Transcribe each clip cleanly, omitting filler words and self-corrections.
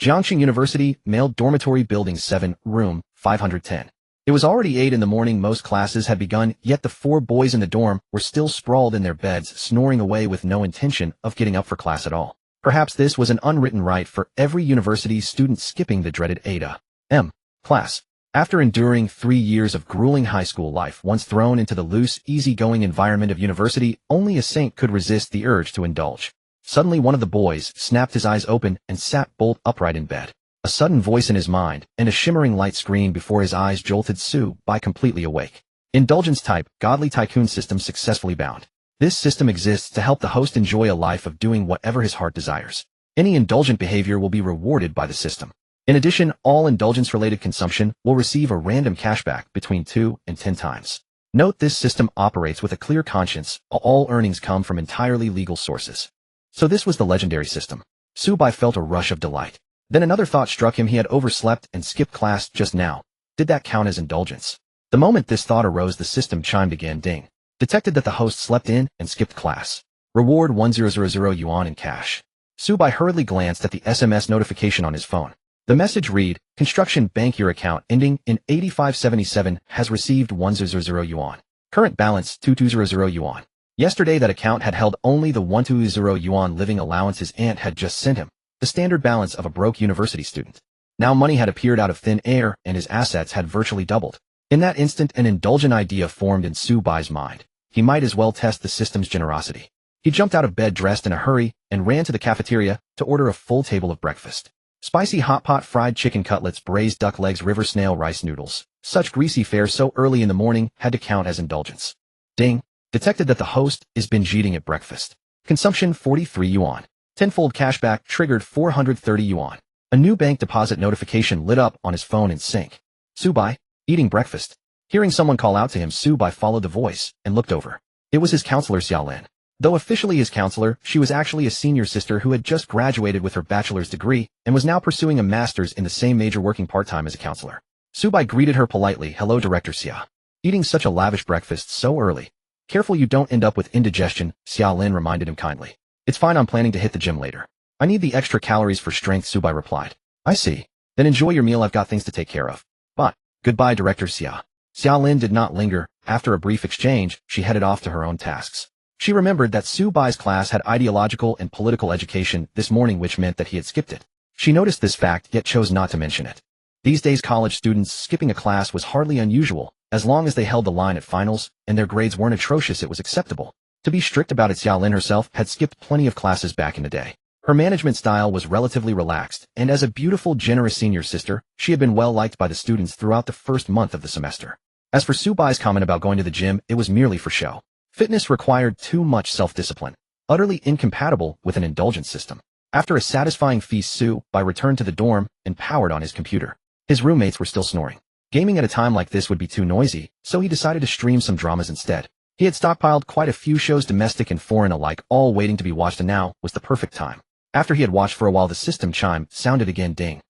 Jiangxing University, male dormitory building 7, room 510. It was already 8 in the morning, most classes had begun, yet the 4 boys in the dorm were still sprawled in their beds, snoring away with no intention of getting up for class at all. Perhaps this was an unwritten right for every university student skipping the dreaded 8 a.m. class. After enduring 3 years of grueling high school life, once thrown into the loose, easy-going environment of university, only a saint could resist the urge to indulge. Suddenly one of the boys snapped his eyes open and sat bolt upright in bed. A sudden voice in his mind and a shimmering light screen before his eyes jolted Sue by completely awake. Indulgence type, godly tycoon system successfully bound. This system exists to help the host enjoy a life of doing whatever his heart desires. Any indulgent behavior will be rewarded by the system. In addition, all indulgence-related consumption will receive a random cashback between 2 and 10 times. Note this system operates with a clear conscience. All earnings come from entirely legal sources. So this was the legendary system. Subai felt a rush of delight. Then another thought struck him. He had overslept and skipped class just now. Did that count as indulgence? The moment this thought arose, the system chimed again. Ding. Detected that the host slept in and skipped class. Reward 1000 yuan in cash. Subai hurriedly glanced at the SMS notification on his phone. The message read, Construction Bank, your account ending in 8577 has received 100 yuan. Current balance 2200 yuan. Yesterday that account had held only the 120 yuan living allowance his aunt had just sent him, the standard balance of a broke university student. Now money had appeared out of thin air and his assets had virtually doubled. In that instant an indulgent idea formed in Subai's mind. He might as well test the system's generosity. He jumped out of bed dressed in a hurry and ran to the cafeteria to order a full table of breakfast. Spicy hot pot, fried chicken cutlets, braised duck legs, river snail, rice noodles. Such greasy fare so early in the morning had to count as indulgence. Ding. Detected that the host is binge eating at breakfast. Consumption 43 yuan. Tenfold cashback triggered 430 yuan. A new bank deposit notification lit up on his phone in sync. Subai, eating breakfast. Hearing someone call out to him, Subai followed the voice and looked over. It was his counselor Xiaolin. Though officially his counselor, she was actually a senior sister who had just graduated with her bachelor's degree and was now pursuing a master's in the same major, working part-time as a counselor. Subai greeted her politely. Hello, Director Xia. Eating such a lavish breakfast so early. Careful you don't end up with indigestion, Xiaolin reminded him kindly. It's fine, I'm planning to hit the gym later. I need the extra calories for strength, Subai replied. I see. Then enjoy your meal, I've got things to take care of. But, goodbye, Director Xia. Xiaolin did not linger. After a brief exchange, she headed off to her own tasks. She remembered that Subai's class had ideological and political education this morning, which meant that he had skipped it. She noticed this fact, yet chose not to mention it. These days college students skipping a class was hardly unusual. As long as they held the line at finals and their grades weren't atrocious, it was acceptable. To be strict about it, Xiaolin herself had skipped plenty of classes back in the day. Her management style was relatively relaxed, and as a beautiful, generous senior sister, she had been well liked by the students throughout the first month of the semester. As for Subai's comment about going to the gym, it was merely for show. Fitness required too much self-discipline, utterly incompatible with an indulgence system. After a satisfying feast, Subai returned to the dorm and powered on his computer. His roommates were still snoring. Gaming at a time like this would be too noisy, so he decided to stream some dramas instead. He had stockpiled quite a few shows, domestic and foreign alike, all waiting to be watched, and now was the perfect time. After he had watched for a while, the system chime sounded again. Ding.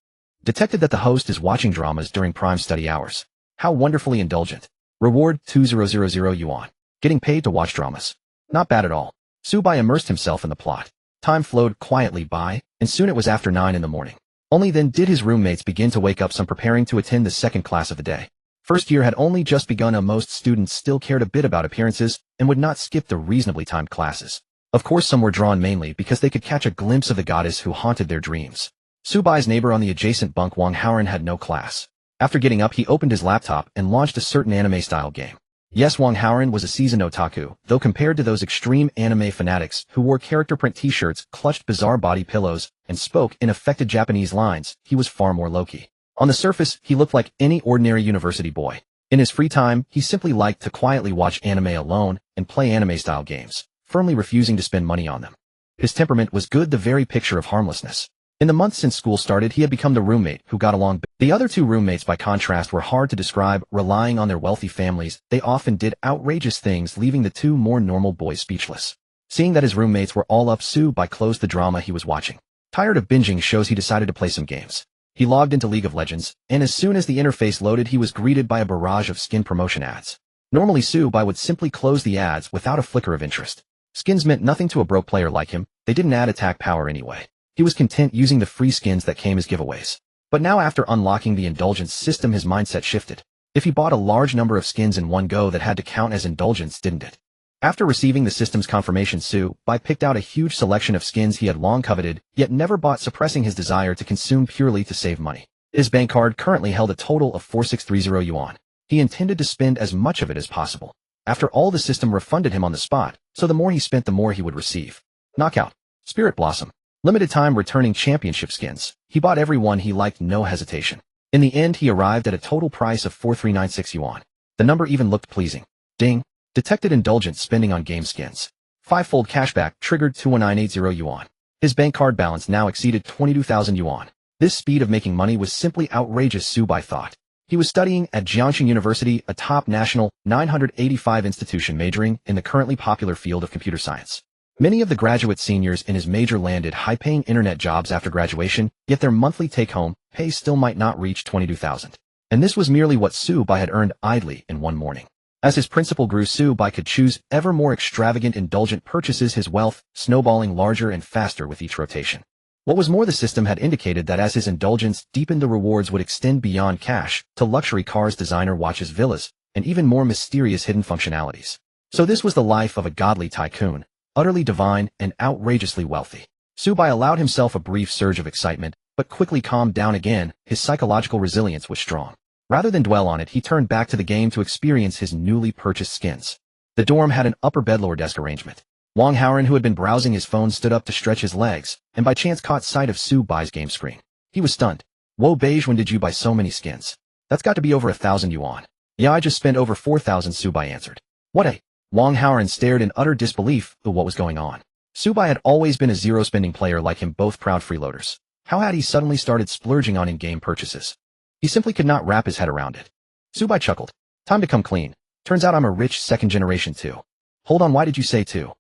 Detected that the host is watching dramas during prime study hours. How wonderfully indulgent. Reward 2000 yuan. Getting paid to watch dramas. Not bad at all. Subai immersed himself in the plot. Time flowed quietly by, and soon it was after 9 in the morning. Only then did his roommates begin to wake up, some preparing to attend the second class of the day. First year had only just begun, and most students still cared a bit about appearances and would not skip the reasonably timed classes. Of course, some were drawn mainly because they could catch a glimpse of the goddess who haunted their dreams. Subai's neighbor on the adjacent bunk, Wang Haoren, had no class. After getting up, he opened his laptop and launched a certain anime-style game. Yes, Wang Haoren was a seasoned otaku, though compared to those extreme anime fanatics who wore character print t-shirts, clutched bizarre body pillows, and spoke in affected Japanese lines, he was far more low-key. On the surface, he looked like any ordinary university boy. In his free time, he simply liked to quietly watch anime alone and play anime-style games, firmly refusing to spend money on them. His temperament was good, the very picture of harmlessness. In the months since school started, he had become the roommate who got along. The other two roommates, by contrast, were hard to describe. Relying on their wealthy families, they often did outrageous things, leaving the two more normal boys speechless. Seeing that his roommates were all up, Subai closed the drama he was watching. Tired of binging shows, he decided to play some games. He logged into League of Legends, and as soon as the interface loaded, he was greeted by a barrage of skin promotion ads. Normally, Subai would simply close the ads without a flicker of interest. Skins meant nothing to a broke player like him. They didn't add attack power anyway. He was content using the free skins that came as giveaways. But now after unlocking the Indulgence system, his mindset shifted. If he bought a large number of skins in one go, that had to count as indulgence, didn't it? After receiving the system's confirmation, Su-Bai picked out a huge selection of skins he had long coveted, yet never bought, suppressing his desire to consume purely to save money. His bank card currently held a total of 4630 yuan. He intended to spend as much of it as possible. After all, the system refunded him on the spot, so the more he spent, the more he would receive. Knockout. Spirit Blossom. Limited time returning championship skins. He bought every one he liked, no hesitation. In the end, he arrived at a total price of 4396 yuan. The number even looked pleasing. Ding. Detected indulgent spending on game skins. Five-fold cashback triggered 21980 yuan. His bank card balance now exceeded 22,000 yuan. This speed of making money was simply outrageous, Su-Bai thought. He was studying at Jiangxing University, a top national 985 institution majoring in the currently popular field of computer science. Many of the graduate seniors in his major landed high-paying internet jobs after graduation, yet their monthly take-home pay still might not reach 22,000. And this was merely what Su-Bai had earned idly in one morning. As his principal grew, Su-Bai could choose ever more extravagant indulgent purchases, his wealth snowballing larger and faster with each rotation. What was more, the system had indicated that as his indulgence deepened, the rewards would extend beyond cash to luxury cars, designer watches, villas, and even more mysterious hidden functionalities. So this was the life of a godly tycoon, utterly divine and outrageously wealthy. Su-Bai allowed himself a brief surge of excitement, but quickly calmed down again. His psychological resilience was strong. Rather than dwell on it, he turned back to the game to experience his newly purchased skins. The dorm had an upper bed lower desk arrangement. Wang Haoren, who had been browsing his phone, stood up to stretch his legs, and by chance caught sight of Su-Bai's game screen. He was stunned. Whoa, Beige, when did you buy so many skins? That's got to be over 1,000 yuan. Yeah, I just spent over 4,000, Su-Bai answered. What a... Wang Haoren stared in utter disbelief at what was going on. Su-Bai had always been a zero-spending player like him, both proud freeloaders. How had he suddenly started splurging on in-game purchases? He simply could not wrap his head around it. Su-Bai chuckled. Time to come clean. Turns out I'm a rich second generation too. Hold on, why did you say too?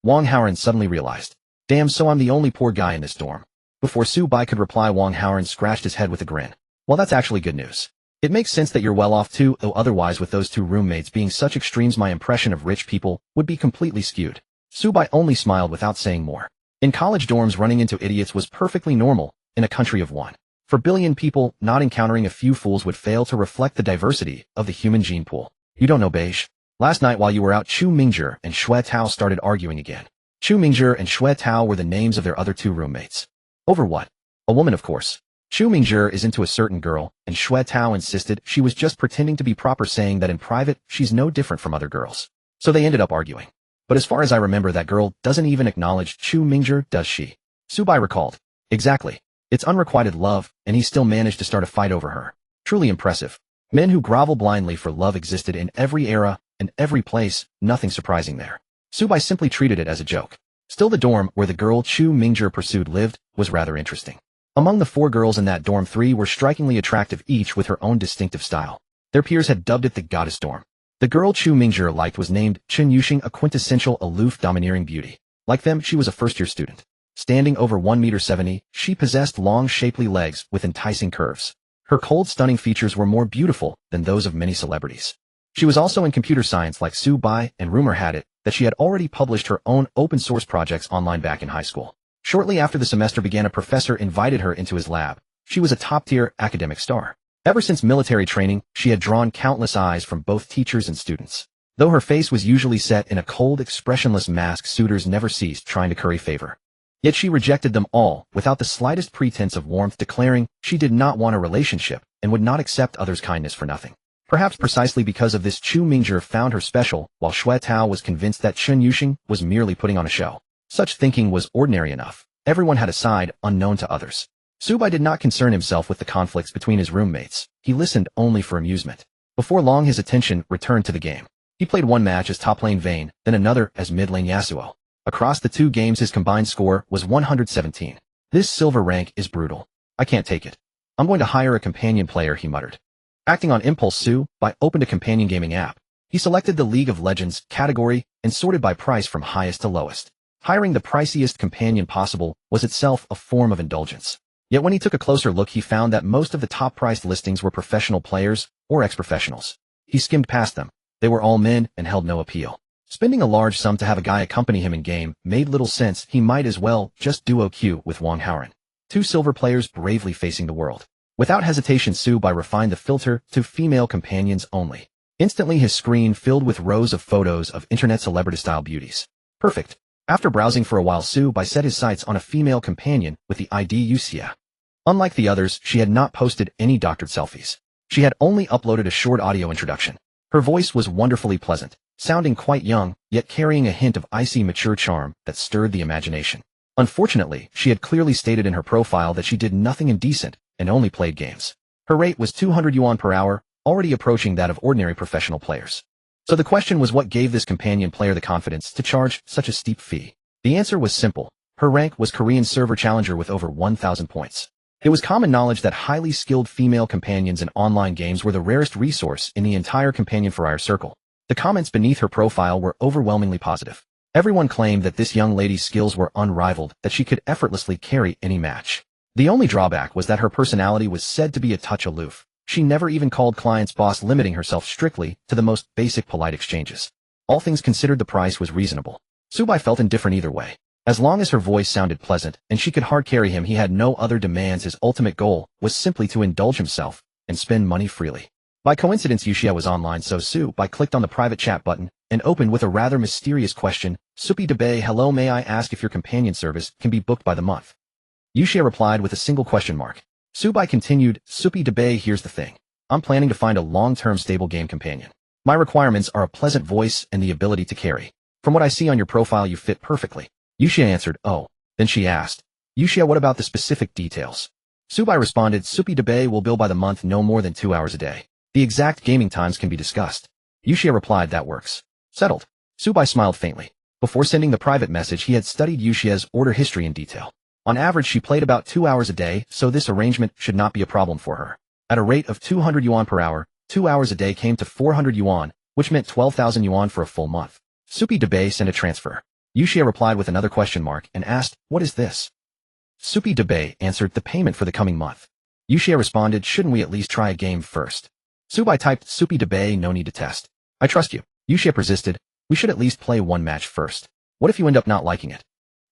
Wang Haoren suddenly realized. Damn, so I'm the only poor guy in this dorm. Before Su-Bai could reply, Wang Haoren scratched his head with a grin. Well, that's actually good news. It makes sense that you're well off too, though otherwise with those two roommates being such extremes, my impression of rich people would be completely skewed. Su-Bai only smiled without saying more. In college dorms, running into idiots was perfectly normal in a country of 1 billion people. Not encountering a few fools would fail to reflect the diversity of the human gene pool. You don't know, Beige. Last night while you were out, Chu Mingzhi and Xue Tao started arguing again. Chu Mingzhi and Xue Tao were the names of their other two roommates. Over what? A woman, of course. Chu Mingzhi is into a certain girl, and Xue Tao insisted she was just pretending to be proper, saying that in private, she's no different from other girls. So they ended up arguing. But as far as I remember, that girl doesn't even acknowledge Chu Mingzhi, does she? Su-Bai recalled. Exactly. It's unrequited love, and he still managed to start a fight over her. Truly impressive. Men who grovel blindly for love existed in every era and every place, nothing surprising there. Su-Bai simply treated it as a joke. Still, the dorm where the girl Chu Mingzhi pursued lived was rather interesting. Among the 4 girls in that dorm, 3 were strikingly attractive, each with her own distinctive style. Their peers had dubbed it the goddess dorm. The girl Chu Mingzhi liked was named Chen Yuxing, a quintessential aloof, domineering beauty. Like them, she was a first-year student. Standing over 1.70 meters, she possessed long, shapely legs with enticing curves. Her cold, stunning features were more beautiful than those of many celebrities. She was also in computer science like Su-Bai, and rumor had it that she had already published her own open-source projects online back in high school. Shortly after the semester began, a professor invited her into his lab. She was a top-tier academic star. Ever since military training, she had drawn countless eyes from both teachers and students. Though her face was usually set in a cold, expressionless mask, suitors never ceased trying to curry favor. Yet she rejected them all without the slightest pretense of warmth, declaring she did not want a relationship and would not accept others' kindness for nothing. Perhaps precisely because of this, Chu Mingzhi found her special, while Xue Tao was convinced that Chen Yuxing was merely putting on a show. Such thinking was ordinary enough. Everyone had a side unknown to others. Su-Bai did not concern himself with the conflicts between his roommates. He listened only for amusement. Before long, his attention returned to the game. He played one match as top lane Vayne, then another as mid lane Yasuo. Across the 2 games, his combined score was 117. This silver rank is brutal. I can't take it. I'm going to hire a companion player, he muttered. Acting on impulse, Su-Bai opened a companion gaming app. He selected the League of Legends category and sorted by price from highest to lowest. Hiring the priciest companion possible was itself a form of indulgence. Yet when he took a closer look, he found that most of the top-priced listings were professional players or ex-professionals. He skimmed past them. They were all men and held no appeal. Spending a large sum to have a guy accompany him in-game made little sense. He might as well just duo queue with Wang Haoran. Two silver players bravely facing the world. Without hesitation, Su-bai refined the filter to female companions only. Instantly his screen filled with rows of photos of internet celebrity-style beauties. Perfect. After browsing for a while, Su-bai set his sights on a female companion with the ID Yuxia. Unlike the others, she had not posted any doctored selfies. She had only uploaded a short audio introduction. Her voice was wonderfully pleasant, sounding quite young, yet carrying a hint of icy mature charm that stirred the imagination. Unfortunately, she had clearly stated in her profile that she did nothing indecent and only played games. Her rate was 200 yuan per hour, already approaching that of ordinary professional players. So the question was, what gave this companion player the confidence to charge such a steep fee? The answer was simple. Her rank was Korean server challenger with over 1,000 points. It was common knowledge that highly skilled female companions in online games were the rarest resource in the entire companion for our circle. The comments beneath her profile were overwhelmingly positive. Everyone claimed that this young lady's skills were unrivaled, that she could effortlessly carry any match. The only drawback was that her personality was said to be a touch aloof. She never even called clients boss, limiting herself strictly to the most basic polite exchanges. All things considered, the price was reasonable. Su-bai felt indifferent either way. As long as her voice sounded pleasant and she could hard carry him, he had no other demands. His ultimate goal was simply to indulge himself and spend money freely. By coincidence, Yuxia was online, so Su-bai clicked on the private chat button and opened with a rather mysterious question. Supi Debay, hello, may I ask if your companion service can be booked by the month? Yuxia replied with a single question mark. Su-bai continued, Supi Debay, here's the thing. I'm planning to find a long-term stable game companion. My requirements are a pleasant voice and the ability to carry. From what I see on your profile, you fit perfectly. Yuxia answered, oh. Then she asked, Yuxia, what about the specific details? Su-bai responded, Supi Debay will bill by the month, no more than 2 hours a day. The exact gaming times can be discussed. Yuxia replied, that works. Settled. Su-bai smiled faintly. Before sending the private message, he had studied Yuxia's order history in detail. On average, she played about 2 hours a day, so this arrangement should not be a problem for her. At a rate of 200 yuan per hour, 2 hours a day came to 400 yuan, which meant 12,000 yuan for a full month. Supi Debay sent a transfer. Yuxia replied with another question mark and asked, what is this? Supi Debay answered, the payment for the coming month. Yuxia responded, shouldn't we at least try a game first? Su-bai typed, Supi Debay, no need to test. I trust you. Yuxia persisted, we should at least play one match first. What if you end up not liking it?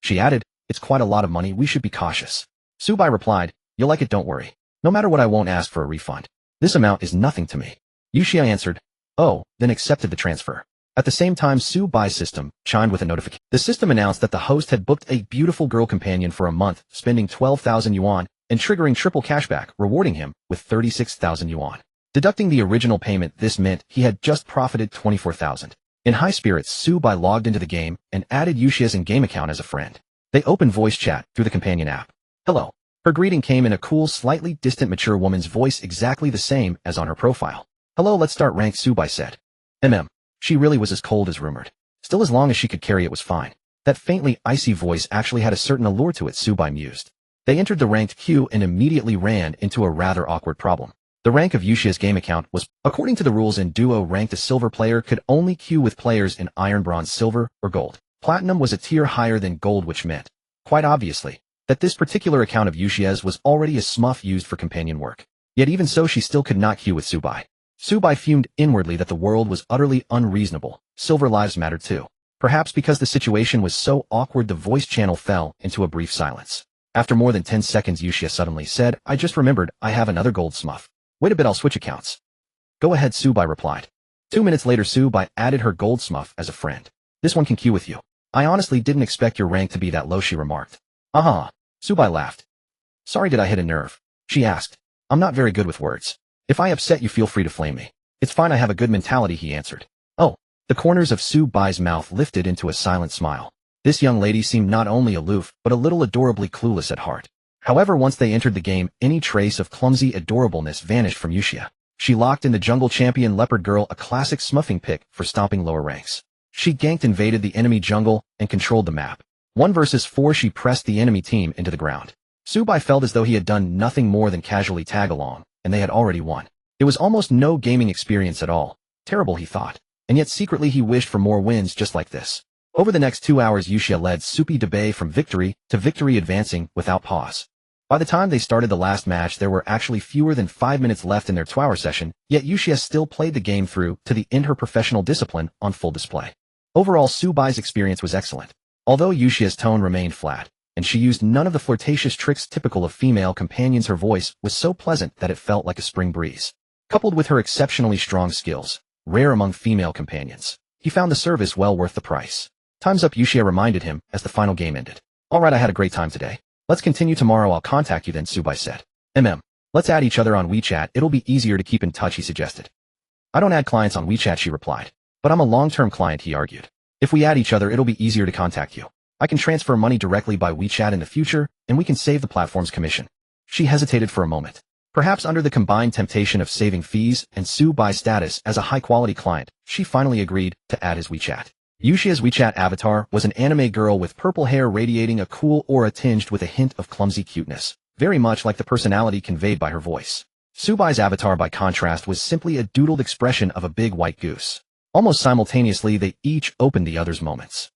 She added, it's quite a lot of money, we should be cautious. Su-bai replied, you'll like it, don't worry. No matter what, I won't ask for a refund. This amount is nothing to me. Yuxia answered, oh, then accepted the transfer. At the same time, Su-bai's system chimed with a notification. The system announced that the host had booked a beautiful girl companion for a month, spending 12,000 yuan, and triggering triple cashback, rewarding him with 36,000 yuan. Deducting the original payment, this meant he had just profited 24,000. In high spirits, Su-bai logged into the game and added Yuxia's in-game account as a friend. They opened voice chat through the companion app. Hello. Her greeting came in a cool, slightly distant, mature woman's voice, exactly the same as on her profile. Hello, let's start rank, Su-bai said. She really was as cold as rumored. Still, as long as she could carry it was fine. That faintly icy voice actually had a certain allure to it, Su-bai mused. They entered the ranked queue and immediately ran into a rather awkward problem. The rank of Yuxia's game account was, according to the rules in duo ranked, a silver player could only queue with players in iron, bronze, silver, or gold. Platinum was a tier higher than gold, which meant, quite obviously, that this particular account of Yuxia's was already a smurf used for companion work. Yet even so, she still could not queue with Su-bai. Su-bai fumed inwardly that the world was utterly unreasonable. Silver lives mattered too. Perhaps because the situation was so awkward, the voice channel fell into a brief silence. After more than 10 seconds, Yuxia suddenly said, I just remembered, I have another gold smurf. Wait a bit, I'll switch accounts. Go ahead, Su-bai replied. 2 minutes later, Su-bai added her gold smurf as a friend. This one can queue with you. I honestly didn't expect your rank to be that low, she remarked. Su-bai laughed. Sorry, did I hit a nerve? She asked. I'm not very good with words. If I upset you, feel free to flame me. It's fine, I have a good mentality, he answered. Oh. The corners of Su-bai's mouth lifted into a silent smile. This young lady seemed not only aloof, but a little adorably clueless at heart. However, once they entered the game, any trace of clumsy adorableness vanished from Yuxia. She locked in the jungle champion Leopard Girl, a classic smuffing pick for stomping lower ranks. She ganked, invaded the enemy jungle, and controlled the map. 1 versus 4, she pressed the enemy team into the ground. Su-bai felt as though he had done nothing more than casually tag along, and they had already won. It was almost no gaming experience at all. Terrible, he thought. And yet secretly he wished for more wins just like this. Over the next 2 hours, Yuxia led Supi Debay from victory to victory, advancing without pause. By the time they started the last match, there were actually fewer than 5 minutes left in their 2-hour session, yet Yuxia still played the game through to the end, her professional discipline on full display. Overall, Subai's experience was excellent. Although Yushia's tone remained flat, and she used none of the flirtatious tricks typical of female companions, her voice was so pleasant that it felt like a spring breeze. Coupled with her exceptionally strong skills, rare among female companions, he found the service well worth the price. Time's up, Yushia reminded him as the final game ended. Alright, I had a great time today. Let's continue tomorrow, I'll contact you then, Subai said. Let's add each other on WeChat, it'll be easier to keep in touch, he suggested. I don't add clients on WeChat, she replied. But I'm a long-term client, he argued. If we add each other, it'll be easier to contact you. I can transfer money directly by WeChat in the future, and we can save the platform's commission. She hesitated for a moment. Perhaps under the combined temptation of saving fees and Subai's status as a high-quality client, she finally agreed to add his WeChat. Yushia's WeChat avatar was an anime girl with purple hair radiating a cool aura tinged with a hint of clumsy cuteness, very much like the personality conveyed by her voice. Subai's avatar, by contrast, was simply a doodled expression of a big white goose. Almost simultaneously, they each opened the other's moments.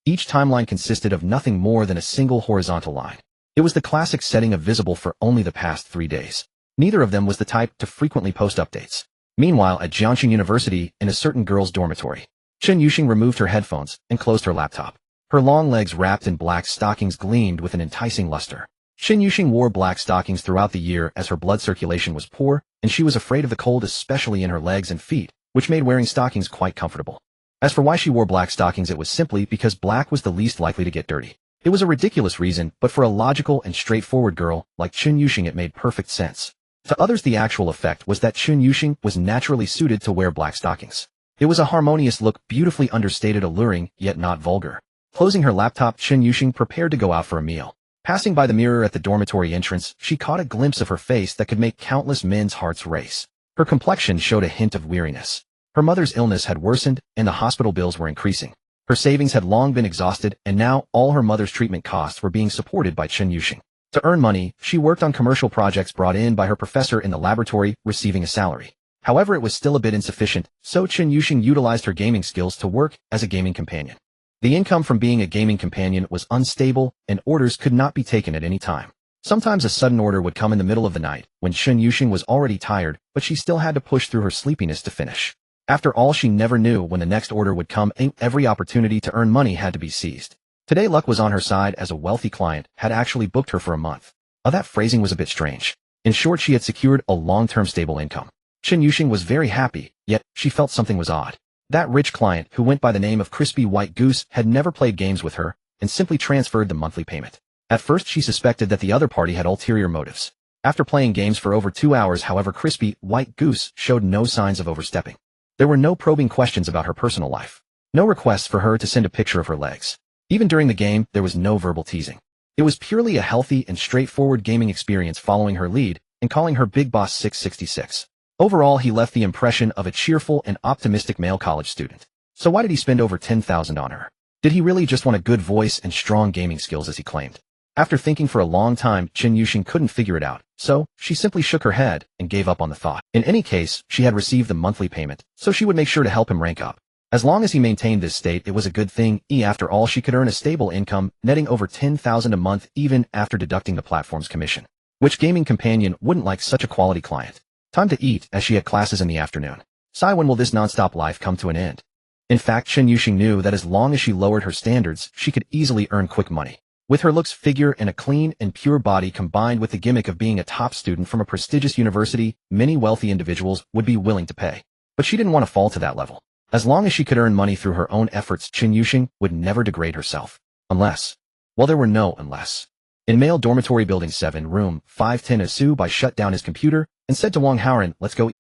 Each timeline consisted of nothing more than a single horizontal line. It was the classic setting of visible for only the past 3 days. Neither of them was the type to frequently post updates. Meanwhile, at Jiangxing University, in a certain girl's dormitory, Chen Yuxing removed her headphones and closed her laptop. Her long legs wrapped in black stockings gleamed with an enticing luster. Chen Yuxing wore black stockings throughout the year as her blood circulation was poor, and she was afraid of the cold, especially in her legs and feet, which made wearing stockings quite comfortable. As for why she wore black stockings, it was simply because black was the least likely to get dirty. It was a ridiculous reason, but for a logical and straightforward girl like Chen Yuxing it made perfect sense. To others, the actual effect was that Chen Yuxing was naturally suited to wear black stockings. It was a harmonious look, beautifully understated, alluring, yet not vulgar. Closing her laptop, Chen Yuxing prepared to go out for a meal. Passing by the mirror at the dormitory entrance, she caught a glimpse of her face that could make countless men's hearts race. Her complexion showed a hint of weariness. Her mother's illness had worsened, and the hospital bills were increasing. Her savings had long been exhausted, and now all her mother's treatment costs were being supported by Chen Yuxing. To earn money, she worked on commercial projects brought in by her professor in the laboratory, receiving a salary. However, it was still a bit insufficient, so Chen Yuxing utilized her gaming skills to work as a gaming companion. The income from being a gaming companion was unstable, and orders could not be taken at any time. Sometimes a sudden order would come in the middle of the night, when Chen Yuxing was already tired, but she still had to push through her sleepiness to finish. After all, she never knew when the next order would come, and every opportunity to earn money had to be seized. Today luck was on her side, as a wealthy client had actually booked her for a month. That phrasing was a bit strange. In short, she had secured a long-term stable income. Chen Yuxing was very happy, yet she felt something was odd. That rich client, who went by the name of Crispy White Goose, had never played games with her, and simply transferred the monthly payment. At first she suspected that the other party had ulterior motives. After playing games for over 2 hours, however, Crispy White Goose showed no signs of overstepping. There were no probing questions about her personal life. No requests for her to send a picture of her legs. Even during the game, there was no verbal teasing. It was purely a healthy and straightforward gaming experience, following her lead and calling her Big Boss 666. Overall, he left the impression of a cheerful and optimistic male college student. So why did he spend over $10,000 on her? Did he really just want a good voice and strong gaming skills as he claimed? After thinking for a long time, Chen Yuxing couldn't figure it out, so she simply shook her head and gave up on the thought. In any case, she had received the monthly payment, so she would make sure to help him rank up. As long as he maintained this state, it was a good thing. After all, she could earn a stable income, netting over $10,000 a month even after deducting the platform's commission. Which gaming companion wouldn't like such a quality client? Time to eat, as she had classes in the afternoon. Sigh, when will this non-stop life come to an end? In fact, Chen Yuxing knew that as long as she lowered her standards, she could easily earn quick money. With her looks, figure, and a clean and pure body, combined with the gimmick of being a top student from a prestigious university, many wealthy individuals would be willing to pay. But she didn't want to fall to that level. As long as she could earn money through her own efforts, Chen Yuxing would never degrade herself. Unless. Well, there were no unless. In male dormitory building 7, room 510, Subbai shut down his computer and said to Wang Haoran, let's go.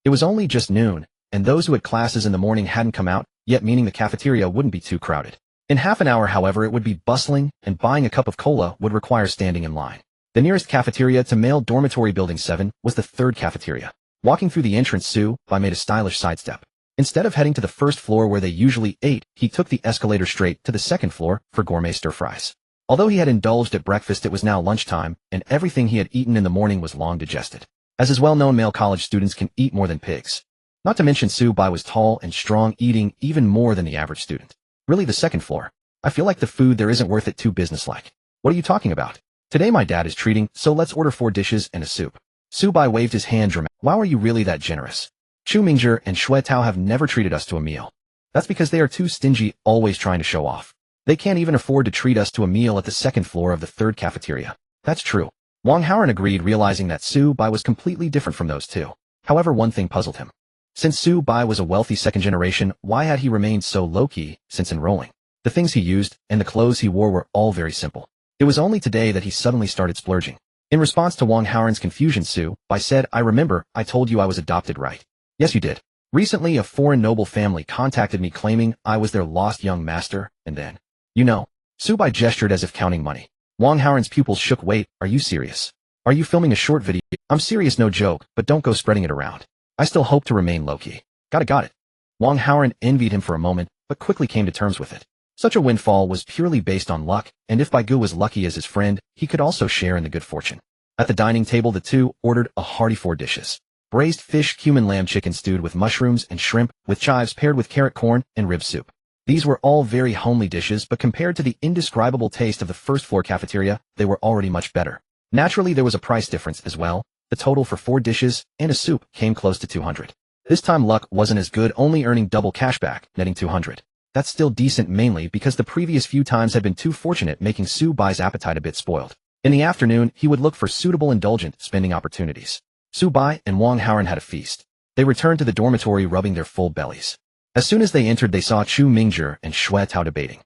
It was only just noon, and those who had classes in the morning hadn't come out yet, meaning the cafeteria wouldn't be too crowded. In half an hour, however, it would be bustling, and buying a cup of cola would require standing in line. The nearest cafeteria to male dormitory building 7 was the third cafeteria. Walking through the entrance, Subbai made a stylish sidestep. Instead of heading to the first floor where they usually ate, he took the escalator straight to the second floor for gourmet stir-fries. Although he had indulged at breakfast, it was now lunchtime, and everything he had eaten in the morning was long digested. As is well known, male college students can eat more than pigs. Not to mention, Subbai was tall and strong, eating even more than the average student. Really, the second floor. I feel like the food there isn't worth it, too businesslike. What are you talking about? Today my dad is treating, so let's order 4 dishes and a soup. Subbai waved his hand dramatically. Wow, are you really that generous? Chu Mingzhi and Shui Tao have never treated us to a meal. That's because they are too stingy, always trying to show off. They can't even afford to treat us to a meal at the second floor of the third cafeteria. That's true. Wang Haoran agreed, realizing that Su Bai was completely different from those two. However, one thing puzzled him. Since Su Bai was a wealthy second generation, why had he remained so low-key since enrolling? The things he used and the clothes he wore were all very simple. It was only today that he suddenly started splurging. In response to Wang Haoran's confusion, Su Bai said, "I remember, I told you I was adopted, right?" "Yes, you did. Recently a foreign noble family contacted me claiming I was their lost young master, and then, you know." Su Bai gestured as if counting money. Wang Haoran's pupils shook. "Wait, are you serious? Are you filming a short video?" "I'm serious, no joke, but don't go spreading it around. I still hope to remain low-key." Got it. Wang Haoran envied him for a moment, but quickly came to terms with it. Such a windfall was purely based on luck, and if Baigu was lucky as his friend, he could also share in the good fortune. At the dining table, the two ordered a hearty 4 dishes. Braised fish, cumin lamb chicken stewed with mushrooms and shrimp, with chives paired with carrot corn and rib soup. These were all very homely dishes, but compared to the indescribable taste of the first floor cafeteria, they were already much better. Naturally, there was a price difference as well. The total for 4 dishes and a soup came close to 200. This time luck wasn't as good, only earning double cashback, netting 200. That's still decent, mainly because the previous few times had been too fortunate, making Su Bai's appetite a bit spoiled. In the afternoon, he would look for suitable indulgent spending opportunities. Su Bai and Wang Haoran had a feast. They returned to the dormitory rubbing their full bellies. As soon as they entered, they saw Chu Mingzhi and Xue Tao debating.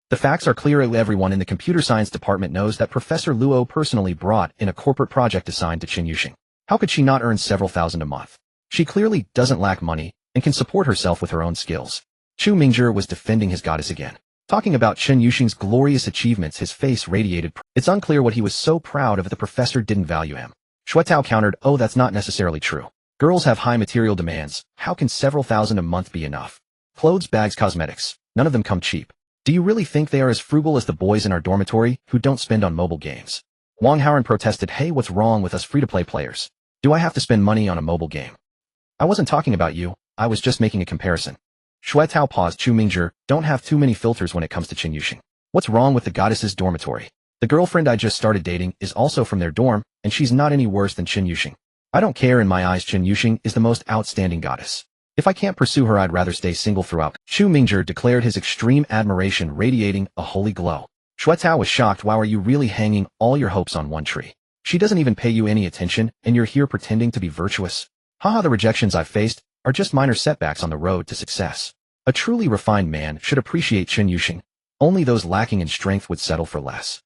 The facts are clear. Everyone in the computer science department knows that Professor Luo personally brought in a corporate project assigned to Chen Yuxing. How could she not earn several thousand a month? She clearly doesn't lack money and can support herself with her own skills. Chu Mingzhi was defending his goddess again. Talking about Chen Yuxing's glorious achievements, his face radiated. It's unclear what he was so proud of if the professor didn't value him. Xue Tao countered, "Oh, that's not necessarily true. Girls have high material demands. How can several thousand a month be enough? Clothes, bags, cosmetics. None of them come cheap. Do you really think they are as frugal as the boys in our dormitory who don't spend on mobile games?" Wang Haoran protested, "Hey, what's wrong with us free-to-play players? Do I have to spend money on a mobile game?" "I wasn't talking about you. I was just making a comparison." Xue Tao paused. "Chu Mingzhi, don't have too many filters when it comes to Chen Yuxing. What's wrong with the goddess's dormitory? The girlfriend I just started dating is also from their dorm, and she's not any worse than Chen Yuxing. I don't care, in my eyes Chen Yuxing is the most outstanding goddess. If I can't pursue her, I'd rather stay single throughout." Chu Mingzhi declared, his extreme admiration radiating a holy glow. Xue Tao was shocked. "Wow, are you really hanging all your hopes on one tree? She doesn't even pay you any attention, and you're here pretending to be virtuous? Haha, the rejections I've faced are just minor setbacks on the road to success. A truly refined man should appreciate Chen Yuxing. Only those lacking in strength would settle for less."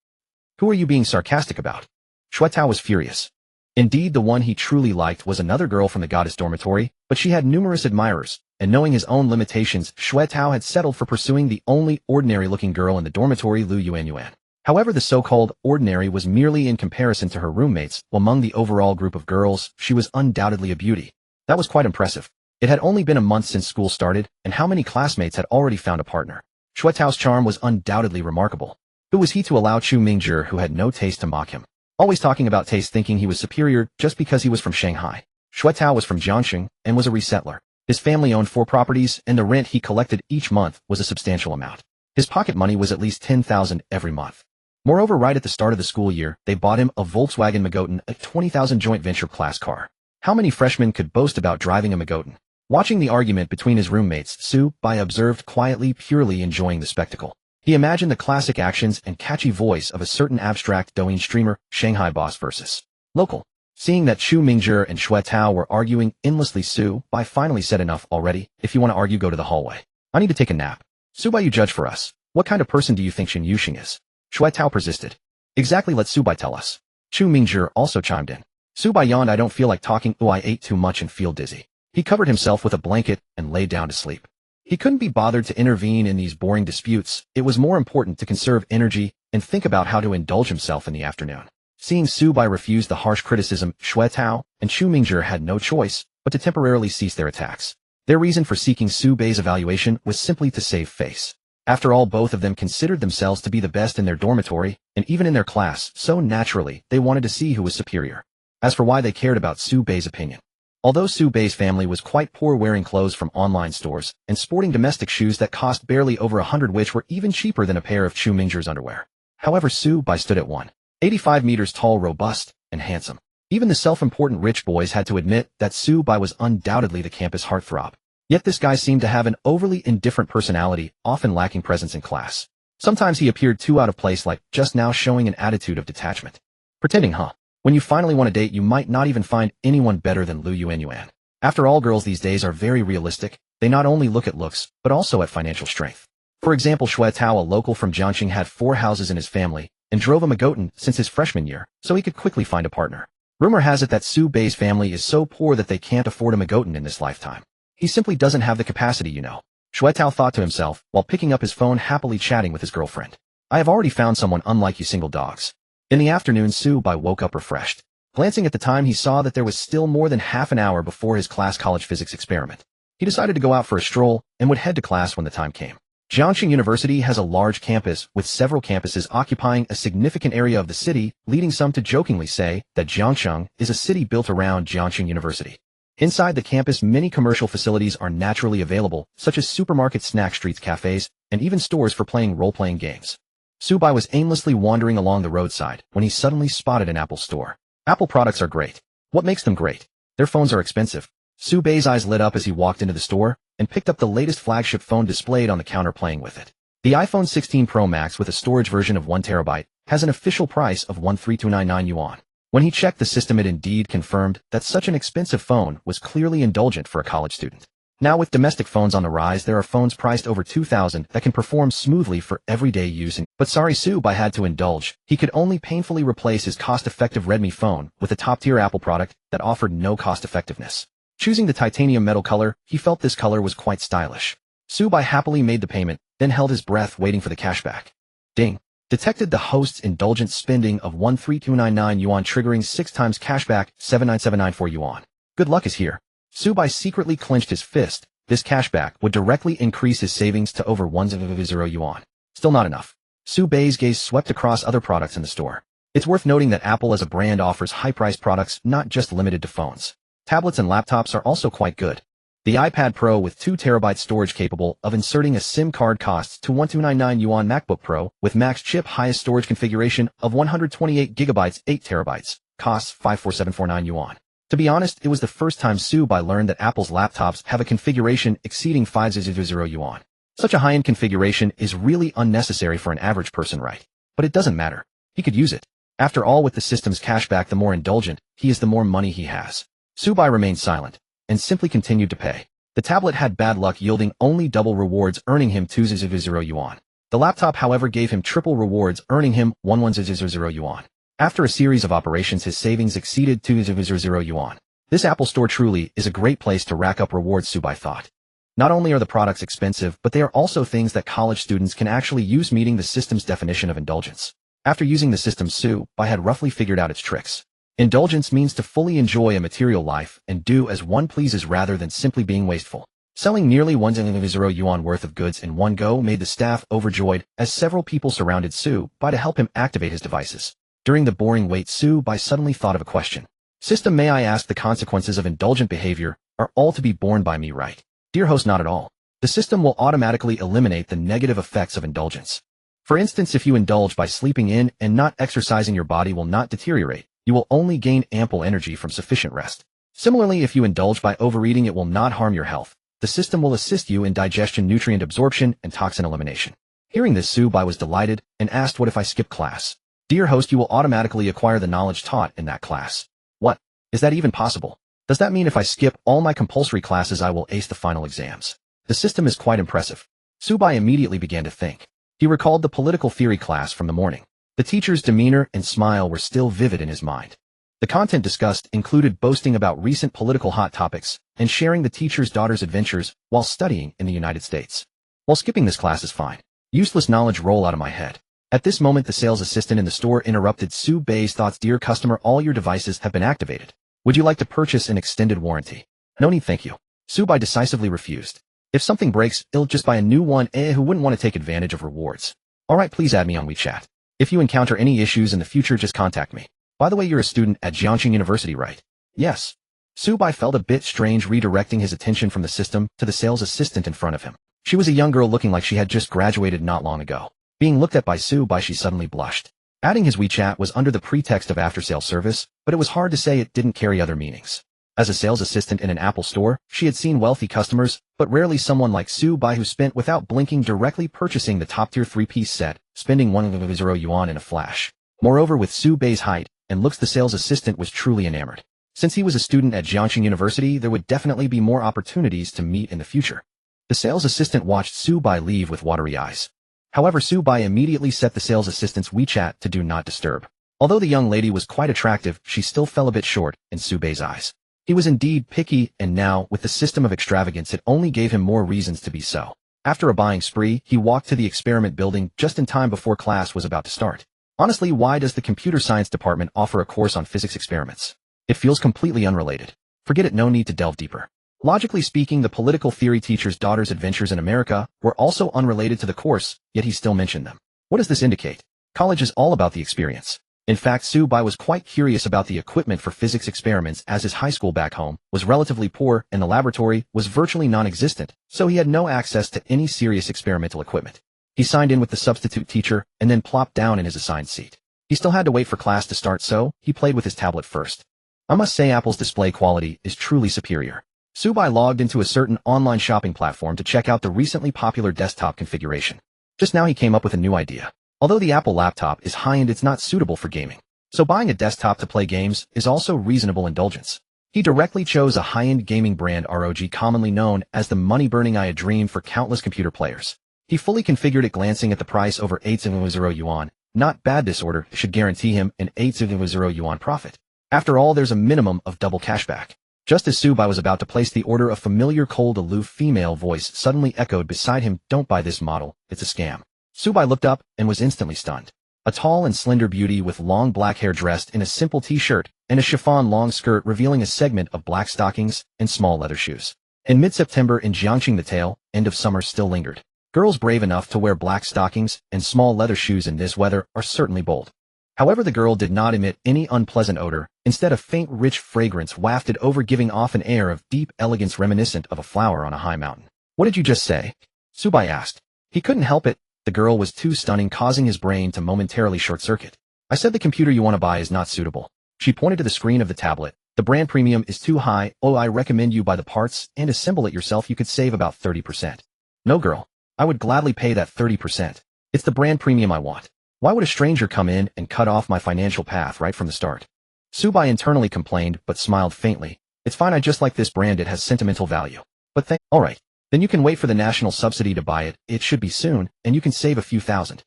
"Who are you being sarcastic about?" Xue Tao was furious. Indeed, the one he truly liked was another girl from the goddess dormitory, but she had numerous admirers, and knowing his own limitations, Xue Tao had settled for pursuing the only ordinary-looking girl in the dormitory, Lu Yuanyuan. However, the so-called ordinary was merely in comparison to her roommates. Among the overall group of girls, she was undoubtedly a beauty. That was quite impressive. It had only been a month since school started, and how many classmates had already found a partner? Xue Tao's charm was undoubtedly remarkable. Who was he to allow Chu Mingzhi, who had no taste, to mock him? Always talking about taste, thinking he was superior just because he was from Shanghai. Xue Tao was from Jiangxing and was a resettler. His family owned 4 properties, and the rent he collected each month was a substantial amount. His pocket money was at least 10,000 every month. Moreover, right at the start of the school year, they bought him a Volkswagen Magotan, a 20,000 joint venture class car. How many freshmen could boast about driving a Magotan? Watching the argument between his roommates, Su Bai observed quietly, purely enjoying the spectacle. He imagined the classic actions and catchy voice of a certain abstract Douyin streamer, Shanghai boss versus local. Seeing that Chu Mingzhi and Xue Tao were arguing endlessly, Su Bai finally said, "Enough already. If you want to argue, go to the hallway. I need to take a nap." "Su Bai, you judge for us. What kind of person do you think Chen Yuxing is?" Xue Tao persisted. "Exactly, let Su Bai tell us." Chu Mingzhi also chimed in. Su Bai yawned. "I don't feel like talking. I ate too much and feel dizzy." He covered himself with a blanket and lay down to sleep. He couldn't be bothered to intervene in these boring disputes. It was more important to conserve energy and think about how to indulge himself in the afternoon. Seeing Su Bai refuse the harsh criticism, Xue Tao and Chu Mingzhi had no choice but to temporarily cease their attacks. Their reason for seeking Su Bai's evaluation was simply to save face. After all, both of them considered themselves to be the best in their dormitory and even in their class, so naturally they wanted to see who was superior. As for why they cared about Su Bai's opinion, although Su Bai's family was quite poor, wearing clothes from online stores and sporting domestic shoes that cost barely over 100, which were even cheaper than a pair of Chu Mingzhi's underwear. However, Su Bai stood at 185 meters tall, robust, and handsome. Even the self-important rich boys had to admit that Su Bai was undoubtedly the campus heartthrob. Yet this guy seemed to have an overly indifferent personality, often lacking presence in class. Sometimes he appeared too out of place, like just now showing an attitude of detachment. Pretending, huh? When you finally want to date, you might not even find anyone better than Lu Yuan. After all, girls these days are very realistic. They not only look at looks, but also at financial strength. For example, Xue Tao, a local from Jiangxing, had 4 houses in his family and drove a Magotan since his freshman year, so he could quickly find a partner. Rumor has it that Su Bei's family is so poor that they can't afford a Magotan in this lifetime. He simply doesn't have the capacity, you know. Xue Tao thought to himself while picking up his phone, happily chatting with his girlfriend. I have already found someone unlike you single dogs. In the afternoon, Su Bai woke up refreshed. Glancing at the time, he saw that there was still more than half an hour before his class college physics experiment. He decided to go out for a stroll and would head to class when the time came. Jiangxing University has a large campus with several campuses occupying a significant area of the city, leading some to jokingly say that Jiangxing is a city built around Jiangxing University. Inside the campus, many commercial facilities are naturally available, such as supermarkets, snack streets, cafes, and even stores for playing role-playing games. Su Bai was aimlessly wandering along the roadside when he suddenly spotted an Apple store. Apple products are great. What makes them great? Their phones are expensive. Su Bei's eyes lit up as he walked into the store and picked up the latest flagship phone displayed on the counter, playing with it. The iPhone 16 Pro Max with a storage version of 1 terabyte has an official price of 13,299 yuan. When he checked the system, it indeed confirmed that such an expensive phone was clearly indulgent for a college student. Now, with domestic phones on the rise, there are phones priced over 2,000 that can perform smoothly for everyday use. But sorry, Su Bai had to indulge. He could only painfully replace his cost-effective Redmi phone with a top-tier Apple product that offered no cost-effectiveness. Choosing the titanium metal color, he felt this color was quite stylish. Su Bai happily made the payment, then held his breath waiting for the cashback. Ding! Detected the host's indulgent spending of 13,299 yuan, triggering 6 times cashback, 79794 yuan. Good luck is here. Su Bai secretly clenched his fist. This cashback would directly increase his savings to over 1,000 yuan. Still not enough. Su Bei's gaze swept across other products in the store. It's worth noting that Apple as a brand offers high-priced products, not just limited to phones. Tablets and laptops are also quite good. The iPad Pro with 2 terabytes storage capable of inserting a SIM card costs 2,199 yuan. MacBook Pro with max chip highest storage configuration of 128 gigabytes, 8 terabytes, costs 54749 yuan. To be honest, it was the first time Su Bai learned that Apple's laptops have a configuration exceeding 500 yuan. Such a high-end configuration is really unnecessary for an average person, right? But it doesn't matter. He could use it. After all, with the system's cashback, the more indulgent he is, the more money he has. Su Bai remained silent and simply continued to pay. The tablet had bad luck, yielding only double rewards, earning him 2,000 yuan. The laptop, however, gave him triple rewards, earning him 11,000 yuan. After a series of operations, his savings exceeded 2,000 yuan. This Apple Store truly is a great place to rack up rewards, Su Bai thought. Not only are the products expensive, but they are also things that college students can actually use, meeting the system's definition of indulgence. After using the system, Su Bai had roughly figured out its tricks. Indulgence means to fully enjoy a material life and do as one pleases rather than simply being wasteful. Selling nearly 1,000 yuan worth of goods in one go made the staff overjoyed, as several people surrounded Su Bai to help him activate his devices. During the boring wait, Su Bai suddenly thought of a question. System, may I ask, the consequences of indulgent behavior are all to be borne by me, right? Dear host, not at all. The system will automatically eliminate the negative effects of indulgence. For instance, if you indulge by sleeping in and not exercising, your body will not deteriorate. You will only gain ample energy from sufficient rest. Similarly, if you indulge by overeating, it will not harm your health. The system will assist you in digestion, nutrient absorption, and toxin elimination. Hearing this, Su Bai was delighted and asked, what if I skip class? Dear host, you will automatically acquire the knowledge taught in that class. What? Is that even possible? Does that mean if I skip all my compulsory classes, I will ace the final exams? The system is quite impressive. Su Bai immediately began to think. He recalled the political theory class from the morning. The teacher's demeanor and smile were still vivid in his mind. The content discussed included boasting about recent political hot topics and sharing the teacher's daughter's adventures while studying in the United States. While skipping this class is fine. Useless knowledge roll out of my head. At this moment, the sales assistant in the store interrupted Su Bei's thoughts. Dear customer, all your devices have been activated. Would you like to purchase an extended warranty? No need, thank you. Su Bai decisively refused. If something breaks, he'll just buy a new one. Who wouldn't want to take advantage of rewards? Alright, please add me on WeChat. If you encounter any issues in the future, just contact me. By the way, you're a student at Jiangxing University, right? Yes. Su Bai felt a bit strange, redirecting his attention from the system to the sales assistant in front of him. She was a young girl looking like she had just graduated not long ago. Being looked at by Su Bai, she suddenly blushed. Adding his WeChat was under the pretext of after-sale service, but it was hard to say it didn't carry other meanings. As a sales assistant in an Apple store, she had seen wealthy customers, but rarely someone like Su Bai who spent without blinking directly purchasing the top-tier three-piece set, spending 100 yuan in a flash. Moreover, with Su Bai's height and looks, the sales assistant was truly enamored. Since he was a student at Jiangxing University, there would definitely be more opportunities to meet in the future. The sales assistant watched Su Bai leave with watery eyes. However, Su Bai immediately set the sales assistant's WeChat to do not disturb. Although the young lady was quite attractive, she still fell a bit short in Su Bai's eyes. He was indeed picky, and now, with the system of extravagance, it only gave him more reasons to be so. After a buying spree, he walked to the experiment building just in time before class was about to start. Honestly, why does the computer science department offer a course on physics experiments? It feels completely unrelated. Forget it, no need to delve deeper. Logically speaking, the political theory teacher's daughter's adventures in America were also unrelated to the course, yet he still mentioned them. What does this indicate? College is all about the experience. In fact, Su Bai was quite curious about the equipment for physics experiments, as his high school back home was relatively poor and the laboratory was virtually non-existent, so he had no access to any serious experimental equipment. He signed in with the substitute teacher and then plopped down in his assigned seat. He still had to wait for class to start, so he played with his tablet first. I must say Apple's display quality is truly superior. Su Bai logged into a certain online shopping platform to check out the recently popular desktop configuration. Just now he came up with a new idea. Although the Apple laptop is high-end, it's not suitable for gaming. So buying a desktop to play games is also reasonable indulgence. He directly chose a high-end gaming brand ROG, commonly known as the money-burning I dream for countless computer players. He fully configured it, glancing at the price over 800 yuan. Not bad. This order should guarantee him an 800 yuan profit. After all, there's a minimum of double cashback. Just as Su Bai was about to place the order, a familiar, cold, aloof female voice suddenly echoed beside him. Don't buy this model, it's a scam. Su Bai looked up and was instantly stunned. A tall and slender beauty with long black hair dressed in a simple t-shirt and a chiffon long skirt revealing a segment of black stockings and small leather shoes. In mid-September in Jiangxing, the tail end of summer still lingered. Girls brave enough to wear black stockings and small leather shoes in this weather are certainly bold. However, the girl did not emit any unpleasant odor. Instead, a faint, rich fragrance wafted over, giving off an air of deep elegance reminiscent of a flower on a high mountain. What did you just say? Su Bai asked. He couldn't help it. The girl was too stunning, causing his brain to momentarily short-circuit. I said the computer you want to buy is not suitable. She pointed to the screen of the tablet. The brand premium is too high. Oh, I recommend you buy the parts and assemble it yourself. You could save about 30%. No, girl. I would gladly pay that 30%. It's the brand premium I want. Why would a stranger come in and cut off my financial path right from the start? Su Bai internally complained, but smiled faintly. It's fine, I just like this brand, it has sentimental value. But alright. Then you can wait for the national subsidy to buy it. It should be soon, and you can save a few thousand.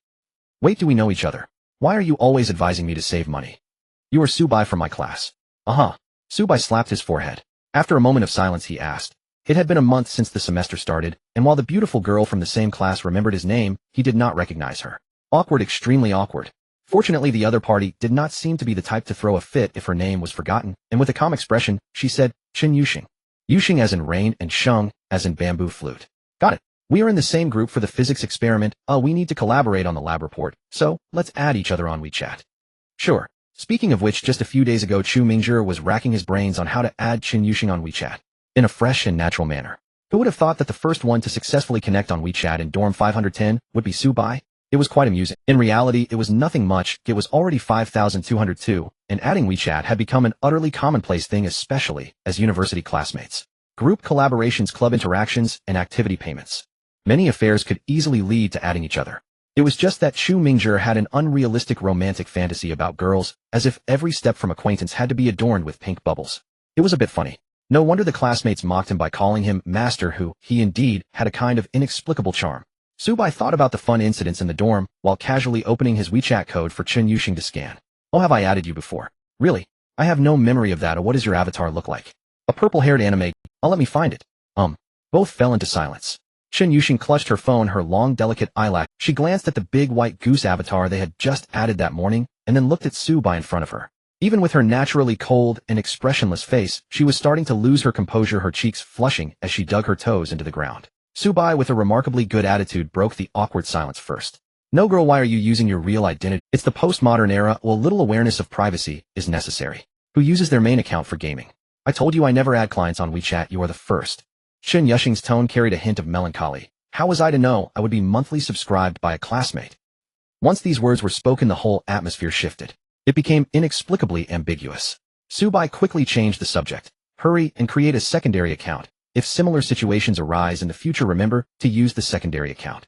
Wait, do we know each other? Why are you always advising me to save money? You are Su Bai from my class. Uh-huh. Su Bai slapped his forehead. After a moment of silence, he asked. It had been a month since the semester started, and while the beautiful girl from the same class remembered his name, he did not recognize her. Awkward, extremely awkward. Fortunately, the other party did not seem to be the type to throw a fit if her name was forgotten, and with a calm expression, she said, Chen Yuxing. Yuxing as in rain and sheng as in bamboo flute. Got it. We are in the same group for the physics experiment. We need to collaborate on the lab report, so let's add each other on WeChat. Sure. Speaking of which, just a few days ago, Chu Mingzhi was racking his brains on how to add Chen Yuxing on WeChat in a fresh and natural manner. Who would have thought that the first one to successfully connect on WeChat in dorm 510 would be Su Bai? It was quite amusing. In reality, it was nothing much. It was already 5,202, and adding WeChat had become an utterly commonplace thing, especially as university classmates. Group collaborations, club interactions, and activity payments. Many affairs could easily lead to adding each other. It was just that Chu Mingzhi had an unrealistic romantic fantasy about girls, as if every step from acquaintance had to be adorned with pink bubbles. It was a bit funny. No wonder the classmates mocked him by calling him Master, who, he indeed, had a kind of inexplicable charm. Su Bai thought about the fun incidents in the dorm, while casually opening his WeChat code for Chen Yuxing to scan. Oh, have I added you before? Really? I have no memory of that. What does your avatar look like? A purple-haired anime. Let me find it. Both fell into silence. Chen Yuxing clutched her phone, her long, delicate eyelash. She glanced at the big white goose avatar they had just added that morning, and then looked at Su Bai in front of her. Even with her naturally cold and expressionless face, she was starting to lose her composure, her cheeks flushing as she dug her toes into the ground. Su Bai, with a remarkably good attitude, broke the awkward silence first. No, girl, why are you using your real identity? It's the postmodern era. Well, a little awareness of privacy is necessary. Who uses their main account for gaming? I told you I never add clients on WeChat. You are the first. Chen Yuxing's tone carried a hint of melancholy. How was I to know I would be monthly subscribed by a classmate? Once these words were spoken, the whole atmosphere shifted. It became inexplicably ambiguous. Su Bai quickly changed the subject. Hurry and create a secondary account. If similar situations arise in the future, remember to use the secondary account.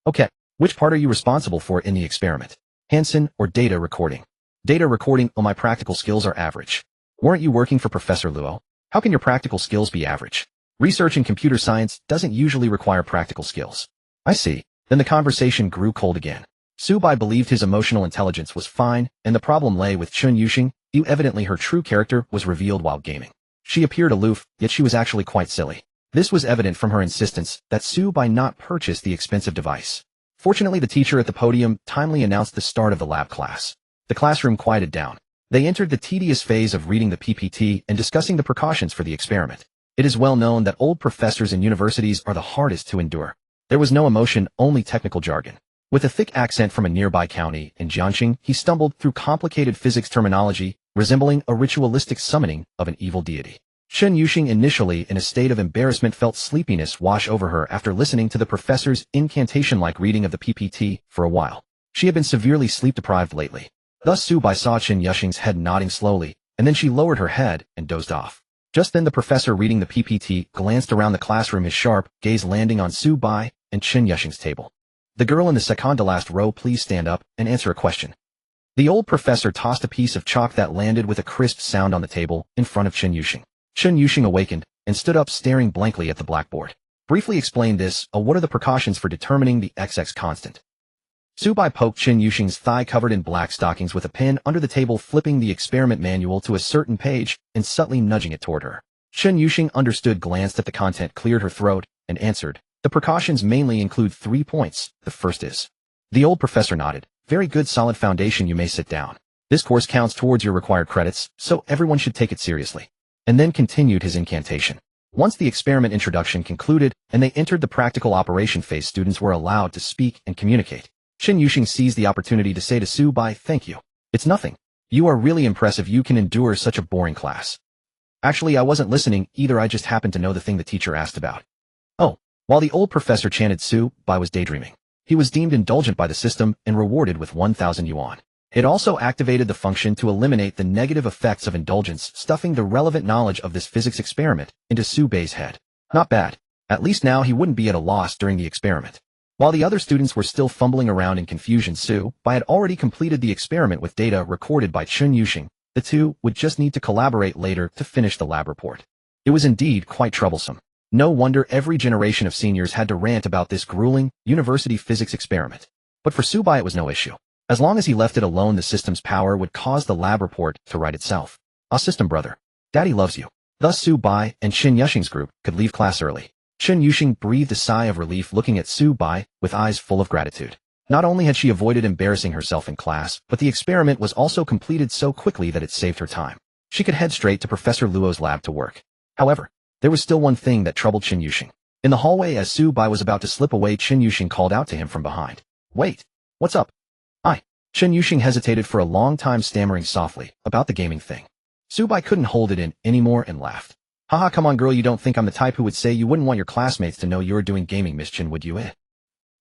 Okay, which part are you responsible for in the experiment? Hansen or data recording? Data recording. Oh, my practical skills are average. Weren't you working for Professor Luo? How can your practical skills be average? Research in computer science doesn't usually require practical skills. I see. Then the conversation grew cold again. Subai believed his emotional intelligence was fine, and the problem lay with Chun Yuxing. Evidently her true character was revealed while gaming. She appeared aloof, yet she was actually quite silly. This was evident from her insistence that Subai not purchase the expensive device. Fortunately, the teacher at the podium timely announced the start of the lab class. The classroom quieted down. They entered the tedious phase of reading the PPT and discussing the precautions for the experiment. It is well known that old professors in universities are the hardest to endure. There was no emotion, only technical jargon. With a thick accent from a nearby county in Jiangxing, he stumbled through complicated physics terminology, resembling a ritualistic summoning of an evil deity. Chun Yuxing, initially in a state of embarrassment, felt sleepiness wash over her after listening to the professor's incantation-like reading of the PPT for a while. She had been severely sleep-deprived lately. Thus Subai saw Chun Yuxing's head nodding slowly, and then she lowered her head and dozed off. Just then the professor reading the PPT glanced around the classroom, his sharp gaze landing on Subai and Chun Yuxing's table. The girl in the second-to-last row, please stand up and answer a question. The old professor tossed a piece of chalk that landed with a crisp sound on the table in front of Chun Yuxing. Chun Yuxing awakened and stood up, staring blankly at the blackboard. Briefly explain this. What are the precautions for determining the XX constant? Subai poked Chun Yuxing's thigh covered in black stockings with a pen under the table, flipping the experiment manual to a certain page and subtly nudging it toward her. Chun Yuxing understood, glanced at the content, cleared her throat, and answered. The precautions mainly include 3 points. The first is. The old professor nodded. Very good, solid foundation. You may sit down. This course counts towards your required credits, so everyone should take it seriously. And then continued his incantation. Once the experiment introduction concluded and they entered the practical operation phase, students were allowed to speak and communicate. Chun Yuxing seized the opportunity to say to Subai, thank you. It's nothing. You are really impressive. You can endure such a boring class. Actually, I wasn't listening either. I just happened to know the thing the teacher asked about. Oh. While the old professor chanted, Subai was daydreaming. He was deemed indulgent by the system and rewarded with 1,000 yuan. It also activated the function to eliminate the negative effects of indulgence, stuffing the relevant knowledge of this physics experiment into Subai's head. Not bad. At least now he wouldn't be at a loss during the experiment. While the other students were still fumbling around in confusion, Subai had already completed the experiment with data recorded by Chun Yuxing. The two would just need to collaborate later to finish the lab report. It was indeed quite troublesome. No wonder every generation of seniors had to rant about this grueling university physics experiment. But for Subai it was no issue. As long as he left it alone, the system's power would cause the lab report to write itself. Ah, system brother. Daddy loves you. Thus Subai and Chun Yuxing's group could leave class early. Chun Yuxing breathed a sigh of relief, looking at Subai with eyes full of gratitude. Not only had she avoided embarrassing herself in class, but the experiment was also completed so quickly that it saved her time. She could head straight to Professor Luo's lab to work. However, there was still one thing that troubled Chun Yuxing. In the hallway, as Subai was about to slip away, Chun Yuxing called out to him from behind. Wait. What's up? Hi. Chun Yuxing hesitated for a long time, stammering softly about the gaming thing. Subai couldn't hold it in anymore and laughed. Haha, come on girl, you don't think I'm the type who would say you wouldn't want your classmates to know you're doing gaming, Miss Chin, would you?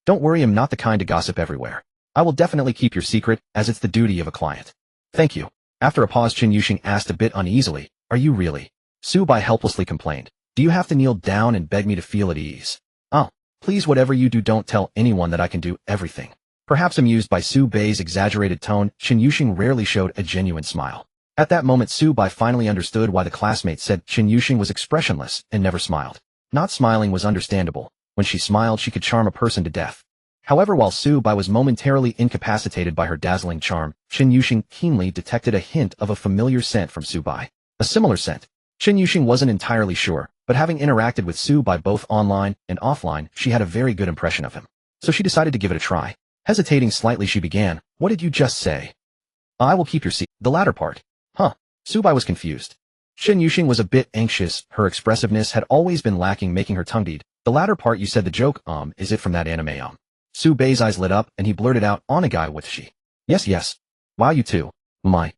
Don't worry, I'm not the kind to gossip everywhere. I will definitely keep your secret, as it's the duty of a client. Thank you. After a pause, Chun Yuxing asked a bit uneasily, are you really? Subai helplessly complained. Do you have to kneel down and beg me to feel at ease? Oh, please, whatever you do, don't tell anyone that I can do everything. Perhaps amused by Subai's exaggerated tone, Chun Yuxing rarely showed a genuine smile. At that moment, Subai finally understood why the classmate said Chun Yuxing was expressionless and never smiled. Not smiling was understandable. When she smiled, she could charm a person to death. However, while Subai was momentarily incapacitated by her dazzling charm, Chun Yuxing keenly detected a hint of a familiar scent from Subai. A similar scent. Chun Yuxing wasn't entirely sure, but having interacted with Subai both online and offline, she had a very good impression of him. So she decided to give it a try. Hesitating slightly, she began, what did you just say? I will keep your secret. The latter part. Huh. Subai was confused. Chun Yuxing was a bit anxious. Her expressiveness had always been lacking, making her tongue-tied. The latter part, you said the joke, is it from that anime, Subai's eyes lit up, and he blurted out, on a guy with she. Yes. Wow, you too. My.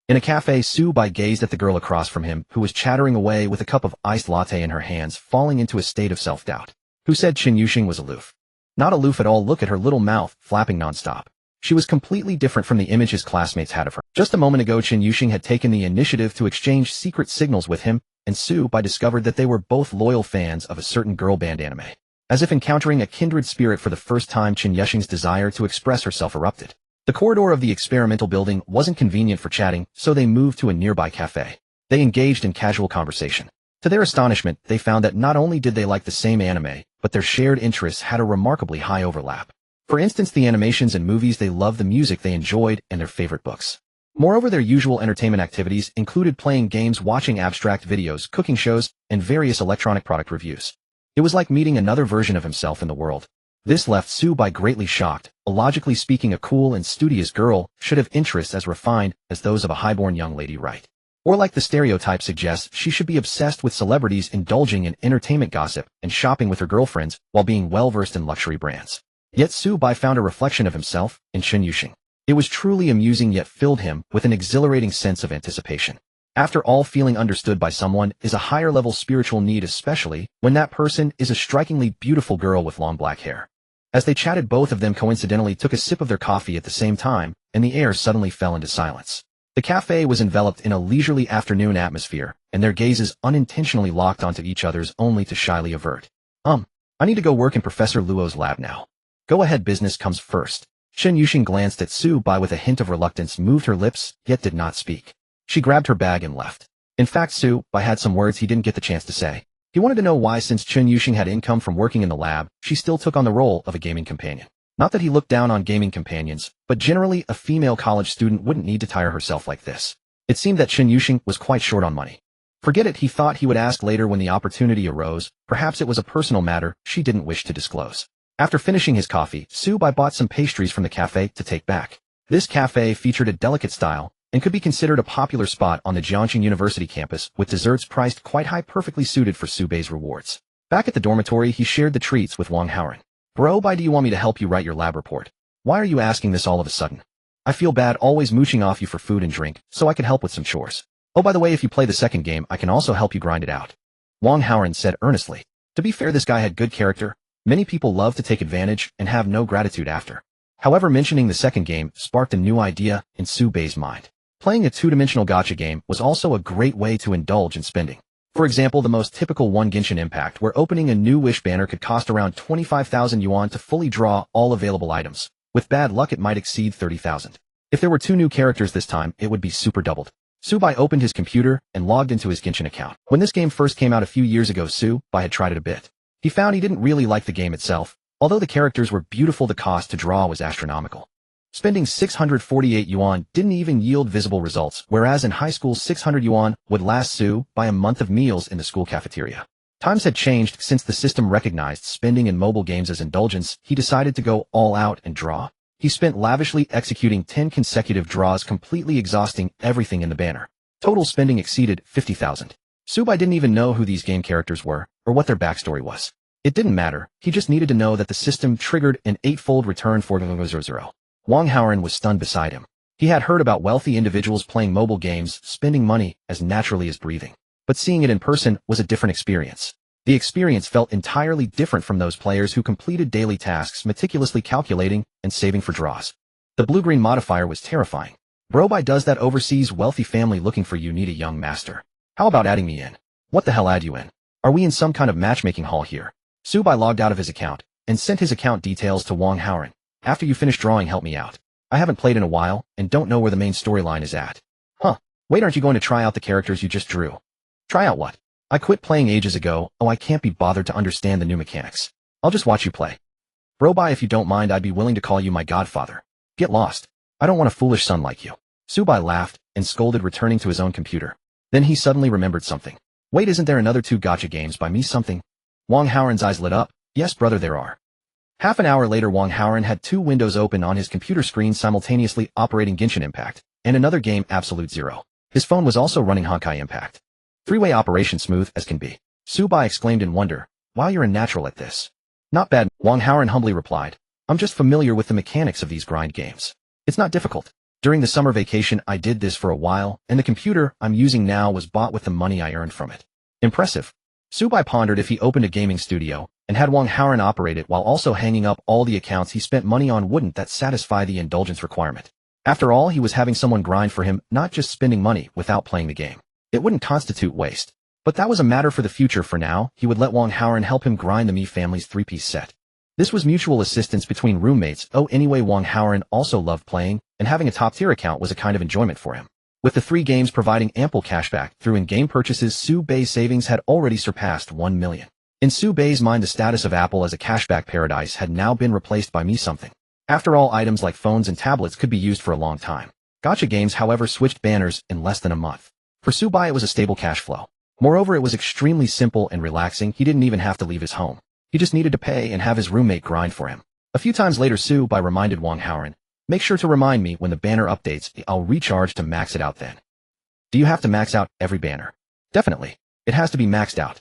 In a cafe, Subai gazed at the girl across from him, who was chattering away with a cup of iced latte in her hands, falling into a state of self-doubt. Who said Chun Yuxing was aloof? Not aloof at all. Look at her little mouth, flapping non-stop. She was completely different from the image his classmates had of her. Just a moment ago, Chun Yuxing had taken the initiative to exchange secret signals with him, and Su-bai discovered that they were both loyal fans of a certain girl band anime. As if encountering a kindred spirit for the first time, Chen Yuxing's desire to express herself erupted. The corridor of the experimental building wasn't convenient for chatting, so they moved to a nearby cafe. They engaged in casual conversation. To their astonishment, they found that not only did they like the same anime, but their shared interests had a remarkably high overlap. For instance, the animations and movies they loved, the music they enjoyed, and their favorite books. Moreover, their usual entertainment activities included playing games, watching abstract videos, cooking shows, and various electronic product reviews. It was like meeting another version of himself in the world. This left Su-bai greatly shocked. Logically speaking, a cool and studious girl should have interests as refined as those of a highborn young lady, right? Or like the stereotype suggests, she should be obsessed with celebrities, indulging in entertainment gossip, and shopping with her girlfriends while being well-versed in luxury brands. Yet Su-bai found a reflection of himself in Chen Yuxing. It was truly amusing, yet filled him with an exhilarating sense of anticipation. After all, feeling understood by someone is a higher-level spiritual need, especially when that person is a strikingly beautiful girl with long black hair. As they chatted, both of them coincidentally took a sip of their coffee at the same time, and the air suddenly fell into silence. The cafe was enveloped in a leisurely afternoon atmosphere, and their gazes unintentionally locked onto each other's, only to shyly avert. I need to go work in Professor Luo's lab now. Go ahead, business comes first. Chen Yuxing glanced at Su-bai with a hint of reluctance, moved her lips, yet did not speak. She grabbed her bag and left. In fact, Su-bai had some words he didn't get the chance to say. He wanted to know why, since Chen Yuxing had income from working in the lab, she still took on the role of a gaming companion. Not that he looked down on gaming companions, but generally a female college student wouldn't need to tire herself like this. It seemed that Chen Yuxing was quite short on money. Forget it, he thought he would ask later when the opportunity arose. Perhaps it was a personal matter she didn't wish to disclose. After finishing his coffee, Su-bai bought some pastries from the cafe to take back. This cafe featured a delicate style and could be considered a popular spot on the Jiangxing University campus, with desserts priced quite high, perfectly suited for Su-bai's rewards. Back at the dormitory, he shared the treats with Wang Haoran. Bro, do you want me to help you write your lab report? Why are you asking this all of a sudden? I feel bad always mooching off you for food and drink, so I could help with some chores. Oh, by the way, if you play the second game, I can also help you grind it out. Wang Haoran said earnestly. To be fair, this guy had good character. Many people love to take advantage and have no gratitude after. However, mentioning the second game sparked a new idea in Su-bai's mind. Playing a two-dimensional gacha game was also a great way to indulge in spending. For example, the most typical one Genshin Impact, where opening a new wish banner could cost around 25,000 yuan to fully draw all available items. With bad luck, it might exceed 30,000. If there were two new characters this time, it would be super doubled. Su-bai opened his computer and logged into his Genshin account. When this game first came out a few years ago, Su-bai had tried it a bit. He found he didn't really like the game itself. Although the characters were beautiful, the cost to draw was astronomical. Spending 648 yuan didn't even yield visible results, whereas in high school 600 yuan would last Su-bai a month of meals in the school cafeteria. Times had changed since the system recognized spending in mobile games as indulgence. He decided to go all out and draw. He spent lavishly, executing 10 consecutive draws, completely exhausting everything in the banner. Total spending exceeded 50,000. Su-bai didn't even know who these game characters were, or what their backstory was. It didn't matter, he just needed to know that the system triggered an 8-fold return for 000. Wang Haoran was stunned beside him. He had heard about wealthy individuals playing mobile games, spending money as naturally as breathing. But seeing it in person was a different experience. The experience felt entirely different from those players who completed daily tasks, meticulously calculating and saving for draws. The blue-green modifier was terrifying. Bro, does that overseas wealthy family looking for you need a young master? How about adding me in? What the hell add you in? Are we in some kind of matchmaking hall here? Su-bai logged out of his account and sent his account details to Wang Haoran. After you finish drawing, help me out. I haven't played in a while and don't know where the main storyline is at. Huh. Wait, aren't you going to try out the characters you just drew? Try out what? I quit playing ages ago. Oh, I can't be bothered to understand the new mechanics. I'll just watch you play. Bro, if you don't mind, I'd be willing to call you my godfather. Get lost. I don't want a foolish son like you. Su-bai laughed and scolded, returning to his own computer. Then he suddenly remembered something. Wait, isn't there another two gacha games by me something? Wang Haoran's eyes lit up. Yes, brother, there are. Half an hour later, Wang Haoran had two windows open on his computer screen, simultaneously operating Genshin Impact and another game, Absolute Zero. His phone was also running Honkai Impact. Three-way operation, smooth as can be. Su-bai exclaimed in wonder. Wow, you're a natural at this. Not bad, Wang Haoran humbly replied. I'm just familiar with the mechanics of these grind games. It's not difficult. During the summer vacation, I did this for a while, and the computer I'm using now was bought with the money I earned from it. Impressive. Su-bai pondered if he opened a gaming studio and had Wang Haoran operate it while also hanging up all the accounts he spent money on, wouldn't that satisfy the indulgence requirement? After all, he was having someone grind for him, not just spending money without playing the game. It wouldn't constitute waste. But that was a matter for the future. For now, he would let Wang Haoren help him grind the Mi family's three-piece set. This was mutual assistance between roommates. Anyway, Wang Haoren also loved playing, and having a top-tier account was a kind of enjoyment for him. With the 3 games providing ample cashback through in-game purchases, Su Bei's savings had already surpassed 1 million. In Su Bei's mind, the status of Apple as a cashback paradise had now been replaced by Mi something. After all, items like phones and tablets could be used for a long time. Gacha games, however, switched banners in less than a month. For Su Bei, it was a stable cash flow. Moreover, it was extremely simple and relaxing. He didn't even have to leave his home. He just needed to pay and have his roommate grind for him. A few times later, Su Bei reminded Wang Haoren, "Make sure to remind me when the banner updates. I'll recharge to max it out then." Do you have to max out every banner? Definitely. It has to be maxed out.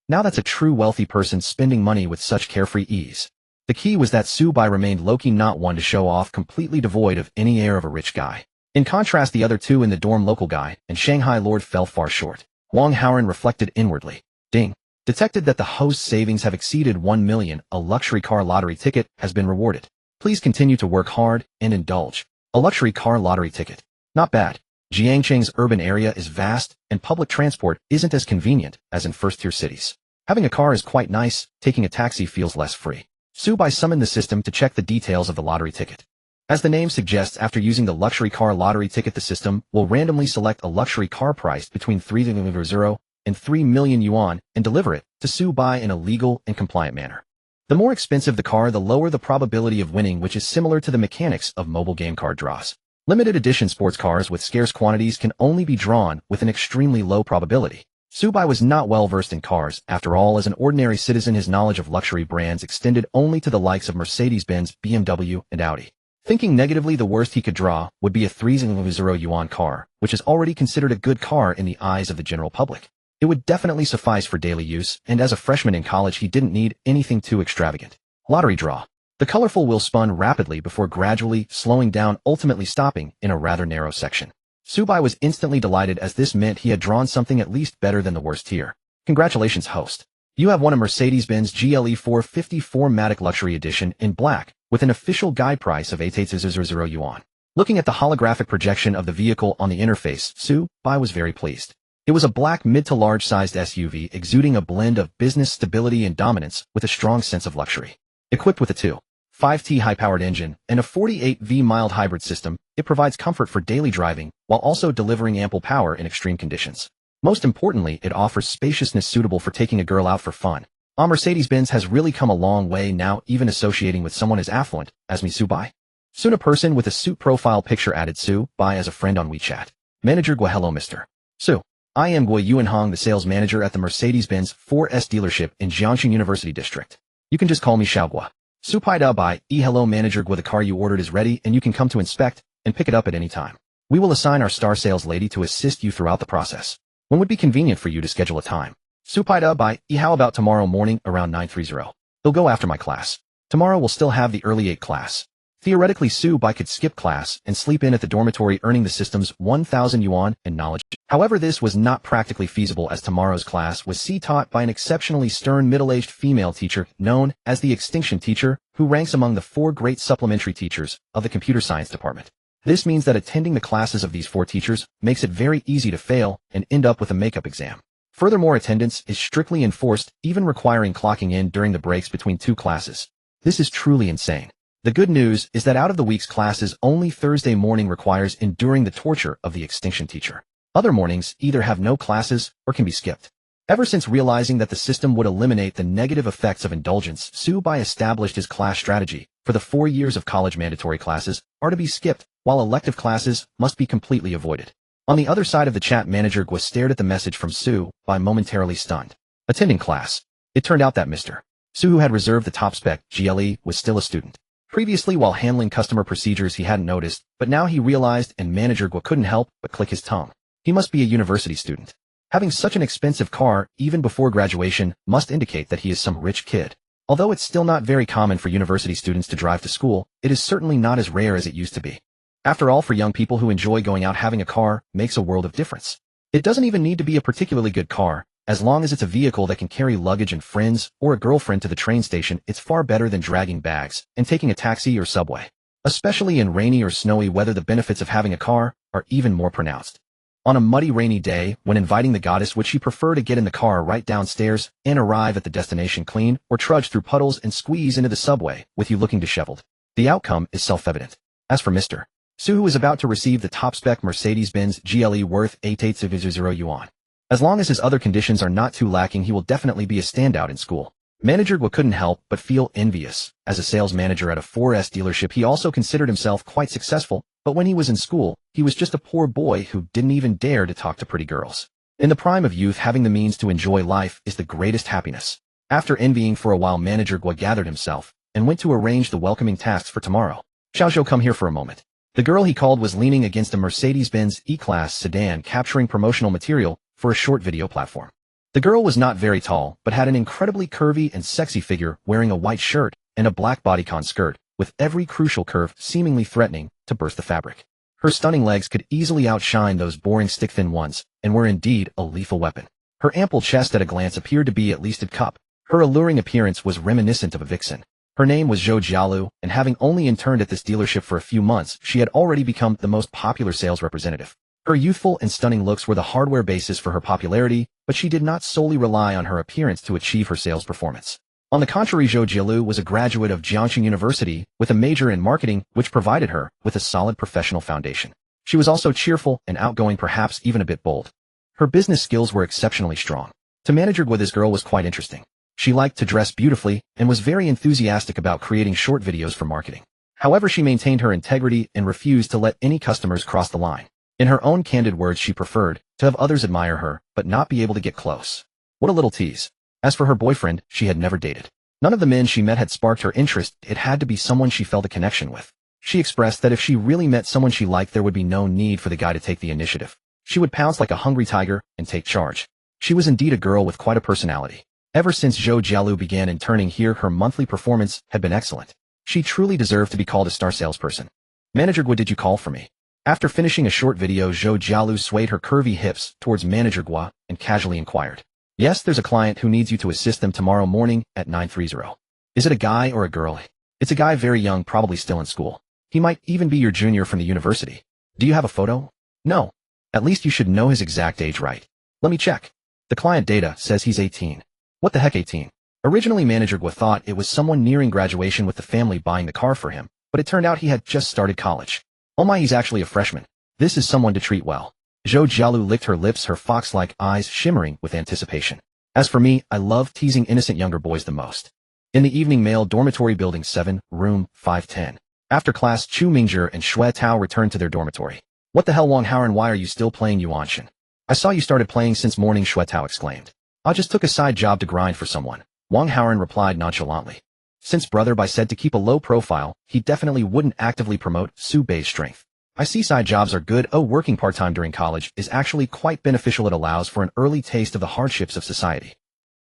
Now that's a true wealthy person spending money with such carefree ease. The key was that Su Bei remained low-key, not one to show off, completely devoid of any air of a rich guy. In contrast, the other two in the dorm, local guy and Shanghai lord, fell far short. Wang Haoren reflected inwardly. Ding. Detected that the host's savings have exceeded 1 million. A luxury car lottery ticket has been rewarded. Please continue to work hard and indulge. A luxury car lottery ticket. Not bad. Jiangcheng's urban area is vast, and public transport isn't as convenient as in first-tier cities. Having a car is quite nice. Taking a taxi feels less free. Su Bei summoned the system to check the details of the lottery ticket. As the name suggests, after using the luxury car lottery ticket, the system will randomly select a luxury car priced between 3,000 and 3 million yuan and deliver it to Su Bei in a legal and compliant manner. The more expensive the car, the lower the probability of winning, which is similar to the mechanics of mobile game card draws. Limited edition sports cars with scarce quantities can only be drawn with an extremely low probability. Su Bei was not well versed in cars. After all, as an ordinary citizen, his knowledge of luxury brands extended only to the likes of Mercedes-Benz, BMW, and Audi. Thinking negatively, the worst he could draw would be a 3,000 yuan car, which is already considered a good car in the eyes of the general public. It would definitely suffice for daily use, and as a freshman in college, he didn't need anything too extravagant. Lottery draw. The colorful wheel spun rapidly before gradually slowing down, ultimately stopping in a rather narrow section. Su Bei was instantly delighted, as this meant he had drawn something at least better than the worst tier. Congratulations, host. You have won a Mercedes-Benz GLE 454 Matic Luxury Edition in black, with an official guide price of 8,000 yuan. Looking at the holographic projection of the vehicle on the interface, Su Bei was very pleased. It was a black mid to large-sized SUV exuding a blend of business stability and dominance with a strong sense of luxury. Equipped with a 2.5T high-powered engine and a 48V mild hybrid system, it provides comfort for daily driving while also delivering ample power in extreme conditions. Most importantly, it offers spaciousness suitable for taking a girl out for fun. Mercedes-Benz has really come a long way now, even associating with someone as affluent as me, Su Bei. Soon a person with a suit profile picture added Su Bei as a friend on WeChat. Manager Gua, hello Mr. Su. I am Gua Yuanhong, the sales manager at the Mercedes-Benz 4S dealership in Jiangxing University District. You can just call me Xiao Gua. Su Pai Da Bai, hello manager Gua, the car you ordered is ready and you can come to inspect and pick it up at any time. We will assign our star sales lady to assist you throughout the process. When would be convenient for you to schedule a time? Su Pai Da Bai, how about tomorrow morning around 9:30? He'll go after my class. Tomorrow we'll still have the early 8 class. Theoretically, Su Bai could skip class and sleep in at the dormitory, earning the system's 1,000 yuan in knowledge. However, this was not practically feasible, as tomorrow's class was taught by an exceptionally stern middle-aged female teacher known as the Extinction Teacher, who ranks among the 4 great supplementary teachers of the computer science department. This means that attending the classes of these 4 teachers makes it very easy to fail and end up with a makeup exam. Furthermore, attendance is strictly enforced, even requiring clocking in during the breaks between 2 classes. This is truly insane. The good news is that out of the week's classes, only Thursday morning requires enduring the torture of the Extinction Teacher. Other mornings either have no classes or can be skipped. Ever since realizing that the system would eliminate the negative effects of indulgence, Su Bai established his class strategy. For the 4 years of college, mandatory classes are to be skipped, while elective classes must be completely avoided. On the other side of the chat, manager Gua stared at the message from Su Bai, momentarily stunned. Attending class. It turned out that Mr. Su, who had reserved the top spec GLE, was still a student. Previously, while handling customer procedures, he hadn't noticed, but now he realized, and manager Gua couldn't help but click his tongue. He must be a university student. Having such an expensive car, even before graduation, must indicate that he is some rich kid. Although it's still not very common for university students to drive to school, it is certainly not as rare as it used to be. After all, for young people who enjoy going out, having a car makes a world of difference. It doesn't even need to be a particularly good car. As long as it's a vehicle that can carry luggage and friends or a girlfriend to the train station, it's far better than dragging bags and taking a taxi or subway. Especially in rainy or snowy weather, the benefits of having a car are even more pronounced. On a muddy rainy day, when inviting the goddess, would she prefer to get in the car right downstairs and arrive at the destination clean, or trudge through puddles and squeeze into the subway, with you looking disheveled? The outcome is self-evident. As for Mr. Su, who is about to receive the top-spec Mercedes-Benz GLE worth 880 yuan. As long as his other conditions are not too lacking, he will definitely be a standout in school. Manager Gua couldn't help but feel envious. As a sales manager at a 4S dealership, he also considered himself quite successful, but when he was in school, he was just a poor boy who didn't even dare to talk to pretty girls. In the prime of youth, having the means to enjoy life is the greatest happiness. After envying for a while, Manager Gua gathered himself and went to arrange the welcoming tasks for tomorrow. Xiaozhou, come here for a moment. The girl he called was leaning against a Mercedes-Benz E-Class sedan, capturing promotional material for a short video platform. The girl was not very tall, but had an incredibly curvy and sexy figure, wearing a white shirt and a black bodycon skirt, with every crucial curve seemingly threatening to burst the fabric. Her stunning legs could easily outshine those boring stick-thin ones, and were indeed a lethal weapon. Her ample chest at a glance appeared to be at least a cup. Her alluring appearance was reminiscent of a vixen. Her name was Zhou Jialu, and having only interned at this dealership for a few months, she had already become the most popular sales representative. Her youthful and stunning looks were the hardware basis for her popularity, but she did not solely rely on her appearance to achieve her sales performance. On the contrary, Zhou Jialu was a graduate of Jiangxing University with a major in marketing, which provided her with a solid professional foundation. She was also cheerful and outgoing, perhaps even a bit bold. Her business skills were exceptionally strong. To Manager Gua, this girl was quite interesting. She liked to dress beautifully and was very enthusiastic about creating short videos for marketing. However, she maintained her integrity and refused to let any customers cross the line. In her own candid words, she preferred to have others admire her, but not be able to get close. What a little tease. As for her boyfriend, she had never dated. None of the men she met had sparked her interest. It had to be someone she felt a connection with. She expressed that if she really met someone she liked, there would be no need for the guy to take the initiative. She would pounce like a hungry tiger and take charge. She was indeed a girl with quite a personality. Ever since Zhou Jialu began interning here, her monthly performance had been excellent. She truly deserved to be called a star salesperson. Manager Gua, did you call for me? After finishing a short video, Zhou Jialu swayed her curvy hips towards Manager Gua and casually inquired. Yes, there's a client who needs you to assist them tomorrow morning at 9:30. Is it a guy or a girl? It's a guy, very young, probably still in school. He might even be your junior from the university. Do you have a photo? No. At least you should know his exact age, right? Let me check. The client data says he's 18. What the heck, 18? Originally, Manager Gua thought it was someone nearing graduation with the family buying the car for him, but it turned out he had just started college. Oh my, he's actually a freshman. This is someone to treat well. Zhou Jialu licked her lips, her fox-like eyes shimmering with anticipation. As for me, I love teasing innocent younger boys the most. In the evening, male dormitory building 7, room 510. After class, Chu Mingzhi and Xue Tao returned to their dormitory. What the hell, Wang Haoran, why are you still playing Yuanshan? I saw you started playing since morning, Xue Tao exclaimed. I just took a side job to grind for someone, Wang Haoran replied nonchalantly. Since Brother Bai said to keep a low profile, he definitely wouldn't actively promote Su Bei's strength. I see side jobs are good. Oh, working part-time during college is actually quite beneficial. It allows for an early taste of the hardships of society.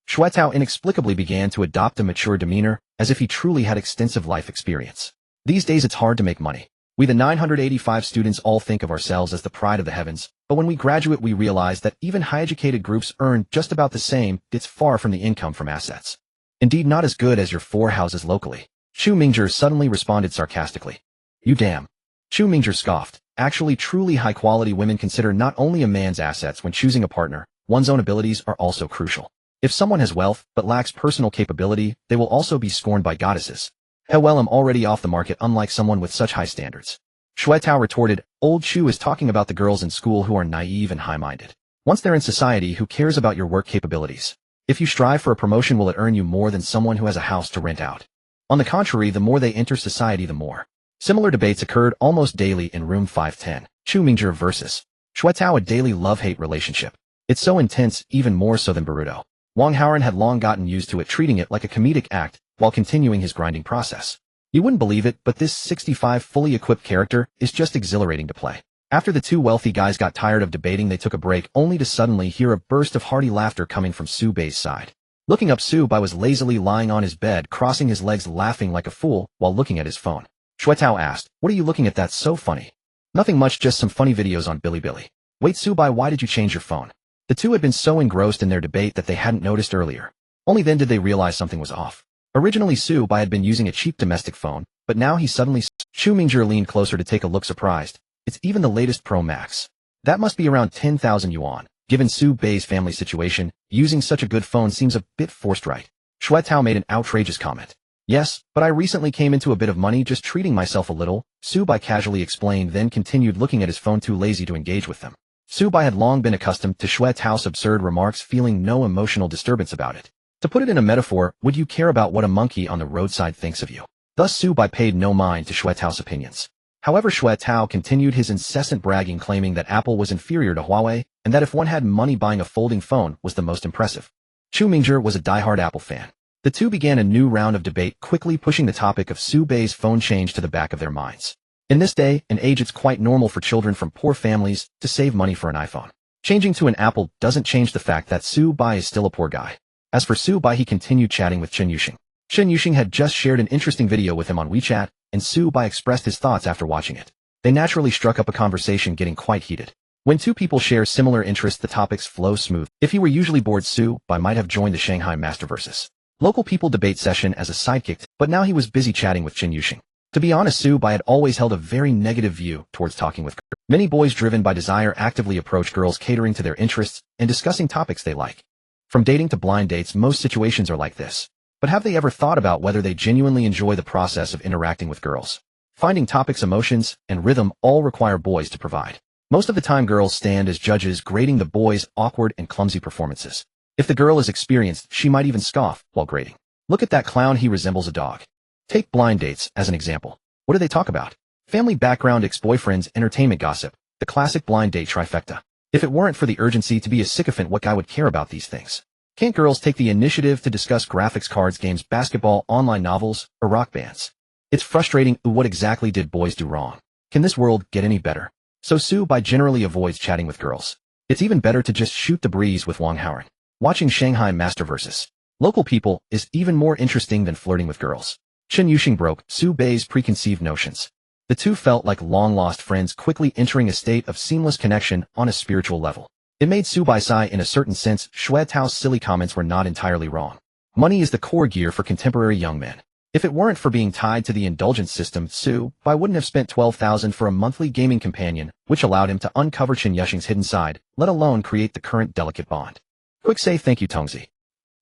Xue Tao inexplicably began to adopt a mature demeanor, as if he truly had extensive life experience. These days it's hard to make money. We the 985 students all think of ourselves as the pride of the heavens, but when we graduate we realize that even high-educated groups earn just about the same. It's far from the income from assets. Indeed, not as good as your 4 houses locally. Chu Mingzhi suddenly responded sarcastically. You damn. Chu Mingzhi scoffed. Actually, truly high-quality women consider not only a man's assets when choosing a partner, one's own abilities are also crucial. If someone has wealth but lacks personal capability, they will also be scorned by goddesses. Hell, well, I'm already off the market, unlike someone with such high standards. Xue Tao retorted. Old Chu is talking about the girls in school who are naive and high-minded. Once they're in society, who cares about your work capabilities? If you strive for a promotion, will it earn you more than someone who has a house to rent out? On the contrary, the more they enter society, the more. Similar debates occurred almost daily in room 510. Chu Mingzhi versus Xue Tao, a daily love-hate relationship. It's so intense, even more so than Boruto. Wang Haoran had long gotten used to it, treating it like a comedic act while continuing his grinding process. You wouldn't believe it, but this 65 fully equipped character is just exhilarating to play. After the two wealthy guys got tired of debating, they took a break, only to suddenly hear a burst of hearty laughter coming from Su Bei's side. Looking up, Su Bei was lazily lying on his bed, crossing his legs, laughing like a fool while looking at his phone. Xue Tao asked, what are you looking at that's so funny? Nothing much, just some funny videos on Bilibili. Wait, Su Bei, why did you change your phone? The two had been so engrossed in their debate that they hadn't noticed earlier. Only then did they realize something was off. Originally, Su Bei had been using a cheap domestic phone, but now he suddenly... Chu Mingzhi leaned closer to take a look, surprised. It's even the latest Pro Max. That must be around 10,000 yuan. Given Su Bei's family situation, using such a good phone seems a bit forced, right? Xue Tao made an outrageous comment. Yes, but I recently came into a bit of money just treating myself a little, Su Bai casually explained, then continued looking at his phone, too lazy to engage with them. Su Bai had long been accustomed to Xue Tao's absurd remarks, feeling no emotional disturbance about it. To put it in a metaphor, would you care about what a monkey on the roadside thinks of you? Thus Su Bai paid no mind to Xue Tao's opinions. However, Xue Tao continued his incessant bragging, claiming that Apple was inferior to Huawei, and that if one had money, buying a folding phone was the most impressive. Chu Mingzhi was a diehard Apple fan. The two began a new round of debate, quickly pushing the topic of Su Bei's phone change to the back of their minds. In this day and age, it's quite normal for children from poor families to save money for an iPhone. Changing to an Apple doesn't change the fact that Su Bai is still a poor guy. As for Su Bai, he continued chatting with Chen Yuxing. Chen Yuxing had just shared an interesting video with him on WeChat, and Su Bai expressed his thoughts after watching it. They naturally struck up a conversation, getting quite heated. When two people share similar interests, the topics flow smooth. If he were usually bored, Su Bai might have joined the Shanghai Masterverses local people debate session as a sidekick, but now he was busy chatting with Chen Yuxing. To be honest, Su Bai had always held a very negative view towards talking with girls. Many boys driven by desire actively approach girls, catering to their interests and discussing topics they like. From dating to blind dates, most situations are like this. But have they ever thought about whether they genuinely enjoy the process of interacting with girls? Finding topics, emotions, and rhythm all require boys to provide. Most of the time, girls stand as judges, grading the boys' awkward and clumsy performances. If the girl is experienced, she might even scoff while grading. Look at that clown, he resembles a dog. Take blind dates as an example. What do they talk about? Family background, ex-boyfriends, entertainment, gossip. The classic blind date trifecta. If it weren't for the urgency to be a sycophant, what guy would care about these things? Can't girls take the initiative to discuss graphics cards, games, basketball, online novels, or rock bands? It's frustrating. What exactly did boys do wrong? Can this world get any better? So Su Bai generally avoids chatting with girls. It's even better to just shoot the breeze with Wang Haoran. Watching Shanghai Masterverses local people is even more interesting than flirting with girls. Chen Yuxing broke Su Bei's preconceived notions. The two felt like long-lost friends, quickly entering a state of seamless connection on a spiritual level. It made Su Bai sigh in a certain sense. Xue Tao's silly comments were not entirely wrong. Money is the core gear for contemporary young men. If it weren't for being tied to the indulgence system, Su Bai wouldn't have spent 12,000 for a monthly gaming companion, which allowed him to uncover Chen Yuxing's hidden side, let alone create the current delicate bond. Quick say thank you, Tongzi.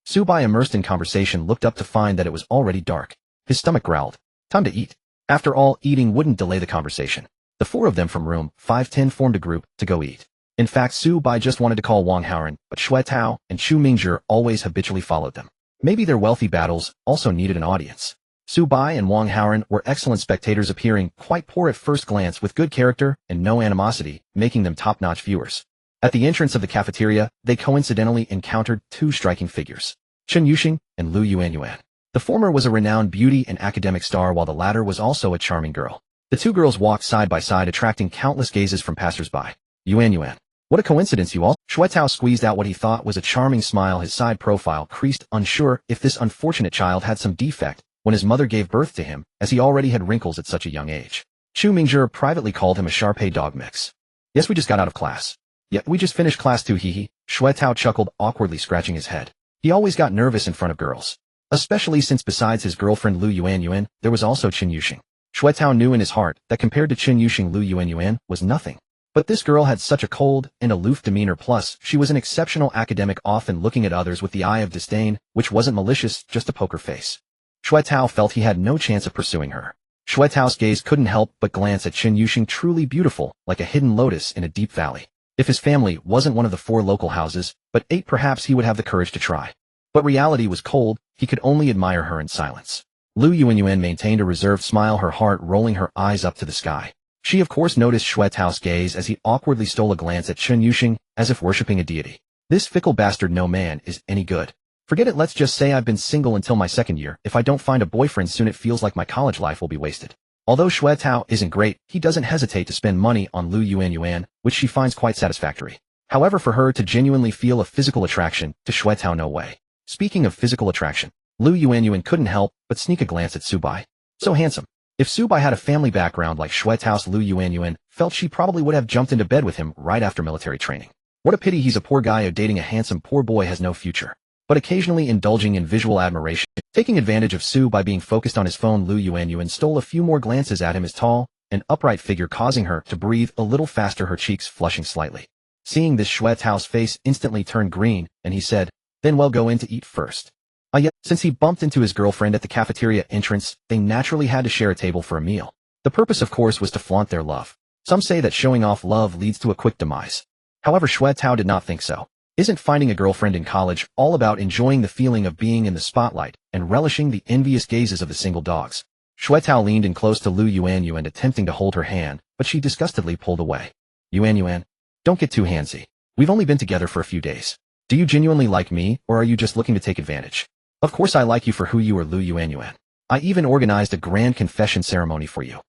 Su Bai, immersed in conversation, looked up to find that it was already dark. His stomach growled. Time to eat. After all, eating wouldn't delay the conversation. The four of them from room 510 formed a group to go eat. In fact, Su Bai just wanted to call Wang Haoran, but Xue Tao and Chu Mingzhi always habitually followed them. Maybe their wealthy battles also needed an audience. Su Bai and Wang Haoran were excellent spectators, appearing quite poor at first glance with good character and no animosity, making them top-notch viewers. At the entrance of the cafeteria, they coincidentally encountered two striking figures, Chen Yuxing and Lu Yuanyuan. The former was a renowned beauty and academic star, while the latter was also a charming girl. The two girls walked side by side, attracting countless gazes from passers-by. Yuanyuan. What a coincidence, you all. Xue Tao squeezed out what he thought was a charming smile, his side profile creased, unsure if this unfortunate child had some defect when his mother gave birth to him, as he already had wrinkles at such a young age. Chu Mingzhi privately called him a Shar-Pei dog mix. Yes, we just got out of class. Yeah, we just finished class too, hee. Xue Tao chuckled, awkwardly scratching his head. He always got nervous in front of girls. Especially since besides his girlfriend Lu Yuanyuan, there was also Chen Yuxing. Xue Tao knew in his heart that compared to Chen Yuxing, Lu Yuanyuan was nothing. But this girl had such a cold and aloof demeanor, plus she was an exceptional academic, often looking at others with the eye of disdain, which wasn't malicious, just a poker face. Xue Tao felt he had no chance of pursuing her. Xue Tao's gaze couldn't help but glance at Chen Yuxing, truly beautiful, like a hidden lotus in a deep valley. If his family wasn't one of the 4 local houses, but 8, perhaps he would have the courage to try. But reality was cold, he could only admire her in silence. Lu Yuanyuan maintained a reserved smile, her heart rolling, her eyes up to the sky. She of course noticed Xue Tao's gaze as he awkwardly stole a glance at Chen Yuxing, as if worshipping a deity. This fickle bastard, no man is any good. Forget it, let's just say I've been single until my 2nd year. If I don't find a boyfriend soon, it feels like my college life will be wasted. Although Xue Tao isn't great, he doesn't hesitate to spend money on Lu Yuanyuan, which she finds quite satisfactory. However, for her to genuinely feel a physical attraction to Xue Tao, no way. Speaking of physical attraction, Lu Yuanyuan couldn't help but sneak a glance at Su Bai. So handsome. If Su Bai had a family background like Xue Tao's, Lu Yuanyuan felt she probably would have jumped into bed with him right after military training. What a pity he's a poor guy, dating a handsome poor boy has no future. But occasionally indulging in visual admiration, taking advantage of Su by being focused on his phone, Lu Yuanyuan stole a few more glances at him. His tall, an upright figure causing her to breathe a little faster, her cheeks flushing slightly. Seeing this, Xue Tao's face instantly turned green, and he said, "Then we'll go in to eat first." Yet, since he bumped into his girlfriend at the cafeteria entrance, they naturally had to share a table for a meal. The purpose, of course, was to flaunt their love. Some say that showing off love leads to a quick demise. However, Xue Tao did not think so. Isn't finding a girlfriend in college all about enjoying the feeling of being in the spotlight and relishing the envious gazes of the single dogs? Xue Tao leaned in close to Lu Yuanyuan, attempting to hold her hand, but she disgustedly pulled away. "Yuanyuan, don't get too handsy. We've only been together for a few days. Do you genuinely like me, or are you just looking to take advantage?" "Of course I like you for who you are, Lu Yuanyuan. I even organized a grand confession ceremony for you."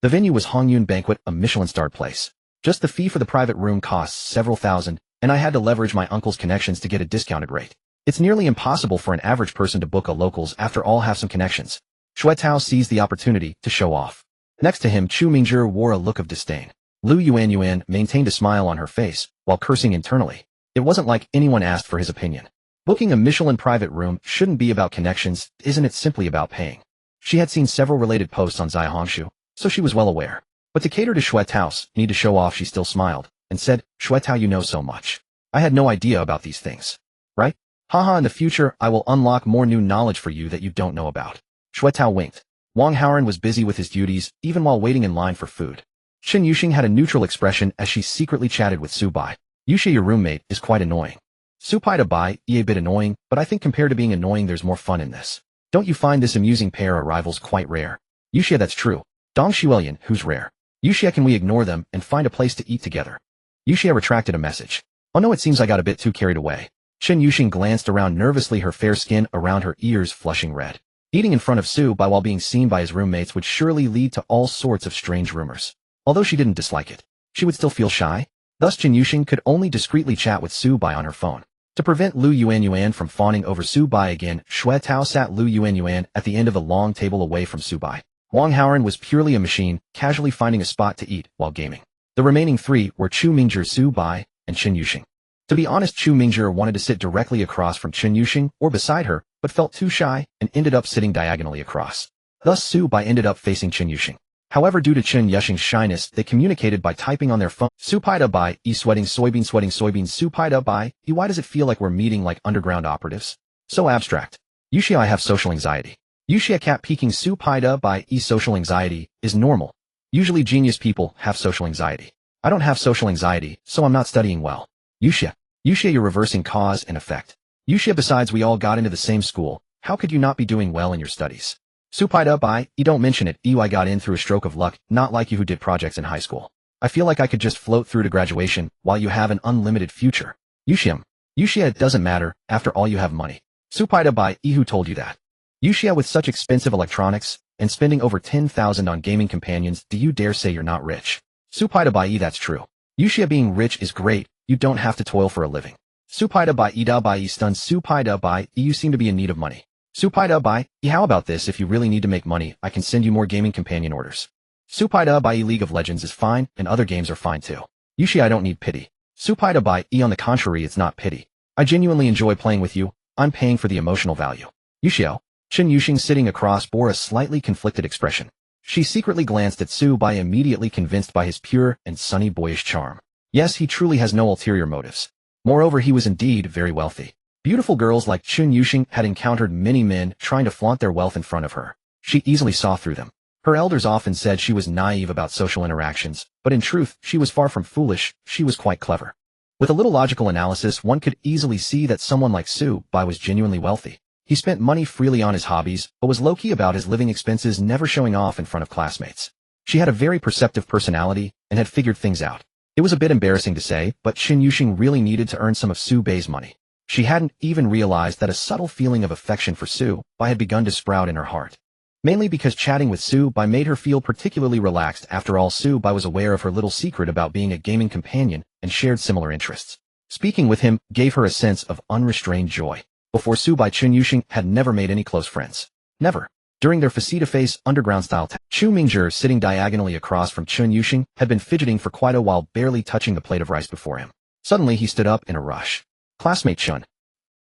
The venue was Hongyun Banquet, a Michelin-starred place. Just the fee for the private room costs several thousand, and I had to leverage my uncle's connections to get a discounted rate. It's nearly impossible for an average person to book a locals after all have some connections. Xue Tao seized the opportunity to show off. Next to him, Chu Mingzhi wore a look of disdain. Lu Yuanyuan maintained a smile on her face, while cursing internally. It wasn't like anyone asked for his opinion. Booking a Michelin private room shouldn't be about connections, isn't it simply about paying? She had seen several related posts on Zaihongshu, so she was well aware. But to cater to Xue Tao's need to show off, she still smiled, and said, "Xue Tao, you know so much. I had no idea about these things. Right? Haha, in the future, I will unlock more new knowledge for you that you don't know about." Xue Tao winked. Wang Haoran was busy with his duties, even while waiting in line for food. Chen Yuxing had a neutral expression as she secretly chatted with Su Bai. "Yuxia, your roommate, is quite annoying." Su Pai to Bai, a bit annoying, but I think compared to being annoying, there's more fun in this. Don't you find this amusing pair of rivals quite rare? Yuxia, that's true. Dong Shuelian, who's rare? Yuxia, can we ignore them and find a place to eat together? Yuxia retracted a message. "Oh no, it seems I got a bit too carried away." Chen Yuxing glanced around nervously, her fair skin around her ears flushing red. Eating in front of Su Bai while being seen by his roommates would surely lead to all sorts of strange rumors. Although she didn't dislike it, she would still feel shy. Thus, Chen Yuxing could only discreetly chat with Su Bai on her phone. To prevent Lu Yuanyuan from fawning over Su Bai again, Xue Tao sat Lu Yuanyuan at the end of the long table away from Su Bai. Wang Haoran was purely a machine, casually finding a spot to eat while gaming. The remaining three were Chu Mingzhi, Su Bai, and Chen Yuxing. To be honest, Chu Mingzhi wanted to sit directly across from Chen Yuxing or beside her, but felt too shy and ended up sitting diagonally across. Thus, Su Bai ended up facing Chen Yuxing. However, due to Chen Yuxing's shyness, they communicated by typing on their phone. "Su Pai da Bai, sweating soybean, Su Pai da Bai, why does it feel like we're meeting like underground operatives? So abstract. Yuxia, I have social anxiety." Yuxia cat peeking. Su Pai da Bai, social anxiety is normal. Usually genius people have social anxiety. I don't have social anxiety, so I'm not studying well. Yuxia, you're reversing cause and effect. Yuxia, besides we all got into the same school, how could you not be doing well in your studies? Su Pai da Bai, don't mention it, I got in through a stroke of luck, not like you who did projects in high school. I feel like I could just float through to graduation, while you have an unlimited future. Yuxia, it doesn't matter, after all you have money. Su Pai da Bai, who told you that? Yuxia, with such expensive electronics, and spending over 10,000 on gaming companions, do you dare say you're not rich? Su Pai da Bai, that's true. Yuxia, being rich is great, you don't have to toil for a living. Su Pai da Bai, stunned. Su Pai da Bai, you seem to be in need of money. Su Pai da Bai, how about this, if you really need to make money, I can send you more gaming companion orders. Su Pai da Bai, League of Legends is fine, and other games are fine too. Yuxia, I don't need pity. Su Pai da Bai, on the contrary, it's not pity. I genuinely enjoy playing with you, I'm paying for the emotional value. Yuxia. Chen Yuxing, sitting across, bore a slightly conflicted expression. She secretly glanced at Su Bai, immediately convinced by his pure and sunny boyish charm. Yes, he truly has no ulterior motives. Moreover, he was indeed very wealthy. Beautiful girls like Chen Yuxing had encountered many men trying to flaunt their wealth in front of her. She easily saw through them. Her elders often said she was naive about social interactions, but in truth, she was far from foolish, she was quite clever. With a little logical analysis, one could easily see that someone like Su Bai was genuinely wealthy. He spent money freely on his hobbies, but was low-key about his living expenses, never showing off in front of classmates. She had a very perceptive personality and had figured things out. It was a bit embarrassing to say, but Chen Yuxing really needed to earn some of Su Bai's money. She hadn't even realized that a subtle feeling of affection for Su Bai had begun to sprout in her heart. Mainly because chatting with Su Bai made her feel particularly relaxed. After all, Su Bai was aware of her little secret about being a gaming companion and shared similar interests. Speaking with him gave her a sense of unrestrained joy. Before Su Bai, Chen Yuxing had never made any close friends. Never. During their face-to-face underground-style Chu Mingzhi, sitting diagonally across from Chen Yuxing, had been fidgeting for quite a while, barely touching the plate of rice before him. Suddenly he stood up in a rush. "Classmate Chen."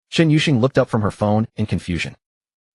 Chen Yuxing looked up from her phone in confusion.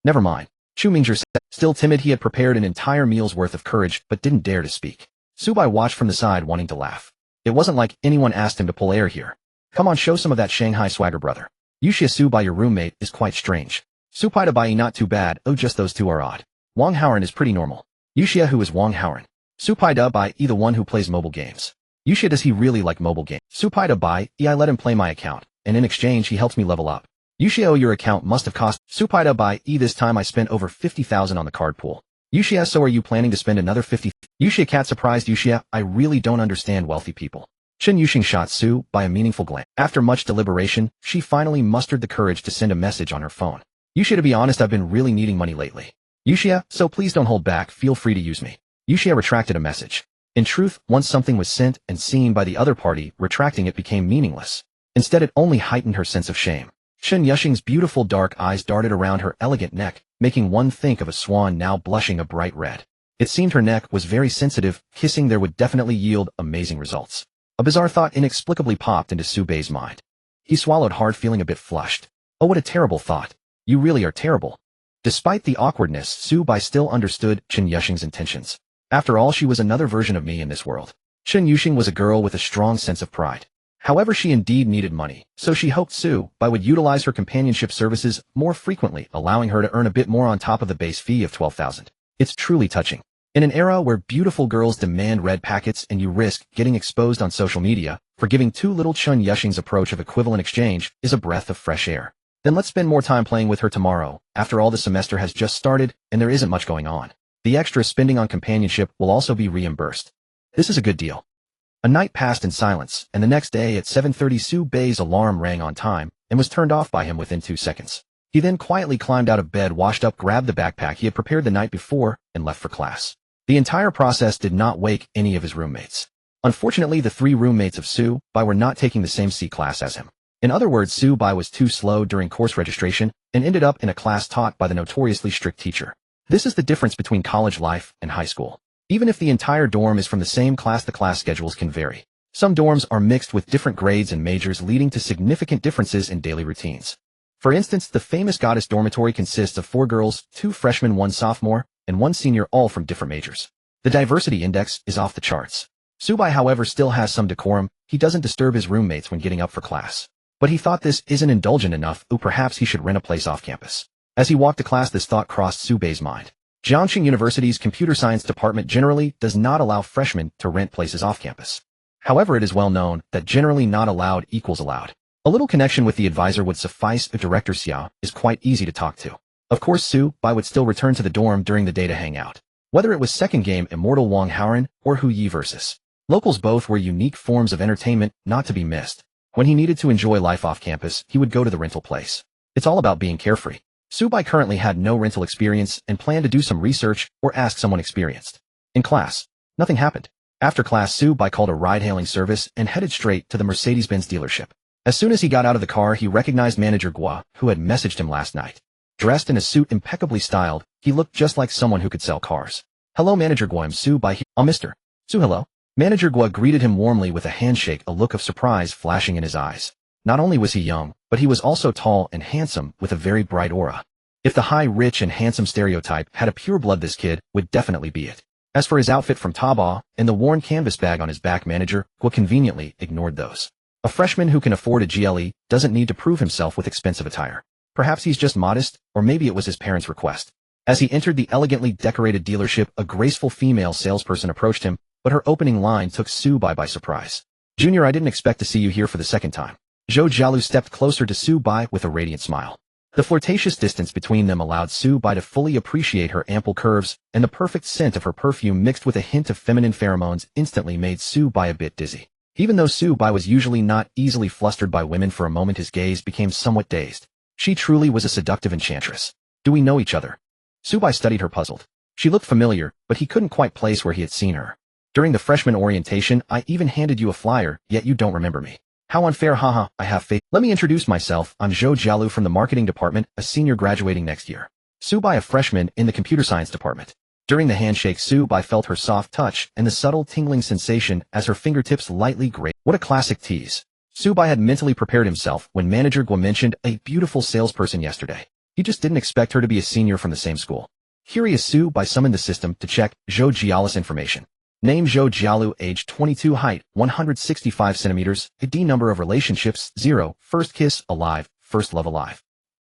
"Never mind." Chu Mingzhi said. Still timid, he had prepared an entire meal's worth of courage, but didn't dare to speak. Subai watched from the side wanting to laugh. It wasn't like anyone asked him to pull air here. Come on, show some of that Shanghai swagger, brother. Yuxia Subai, your roommate, is quite strange. Supai Dabai, not too bad. Oh, just those two are odd. Wang Haoran is pretty normal. Yuxia, who is Wang Haoran? Supai Dabai, the one who plays mobile games. Yuxia, does he really like mobile games? Supai Dabai, I let him play my account, and in exchange he helps me level up. Yuxia, oh, your account must have cost. Supai Dabai, this time I spent over 50,000 on the card pool. Yuxia, so are you planning to spend another 50? Yuxia, cat surprised. Yuxia, I really don't understand wealthy people. Chen Yuxing shot Su by a meaningful glance. After much deliberation, she finally mustered the courage to send a message on her phone. Yuxia, to be honest, I've been really needing money lately. Yuxia, so please don't hold back, feel free to use me. Yuxia retracted a message. In truth, once something was sent and seen by the other party, retracting it became meaningless. Instead, it only heightened her sense of shame. Chen Yuxing's beautiful dark eyes darted around her elegant neck, making one think of a swan now blushing a bright red. It seemed her neck was very sensitive, kissing there would definitely yield amazing results. A bizarre thought inexplicably popped into Subei's mind. He swallowed hard, feeling a bit flushed. Oh, what a terrible thought. You really are terrible. Despite the awkwardness, Subei still understood Chen Yuxing's intentions. After all, she was another version of me in this world. Chen Yuxing was a girl with a strong sense of pride. However, she indeed needed money, so she hoped Subei would utilize her companionship services more frequently, allowing her to earn a bit more on top of the base fee of 12,000. It's truly touching. In an era where beautiful girls demand red packets and you risk getting exposed on social media, forgiving too little, Chen Yuxing's approach of equivalent exchange is a breath of fresh air. Then let's spend more time playing with her tomorrow. After all, the semester has just started, and there isn't much going on. The extra spending on companionship will also be reimbursed. This is a good deal. A night passed in silence, and the next day at 7:30 Subei's alarm rang on time and was turned off by him within 2 seconds. He then quietly climbed out of bed, washed up, grabbed the backpack he had prepared the night before, and left for class. The entire process did not wake any of his roommates. Unfortunately, the 3 roommates of Subei were not taking the same C class as him. In other words, Subei was too slow during course registration and ended up in a class taught by the notoriously strict teacher. This is the difference between college life and high school. Even if the entire dorm is from the same class, the class schedules can vary. Some dorms are mixed with different grades and majors, leading to significant differences in daily routines. For instance, the famous Goddess dormitory consists of 4 girls, 2 freshmen, 1 sophomore, and 1 senior, all from different majors. The diversity index is off the charts. Subei, however, still has some decorum. He doesn't disturb his roommates when getting up for class. But he thought this isn't indulgent enough, or perhaps he should rent a place off campus. As he walked to class, this thought crossed Subei's mind. Jiangxing University's computer science department generally does not allow freshmen to rent places off campus. However, it is well known that generally not allowed equals allowed. A little connection with the advisor would suffice. If Director Xiao is quite easy to talk to. Of course, Subei would still return to the dorm during the day to hang out. Whether it was second game Immortal Wang Haoran or Hu Yi versus locals, both were unique forms of entertainment not to be missed. When he needed to enjoy life off campus, he would go to the rental place. It's all about being carefree. Subei currently had no rental experience and planned to do some research or ask someone experienced. In class, nothing happened. After class, Subei called a ride-hailing service and headed straight to the Mercedes-Benz dealership. As soon as he got out of the car, he recognized Manager Gua, who had messaged him last night. Dressed in a suit impeccably styled, he looked just like someone who could sell cars. Hello, Manager Gua, I'm Subei. Oh, Mr. Su, hello. Manager Gua greeted him warmly with a handshake, a look of surprise flashing in his eyes. Not only was he young, but he was also tall and handsome with a very bright aura. If the high, rich, and handsome stereotype had a pure blood, this kid would definitely be it. As for his outfit from Taobao and the worn canvas bag on his back, Manager Gua conveniently ignored those. A freshman who can afford a GLE doesn't need to prove himself with expensive attire. Perhaps he's just modest, or maybe it was his parents' request. As he entered the elegantly decorated dealership, a graceful female salesperson approached him, but her opening line took Subei by surprise. Junior, I didn't expect to see you here for the second time. Zhou Jialu stepped closer to Subei with a radiant smile. The flirtatious distance between them allowed Subei to fully appreciate her ample curves, and the perfect scent of her perfume mixed with a hint of feminine pheromones instantly made Subei a bit dizzy. Even though Subei was usually not easily flustered by women, for a moment his gaze became somewhat dazed. She truly was a seductive enchantress. Do we know each other? Subei studied her, puzzled. She looked familiar, but he couldn't quite place where he had seen her. During the freshman orientation, I even handed you a flyer, yet you don't remember me. How unfair, haha, I have faith. Let me introduce myself, I'm Zhou Jialu from the marketing department, a senior graduating next year. Subei, a freshman in the computer science department. During the handshake, Subei felt her soft touch and the subtle tingling sensation as her fingertips lightly grazed. What a classic tease. Subei had mentally prepared himself when Manager Gua mentioned a beautiful salesperson yesterday. He just didn't expect her to be a senior from the same school. Curious, Subei summoned the system to check Zhou Jialu's information. Name Zhou Jialu, age 22, height 165 centimeters, ID number of relationships 0, first kiss alive, first love alive.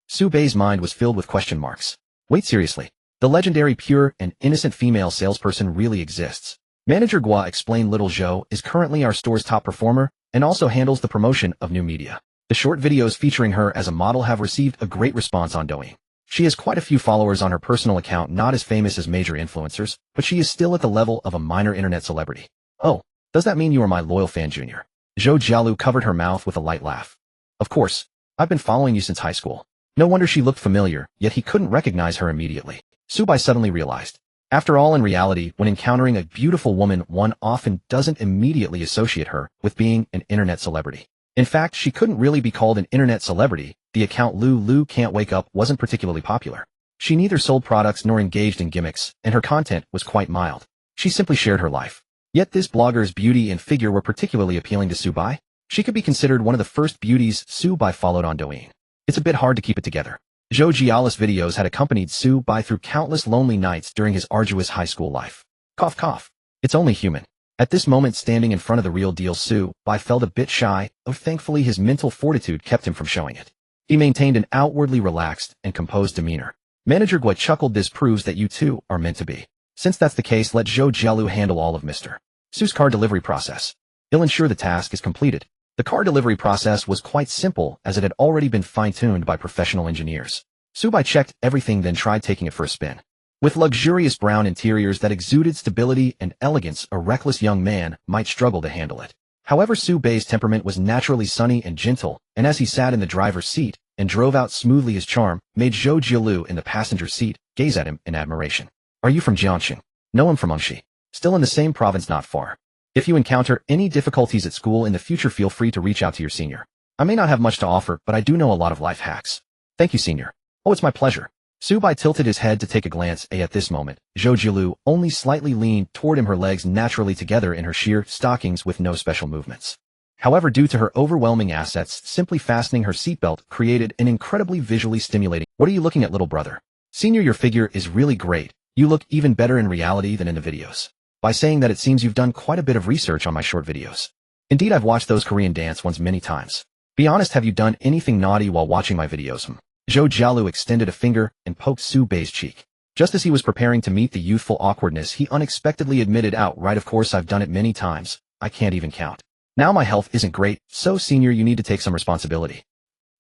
Su Bei's mind was filled with question marks. Wait, seriously? The legendary pure and innocent female salesperson really exists. Manager Gua explained little Zhou is currently our store's top performer and also handles the promotion of new media. The short videos featuring her as a model have received a great response on Douyin. She has quite a few followers on her personal account, not as famous as major influencers, but she is still at the level of a minor internet celebrity. Oh, does that mean you are my loyal fan, Junior? Zhou Jialu covered her mouth with a light laugh. Of course, I've been following you since high school. No wonder she looked familiar, yet he couldn't recognize her immediately. Su Bai suddenly realized. After all, in reality, when encountering a beautiful woman, one often doesn't immediately associate her with being an internet celebrity. In fact, she couldn't really be called an internet celebrity. The account Lu Can't Wake Up wasn't particularly popular. She neither sold products nor engaged in gimmicks, and her content was quite mild. She simply shared her life. Yet this blogger's beauty and figure were particularly appealing to Su Bai. She could be considered one of the first beauties Su Bai followed on Douyin. It's a bit hard to keep it together. Zhou Jialu's videos had accompanied Su Bai through countless lonely nights during his arduous high school life. Cough cough. It's only human. At this moment, standing in front of the real deal, Su Bai felt a bit shy, though thankfully his mental fortitude kept him from showing it. He maintained an outwardly relaxed and composed demeanor. Manager Gua chuckled. This proves that you two are meant to be. Since that's the case, let Zhou Jialu handle all of Mr. Su's car delivery process. He'll ensure the task is completed. The car delivery process was quite simple as it had already been fine-tuned by professional engineers. Su Bai checked everything, then tried taking it for a spin. With luxurious brown interiors that exuded stability and elegance, a reckless young man might struggle to handle it. However, Su Bei's temperament was naturally sunny and gentle, and as he sat in the driver's seat and drove out smoothly, his charm made Zhou Jialu in the passenger seat gaze at him in admiration. Are you from Jiangxing? No, I'm from Anxi. Still in the same province, not far. If you encounter any difficulties at school in the future, feel free to reach out to your senior. I may not have much to offer, but I do know a lot of life hacks. Thank you, senior. Oh, it's my pleasure. Su Bai tilted his head to take a glance. At this moment, Zhou Jialu only slightly leaned toward him, her legs naturally together in her sheer stockings with no special movements. However, due to her overwhelming assets, simply fastening her seatbelt created an incredibly visually stimulating. What are you looking at, little brother? Senior, your figure is really great. You look even better in reality than in the videos. By saying that, it seems you've done quite a bit of research on my short videos. Indeed, I've watched those Korean dance ones many times. Be honest, have you done anything naughty while watching my videos? Zhou Jialu extended a finger and poked Su Bei's cheek. Just as he was preparing to meet the youthful awkwardness, he unexpectedly admitted outright, of course, I've done it many times. I can't even count. Now my health isn't great, so senior, you need to take some responsibility.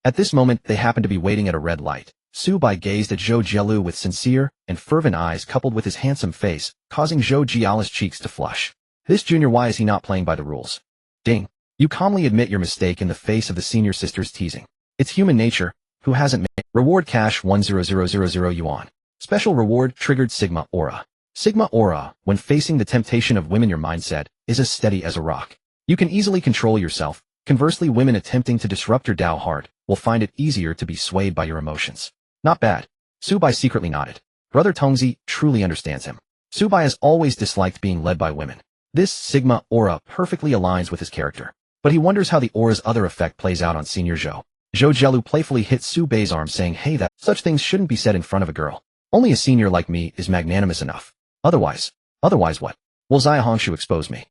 At this moment, they happened to be waiting at a red light. Su Bai gazed at Zhou Jialu with sincere and fervent eyes coupled with his handsome face, causing Zhou Jialu's cheeks to flush. This junior, why is he not playing by the rules? Ding. You calmly admit your mistake in the face of the senior sister's teasing. It's human nature. Who hasn't made? Reward cash 100,000 yuan. Special reward triggered Sigma Aura. Sigma Aura, when facing the temptation of women, your mindset is as steady as a rock. You can easily control yourself. Conversely, women attempting to disrupt your Dao heart will find it easier to be swayed by your emotions. Not bad. Su Bai secretly nodded. Brother Tongzi truly understands him. Su Bai has always disliked being led by women. This Sigma Aura perfectly aligns with his character. But he wonders how the aura's other effect plays out on Senior Zhou. Zhou Jialu playfully hit Su Bei's arm, saying, hey, that such things shouldn't be said in front of a girl. Only a senior like me is magnanimous enough. Otherwise what? Will Zia Hongshu expose me?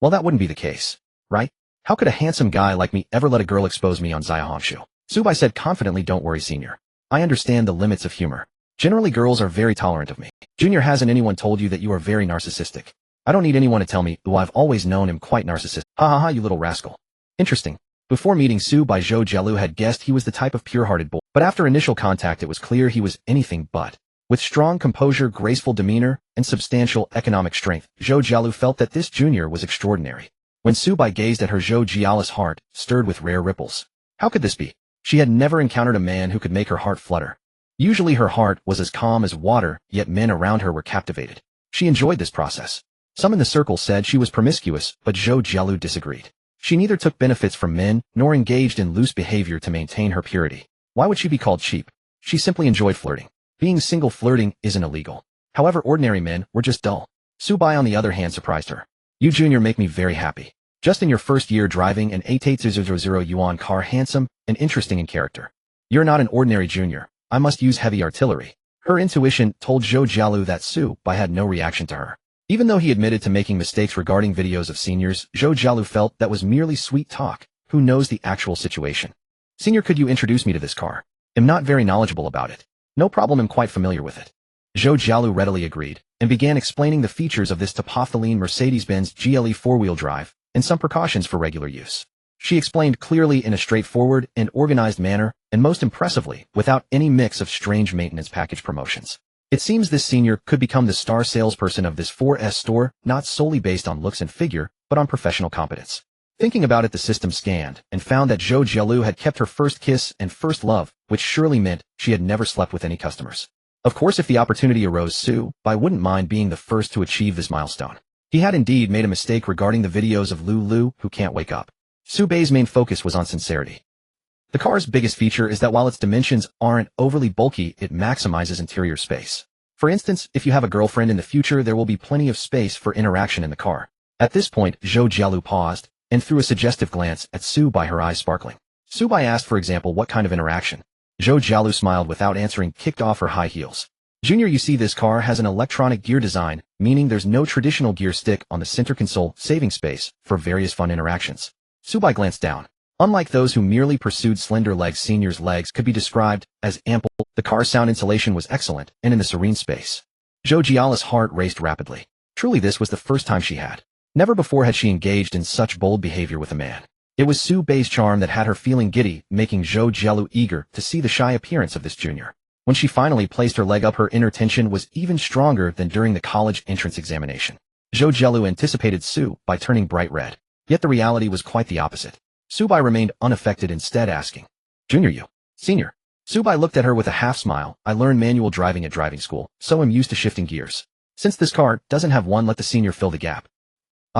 Well, that wouldn't be the case, right? How could a handsome guy like me ever let a girl expose me on Zia Hongshu? Su Bai said confidently, don't worry, senior. I understand the limits of humor. Generally, girls are very tolerant of me. Junior, hasn't anyone told you that you are very narcissistic? I don't need anyone to tell me, though I've always known him quite narcissistic. Ha ha ha, you little rascal. Interesting. Before meeting Su Bai, Zhou Jialu had guessed he was the type of pure-hearted boy. But after initial contact, it was clear he was anything but. With strong composure, graceful demeanor, and substantial economic strength, Zhou Jialu felt that this junior was extraordinary. When Su Bai gazed at her, Zhou Jialu's heart stirred with rare ripples. How could this be? She had never encountered a man who could make her heart flutter. Usually her heart was as calm as water, yet men around her were captivated. She enjoyed this process. Some in the circle said she was promiscuous, but Zhou Jialu disagreed. She neither took benefits from men, nor engaged in loose behavior to maintain her purity. Why would she be called cheap? She simply enjoyed flirting. Being single, flirting isn't illegal. However, ordinary men were just dull. Su Bai, on the other hand, surprised her. You junior make me very happy. Just in your first year driving an 8800 yuan car, handsome and interesting in character. You're not an ordinary junior. I must use heavy artillery. Her intuition told Zhou Jialu that Su Bai had no reaction to her. Even though he admitted to making mistakes regarding videos of seniors, Zhou Jialu felt that was merely sweet talk. Who knows the actual situation? Senior, could you introduce me to this car? I'm not very knowledgeable about it. No problem, I'm quite familiar with it. Zhou Jialu readily agreed, and began explaining the features of this Topophyline Mercedes-Benz GLE four-wheel drive, and some precautions for regular use. She explained clearly in a straightforward and organized manner, and most impressively, without any mix of strange maintenance package promotions. It seems this senior could become the star salesperson of this 4S store, not solely based on looks and figure, but on professional competence. Thinking about it, the system scanned, and found that Zhou Jialu had kept her first kiss and first love, which surely meant she had never slept with any customers. Of course, if the opportunity arose, Su Bai wouldn't mind being the first to achieve this milestone. He had indeed made a mistake regarding the videos of Lulu who can't wake up. Su Bai's main focus was on sincerity. The car's biggest feature is that while its dimensions aren't overly bulky, it maximizes interior space. For instance, if you have a girlfriend in the future, there will be plenty of space for interaction in the car. At this point, Zhou Jialu paused, and threw a suggestive glance at Su Bai, her eyes sparkling. Su Bai asked, for example, what kind of interaction? Zhou Jialu smiled without answering, kicked off her high heels. Junior, you see, this car has an electronic gear design, meaning there's no traditional gear stick on the center console, saving space for various fun interactions. Su Bai glanced down. Unlike those who merely pursued slender legs, Senior's legs could be described as ample. The car's sound insulation was excellent, and in the serene space. Zhou Jialu's heart raced rapidly. Truly, this was the first time she had. Never before had she engaged in such bold behavior with a man. It was Su Bai's charm that had her feeling giddy, making Zhou Jialu eager to see the shy appearance of this junior. When she finally placed her leg up, her inner tension was even stronger than during the college entrance examination. Zhou Jialu anticipated Su Bai turning bright red. Yet the reality was quite the opposite. Su Bai remained unaffected, instead asking, Junior, you? Senior? Su Bai looked at her with a half smile. I learned manual driving at driving school, so I'm used to shifting gears. Since this car doesn't have one, let the senior fill the gap.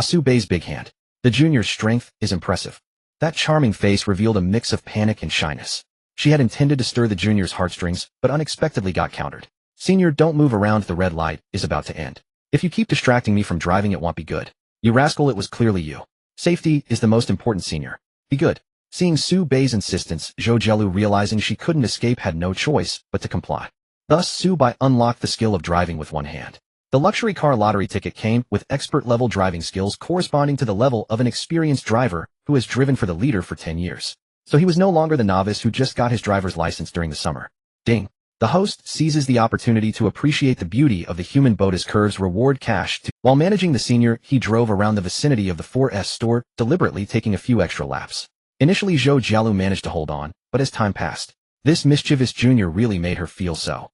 Su Bai's big hand. The junior's strength is impressive. That charming face revealed a mix of panic and shyness. She had intended to stir the junior's heartstrings, but unexpectedly got countered. Senior, don't move around, the red light is about to end. If you keep distracting me from driving, it won't be good. You rascal, it was clearly you. Safety is the most important, Senior. Be good. Seeing Su Bai's insistence, Zhou Jialu, realizing she couldn't escape, had no choice but to comply. Thus, Su Bai unlocked the skill of driving with one hand. The luxury car lottery ticket came with expert-level driving skills corresponding to the level of an experienced driver who has driven for the leader for 10 years. So he was no longer the novice who just got his driver's license during the summer. Ding. The host seizes the opportunity to appreciate the beauty of the human boat as curves reward cash. While managing the senior, he drove around the vicinity of the 4S store, deliberately taking a few extra laps. Initially, Zhou Jialu managed to hold on, but as time passed, this mischievous junior really made her feel so.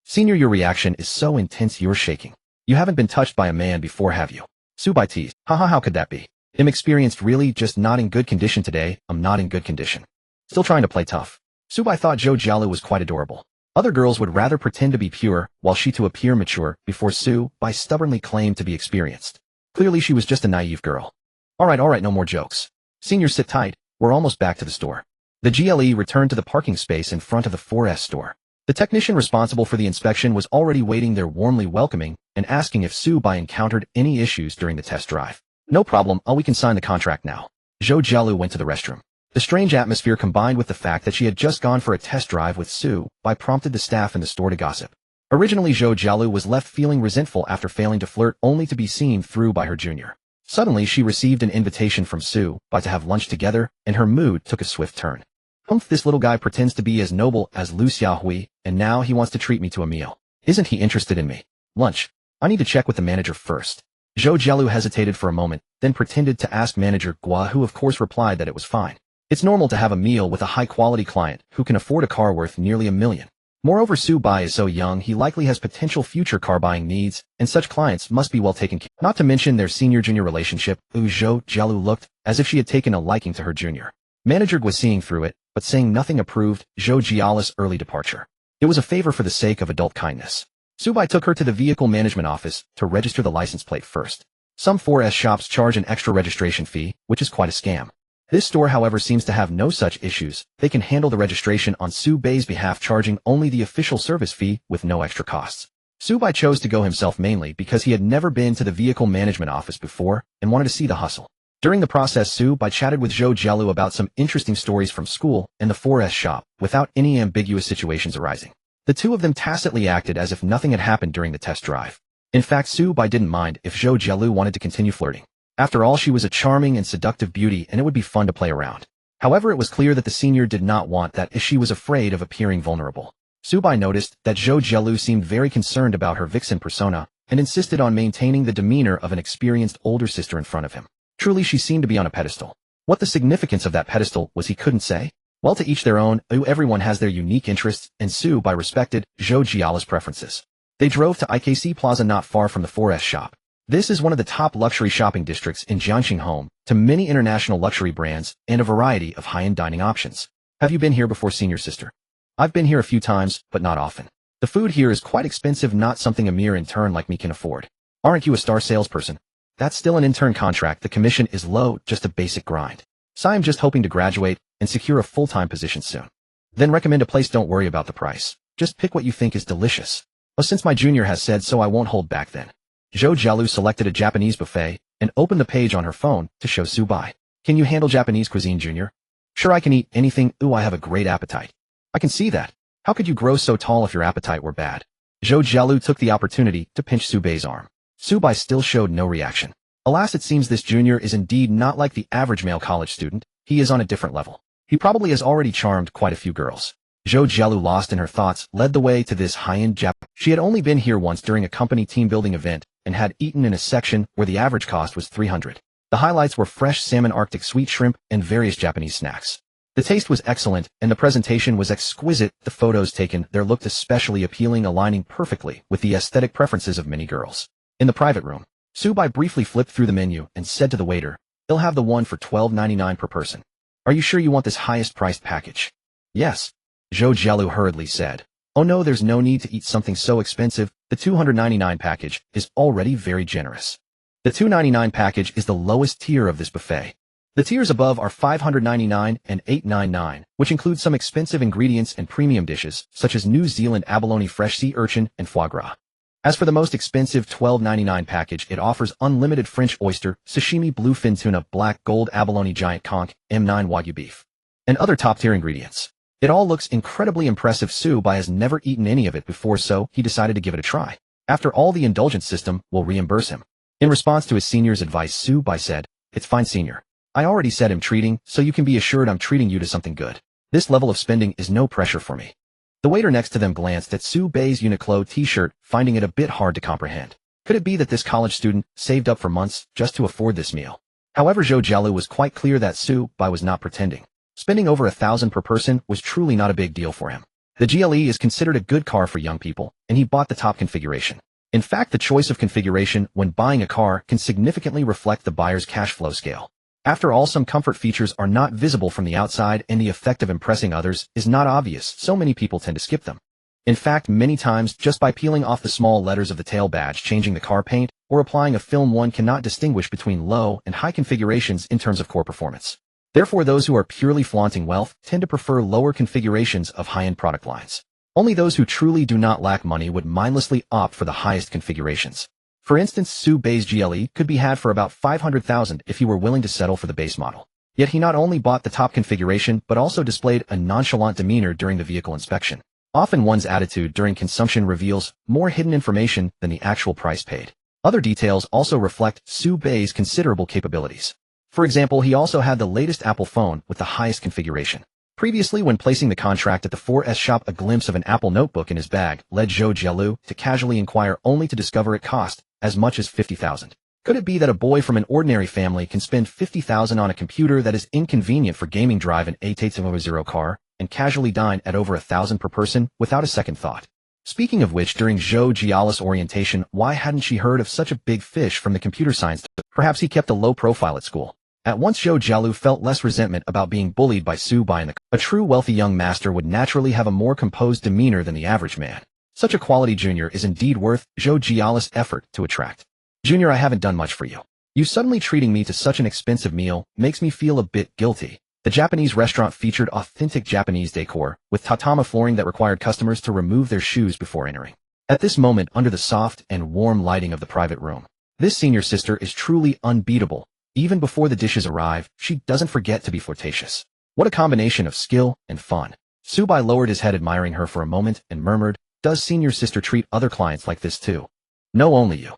Senior, your reaction is so intense, you're shaking. You haven't been touched by a man before, have you? Su Bai teased. Haha, how could that be? I'm experienced, really, just not in good condition today. I'm not in good condition. Still trying to play tough. Su Bai thought Zhou Jialu was quite adorable. Other girls would rather pretend to be pure, while she to appear mature, before Su Bai stubbornly claimed to be experienced. Clearly she was just a naive girl. Alright, no more jokes. Senior, sit tight, we're almost back to the store. The GLE returned to the parking space in front of the 4S store. The technician responsible for the inspection was already waiting there, warmly welcoming and asking if Su Bai encountered any issues during the test drive. No problem, we can sign the contract now. Zhou Jialu went to the restroom. The strange atmosphere combined with the fact that she had just gone for a test drive with Su Bai prompted the staff in the store to gossip. Originally, Zhou Jialu was left feeling resentful after failing to flirt, only to be seen through by her junior. Suddenly, she received an invitation from Su Bai to have lunch together, and her mood took a swift turn. Humph, this little guy pretends to be as noble as Lu Xiaohui, and now he wants to treat me to a meal. Isn't he interested in me? Lunch. I need to check with the manager first. Zhou Jialu hesitated for a moment, then pretended to ask manager Gua, who of course replied that it was fine. It's normal to have a meal with a high-quality client who can afford a car worth nearly $1 million. Moreover, Su Bai is so young, he likely has potential future car buying needs, and such clients must be well taken care of. Not to mention their senior-junior relationship. Zhou Jialu looked as if she had taken a liking to her junior. Manager was seeing through it, but saying nothing, approved Zhou Jialu's early departure. It was a favor for the sake of adult kindness. Su Bai took her to the vehicle management office to register the license plate first. Some 4S shops charge an extra registration fee, which is quite a scam. This store, however, seems to have no such issues. They can handle the registration on Su Bai's behalf, charging only the official service fee with no extra costs. Su Bai chose to go himself mainly because he had never been to the vehicle management office before and wanted to see the hustle. During the process, Su Bai chatted with Zhou Jialu about some interesting stories from school and the 4S shop, without any ambiguous situations arising. The two of them tacitly acted as if nothing had happened during the test drive. In fact, Su-bai didn't mind if Zhou Jielu wanted to continue flirting. After all, she was a charming and seductive beauty, and it would be fun to play around. However, it was clear that the senior did not want that, as she was afraid of appearing vulnerable. Su-bai noticed that Zhou Jielu seemed very concerned about her vixen persona and insisted on maintaining the demeanor of an experienced older sister in front of him. Truly, she seemed to be on a pedestal. What the significance of that pedestal was he couldn't say. Well, to each their own, everyone has their unique interests, and Su-bai respected Zhou Jialu's preferences. They drove to IKC Plaza not far from the 4S shop. This is one of the top luxury shopping districts in Jiangxing, home to many international luxury brands and a variety of high-end dining options. Have you been here before, senior sister? I've been here a few times, but not often. The food here is quite expensive, not something a mere intern like me can afford. Aren't you a star salesperson? That's still an intern contract. The commission is low, just a basic grind. So I'm just hoping to graduate and secure a full-time position soon. Then recommend a place. Don't worry about the price. Just pick what you think is delicious. Oh, since my junior has said so, I won't hold back then. Zhou Jielu selected a Japanese buffet and opened the page on her phone to show Su-bai. Can you handle Japanese cuisine, Junior? Sure, I can eat anything. Ooh, I have a great appetite. I can see that. How could you grow so tall if your appetite were bad? Zhou Jielu took the opportunity to pinch Su-bai's arm. Su-bai still showed no reaction. Alas, it seems this junior is indeed not like the average male college student. He is on a different level. He probably has already charmed quite a few girls. Zhou Jielu, lost in her thoughts, led the way to this high-end Jap. She had only been here once during a company team-building event and had eaten in a section where the average cost was 300. The highlights were fresh salmon, Arctic sweet shrimp, and various Japanese snacks. The taste was excellent, and the presentation was exquisite. The photos taken there looked especially appealing, aligning perfectly with the aesthetic preferences of many girls. In the private room, Su-bai briefly flipped through the menu and said to the waiter, "I'll have the one for $12.99 per person. Are you sure you want this highest-priced package?" "Yes," Zhou Jielu hurriedly said. "Oh no, there's no need to eat something so expensive. The $299 package is already very generous." The $299 package is the lowest tier of this buffet. The tiers above are $599 and $899, which include some expensive ingredients and premium dishes, such as New Zealand abalone, fresh sea urchin, and foie gras. As for the most expensive $12.99 package, it offers unlimited French oyster, sashimi, bluefin tuna, black gold abalone, giant conch, M9 wagyu beef, and other top-tier ingredients. It all looks incredibly impressive. Su-bai has never eaten any of it before, so he decided to give it a try. After all, the Indulgence system will reimburse him. In response to his senior's advice, Su-bai said, "It's fine, senior. I already said I'm treating, so you can be assured I'm treating you to something good. This level of spending is no pressure for me." The waiter next to them glanced at Su-bai's Uniqlo t-shirt, finding it a bit hard to comprehend. Could it be that this college student saved up for months just to afford this meal? However, Zhou Jielu was quite clear that Su-bai was not pretending. Spending over $1,000 per person was truly not a big deal for him. The GLE is considered a good car for young people, and he bought the top configuration. In fact, the choice of configuration when buying a car can significantly reflect the buyer's cash flow scale. After all, some comfort features are not visible from the outside, and the effect of impressing others is not obvious, so many people tend to skip them. In fact, many times, just by peeling off the small letters of the tail badge, changing the car paint, or applying a film, one cannot distinguish between low and high configurations in terms of core performance. Therefore, those who are purely flaunting wealth tend to prefer lower configurations of high-end product lines. Only those who truly do not lack money would mindlessly opt for the highest configurations. For instance, Su-bai's GLE could be had for about $500,000 if he were willing to settle for the base model. Yet he not only bought the top configuration but also displayed a nonchalant demeanor during the vehicle inspection. Often one's attitude during consumption reveals more hidden information than the actual price paid. Other details also reflect Su-bai's considerable capabilities. For example, he also had the latest Apple phone with the highest configuration. Previously, when placing the contract at the 4S shop, a glimpse of an Apple notebook in his bag led Zhou Jielu to casually inquire, only to discover it cost as much as $50,000. Could it be that a boy from an ordinary family can spend $50,000 on a computer that is inconvenient for gaming, drive an 880 car, and casually dine at over $1,000 per person without a second thought? Speaking of which, during Zhou Jialu's orientation, why hadn't she heard of such a big fish from the computer science? Perhaps he kept a low profile at school. At once, Zhou Jielu felt less resentment about being bullied by Su-bai. A true wealthy young master would naturally have a more composed demeanor than the average man. Such a quality junior is indeed worth Zhou Jialu's effort to attract. "Junior, I haven't done much for you. You suddenly treating me to such an expensive meal makes me feel a bit guilty." The Japanese restaurant featured authentic Japanese decor, with tatami flooring that required customers to remove their shoes before entering. At this moment, under the soft and warm lighting of the private room, this senior sister is truly unbeatable. Even before the dishes arrive, she doesn't forget to be flirtatious. What a combination of skill and fun. Su-bai lowered his head, admiring her for a moment, and murmured, "Does senior sister treat other clients like this too?" No, only you.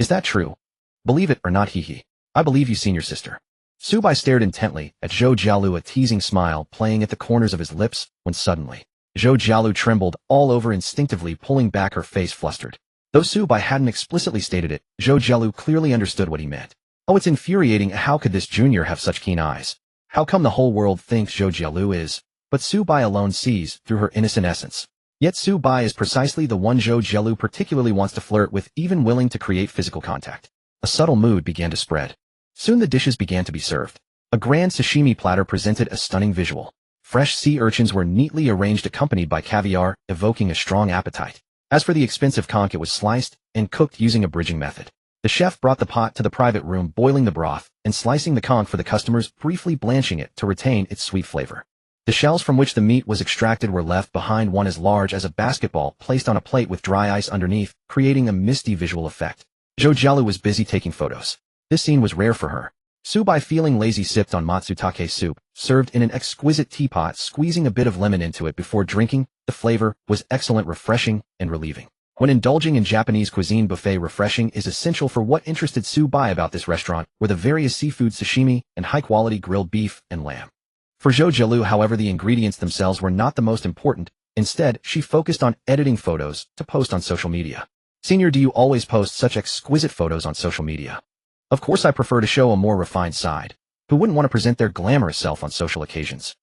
Is that true? Believe it or not, hee. I believe you, senior sister. Subai stared intently at Zhou Jialu, a teasing smile playing at the corners of his lips, when suddenly, Zhou Jialu trembled all over, instinctively pulling back, her face flustered. Though Subai hadn't explicitly stated it, Zhou Jialu clearly understood what he meant. Oh, it's infuriating. How could this junior have such keen eyes? How come the whole world thinks Zhou Jialu is, but Subai alone sees through her innocent essence? Yet Subai is precisely the one Zhou Jialu particularly wants to flirt with, even willing to create physical contact. A subtle mood began to spread. Soon the dishes began to be served. A grand sashimi platter presented a stunning visual. Fresh sea urchins were neatly arranged, accompanied by caviar, evoking a strong appetite. As for the expensive conch, it was sliced and cooked using a bridging method. The chef brought the pot to the private room, boiling the broth and slicing the conch for the customers, briefly blanching it to retain its sweet flavor. The shells from which the meat was extracted were left behind, one as large as a basketball, placed on a plate with dry ice underneath, creating a misty visual effect. Zhou Jialu was busy taking photos. This scene was rare for her. Subai, feeling lazy, sipped on matsutake soup, served in an exquisite teapot, squeezing a bit of lemon into it before drinking. The flavor was excellent, refreshing, and relieving. When indulging in Japanese cuisine, buffet refreshing is essential. For what interested Subai about this restaurant were the various seafood, sashimi, and high-quality grilled beef and lamb. For Zhou Jialu, however, the ingredients themselves were not the most important. Instead, she focused on editing photos to post on social media. Senior, do you always post such exquisite photos on social media? Of course, I prefer to show a more refined side. Who wouldn't want to present their glamorous self on social occasions?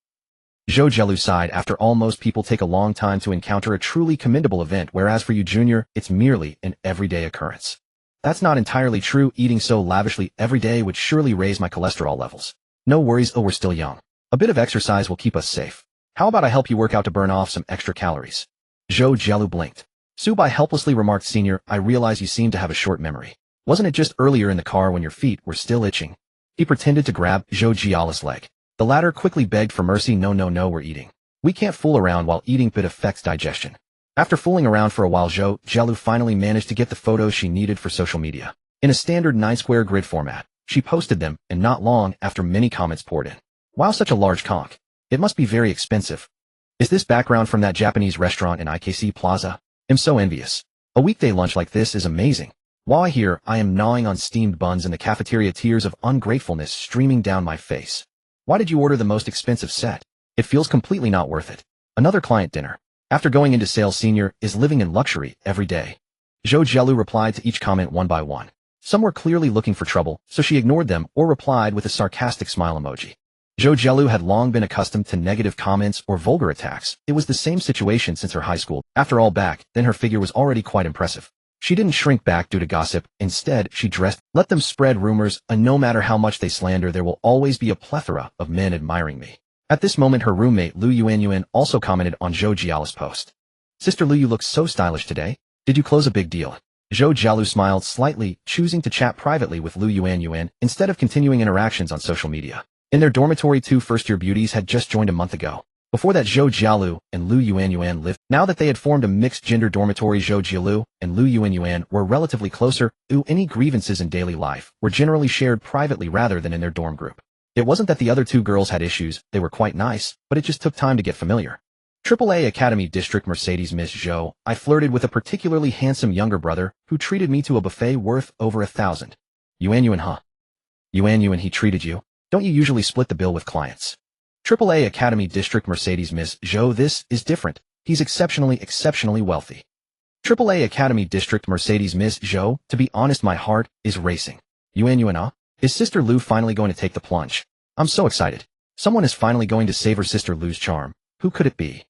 Zhou Jialu sighed. After all, most people take a long time to encounter a truly commendable event, whereas for you, junior, it's merely an everyday occurrence. That's not entirely true. Eating so lavishly every day would surely raise my cholesterol levels. No worries, we're still young. A bit of exercise will keep us safe. How about I help you work out to burn off some extra calories? Zhou Jialu blinked. Subai helplessly remarked, Senior, I realize you seem to have a short memory. Wasn't it just earlier in the car when your feet were still itching? He pretended to grab Zhou Jialu's leg. The latter quickly begged for mercy. No, we're eating. We can't fool around while eating. It affects digestion. After fooling around for a while, Zhou Jialu finally managed to get the photos she needed for social media. In a standard 9-square grid format, she posted them, and not long after, many comments poured in. Wow, such a large conch. It must be very expensive. Is this background from that Japanese restaurant in IKC Plaza? I'm so envious. A weekday lunch like this is amazing. While I am gnawing on steamed buns in the cafeteria, tears of ungratefulness streaming down my face. Why did you order the most expensive set? It feels completely not worth it. Another client dinner. After going into sales, Senior is living in luxury every day. Zhou Jialu replied to each comment one by one. Some were clearly looking for trouble, so she ignored them or replied with a sarcastic smile emoji. Zhou Jialu had long been accustomed to negative comments or vulgar attacks. It was the same situation since her high school. After all, back then her figure was already quite impressive. She didn't shrink back due to gossip. Instead, she dressed. Let them spread rumors, and no matter how much they slander, there will always be a plethora of men admiring me. At this moment, her roommate Lu Yuanyuan also commented on Zhou Jialu's post. Sister Lu, you look so stylish today. Did you close a big deal? Zhou Jialu smiled slightly, choosing to chat privately with Lu Yuanyuan instead of continuing interactions on social media. In their dormitory, 2 first-year beauties had just joined a month ago. Before that, Zhou Jialu and Lu Yuanyuan lived. Now that they had formed a mixed-gender dormitory, Zhou Jialu and Lu Yuanyuan were relatively closer. Any grievances in daily life were generally shared privately rather than in their dorm group. It wasn't that the other 2 girls had issues, they were quite nice, but it just took time to get familiar. AAA Academy District Mercedes Miss Zhou, I flirted with a particularly handsome younger brother who treated me to a buffet worth over 1,000. Yuanyuan, huh? Yuanyuan, he treated you? Don't you usually split the bill with clients? AAA Academy District Mercedes Miss Zhou, this is different. He's exceptionally wealthy. AAA Academy District Mercedes Miss Zhou, to be honest, my heart is racing. Yuanyuan, is Sister Lu finally going to take the plunge? I'm so excited. Someone is finally going to savor Sister Lu's charm. Who could it be?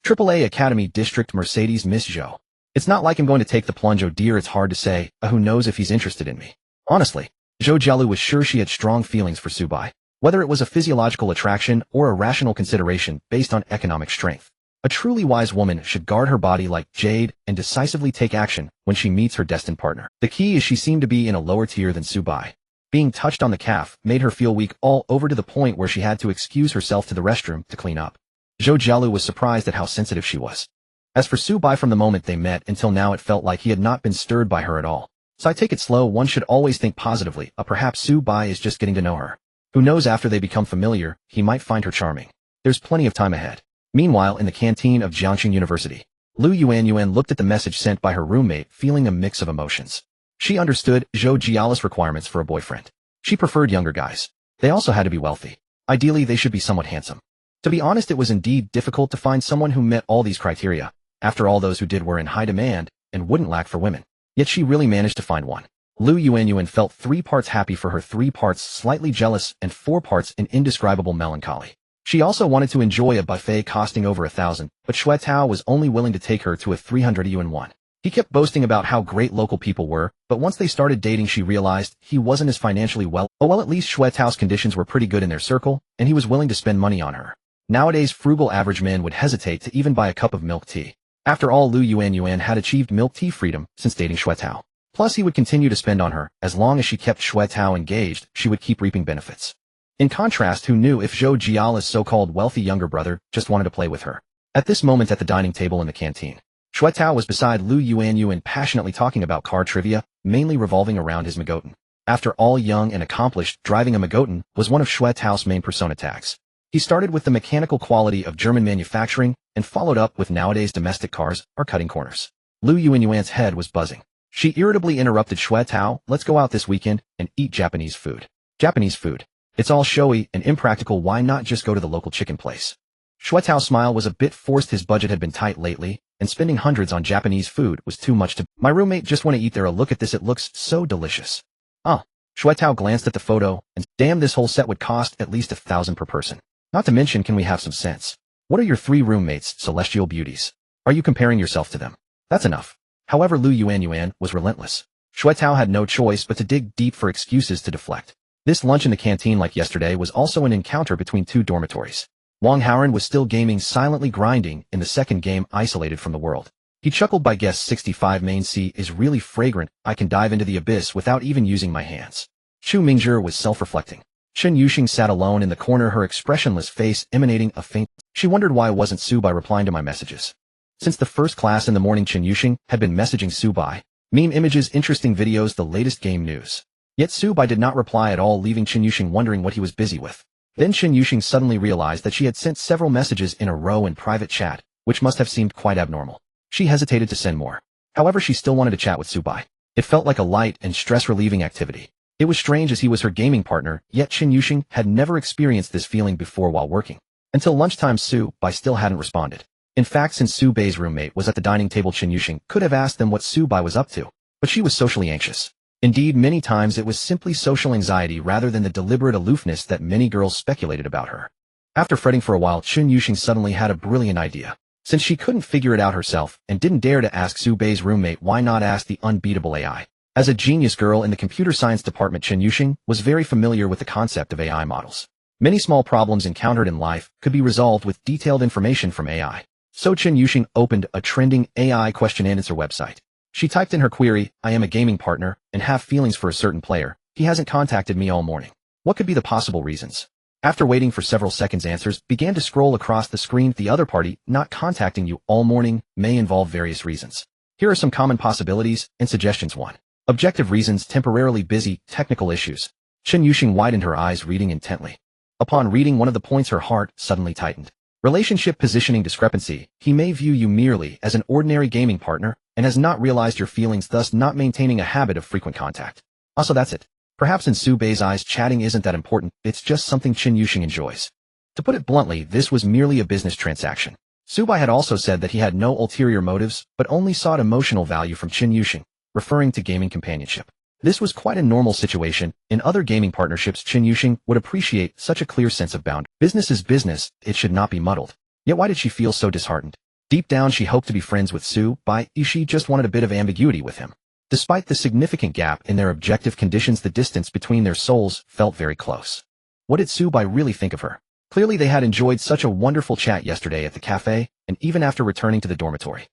AAA Academy District Mercedes Miss Zhou. It's not like I'm going to take the plunge, oh dear, it's hard to say. Who knows if he's interested in me? Honestly, Zhou Jialu was sure she had strong feelings for Subai. Whether it was a physiological attraction or a rational consideration based on economic strength. A truly wise woman should guard her body like jade and decisively take action when she meets her destined partner. The key is she seemed to be in a lower tier than Subai. Being touched on the calf made her feel weak all over, to the point where she had to excuse herself to the restroom to clean up. Zhou Jialu was surprised at how sensitive she was. As for Subai, from the moment they met until now, it felt like he had not been stirred by her at all. So I take it slow. One should always think positively. Perhaps Subai is just getting to know her. Who knows, after they become familiar, he might find her charming. There's plenty of time ahead. Meanwhile, in the canteen of Jiangxing University, Lu Yuanyuan looked at the message sent by her roommate, feeling a mix of emotions. She understood Zhou Jiala's requirements for a boyfriend. She preferred younger guys. They also had to be wealthy. Ideally, they should be somewhat handsome. To be honest, it was indeed difficult to find someone who met all these criteria. After all, those who did were in high demand and wouldn't lack for women. Yet she really managed to find one. Lu Yuanyuan felt 3 parts happy for her, 3 parts slightly jealous, and 4 parts in indescribable melancholy. She also wanted to enjoy a buffet costing over 1,000, but Xue Tao was only willing to take her to a 300 yuan one. He kept boasting about how great local people were, but once they started dating she realized he wasn't as financially well. Oh well, at least Xue Tao's conditions were pretty good in their circle, and he was willing to spend money on her. Nowadays, frugal average men would hesitate to even buy a cup of milk tea. After all, Lu Yuanyuan had achieved milk tea freedom since dating Xue Tao. Plus, he would continue to spend on her. As long as she kept Xue Tao engaged, she would keep reaping benefits. In contrast, who knew if Zhou Jiala's so-called wealthy younger brother just wanted to play with her? At this moment at the dining table in the canteen, Xue Tao was beside Lu Yuanyuan passionately talking about car trivia, mainly revolving around his Magotan. After all, young and accomplished, driving a Magotan was one of Xue Tao's main persona tags. He started with the mechanical quality of German manufacturing and followed up with nowadays domestic cars are cutting corners. Lu Yuanyuan's head was buzzing. She irritably interrupted Xue Tao, "Let's go out this weekend and eat Japanese food." Japanese food. It's all showy and impractical, why not just go to the local chicken place? Xue Tao's smile was a bit forced, his budget had been tight lately, and spending hundreds on Japanese food was too much to— "My roommate just want to eat there, look at this, it looks so delicious." Xue Tao glanced at the photo, and damn, this whole set would cost at least 1,000 per person. Not to mention, can we have some sense? What are your 3 roommates, celestial beauties? Are you comparing yourself to them? That's enough. However, Lu Yuanyuan was relentless. Xue Tao had no choice but to dig deep for excuses to deflect. This lunch in the canteen like yesterday was also an encounter between 2 dormitories. Wang Haoren was still gaming, silently grinding in the second game, isolated from the world. He chuckled by guess 65, main C is really fragrant, I can dive into the abyss without even using my hands. Chu Mingzhi was self-reflecting. Chen Yuxing sat alone in the corner, her expressionless face emanating a faint— She wondered why wasn't Su Bai replying to my messages. Since the first class in the morning, Chen Yuxing had been messaging Su Bai. Meme images, interesting videos, the latest game news. Yet Su Bai did not reply at all, leaving Chen Yuxing wondering what he was busy with. Then Chen Yuxing suddenly realized that she had sent several messages in a row in private chat, which must have seemed quite abnormal. She hesitated to send more. However, she still wanted to chat with Su Bai. It felt like a light and stress-relieving activity. It was strange as he was her gaming partner, yet Chen Yuxing had never experienced this feeling before while working. Until lunchtime, Su Bai still hadn't responded. In fact, since Su Bai's roommate was at the dining table, Chen Yuxing could have asked them what Su Bai was up to. But she was socially anxious. Indeed, many times it was simply social anxiety rather than the deliberate aloofness that many girls speculated about her. After fretting for a while, Chen Yuxing suddenly had a brilliant idea. Since she couldn't figure it out herself and didn't dare to ask Su Bai's roommate, why not ask the unbeatable AI? As a genius girl in the computer science department, Chen Yuxing was very familiar with the concept of AI models. Many small problems encountered in life could be resolved with detailed information from AI. So Chen Yuxing opened a trending AI question and answer website. She typed in her query, I am a gaming partner and have feelings for a certain player. He hasn't contacted me all morning. What could be the possible reasons? After waiting for several seconds, answers began to scroll across the screen. The other party not contacting you all morning may involve various reasons. Here are some common possibilities and suggestions. 1. Objective reasons, temporarily busy, technical issues. Chen Yuxing widened her eyes, reading intently. Upon reading one of the points, her heart suddenly tightened. Relationship positioning discrepancy. He may view you merely as an ordinary gaming partner and has not realized your feelings, thus not maintaining a habit of frequent contact. Also, that's it. Perhaps in Su Bai's eyes, chatting isn't that important, it's just something Chen Yuxing enjoys. To put it bluntly, this was merely a business transaction. Su Bai had also said that he had no ulterior motives, but only sought emotional value from Chen Yuxing, referring to gaming companionship. This was quite a normal situation. In other gaming partnerships, Chen Yuxing would appreciate such a clear sense of boundary. Business is business, it should not be muddled. Yet why did she feel so disheartened? Deep down, she hoped to be friends with Su Bai. She just wanted a bit of ambiguity with him. Despite the significant gap in their objective conditions, the distance between their souls felt very close. What did Su Bai really think of her? Clearly they had enjoyed such a wonderful chat yesterday at the cafe, and even after returning to the dormitory.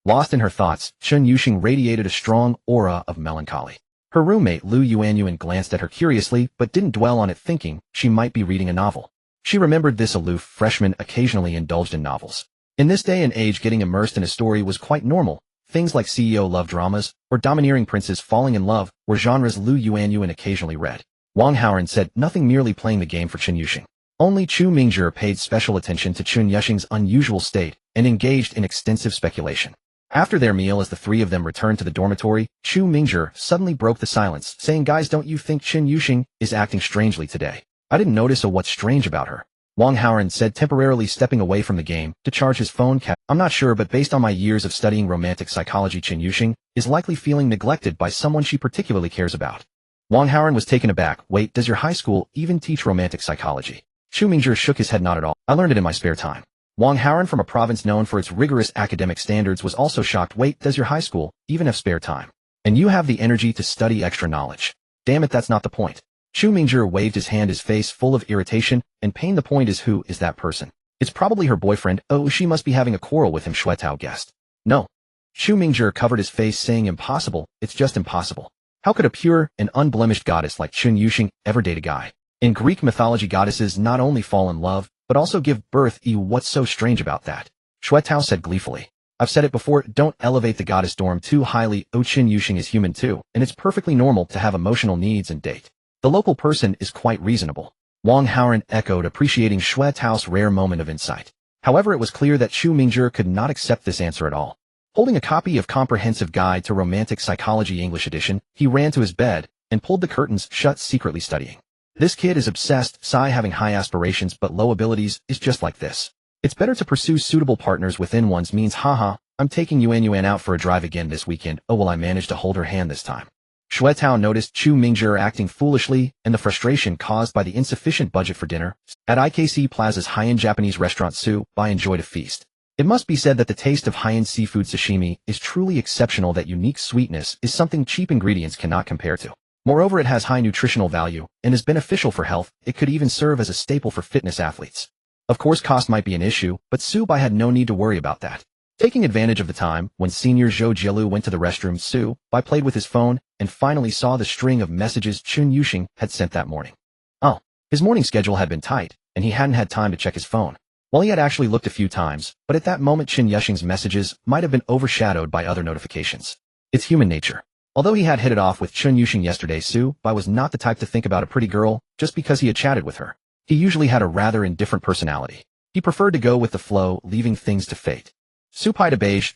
Lost in her thoughts, Chen Yuxing radiated a strong aura of melancholy. Her roommate Lu Yuanyuan glanced at her curiously, but didn't dwell on it, thinking she might be reading a novel. She remembered this aloof freshman occasionally indulged in novels. In this day and age, getting immersed in a story was quite normal. Things like CEO love dramas or domineering princes falling in love were genres Lu Yuanyuan occasionally read. Wang Haoren said nothing, merely playing the game for Chen Yuxing. Only Chu Mingzhi paid special attention to Chun Yuxing's unusual state and engaged in extensive speculation. After their meal, as the three of them returned to the dormitory, Chu Mingzhi suddenly broke the silence, saying, "Guys, don't you think Chun Yuxing is acting strangely today? I didn't notice what's strange about her." Wang Haoran said, temporarily stepping away from the game to charge his phone. "I'm not sure, but based on my years of studying romantic psychology, Chun Yuxing is likely feeling neglected by someone she particularly cares about." Wang Haoran was taken aback. "Wait, does your high school even teach romantic psychology?" Chu Mingzhi shook his head. "Not at all. I learned it in my spare time." Wang Haoran, from a province known for its rigorous academic standards, was also shocked. "Wait, does your high school even have spare time? And you have the energy to study extra knowledge? Damn it, that's not the point." Chu Mingzhi waved his hand, his face full of irritation and pain. "The point is, who is that person? It's probably her boyfriend. Oh, she must be having a quarrel with him," Shuetao guessed. "No." Chu Mingzhi covered his face, saying, "Impossible. It's just impossible. How could a pure and unblemished goddess like Chun Yuxing ever date a guy? In Greek mythology, goddesses not only fall in love, but also give birth. What's so strange about that?" Shuetao said gleefully. "I've said it before, don't elevate the goddess dorm too highly. Oh, Chun Yuxing is human too, and it's perfectly normal to have emotional needs and date. The local person is quite reasonable." Wang Haoran echoed, appreciating Shuetao's rare moment of insight. However, it was clear that Chu Mingzhi could not accept this answer at all. Holding a copy of Comprehensive Guide to Romantic Psychology English edition, he ran to his bed and pulled the curtains shut, secretly studying. "This kid is obsessed. Sai, having high aspirations but low abilities, is just like this. It's better to pursue suitable partners within one's means. Haha, I'm taking Yuan out for a drive again this weekend. Oh, will I manage to hold her hand this time?" Shuetao noticed Chu Mingzhi acting foolishly and the frustration caused by the insufficient budget for dinner. At IKC Plaza's high-end Japanese restaurant, Su-bai enjoyed a feast. It must be said that the taste of high-end seafood sashimi is truly exceptional. That unique sweetness is something cheap ingredients cannot compare to. Moreover, it has high nutritional value and is beneficial for health. It could even serve as a staple for fitness athletes. Of course, cost might be an issue, but Su-bai had no need to worry about that. Taking advantage of the time when Senior Zhou Jielu went to the restroom, Su-bai played with his phone and finally saw the string of messages Chun Yuxing had sent that morning. Oh, his morning schedule had been tight, and he hadn't had time to check his phone. Well, he had actually looked a few times, but at that moment Chun Yuxing's messages might have been overshadowed by other notifications. It's human nature. Although he had hit it off with Chun Yuxing yesterday, Su-bai was not the type to think about a pretty girl just because he had chatted with her. He usually had a rather indifferent personality. He preferred to go with the flow, leaving things to fate. Su-pai de beige,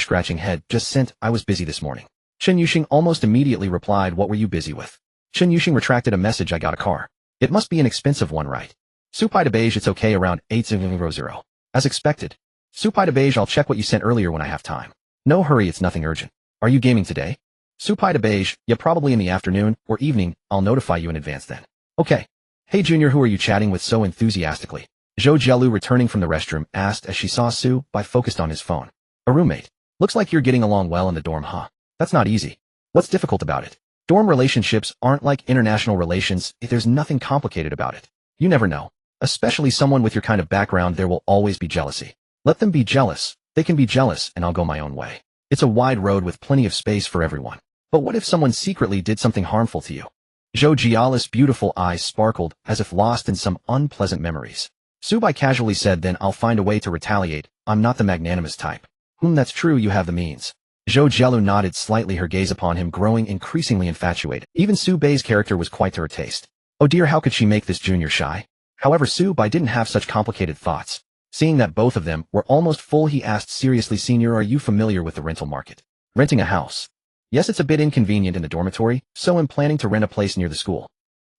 scratching head, just sent, I was busy this morning. Chun Yuxing almost immediately replied, what were you busy with? Chun Yuxing retracted a message, I got a car. It must be an expensive one, right? Su-pai de beige, it's okay, around 800. As expected. Su-pai de beige, I'll check what you sent earlier when I have time. No hurry, it's nothing urgent. Are you gaming today? Su-pai de beige, yeah, probably in the afternoon or evening. I'll notify you in advance then. Okay. Hey Junior, who are you chatting with so enthusiastically? Zhou Jielu, returning from the restroom, asked as she saw Su-bai focused on his phone. A roommate. Looks like you're getting along well in the dorm, huh? That's not easy. What's difficult about it? Dorm relationships aren't like international relations. There's nothing complicated about it. You never know. Especially someone with your kind of background, there will always be jealousy. Let them be jealous. They can be jealous and I'll go my own way. It's a wide road with plenty of space for everyone. But what if someone secretly did something harmful to you? Zhou Jialu's beautiful eyes sparkled as if lost in some unpleasant memories. Su-bai casually said, then I'll find a way to retaliate. I'm not the magnanimous type. That's true, you have the means. Zhou Jielu nodded slightly, her gaze upon him growing increasingly infatuated. Even Su-bai's character was quite to her taste. Oh dear, how could she make this junior shy? However, Su-bai didn't have such complicated thoughts. Seeing that both of them were almost full, he asked seriously, Senior, are you familiar with the rental market? Renting a house. Yes, it's a bit inconvenient in the dormitory, so I'm planning to rent a place near the school.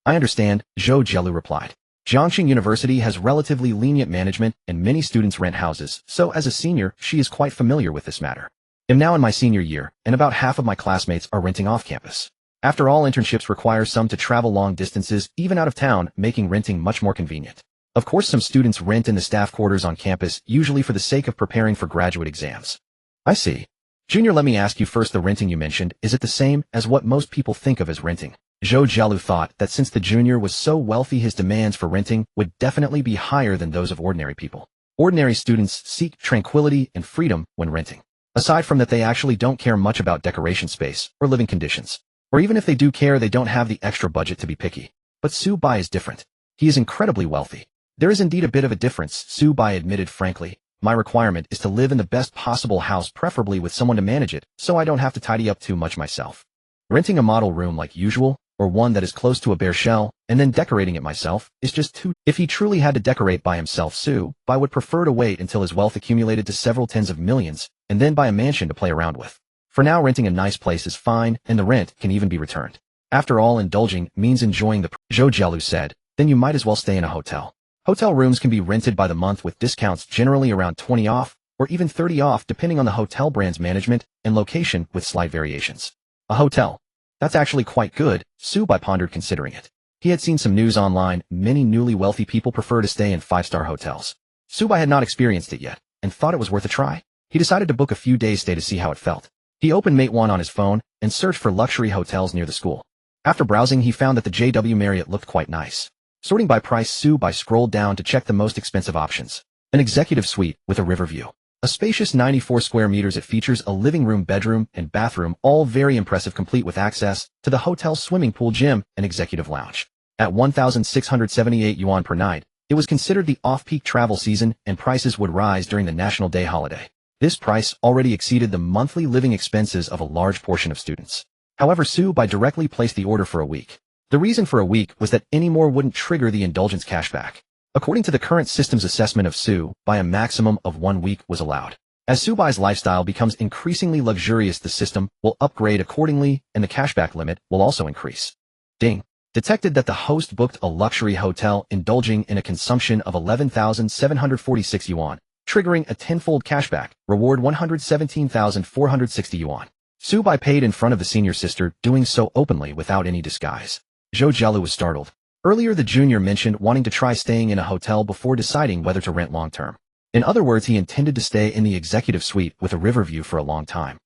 I understand, Zhou Jielu replied. Jiangxing University has relatively lenient management and many students rent houses, so as a senior, she is quite familiar with this matter. I'm now in my senior year, and about half of my classmates are renting off campus. After all, internships require some to travel long distances, even out of town, making renting much more convenient. Of course, some students rent in the staff quarters on campus, usually for the sake of preparing for graduate exams. I see. Junior, let me ask you first, the renting you mentioned, is it the same as what most people think of as renting? Zhou Jielu thought that since the junior was so wealthy, his demands for renting would definitely be higher than those of ordinary people. Ordinary students seek tranquility and freedom when renting. Aside from that, they actually don't care much about decoration space or living conditions. Or even if they do care, they don't have the extra budget to be picky. But Su-bai is different. He is incredibly wealthy. There is indeed a bit of a difference, Su-bai admitted frankly. My requirement is to live in the best possible house, preferably with someone to manage it, so I don't have to tidy up too much myself. Renting a model room like usual, or one that is close to a bare shell, and then decorating it myself, is just too. If he truly had to decorate by himself, Su-bai would prefer to wait until his wealth accumulated to several tens of millions, and then buy a mansion to play around with. For now, renting a nice place is fine, and the rent can even be returned. After all, indulging means enjoying the Zhou Jialu said, then you might as well stay in a hotel. Hotel rooms can be rented by the month with discounts generally around 20 off, or even 30 off depending on the hotel brand's management and location with slight variations. A hotel. That's actually quite good, Su-bai pondered considering it. He had seen some news online, many newly wealthy people prefer to stay in 5-star hotels. Su-bai had not experienced it yet, and thought it was worth a try. He decided to book a few days' stay to see how it felt. He opened Mate 1 on his phone, and searched for luxury hotels near the school. After browsing, he found that the JW Marriott looked quite nice. Sorting by price, Su-bai scrolled down to check the most expensive options. An executive suite with a river view. A spacious 94 square meters, it features a living room, bedroom, and bathroom, all very impressive, complete with access to the hotel's swimming pool, gym, and executive lounge. At 1,678 yuan per night, it was considered the off-peak travel season and prices would rise during the National Day holiday. This price already exceeded the monthly living expenses of a large portion of students. However, Su-bai directly placed the order for a week. The reason for a week was that any more wouldn't trigger the indulgence cashback. According to the current system's assessment of Su-bai, a maximum of 1 week was allowed. As Su-bai's lifestyle becomes increasingly luxurious, the system will upgrade accordingly and the cashback limit will also increase. Ding. Detected that the host booked a luxury hotel indulging in a consumption of 11,746 yuan, triggering a tenfold cashback, reward 117,460 yuan. Su-bai paid in front of the senior sister, doing so openly without any disguise. Zhou Jialu was startled. Earlier, the junior mentioned wanting to try staying in a hotel before deciding whether to rent long-term. In other words, he intended to stay in the executive suite with a river view for a long time.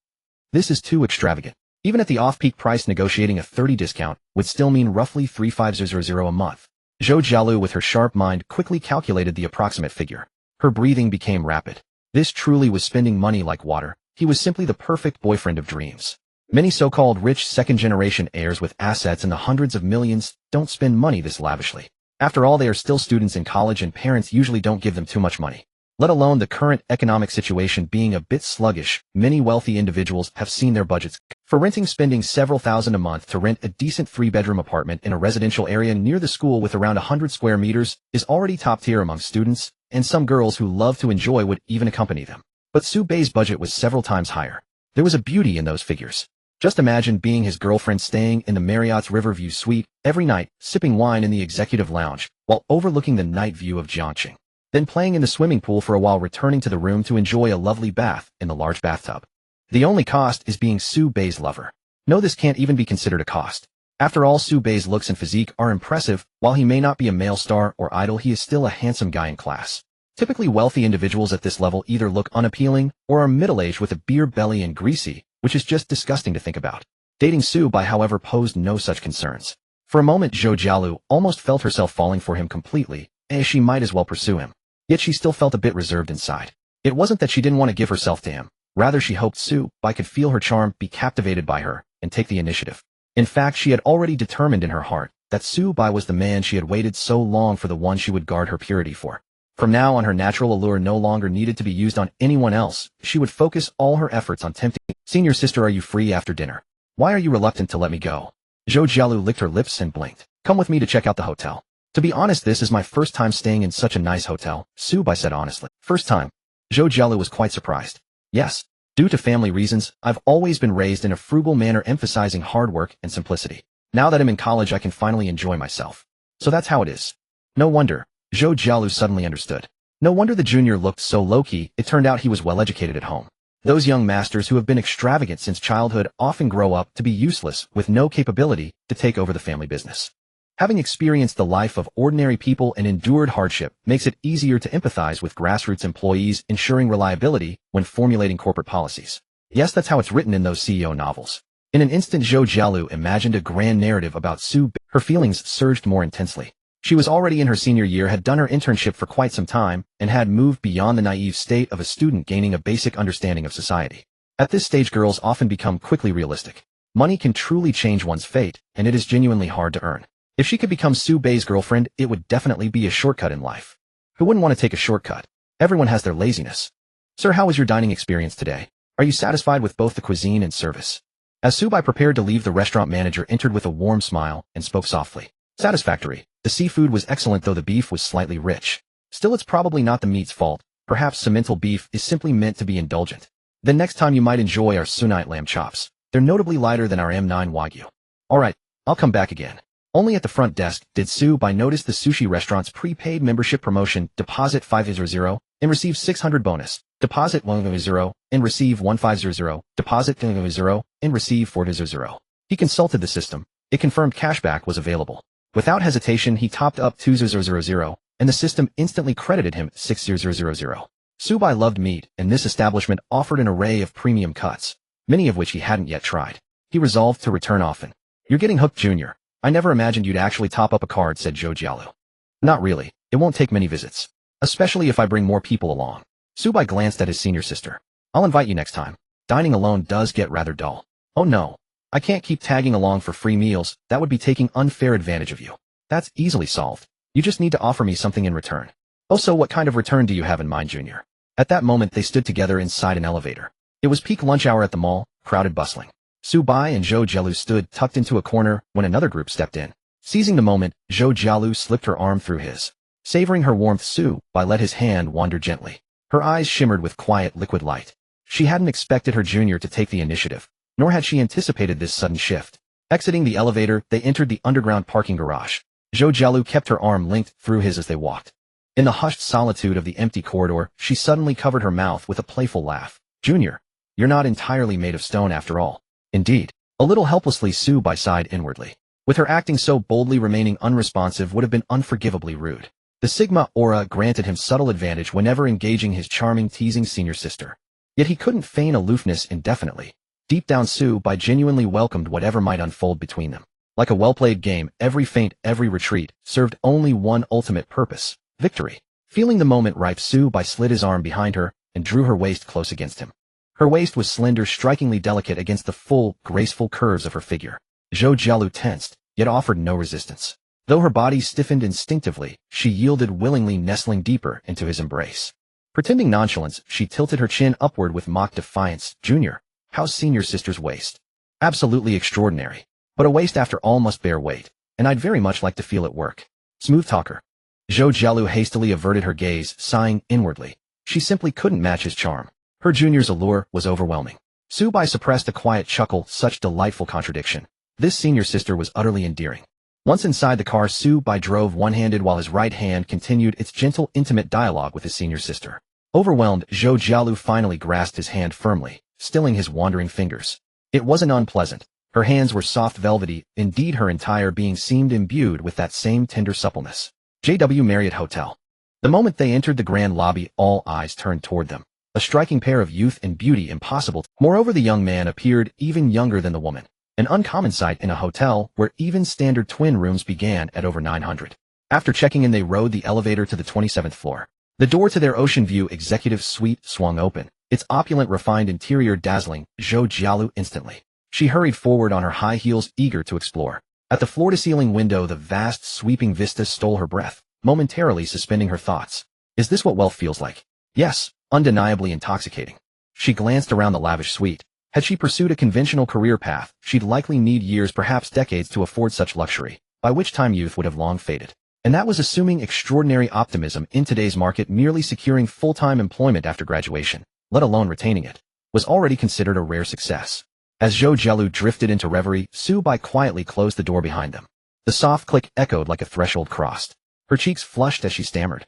This is too extravagant. Even at the off-peak price, negotiating a 30 discount would still mean roughly 3,500 a month. Zhou Jialu, with her sharp mind, quickly calculated the approximate figure. Her breathing became rapid. This truly was spending money like water. He was simply the perfect boyfriend of dreams. Many so-called rich second-generation heirs with assets in the hundreds of millions don't spend money this lavishly. After all, they are still students in college and parents usually don't give them too much money. Let alone the current economic situation being a bit sluggish, many wealthy individuals have seen their budgets for renting, spending several thousand a month to rent a decent 3-bedroom apartment in a residential area near the school with around 100 square meters is already top tier among students, and some girls who love to enjoy would even accompany them. But Su-bai's budget was several times higher. There was a beauty in those figures. Just imagine being his girlfriend, staying in the Marriott's Riverview suite every night, sipping wine in the executive lounge while overlooking the night view of Jiangqing. Then playing in the swimming pool for a while, returning to the room to enjoy a lovely bath in the large bathtub. The only cost is being Su-bai's lover. No, this can't even be considered a cost. After all, Su-bai's looks and physique are impressive. While he may not be a male star or idol, he is still a handsome guy in class. Typically, wealthy individuals at this level either look unappealing or are middle-aged with a beer belly and greasy, which is just disgusting to think about. Dating Su-bai, however, posed no such concerns. For a moment, Zhou Jialu almost felt herself falling for him completely, as she might as well pursue him. Yet she still felt a bit reserved inside. It wasn't that she didn't want to give herself to him. Rather, she hoped Su-bai could feel her charm, be captivated by her, and take the initiative. In fact, she had already determined in her heart that Su-bai was the man she had waited so long for, the one she would guard her purity for. From now on, her natural allure no longer needed to be used on anyone else. She would focus all her efforts on tempting. Senior sister, are you free after dinner? Why are you reluctant to let me go? Zhou Jialu licked her lips and blinked. Come with me to check out the hotel. To be honest, this is my first time staying in such a nice hotel, Su-bai said honestly. First time? Zhou Jialu was quite surprised. Yes. Due to family reasons, I've always been raised in a frugal manner, emphasizing hard work and simplicity. Now that I'm in college, I can finally enjoy myself. So that's how it is. No wonder. Zhou Jialu suddenly understood. No wonder the junior looked so low-key. It turned out he was well-educated at home. Those young masters who have been extravagant since childhood often grow up to be useless, with no capability to take over the family business. Having experienced the life of ordinary people and endured hardship makes it easier to empathize with grassroots employees, ensuring reliability when formulating corporate policies. Yes, that's how it's written in those CEO novels. In an instant, Zhou Jialu imagined a grand narrative about Su-bai. Her feelings surged more intensely. She was already in her senior year, had done her internship for quite some time, and had moved beyond the naive state of a student, gaining a basic understanding of society. At this stage, girls often become quickly realistic. Money can truly change one's fate, and it is genuinely hard to earn. If she could become Su-bai's girlfriend, it would definitely be a shortcut in life. Who wouldn't want to take a shortcut? Everyone has their laziness. Sir, how was your dining experience today? Are you satisfied with both the cuisine and service? As Subai prepared to leave, the restaurant manager entered with a warm smile and spoke softly. Satisfactory. The seafood was excellent, though the beef was slightly rich. Still, it's probably not the meat's fault. Perhaps Simmental beef is simply meant to be indulgent. Then next time you might enjoy our Sunite lamb chops. They're notably lighter than our M9 Wagyu. Alright, I'll come back again. Only at the front desk did Subai notice the sushi restaurant's prepaid membership promotion: deposit 500 and receive 600 bonus. Deposit 100 and receive 1500. Deposit 100 and receive 400. He consulted the system. It confirmed cashback was available. Without hesitation, he topped up 2000, and the system instantly credited him 6000. Subai loved meat, and this establishment offered an array of premium cuts, many of which he hadn't yet tried. He resolved to return often. You're getting hooked, Junior. I never imagined you'd actually top up a card, said Zhou Jialu. Not really. It won't take many visits. Especially if I bring more people along. Subai glanced at his senior sister. I'll invite you next time. Dining alone does get rather dull. Oh no. I can't keep tagging along for free meals. That would be taking unfair advantage of you. That's easily solved. You just need to offer me something in return. Oh, so what kind of return do you have in mind, Junior? At that moment, they stood together inside an elevator. It was peak lunch hour at the mall, crowded, bustling. Subai and Zhou Jialu stood tucked into a corner when another group stepped in. Seizing the moment, Zhou Jialu slipped her arm through his. Savoring her warmth, Subai let his hand wander gently. Her eyes shimmered with quiet, liquid light. She hadn't expected her junior to take the initiative, nor had she anticipated this sudden shift. Exiting the elevator, they entered the underground parking garage. Zhou Jialu kept her arm linked through his as they walked. In the hushed solitude of the empty corridor, she suddenly covered her mouth with a playful laugh. Junior, you're not entirely made of stone after all. Indeed. A little helplessly, Subai sighed inwardly. With her acting so boldly, remaining unresponsive would have been unforgivably rude. The Sigma aura granted him subtle advantage whenever engaging his charming, teasing senior sister. Yet he couldn't feign aloofness indefinitely. Deep down, Subai genuinely welcomed whatever might unfold between them. Like a well-played game, every feint, every retreat, served only one ultimate purpose: victory. Feeling the moment ripe, Subai slid his arm behind her and drew her waist close against him. Her waist was slender, strikingly delicate against the full, graceful curves of her figure. Zhou Jialu tensed, yet offered no resistance. Though her body stiffened instinctively, she yielded willingly, nestling deeper into his embrace. Pretending nonchalance, she tilted her chin upward with mock defiance. Junior, how's senior sister's waist? Absolutely extraordinary. But a waist after all must bear weight, and I'd very much like to feel it work. Smooth talker. Zhou Jialu hastily averted her gaze, sighing inwardly. She simply couldn't match his charm. Her junior's allure was overwhelming. Subai suppressed a quiet chuckle. Such delightful contradiction. This senior sister was utterly endearing. Once inside the car, Subai drove one-handed while his right hand continued its gentle, intimate dialogue with his senior sister. Overwhelmed, Zhou Jialu finally grasped his hand firmly, stilling his wandering fingers. It wasn't unpleasant. Her hands were soft, velvety. Indeed, her entire being seemed imbued with that same tender suppleness. JW Marriott Hotel. The moment they entered the grand lobby, all eyes turned toward them. A striking pair of youth and beauty, impossible. Moreover, the young man appeared even younger than the woman. An uncommon sight in a hotel where even standard twin rooms began at over 900. After checking in, they rode the elevator to the 27th floor. The door to their ocean view executive suite swung open, its opulent, refined interior dazzling Zhou Jialu instantly. She hurried forward on her high heels, eager to explore. At the floor-to-ceiling window, the vast, sweeping vista stole her breath, momentarily suspending her thoughts. Is this what wealth feels like? Yes. Undeniably intoxicating. She glanced around the lavish suite. Had she pursued a conventional career path, she'd likely need years, perhaps decades, to afford such luxury, by which time youth would have long faded. And that was assuming extraordinary optimism. In today's market, merely securing full-time employment after graduation, let alone retaining it, was already considered a rare success. As Zhou Jialu drifted into reverie, Subai quietly closed the door behind them. The soft click echoed like a threshold crossed. Her cheeks flushed as she stammered.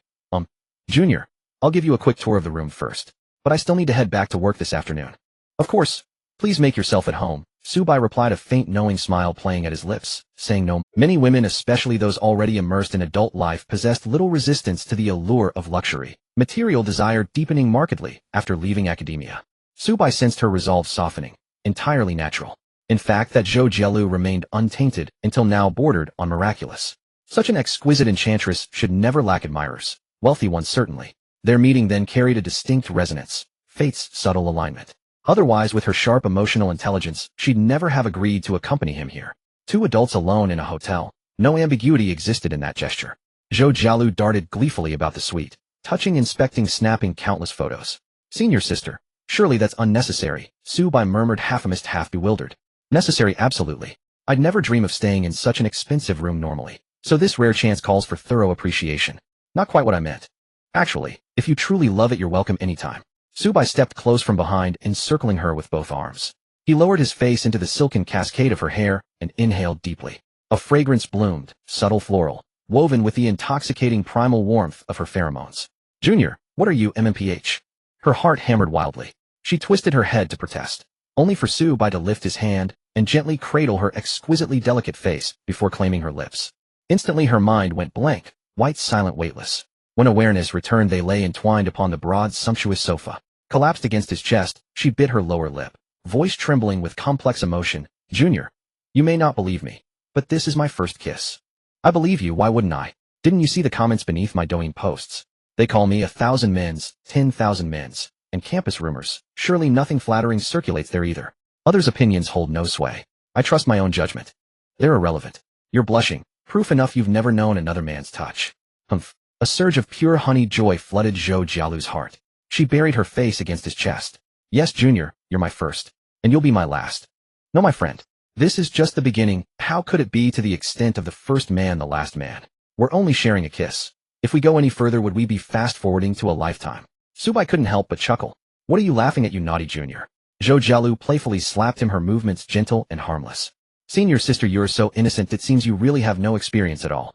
Junior, I'll give you a quick tour of the room first, but I still need to head back to work this afternoon. Of course. Please make yourself at home, Subai replied, a faint knowing smile playing at his lips, saying no. Many women, especially those already immersed in adult life, possessed little resistance to the allure of luxury. Material desire deepening markedly after leaving academia. Subai sensed her resolve softening, entirely natural. In fact, that Zhou Jialu remained untainted until now, bordered on miraculous. Such an exquisite enchantress should never lack admirers, wealthy ones certainly. Their meeting then carried a distinct resonance, fate's subtle alignment. Otherwise, with her sharp emotional intelligence, she'd never have agreed to accompany him here. Two adults alone in a hotel. No ambiguity existed in that gesture. Zhou Jialu darted gleefully about the suite, touching, inspecting, snapping countless photos. Senior sister, surely that's unnecessary, Subai murmured, half amused, half bewildered. Necessary, absolutely. I'd never dream of staying in such an expensive room normally. So this rare chance calls for thorough appreciation. Not quite what I meant. Actually, if you truly love it, you're welcome anytime. Subai stepped close from behind, encircling her with both arms. He lowered his face into the silken cascade of her hair and inhaled deeply. A fragrance bloomed, subtle floral, woven with the intoxicating primal warmth of her pheromones. Junior, what are you, MMPH? Her heart hammered wildly. She twisted her head to protest, only for Subai to lift his hand and gently cradle her exquisitely delicate face before claiming her lips. Instantly her mind went blank, white, silent, weightless. When awareness returned, they lay entwined upon the broad, sumptuous sofa. Collapsed against his chest, she bit her lower lip, voice trembling with complex emotion. Junior, you may not believe me, but this is my first kiss. I believe you, why wouldn't I? Didn't you see the comments beneath my Douyin posts? They call me 1,000 men's, 10,000 men's, and campus rumors. Surely nothing flattering circulates there either. Others' opinions hold no sway. I trust my own judgment. They're irrelevant. You're blushing, proof enough you've never known another man's touch. Humph. A surge of pure honeyed joy flooded Zhou Jialu's heart. She buried her face against his chest. Yes, Junior, you're my first, and you'll be my last. No, my friend. This is just the beginning. How could it be to the extent of the first man, the last man? We're only sharing a kiss. If we go any further, would we be fast-forwarding to a lifetime? Subai couldn't help but chuckle. What are you laughing at, you naughty Junior? Zhou Jialu playfully slapped him, her movements gentle and harmless. Senior sister, you're so innocent, it seems you really have no experience at all.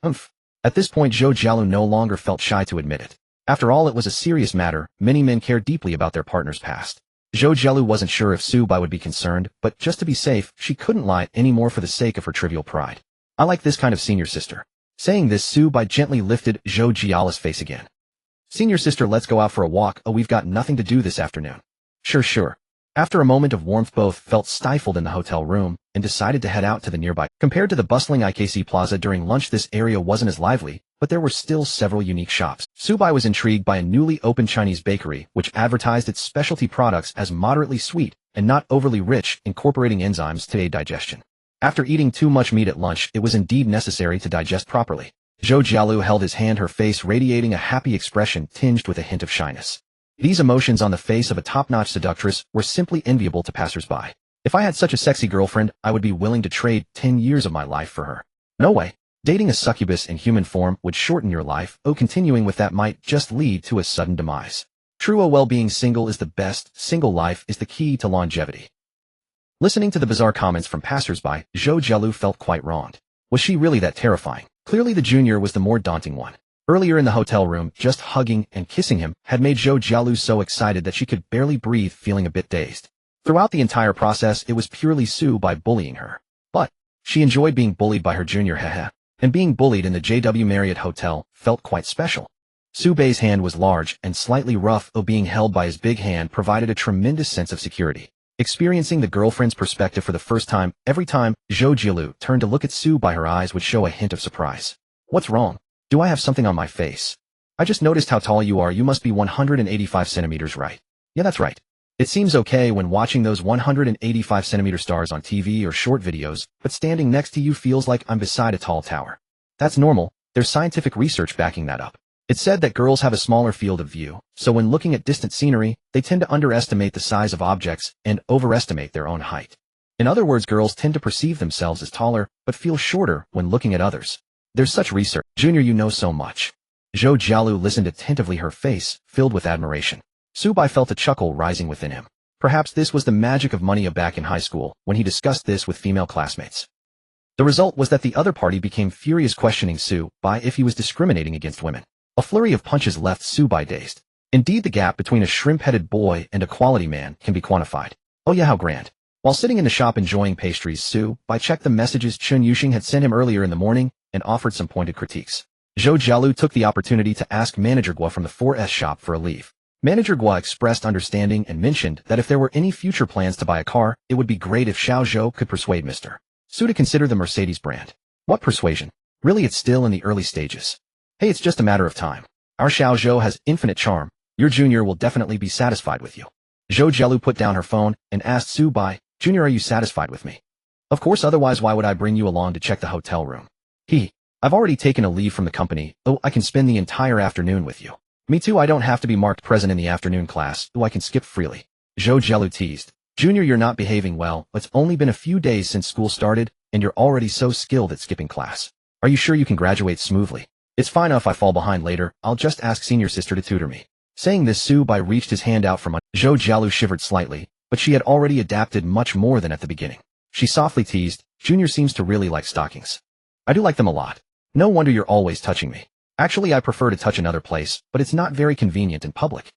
Humph. At this point, Zhou Jialu no longer felt shy to admit it. After all, it was a serious matter. Many men care deeply about their partner's past. Zhou Jialu wasn't sure if Subai would be concerned, but just to be safe, she couldn't lie anymore for the sake of her trivial pride. I like this kind of senior sister. Saying this, Subai gently lifted Zhou Jialu's face again. Senior sister, let's go out for a walk. Oh, we've got nothing to do this afternoon. Sure. After a moment of warmth, both felt stifled in the hotel room and decided to head out to the nearby. Compared to the bustling IKC Plaza during lunch, this area wasn't as lively, but there were still several unique shops. Subai was intrigued by a newly opened Chinese bakery, which advertised its specialty products as moderately sweet and not overly rich, incorporating enzymes to aid digestion. After eating too much meat at lunch, it was indeed necessary to digest properly. Zhou Jialu held his hand, her face radiating a happy expression tinged with a hint of shyness. These emotions on the face of a top-notch seductress were simply enviable to passers-by. If I had such a sexy girlfriend, I would be willing to trade 10 years of my life for her. No way. Dating a succubus in human form would shorten your life. Oh, continuing with that might just lead to a sudden demise. True, well-being single is the best. Single life is the key to longevity. Listening to the bizarre comments from passers-by, Zhou Jialu felt quite wronged. Was she really that terrifying? Clearly the junior was the more daunting one. Earlier in the hotel room, just hugging and kissing him had made Zhou Jialu so excited that she could barely breathe, feeling a bit dazed. Throughout the entire process, it was purely Subai bullying her. But she enjoyed being bullied by her junior, and being bullied in the JW Marriott Hotel felt quite special. Subai's hand was large and slightly rough, though being held by his big hand provided a tremendous sense of security. Experiencing the girlfriend's perspective for the first time, every time Zhou Jialu turned to look at Subai, her eyes would show a hint of surprise. What's wrong? Do I have something on my face? I just noticed how tall you are. You must be 185 centimeters, right? Yeah, that's right. It seems okay when watching those 185 centimeter stars on TV or short videos, but standing next to you feels like I'm beside a tall tower. That's normal. There's scientific research backing that up. It's said that girls have a smaller field of view, so when looking at distant scenery, they tend to underestimate the size of objects and overestimate their own height. In other words, girls tend to perceive themselves as taller, but feel shorter when looking at others. There's such research. Junior, you know so much. Zhou Jialu listened attentively, her face filled with admiration. Subai felt a chuckle rising within him. Perhaps this was the magic of money back in high school when he discussed this with female classmates. The result was that the other party became furious, questioning Subai if he was discriminating against women. A flurry of punches left Subai dazed. Indeed, the gap between a shrimp-headed boy and a quality man can be quantified. Oh yeah, how grand. While sitting in the shop enjoying pastries, Subai checked the messages Chun Yuxing had sent him earlier in the morning and offered some pointed critiques. Zhou Jialu took the opportunity to ask Manager Gua from the 4S shop for a leave. Manager Gua expressed understanding and mentioned that if there were any future plans to buy a car, it would be great if Xiao Zhou could persuade Mr. Su to consider the Mercedes brand. What persuasion? Really, it's still in the early stages. Hey, it's just a matter of time. Our Xiao Zhou has infinite charm. Your junior will definitely be satisfied with you. Zhou Jialu put down her phone and asked Subai, Junior, are you satisfied with me? Of course, otherwise why would I bring you along to check the hotel room? I've already taken a leave from the company. Oh, I can spend the entire afternoon with you. Me too, I don't have to be marked present in the afternoon class. Oh, I can skip freely. Zhou Jialu teased. Junior, you're not behaving well. It's only been a few days since school started, and you're already so skilled at skipping class. Are you sure you can graduate smoothly? It's fine if I fall behind later. I'll just ask senior sister to tutor me. Saying this, Su Bai reached his hand out from under. Zhou Jialu shivered slightly, but she had already adapted much more than at the beginning. She softly teased, Junior seems to really like stockings. I do like them a lot. No wonder you're always touching me. Actually, I prefer to touch another place, but it's not very convenient in public.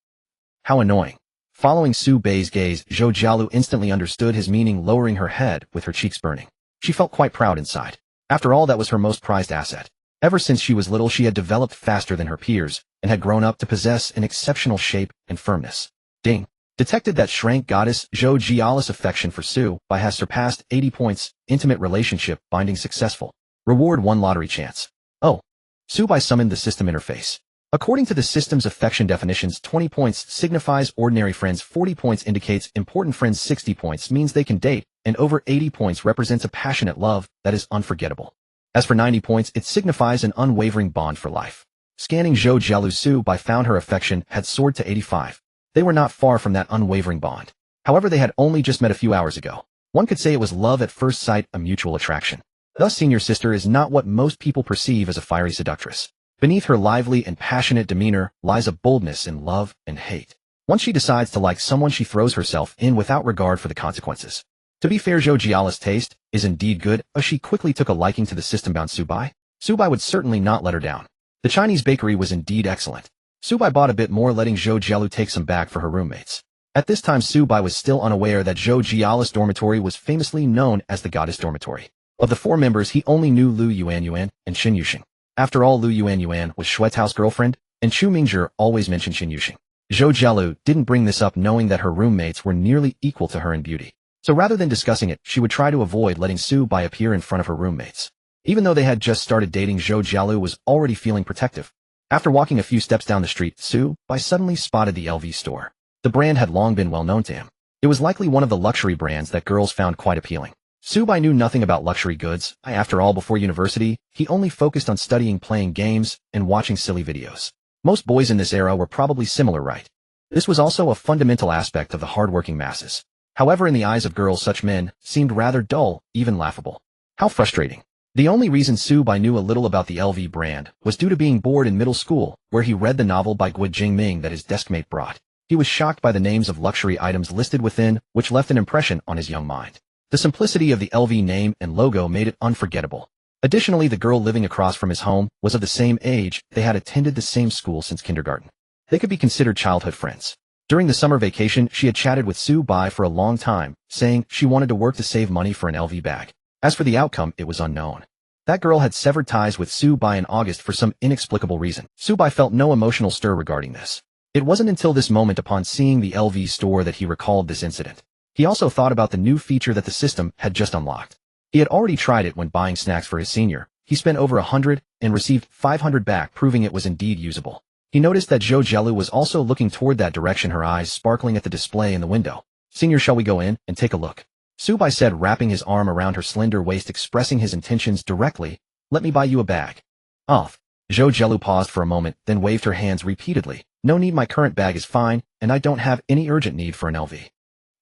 How annoying. Following Su Bai's gaze, Zhou Jialu instantly understood his meaning, lowering her head with her cheeks burning. She felt quite proud inside. After all, that was her most prized asset. Ever since she was little, she had developed faster than her peers and had grown up to possess an exceptional shape and firmness. Ding. Detected that shrank goddess Zhou Jialu's affection for Su Bai has surpassed 80 points. Intimate relationship binding successful. Reward 1 lottery chance. Oh. Su Bai summoned the system interface. According to the system's affection definitions, 20 points signifies ordinary friends, 40 points indicates important friends, 60 points means they can date, and over 80 points represents a passionate love that is unforgettable. As for 90 points, it signifies an unwavering bond for life. Scanning Zhou Jialu, Su Bai found her affection had soared to 85. They were not far from that unwavering bond. However, they had only just met a few hours ago. One could say it was love at first sight, a mutual attraction. Thus, senior sister is not what most people perceive as a fiery seductress. Beneath her lively and passionate demeanor lies a boldness in love and hate. Once she decides to like someone, she throws herself in without regard for the consequences. To be fair, Zhou Jialu's taste is indeed good, as she quickly took a liking to the system-bound Su Bai. Su Bai would certainly not let her down. The Chinese bakery was indeed excellent. Su Bai bought a bit more, letting Zhou Jialu take some back for her roommates. At this time, Su Bai was still unaware that Zhou Jialu's dormitory was famously known as the Goddess Dormitory. Of the 4 members, he only knew Lu Yuanyuan and Xin Yuxing. After all, Lu Yuanyuan was Shui Tao's girlfriend, and Chu Mingzhi always mentioned Xin Yuxing. Zhou Jialu didn't bring this up, knowing that her roommates were nearly equal to her in beauty. So rather than discussing it, she would try to avoid letting Su Bai appear in front of her roommates. Even though they had just started dating, Zhou Jialu was already feeling protective. After walking a few steps down the street, Su Bai suddenly spotted the LV store. The brand had long been well known to him. It was likely one of the luxury brands that girls found quite appealing. Su Bai knew nothing about luxury goods. After all, before university, he only focused on studying, playing games, and watching silly videos. Most boys in this era were probably similar, right? This was also a fundamental aspect of the hardworking masses. However, in the eyes of girls, such men seemed rather dull, even laughable. How frustrating. The only reason Su Bai knew a little about the LV brand was due to being bored in middle school, where he read the novel by Gui Jingming that his deskmate brought. He was shocked by the names of luxury items listed within, which left an impression on his young mind. The simplicity of the LV name and logo made it unforgettable. Additionally, the girl living across from his home was of the same age. They had attended the same school since kindergarten. They could be considered childhood friends. During the summer vacation, she had chatted with Su Bai for a long time, saying she wanted to work to save money for an LV bag. As for the outcome, it was unknown. That girl had severed ties with Su Bai in August for some inexplicable reason. Su Bai felt no emotional stir regarding this. It wasn't until this moment, upon seeing the LV store, that he recalled this incident. He also thought about the new feature that the system had just unlocked. He had already tried it when buying snacks for his senior. He spent over 100 and received 500 back, proving it was indeed usable. He noticed that Zhou Jialu was also looking toward that direction, her eyes sparkling at the display in the window. Senior, shall we go in and take a look? Su Bai said, wrapping his arm around her slender waist, expressing his intentions directly. Let me buy you a bag. Off. Zhou Jialu paused for a moment, then waved her hands repeatedly. No need, my current bag is fine, and I don't have any urgent need for an LV.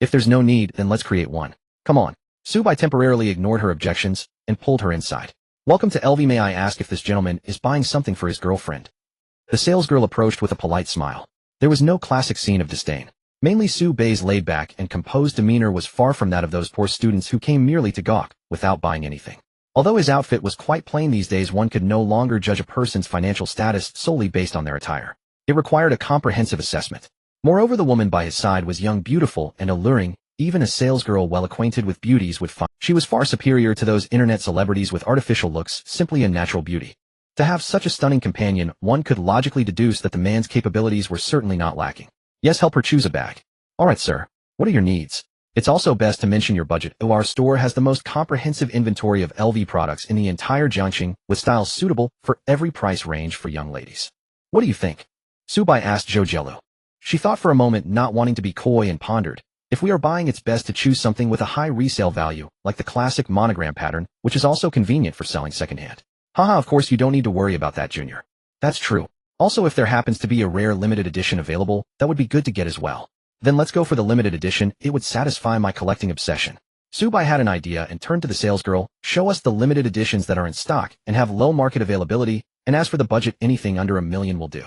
If there's no need, then let's create one. Come on. Su Bai temporarily ignored her objections and pulled her inside. Welcome to LV. May I ask if this gentleman is buying something for his girlfriend? The salesgirl approached with a polite smile. There was no classic scene of disdain. Mainly Su Bai's laid-back and composed demeanor was far from that of those poor students who came merely to gawk, without buying anything. Although his outfit was quite plain these days, one could no longer judge a person's financial status solely based on their attire. It required a comprehensive assessment. Moreover, the woman by his side was young, beautiful, and alluring. Even a salesgirl well acquainted with beauties would find she was far superior to those internet celebrities with artificial looks, simply a natural beauty. To have such a stunning companion, one could logically deduce that the man's capabilities were certainly not lacking. Yes, help her choose a bag. Alright, sir. What are your needs? It's also best to mention your budget. Our store has the most comprehensive inventory of LV products in the entire Jiangxing, with styles suitable for every price range for young ladies. What do you think? Su Bai asked Zhou Jialu. She thought for a moment, not wanting to be coy, and pondered. If we are buying, it's best to choose something with a high resale value, like the classic monogram pattern, which is also convenient for selling secondhand. Haha, of course you don't need to worry about that, Junior. That's true. Also, if there happens to be a rare limited edition available, that would be good to get as well. Then let's go for the limited edition, it would satisfy my collecting obsession. Subai had an idea and turned to the salesgirl, show us the limited editions that are in stock and have low market availability, and as for the budget, anything under $1 million will do.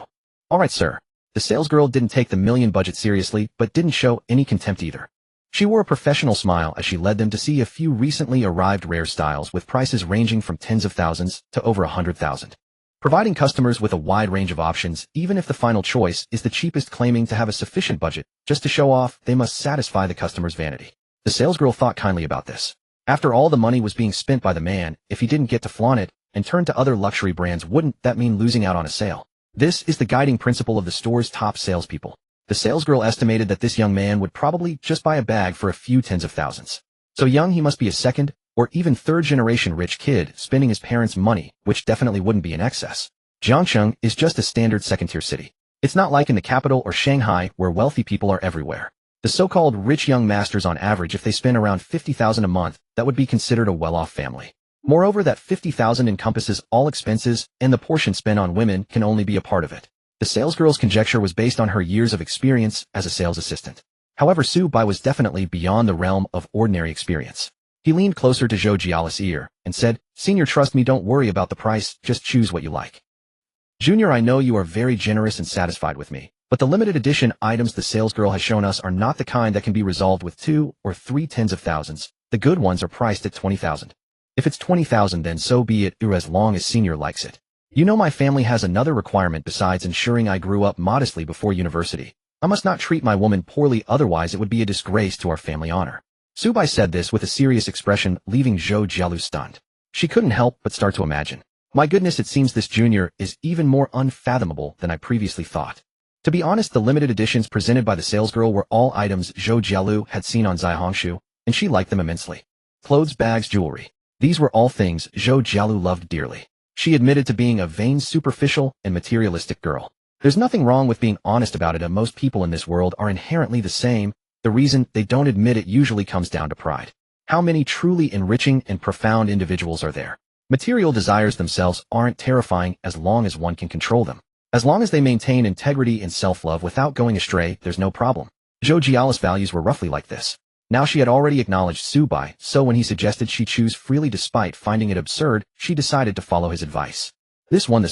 Alright sir. The salesgirl didn't take the $1 million budget seriously, but didn't show any contempt either. She wore a professional smile as she led them to see a few recently arrived rare styles with prices ranging from tens of thousands to over 100,000. Providing customers with a wide range of options, even if the final choice is the cheapest, claiming to have a sufficient budget, just to show off, they must satisfy the customer's vanity. The salesgirl thought kindly about this. After all the money was being spent by the man, if he didn't get to flaunt it and turn to other luxury brands, wouldn't that mean losing out on a sale? This is the guiding principle of the store's top salespeople. The salesgirl estimated that this young man would probably just buy a bag for a few tens of thousands. So young, he must be a second or even third generation rich kid spending his parents' money, which definitely wouldn't be in excess. Jiangcheng is just a standard second-tier city. It's not like in the capital or Shanghai where wealthy people are everywhere. The so-called rich young masters, on average, if they spend around 50,000 a month, that would be considered a well-off family. Moreover, that 50,000 encompasses all expenses, and the portion spent on women can only be a part of it. The salesgirl's conjecture was based on her years of experience as a sales assistant. However, Su Bai was definitely beyond the realm of ordinary experience. He leaned closer to Zhou Jiala's ear and said, "Senior, trust me, don't worry about the price, just choose what you like. Junior, I know you are very generous and satisfied with me, but the limited edition items the salesgirl has shown us are not the kind that can be resolved with 2 or 3 tens of thousands. The good ones are priced at 20,000. If it's 20,000, then so be it, as long as Senior likes it. You know my family has another requirement besides ensuring I grew up modestly before university. I must not treat my woman poorly, otherwise it would be a disgrace to our family honor." Su Bai said this with a serious expression, leaving Zhou Jialu stunned. She couldn't help but start to imagine. My goodness, it seems this junior is even more unfathomable than I previously thought. To be honest, the limited editions presented by the salesgirl were all items Zhou Jialu had seen on Zaihongshu, and she liked them immensely. Clothes, bags, jewelry. These were all things Zhou Jialu loved dearly. She admitted to being a vain, superficial, and materialistic girl. There's nothing wrong with being honest about it, and most people in this world are inherently the same. The reason they don't admit it usually comes down to pride. How many truly enriching and profound individuals are there? Material desires themselves aren't terrifying as long as one can control them. As long as they maintain integrity and self-love without going astray, there's no problem. Zhou Jiala's values were roughly like this. Now she had already acknowledged Su Bai, so when he suggested she choose freely despite finding it absurd, she decided to follow his advice. This one,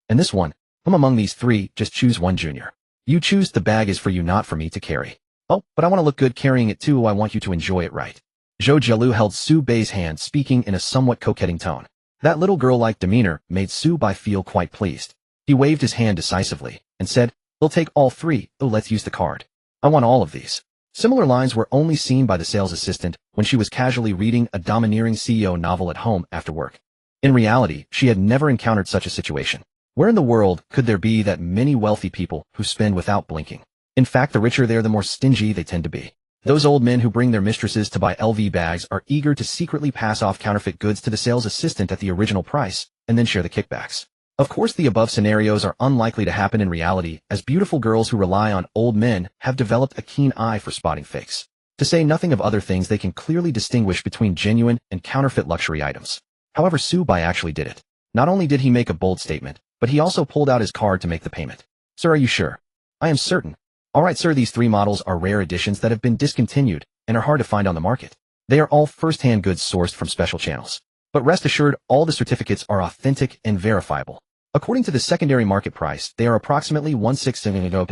and this one. Among these three, just choose one, Junior. You choose. The bag is for you, not for me to carry. Oh, but I want to look good carrying it too. I want you to enjoy it, right? Zhou Jialu held Su Bai's hand, speaking in a somewhat coquetting tone. That little girl-like demeanor made Su Bai feel quite pleased. He waved his hand decisively and said, "We'll take all three. Oh, let's use the card. I want all of these." Similar lines were only seen by the sales assistant when she was casually reading a domineering CEO novel at home after work. In reality, she had never encountered such a situation. Where in the world could there be that many wealthy people who spend without blinking? In fact, the richer they are, the more stingy they tend to be. Those old men who bring their mistresses to buy LV bags are eager to secretly pass off counterfeit goods to the sales assistant at the original price, and then share the kickbacks. Of course, the above scenarios are unlikely to happen in reality, as beautiful girls who rely on old men have developed a keen eye for spotting fakes. To say nothing of other things, they can clearly distinguish between genuine and counterfeit luxury items. However, Su Bai actually did it. Not only did he make a bold statement, but he also pulled out his card to make the payment. "Sir, are you sure?" "I am certain." "Alright, sir, these three models are rare editions that have been discontinued and are hard to find on the market. They are all first-hand goods sourced from special channels. But rest assured, all the certificates are authentic and verifiable. According to the secondary market price, they are approximately 1600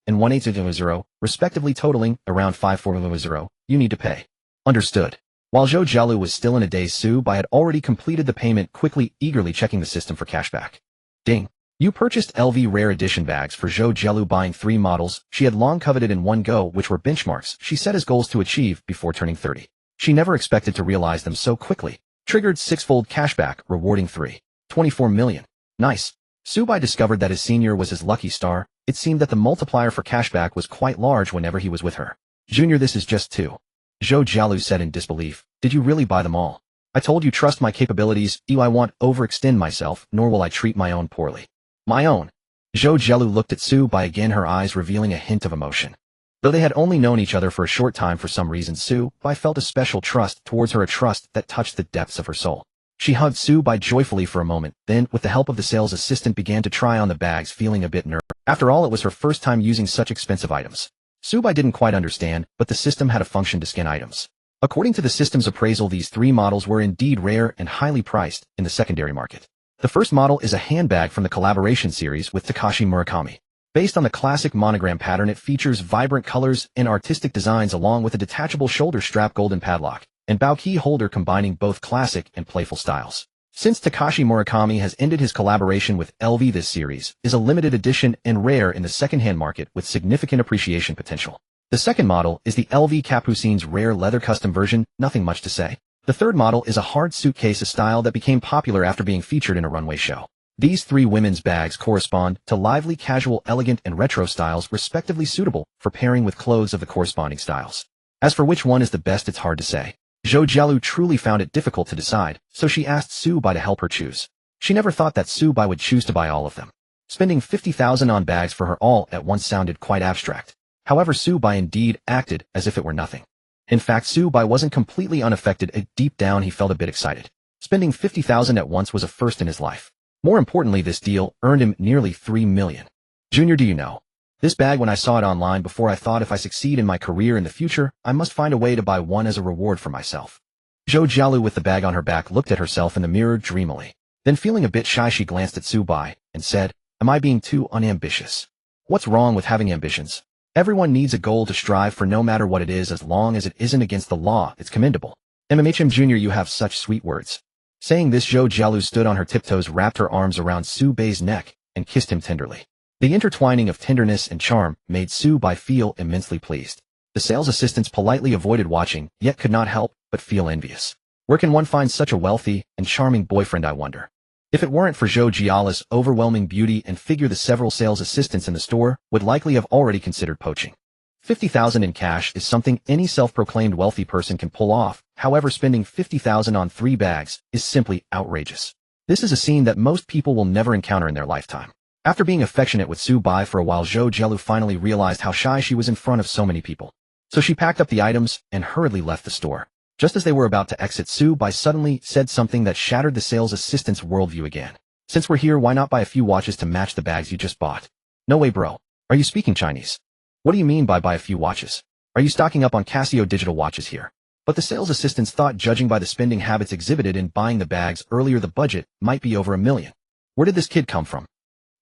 and 1800, respectively, totaling around 5400. You need to pay." "Understood." While Zhou Jialu was still in a daze, Su Bai had already completed the payment, quickly, eagerly checking the system for cashback. Ding. You purchased LV rare edition bags for Zhou Jialu, buying 3 models she had long coveted in one go, which were benchmarks she set as goals to achieve before turning 30. She never expected to realize them so quickly. Triggered 6-fold cashback, rewarding 3.24 million. Nice. Su Bai discovered that his senior was his lucky star. It seemed that the multiplier for cashback was quite large whenever he was with her. "Junior, this is just 2. Zhou Jialu said in disbelief. "Did you really buy them all?" "I told you, trust my capabilities. I won't overextend myself, nor will I treat my own poorly." "My own?" Zhou Jialu looked at Su Bai again, her eyes revealing a hint of emotion. Though they had only known each other for a short time, for some reason Su Bai felt a special trust towards her, a trust that touched the depths of her soul. She hugged Su Bai joyfully for a moment, then, with the help of the sales assistant, began to try on the bags, feeling a bit nervous. After all, it was her first time using such expensive items. Subai didn't quite understand, but the system had a function to scan items. According to the system's appraisal, these three models were indeed rare and highly priced in the secondary market. The first model is a handbag from the collaboration series with Takashi Murakami. Based on the classic monogram pattern, it features vibrant colors and artistic designs along with a detachable shoulder strap, golden padlock, and bow key holder combining both classic and playful styles. Since Takashi Murakami has ended his collaboration with LV, this series is a limited edition and rare in the secondhand market with significant appreciation potential. The second model is the LV Capucine's rare leather custom version, nothing much to say. The third model is a hard suitcase, a style that became popular after being featured in a runway show. These three women's bags correspond to lively, casual, elegant, and retro styles, respectively, suitable for pairing with clothes of the corresponding styles. As for which one is the best, it's hard to say. Zhou Jialu truly found it difficult to decide, so she asked Subai to help her choose. She never thought that Subai would choose to buy all of them. Spending 50,000 on bags for her all at once sounded quite abstract. However, Subai indeed acted as if it were nothing. In fact, Subai wasn't completely unaffected, and deep down he felt a bit excited. Spending 50,000 at once was a first in his life. More importantly, this deal earned him nearly 3 million. Junior, do you know? This bag, when I saw it online before, I thought if I succeed in my career in the future, I must find a way to buy one as a reward for myself. Zhou Jialu, with the bag on her back, looked at herself in the mirror dreamily. Then, feeling a bit shy, she glanced at Subai and said, "Am I being too unambitious? What's wrong with having ambitions? Everyone needs a goal to strive for, no matter what it is, as long as it isn't against the law. It's commendable." "MMHM Junior, you have such sweet words." Saying this, Zhou Jialu stood on her tiptoes, wrapped her arms around Subai's neck, and kissed him tenderly. The intertwining of tenderness and charm made Subai feel immensely pleased. The sales assistants politely avoided watching, yet could not help but feel envious. Where can one find such a wealthy and charming boyfriend, I wonder? If it weren't for Zhou Jialu's overwhelming beauty and figure, the several sales assistants in the store would likely have already considered poaching. 50,000 in cash is something any self-proclaimed wealthy person can pull off. However, spending 50,000 on 3 bags is simply outrageous. This is a scene that most people will never encounter in their lifetime. After being affectionate with Subai for a while, Zhou Jialu finally realized how shy she was in front of so many people. So she packed up the items and hurriedly left the store. Just as they were about to exit, Subai suddenly said something that shattered the sales assistant's worldview again. "Since we're here, why not buy a few watches to match the bags you just bought?" "No way, bro. Are you speaking Chinese? What do you mean by buy a few watches? Are you stocking up on Casio digital watches here?" But the sales assistants thought, judging by the spending habits exhibited in buying the bags earlier, the budget might be over 1 million. Where did this kid come from?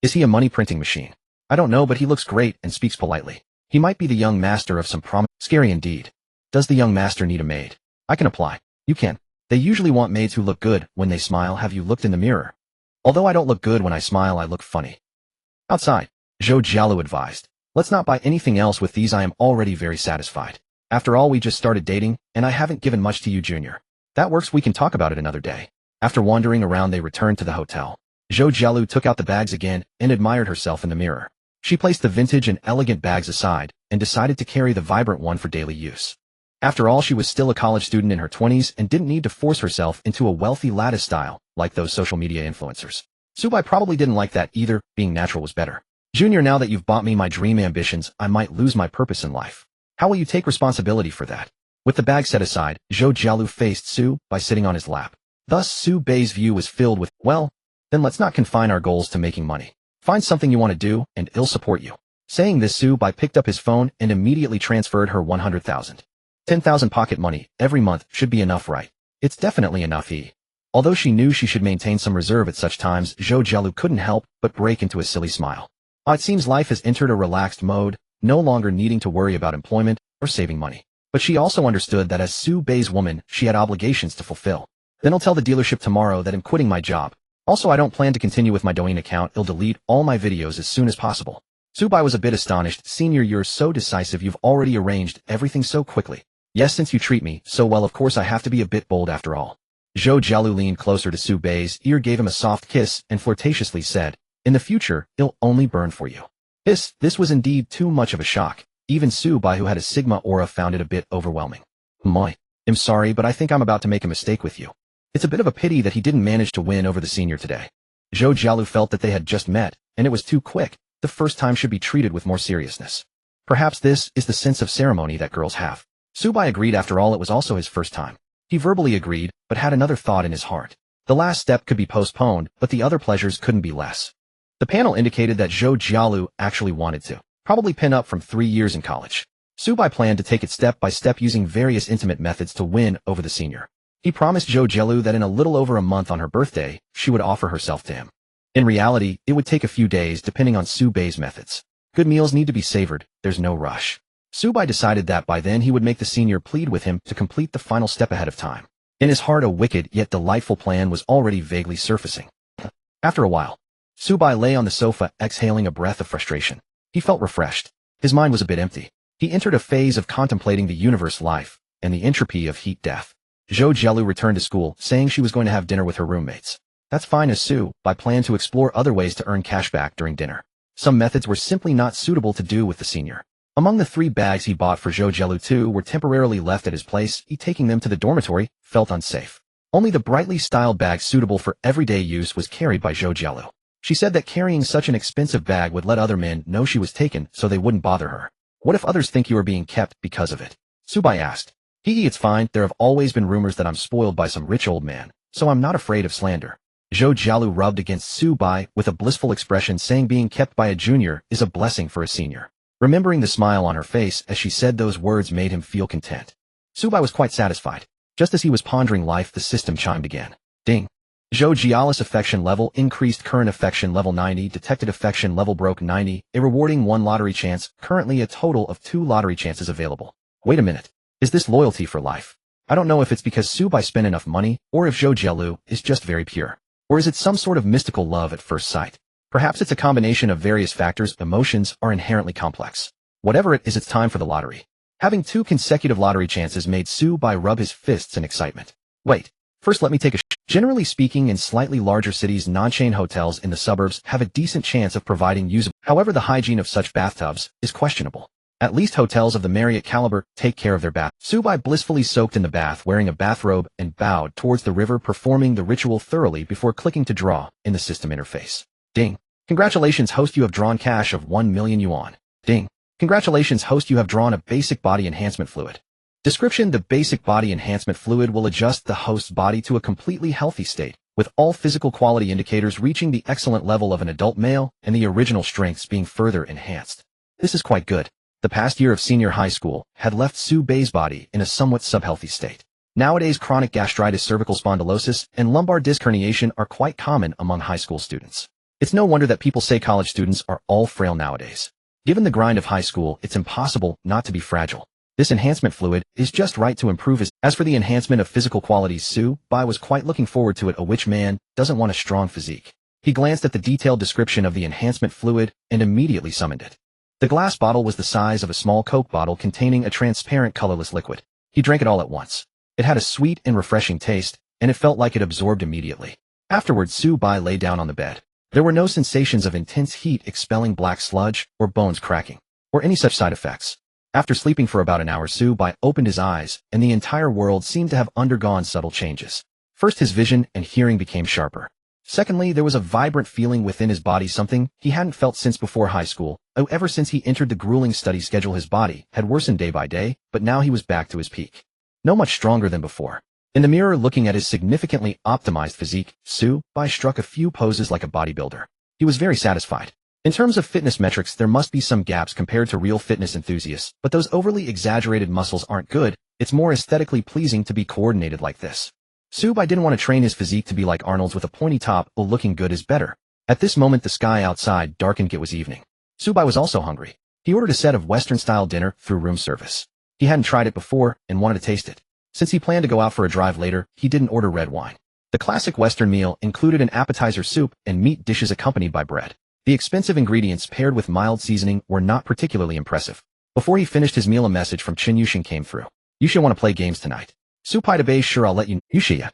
Is he a money printing machine? I don't know, but he looks great and speaks politely. He might be the young master of some Scary indeed. Does the young master need a maid? I can apply. You can. They usually want maids who look good when they smile. Have you looked in the mirror? Although I don't look good when I smile, I look funny. Outside, Zhou Jialu advised. Let's not buy anything else with these. I am already very satisfied. After all, we just started dating, and I haven't given much to you, Junior. That works. We can talk about it another day. After wandering around, they returned to the hotel. Zhou Jialu took out the bags again and admired herself in the mirror. She placed the vintage and elegant bags aside and decided to carry the vibrant one for daily use. After all, she was still a college student in her 20s and didn't need to force herself into a wealthy lattice style like those social media influencers. Subai probably didn't like that either. Being natural was better. Junior, now that you've bought me my dream ambitions, I might lose my purpose in life. How will you take responsibility for that? With the bag set aside, Zhou Jialu faced Subai sitting on his lap. Thus, Subai's view was filled with, well, then let's not confine our goals to making money. Find something you want to do, and I'll support you. Saying this, Subai picked up his phone and immediately transferred her 100,000. 10,000 pocket money every month should be enough, right? It's definitely enough. Although she knew she should maintain some reserve at such times, Zhou Jialu couldn't help but break into a silly smile. It seems life has entered a relaxed mode, no longer needing to worry about employment or saving money. But she also understood that as Subai's woman, she had obligations to fulfill. Then I'll tell the dealership tomorrow that I'm quitting my job. Also, I don't plan to continue with my Douyin account. I'll delete all my videos as soon as possible. Subai was a bit astonished. Senior, you're so decisive. You've already arranged everything so quickly. Yes, since you treat me so well, of course I have to be a bit bold after all. Zhou Jialu leaned closer to Subai's ear, gave him a soft kiss, and flirtatiously said, "In the future, it'll only burn for you." This was indeed too much of a shock. Even Subai, who had a Sigma aura, found it a bit overwhelming. I'm sorry, but I think I'm about to make a mistake with you. It's a bit of a pity that he didn't manage to win over the senior today. Zhou Jialu felt that they had just met, and it was too quick. The first time should be treated with more seriousness. Perhaps this is the sense of ceremony that girls have. Subai agreed. After all, it was also his first time. He verbally agreed, but had another thought in his heart. The last step could be postponed, but the other pleasures couldn't be less. The panel indicated that Zhou Jialu actually wanted to probably pin up from 3 years in college. Subai planned to take it step by step using various intimate methods to win over the senior. He promised Jo Jelu that in a little over a month on her birthday, she would offer herself to him. In reality, it would take a few days depending on Subai's methods. Good meals need to be savored, there's no rush. Subai decided that by then he would make the senior plead with him to complete the final step ahead of time. In his heart, a wicked yet delightful plan was already vaguely surfacing. After a while, Subai lay on the sofa, exhaling a breath of frustration. He felt refreshed. His mind was a bit empty. He entered a phase of contemplating the universe life and the entropy of heat death. Jo Jelu returned to school, saying she was going to have dinner with her roommates. That's fine, as Subai planned to explore other ways to earn cash back during dinner. Some methods were simply not suitable to do with the senior. Among the 3 bags he bought for Jo Jelu, 2 were temporarily left at his place. He taking them to the dormitory felt unsafe. Only the brightly styled bag suitable for everyday use was carried by Jo Jelu. She said that carrying such an expensive bag would let other men know she was taken so they wouldn't bother her. What if others think you are being kept because of it? Subai asked. It's fine, there have always been rumors that I'm spoiled by some rich old man, so I'm not afraid of slander. Jo Jelu rubbed against Subai with a blissful expression, saying being kept by a junior is a blessing for a senior. Remembering the smile on her face as she said those words made him feel content. Subai was quite satisfied. Just as he was pondering life, the system chimed again. Ding. Jo Jela's affection level increased, current affection level 90, detected affection level broke 90, a rewarding 1 lottery chance, currently a total of 2 lottery chances available. Wait a minute. Is this loyalty for life? I don't know if it's because Subai spent enough money, or if Jo Jelu is just very pure. Or is it some sort of mystical love at first sight? Perhaps it's a combination of various factors. Emotions are inherently complex. Whatever it is, it's time for the lottery. Having 2 consecutive lottery chances made Subai rub his fists in excitement. Wait. First, let me take a Generally speaking, in slightly larger cities, non-chain hotels in the suburbs have a decent chance of providing usable. However, the hygiene of such bathtubs is questionable. At least hotels of the Marriott caliber take care of their bath. Subai blissfully soaked in the bath wearing a bathrobe and bowed towards the river, performing the ritual thoroughly before clicking to draw in the system interface. Ding. Congratulations, host, you have drawn cash of 1 million yuan. Ding. Congratulations, host, you have drawn a basic body enhancement fluid. Description: the basic body enhancement fluid will adjust the host's body to a completely healthy state, with all physical quality indicators reaching the excellent level of an adult male and the original strengths being further enhanced. This is quite good. The past year of senior high school had left Subai's body in a somewhat subhealthy state. Nowadays, chronic gastritis, cervical spondylosis, and lumbar disc herniation are quite common among high school students. It's no wonder that people say college students are all frail nowadays. Given the grind of high school, it's impossible not to be fragile. This enhancement fluid is just right to improve his. As for the enhancement of physical qualities, Subai was quite looking forward to it. A which man doesn't want a strong physique? He glanced at the detailed description of the enhancement fluid and immediately summoned it. The glass bottle was the size of a small Coke bottle containing a transparent colorless liquid. He drank it all at once. It had a sweet and refreshing taste, and it felt like it absorbed immediately. Afterwards, Subai lay down on the bed. There were no sensations of intense heat expelling black sludge or bones cracking, or any such side effects. After sleeping for about an hour, Subai opened his eyes, and the entire world seemed to have undergone subtle changes. First, his vision and hearing became sharper. Secondly, there was a vibrant feeling within his body, something he hadn't felt since before high school. Ever since he entered the grueling study schedule, his body had worsened day by day, but now he was back to his peak. No much stronger than before. In the mirror, looking at his significantly optimized physique, Subai struck a few poses like a bodybuilder. He was very satisfied. In terms of fitness metrics, there must be some gaps compared to real fitness enthusiasts, but those overly exaggerated muscles aren't good. It's more aesthetically pleasing to be coordinated like this. Subai didn't want to train his physique to be like Arnold's with a pointy top, but looking good is better. At this moment, the sky outside darkened. It was evening. Subai was also hungry. He ordered a set of Western-style dinner through room service. He hadn't tried it before and wanted to taste it. Since he planned to go out for a drive later, he didn't order red wine. The classic Western meal included an appetizer, soup, and meat dishes accompanied by bread. The expensive ingredients paired with mild seasoning were not particularly impressive. Before he finished his meal, a message from Chin Yushin came through. Yuxia want to play games tonight. Subai to base, sure, I'll let you. Yuxia,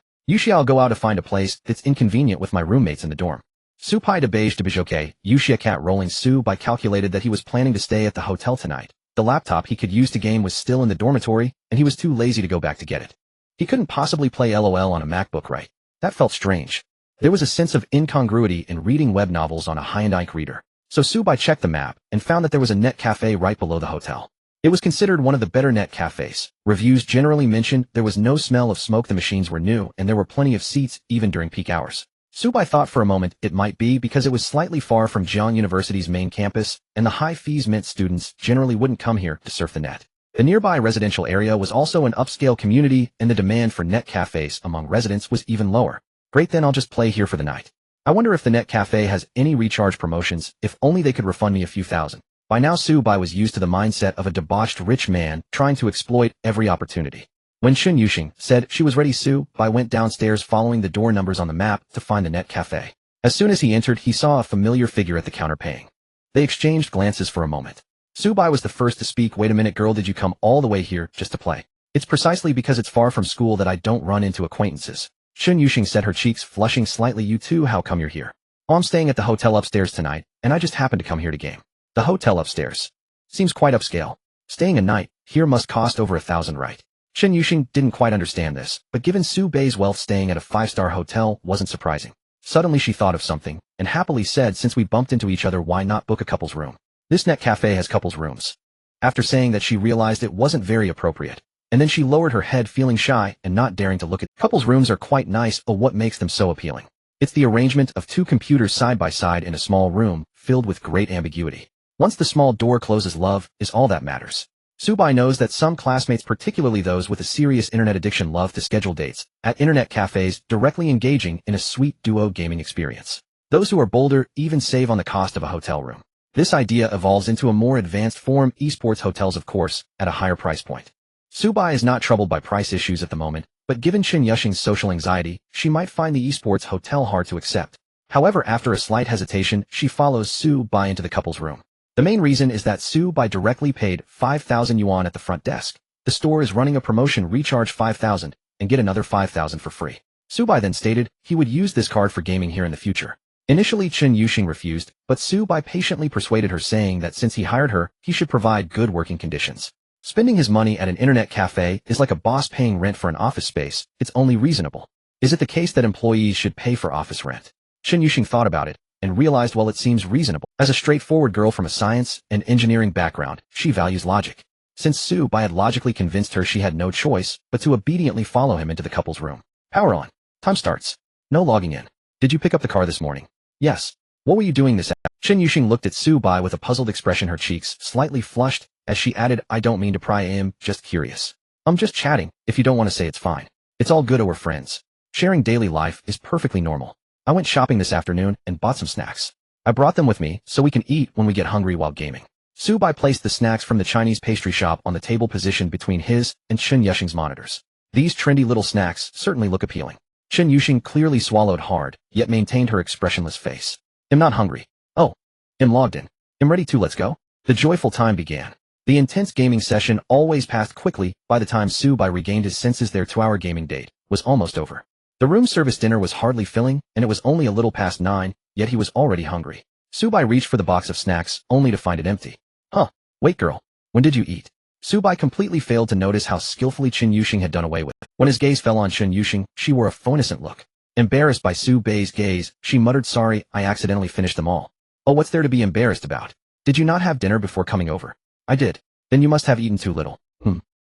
I'll go out to find a place that's inconvenient with my roommates in the dorm. Subai to base to okay. Yuxia cat rolling. Subai calculated that he was planning to stay at the hotel tonight. The laptop he could use to game was still in the dormitory, and he was too lazy to go back to get it. He couldn't possibly play LOL on a MacBook, right? That felt strange. There was a sense of incongruity in reading web novels on a high-end ink reader. So Subai checked the map and found that there was a net cafe right below the hotel. It was considered one of the better net cafes. Reviews generally mentioned there was no smell of smoke, the machines were new, and there were plenty of seats even during peak hours. Subai thought for a moment it might be because it was slightly far from Jiang University's main campus, and the high fees meant students generally wouldn't come here to surf the net. The nearby residential area was also an upscale community, and the demand for net cafes among residents was even lower. Great, then I'll just play here for the night. I wonder if the net cafe has any recharge promotions, if only they could refund me a few thousand. By now Su-bai was used to the mindset of a debauched rich man trying to exploit every opportunity. When Chun Yuxing said she was ready, Su-bai went downstairs following the door numbers on the map to find the net cafe. As soon as he entered, he saw a familiar figure at the counter paying. They exchanged glances for a moment. Su-bai was the first to speak. Wait a minute, girl, did you come all the way here just to play? It's precisely because it's far from school that I don't run into acquaintances. Chun Yuxing said, her cheeks flushing slightly. You too, how come you're here? Oh, I'm staying at the hotel upstairs tonight, and I just happened to come here to game. The hotel upstairs seems quite upscale. Staying a night here must cost over 1,000, right? Chun Yuxing didn't quite understand this, but given Su-bai's wealth, staying at a 5-star hotel wasn't surprising. Suddenly she thought of something, and happily said, since we bumped into each other, why not book a couple's room? This net cafe has couple's rooms. After saying that, she realized it wasn't very appropriate, and then she lowered her head, feeling shy and not daring to look at. Couple's rooms are quite nice. Oh, what makes them so appealing? It's the arrangement of 2 computers side by side in a small room, filled with great ambiguity. Once the small door closes, love is all that matters. Su-bai knows that some classmates, particularly those with a serious internet addiction, love to schedule dates at internet cafes, directly engaging in a sweet duo gaming experience. Those who are bolder even save on the cost of a hotel room. This idea evolves into a more advanced form, esports hotels, of course, at a higher price point. Su-bai is not troubled by price issues at the moment, but given Chun Yuxing's social anxiety, she might find the esports hotel hard to accept. However, after a slight hesitation, she follows Su-bai into the couple's room. The main reason is that Su-bai directly paid 5,000 yuan at the front desk. The store is running a promotion: recharge 5,000 and get another 5,000 for free. Su-bai then stated he would use this card for gaming here in the future. Initially, Chun Yuxing refused, but Su-bai patiently persuaded her, saying that since he hired her, he should provide good working conditions. Spending his money at an internet cafe is like a boss paying rent for an office space. It's only reasonable. Is it the case that employees should pay for office rent? Chun Yuxing thought about it and realized, well, it seems reasonable. As a straightforward girl from a science and engineering background, she values logic. Since Su-bai had logically convinced her, she had no choice but to obediently follow him into the couple's room. Power on. Time starts. No logging in. Did you pick up the car this morning? Yes. What were you doing this afternoon? Chun Yuxing looked at Su-bai with a puzzled expression, her cheeks slightly flushed, as she added, I don't mean to pry, I am just curious. I'm just chatting. If you don't want to say, it's fine. It's all good, we're friends. Sharing daily life is perfectly normal. I went shopping this afternoon and bought some snacks. I brought them with me so we can eat when we get hungry while gaming. Su-bai placed the snacks from the Chinese pastry shop on the table positioned between his and Chun Yuxing's monitors. These trendy little snacks certainly look appealing. Chun Yuxing clearly swallowed hard, yet maintained her expressionless face. I'm not hungry. Oh. I'm logged in. I'm ready to, let's go. The joyful time began. The intense gaming session always passed quickly. By the time Su-bai regained his senses, their 2-hour gaming date was almost over. The room service dinner was hardly filling, and it was only a little past 9, yet he was already hungry. Su-bai reached for the box of snacks, only to find it empty. Huh. Wait, girl. When did you eat? Su-bai completely failed to notice how skillfully Chun Yuxing had done away with. When his gaze fell on Chun Yuxing, she wore a innocent look. Embarrassed by Su-bai's gaze, she muttered, sorry, I accidentally finished them all. Oh, what's there to be embarrassed about? Did you not have dinner before coming over? I did. Then you must have eaten too little.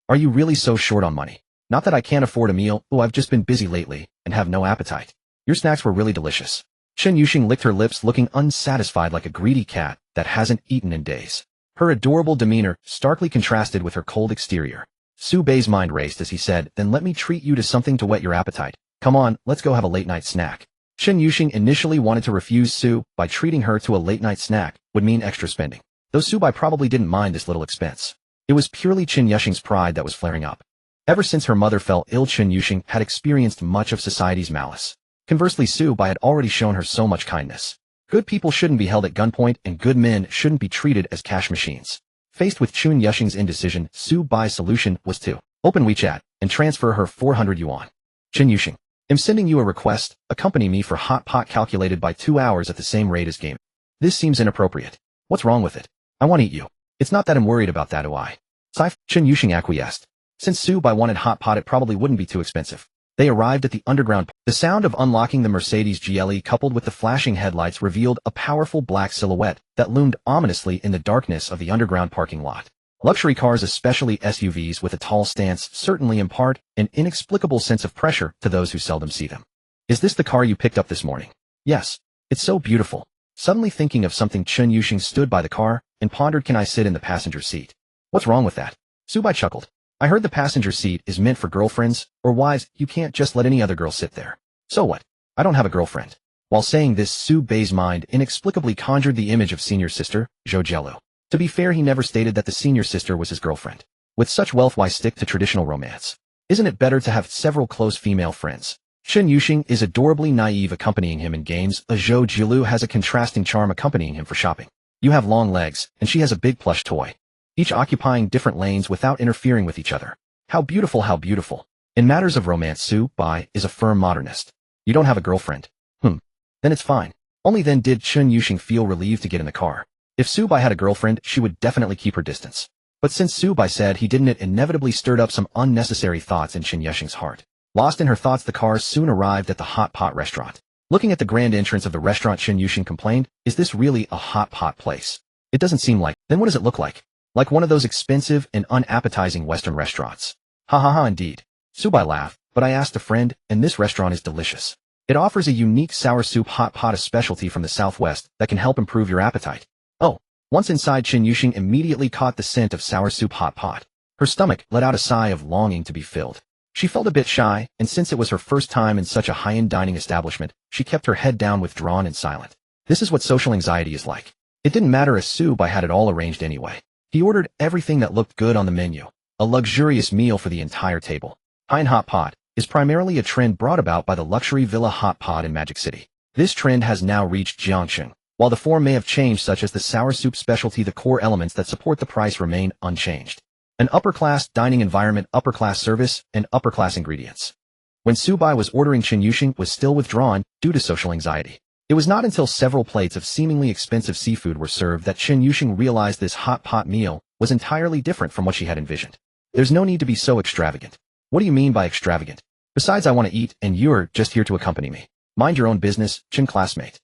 Are you really so short on money? Not that I can't afford a meal. Oh, I've just been busy lately and have no appetite. Your snacks were really delicious. Chun Yuxing licked her lips, looking unsatisfied like a greedy cat that hasn't eaten in days. Her adorable demeanor starkly contrasted with her cold exterior. Su-bai's mind raced as he said, then let me treat you to something to whet your appetite. Come on, let's go have a late-night snack. Chun Yuxing initially wanted to refuse Su-bai treating her to a late-night snack would mean extra spending, though Su-bai probably didn't mind this little expense. It was purely Chun Yuxing's pride that was flaring up. Ever since her mother fell ill, Chun Yuxing had experienced much of society's malice. Conversely, Su-bai had already shown her so much kindness. Good people shouldn't be held at gunpoint, and good men shouldn't be treated as cash machines. Faced with Chun Yuxing's indecision, Su-bai's solution was to open WeChat and transfer her 400 yuan. Chun Yuxing, I'm sending you a request. Accompany me for hot pot calculated by 2 hours at the same rate as game. This seems inappropriate. What's wrong with it? I want to eat you. It's not that I'm worried about that, do I? Chun Yuxing acquiesced. Since Su-bai wanted hot pot, it probably wouldn't be too expensive. They arrived at the underground. The sound of unlocking the Mercedes GLE coupled with the flashing headlights revealed a powerful black silhouette that loomed ominously in the darkness of the underground parking lot. Luxury cars, especially SUVs with a tall stance, certainly impart an inexplicable sense of pressure to those who seldom see them. Is this the car you picked up this morning? Yes. It's so beautiful. Suddenly thinking of something, Chun Yuxing stood by the car and pondered, can I sit in the passenger seat? What's wrong with that? Subai chuckled. I heard the passenger seat is meant for girlfriends or wives. You can't just let any other girl sit there. So what? I don't have a girlfriend. While saying this, Subai's mind inexplicably conjured the image of senior sister, Jojelu. To be fair, he never stated that the senior sister was his girlfriend. With such wealth, why stick to traditional romance? Isn't it better to have several close female friends? Chen Yuxing is adorably naive accompanying him in games. Zhou Jilu has a contrasting charm accompanying him for shopping. You have long legs, and she has a big plush toy, each occupying different lanes without interfering with each other. How beautiful, how beautiful. In matters of romance, Subai is a firm modernist. You don't have a girlfriend. Then it's fine. Only then did Chen Yuxing feel relieved to get in the car. If Subai had a girlfriend, she would definitely keep her distance. But since Subai said he didn't, it inevitably stirred up some unnecessary thoughts in Chen Yuxing's heart. Lost in her thoughts, the car soon arrived at the hot pot restaurant. Looking at the grand entrance of the restaurant, Chen Yuxing complained, is this really a hot pot place? It doesn't seem like. Then what does it look like? Like one of those expensive and unappetizing Western restaurants. Ha ha ha, indeed. Subai laughed, but I asked a friend, and this restaurant is delicious. It offers a unique sour soup hot pot, a specialty from the southwest that can help improve your appetite. Oh, once inside, Chen Yuxing immediately caught the scent of sour soup hot pot. Her stomach let out a sigh of longing to be filled. She felt a bit shy, and since it was her first time in such a high-end dining establishment, she kept her head down, withdrawn and silent. This is what social anxiety is like. It didn't matter as Subai had it all arranged anyway. He ordered everything that looked good on the menu, a luxurious meal for the entire table. High-end hot pot is primarily a trend brought about by the luxury villa hot pot in Magic City. This trend has now reached Jiangxing. While the form may have changed, such as the sour soup specialty, the core elements that support the price remain unchanged. An upper-class dining environment, upper-class service, and upper-class ingredients. When Subai was ordering, Chen Yuxing was still withdrawn due to social anxiety. It was not until several plates of seemingly expensive seafood were served that Chen Yuxing realized this hot pot meal was entirely different from what she had envisioned. There's no need to be so extravagant. What do you mean by extravagant? Besides, I want to eat, and you're just here to accompany me. Mind your own business, Chen classmate.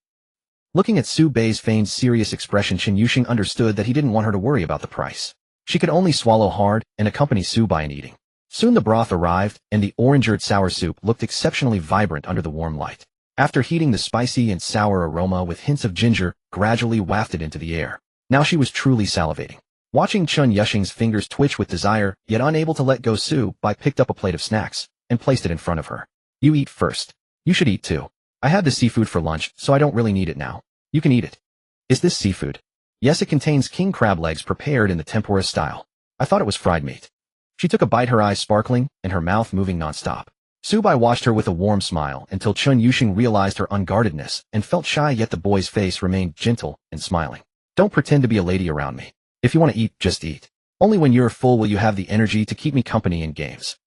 Looking at Subai's feigned serious expression, Chen Yuxing understood that he didn't want her to worry about the price. She could only swallow hard and accompany Subai in eating. Soon the broth arrived, and the orange-eared sour soup looked exceptionally vibrant under the warm light. After heating, the spicy and sour aroma with hints of ginger gradually wafted into the air. Now she was truly salivating. Watching Chen Yuxing's fingers twitch with desire, yet unable to let go, Subai picked up a plate of snacks and placed it in front of her. You eat first. You should eat too. I had the seafood for lunch, so I don't really need it now. You can eat it. Is this seafood? Yes, it contains king crab legs prepared in the tempura style. I thought it was fried meat. She took a bite, her eyes sparkling and her mouth moving nonstop. Subai watched her with a warm smile until Chen Yuxing realized her unguardedness and felt shy, yet the boy's face remained gentle and smiling. Don't pretend to be a lady around me. If you want to eat, just eat. Only when you're full will you have the energy to keep me company in games.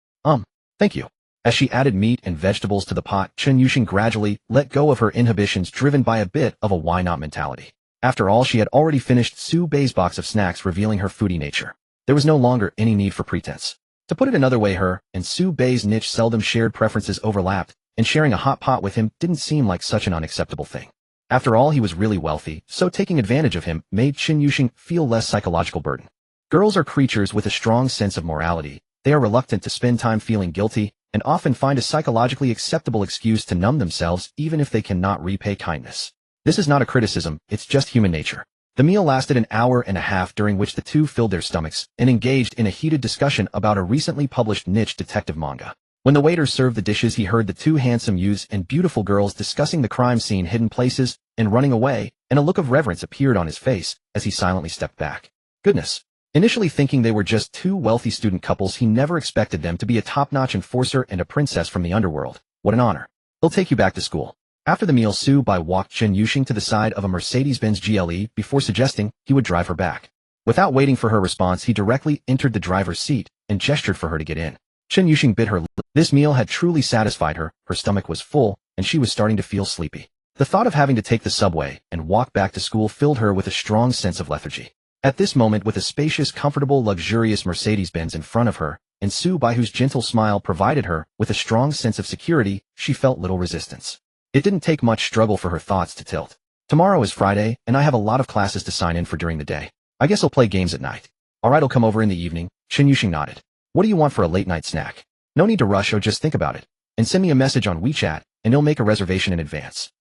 Thank you. As she added meat and vegetables to the pot, Chen Yuxing gradually let go of her inhibitions, driven by a bit of a why not mentality. After all, she had already finished Subai's box of snacks, revealing her foodie nature. There was no longer any need for pretense. To put it another way, her and Subai's niche seldom shared preferences overlapped, and sharing a hot pot with him didn't seem like such an unacceptable thing. After all, he was really wealthy, so taking advantage of him made Chen Yuxing feel less psychological burden. Girls are creatures with a strong sense of morality. They are reluctant to spend time feeling guilty, and often find a psychologically acceptable excuse to numb themselves even if they cannot repay kindness. This is not a criticism, it's just human nature. The meal lasted an hour and a half, during which the two filled their stomachs and engaged in a heated discussion about a recently published niche detective manga. When the waiter served the dishes, he heard the two handsome youths and beautiful girls discussing the crime scene, hidden places, and running away, and a look of reverence appeared on his face as he silently stepped back. Goodness. Initially thinking they were just two wealthy student couples, he never expected them to be a top-notch enforcer and a princess from the underworld. What an honor. They'll take you back to school. After the meal, Subai walked Chen Yuxing to the side of a Mercedes-Benz GLE before suggesting he would drive her back. Without waiting for her response, he directly entered the driver's seat and gestured for her to get in. Chen Yuxing bit her lip. This meal had truly satisfied her, her stomach was full, and she was starting to feel sleepy. The thought of having to take the subway and walk back to school filled her with a strong sense of lethargy. At this moment, with a spacious, comfortable, luxurious Mercedes-Benz in front of her, and Subai, whose gentle smile provided her with a strong sense of security, she felt little resistance. It didn't take much struggle for her thoughts to tilt. Tomorrow is Friday, and I have a lot of classes to sign in for during the day. I guess I'll play games at night. Alright, I'll come over in the evening. Chen Yuxing nodded. What do you want for a late-night snack? No need to rush, or just think about it. And send me a message on WeChat, and I'll make a reservation in advance.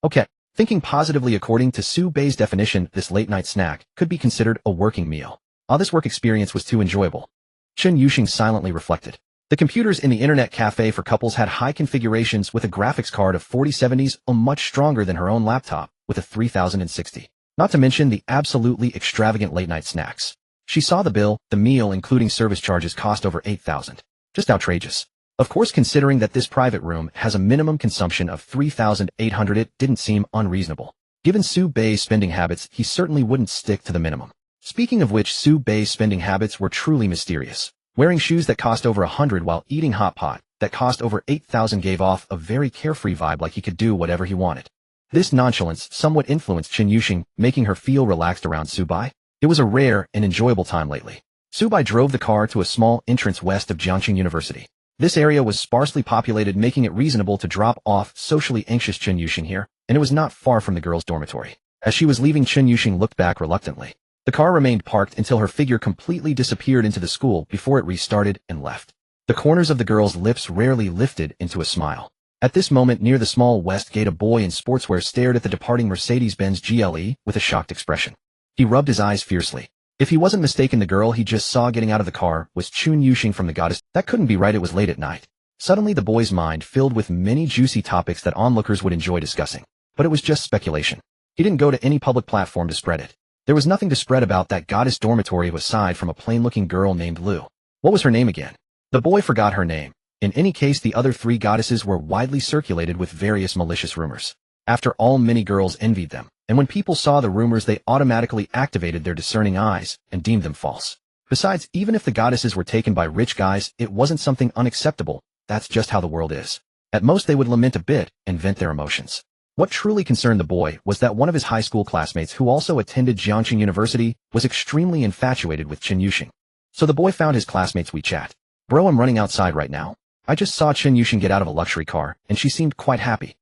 Okay. Thinking positively, according to Subai's definition, this late-night snack could be considered a working meal. This work experience was too enjoyable. Chen Yuxing silently reflected. The computers in the internet cafe for couples had high configurations with a graphics card of 4070s, much stronger than her own laptop, with a 3060. Not to mention the absolutely extravagant late-night snacks. She saw the bill. The meal, including service charges, cost over 8,000. Just outrageous. Of course, considering that this private room has a minimum consumption of 3,800, it didn't seem unreasonable. Given Su Bei's spending habits, he certainly wouldn't stick to the minimum. Speaking of which, Su Bei's spending habits were truly mysterious. Wearing shoes that cost over 100 while eating hot pot that cost over 8,000 gave off a very carefree vibe, like he could do whatever he wanted. This nonchalance somewhat influenced Chen Yuxing, making her feel relaxed around Su Bei. It was a rare and enjoyable time lately. Su Bei drove the car to a small entrance west of Jiangxing University. This area was sparsely populated, making it reasonable to drop off socially anxious Chen Yuxing here, and it was not far from the girls' dormitory. As she was leaving, Chen Yuxing looked back reluctantly. The car remained parked until her figure completely disappeared into the school before it restarted and left. The corners of the girl's lips rarely lifted into a smile. At this moment, near the small west gate, a boy in sportswear stared at the departing Mercedes-Benz GLE with a shocked expression. He rubbed his eyes fiercely. If he wasn't mistaken, the girl he just saw getting out of the car was Chen Yuxing from the goddess. That couldn't be right. It was late at night. Suddenly, the boy's mind filled with many juicy topics that onlookers would enjoy discussing. But it was just speculation. He didn't go to any public platform to spread it. There was nothing to spread about that goddess dormitory aside from a plain-looking girl named Lu. What was her name again? The boy forgot her name. In any case, the other three goddesses were widely circulated with various malicious rumors. After all, many girls envied them, and when people saw the rumors, they automatically activated their discerning eyes and deemed them false. Besides, even if the goddesses were taken by rich guys, it wasn't something unacceptable. That's just how the world is. At most, they would lament a bit and vent their emotions. What truly concerned the boy was that one of his high school classmates, who also attended Jiangxing University, was extremely infatuated with Chen Yuxing. So the boy found his classmate's WeChat. Bro, I'm running outside right now. I just saw Chen Yuxing get out of a luxury car, and she seemed quite happy.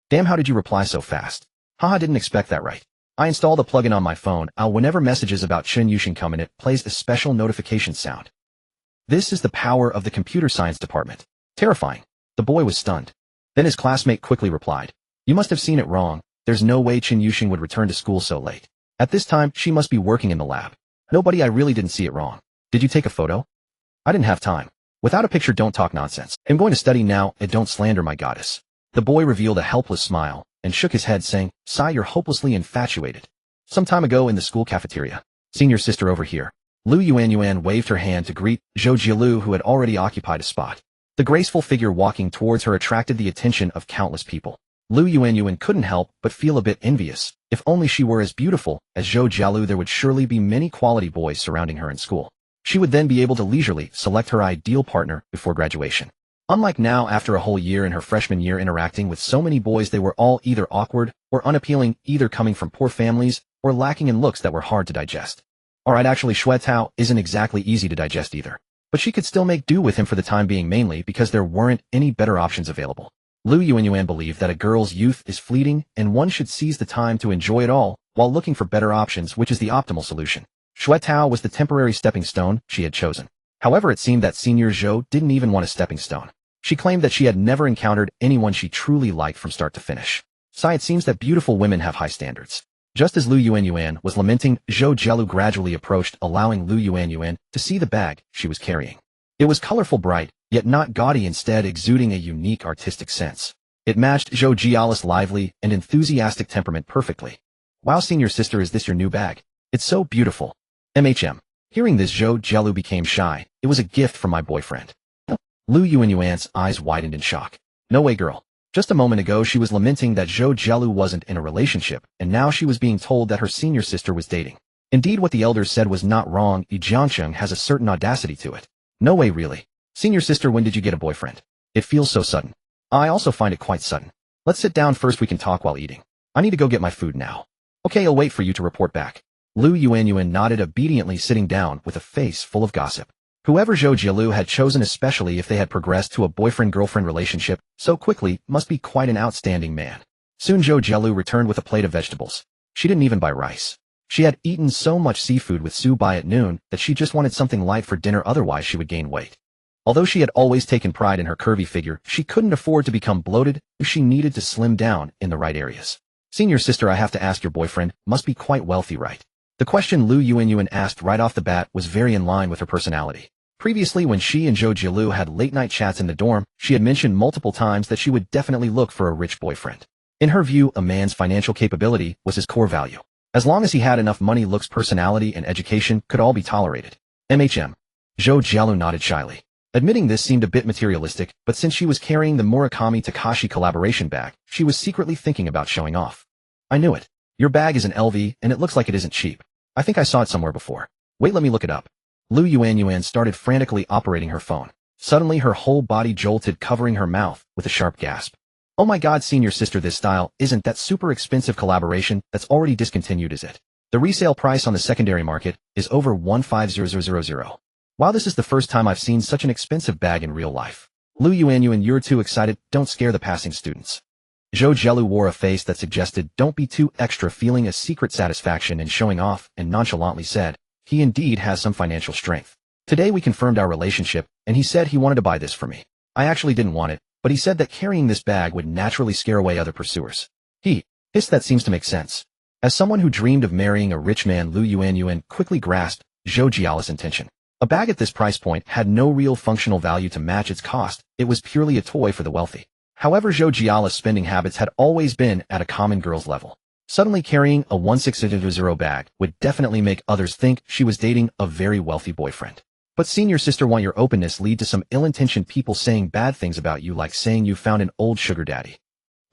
Damn, how did you reply so fast? Haha, didn't expect that, right? I installed a plugin on my phone. Whenever messages about Chen Yuxing come in, it plays a special notification sound. This is the power of the computer science department. Terrifying. The boy was stunned. Then his classmate quickly replied. You must have seen it wrong. There's no way Chen Yuxing would return to school so late. At this time, she must be working in the lab. Nobody, I really didn't see it wrong. Did you take a photo? I didn't have time. Without a picture, don't talk nonsense. I'm going to study now, and don't slander my goddess. The boy revealed a helpless smile and shook his head, saying, Sigh, you're hopelessly infatuated. Some time ago in the school cafeteria. Senior sister over here. Lu Yuanyuan waved her hand to greet Zhou Jialu, who had already occupied a spot. The graceful figure walking towards her attracted the attention of countless people. Lu Yuanyuan couldn't help but feel a bit envious. If only she were as beautiful as Zhou Jialu, there would surely be many quality boys surrounding her in school. She would then be able to leisurely select her ideal partner before graduation. Unlike now, after a whole year in her freshman year interacting with so many boys, they were all either awkward or unappealing, either coming from poor families or lacking in looks that were hard to digest. Alright, actually, Xue Tao isn't exactly easy to digest either. But she could still make do with him for the time being, mainly because there weren't any better options available. Lu Yuanyuan believed that a girl's youth is fleeting and one should seize the time to enjoy it all while looking for better options, which is the optimal solution. Xue Tao was the temporary stepping stone she had chosen. However, it seemed that Senior Zhou didn't even want a stepping stone. She claimed that she had never encountered anyone she truly liked from start to finish. Sigh, it seems that beautiful women have high standards. Just as Lu Yuanyuan was lamenting, Zhou Jialu gradually approached, allowing Lu Yuanyuan to see the bag she was carrying. It was colorful, bright, yet not gaudy, instead exuding a unique artistic sense. It matched Zhou Jialu's lively and enthusiastic temperament perfectly. Wow, senior sister, is this your new bag? It's so beautiful. Hearing this, Zhou Jialu became shy. It was a gift from my boyfriend. Lu Yuanyuan's eyes widened in shock. No way, girl. Just a moment ago she was lamenting that Zhou Jialu wasn't in a relationship, and now she was being told that her senior sister was dating. Indeed, what the elders said was not wrong. Jiangcheng has a certain audacity to it. No way, really. Senior sister, when did you get a boyfriend? It feels so sudden. I also find it quite sudden. Let's sit down first, we can talk while eating. I need to go get my food now. Okay, I'll wait for you to report back. Lu Yuanyuan nodded obediently, sitting down with a face full of gossip. Whoever Zhou Jialu had chosen, especially if they had progressed to a boyfriend-girlfriend relationship so quickly, must be quite an outstanding man. Soon Zhou Jialu returned with a plate of vegetables. She didn't even buy rice. She had eaten so much seafood with Su Bai at noon that she just wanted something light for dinner, otherwise she would gain weight. Although she had always taken pride in her curvy figure, she couldn't afford to become bloated. She needed to slim down in the right areas. Senior sister, I have to ask, your boyfriend must be quite wealthy, right? The question Lu Yuanyuan asked right off the bat was very in line with her personality. Previously, when she and Zhou Jielu had late-night chats in the dorm, she had mentioned multiple times that she would definitely look for a rich boyfriend. In her view, a man's financial capability was his core value. As long as he had enough money, looks, personality, and education could all be tolerated. MHM. Zhou Jielu nodded shyly. Admitting this seemed a bit materialistic, but since she was carrying the Murakami Takashi collaboration bag, she was secretly thinking about showing off. I knew it. Your bag is an LV, and it looks like it isn't cheap. I think I saw it somewhere before. Wait, let me look it up. Lu Yuanyuan started frantically operating her phone. Suddenly her whole body jolted, covering her mouth with a sharp gasp. Oh my god, senior sister, this style isn't that super expensive collaboration that's already discontinued, is it? The resale price on the secondary market is over 150,000. Wow, this is the first time I've seen such an expensive bag in real life. Lu Yuanyuan, you're too excited, don't scare the passing students. Zhou Jielu wore a face that suggested don't be too extra, feeling a secret satisfaction in showing off, and nonchalantly said, he indeed has some financial strength. Today we confirmed our relationship, and he said he wanted to buy this for me. I actually didn't want it, but he said that carrying this bag would naturally scare away other pursuers. He hissed, that seems to make sense. As someone who dreamed of marrying a rich man, Lu Yuanyuan quickly grasped Zhou Jialu's intention. A bag at this price point had no real functional value to match its cost, it was purely a toy for the wealthy. However, Zhou Jialu's spending habits had always been at a common girl's level. Suddenly carrying a 160 bag would definitely make others think she was dating a very wealthy boyfriend. But senior sister, won't your openness lead to some ill-intentioned people saying bad things about you, like saying you found an old sugar daddy?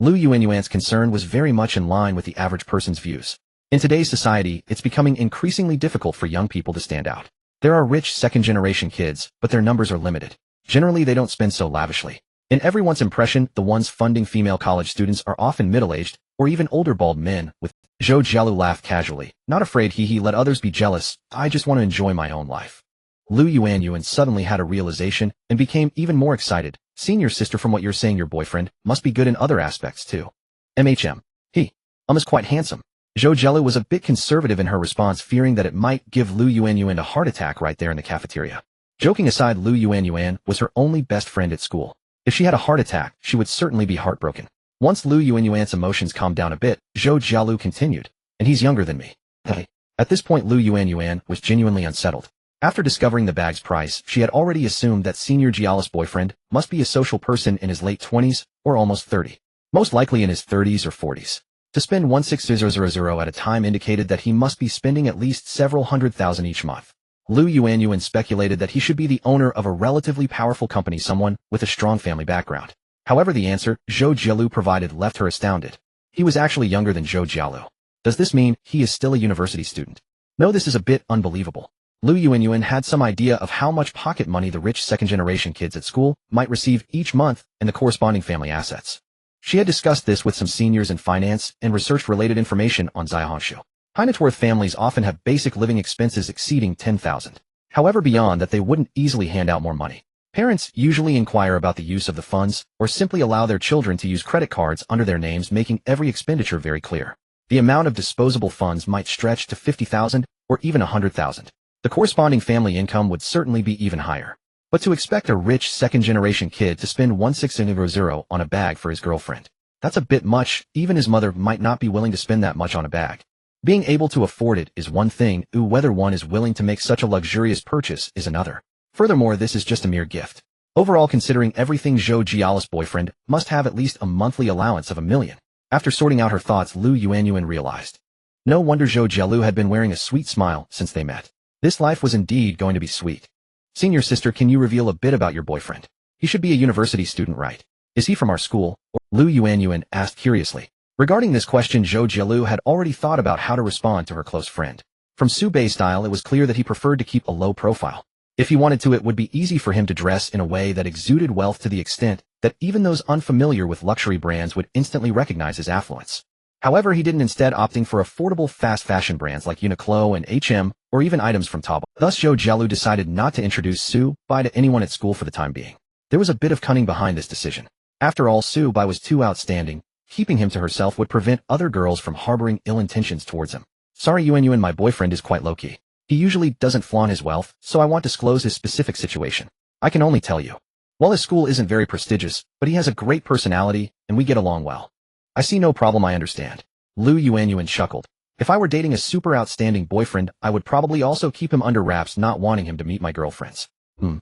Lu Yuanyuan's concern was very much in line with the average person's views. In today's society, it's becoming increasingly difficult for young people to stand out. There are rich second-generation kids, but their numbers are limited. Generally, they don't spend so lavishly. In everyone's impression, the ones funding female college students are often middle-aged, or even older bald men, with Zhou Jielu laughed casually. Not afraid, he let others be jealous, I just want to enjoy my own life. Lu Yuanyuan suddenly had a realization, and became even more excited. Senior sister, from what you're saying, your boyfriend must be good in other aspects too. MHM. He is quite handsome. Zhou Jielu was a bit conservative in her response, fearing that it might give Lu Yuanyuan a heart attack right there in the cafeteria. Joking aside, Lu Yuanyuan was her only best friend at school. If she had a heart attack, she would certainly be heartbroken. Once Lu Yuanyuan's emotions calmed down a bit, Zhou Jielu continued, and he's younger than me. Hey. At this point, Lu Yuanyuan was genuinely unsettled. After discovering the bag's price, she had already assumed that Senior Jialu's boyfriend must be a social person in his late 20s or almost 30. Most likely in his 30s or 40s. To spend 160,000 at a time indicated that he must be spending at least several $100,000 each month. Lu Yuanyuan speculated that he should be the owner of a relatively powerful company, someone with a strong family background. However, the answer Zhou Jielu provided left her astounded. He was actually younger than Zhou Jielu. Does this mean he is still a university student? No, this is a bit unbelievable. Lu Yuanyuan had some idea of how much pocket money the rich second-generation kids at school might receive each month and the corresponding family assets. She had discussed this with some seniors in finance and researched related information on Zaihanshu. High net worth families often have basic living expenses exceeding 10,000. However, beyond that, they wouldn't easily hand out more money. Parents usually inquire about the use of the funds, or simply allow their children to use credit cards under their names, making every expenditure very clear. The amount of disposable funds might stretch to 50,000 or even 100,000. The corresponding family income would certainly be even higher. But to expect a rich second-generation kid to spend 160,000 on a bag for his girlfriend, that's a bit much. Even his mother might not be willing to spend that much on a bag. Being able to afford it is one thing, whether one is willing to make such a luxurious purchase is another. Furthermore, this is just a mere gift. Overall, considering everything, Zhou Jialu's boyfriend must have at least a monthly allowance of $1 million. After sorting out her thoughts, Lu Yuanyuan realized. No wonder Zhou Jielu had been wearing a sweet smile since they met. This life was indeed going to be sweet. Senior sister, can you reveal a bit about your boyfriend? He should be a university student, right? Is he from our school? Lu Yuanyuan asked curiously. Regarding this question, Zhou Jielu had already thought about how to respond to her close friend. From Su Bei's style, it was clear that he preferred to keep a low profile. If he wanted to, it would be easy for him to dress in a way that exuded wealth to the extent that even those unfamiliar with luxury brands would instantly recognize his affluence. However, he didn't, instead opting for affordable fast fashion brands like Uniqlo and H&M, or even items from Taobao. Thus, Zhou Jielu decided not to introduce Su Bei to anyone at school for the time being. There was a bit of cunning behind this decision. After all, Su Bei was too outstanding. Keeping him to herself would prevent other girls from harboring ill intentions towards him. Sorry, Yuanyuan, my boyfriend is quite low-key. He usually doesn't flaunt his wealth, so I won't disclose his specific situation. I can only tell you. Well, his school isn't very prestigious, but he has a great personality, and we get along well. I see no problem, I understand. Lu Yuanyuan chuckled. If I were dating a super outstanding boyfriend, I would probably also keep him under wraps, not wanting him to meet my girlfriends. Hmm.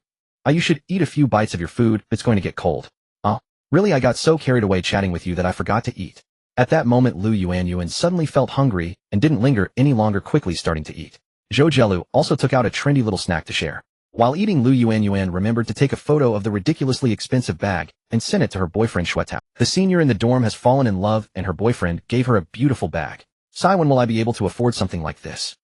You should eat a few bites of your food, it's going to get cold. Oh, really, I got so carried away chatting with you that I forgot to eat. At that moment Lu Yuanyuan suddenly felt hungry and didn't linger any longer, quickly starting to eat. Zhou Jielu also took out a trendy little snack to share. While eating, Lu Yuanyuan remembered to take a photo of the ridiculously expensive bag and sent it to her boyfriend Shuetao. The senior in the dorm has fallen in love and her boyfriend gave her a beautiful bag. Sai, when will I be able to afford something like this?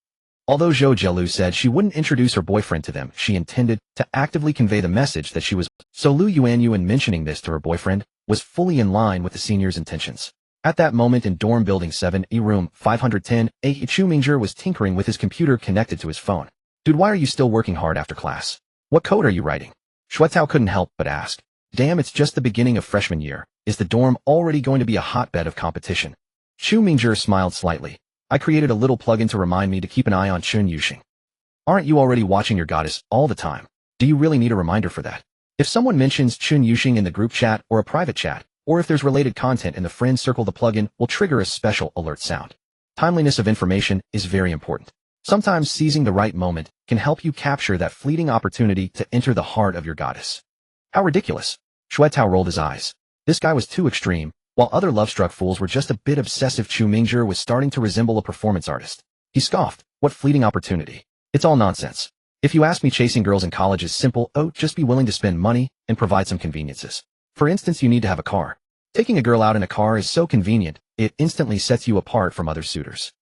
Although Zhou Jielu said she wouldn't introduce her boyfriend to them, she intended to actively convey the message that she was. So Lu Yuanyuan mentioning this to her boyfriend was fully in line with the senior's intentions. At that moment in dorm building 7E room 510, Chu Mingzhi was tinkering with his computer connected to his phone. Dude, why are you still working hard after class? What code are you writing? Shuetao couldn't help but ask. Damn, it's just the beginning of freshman year. Is the dorm already going to be a hotbed of competition? Chu Mingzhi smiled slightly. I created a little plugin to remind me to keep an eye on Chun Yuxing. Aren't you already watching your goddess all the time? Do you really need a reminder for that? If someone mentions Chun Yuxing in the group chat or a private chat, or if there's related content in the friend circle, the plugin will trigger a special alert sound. Timeliness of information is very important. Sometimes seizing the right moment can help you capture that fleeting opportunity to enter the heart of your goddess. How ridiculous. Shuetao rolled his eyes. This guy was too extreme. While other love-struck fools were just a bit obsessive, Chu Mingzhi was starting to resemble a performance artist. He scoffed. What fleeting opportunity? It's all nonsense. If you ask me, chasing girls in college is simple. Just be willing to spend money and provide some conveniences. For instance, you need to have a car. Taking a girl out in a car is so convenient, it instantly sets you apart from other suitors.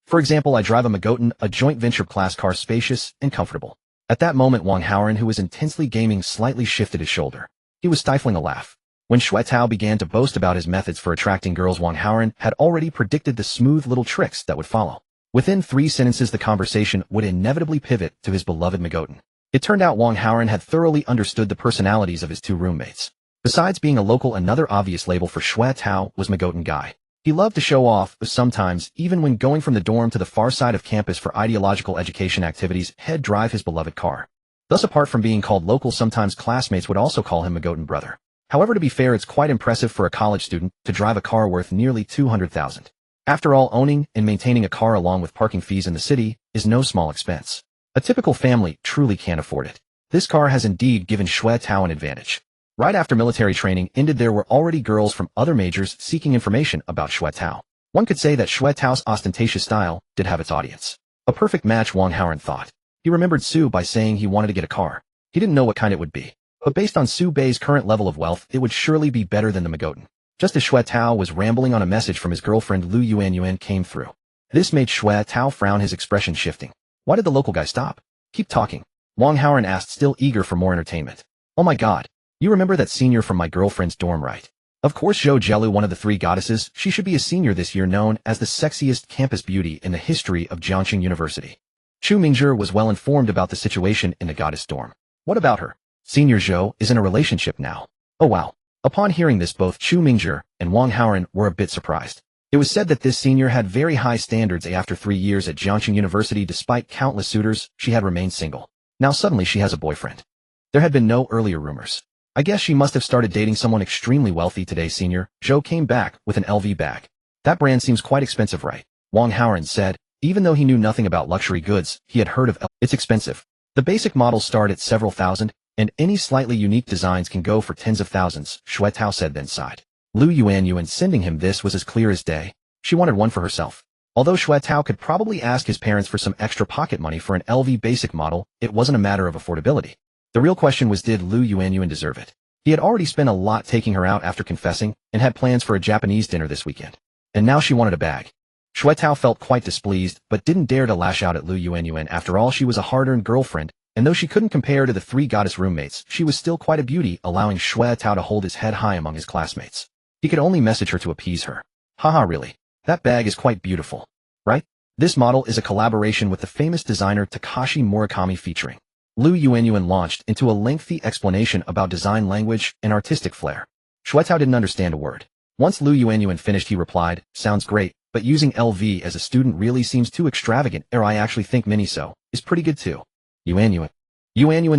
For example, I drive a Magotan, a joint venture class car, spacious and comfortable. At that moment Wang Haoren, who was intensely gaming, slightly shifted his shoulder. He was stifling a laugh. When Shuetao began to boast about his methods for attracting girls, Wang Haoren had already predicted the smooth little tricks that would follow. Within 3 sentences the conversation would inevitably pivot to his beloved Magotan. It turned out Wang Haoren had thoroughly understood the personalities of his 2 roommates. Besides being a local, another obvious label for Shuetao was Magotan guy. He loved to show off, but sometimes, even when going from the dorm to the far side of campus for ideological education activities, he'd drive his beloved car. Thus, apart from being called local, sometimes classmates would also call him Magotan brother. However, to be fair, it's quite impressive for a college student to drive a car worth nearly 200,000. After all, owning and maintaining a car along with parking fees in the city is no small expense. A typical family truly can't afford it. This car has indeed given Shuetao an advantage. Right after military training ended, there were already girls from other majors seeking information about Shuetao. One could say that Shuetao's ostentatious style did have its audience. A perfect match, Wang Haoren thought. He remembered Su Bei saying he wanted to get a car. He didn't know what kind it would be. But based on Su Bei's current level of wealth, it would surely be better than the Magotan. Just as Shuetao was rambling on, a message from his girlfriend Lu Yuanyuan came through. This made Shuetao frown, his expression shifting. Why did the local guy stop? Keep talking. Wang Haoren asked, still eager for more entertainment. Oh my god. You remember that senior from my girlfriend's dorm, right? Of course, Zhou Jielu, one of the 3 goddesses. She should be a senior this year, known as the sexiest campus beauty in the history of Jiangxing University. Chu Mingzhi was well informed about the situation in the goddess dorm. What about her? Senior Zhou is in a relationship now. Oh wow. Upon hearing this, both Chu Mingzhi and Wang Haoren were a bit surprised. It was said that this senior had very high standards. After 3 years at Jiangxing University, despite countless suitors, she had remained single. Now suddenly she has a boyfriend. There had been no earlier rumors. I guess she must have started dating someone extremely wealthy today. Senior Zhou came back with an LV bag. That brand seems quite expensive, right? Wang Haoren said. Even though he knew nothing about luxury goods, he had heard of it's expensive. The basic models start at several thousand, and any slightly unique designs can go for tens of thousands, Shuetao said, then sighed. Lu Yuanyuan sending him this was as clear as day. She wanted one for herself. Although Shuetao could probably ask his parents for some extra pocket money for an LV basic model, it wasn't a matter of affordability. The real question was, did Lu Yuanyuan deserve it? He had already spent a lot taking her out after confessing, and had plans for a Japanese dinner this weekend. And now she wanted a bag. Shuetao felt quite displeased, but didn't dare to lash out at Lu Yuanyuan. After all, she was a hard-earned girlfriend, and though she couldn't compare to the 3 goddess roommates, she was still quite a beauty, allowing Shuetao to hold his head high among his classmates. He could only message her to appease her. Haha, really? That bag is quite beautiful, right? This model is a collaboration with the famous designer Takashi Murakami, featuring. Lu Yuanyuan launched into a lengthy explanation about design language and artistic flair. Shuetao didn't understand a word. Once Lu Yuanyuan finished, he replied, sounds great, but using LV as a student really seems too extravagant. I actually think Miniso is pretty good too. Yuanyuan,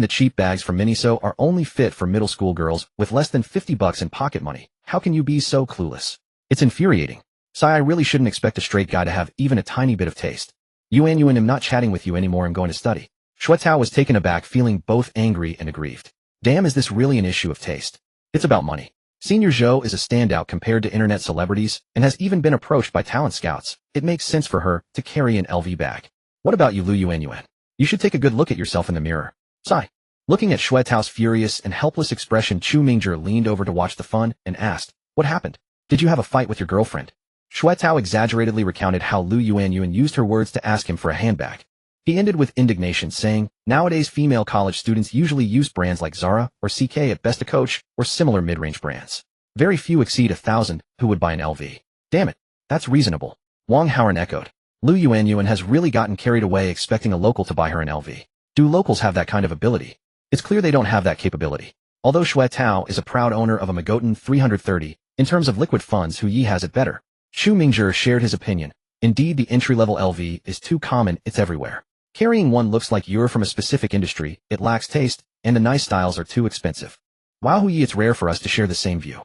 the cheap bags from Miniso are only fit for middle school girls with less than $50 in pocket money. How can you be so clueless? It's infuriating. Sai, I really shouldn't expect a straight guy to have even a tiny bit of taste. Yuanyuan, I'm not chatting with you anymore, I'm going to study. Shuetao was taken aback, feeling both angry and aggrieved. Damn, is this really an issue of taste? It's about money. Senior Zhou is a standout compared to internet celebrities and has even been approached by talent scouts. It makes sense for her to carry an LV bag. What about you, Lu Yuanyuan? You should take a good look at yourself in the mirror. Sigh. Looking at Shuetao's furious and helpless expression, Chu Mingzhi leaned over to watch the fun and asked, "What happened? Did you have a fight with your girlfriend?" Shuetao exaggeratedly recounted how Lu Yuanyuan used her words to ask him for a handbag. He ended with indignation, saying, "Nowadays female college students usually use brands like Zara or CK at best, a Coach or similar mid-range brands. Very few exceed 1,000 who would buy an LV. Damn it, that's reasonable." Wang Haoran echoed. Lu Yuanyuan has really gotten carried away expecting a local to buy her an LV. Do locals have that kind of ability? It's clear they don't have that capability. Although Shuetao is a proud owner of a Magotan 330, in terms of liquid funds, Hu Yi has it better. Chu Mingzhi shared his opinion. Indeed, the entry-level LV is too common, it's everywhere. Carrying one looks like you're from a specific industry, it lacks taste, and the nice styles are too expensive. Wow, Hu Yi, it's rare for us to share the same view.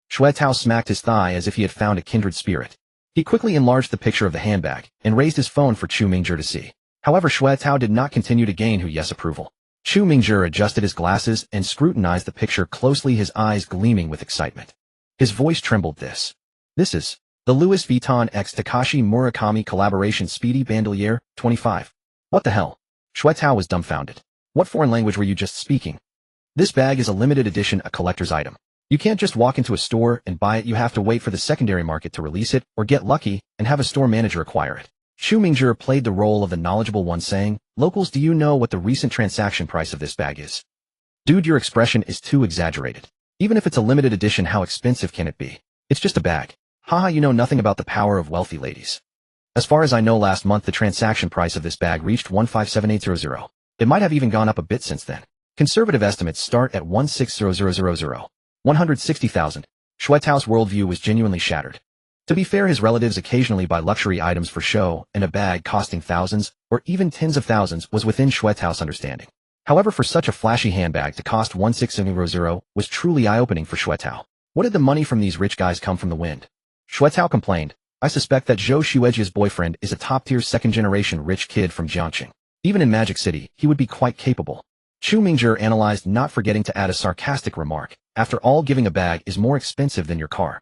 Shuetao smacked his thigh as if he had found a kindred spirit. He quickly enlarged the picture of the handbag and raised his phone for Chu Mingzhi to see. However, Shuetao did not continue to gain Hu Yi's approval. Chu Mingzhi adjusted his glasses and scrutinized the picture closely, his eyes gleaming with excitement. His voice trembled. This is the Louis Vuitton x Takashi Murakami collaboration Speedy Bandolier, 25. What the hell? Shuetao was dumbfounded. What foreign language were you just speaking? This bag is a limited edition, a collector's item. You can't just walk into a store and buy it, you have to wait for the secondary market to release it, or get lucky and have a store manager acquire it. Chu Mingzhi played the role of the knowledgeable one, saying, "Locals, do you know what the recent transaction price of this bag is?" Dude, your expression is too exaggerated. Even if it's a limited edition, how expensive can it be? It's just a bag. Haha, you know nothing about the power of wealthy ladies. As far as I know, last month the transaction price of this bag reached 157,800. It might have even gone up a bit since then. Conservative estimates start at 160,000. 160,000. Shuetao's worldview was genuinely shattered. To be fair, his relatives occasionally buy luxury items for show, and a bag costing thousands, or even tens of thousands, was within Shuetao's understanding. However, for such a flashy handbag to cost 160,000 was truly eye-opening for Shuetao. What did the money from these rich guys come from the wind? Shuetao complained, "I suspect that Zhou Xuejia's boyfriend is a top-tier second-generation rich kid from Jiangxing. Even in Magic City, he would be quite capable." Chu Mingzhi analyzed, not forgetting to add a sarcastic remark. "After all, giving a bag is more expensive than your car."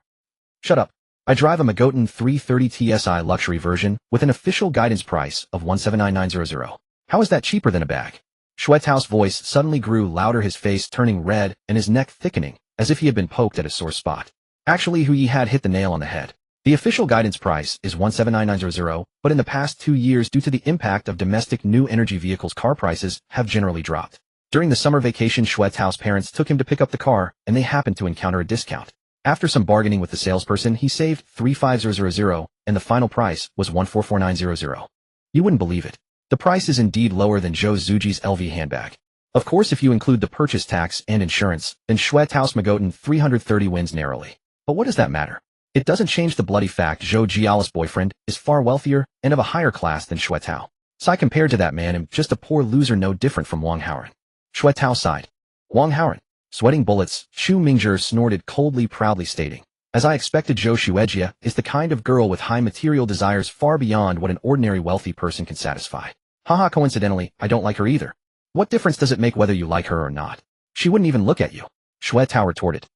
"Shut up. I drive a Magotan 330 TSI luxury version with an official guidance price of 179,900. How is that cheaper than a bag?" Shuetao's voice suddenly grew louder, his face turning red and his neck thickening, as if he had been poked at a sore spot. Actually, Hu Yi had hit the nail on the head. The official guidance price is 179,900, but in the past 2 years, due to the impact of domestic new energy vehicles, car prices have generally dropped. During the summer vacation, Shuetao's parents took him to pick up the car, and they happened to encounter a discount. After some bargaining with the salesperson, he saved 35000, and the final price was 144,900. You wouldn't believe it. The price is indeed lower than Zhou Zuji's LV handbag. Of course, if you include the purchase tax and insurance, then Shuetao's Magotan 330 wins narrowly. But what does that matter? It doesn't change the bloody fact Zhou Jiala's boyfriend is far wealthier and of a higher class than Shuetao. So I compared to that man, I'm just a poor loser, no different from Wang Haoran. Shuetao sighed. Wang Haoran. Sweating bullets, Chu Mingzhi snorted coldly, proudly stating, "As I expected, Zhou Xuejia is the kind of girl with high material desires far beyond what an ordinary wealthy person can satisfy. Haha, coincidentally, I don't like her either. What difference does it make whether you like her or not? She wouldn't even look at you." Shuetao retorted.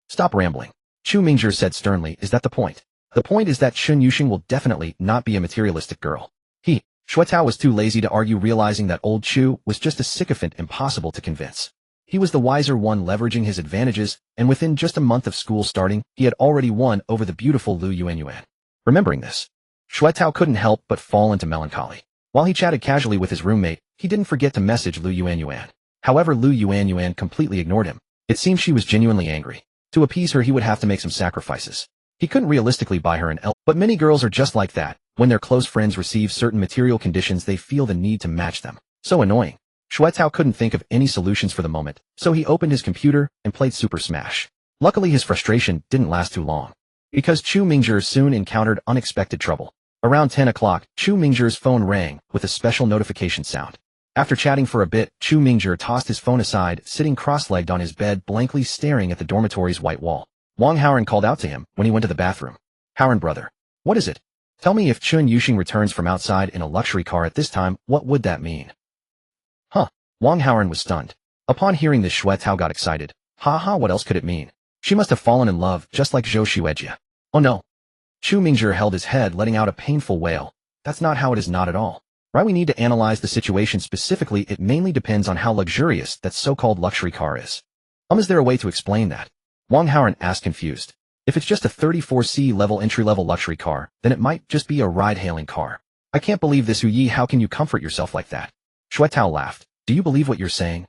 "Stop rambling," Chu Mingzhi said sternly. "Is that the point? The point is that Chun Yuxing will definitely not be a materialistic girl." Shuetao was too lazy to argue, realizing that old Chu was just a sycophant impossible to convince. He was the wiser one, leveraging his advantages, and within just a month of school starting, he had already won over the beautiful Lu Yuanyuan. Remembering this, Shuetao couldn't help but fall into melancholy. While he chatted casually with his roommate, he didn't forget to message Lu Yuanyuan. However, Lu Yuanyuan completely ignored him. It seemed she was genuinely angry. To appease her, he would have to make some sacrifices. He couldn't realistically buy her an LV, but many girls are just like that. When their close friends receive certain material conditions, they feel the need to match them. So annoying. Shuetao couldn't think of any solutions for the moment, so he opened his computer and played Super Smash. Luckily, his frustration didn't last too long, because Chu Mingzhi soon encountered unexpected trouble. Around 10 o'clock, Chu Mingzhi's phone rang with a special notification sound. After chatting for a bit, Chu Mingzhi tossed his phone aside, sitting cross-legged on his bed, blankly staring at the dormitory's white wall. Wang Haoran called out to him when he went to the bathroom. "Haoran, brother. What is it? Tell me, if Chun Yuxing returns from outside in a luxury car at this time, what would that mean?" Wang Haoran was stunned. Upon hearing this, Xue Tao got excited. Ha, what else could it mean? She must have fallen in love, just like Zhou Xuejie. Oh no. Chu Mingzhi held his head, letting out a painful wail. That's not how it is, not at all. Right, we need to analyze the situation specifically. It mainly depends on how luxurious that so-called luxury car is. Is there a way to explain that? Wang Haoran asked, confused. If it's just a 34C level entry-level luxury car, then it might just be a ride-hailing car. I can't believe this, Yu Yi. How can you comfort yourself like that? Xue Tao laughed. Do you believe what you're saying?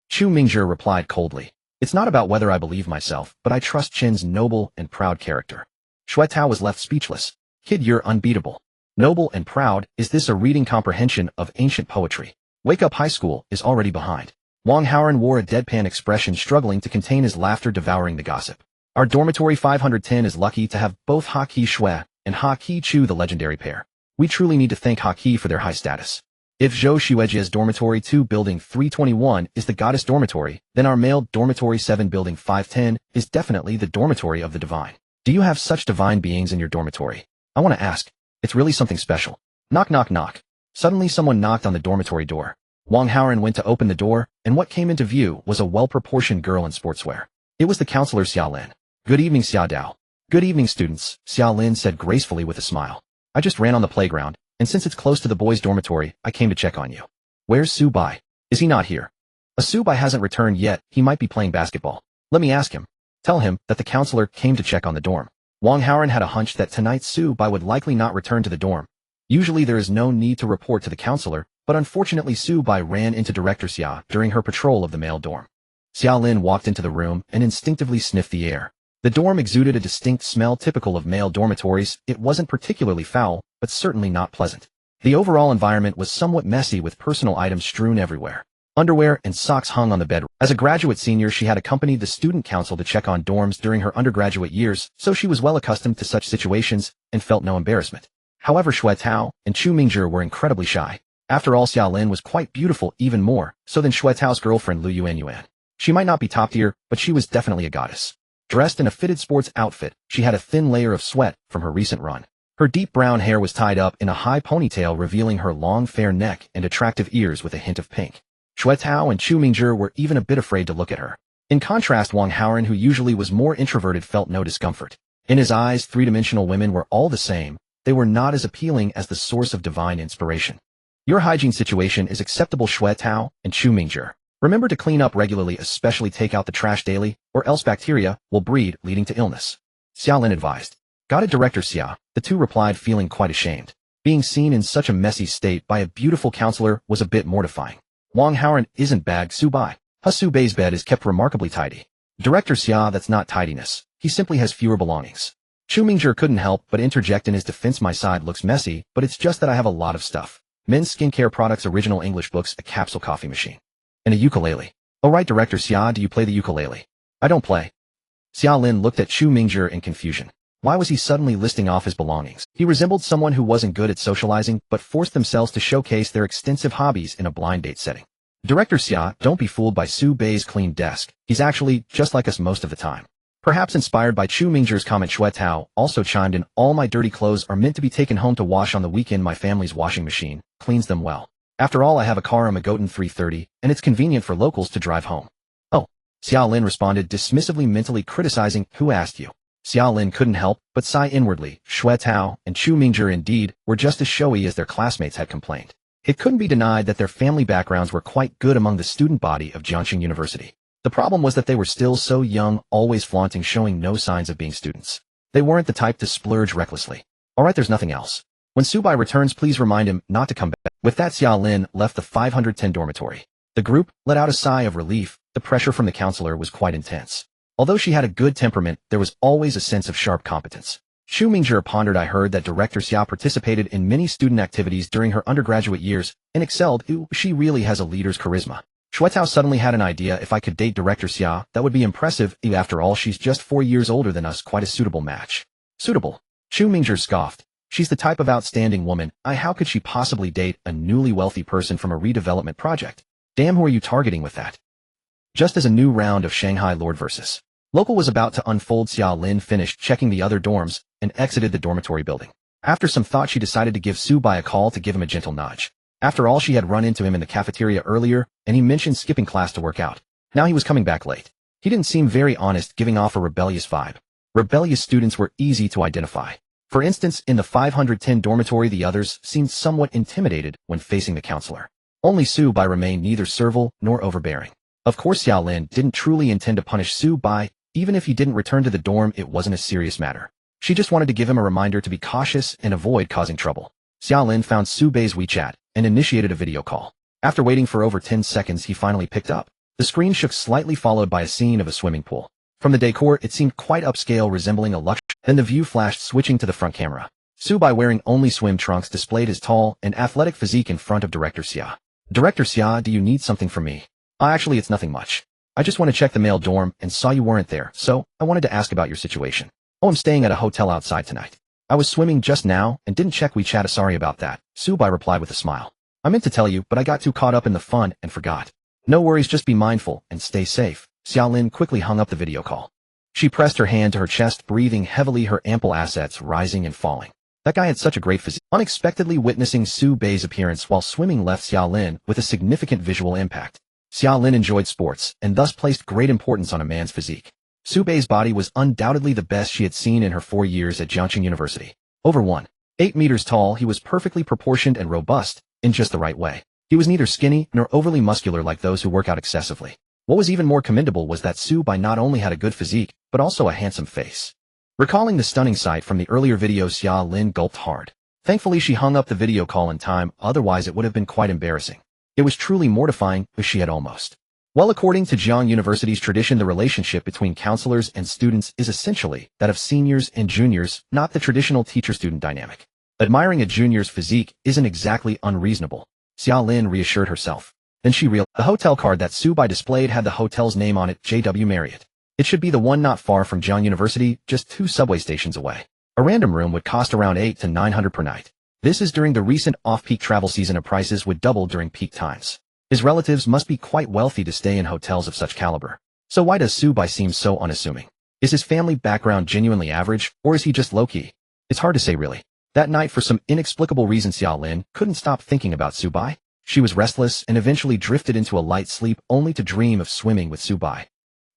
Chu Mingzhi replied coldly. It's not about whether I believe myself, but I trust Qin's noble and proud character. Xue Tao was left speechless. Kid, you're unbeatable. Noble and proud, is this a reading comprehension of ancient poetry? Wake up, high school is already behind. Wang Haoran wore a deadpan expression, struggling to contain his laughter, devouring the gossip. Our dormitory 510 is lucky to have both Ha Qi Xue and Ha Qi Chu, the legendary pair. We truly need to thank Ha Qi for their high status. If Zhou Xuejie's dormitory 2 building 321 is the goddess dormitory, then our male dormitory 7 building 510 is definitely the dormitory of the divine. Do you have such divine beings in your dormitory? I want to ask. It's really something special. Knock, knock, knock. Suddenly someone knocked on the dormitory door. Wang Haoran went to open the door, and what came into view was a well-proportioned girl in sportswear. It was the counselor Xia Lin. Good evening, Xia Dao. Good evening, students, Xia Lin said gracefully with a smile. I just ran on the playground, and since it's close to the boys' dormitory, I came to check on you. Where's Su Bai? Is he not here? Su Bai hasn't returned yet. He might be playing basketball. Let me ask him. Tell him that the counselor came to check on the dorm. Wang Haoran had a hunch that tonight Su Bai would likely not return to the dorm. Usually there is no need to report to the counselor, but unfortunately Su Bai ran into Director Xia during her patrol of the male dorm. Xia Lin walked into the room and instinctively sniffed the air. The dorm exuded a distinct smell typical of male dormitories. It wasn't particularly foul, but certainly not pleasant. The overall environment was somewhat messy, with personal items strewn everywhere. Underwear and socks hung on the bed. As a graduate senior, she had accompanied the student council to check on dorms during her undergraduate years, so she was well accustomed to such situations and felt no embarrassment. However, Xue Tao and Chu Mingzhi were incredibly shy. After all, Xia Lin was quite beautiful, even more so than Xue Tao's girlfriend Lu Yuan. She might not be top tier, but she was definitely a goddess. Dressed in a fitted sports outfit, she had a thin layer of sweat from her recent run. Her deep brown hair was tied up in a high ponytail, revealing her long fair neck and attractive ears with a hint of pink. Xue Tao and Chu Mingzhi were even a bit afraid to look at her. In contrast, Wang Haoran, who usually was more introverted, felt no discomfort. In his eyes, three-dimensional women were all the same. They were not as appealing as the source of divine inspiration. Your hygiene situation is acceptable, Xue Tao and Chu Mingzhi. Remember to clean up regularly, especially take out the trash daily, or else bacteria will breed, leading to illness. Xia Lin advised. Got it, Director Xia, the two replied, feeling quite ashamed. Being seen in such a messy state by a beautiful counselor was a bit mortifying. Wang Haoran isn't bad, Su Bai. Su Bai's bed is kept remarkably tidy. Director Xia, that's not tidiness. He simply has fewer belongings. Chu Mingzhi couldn't help but interject in his defense. My side looks messy, but it's just that I have a lot of stuff. Men's skincare products, original English books, a capsule coffee machine, and a ukulele. Oh right, Director Xia, do you play the ukulele? I don't play. Xia Lin looked at Chu Mingzhi in confusion. Why was he suddenly listing off his belongings? He resembled someone who wasn't good at socializing, but forced themselves to showcase their extensive hobbies in a blind date setting. Director Xia, don't be fooled by Su Bai's clean desk. He's actually just like us most of the time. Perhaps inspired by Chu Mingzhi's comment, Xue Tao also chimed in. All my dirty clothes are meant to be taken home to wash on the weekend. My family's washing machine cleans them well. After all, I have a car, a Magotan 330, and it's convenient for locals to drive home. Oh, Xia Lin responded dismissively, mentally criticizing. Who asked you? Xia Lin couldn't help but sigh inwardly. Xue Tao and Chu Mingzhi indeed were just as showy as their classmates had complained. It couldn't be denied that their family backgrounds were quite good among the student body of Jiangxing University. The problem was that they were still so young, always flaunting, showing no signs of being students. They weren't the type to splurge recklessly. Alright, there's nothing else. When Su Bai returns, please remind him not to come back. With that, Xia Lin left the 510 dormitory. The group let out a sigh of relief. The pressure from the counselor was quite intense. Although she had a good temperament, there was always a sense of sharp competence. Chu Mingzhi pondered. I heard that Director Xia participated in many student activities during her undergraduate years and excelled. Ooh, she really has a leader's charisma. Xue Tao suddenly had an idea. If I could date Director Xia, that would be impressive. After all, she's just 4 years older than us. Quite a suitable match. Suitable? Chu Mingzhi scoffed. She's the type of outstanding woman. How could she possibly date a newly wealthy person from a redevelopment project? Damn, who are you targeting with that? Just as a new round of Shanghai Lord vs. Local was about to unfold, Xia Lin finished checking the other dorms and exited the dormitory building. After some thought, she decided to give Su Bai a call to give him a gentle nudge. After all, she had run into him in the cafeteria earlier, and he mentioned skipping class to work out. Now he was coming back late. He didn't seem very honest, giving off a rebellious vibe. Rebellious students were easy to identify. For instance, in the 510 dormitory, the others seemed somewhat intimidated when facing the counselor. Only Su-bai remained neither servile nor overbearing. Of course, Xiaolin didn't truly intend to punish Su-bai. Even if he didn't return to the dorm, it wasn't a serious matter. She just wanted to give him a reminder to be cautious and avoid causing trouble. Xiaolin found Su-bai's WeChat and initiated a video call. After waiting for over 10 seconds, he finally picked up. The screen shook slightly, followed by a scene of a swimming pool. From the decor, it seemed quite upscale, resembling a luxury. Then the view flashed, switching to the front camera. Su-bai, wearing only swim trunks, displayed his tall and athletic physique in front of Director Xia. Director Xia, do you need something from me? Actually, it's nothing much. I just want to check the male dorm and saw you weren't there, so I wanted to ask about your situation. Oh, I'm staying at a hotel outside tonight. I was swimming just now and didn't check WeChat. Sorry about that, Su-bai replied with a smile. I meant to tell you, but I got too caught up in the fun and forgot. No worries, just be mindful and stay safe. Xiaolin quickly hung up the video call. She pressed her hand to her chest, breathing heavily, her ample assets rising and falling. That guy had such a great physique. Unexpectedly witnessing Su-bai's appearance while swimming left Xiaolin with a significant visual impact. Xiaolin enjoyed sports and thus placed great importance on a man's physique. Su-bai's body was undoubtedly the best she had seen in her 4 years at Jiangqing University. Over 1.8 meters tall, he was perfectly proportioned and robust, in just the right way. He was neither skinny nor overly muscular like those who work out excessively. What was even more commendable was that Su-bai not only had a good physique, but also a handsome face. Recalling the stunning sight from the earlier video, Xiaolin gulped hard. Thankfully, she hung up the video call in time, otherwise it would have been quite embarrassing. It was truly mortifying, but she had almost. Well, according to Jiang University's tradition, the relationship between counselors and students is essentially that of seniors and juniors, not the traditional teacher-student dynamic. Admiring a junior's physique isn't exactly unreasonable, Xiaolin reassured herself. Then she realized the hotel card that Su-bai displayed had the hotel's name on it, JW Marriott. It should be the one not far from Jiang University, just 2 subway stations away. A random room would cost around $800 to $900 per night. This is during the recent off-peak travel season, and prices would double during peak times. His relatives must be quite wealthy to stay in hotels of such caliber. So why does Su-bai seem so unassuming? Is his family background genuinely average, or is he just low-key? It's hard to say really. That night, for some inexplicable reason, Xiaolin couldn't stop thinking about Su-bai. She was restless and eventually drifted into a light sleep, only to dream of swimming with Su-bai.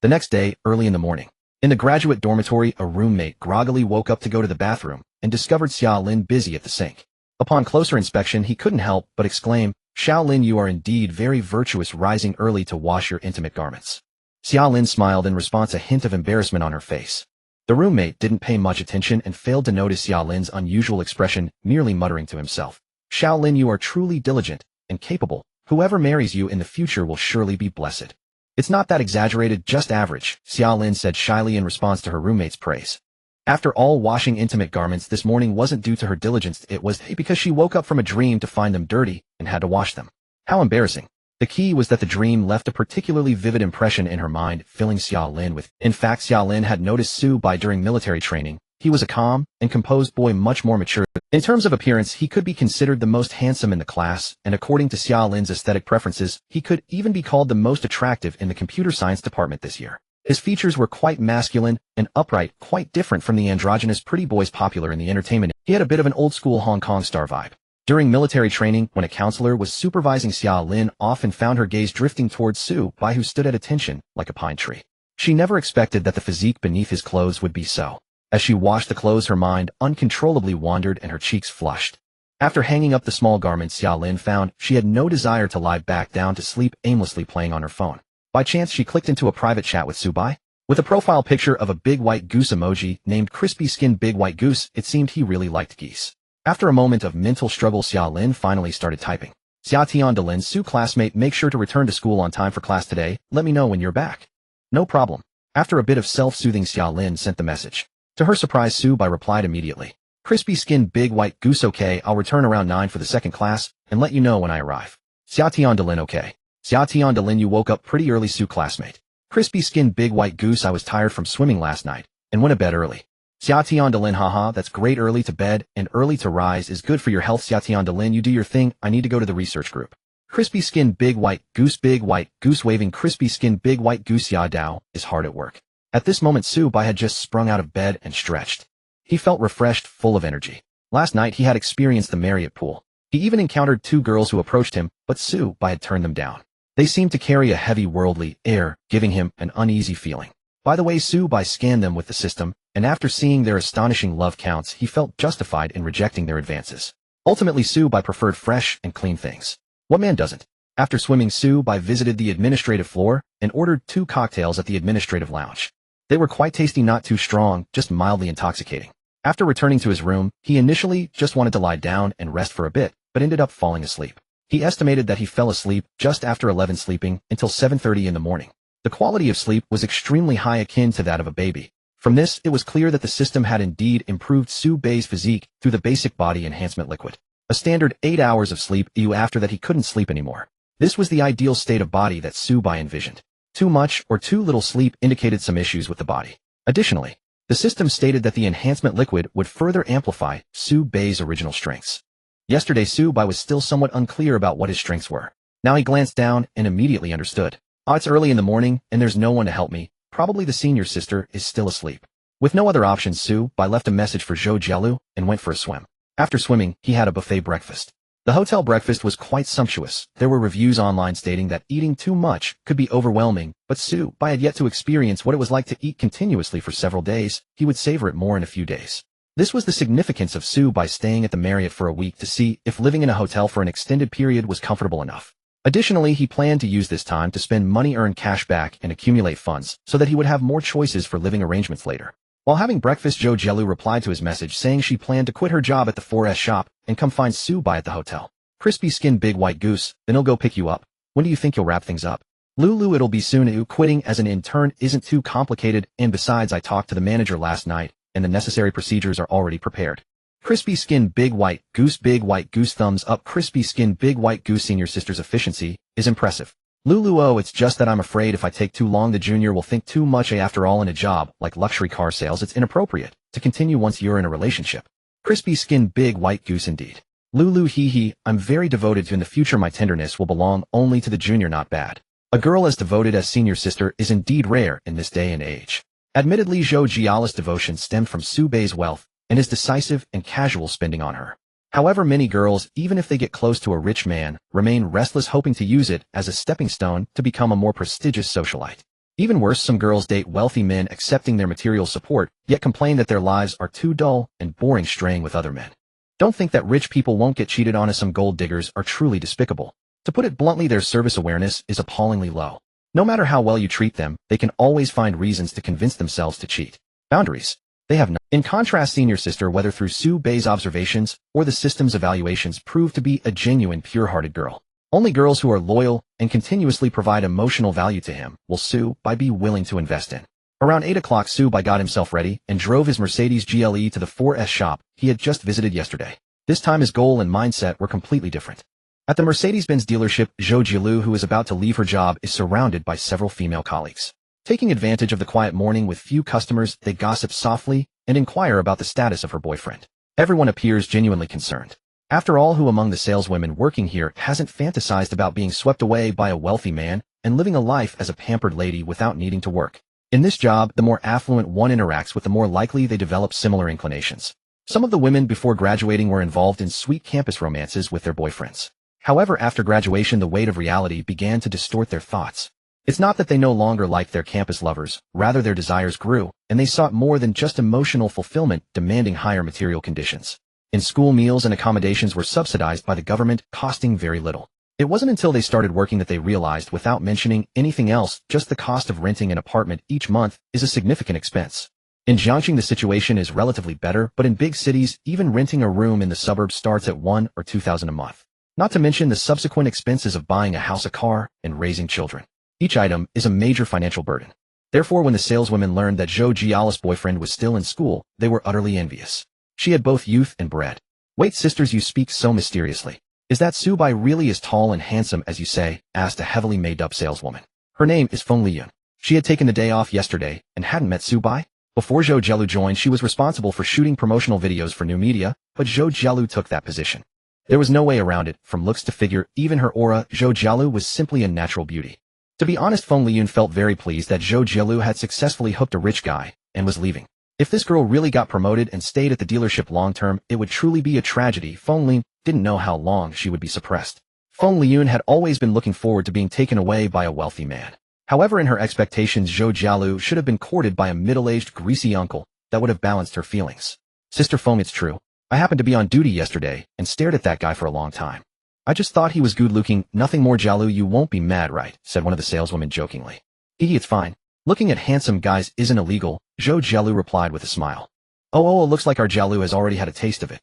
The next day, early in the morning, in the graduate dormitory, a roommate groggily woke up to go to the bathroom and discovered Xiaolin busy at the sink. Upon closer inspection, he couldn't help but exclaim, "Xiaolin, you are indeed very virtuous, rising early to wash your intimate garments." Xiaolin smiled in response, a hint of embarrassment on her face. The roommate didn't pay much attention and failed to notice Xiaolin's unusual expression, merely muttering to himself, "Xiaolin, you are truly diligent and capable. Whoever marries you in the future will surely be blessed." "It's not that exaggerated, just average," Xiaolin said shyly in response to her roommate's praise. After all, washing intimate garments this morning wasn't due to her diligence, it was because she woke up from a dream to find them dirty and had to wash them. How embarrassing. The key was that the dream left a particularly vivid impression in her mind, filling Xiaolin with. In fact, Xiaolin had noticed Su-bai during military training. He was a calm and composed boy, much more mature. In terms of appearance, he could be considered the most handsome in the class, and according to Xiaolin's aesthetic preferences, he could even be called the most attractive in the computer science department this year. His features were quite masculine and upright, quite different from the androgynous pretty boys popular in the entertainment. He had a bit of an old-school Hong Kong star vibe. During military training, when a counselor was supervising, Xiaolin often found her gaze drifting towards Su-bai, who stood at attention like a pine tree. She never expected that the physique beneath his clothes would be so. As she washed the clothes, her mind uncontrollably wandered and her cheeks flushed. After hanging up the small garments, Xiaolin found she had no desire to lie back down to sleep, aimlessly playing on her phone. By chance, she clicked into a private chat with Su-bai. With a profile picture of a big white goose emoji named Crispy Skin Big White Goose, it seemed he really liked geese. After a moment of mental struggle, Xiaolin finally started typing. "Xia Tiandalin, Su classmate, make sure to return to school on time for class today. Let me know when you're back." "No problem." After a bit of self-soothing, Xiaolin sent the message. To her surprise, Su-bai replied immediately. "Crispy Skin Big White Goose, okay, I'll return around 9 for the second class and let you know when I arrive." "Xia Tiandalin, okay. Xia Tiandalin, you woke up pretty early, Su classmate." "Crispy Skin Big White Goose, I was tired from swimming last night and went to bed early." "Xia Tiandalin, haha, that's great, early to bed and early to rise is good for your health. Xia Tiandalin, you do your thing, I need to go to the research group." Crispy Skin Big White Goose waving Crispy Skin Big White Goose Ya Dao is hard at work. At this moment, Su-bai had just sprung out of bed and stretched. He felt refreshed, full of energy. Last night he had experienced the Marriott pool. He even encountered two girls who approached him, but Su Bai had turned them down. They seemed to carry a heavy worldly air, giving him an uneasy feeling. By the way, Su Bai scanned them with the system, and after seeing their astonishing love counts, he felt justified in rejecting their advances. Ultimately, Su Bai preferred fresh and clean things. What man doesn't? After swimming, Su Bai visited the administrative floor and ordered 2 cocktails at the administrative lounge. They were quite tasty, not too strong, just mildly intoxicating. After returning to his room, he initially just wanted to lie down and rest for a bit, but ended up falling asleep. He estimated that he fell asleep just after 11 sleeping until 7:30 in the morning. The quality of sleep was extremely high, akin to that of a baby. From this, it was clear that the system had indeed improved Su Bai's physique through the basic body enhancement liquid. A standard 8 hours of sleep, after that he couldn't sleep anymore. This was the ideal state of body that Su Bai envisioned. Too much or too little sleep indicated some issues with the body. Additionally, the system stated that the enhancement liquid would further amplify Su Bai's original strengths. Yesterday, Su Bai was still somewhat unclear about what his strengths were. Now he glanced down and immediately understood. It's early in the morning, and there's no one to help me. Probably the senior sister is still asleep. With no other options, Su Bai left a message for Zhou Jielu and went for a swim. After swimming, he had a buffet breakfast. The hotel breakfast was quite sumptuous. There were reviews online stating that eating too much could be overwhelming, but Su Bai had yet to experience what it was like to eat continuously for several days. He would savor it more in a few days. This was the significance of Su Bai staying at the Marriott for a week to see if living in a hotel for an extended period was comfortable enough. Additionally, he planned to use this time to spend money, earn cash back, and accumulate funds so that he would have more choices for living arrangements later. While having breakfast, Zhou Jielu replied to his message saying she planned to quit her job at the 4S shop and come find Su Bai at the hotel. Crispy skinned big white goose, then he'll go pick you up. When do you think you'll wrap things up? Lulu, it'll be soon. Quitting as an intern isn't too complicated, and besides, I talked to the manager last night, and the necessary procedures are already prepared. Crispy skin big white goose thumbs up. Crispy skin big white goose senior sister's efficiency is impressive. Lulu, oh, it's just that I'm afraid if I take too long the junior will think too much. After all, in a job like luxury car sales, it's inappropriate to continue once you're in a relationship. Crispy skin big white goose indeed. Lulu, hee, I'm very devoted to. In the future my tenderness will belong only to the junior. Not bad. A girl as devoted as senior sister is indeed rare in this day and age. Admittedly, Zhou Jialu's devotion stemmed from Su Bai's wealth and his decisive and casual spending on her. However, many girls, even if they get close to a rich man, remain restless, hoping to use it as a stepping stone to become a more prestigious socialite. Even worse, some girls date wealthy men accepting their material support, yet complain that their lives are too dull and boring, straying with other men. Don't think that rich people won't get cheated on, as some gold diggers are truly despicable. To put it bluntly, their service awareness is appallingly low. No matter how well you treat them, they can always find reasons to convince themselves to cheat. Boundaries. They have none. In contrast, senior sister, whether through Su Bai's observations or the system's evaluations, proved to be a genuine, pure-hearted girl. Only girls who are loyal and continuously provide emotional value to him will Su Bai be willing to invest in. Around 8 o'clock, Su Bai got himself ready and drove his Mercedes GLE to the 4S shop he had just visited yesterday. This time his goal and mindset were completely different. At the Mercedes-Benz dealership, Zhou Jielu, who is about to leave her job, is surrounded by several female colleagues. Taking advantage of the quiet morning with few customers, they gossip softly and inquire about the status of her boyfriend. Everyone appears genuinely concerned. After all, who among the saleswomen working here hasn't fantasized about being swept away by a wealthy man and living a life as a pampered lady without needing to work? In this job, the more affluent one interacts with, the more likely they develop similar inclinations. Some of the women before graduating were involved in sweet campus romances with their boyfriends. However, after graduation, the weight of reality began to distort their thoughts. It's not that they no longer liked their campus lovers, rather their desires grew, and they sought more than just emotional fulfillment, demanding higher material conditions. In school, meals and accommodations were subsidized by the government, costing very little. It wasn't until they started working that they realized, without mentioning anything else, just the cost of renting an apartment each month is a significant expense. In Jiangxing, the situation is relatively better, but in big cities, even renting a room in the suburbs starts at $1,000 or $2,000 a month. Not to mention the subsequent expenses of buying a house, a car, and raising children. Each item is a major financial burden. Therefore, when the saleswomen learned that Zhou Jialu's boyfriend was still in school, they were utterly envious. She had both youth and bread. Wait, sisters, you speak so mysteriously. Is that Su Bai really as tall and handsome as you say? Asked a heavily made-up saleswoman. Her name is Feng Liyun. She had taken the day off yesterday and hadn't met Su Bai. Before Zhou Jielu joined, she was responsible for shooting promotional videos for new media, but Zhou Jielu took that position. There was no way around it. From looks to figure, even her aura, Zhou Jielu was simply a natural beauty. To be honest, Feng Liyun felt very pleased that Zhou Jielu had successfully hooked a rich guy and was leaving. If this girl really got promoted and stayed at the dealership long term, it would truly be a tragedy. Feng Liyun didn't know how long she would be suppressed. Feng Liyun had always been looking forward to being taken away by a wealthy man. However, in her expectations, Zhou Jialu should have been courted by a middle-aged, greasy uncle that would have balanced her feelings. Sister Feng, it's true. I happened to be on duty yesterday and stared at that guy for a long time. I just thought he was good-looking, nothing more. Jialu, you won't be mad, right? Said one of the saleswomen jokingly. It's fine. Looking at handsome guys isn't illegal, Zhou Jialu replied with a smile. Oh, it looks like our Jialu has already had a taste of it.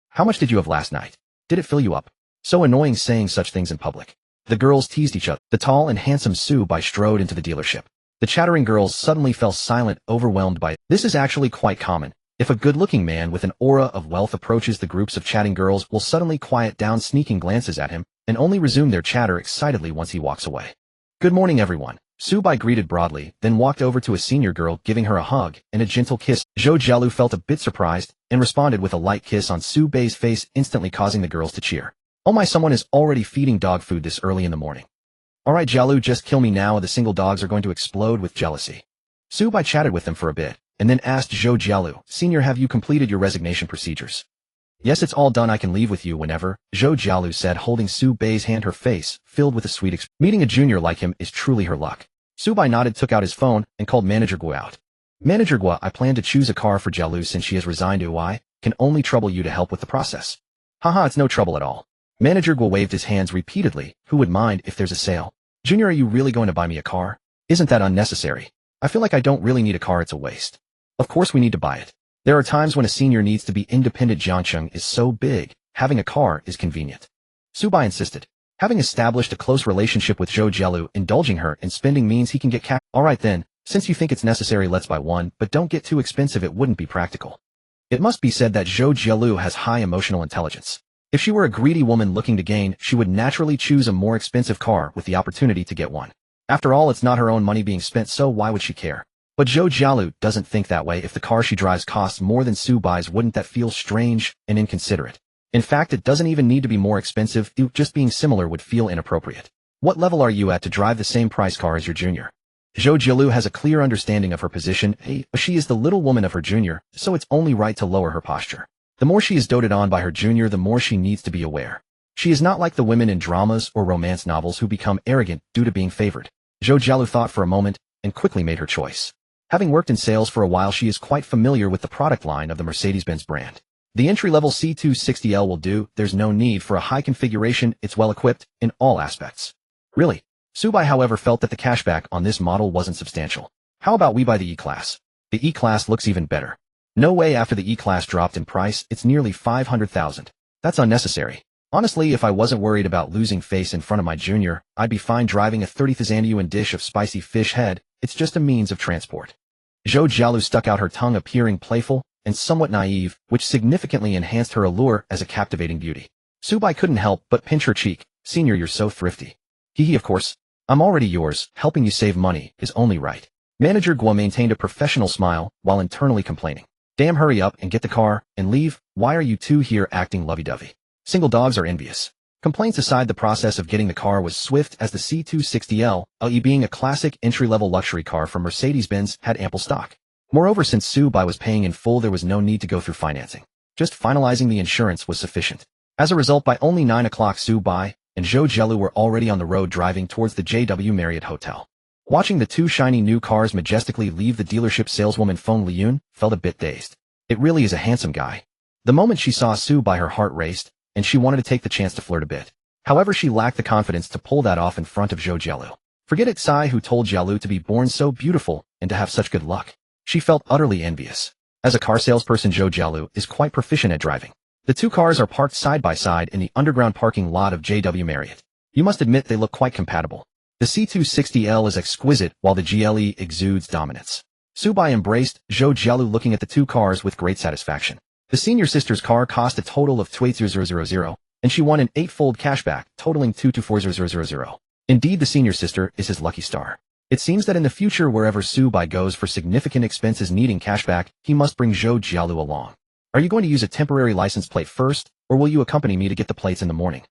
How much did you have last night? Did it fill you up? So annoying saying such things in public. The girls teased each other. The tall and handsome Su Bai strode into the dealership. The chattering girls suddenly fell silent, overwhelmed by it. This is actually quite common. If a good-looking man with an aura of wealth approaches, the groups of chatting girls will suddenly quiet down, sneaking glances at him, and only resume their chatter excitedly once he walks away. Good morning, everyone. Su Bai greeted broadly, then walked over to a senior girl, giving her a hug and a gentle kiss. Zhou Jialu felt a bit surprised and responded with a light kiss on Su Bai's face, instantly causing the girls to cheer. Oh my, someone is already feeding dog food this early in the morning. Alright Jialu, just kill me now or the single dogs are going to explode with jealousy. Su Bai chatted with them for a bit, and then asked Zhou Jialu, Senior, have you completed your resignation procedures? Yes, it's all done. I can leave with you whenever, Zhou Jialu said, holding Su Bai's hand, her face filled with a sweet expression. Meeting a junior like him is truly her luck. Su Bai nodded, took out his phone, and called Manager Guo out. Manager Guo, I plan to choose a car for Jialu since she has resigned. I can only trouble you to help with the process. Haha, it's no trouble at all. Manager Guo waved his hands repeatedly. Who would mind if there's a sale? Junior, are you really going to buy me a car? Isn't that unnecessary? I feel like I don't really need a car. It's a waste. Of course we need to buy it. There are times when a senior needs to be independent. Jiangcheng is so big, having a car is convenient. Su Bai insisted. Having established a close relationship with Zhou Jialu, indulging her in spending means he can get cash. Alright then, since you think it's necessary, let's buy one, but don't get too expensive. It wouldn't be practical. It must be said that Zhou Jialu has high emotional intelligence. If she were a greedy woman looking to gain, she would naturally choose a more expensive car with the opportunity to get one. After all, it's not her own money being spent, so why would she care? But Zhou Jialu doesn't think that way. If the car she drives costs more than Su Bai's, wouldn't that feel strange and inconsiderate? In fact, it doesn't even need to be more expensive. Just being similar would feel inappropriate. What level are you at to drive the same price car as your junior? Zhou Jialu has a clear understanding of her position. She is the little woman of her junior, so it's only right to lower her posture. The more she is doted on by her junior, the more she needs to be aware. She is not like the women in dramas or romance novels who become arrogant due to being favored. Zhou Jialu thought for a moment and quickly made her choice. Having worked in sales for a while, she is quite familiar with the product line of the Mercedes-Benz brand. The entry-level C260L will do. There's no need for a high configuration. It's well equipped in all aspects. Really? Su Bai, however, felt that the cashback on this model wasn't substantial. How about we buy the E-Class? The E-Class looks even better. No way. After the E-Class dropped in price, it's nearly 500,000. That's unnecessary. Honestly, if I wasn't worried about losing face in front of my junior, I'd be fine driving a 30,000 yuan dish of spicy fish head. It's just a means of transport. Zhou Jialu stuck out her tongue, appearing playful and somewhat naive, which significantly enhanced her allure as a captivating beauty. Su Bai couldn't help but pinch her cheek. Senior, you're so thrifty. Of course. I'm already yours. Helping you save money is only right. Manager Guo maintained a professional smile while internally complaining. Damn, hurry up and get the car and leave. Why are you two here acting lovey-dovey? Single dogs are envious. Complaints aside, the process of getting the car was swift, as the C260L, being a classic entry-level luxury car from Mercedes-Benz, had ample stock. Moreover, since Su Bai was paying in full, there was no need to go through financing. Just finalizing the insurance was sufficient. As a result, by only 9 o'clock, Su Bai and Zhou Jialu were already on the road, driving towards the JW Marriott Hotel. Watching the two shiny new cars majestically leave the dealership, saleswoman Feng Liyun felt a bit dazed. It really is a handsome guy. The moment she saw Su Bai, her heart raced, and she wanted to take the chance to flirt a bit. However, she lacked the confidence to pull that off in front of Zhou Jialu. Forget it, Sai, who told Jialu to be born so beautiful and to have such good luck. She felt utterly envious. As a car salesperson, Zhou Jialu is quite proficient at driving. The two cars are parked side by side in the underground parking lot of JW Marriott. You must admit they look quite compatible. The C260L is exquisite, while the GLE exudes dominance. Su Bai embraced Zhou Jialu, looking at the two cars with great satisfaction. The senior sister's car cost a total of 280,000, and she won an 8-fold cashback, totaling 224,000. Indeed, the senior sister is his lucky star. It seems that in the future, wherever Su Bai goes for significant expenses needing cashback, he must bring Zhou Jialu along. Are you going to use a temporary license plate first, or will you accompany me to get the plates in the morning?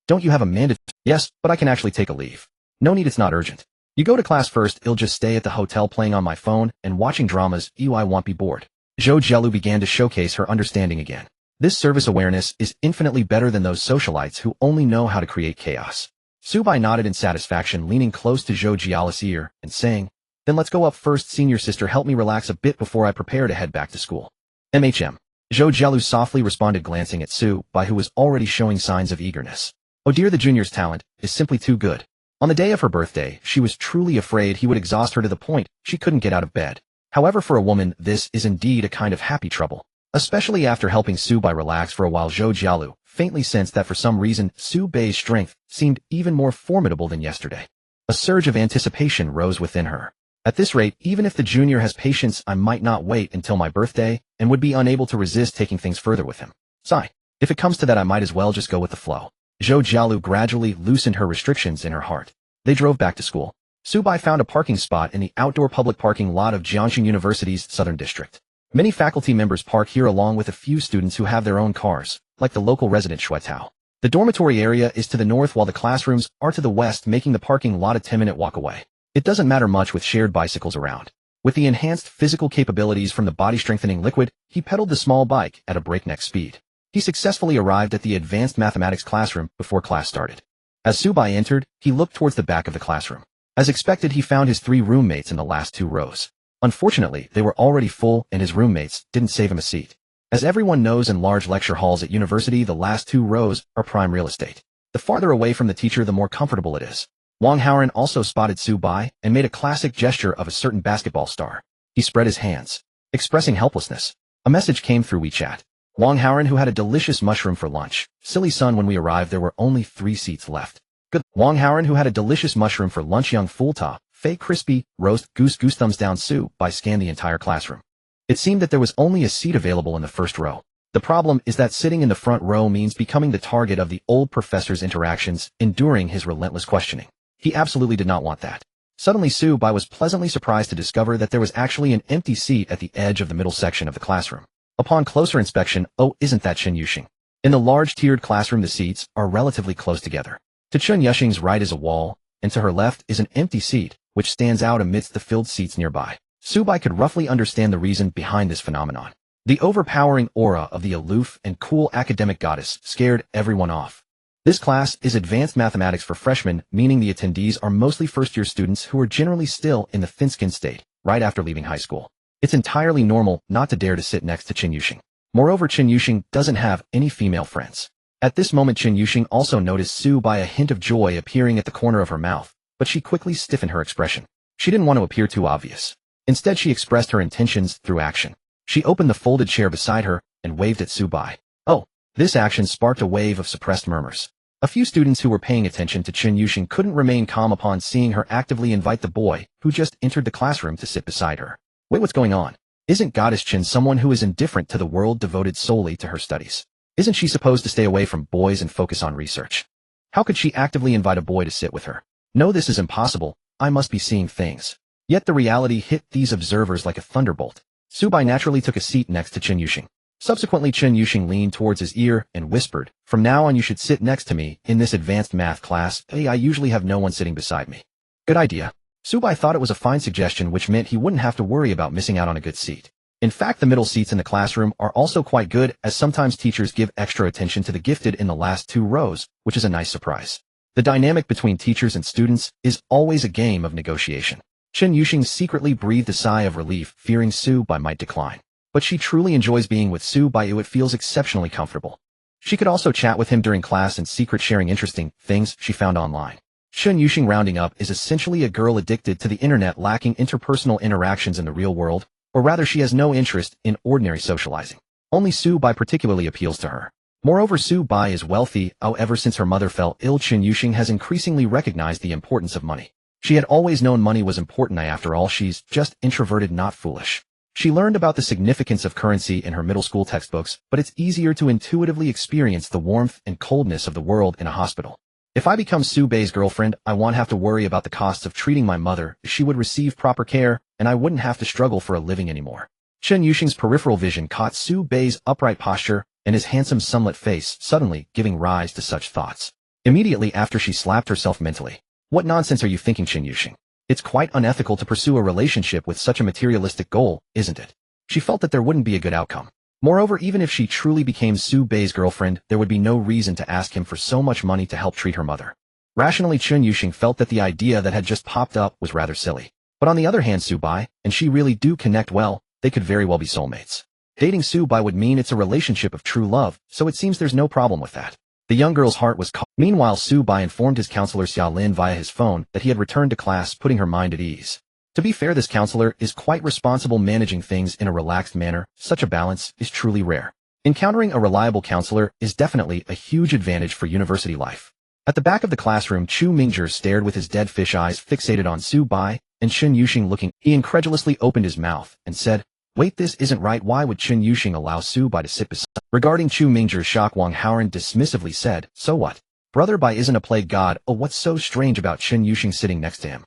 Don't you have a mandate? Yes, but I can actually take a leave. No need, it's not urgent. You go to class first. I'll just stay at the hotel playing on my phone and watching dramas. I won't be bored. Zhou Jialu began to showcase her understanding again. This service awareness is infinitely better than those socialites who only know how to create chaos. Subai nodded in satisfaction, leaning close to Zhou Jiala's ear and saying, "Then let's go up first, senior sister. Help me relax a bit before I prepare to head back to school." MHM. Zhou Jialu softly responded, glancing at Subai, who was already showing signs of eagerness. Oh dear, the junior's talent is simply too good. On the day of her birthday, she was truly afraid he would exhaust her to the point she couldn't get out of bed. However, for a woman, this is indeed a kind of happy trouble. Especially after helping Subai relax for a while, Zhou Jialu faintly sensed that for some reason, Subai's strength seemed even more formidable than yesterday. A surge of anticipation rose within her. At this rate, even if the junior has patience, I might not wait until my birthday and would be unable to resist taking things further with him. Sigh. If it comes to that, I might as well just go with the flow. Zhou Jialu gradually loosened her restrictions in her heart. They drove back to school. Subai found a parking spot in the outdoor public parking lot of Jiangxing University's Southern District. Many faculty members park here along with a few students who have their own cars, like the local resident Shuetao. The dormitory area is to the north while the classrooms are to the west, making the parking lot a 10-minute walk away. It doesn't matter much with shared bicycles around. With the enhanced physical capabilities from the body-strengthening liquid, he pedaled the small bike at a breakneck speed. He successfully arrived at the advanced mathematics classroom before class started. As Subai entered, he looked towards the back of the classroom. As expected, he found his 3 roommates in the last 2 rows. Unfortunately, they were already full and his roommates didn't save him a seat. As everyone knows, in large lecture halls at university, the last 2 rows are prime real estate. The farther away from the teacher, the more comfortable it is. Wang Haoren also spotted Subai and made a classic gesture of a certain basketball star. He spread his hands, expressing helplessness. A message came through WeChat. Wang Haoren, who had a delicious mushroom for lunch. Silly son, when we arrived, there were only 3 seats left. Good. Wang Haoren, who had a delicious mushroom for lunch. Young Full Ta, Fei Crispy, Roast Goose Thumbs down. Subai scanned the entire classroom. It seemed that there was only a seat available in the first row. The problem is that sitting in the front row means becoming the target of the old professor's interactions, enduring his relentless questioning. He absolutely did not want that. Suddenly, Subai was pleasantly surprised to discover that there was actually an empty seat at the edge of the middle section of the classroom. Upon closer inspection, oh, isn't that Chen Yuxing? In the large tiered classroom, the seats are relatively close together. To Chen Yuxing's right is a wall, and to her left is an empty seat, which stands out amidst the filled seats nearby. Subai could roughly understand the reason behind this phenomenon. The overpowering aura of the aloof and cool academic goddess scared everyone off. This class is advanced mathematics for freshmen, meaning the attendees are mostly first-year students who are generally still in the thin-skinned state, right after leaving high school. It's entirely normal not to dare to sit next to Chen Yuxing. Moreover, Chen Yuxing doesn't have any female friends. At this moment, Chen Yuxing also noticed Subai, a hint of joy appearing at the corner of her mouth, but she quickly stiffened her expression. She didn't want to appear too obvious. Instead, she expressed her intentions through action. She opened the folded chair beside her and waved at Subai. Oh, this action sparked a wave of suppressed murmurs. A few students who were paying attention to Chen Yuxing couldn't remain calm upon seeing her actively invite the boy who just entered the classroom to sit beside her. Wait, what's going on? Isn't Goddess Chen someone who is indifferent to the world, devoted solely to her studies? Isn't she supposed to stay away from boys and focus on research? How could she actively invite a boy to sit with her? No, this is impossible. I must be seeing things. Yet the reality hit these observers like a thunderbolt. Subai naturally took a seat next to Chen Yuxing. Subsequently, Chen Yuxing leaned towards his ear and whispered, "From now on you should sit next to me in this advanced math class. I usually have no one sitting beside me." Good idea. Subai thought it was a fine suggestion, which meant he wouldn't have to worry about missing out on a good seat. In fact, the middle seats in the classroom are also quite good, as sometimes teachers give extra attention to the gifted in the last 2 rows, which is a nice surprise. The dynamic between teachers and students is always a game of negotiation. Chen Yuxing secretly breathed a sigh of relief, fearing Subai might decline. But she truly enjoys being with Subai. It feels exceptionally comfortable. She could also chat with him during class in secret, sharing interesting things she found online. Chen Yuxing, rounding up, is essentially a girl addicted to the internet, lacking interpersonal interactions in the real world, or rather she has no interest in ordinary socializing. Only Subai particularly appeals to her. Moreover, Subai is wealthy. However, since her mother fell ill, Chen Yuxing has increasingly recognized the importance of money. She had always known money was important. After all, she's just introverted, not foolish. She learned about the significance of currency in her middle school textbooks, but it's easier to intuitively experience the warmth and coldness of the world in a hospital. If I become Subai's girlfriend, I won't have to worry about the costs of treating my mother. She would receive proper care, and I wouldn't have to struggle for a living anymore. Chen Yuxing's peripheral vision caught Subai's upright posture and his handsome sunlit face, suddenly giving rise to such thoughts. Immediately after, she slapped herself mentally. What nonsense are you thinking, Chen Yuxing? It's quite unethical to pursue a relationship with such a materialistic goal, isn't it? She felt that there wouldn't be a good outcome. Moreover, even if she truly became Su Bei's girlfriend, there would be no reason to ask him for so much money to help treat her mother. Rationally, Chun Yuxing felt that the idea that had just popped up was rather silly. But on the other hand, Su Bai and she really do connect well, they could very well be soulmates. Dating Su Bai would mean it's a relationship of true love, so it seems there's no problem with that. The young girl's heart was caught. Meanwhile, Su Bai informed his counselor Xia Lin via his phone that he had returned to class, putting her mind at ease. To be fair, this counselor is quite responsible, managing things in a relaxed manner. Such a balance is truly rare. Encountering a reliable counselor is definitely a huge advantage for university life. At the back of the classroom, Chu Mingzhi stared with his dead fish eyes fixated on Su Bai, and Chun Yuxing looking. He incredulously opened his mouth and said, "Wait, this isn't right. Why would Chun Yuxing allow Su Bai to sit beside?" Regarding Chu Mingzhi's shock, Wang Haoran dismissively said, "So what? Brother Bai isn't a plague god. Oh, what's so strange about Chun Yuxing sitting next to him?"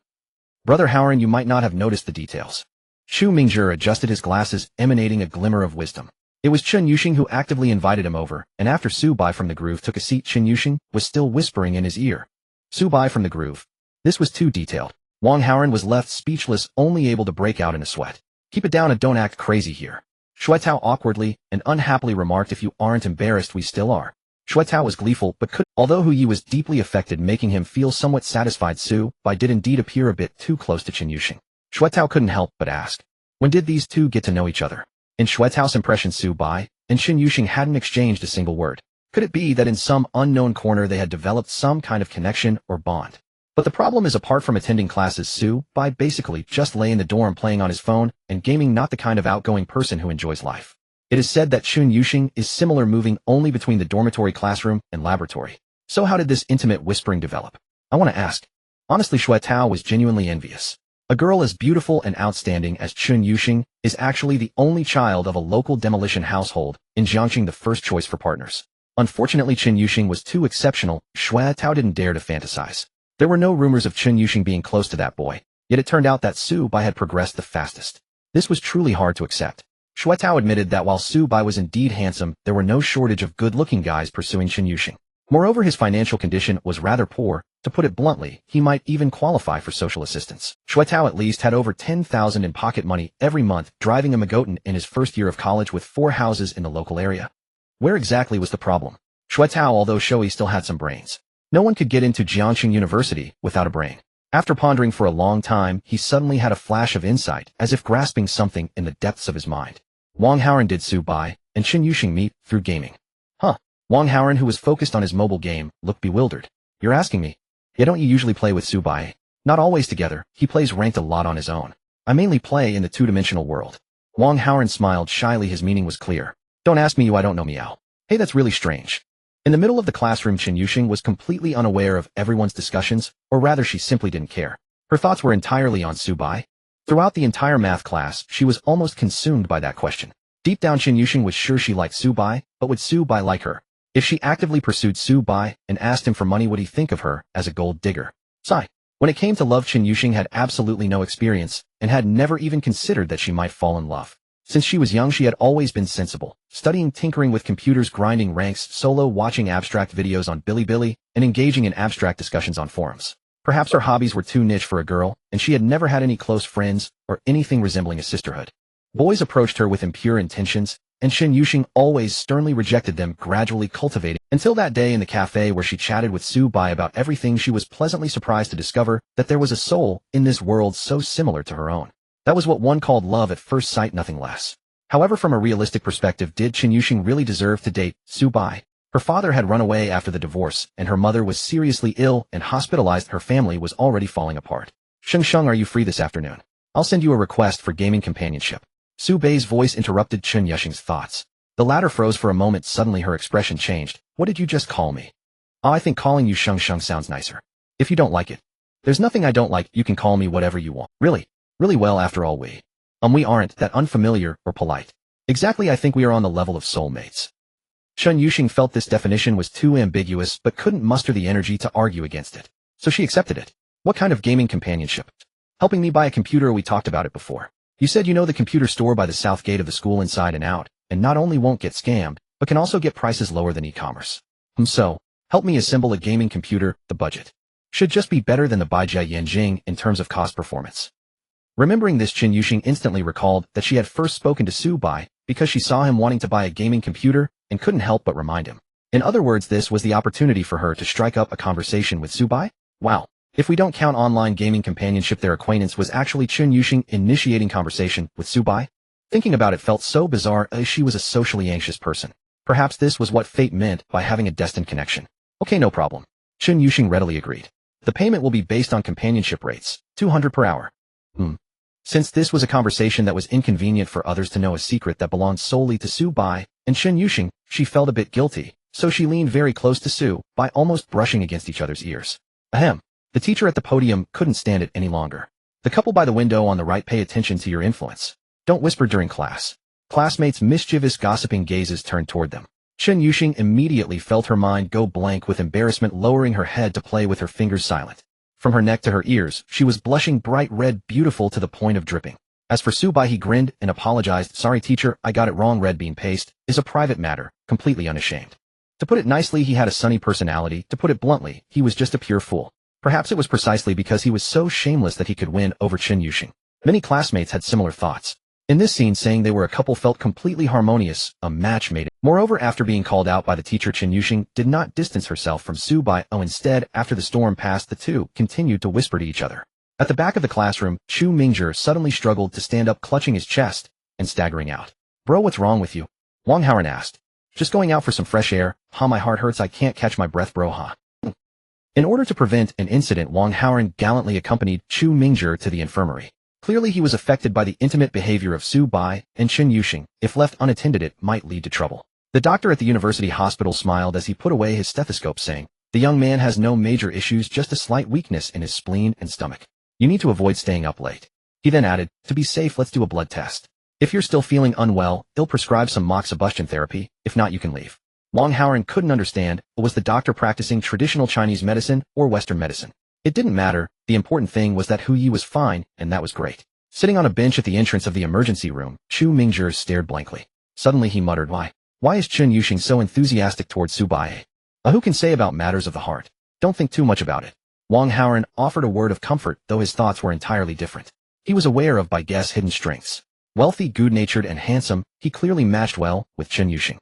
"Brother Haoran, you might not have noticed the details." Chu Mingzhi adjusted his glasses, emanating a glimmer of wisdom. It was Chun Yuxing who actively invited him over, and after Su Bai from the groove took a seat, Chun Yuxing was still whispering in his ear. Su Bai from the groove. This was too detailed. Wang Haoran was left speechless, only able to break out in a sweat. "Keep it down and don't act crazy here." Shuetao awkwardly and unhappily remarked, "If you aren't embarrassed, we still are." Shuetao was gleeful, but although Hu Yi was deeply affected, making him feel somewhat satisfied, Su Bai did indeed appear a bit too close to Chun Yuxing. Shuetao couldn't help but ask, when did these two get to know each other? In Shuetao's impression, Su Bai and Chun Yuxing hadn't exchanged a single word. Could it be that in some unknown corner they had developed some kind of connection or bond? But the problem is, apart from attending classes, Su Bai basically just lay in the dorm playing on his phone and gaming, not the kind of outgoing person who enjoys life. It is said that Chun Yuxing is similar, moving only between the dormitory, classroom, and laboratory. So how did this intimate whispering develop? I want to ask. Honestly, Shuetao was genuinely envious. A girl as beautiful and outstanding as Chun Yuxing is actually the only child of a local demolition household, in Jiangxing the first choice for partners. Unfortunately, Chun Yuxing was too exceptional. Shuetao didn't dare to fantasize. There were no rumors of Chun Yuxing being close to that boy, yet it turned out that Su Bai had progressed the fastest. This was truly hard to accept. Shuetao admitted that while Su Bai was indeed handsome, there were no shortage of good-looking guys pursuing Chun Yuxing. Moreover, his financial condition was rather poor. To put it bluntly, he might even qualify for social assistance. Shuetao at least had over 10,000 in pocket money every month, driving a Magotan in his first year of college with 4 houses in the local area. Where exactly was the problem? Shuetao, although showy, still had some brains. No one could get into Jiangxing University without a brain. After pondering for a long time, he suddenly had a flash of insight, as if grasping something in the depths of his mind. Wang Haoran did Su Bai and Chun Yuxing meet through gaming? Huh. Wang Haoran, who was focused on his mobile game, looked bewildered. You're asking me? Yeah, don't you usually play with Su Bai? Not always together. He plays ranked a lot on his own. I mainly play in the two-dimensional world. Wang Haoran smiled shyly. His meaning was clear. Don't ask me, you I don't know, meow. Hey, that's really strange. In the middle of the classroom, Chun Yuxing was completely unaware of everyone's discussions, or rather she simply didn't care. Her thoughts were entirely on Su Bai. Throughout the entire math class, she was almost consumed by that question. Deep down, Chun Yuxing was sure she liked Su Bai, but would Su Bai like her? If she actively pursued Su Bai and asked him for money, would he think of her as a gold digger? Sigh. When it came to love, Chun Yuxing had absolutely no experience, and had never even considered that she might fall in love. Since she was young, she had always been sensible, studying, tinkering with computers, grinding ranks, solo watching abstract videos on Bilibili, and engaging in abstract discussions on forums. Perhaps her hobbies were too niche for a girl, and she had never had any close friends or anything resembling a sisterhood. Boys approached her with impure intentions, and Chun Yuxing always sternly rejected them, gradually cultivating until that day in the cafe where she chatted with Su Bai about everything. She was pleasantly surprised to discover that there was a soul in this world so similar to her own. That was what one called love at first sight, nothing less. However, from a realistic perspective, did Chun Yuxing really deserve to date Su Bai? Her father had run away after the divorce, and her mother was seriously ill and hospitalized. Her family was already falling apart. Sheng Sheng, are you free this afternoon? I'll send you a request for gaming companionship. Su Bei's voice interrupted Chun Yuxing's thoughts. The latter froze for a moment. Suddenly her expression changed. What did you just call me? Oh, I think calling you Sheng Sheng sounds nicer. If you don't like it. There's nothing I don't like. You can call me whatever you want. Really? Really? Well, after all, we aren't that unfamiliar or polite. Exactly, I think we are on the level of soulmates. Chun Yuxing felt this definition was too ambiguous, but couldn't muster the energy to argue against it. So she accepted it. What kind of gaming companionship? Helping me buy a computer. We talked about it before. You said you know the computer store by the south gate of the school inside and out, and not only won't get scammed, but can also get prices lower than e-commerce. So, help me assemble a gaming computer. The budget should just be better than the Baijia Yanjing in terms of cost performance. Remembering this, Chun Yuxing instantly recalled that she had first spoken to Su Bai because she saw him wanting to buy a gaming computer and couldn't help but remind him. In other words, this was the opportunity for her to strike up a conversation with Subai. Wow. If we don't count online gaming companionship, their acquaintance was actually Chun Yuxing initiating conversation with Subai. Thinking about it felt so bizarre, as she was a socially anxious person. Perhaps this was what fate meant by having a destined connection. Okay, no problem. Chun Yuxing readily agreed. The payment will be based on companionship rates, 200 per hour. Since this was a conversation that was inconvenient for others to know, a secret that belonged solely to Subai and Chun Yuxing, she felt a bit guilty, so she leaned very close to Subai, almost brushing against each other's ears. Ahem. The teacher at the podium couldn't stand it any longer. The couple by the window on the right, pay attention to your influence. Don't whisper during class. Classmates' mischievous gossiping gazes turned toward them. Chun Yuxing immediately felt her mind go blank with embarrassment, lowering her head to play with her fingers silent. From her neck to her ears, she was blushing bright red, beautiful to the point of dripping. As for Subai, he grinned and apologized. Sorry teacher, I got it wrong. Red bean paste is a private matter, completely unashamed. To put it nicely, he had a sunny personality. To put it bluntly, he was just a pure fool. Perhaps it was precisely because he was so shameless that he could win over Chun Yuxing. Many classmates had similar thoughts. In this scene, saying they were a couple felt completely harmonious, a match made. Moreover, after being called out by the teacher, Chun Yuxing did not distance herself from Subai. Instead, after the storm passed, the two continued to whisper to each other. At the back of the classroom, Chu Mingzhi suddenly struggled to stand up, clutching his chest and staggering out. Bro, what's wrong with you? Wang Haoran asked. Just going out for some fresh air. My heart hurts. I can't catch my breath, bro. In order to prevent an incident, Wang Haoran gallantly accompanied Chu Mingzhi to the infirmary. Clearly he was affected by the intimate behavior of Subai and Chun Yuxing. If left unattended, it might lead to trouble. The doctor at the university hospital smiled as he put away his stethoscope, saying, the young man has no major issues, just a slight weakness in his spleen and stomach. You need to avoid staying up late. He then added, to be safe, let's do a blood test. If you're still feeling unwell, he'll prescribe some moxibustion therapy. If not, you can leave. Wang Haoran couldn't understand, was the doctor practicing traditional Chinese medicine or Western medicine? It didn't matter. The important thing was that Hu Yi was fine, and that was great. Sitting on a bench at the entrance of the emergency room, Chu Mingzhi stared blankly. Suddenly he muttered, Why is Chun Yuxing so enthusiastic towards Subai? Who can say about matters of the heart? Don't think too much about it. Wang Haoran offered a word of comfort, though his thoughts were entirely different. He was aware of Bai Guess' hidden strengths. Wealthy, good-natured, and handsome, he clearly matched well with Chun Yuxing.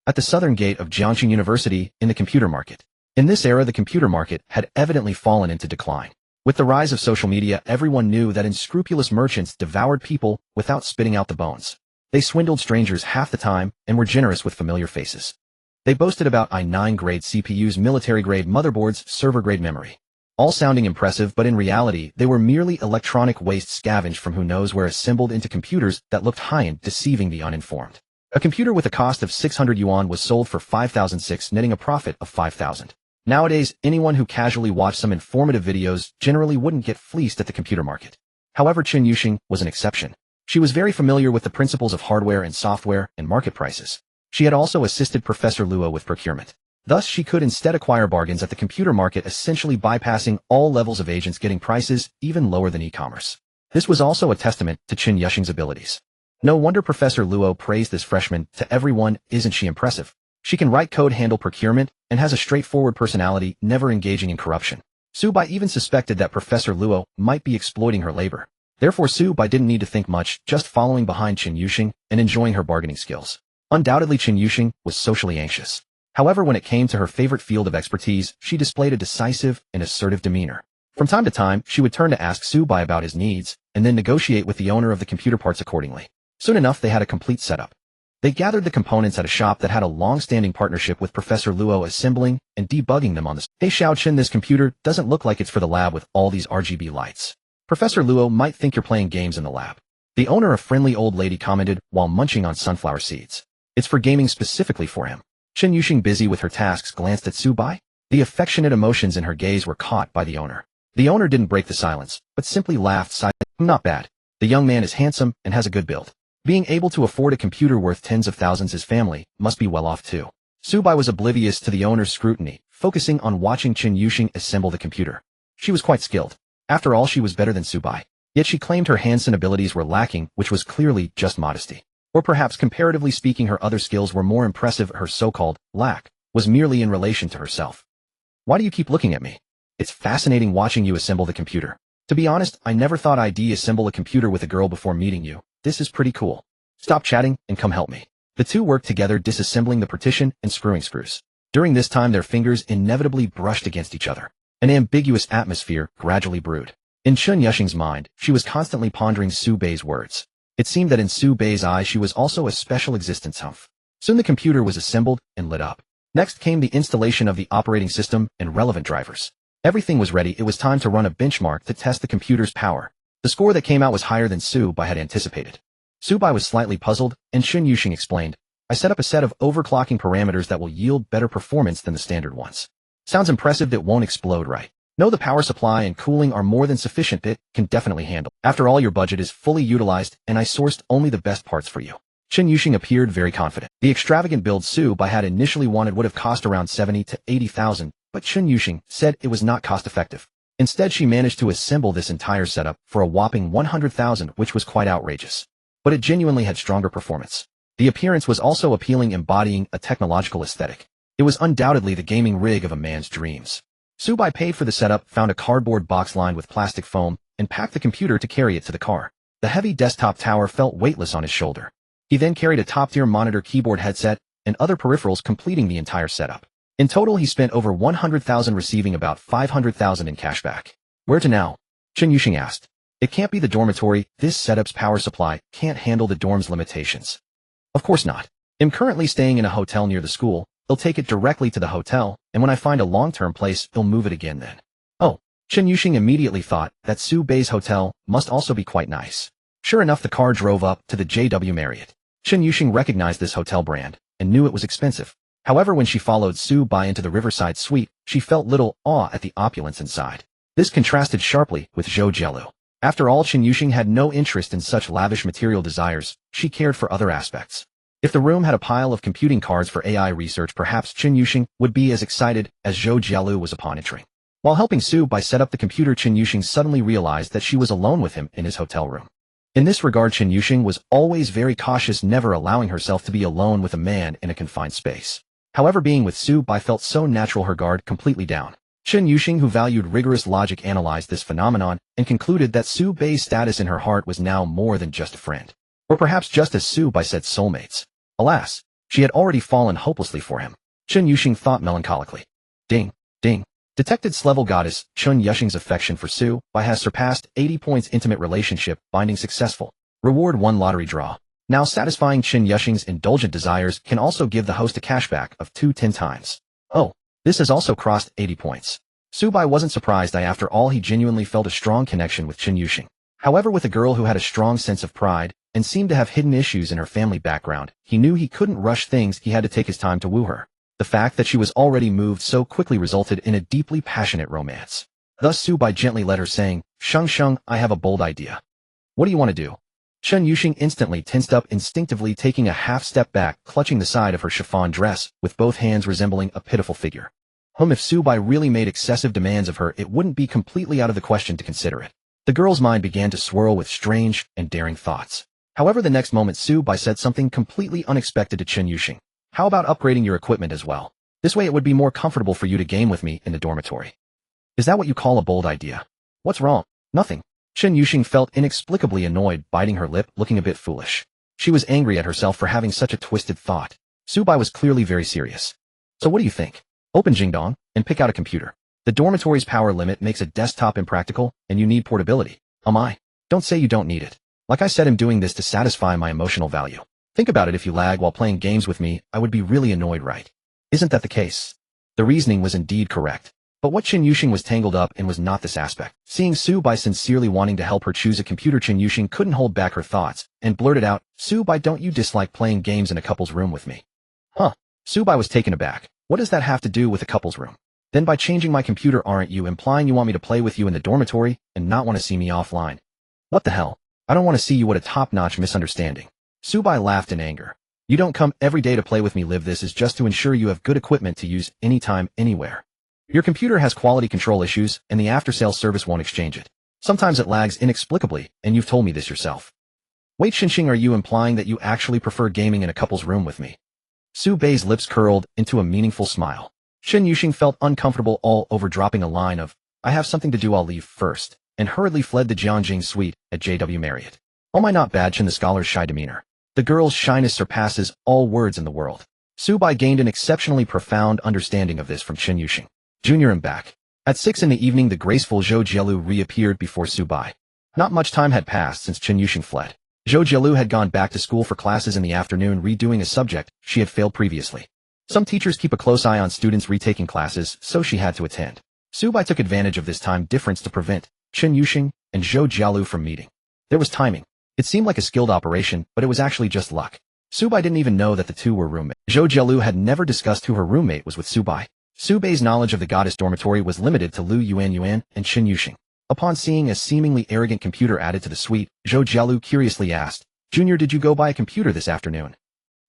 At the southern gate of Jiangxing University, in the computer market. In this era, the computer market had evidently fallen into decline. With the rise of social media, everyone knew that unscrupulous merchants devoured people without spitting out the bones. They swindled strangers half the time and were generous with familiar faces. They boasted about i9 grade CPUs, military grade motherboards, server grade memory. All sounding impressive, but in reality, they were merely electronic waste scavenged from who knows where, assembled into computers that looked high-end, deceiving the uninformed. A computer with a cost of 600 yuan was sold for 5,006, netting a profit of 5,000. Nowadays, anyone who casually watched some informative videos generally wouldn't get fleeced at the computer market. However, Chun Yuxing was an exception. She was very familiar with the principles of hardware and software and market prices. She had also assisted Professor Luo with procurement. Thus, she could instead acquire bargains at the computer market, essentially bypassing all levels of agents, getting prices even lower than e-commerce. This was also a testament to Chun Yuxing's abilities. No wonder Professor Luo praised this freshman to everyone. Isn't she impressive? She can write code, handle procurement, and has a straightforward personality, never engaging in corruption. Subai even suspected that Professor Luo might be exploiting her labor. Therefore, Subai didn't need to think much, just following behind Chun Yuxing and enjoying her bargaining skills. Undoubtedly, Chun Yuxing was socially anxious. However, when it came to her favorite field of expertise, she displayed a decisive and assertive demeanor. From time to time, she would turn to ask Subai about his needs, and then negotiate with the owner of the computer parts accordingly. Soon enough, they had a complete setup. They gathered the components at a shop that had a long-standing partnership with Professor Luo, assembling and debugging them on the Hey Xiao Chen, this computer doesn't look like it's for the lab with all these RGB lights. Professor Luo might think you're playing games in the lab. The owner, a friendly old lady, commented while munching on sunflower seeds. It's for gaming specifically for him. Chun Yuxing, busy with her tasks, glanced at Subai. The affectionate emotions in her gaze were caught by the owner. The owner didn't break the silence, but simply laughed silently. Not bad. The young man is handsome and has a good build. Being able to afford a computer worth tens of thousands, his family must be well off too. Subai was oblivious to the owner's scrutiny, focusing on watching Chun Yuxing assemble the computer. She was quite skilled. After all, she was better than Subai. Yet she claimed her hands and abilities were lacking, which was clearly just modesty. Or perhaps, comparatively speaking, her other skills were more impressive. Her so-called lack was merely in relation to herself. Why do you keep looking at me? It's fascinating watching you assemble the computer. To be honest, I never thought I'd assemble a computer with a girl before meeting you. This is pretty cool. Stop chatting and come help me. The two worked together disassembling the partition and screwing screws. During this time their fingers inevitably brushed against each other. An ambiguous atmosphere gradually brewed. In Chun Yuxing's mind, she was constantly pondering Su Bei's words. It seemed that in Su Bei's eyes she was also a special existence. Soon the computer was assembled and lit up. Next came the installation of the operating system and relevant drivers. Everything was ready. It was time to run a benchmark to test the computer's power. The score that came out was higher than Su Bei had anticipated. Su Bei was slightly puzzled, and Chun Yuxing explained, I set up a set of overclocking parameters that will yield better performance than the standard ones. Sounds impressive. That won't explode, right? No, the power supply and cooling are more than sufficient. It can definitely handle. After all, your budget is fully utilized, and I sourced only the best parts for you. Chun Yuxing appeared very confident. The extravagant build Su Bei had initially wanted would have cost around 70 to 80,000, but Chun Yuxing said it was not cost-effective. Instead, she managed to assemble this entire setup for a whopping 100,000, which was quite outrageous. But it genuinely had stronger performance. The appearance was also appealing, embodying a technological aesthetic. It was undoubtedly the gaming rig of a man's dreams. Su Bei paid for the setup, found a cardboard box lined with plastic foam, and packed the computer to carry it to the car. The heavy desktop tower felt weightless on his shoulder. He then carried a top-tier monitor, keyboard, headset, and other peripherals, completing the entire setup. In total, he spent over 100,000, receiving about 500,000 in cashback. Where to now? Chun Yuxing asked. It can't be the dormitory. This setup's power supply can't handle the dorm's limitations. Of course not. I'm currently staying in a hotel near the school. I'll take it directly to the hotel, and when I find a long-term place, I'll move it again then. Oh, Chun Yuxing immediately thought that Su Bei's hotel must also be quite nice. Sure enough, the car drove up to the JW Marriott. Chun Yuxing recognized this hotel brand and knew it was expensive. However, when she followed Su Bei into the Riverside suite, she felt little awe at the opulence inside. This contrasted sharply with Zhou Jielu. After all, Chun Yuxing had no interest in such lavish material desires. She cared for other aspects. If the room had a pile of computing cards for AI research, perhaps Chun Yuxing would be as excited as Zhou Jielu was upon entering. While helping Su Bei set up the computer, Chun Yuxing suddenly realized that she was alone with him in his hotel room. In this regard, Chun Yuxing was always very cautious, never allowing herself to be alone with a man in a confined space. However, being with Su Bei felt so natural, her guard completely down. Chun Yuxing, who valued rigorous logic, analyzed this phenomenon and concluded that Su Bei's status in her heart was now more than just a friend. Or perhaps just as Su Bei said, soulmates. Alas, she had already fallen hopelessly for him. Chun Yuxing thought melancholically. Ding, ding. Detected level goddess. Chun Yuxing's affection for Su Bei has surpassed 80 points. Intimate relationship binding successful. Reward 1 lottery draw. Now satisfying Chun Yuxing's indulgent desires can also give the host a cashback of 10 times. Oh, this has also crossed 80 points. Su Bei wasn't surprised. After all, he genuinely felt a strong connection with Chun Yuxing. However, with a girl who had a strong sense of pride and seemed to have hidden issues in her family background, he knew he couldn't rush things. He had to take his time to woo her. The fact that she was already moved so quickly resulted in a deeply passionate romance. Thus Su Bei gently led her, saying, Sheng Sheng, I have a bold idea. What do you want to do? Chun Yuxing instantly tensed up, instinctively taking a half step back, clutching the side of her chiffon dress, with both hands resembling a pitiful figure. If Su Bei really made excessive demands of her, it wouldn't be completely out of the question to consider it. The girl's mind began to swirl with strange and daring thoughts. However, the next moment Su Bei said something completely unexpected to Chun Yuxing. How about upgrading your equipment as well? This way it would be more comfortable for you to game with me in the dormitory. Is that what you call a bold idea? What's wrong? Nothing. Chun Yuxing felt inexplicably annoyed, biting her lip, looking a bit foolish. She was angry at herself for having such a twisted thought. Su Bei was clearly very serious. So what do you think? Open Jingdong and pick out a computer. The dormitory's power limit makes a desktop impractical, and you need portability. Oh my. Don't say you don't need it. Like I said, I'm doing this to satisfy my emotional value. Think about it, if you lag while playing games with me, I would be really annoyed, right? Isn't that the case? The reasoning was indeed correct. But what Chun Yuxing was tangled up in was not this aspect. Seeing Su Bei sincerely wanting to help her choose a computer, Chun Yuxing couldn't hold back her thoughts, and blurted out, Su Bei, don't you dislike playing games in a couple's room with me? Huh? Su Bei was taken aback. What does that have to do with a couple's room? Then by changing my computer, aren't you implying you want me to play with you in the dormitory and not want to see me offline? What the hell? I don't want to see you. What a top-notch misunderstanding. Su Bei laughed in anger. You don't come every day to play with me, Liv. This is just to ensure you have good equipment to use anytime, anywhere. Your computer has quality control issues, and the after-sales service won't exchange it. Sometimes it lags inexplicably, and you've told me this yourself. Wait, Xinxing, are you implying that you actually prefer gaming in a couple's room with me? Su Bei's lips curled into a meaningful smile. Chun Yuxing felt uncomfortable all over, dropping a line of, I have something to do, I'll leave first, and hurriedly fled the Jianjing suite at JW Marriott. Oh my, not bad, Chun the scholar's shy demeanor. The girl's shyness surpasses all words in the world. Subai gained an exceptionally profound understanding of this from Chen Yuxing. Junior, I'm back. At 6 in the evening, the graceful Zhou Jielu reappeared before Subai. Not much time had passed since Chen Yuxing fled. Zhou Jielu had gone back to school for classes in the afternoon, redoing a subject she had failed previously. Some teachers keep a close eye on students retaking classes, so she had to attend. Subai took advantage of this time difference to prevent Chen Yuxing and Zhou Jielu from meeting. There was timing. It seemed like a skilled operation, but it was actually just luck. Subai didn't even know that the two were roommates. Zhou Jielu had never discussed who her roommate was with Subai. Subai's knowledge of the goddess dormitory was limited to Lu Yuan and Chen Yuxing. Upon seeing a seemingly arrogant computer added to the suite, Zhou Jielu curiously asked, "Junior, did you go buy a computer this afternoon?"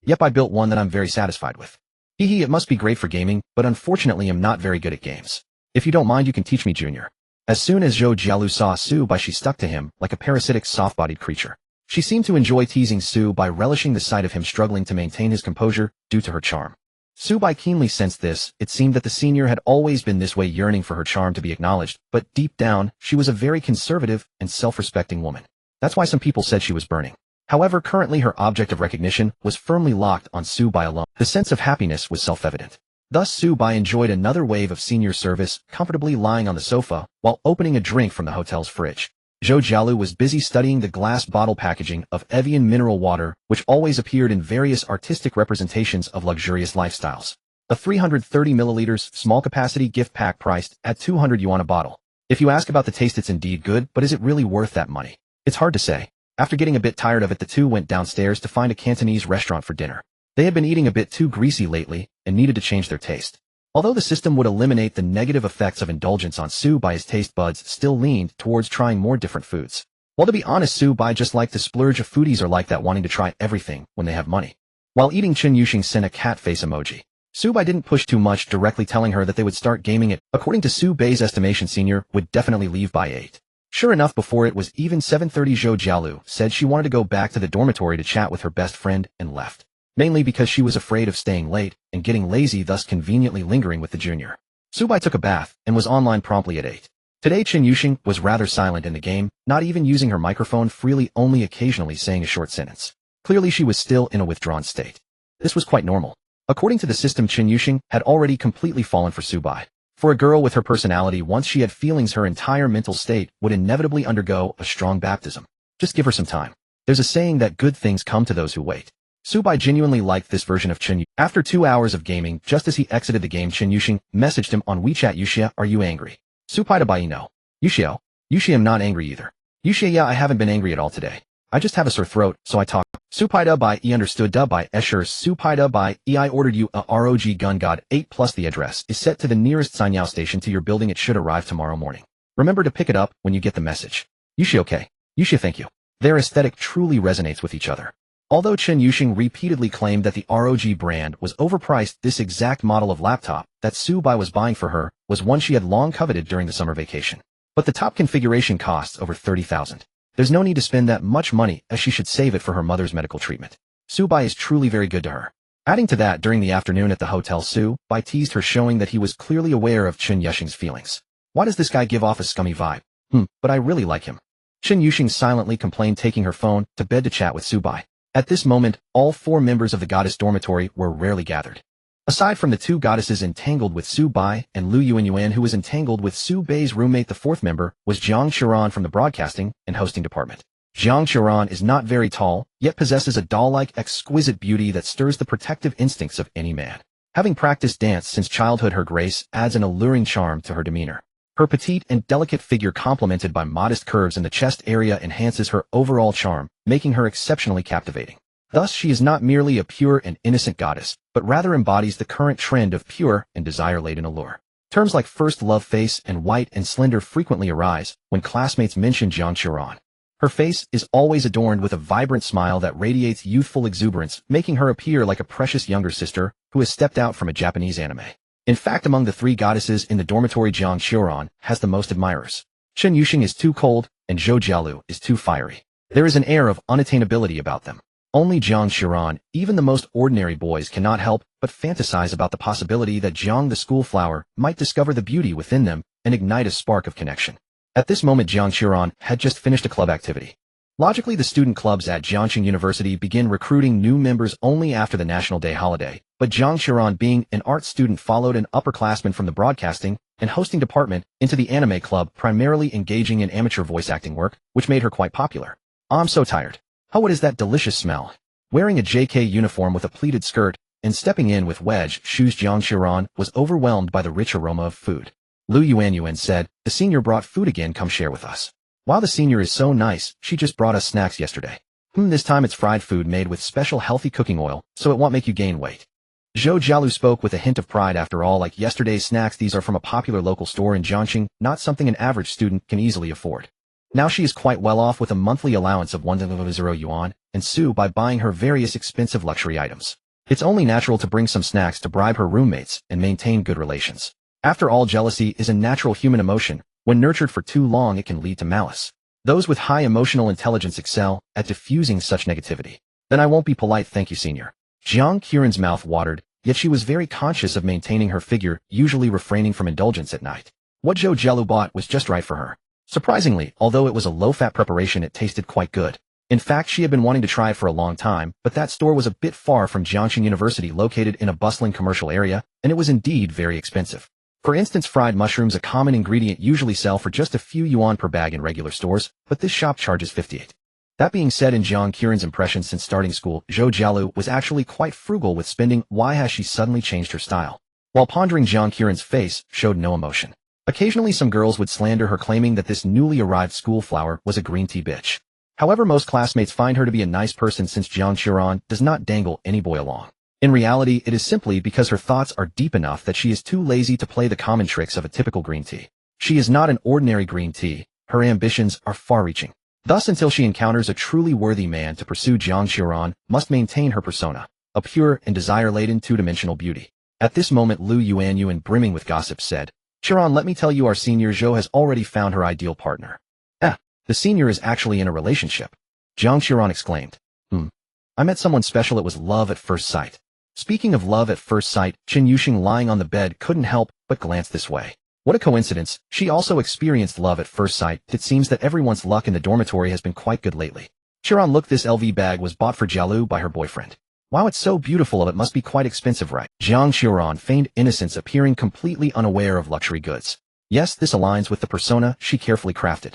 "Yep, I built one that I'm very satisfied with." "Hehe, it must be great for gaming, but unfortunately I'm not very good at games. If you don't mind, you can teach me, Junior." As soon as Zhou Jielu saw Subai, she stuck to him like a parasitic soft-bodied creature. She seemed to enjoy teasing Subai, relishing the sight of him struggling to maintain his composure due to her charm. Subai keenly sensed this. It seemed that the senior had always been this way, yearning for her charm to be acknowledged, but deep down, she was a very conservative and self-respecting woman. That's why some people said she was burning. However, currently her object of recognition was firmly locked on Subai alone. The sense of happiness was self-evident. Thus Subai enjoyed another wave of senior service, comfortably lying on the sofa, while opening a drink from the hotel's fridge. Zhou Jielu was busy studying the glass bottle packaging of Evian mineral water, which always appeared in various artistic representations of luxurious lifestyles. A 330 milliliters small capacity gift pack priced at 200 yuan a bottle. If you ask about the taste, it's indeed good, but is it really worth that money? It's hard to say. After getting a bit tired of it, the two went downstairs to find a Cantonese restaurant for dinner. They had been eating a bit too greasy lately and needed to change their taste. Although the system would eliminate the negative effects of indulgence on Subai's taste buds, still leaned towards trying more different foods. Well, to be honest, Subai just liked to splurge. Foodies are like that, wanting to try everything when they have money. While eating, Chen Yuxing sent a cat face emoji. Subai didn't push too much, directly telling her that they would start gaming it. According to Subai's estimation, senior would definitely leave by 8. Sure enough, before it was even 7:30, Zhou Jielu said she wanted to go back to the dormitory to chat with her best friend and left. Mainly because she was afraid of staying late and getting lazy, thus conveniently lingering with the junior. Subai took a bath and was online promptly at 8. Today Chen Yuxing was rather silent in the game, not even using her microphone freely, only occasionally saying a short sentence. Clearly she was still in a withdrawn state. This was quite normal. According to the system, Chen Yuxing had already completely fallen for Subai. For a girl with her personality, once she had feelings, her entire mental state would inevitably undergo a strong baptism. Just give her some time. There's a saying that good things come to those who wait. Subai genuinely liked this version of Chen Yuxing. After 2 hours of gaming, just as he exited the game, Chen Yuxing messaged him on WeChat, "Yuxia, are you angry?" Subai Dabai, no. Yuxia, I'm not angry either. Yuxia, yeah, I haven't been angry at all today. I just have a sore throat, so I talk. Supai Dabai, understood. Dabai, sure. Supai Dabai, I ordered you a ROG gun god 8 plus the address is set to the nearest Sanyao station to your building. It should arrive tomorrow morning. Remember to pick it up when you get the message. Yuxia, okay. Yuxia, thank you. Their aesthetic truly resonates with each other. Although Chen Yuxing repeatedly claimed that the ROG brand was overpriced, this exact model of laptop that Subai was buying for her was one she had long coveted during the summer vacation. But the top configuration costs over 30,000. There's no need to spend that much money, as she should save it for her mother's medical treatment. Subai is truly very good to her. Adding to that, during the afternoon at the hotel, Subai teased her, showing that he was clearly aware of Chen Yuxing's feelings. Why does this guy give off a scummy vibe? But I really like him. Chen Yuxing silently complained, taking her phone to bed to chat with Subai. At this moment, all 4 members of the goddess dormitory were rarely gathered. Aside from the 2 goddesses entangled with Subai and Lu Yuan, who was entangled with Subai's roommate, the 4th member was Jiang Qiran from the broadcasting and hosting department. Jiang Qiran is not very tall, yet possesses a doll-like exquisite beauty that stirs the protective instincts of any man. Having practiced dance since childhood, her grace adds an alluring charm to her demeanor. Her petite and delicate figure, complemented by modest curves in the chest area, enhances her overall charm, making her exceptionally captivating. Thus, she is not merely a pure and innocent goddess, but rather embodies the current trend of pure and desire-laden allure. Terms like first love face and white and slender frequently arise when classmates mention Jiang Qiran. Her face is always adorned with a vibrant smile that radiates youthful exuberance, making her appear like a precious younger sister who has stepped out from a Japanese anime. In fact, among the 3 goddesses in the dormitory, Jiang Qiran has the most admirers. Chen Yuxing is too cold, and Zhou Jielu is too fiery. There is an air of unattainability about them. Only Jiang Qiran, even the most ordinary boys, cannot help but fantasize about the possibility that Jiang, the school flower, might discover the beauty within them and ignite a spark of connection. At this moment, Jiang Qiran had just finished a club activity. Logically, the student clubs at Jiangxing University begin recruiting new members only after the National Day holiday, but Jiang Xiran, being an art student, followed an upperclassman from the broadcasting and hosting department into the anime club, primarily engaging in amateur voice acting work, which made her quite popular. I'm so tired. Oh, what is that delicious smell? Wearing a JK uniform with a pleated skirt and stepping in with wedge shoes, Jiang Xiran was overwhelmed by the rich aroma of food. Lu Yuanyuan said, "The senior brought food again, come share with us." Wow, the senior is so nice, she just brought us snacks yesterday. This time it's fried food made with special healthy cooking oil, so it won't make you gain weight. Zhou Jialu spoke with a hint of pride. After all, like yesterday's snacks, these are from a popular local store in Jiangxing, not something an average student can easily afford. Now she is quite well off with a monthly allowance of 1,000 yuan, and Su by buying her various expensive luxury items. It's only natural to bring some snacks to bribe her roommates and maintain good relations. After all, jealousy is a natural human emotion. When nurtured for too long, it can lead to malice. Those with high emotional intelligence excel at diffusing such negativity. Then I won't be polite, thank you, senior. Jiang Qiren's mouth watered, yet she was very conscious of maintaining her figure, usually refraining from indulgence at night. What Zhou Jialu bought was just right for her. Surprisingly, although it was a low-fat preparation, it tasted quite good. In fact, she had been wanting to try it for a long time, but that store was a bit far from Jiangxing University, located in a bustling commercial area, and it was indeed very expensive. For instance, fried mushrooms, a common ingredient, usually sell for just a few yuan per bag in regular stores, but this shop charges 58. That being said, in Jiang Qiren's impression since starting school, Zhou Jialu was actually quite frugal with spending. Why has she suddenly changed her style? While pondering, Jiang Qiren's face showed no emotion. Occasionally some girls would slander her, claiming that this newly arrived school flower was a green tea bitch. However, most classmates find her to be a nice person, since Jiang Qiren does not dangle any boy along. In reality, it is simply because her thoughts are deep enough that she is too lazy to play the common tricks of a typical green tea. She is not an ordinary green tea. Her ambitions are far-reaching. Thus, until she encounters a truly worthy man to pursue, Jiang Qiren must maintain her persona, a pure and desire-laden two-dimensional beauty. At this moment, Lu Yuanyuan, brimming with gossip, said, "Qiren, let me tell you, our senior Zhou has already found her ideal partner." The senior is actually in a relationship. Jiang Qiren exclaimed. I met someone special. It was love at first sight. Speaking of love at first sight, Chen Yuxing, lying on the bed, couldn't help but glance this way. What a coincidence, she also experienced love at first sight. It seems that everyone's luck in the dormitory has been quite good lately. Qiren, look, this LV bag was bought for Jialu by her boyfriend. Wow, it's so beautiful, it must be quite expensive, right? Jiang Qiren feigned innocence, appearing completely unaware of luxury goods. Yes, this aligns with the persona she carefully crafted.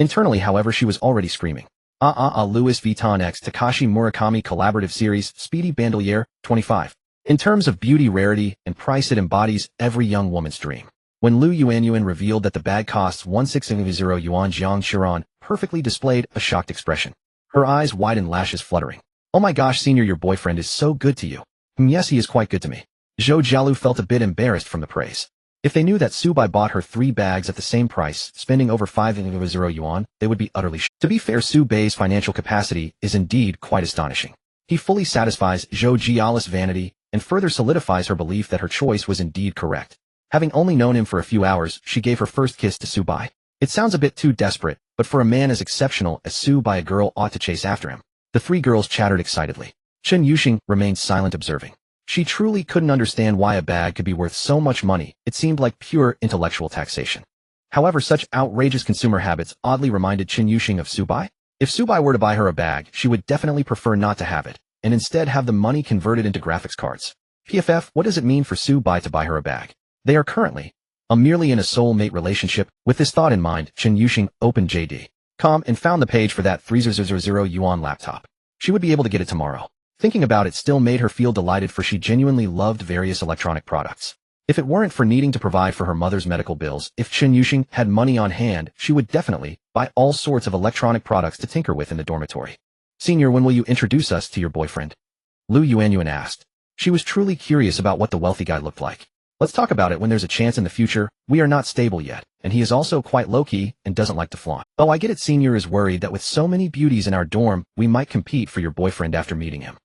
Internally, however, she was already screaming. Louis Vuitton x Takashi Murakami Collaborative Series, Speedy Bandolier, 25. In terms of beauty, rarity, and price, it embodies every young woman's dream. When Lu Yuanyuan revealed that the bag costs 1,600 yuan, Jiang Qiren perfectly displayed a shocked expression. Her eyes widened, lashes fluttering. Oh my gosh, senior, your boyfriend is so good to you. Yes, he is quite good to me. Zhou Jialu felt a bit embarrassed from the praise. If they knew that Subai bought her 3 bags at the same price, spending over 5,000 yuan, they would be utterly shocked. To be fair, Subai's financial capacity is indeed quite astonishing. He fully satisfies Zhou Jialu's vanity and further solidifies her belief that her choice was indeed correct. Having only known him for a few hours, she gave her first kiss to Subai. It sounds a bit too desperate, but for a man as exceptional as Subai, a girl ought to chase after him. The 3 girls chattered excitedly. Chen Yuxing remained silent, observing. She truly couldn't understand why a bag could be worth so much money. It seemed like pure intellectual taxation. However, such outrageous consumer habits oddly reminded Chen Yuxing of Subai. If Subai were to buy her a bag, she would definitely prefer not to have it, and instead have the money converted into graphics cards. PFF, what does it mean for Subai to buy her a bag? They are currently merely in a soulmate relationship. With this thought in mind, Chen Yuxing opened JD.com and found the page for that 3,000 yuan laptop. She would be able to get it tomorrow. Thinking about it still made her feel delighted, for she genuinely loved various electronic products. If it weren't for needing to provide for her mother's medical bills, if Chen Yuxing had money on hand, she would definitely buy all sorts of electronic products to tinker with in the dormitory. Senior, when will you introduce us to your boyfriend? Lu Yuanyuan asked. She was truly curious about what the wealthy guy looked like. Let's talk about it when there's a chance in the future. We are not stable yet, and he is also quite low-key and doesn't like to flaunt. Oh, I get it. Senior is worried that with so many beauties in our dorm, we might compete for your boyfriend after meeting him.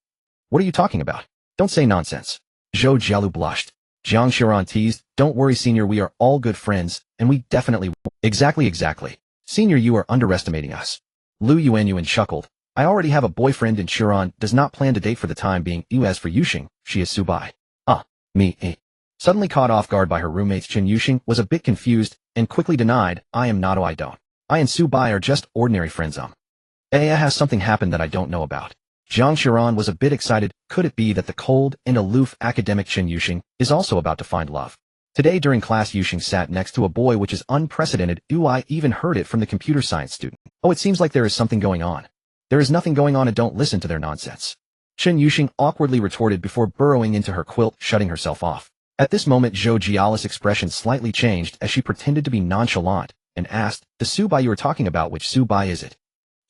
What are you talking about? Don't say nonsense. Zhou Jialu blushed. Jiang Qiren teased, don't worry, senior, we are all good friends, and we definitely will. Exactly. Senior, you are underestimating us. Lu Yuanyuan chuckled. I already have a boyfriend, and Qiren does not plan to date for the time being. As for Yuxing, she is Subai. Me. Suddenly caught off guard by her roommates, Chen Yuxing was a bit confused and quickly denied, I am not. I and Subai are just ordinary friends. Has something happened that I don't know about? Jiang Xiran was a bit excited. Could it be that the cold and aloof academic Chen Yuxing is also about to find love? Today during class, Yuxing sat next to a boy, which is unprecedented. I even heard it from the computer science student. Oh, it seems like there is something going on. There is nothing going on, and don't listen to their nonsense. Chen Yuxing awkwardly retorted before burrowing into her quilt, shutting herself off. At this moment, Zhou Jiala's expression slightly changed as she pretended to be nonchalant and asked, "The Su Bai you were talking about, which Su Bai is it?"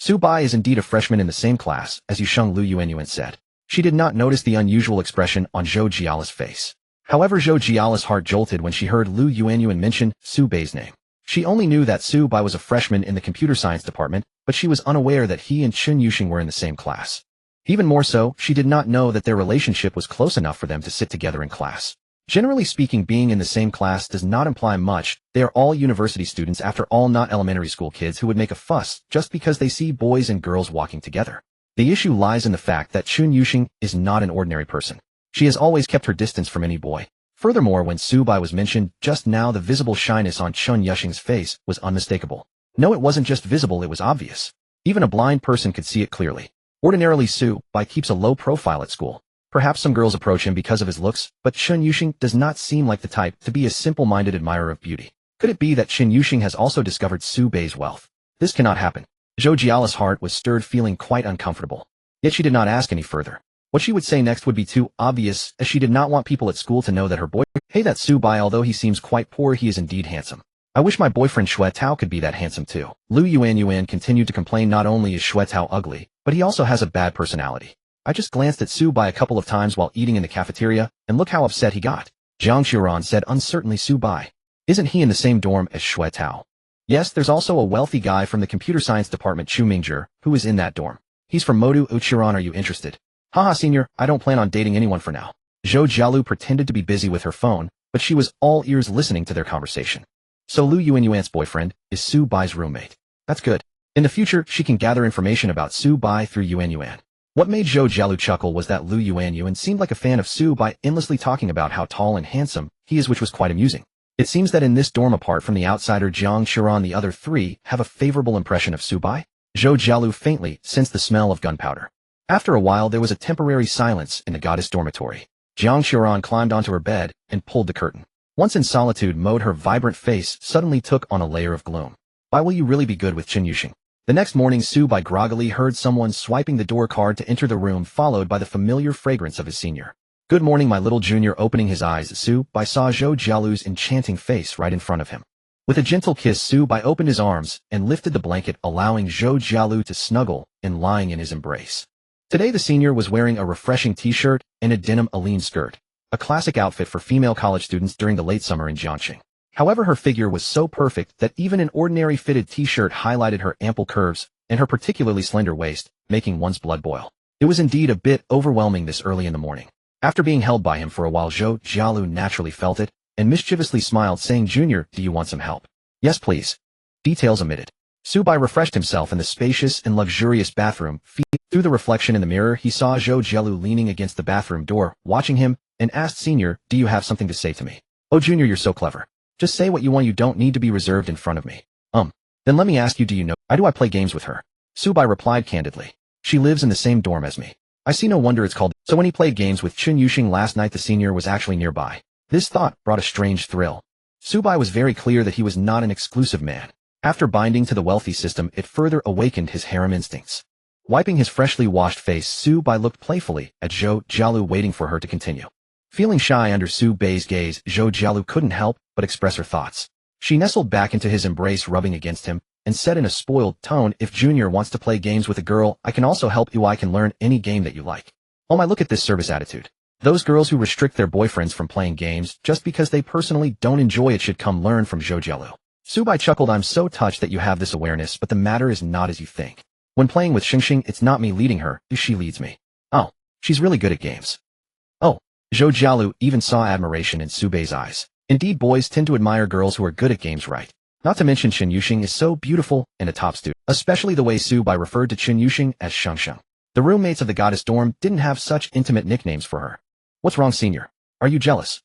Su Bai is indeed a freshman in the same class as Yusheng, Lu Yuanyuan said. She did not notice the unusual expression on Zhou Jiala's face. However, Zhou Jiala's heart jolted when she heard Lu Yuanyuan mention Su Bai's name. She only knew that Su Bai was a freshman in the computer science department, but she was unaware that he and Chen Yuxing were in the same class. Even more so, she did not know that their relationship was close enough for them to sit together in class. Generally speaking, being in the same class does not imply much. They are all university students, after all, not elementary school kids who would make a fuss just because they see boys and girls walking together. The issue lies in the fact that Chen Yuxing is not an ordinary person. She has always kept her distance from any boy. Furthermore, when Su Bai was mentioned just now, the visible shyness on Chen Yuxing's face was unmistakable. No, it wasn't just visible, it was obvious. Even a blind person could see it clearly. Ordinarily, Su Bai keeps a low profile at school. Perhaps some girls approach him because of his looks, but Chen Yuxing does not seem like the type to be a simple-minded admirer of beauty. Could it be that Chen Yuxing has also discovered Su Bai's wealth? This cannot happen. Zhou Jiala's heart was stirred, feeling quite uncomfortable. Yet she did not ask any further. What she would say next would be too obvious, as she did not want people at school to know that her boyfriend. Hey, that Su Bai, although he seems quite poor, he is indeed handsome. I wish my boyfriend Xue Tao could be that handsome too. Lu Yuanyuan continued to complain. Not only is Xue Tao ugly, but he also has a bad personality. I just glanced at Su Bai a couple of times while eating in the cafeteria, and look how upset he got. Jiang Xiran said uncertainly. Su Bai. Isn't he in the same dorm as Xue Tao? Yes, there's also a wealthy guy from the computer science department, Chu Mingzhi, who is in that dorm. He's from Modu Uchiran. Are you interested? Haha, senior, I don't plan on dating anyone for now. Zhou Jialu pretended to be busy with her phone, but she was all ears listening to their conversation. So Lu Yuanyuan's boyfriend is Su Bai's roommate. That's good. In the future, she can gather information about Su Bai through Yuanyuan. What made Zhou Jialu chuckle was that Lu Yuanyuan seemed like a fan of Su Bai, endlessly talking about how tall and handsome he is, which was quite amusing. It seems that in this dorm, apart from the outsider Jiang Xiran, the other three have a favorable impression of Su Bai. Zhou Jialu faintly sensed the smell of gunpowder. After a while, there was a temporary silence in the goddess dormitory. Jiang Xiran climbed onto her bed and pulled the curtain. Once in solitude mode, her vibrant face suddenly took on a layer of gloom. Why will you really be good with Chen Yuxing? The next morning, Su Bai groggily heard someone swiping the door card to enter the room, followed by the familiar fragrance of his senior. Good morning, my little junior. Opening his eyes, Su Bai saw Zhou Jialu's enchanting face right in front of him. With a gentle kiss, Su Bai opened his arms and lifted the blanket, allowing Zhou Jialu to snuggle and lying in his embrace. Today, the senior was wearing a refreshing t-shirt and a denim Aline skirt, a classic outfit for female college students during the late summer in Jiangxing. However, her figure was so perfect that even an ordinary fitted t-shirt highlighted her ample curves and her particularly slender waist, making one's blood boil. It was indeed a bit overwhelming this early in the morning. After being held by him for a while, Zhou Jialu naturally felt it and mischievously smiled, saying, "Junior, do you want some help?" "Yes, please." Details omitted. Su Bai refreshed himself in the spacious and luxurious bathroom. Through the reflection in the mirror, he saw Zhou Jialu leaning against the bathroom door, watching him, and asked, "Senior, do you have something to say to me?" "Oh, Junior, you're so clever. Just say what you want. You don't need to be reserved in front of me." Then let me ask you, do you know, why do I play games with her?" Su Bai replied candidly. "She lives in the same dorm as me. I see no wonder it's called." So when he played games with Chen Yuxing last night, the senior was actually nearby. This thought brought a strange thrill. Su Bai was very clear that he was not an exclusive man. After binding to the wealthy system, it further awakened his harem instincts. Wiping his freshly washed face, Su Bai looked playfully at Zhou Jialu, waiting for her to continue. Feeling shy under Su Bai's gaze, Zhou Jialu couldn't help but express her thoughts. She nestled back into his embrace, rubbing against him, and said in a spoiled tone, "If Junior wants to play games with a girl, I can also help you. I can learn any game that you like." Oh my, look at this service attitude. Those girls who restrict their boyfriends from playing games just because they personally don't enjoy it should come learn from Zhou Jialu. Su Bai chuckled. "I'm so touched that you have this awareness, but the matter is not as you think. When playing with Xingxing, it's not me leading her, she leads me." "Oh, she's really good at games." "Oh." Zhou Jialu even saw admiration in Su Bai's eyes. Indeed, boys tend to admire girls who are good at games, right? Not to mention Chen Yuxing is so beautiful and a top student, especially the way Su Bai referred to Chen Yuxing as Shengsheng. The roommates of the goddess dorm didn't have such intimate nicknames for her. "What's wrong, senior? Are you jealous?"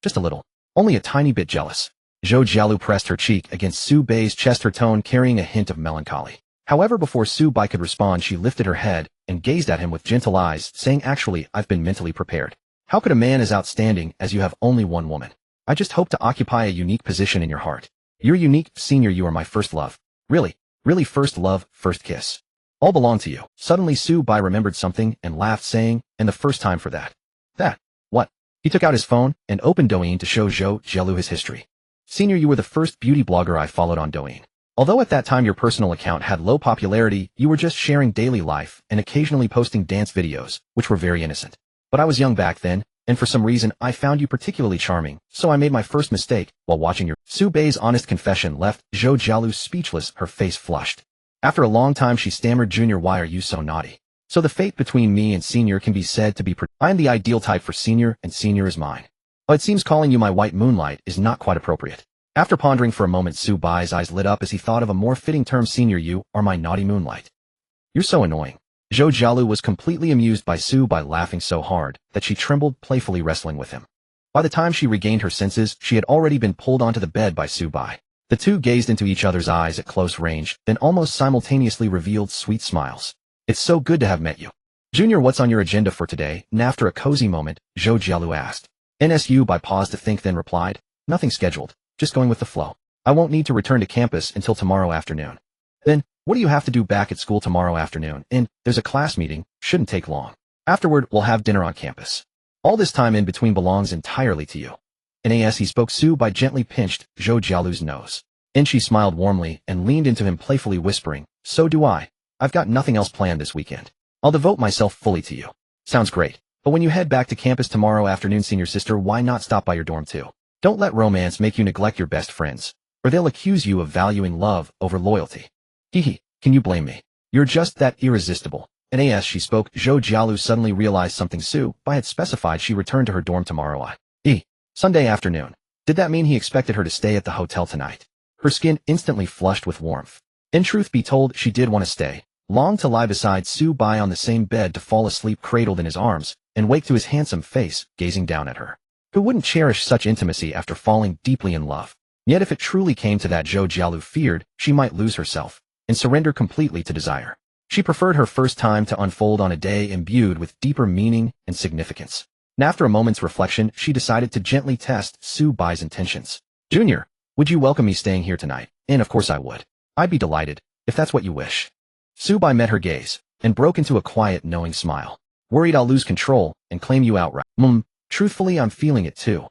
Just a little. Only a tiny bit jealous." Zhou Jialu pressed her cheek against Su Bai's chest, her tone carrying a hint of melancholy. However, before Su Bai could respond, she lifted her head and gazed at him with gentle eyes, saying, "Actually, I've been mentally prepared. How could a man as outstanding as you have only one woman? I just hope to occupy a unique position in your heart. You're unique, senior. You are my first love. Really, really first love, first kiss. All belong to you." Suddenly Su Bai remembered something and laughed, saying, "And the first time for that." "That? What?" He took out his phone and opened Douyin to show Zhou Jielu his history. "Senior, you were the first beauty blogger I followed on Douyin. Although at that time your personal account had low popularity, you were just sharing daily life and occasionally posting dance videos, which were very innocent. But I was young back then, and for some reason I found you particularly charming, so I made my first mistake while watching your—" Su Bai's honest confession left Zhou Jielu speechless, her face flushed. After a long time she stammered, "Junior, why are you so naughty? So the fate between me and Senior can be said to be I am the ideal type for Senior, and Senior is mine. Oh, it seems calling you my white moonlight is not quite appropriate." After pondering for a moment, Su Bai's eyes lit up as he thought of a more fitting term. "Senior, you are my naughty moonlight. You're so annoying." Zhou Jielu was completely amused by Su Bai laughing so hard that she trembled, playfully wrestling with him. By the time she regained her senses, she had already been pulled onto the bed by Su Bai. The two gazed into each other's eyes at close range, then almost simultaneously revealed sweet smiles. "It's so good to have met you. Junior, what's on your agenda for today?" And after a cozy moment, Zhou Jielu asked. Su Bai paused to think, then replied, "Nothing scheduled. Just going with the flow. I won't need to return to campus until tomorrow afternoon." "Then, what do you have to do back at school tomorrow afternoon?" "And there's a class meeting, shouldn't take long. Afterward, we'll have dinner on campus. All this time in between belongs entirely to you." And as he spoke, Su Bai gently pinched Zhou Jialu's nose. And she smiled warmly and leaned into him, playfully whispering, "So do I. I've got nothing else planned this weekend. I'll devote myself fully to you." "Sounds great. But when you head back to campus tomorrow afternoon, senior sister, why not stop by your dorm too? Don't let romance make you neglect your best friends, or they'll accuse you of valuing love over loyalty." "Hehe, can you blame me? You're just that irresistible." And as she spoke, Zhou Jialu suddenly realized something. Su Bai had specified she returned to her dorm tomorrow Sunday afternoon. Did that mean he expected her to stay at the hotel tonight? Her skin instantly flushed with warmth. In truth be told, she did want to stay, longed to lie beside Su Bai on the same bed, to fall asleep cradled in his arms, and wake to his handsome face gazing down at her. Who wouldn't cherish such intimacy after falling deeply in love? Yet if it truly came to that, Zhou Jialu feared she might lose herself and surrender completely to desire. She preferred her first time to unfold on a day imbued with deeper meaning and significance. And after a moment's reflection, she decided to gently test Su Bai's intentions. "Junior, would you welcome me staying here tonight?" "And of course I would. I'd be delighted, if that's what you wish." Su Bai met her gaze and broke into a quiet, knowing smile. "Worried I'll lose control and claim you outright?" Truthfully, I'm feeling it too."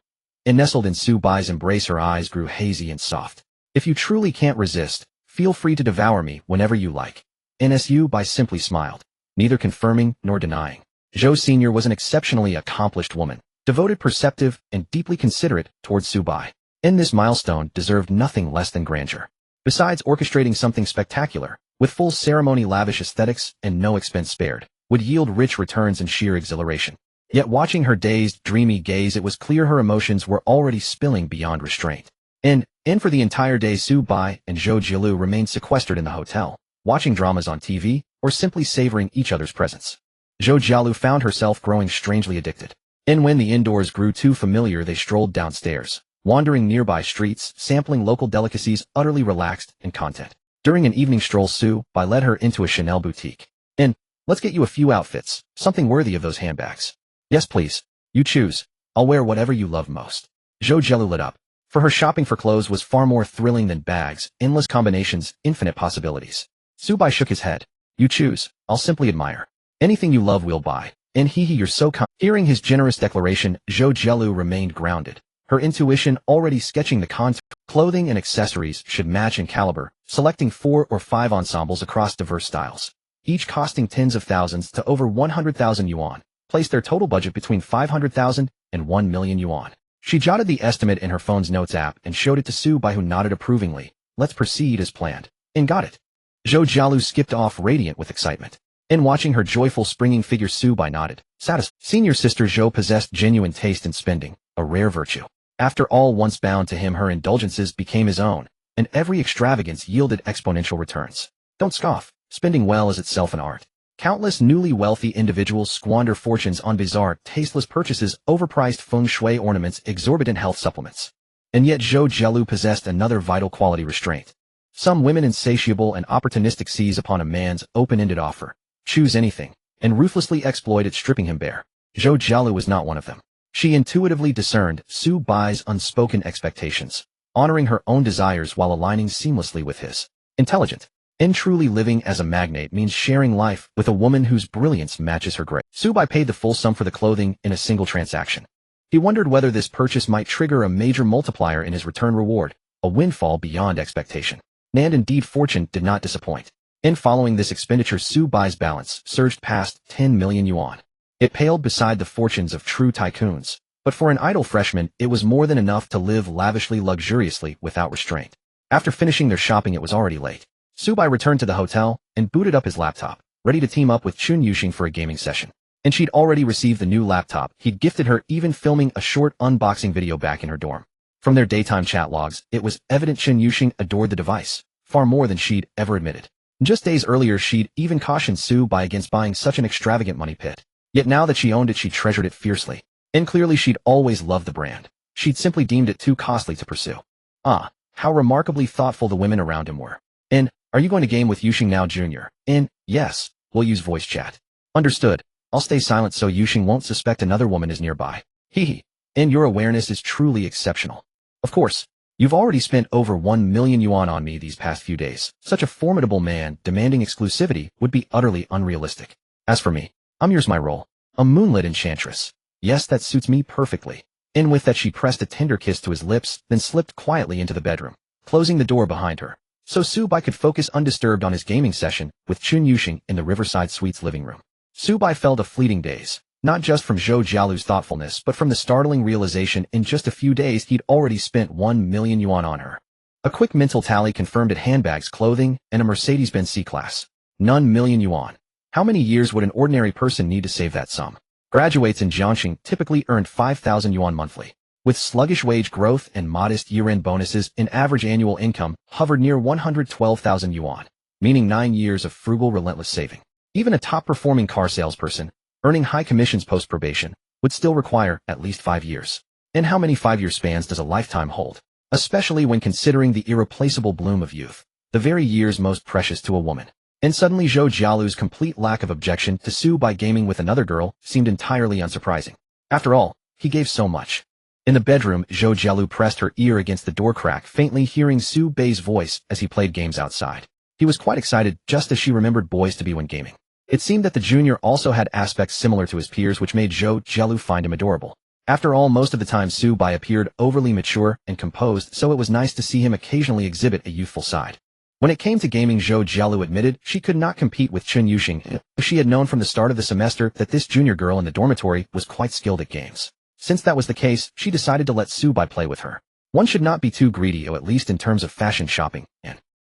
And nestled in Su Bai's embrace, her eyes grew hazy and soft. "If you truly can't resist, feel free to devour me whenever you like." And Su Bai simply smiled, neither confirming nor denying. Zhou Senior was an exceptionally accomplished woman, devoted, perceptive, and deeply considerate towards Su Bai. And this milestone deserved nothing less than grandeur. Besides, orchestrating something spectacular, with full ceremony, lavish aesthetics, and no expense spared, would yield rich returns and sheer exhilaration. Yet watching her dazed, dreamy gaze, it was clear her emotions were already spilling beyond restraint. And for the entire day, Su Bai and Zhou Jielu remained sequestered in the hotel, watching dramas on TV, or simply savoring each other's presence. Zhou Jielu found herself growing strangely addicted. And when the indoors grew too familiar, they strolled downstairs, wandering nearby streets, sampling local delicacies, utterly relaxed and content. During an evening stroll, Su Bai led her into a Chanel boutique. "And let's get you a few outfits, something worthy of those handbags." "Yes, please. You choose. I'll wear whatever you love most." Zhou Jielu lit up. For her, shopping for clothes was far more thrilling than bags, endless combinations, infinite possibilities. Su Bai shook his head. "You choose. I'll simply admire. Anything you love we'll buy." And you're so kind. Hearing his generous declaration, Zhou Jielu remained grounded, her intuition already sketching the contour. Clothing and accessories should match in caliber, selecting 4 or 5 ensembles across diverse styles, each costing tens of thousands to over 100,000 yuan. Placed their total budget between 500,000 and 1 million yuan. She jotted the estimate in her phone's notes app and showed it to Su Bai, who nodded approvingly. "Let's proceed as planned." And got it. Zhou Jielu skipped off, radiant with excitement. And watching her joyful, springing figure, Su Bai nodded, satisfied. Senior sister Zhou possessed genuine taste in spending, a rare virtue. After all, once bound to him, her indulgences became his own, and every extravagance yielded exponential returns. Don't scoff. Spending well is itself an art. Countless newly wealthy individuals squander fortunes on bizarre, tasteless purchases, overpriced feng shui ornaments, exorbitant health supplements. And yet Zhou Jielu possessed another vital quality: restraint. Some women insatiable and opportunistic seize upon a man's open-ended offer, choose anything, and ruthlessly exploit it, stripping him bare. Zhou Jialu was not one of them. She intuitively discerned Su Bai's unspoken expectations, honoring her own desires while aligning seamlessly with his. Intelligent. And truly living as a magnate means sharing life with a woman whose brilliance matches her grace. Su Bai paid the full sum for the clothing in a single transaction. He wondered whether this purchase might trigger a major multiplier in his return reward, a windfall beyond expectation. And indeed fortune did not disappoint. In following this expenditure, Su Bai's balance surged past 10 million yuan. It paled beside the fortunes of true tycoons, but for an idle freshman, it was more than enough to live lavishly, luxuriously, without restraint. After finishing their shopping, it was already late. Su Bai returned to the hotel and booted up his laptop, ready to team up with Chun Yuxing for a gaming session. And she'd already received the new laptop he'd gifted her, even filming a short unboxing video back in her dorm. From their daytime chat logs, it was evident Chun Yuxing adored the device, far more than she'd ever admitted. Just days earlier, she'd even cautioned Su Bai against buying such an extravagant money pit. Yet now that she owned it, she treasured it fiercely. And clearly she'd always loved the brand. She'd simply deemed it too costly to pursue. Ah, how remarkably thoughtful the women around him were. And, are you going to game with Yuxing now, Junior? And, yes, we'll use voice chat. Understood. I'll stay silent so Yuxing won't suspect another woman is nearby. Hee. And your awareness is truly exceptional. Of course, you've already spent over 1 million yuan on me these past few days. Such a formidable man demanding exclusivity would be utterly unrealistic. As for me, I'm yours, my role. A moonlit enchantress. Yes, that suits me perfectly. And with that she pressed a tender kiss to his lips, then slipped quietly into the bedroom, closing the door behind her. So Su Bai could focus undisturbed on his gaming session with Chun Yuxing in the Riverside Suites living room. Su Bai felt a fleeting daze, not just from Zhou Jialu's thoughtfulness but from the startling realization in just a few days he'd already spent 1 million yuan on her. A quick mental tally confirmed it: handbags, clothing, and a Mercedes-Benz C-Class. 9 million yuan. How many years would an ordinary person need to save that sum? Graduates in Jiangxing typically earned 5,000 yuan monthly. With sluggish wage growth and modest year-end bonuses, an average annual income hovered near 112,000 yuan, meaning 9 years of frugal, relentless saving. Even a top-performing car salesperson, earning high commissions post-probation, would still require at least 5 years. And how many 5-year spans does a lifetime hold? Especially when considering the irreplaceable bloom of youth, the very years most precious to a woman. And suddenly Zhou Jialu's complete lack of objection to Su Bai gaming with another girl seemed entirely unsurprising. After all, he gave so much. In the bedroom, Zhou Jialu pressed her ear against the door crack, faintly hearing Su Bai's voice as he played games outside. He was quite excited, just as she remembered boys to be when gaming. It seemed that the junior also had aspects similar to his peers, which made Zhou Jialu find him adorable. After all, most of the time Su Bai appeared overly mature and composed, so it was nice to see him occasionally exhibit a youthful side. When it came to gaming, Zhou Jialu admitted she could not compete with Chun Yuxing. She had known from the start of the semester that this junior girl in the dormitory was quite skilled at games. Since that was the case, she decided to let Su Bai play with her. One should not be too greedy, or at least in terms of fashion shopping.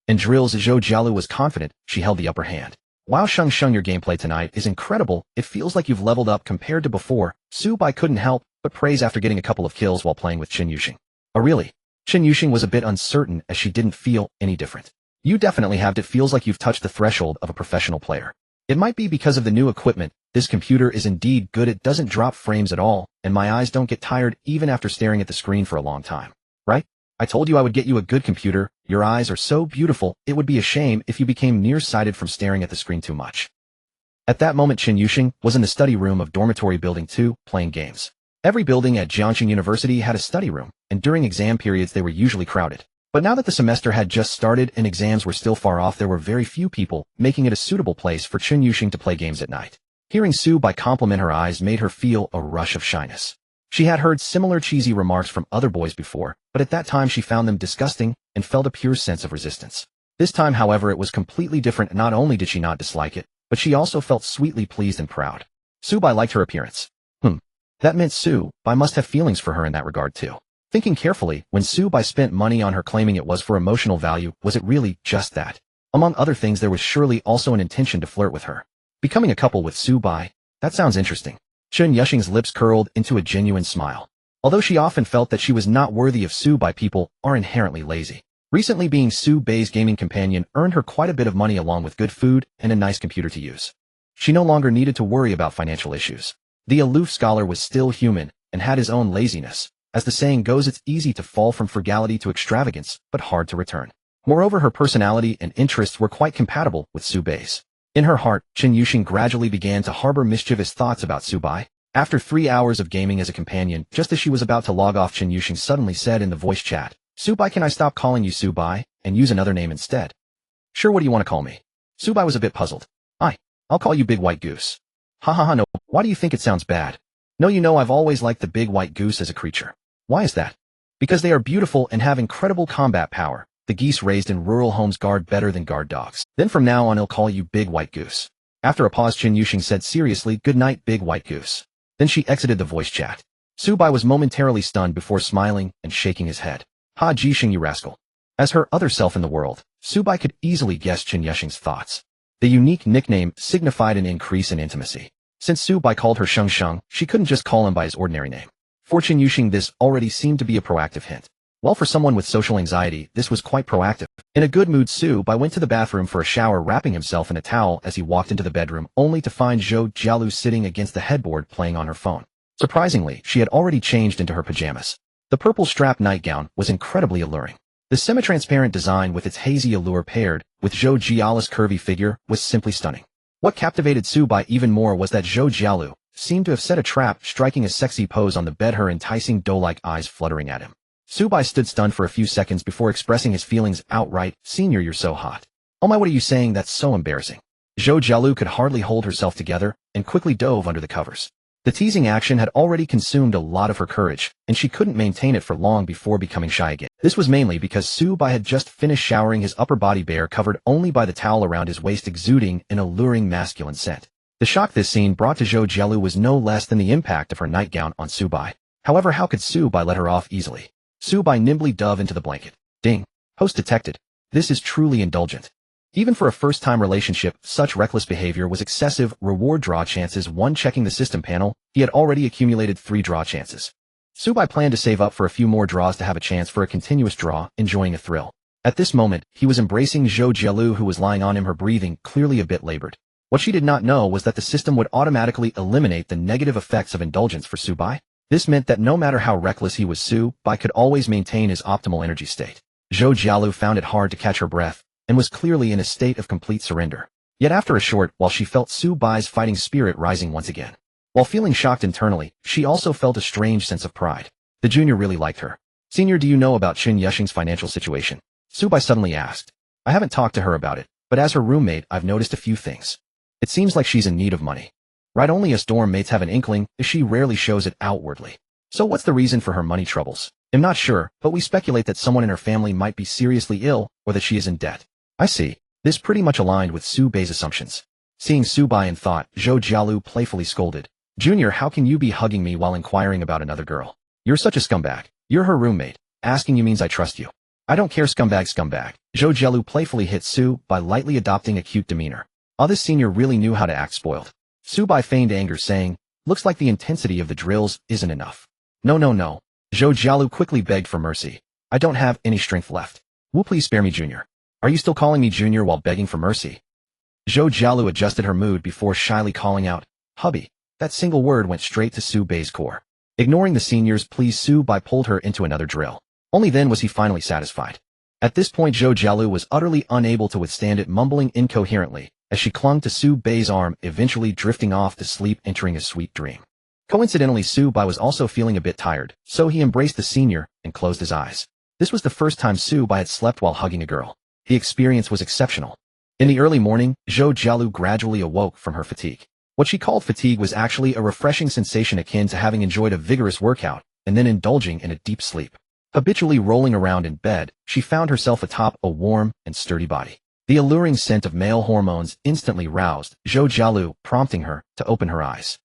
In drills, Zhou Jialu was confident she held the upper hand. Wow, Sheng, your gameplay tonight is incredible. It feels like you've leveled up compared to before. Su Bai couldn't help but praise after getting a couple of kills while playing with Chun Yuxing. Oh really? Chun Yuxing was a bit uncertain as she didn't feel any different. You definitely have. It feels like you've touched the threshold of a professional player. It might be because of the new equipment. This computer is indeed good. It doesn't drop frames at all, and my eyes don't get tired even after staring at the screen for a long time. Right? I told you I would get you a good computer. Your eyes are so beautiful, it would be a shame if you became nearsighted from staring at the screen too much. At that moment, Chun Yuxing was in the study room of Dormitory Building 2, playing games. Every building at Jiangxing University had a study room, and during exam periods they were usually crowded. But now that the semester had just started and exams were still far off, there were very few people, making it a suitable place for Chun Yuxing to play games at night. Hearing Su Bai compliment her eyes made her feel a rush of shyness. She had heard similar cheesy remarks from other boys before, but at that time she found them disgusting and felt a pure sense of resistance. This time, however, it was completely different. Not only did she not dislike it, but she also felt sweetly pleased and proud. Su Bai liked her appearance. That meant Su Bai must have feelings for her in that regard too. Thinking carefully, when Su Bai spent money on her claiming it was for emotional value, was it really just that? Among other things, there was surely also an intention to flirt with her. Becoming a couple with Su Bai? That sounds interesting. Chun Yuxing's lips curled into a genuine smile. Although she often felt that she was not worthy of Su Bai, people are inherently lazy. Recently, being Su Bai's gaming companion earned her quite a bit of money along with good food and a nice computer to use. She no longer needed to worry about financial issues. The aloof scholar was still human and had his own laziness. As the saying goes, it's easy to fall from frugality to extravagance, but hard to return. Moreover, her personality and interests were quite compatible with Su Bei's. In her heart, Chen Yuxing gradually began to harbor mischievous thoughts about Su Bai. After 3 hours of gaming as a companion, just as she was about to log off, Chen Yuxing suddenly said in the voice chat, "Su Bai, can I stop calling you Su Bai and use another name instead?" "Sure, what do you want to call me?" Su Bai was a bit puzzled. I'll call you Big White Goose." "Ha ha ha, no, why do you think it sounds bad?" "No, you know I've always liked the big white goose as a creature." "Why is that?" "Because they are beautiful and have incredible combat power. The geese raised in rural homes guard better than guard dogs. Then from now on I'll call you Big White Goose." After a pause, Chen Yuxing said seriously, "Good night, Big White Goose." Then she exited the voice chat. Su Bai was momentarily stunned before smiling and shaking his head. "Ha Jixing, you rascal." As her other self in the world, Su Bai could easily guess Chen Yuxing's thoughts. The unique nickname signified an increase in intimacy. Since Su Bai called her Sheng Sheng, she couldn't just call him by his ordinary name. For Chen Yuxing, this already seemed to be a proactive hint. Well, for someone with social anxiety, this was quite proactive. In a good mood, Su Bai went to the bathroom for a shower, wrapping himself in a towel as he walked into the bedroom, only to find Zhou Jialu sitting against the headboard playing on her phone. Surprisingly, she had already changed into her pajamas. The purple strap nightgown was incredibly alluring. The semi-transparent design with its hazy allure paired with Zhou Jialu's curvy figure was simply stunning. What captivated Su Bai even more was that Zhou Jialu seemed to have set a trap, striking a sexy pose on the bed, her enticing doe-like eyes fluttering at him. Su Bai stood stunned for a few seconds before expressing his feelings outright. "Senior, you're so hot." "Oh my, what are you saying? That's so embarrassing." Zhou Jialu could hardly hold herself together and quickly dove under the covers. The teasing action had already consumed a lot of her courage, and she couldn't maintain it for long before becoming shy again. This was mainly because Su Bai had just finished showering, his upper body bare, covered only by the towel around his waist, exuding an alluring masculine scent. The shock this scene brought to Zhou Jialu was no less than the impact of her nightgown on Su Bai. However, how could Su Bai let her off easily? Su Bai nimbly dove into the blanket. Ding. Host detected. This is truly indulgent. Even for a first-time relationship, such reckless behavior was excessive. Reward draw chances 1. Checking the system panel, he had already accumulated 3 draw chances. Su Bai planned to save up for a few more draws to have a chance for a continuous draw, enjoying a thrill. At this moment, he was embracing Zhou Jialu, who was lying on him, her breathing clearly a bit labored. What she did not know was that the system would automatically eliminate the negative effects of indulgence for Su Bai. This meant that no matter how reckless he was, Su Bai could always maintain his optimal energy state. Zhou Jialu found it hard to catch her breath, and was clearly in a state of complete surrender. Yet after a short while she felt Su Bai's fighting spirit rising once again. While feeling shocked internally, she also felt a strange sense of pride. The junior really liked her. "Senior, do you know about Chen Yuxing's financial situation?" Su Bai suddenly asked. "I haven't talked to her about it, but as her roommate I've noticed a few things. It seems like she's in need of money. Right, only us dorm mates have an inkling, as she rarely shows it outwardly. So what's the reason for her money troubles? I'm not sure, but we speculate that someone in her family might be seriously ill, or that she is in debt." "I see." This pretty much aligned with Su Bai's assumptions. Seeing Su Bai in thought, Zhou Jialu playfully scolded. "Junior, how can you be hugging me while inquiring about another girl? You're such a scumbag. You're her roommate. Asking you means I trust you." "I don't care, scumbag, scumbag." Zhou Jialu playfully hit Su Bai, lightly adopting a cute demeanor. This senior really knew how to act spoiled. Su Bai feigned anger, saying, "Looks like the intensity of the drills isn't enough." No. Zhou Jialu quickly begged for mercy. "I don't have any strength left. Will please spare me, Junior." "Are you still calling me Junior while begging for mercy?" Zhou Jialu adjusted her mood before shyly calling out, "Hubby." That single word went straight to Su Bai's core. Ignoring the senior's pleas, Su Bai pulled her into another drill. Only then was he finally satisfied. At this point, Zhou Jialu was utterly unable to withstand it, mumbling incoherently as she clung to Su Bai's arm, eventually drifting off to sleep, entering a sweet dream. Coincidentally, Su Bai was also feeling a bit tired, so he embraced the senior and closed his eyes. This was the first time Su Bai had slept while hugging a girl. The experience was exceptional. In the early morning, Zhou Jialu gradually awoke from her fatigue. What she called fatigue was actually a refreshing sensation akin to having enjoyed a vigorous workout and then indulging in a deep sleep. Habitually rolling around in bed, she found herself atop a warm and sturdy body. The alluring scent of male hormones instantly roused Zhou Jialu, prompting her to open her eyes.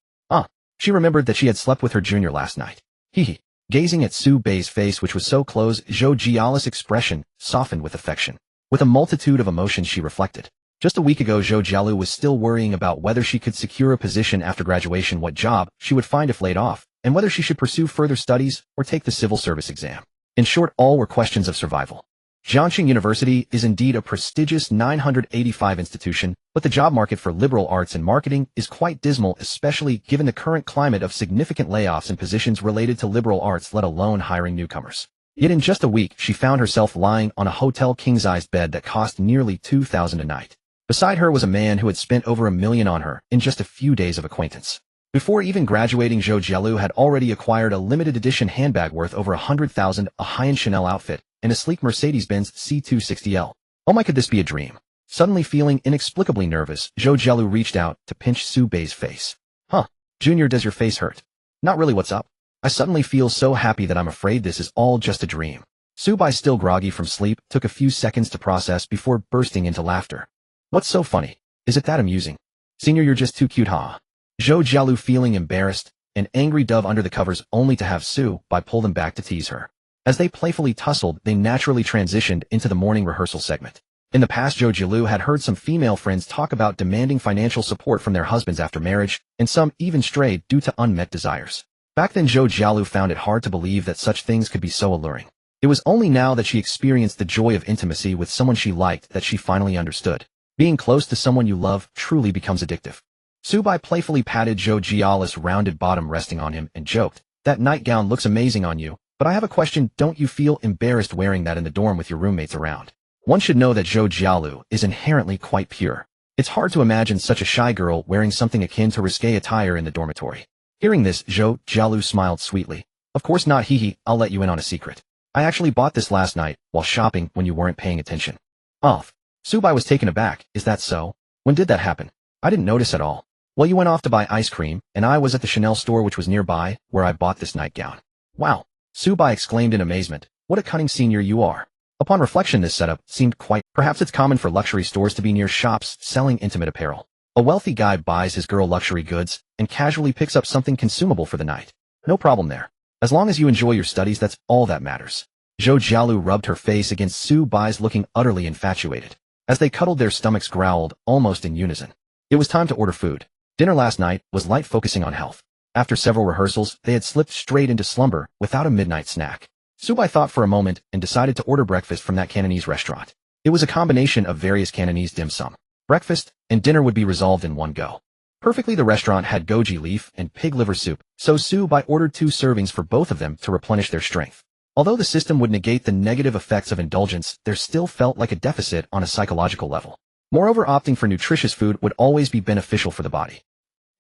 She remembered that she had slept with her junior last night. Hee. Gazing at Su Bai's face, which was so close, Zhou Jialu's expression softened with affection. With a multitude of emotions, she reflected. Just a week ago, Zhou Jialu was still worrying about whether she could secure a position after graduation, what job she would find if laid off, and whether she should pursue further studies or take the civil service exam. In short, all were questions of survival. Jiangxing University is indeed a prestigious 985 institution, but the job market for liberal arts and marketing is quite dismal, especially given the current climate of significant layoffs in positions related to liberal arts, let alone hiring newcomers. Yet in just a week, she found herself lying on a hotel king-sized bed that cost nearly $2,000 a night. Beside her was a man who had spent over $1 million on her in just a few days of acquaintance. Before even graduating, Zhou Jielu had already acquired a limited edition handbag worth over $100,000, a high-end Chanel outfit, and a sleek Mercedes-Benz C260L. Oh my, could this be a dream? Suddenly feeling inexplicably nervous, Zhou Jielu reached out to pinch Su Bai's face. Huh, Junior, does your face hurt? Not really, what's up? I suddenly feel so happy that I'm afraid this is all just a dream. Su Bai, still groggy from sleep, took a few seconds to process before bursting into laughter. What's so funny? Is it that amusing? Senior, you're just too cute, huh? Zhou Jielu, feeling embarrassed and angry, dove under the covers only to have Su Bai pull them back to tease her. As they playfully tussled, they naturally transitioned into the morning rehearsal segment. In the past, Zhou Jielu had heard some female friends talk about demanding financial support from their husbands after marriage, and some even strayed due to unmet desires. Back then, Zhou Jielu found it hard to believe that such things could be so alluring. It was only now that she experienced the joy of intimacy with someone she liked that she finally understood. Being close to someone you love truly becomes addictive. Su Bai playfully patted Zhou Jialu's rounded bottom, resting on him, and joked, "That nightgown looks amazing on you, but I have a question, don't you feel embarrassed wearing that in the dorm with your roommates around?" One should know that Zhou Jielu is inherently quite pure. It's hard to imagine such a shy girl wearing something akin to risque attire in the dormitory. Hearing this, Zhou Jielu smiled sweetly. "Of course not, hee, I'll let you in on a secret. I actually bought this last night while shopping when you weren't paying attention." "Off." Su Bai was taken aback. "Is that so? When did that happen? I didn't notice at all." "Well, you went off to buy ice cream, and I was at the Chanel store which was nearby, where I bought this nightgown." "Wow!" Su Bai exclaimed in amazement. "What a cunning senior you are." Upon reflection, this setup seemed quite... Perhaps it's common for luxury stores to be near shops selling intimate apparel. A wealthy guy buys his girl luxury goods and casually picks up something consumable for the night. No problem there. As long as you enjoy your studies, that's all that matters. Zhou Jielu rubbed her face against Su Bai's, looking utterly infatuated. As they cuddled, their stomachs growled, almost in unison. It was time to order food. Dinner last night was light, focusing on health. After several rehearsals, they had slipped straight into slumber without a midnight snack. Su Bai thought for a moment and decided to order breakfast from that Cantonese restaurant. It was a combination of various Cantonese dim sum. Breakfast and dinner would be resolved in one go. Perfectly, the restaurant had goji leaf and pig liver soup, so Su Bai ordered 2 servings for both of them to replenish their strength. Although the system would negate the negative effects of indulgence, there still felt like a deficit on a psychological level. Moreover, opting for nutritious food would always be beneficial for the body.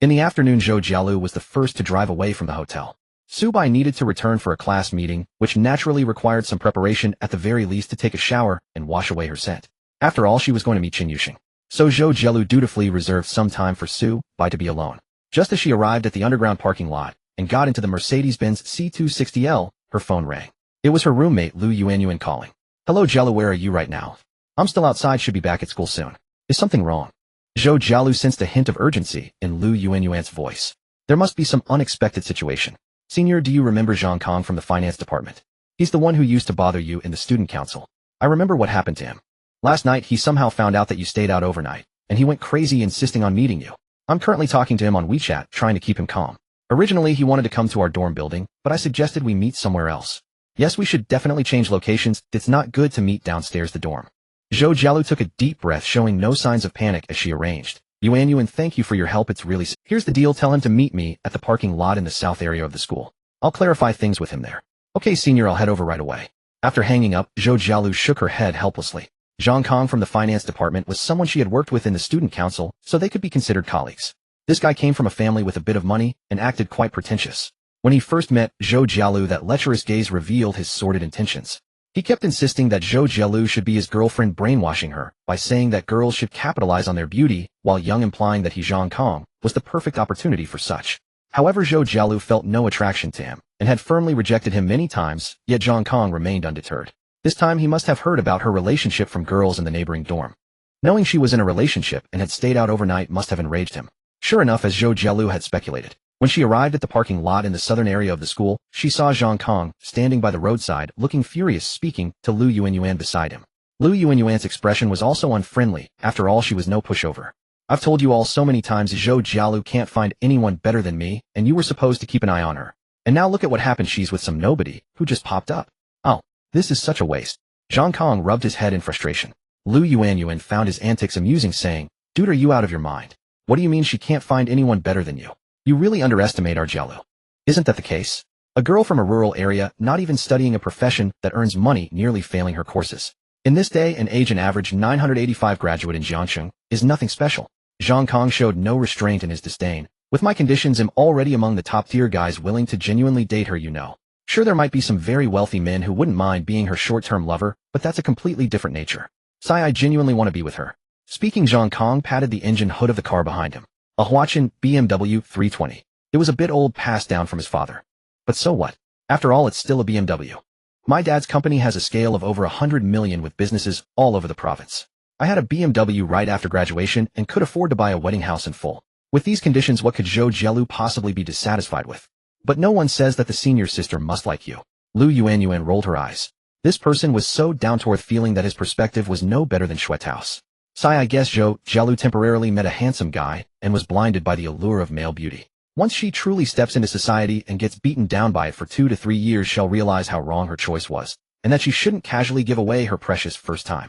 In the afternoon, Zhou Jielu was the first to drive away from the hotel. Su Bai needed to return for a class meeting, which naturally required some preparation, at the very least to take a shower and wash away her scent. After all, she was going to meet Qin Yuxing. So Zhou Jielu dutifully reserved some time for Su Bai to be alone. Just as she arrived at the underground parking lot and got into the Mercedes-Benz C260L, her phone rang. It was her roommate Lu Yuanyuan calling. "Hello Jielu, where are you right now?" "I'm still outside, should be back at school soon." "Is something wrong?" Zhou Jielu sensed a hint of urgency in Lu Yuanyuan's voice. There must be some unexpected situation. "Senior, do you remember Zhang Kong from the finance department? He's the one who used to bother you in the student council. I remember what happened to him. Last night he somehow found out that you stayed out overnight, and he went crazy insisting on meeting you. I'm currently talking to him on WeChat, trying to keep him calm. Originally he wanted to come to our dorm building, but I suggested we meet somewhere else. Yes, we should definitely change locations. It's not good to meet downstairs the dorm." Zhou Jielu took a deep breath, showing no signs of panic as she arranged. "Yuanyuan, thank you for your help, it's really... Here's the deal, tell him to meet me at the parking lot in the south area of the school. I'll clarify things with him there." "Okay, senior, I'll head over right away." After hanging up, Zhou Jielu shook her head helplessly. Zhang Kong from the finance department was someone she had worked with in the student council, so they could be considered colleagues. This guy came from a family with a bit of money and acted quite pretentious. When he first met Zhou Jielu, that lecherous gaze revealed his sordid intentions. He kept insisting that Zhou Jielu should be his girlfriend, brainwashing her by saying that girls should capitalize on their beauty, while Young implying that he, Zhang Kong, was the perfect opportunity for such. However, Zhou Jielu felt no attraction to him and had firmly rejected him many times, yet Zhang Kong remained undeterred. This time he must have heard about her relationship from girls in the neighboring dorm. Knowing she was in a relationship and had stayed out overnight must have enraged him. Sure enough, as Zhou Jielu had speculated, when she arrived at the parking lot in the southern area of the school, she saw Zhang Kong standing by the roadside, looking furious, speaking to Lu Yuanyuan beside him. Lu Yuanyuan's expression was also unfriendly. After all, she was no pushover. "I've told you all so many times, Zhou Jielu can't find anyone better than me, and you were supposed to keep an eye on her. And now look at what happened, she's with some nobody who just popped up. Oh, this is such a waste." Zhang Kong rubbed his head in frustration. Lu Yuanyuan found his antics amusing, saying, "Dude, are you out of your mind? What do you mean she can't find anyone better than you? You really underestimate our Jielu. Isn't that the case?" A girl from a rural area, not even studying a profession that earns money, nearly failing her courses. In this day and age, an average 985 graduate in Jiangsheng is nothing special. Zhang Kong showed no restraint in his disdain. With my conditions, I'm already among the top-tier guys willing to genuinely date her, you know. Sure, there might be some very wealthy men who wouldn't mind being her short-term lover, but that's a completely different nature. Sai, I genuinely want to be with her. Speaking, Zhang Kong patted the engine hood of the car behind him. A Huachin BMW 320. It was a bit old, passed down from his father. But so what? After all, it's still a BMW. My dad's company has a scale of over 100 million with businesses all over the province. I had a BMW right after graduation and could afford to buy a wedding house in full. With these conditions, what could Zhou Jielu possibly be dissatisfied with? But no one says that the senior sister must like you. Lu Yuanyuan rolled her eyes. This person was so down-to-earth, feeling that his perspective was no better than Shuetao's. Sai, I guess Zhou Jielu temporarily met a handsome guy and was blinded by the allure of male beauty. Once she truly steps into society and gets beaten down by it for 2 to 3 years, she'll realize how wrong her choice was, and that she shouldn't casually give away her precious first time.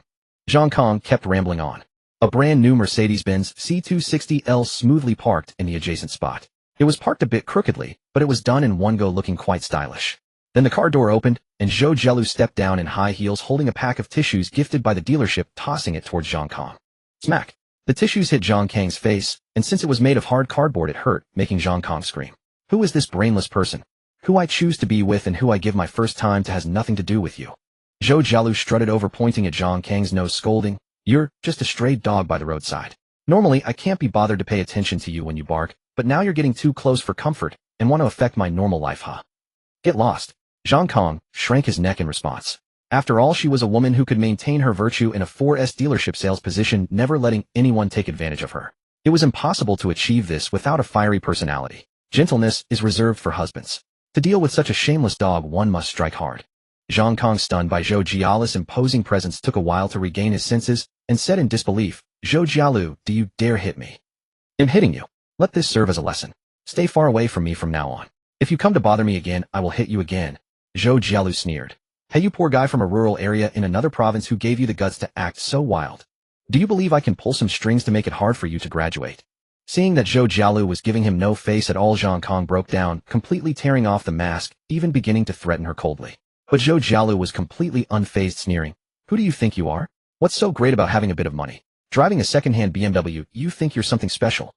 Zhang Kong kept rambling on. A brand new Mercedes-Benz C260L smoothly parked in the adjacent spot. It was parked a bit crookedly, but it was done in one go, looking quite stylish. Then the car door opened, and Zhou Jielu stepped down in high heels, holding a pack of tissues gifted by the dealership, tossing it towards Zhang Kong. Smack! The tissues hit Zhang Kang's face, and since it was made of hard cardboard, it hurt, making Zhang Kong scream. Who is this brainless person? Who I choose to be with and who I give my first time to has nothing to do with you. Zhou Jielu strutted over, pointing at Zhang Kang's nose, scolding, "You're just a stray dog by the roadside. Normally, I can't be bothered to pay attention to you when you bark, but now you're getting too close for comfort and want to affect my normal life, huh? Get lost." Zhang Kong shrank his neck in response. After all, she was a woman who could maintain her virtue in a 4S dealership sales position, never letting anyone take advantage of her. It was impossible to achieve this without a fiery personality. Gentleness is reserved for husbands. To deal with such a shameless dog, one must strike hard. Zhang Kong, stunned by Zhou Jialu's imposing presence, took a while to regain his senses and said in disbelief, "Zhou Jialu, do you dare hit me?" "I'm hitting you. Let this serve as a lesson. Stay far away from me from now on. If you come to bother me again, I will hit you again." Zhou Jialu sneered. "Hey, you poor guy from a rural area in another province, who gave you the guts to act so wild? Do you believe I can pull some strings to make it hard for you to graduate?" Seeing that Zhou Jialu was giving him no face at all, Zhang Kong broke down, completely tearing off the mask, even beginning to threaten her coldly. But Zhou Jialu was completely unfazed, sneering. "Who do you think you are? What's so great about having a bit of money? Driving a second-hand BMW, you think you're something special?"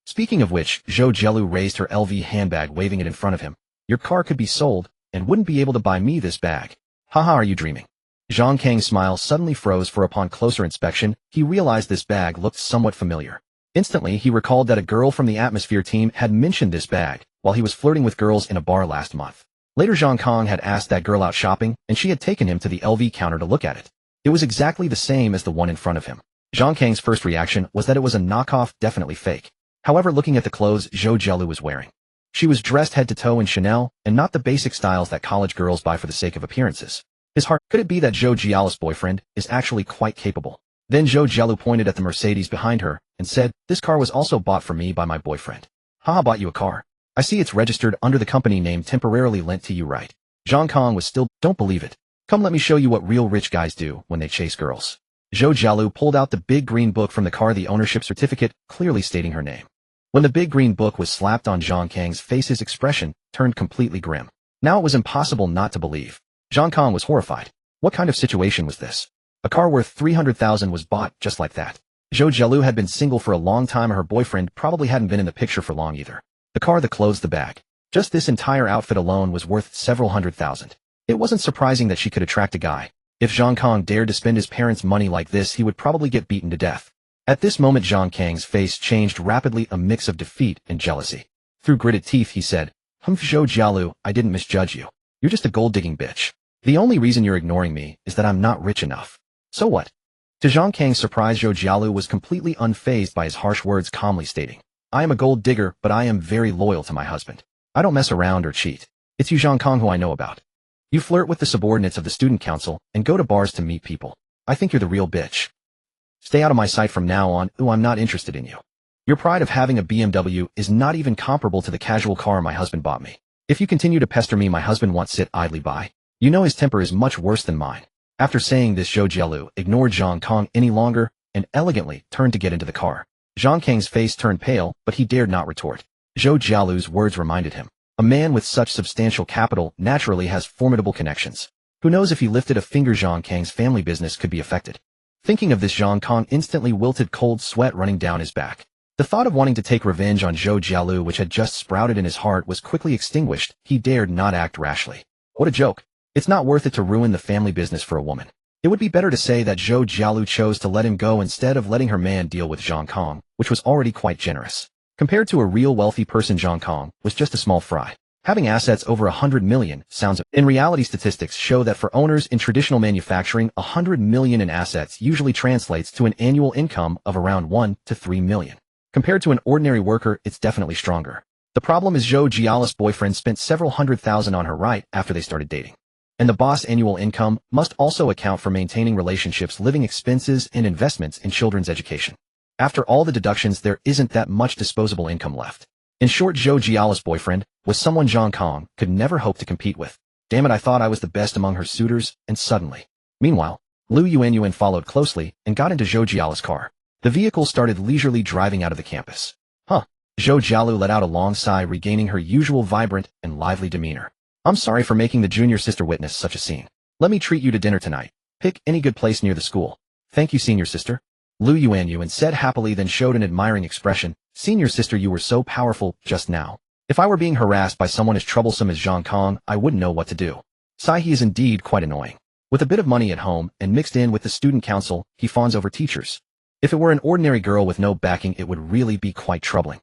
Speaking of which, Zhou Jielu raised her LV handbag, waving it in front of him. "Your car could be sold, and wouldn't be able to buy me this bag. Haha, are you dreaming?" Zhang Kang's smile suddenly froze, for upon closer inspection, he realized this bag looked somewhat familiar. Instantly, he recalled that a girl from the Atmosphere team had mentioned this bag while he was flirting with girls in a bar last month. Later, Zhang Kong had asked that girl out shopping, and she had taken him to the LV counter to look at it. It was exactly the same as the one in front of him. Zhang Kang's first reaction was that it was a knockoff, definitely fake. However, looking at the clothes Zhou Jielu was wearing, she was dressed head to toe in Chanel, and not the basic styles that college girls buy for the sake of appearances. His heart, could it be that Zhou Jialu's boyfriend is actually quite capable? Then Zhou Jielu pointed at the Mercedes behind her and said, "This car was also bought for me by my boyfriend." "Haha, bought you a car? I see it's registered under the company name temporarily lent to you, right?" Zhang Kong was still, "Don't believe it. Come, let me show you what real rich guys do when they chase girls." Zhou Jielu pulled out the big green book from the car, the ownership certificate, clearly stating her name. When the big green book was slapped on Zhang Kang's face, his expression turned completely grim. Now it was impossible not to believe. Zhang Kong was horrified. What kind of situation was this? A car worth 300,000 was bought just like that. Zhou Jielu had been single for a long time, and her boyfriend probably hadn't been in the picture for long either. The car, the clothes, the bag. Just this entire outfit alone was worth several $100,000. It wasn't surprising that she could attract a guy. If Zhang Kong dared to spend his parents' money like this, he would probably get beaten to death. At this moment, Zhang Kang's face changed rapidly, a mix of defeat and jealousy. Through gritted teeth, he said, Zhou Jielu, I didn't misjudge you. You're just a gold-digging bitch. The only reason you're ignoring me is that I'm not rich enough. So what?" To Zhang Kang's surprise, Zhou Jielu was completely unfazed by his harsh words, calmly stating, "I am a gold digger, but I am very loyal to my husband. I don't mess around or cheat. It's you, Zhang Kong, who I know about. You flirt with the subordinates of the student council and go to bars to meet people. I think you're the real bitch. Stay out of my sight from now on. Ooh, I'm not interested in you. Your pride of having a BMW is not even comparable to the casual car my husband bought me. If you continue to pester me, my husband won't sit idly by. You know his temper is much worse than mine." After saying this, Zhou Jielu ignored Zhang Kong any longer and elegantly turned to get into the car. Zhang Kang's face turned pale, but he dared not retort. Zhou Jialu's words reminded him, A man with such substantial capital naturally has formidable connections. Who knows if he lifted a finger, Zhang Kang's family business could be affected. Thinking of this, Zhang Kang instantly wilted, cold sweat running down his back. The thought of wanting to take revenge on Zhou Jialu, which had just sprouted in his heart, was quickly extinguished. He dared not act rashly. What a joke. It's not worth it to ruin the family business for a woman. It would be better to say that Zhou Jialu chose to let him go instead of letting her man deal with Zhang Kang, which was already quite generous. Compared to a real wealthy person, Zhang Kang was just a small fry. Having assets over 100 million sounds. In reality, statistics show that for owners in traditional manufacturing, 100 million in assets usually translates to an annual income of around 1 to 3 million. Compared to an ordinary worker, it's definitely stronger. The problem is Zhou Jialu's boyfriend spent several $100,000 on her right after they started dating. And the boss' annual income must also account for maintaining relationships, living expenses, and investments in children's education. After all the deductions, there isn't that much disposable income left. In short, Zhou Jialu's boyfriend was someone Zhang Kang could never hope to compete with. Damn it, I thought I was the best among her suitors, and suddenly. Meanwhile, Lu Yuanyuan followed closely and got into Zhou Jialu's car. The vehicle started leisurely driving out of the campus. Zhou Jialu let out a long sigh, regaining her usual vibrant and lively demeanor. I'm sorry for making the junior sister witness such a scene. Let me treat you to dinner tonight. Pick any good place near the school. Thank you, senior sister. Lu Yuanyuan said happily, then showed an admiring expression. Senior sister, you were so powerful just now. If I were being harassed by someone as troublesome as Zhang Kang, I wouldn't know what to do. He is indeed quite annoying. With a bit of money at home and mixed in with the student council, he fawns over teachers. If it were an ordinary girl with no backing, it would really be quite troubling.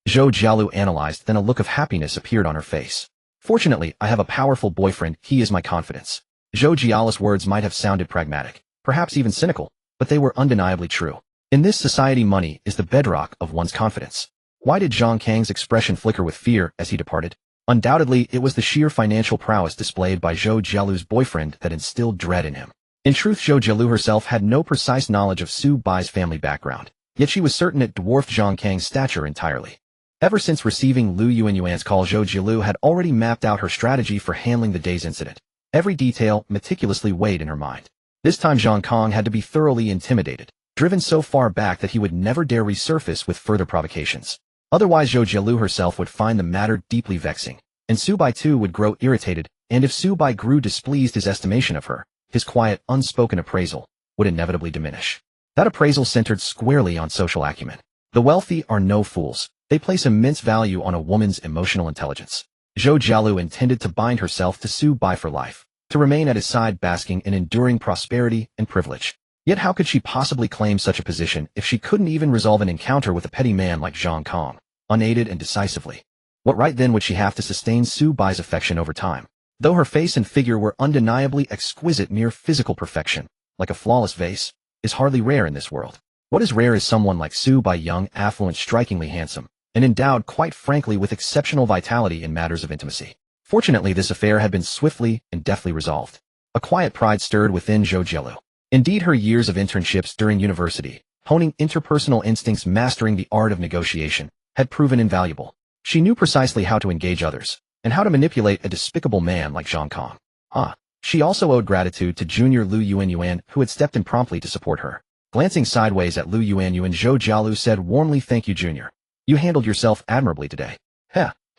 Zhou Jialu analyzed, then a look of happiness appeared on her face. Fortunately, I have a powerful boyfriend. He is my confidence. Zhou Jialu's words might have sounded pragmatic, perhaps even cynical, but they were undeniably true. In this society, money is the bedrock of one's confidence. Why did Zhang Kang's expression flicker with fear as he departed? Undoubtedly, it was the sheer financial prowess displayed by Zhou Jialu's boyfriend that instilled dread in him. In truth, Zhou Jialu herself had no precise knowledge of Su Bai's family background, yet she was certain it dwarfed Zhang Kang's stature entirely. Ever since receiving Lu Yuanyuan's call, Zhou Jialu had already mapped out her strategy for handling the day's incident. Every detail meticulously weighed in her mind. This time Zhang Kang had to be thoroughly intimidated, driven so far back that he would never dare resurface with further provocations. Otherwise, Zhou Jialu herself would find the matter deeply vexing, and Su Bai too would grow irritated, and if Su Bai grew displeased, his estimation of her, his quiet, unspoken appraisal, would inevitably diminish. That appraisal centered squarely on social acumen. The wealthy are no fools. They place immense value on a woman's emotional intelligence. Zhou Jialu intended to bind herself to Su Bai for life, to remain at his side basking in enduring prosperity and privilege. Yet how could she possibly claim such a position if she couldn't even resolve an encounter with a petty man like Zhang Kang, unaided and decisively? What right then would she have to sustain Su Bai's affection over time? Though her face and figure were undeniably exquisite, mere physical perfection, like a flawless vase, is hardly rare in this world. What is rare is someone like Su Bai, young, affluent, strikingly handsome, and endowed, quite frankly, with exceptional vitality in matters of intimacy. Fortunately, this affair had been swiftly and deftly resolved. A quiet pride stirred within Zhou Jialu. Indeed, her years of internships during university, honing interpersonal instincts, mastering the art of negotiation, had proven invaluable. She knew precisely how to engage others, and how to manipulate a despicable man like Zhang Kang. She also owed gratitude to junior Lu Yuanyuan, who had stepped in promptly to support her. Glancing sideways at Lu Yuanyuan, Zhou Jialu said warmly, "Thank you, junior. You handled yourself admirably today."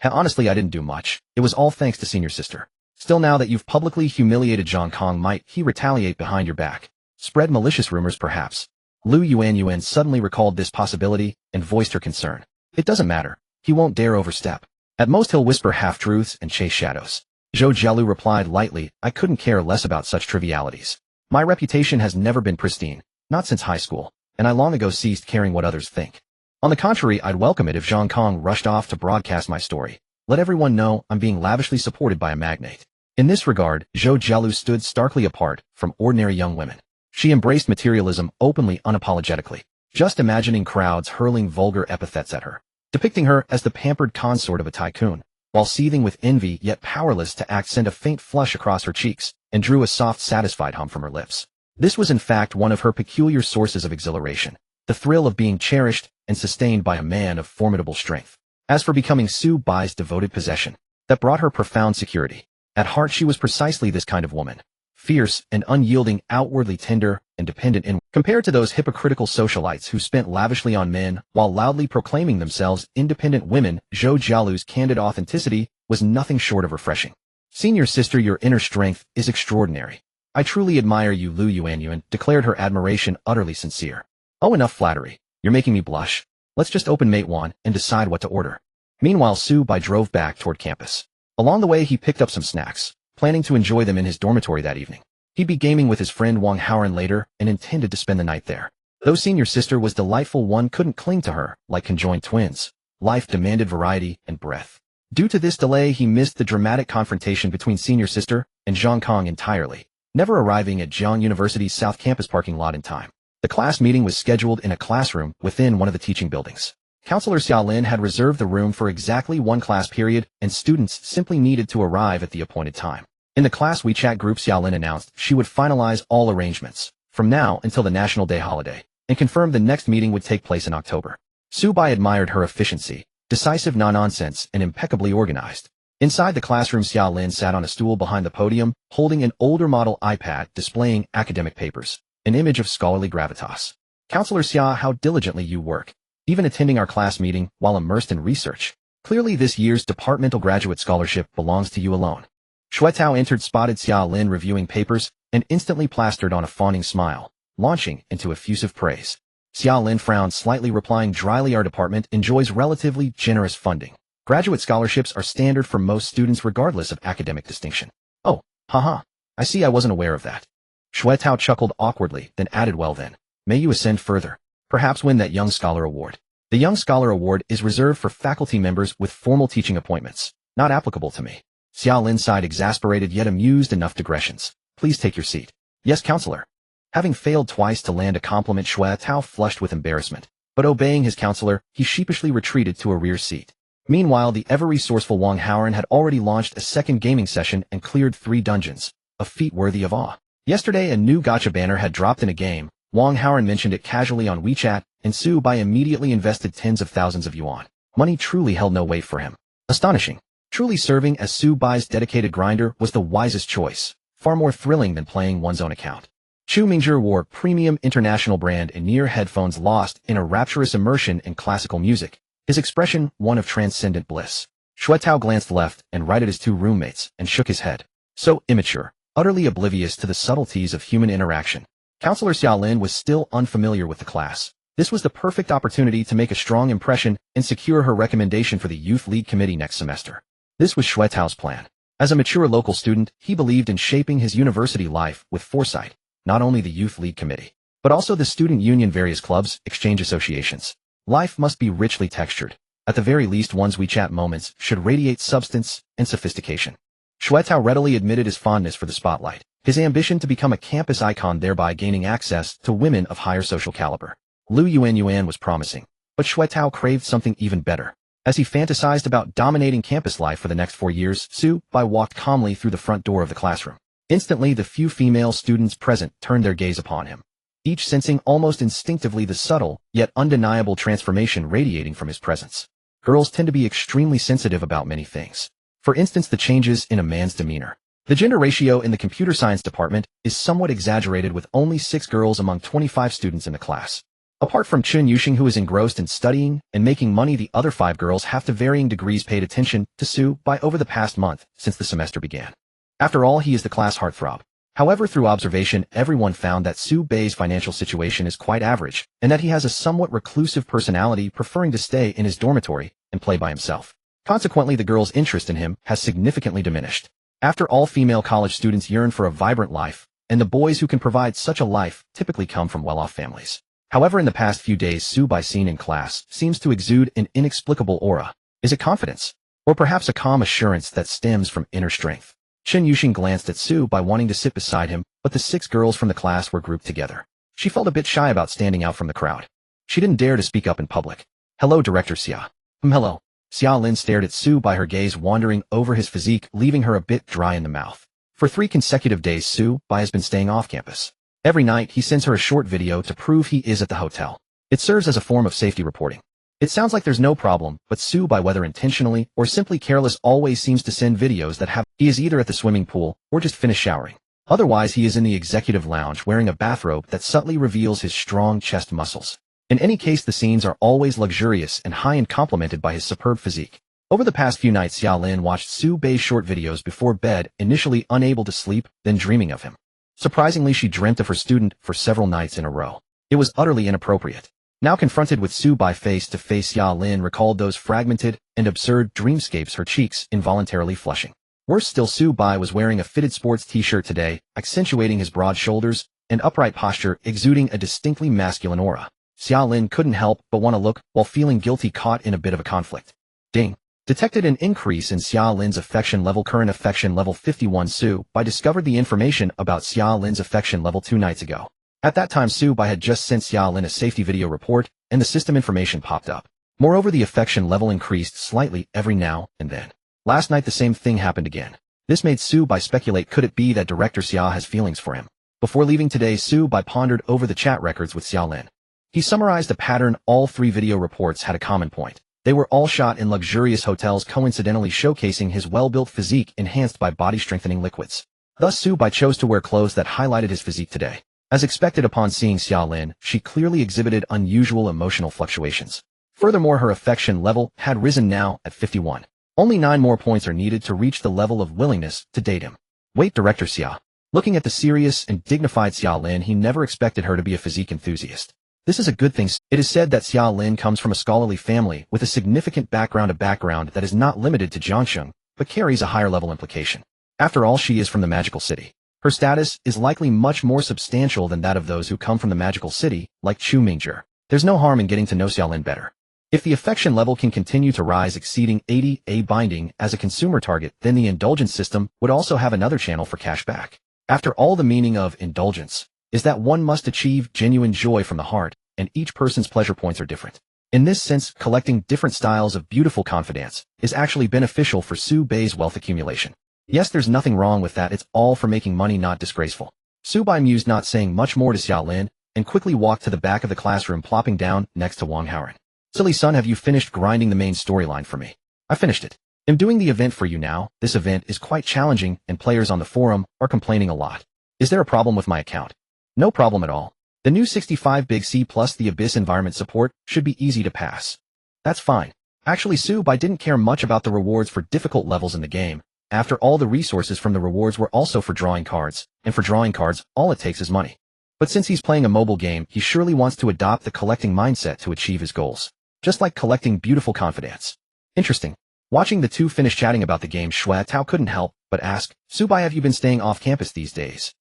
Honestly, I didn't do much. It was all thanks to senior sister. Still, now that you've publicly humiliated Zhang Kang, might he retaliate behind your back? Spread malicious rumors, perhaps? Lu Yuanyuan suddenly recalled this possibility and voiced her concern. It doesn't matter. He won't dare overstep. At most, he'll whisper half-truths and chase shadows. Zhou Jialu replied lightly, "I couldn't care less about such trivialities. My reputation has never been pristine, not since high school, and I long ago ceased caring what others think. On the contrary, I'd welcome it if Zhang Kang rushed off to broadcast my story. Let everyone know I'm being lavishly supported by a magnate." In this regard, Zhou Jialu stood starkly apart from ordinary young women. She embraced materialism openly, unapologetically, just imagining crowds hurling vulgar epithets at her, depicting her as the pampered consort of a tycoon, while seething with envy yet powerless to act, sent a faint flush across her cheeks and drew a soft, satisfied hum from her lips. This was in fact one of her peculiar sources of exhilaration, the thrill of being cherished and sustained by a man of formidable strength. As for becoming Su Bai's devoted possession, that brought her profound security. At heart, she was precisely this kind of woman. Fierce and unyielding, outwardly tender and dependent in. Compared to those hypocritical socialites who spent lavishly on men while loudly proclaiming themselves independent women, Zhou Jialu's candid authenticity was nothing short of refreshing. Senior sister, your inner strength is extraordinary. I truly admire you, Lu Yuanyuan declared, her admiration utterly sincere. Oh, enough flattery. You're making me blush. Let's just open Mate 1 and decide what to order. Meanwhile, Su Bai drove back toward campus. Along the way, he picked up some snacks, planning to enjoy them in his dormitory that evening. He'd be gaming with his friend Wang Haoran later and intended to spend the night there. Though senior sister was delightful, one couldn't cling to her like conjoined twins. Life demanded variety and breadth. Due to this delay, he missed the dramatic confrontation between senior sister and Zhang Kong entirely, never arriving at Jiang University's South Campus parking lot in time. The class meeting was scheduled in a classroom within one of the teaching buildings. Counselor Xiaolin had reserved the room for exactly one class period, and students simply needed to arrive at the appointed time. In the class WeChat group, Xiaolin announced she would finalize all arrangements from now until the National Day holiday, and confirmed the next meeting would take place in October. Su Bai admired her efficiency, decisive no-nonsense, and impeccably organized. Inside the classroom, Xiaolin sat on a stool behind the podium, holding an older model iPad displaying academic papers, an image of scholarly gravitas. Counselor Xia, how diligently you work, even attending our class meeting while immersed in research. Clearly this year's departmental graduate scholarship belongs to you alone. Shuetao entered, spotted Xiaolin reviewing papers, and instantly plastered on a fawning smile, launching into effusive praise. Xiaolin frowned slightly, replying dryly, our department enjoys relatively generous funding. Graduate scholarships are standard for most students regardless of academic distinction. Oh, haha. I see, I wasn't aware of that. Shuetao chuckled awkwardly, then added, well then, may you ascend further. Perhaps win that Young Scholar Award. The Young Scholar Award is reserved for faculty members with formal teaching appointments, not applicable to me. Xiaolin sighed, exasperated yet amused enough digressions. Please take your seat. Yes, counselor. Having failed twice to land a compliment, Shuetao flushed with embarrassment, but obeying his counselor, he sheepishly retreated to a rear seat. Meanwhile, the ever-resourceful Wang Haoran had already launched a second gaming session and cleared 3 dungeons, a feat worthy of awe. Yesterday, a new gacha banner had dropped in a game. Wang Haoran mentioned it casually on WeChat, and Su Bai immediately invested tens of thousands of yuan. Money truly held no weight for him. Astonishing. Truly, serving as Su Bai's dedicated grinder was the wisest choice, far more thrilling than playing one's own account. Chu Mingzhi wore premium international brand in-ear headphones, lost in a rapturous immersion in classical music, his expression one of transcendent bliss. Shuetao glanced left and right at his 2 roommates and shook his head. So immature, utterly oblivious to the subtleties of human interaction. Counselor Xiaolin was still unfamiliar with the class. This was the perfect opportunity to make a strong impression and secure her recommendation for the Youth League Committee next semester. This was Shuetao's plan. As a mature local student, he believed in shaping his university life with foresight, not only the Youth League Committee, but also the student union, various clubs, exchange associations. Life must be richly textured. At the very least, one's WeChat moments should radiate substance and sophistication. Shuetao readily admitted his fondness for the spotlight, his ambition to become a campus icon, thereby gaining access to women of higher social caliber. Lu Yuanyuan was promising, but Shuetao craved something even better. As he fantasized about dominating campus life for the next 4 years, Su Bai walked calmly through the front door of the classroom. Instantly, the few female students present turned their gaze upon him, each sensing almost instinctively the subtle, yet undeniable transformation radiating from his presence. Girls tend to be extremely sensitive about many things. For instance, the changes in a man's demeanor. The gender ratio in the computer science department is somewhat exaggerated, with only 6 girls among 25 students in the class. Apart from Chun Yuxing, who is engrossed in studying and making money, the other 5 girls have to varying degrees paid attention to Su Bai over the past month since the semester began. After all, he is the class heartthrob. However, through observation, everyone found that Su Bai's financial situation is quite average, and that he has a somewhat reclusive personality, preferring to stay in his dormitory and play by himself. Consequently, the girls' interest in him has significantly diminished. After all, female college students yearn for a vibrant life, and the boys who can provide such a life typically come from well-off families. However, in the past few days, Su Bai, seen in class, seems to exude an inexplicable aura. Is it confidence? Or perhaps a calm assurance that stems from inner strength? Chun Yuxing glanced at Su Bai, wanting to sit beside him, but the 6 girls from the class were grouped together. She felt a bit shy about standing out from the crowd. She didn't dare to speak up in public. Hello, Director Xia. Hello. Xiaolin stared at Su Bai, her gaze wandering over his physique, leaving her a bit dry in the mouth. For 3 consecutive days, Su Bai has been staying off campus. Every night, he sends her a short video to prove he is at the hotel. It serves as a form of safety reporting. It sounds like there's no problem, but Su Bai, whether intentionally or simply careless, always seems to send videos that have he is either at the swimming pool or just finished showering. Otherwise, he is in the executive lounge wearing a bathrobe that subtly reveals his strong chest muscles. In any case, the scenes are always luxurious and high-end, complemented by his superb physique. Over the past few nights, Xiaolin watched Su Bei's short videos before bed, initially unable to sleep, then dreaming of him. Surprisingly, she dreamt of her student for several nights in a row. It was utterly inappropriate. Now confronted with Su Bei face to face, Xiaolin recalled those fragmented and absurd dreamscapes, her cheeks involuntarily flushing. Worse still, Su Bei was wearing a fitted sports t-shirt today, accentuating his broad shoulders and upright posture, exuding a distinctly masculine aura. Xiaolin couldn't help but want to look, while feeling guilty, caught in a bit of a conflict. Ding. Detected an increase in Xiaolin's affection level. Current affection level 51. Su Bei discovered the information about Xiaolin's affection level 2 nights ago. At that time, Su Bei had just sent Xiaolin a safety video report, and the system information popped up. Moreover, the affection level increased slightly every now and then. Last night the same thing happened again. This made Su Bei speculate, could it be that Director Xia has feelings for him? Before leaving today, Su Bei pondered over the chat records with Xiaolin. He summarized a pattern. All 3 video reports had a common point. They were all shot in luxurious hotels, coincidentally showcasing his well-built physique enhanced by body-strengthening liquids. Thus, Su Bei chose to wear clothes that highlighted his physique today. As expected, upon seeing Xiaolin, she clearly exhibited unusual emotional fluctuations. Furthermore, her affection level had risen, now at 51. Only 9 more points are needed to reach the level of willingness to date him. Wait, Director Xia. Looking at the serious and dignified Xiaolin, he never expected her to be a physique enthusiast. This is a good thing. It is said that Xiaolin comes from a scholarly family with a significant background, a background that is not limited to Jiangsheng, but carries a higher level implication. After all, she is from the magical city. Her status is likely much more substantial than that of those who come from the magical city, like Chu Mingzhi. There's no harm in getting to know Xiaolin better. If the affection level can continue to rise, exceeding 80, a binding as a consumer target, then the indulgence system would also have another channel for cashback. After all, the meaning of indulgence is that one must achieve genuine joy from the heart, and each person's pleasure points are different. In this sense, collecting different styles of beautiful confidence is actually beneficial for Su Bei's wealth accumulation. Yes, there's nothing wrong with that. It's all for making money, not disgraceful. Su Bei mused, not saying much more to Xiaolin, and quickly walked to the back of the classroom, plopping down next to Wang Haoren. Silly son, have you finished grinding the main storyline for me? I finished it. I'm doing the event for you now. This event is quite challenging, and players on the forum are complaining a lot. Is there a problem with my account? No problem at all. The new 65 Big C plus the Abyss environment support should be easy to pass. That's fine. Actually, Su Bei didn't care much about the rewards for difficult levels in the game. After all, the resources from the rewards were also for drawing cards, and for drawing cards, all it takes is money. But since he's playing a mobile game, he surely wants to adopt the collecting mindset to achieve his goals. Just like collecting beautiful confidence. Interesting. Watching the two finish chatting about the game, Shui Tao couldn't help but ask, Su Bei, have you been staying off campus these days?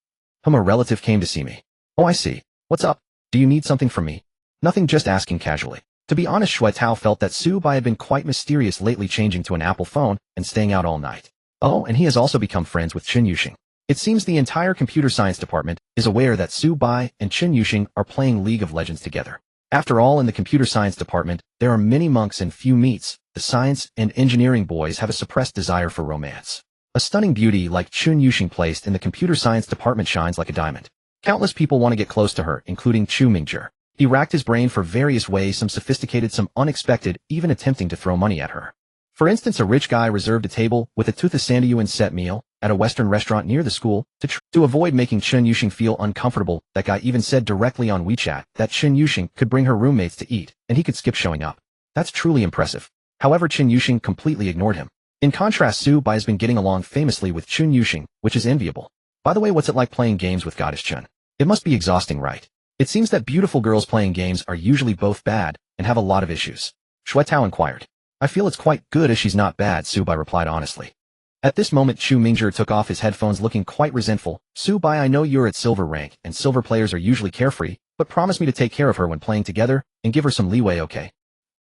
A relative came to see me. Oh, I see. What's up? Do you need something from me? Nothing, just asking casually. To be honest, Shui Tao felt that Su Bei had been quite mysterious lately, changing to an Apple phone and staying out all night. Oh, and he has also become friends with Chen Yuxing. It seems the entire computer science department is aware that Su Bei and Chen Yuxing are playing League of Legends together. After all, in the computer science department, there are many monks and few meets. The science and engineering boys have a suppressed desire for romance. A stunning beauty like Chen Yuxing placed in the computer science department shines like a diamond. Countless people want to get close to her, including Chu Mingzhi. He racked his brain for various ways, some sophisticated, some unexpected, even attempting to throw money at her. For instance, a rich guy reserved a table with a 2,000 yuan set meal at a Western restaurant near the school to avoid making Chen Yuxing feel uncomfortable. That guy even said directly on WeChat that Chen Yuxing could bring her roommates to eat, and he could skip showing up. That's truly impressive. However, Chen Yuxing completely ignored him. In contrast, Su Bei has been getting along famously with Chen Yuxing, which is enviable. By the way, what's it like playing games with Goddess Chen? It must be exhausting, right? It seems that beautiful girls playing games are usually both bad and have a lot of issues. Shui Tao inquired. I feel it's quite good as she's not bad, Su Bei replied honestly. At this moment, Chu Mingzhi took off his headphones, looking quite resentful. Su Bei, I know you're at silver rank, and silver players are usually carefree, but promise me to take care of her when playing together, and give her some leeway, okay?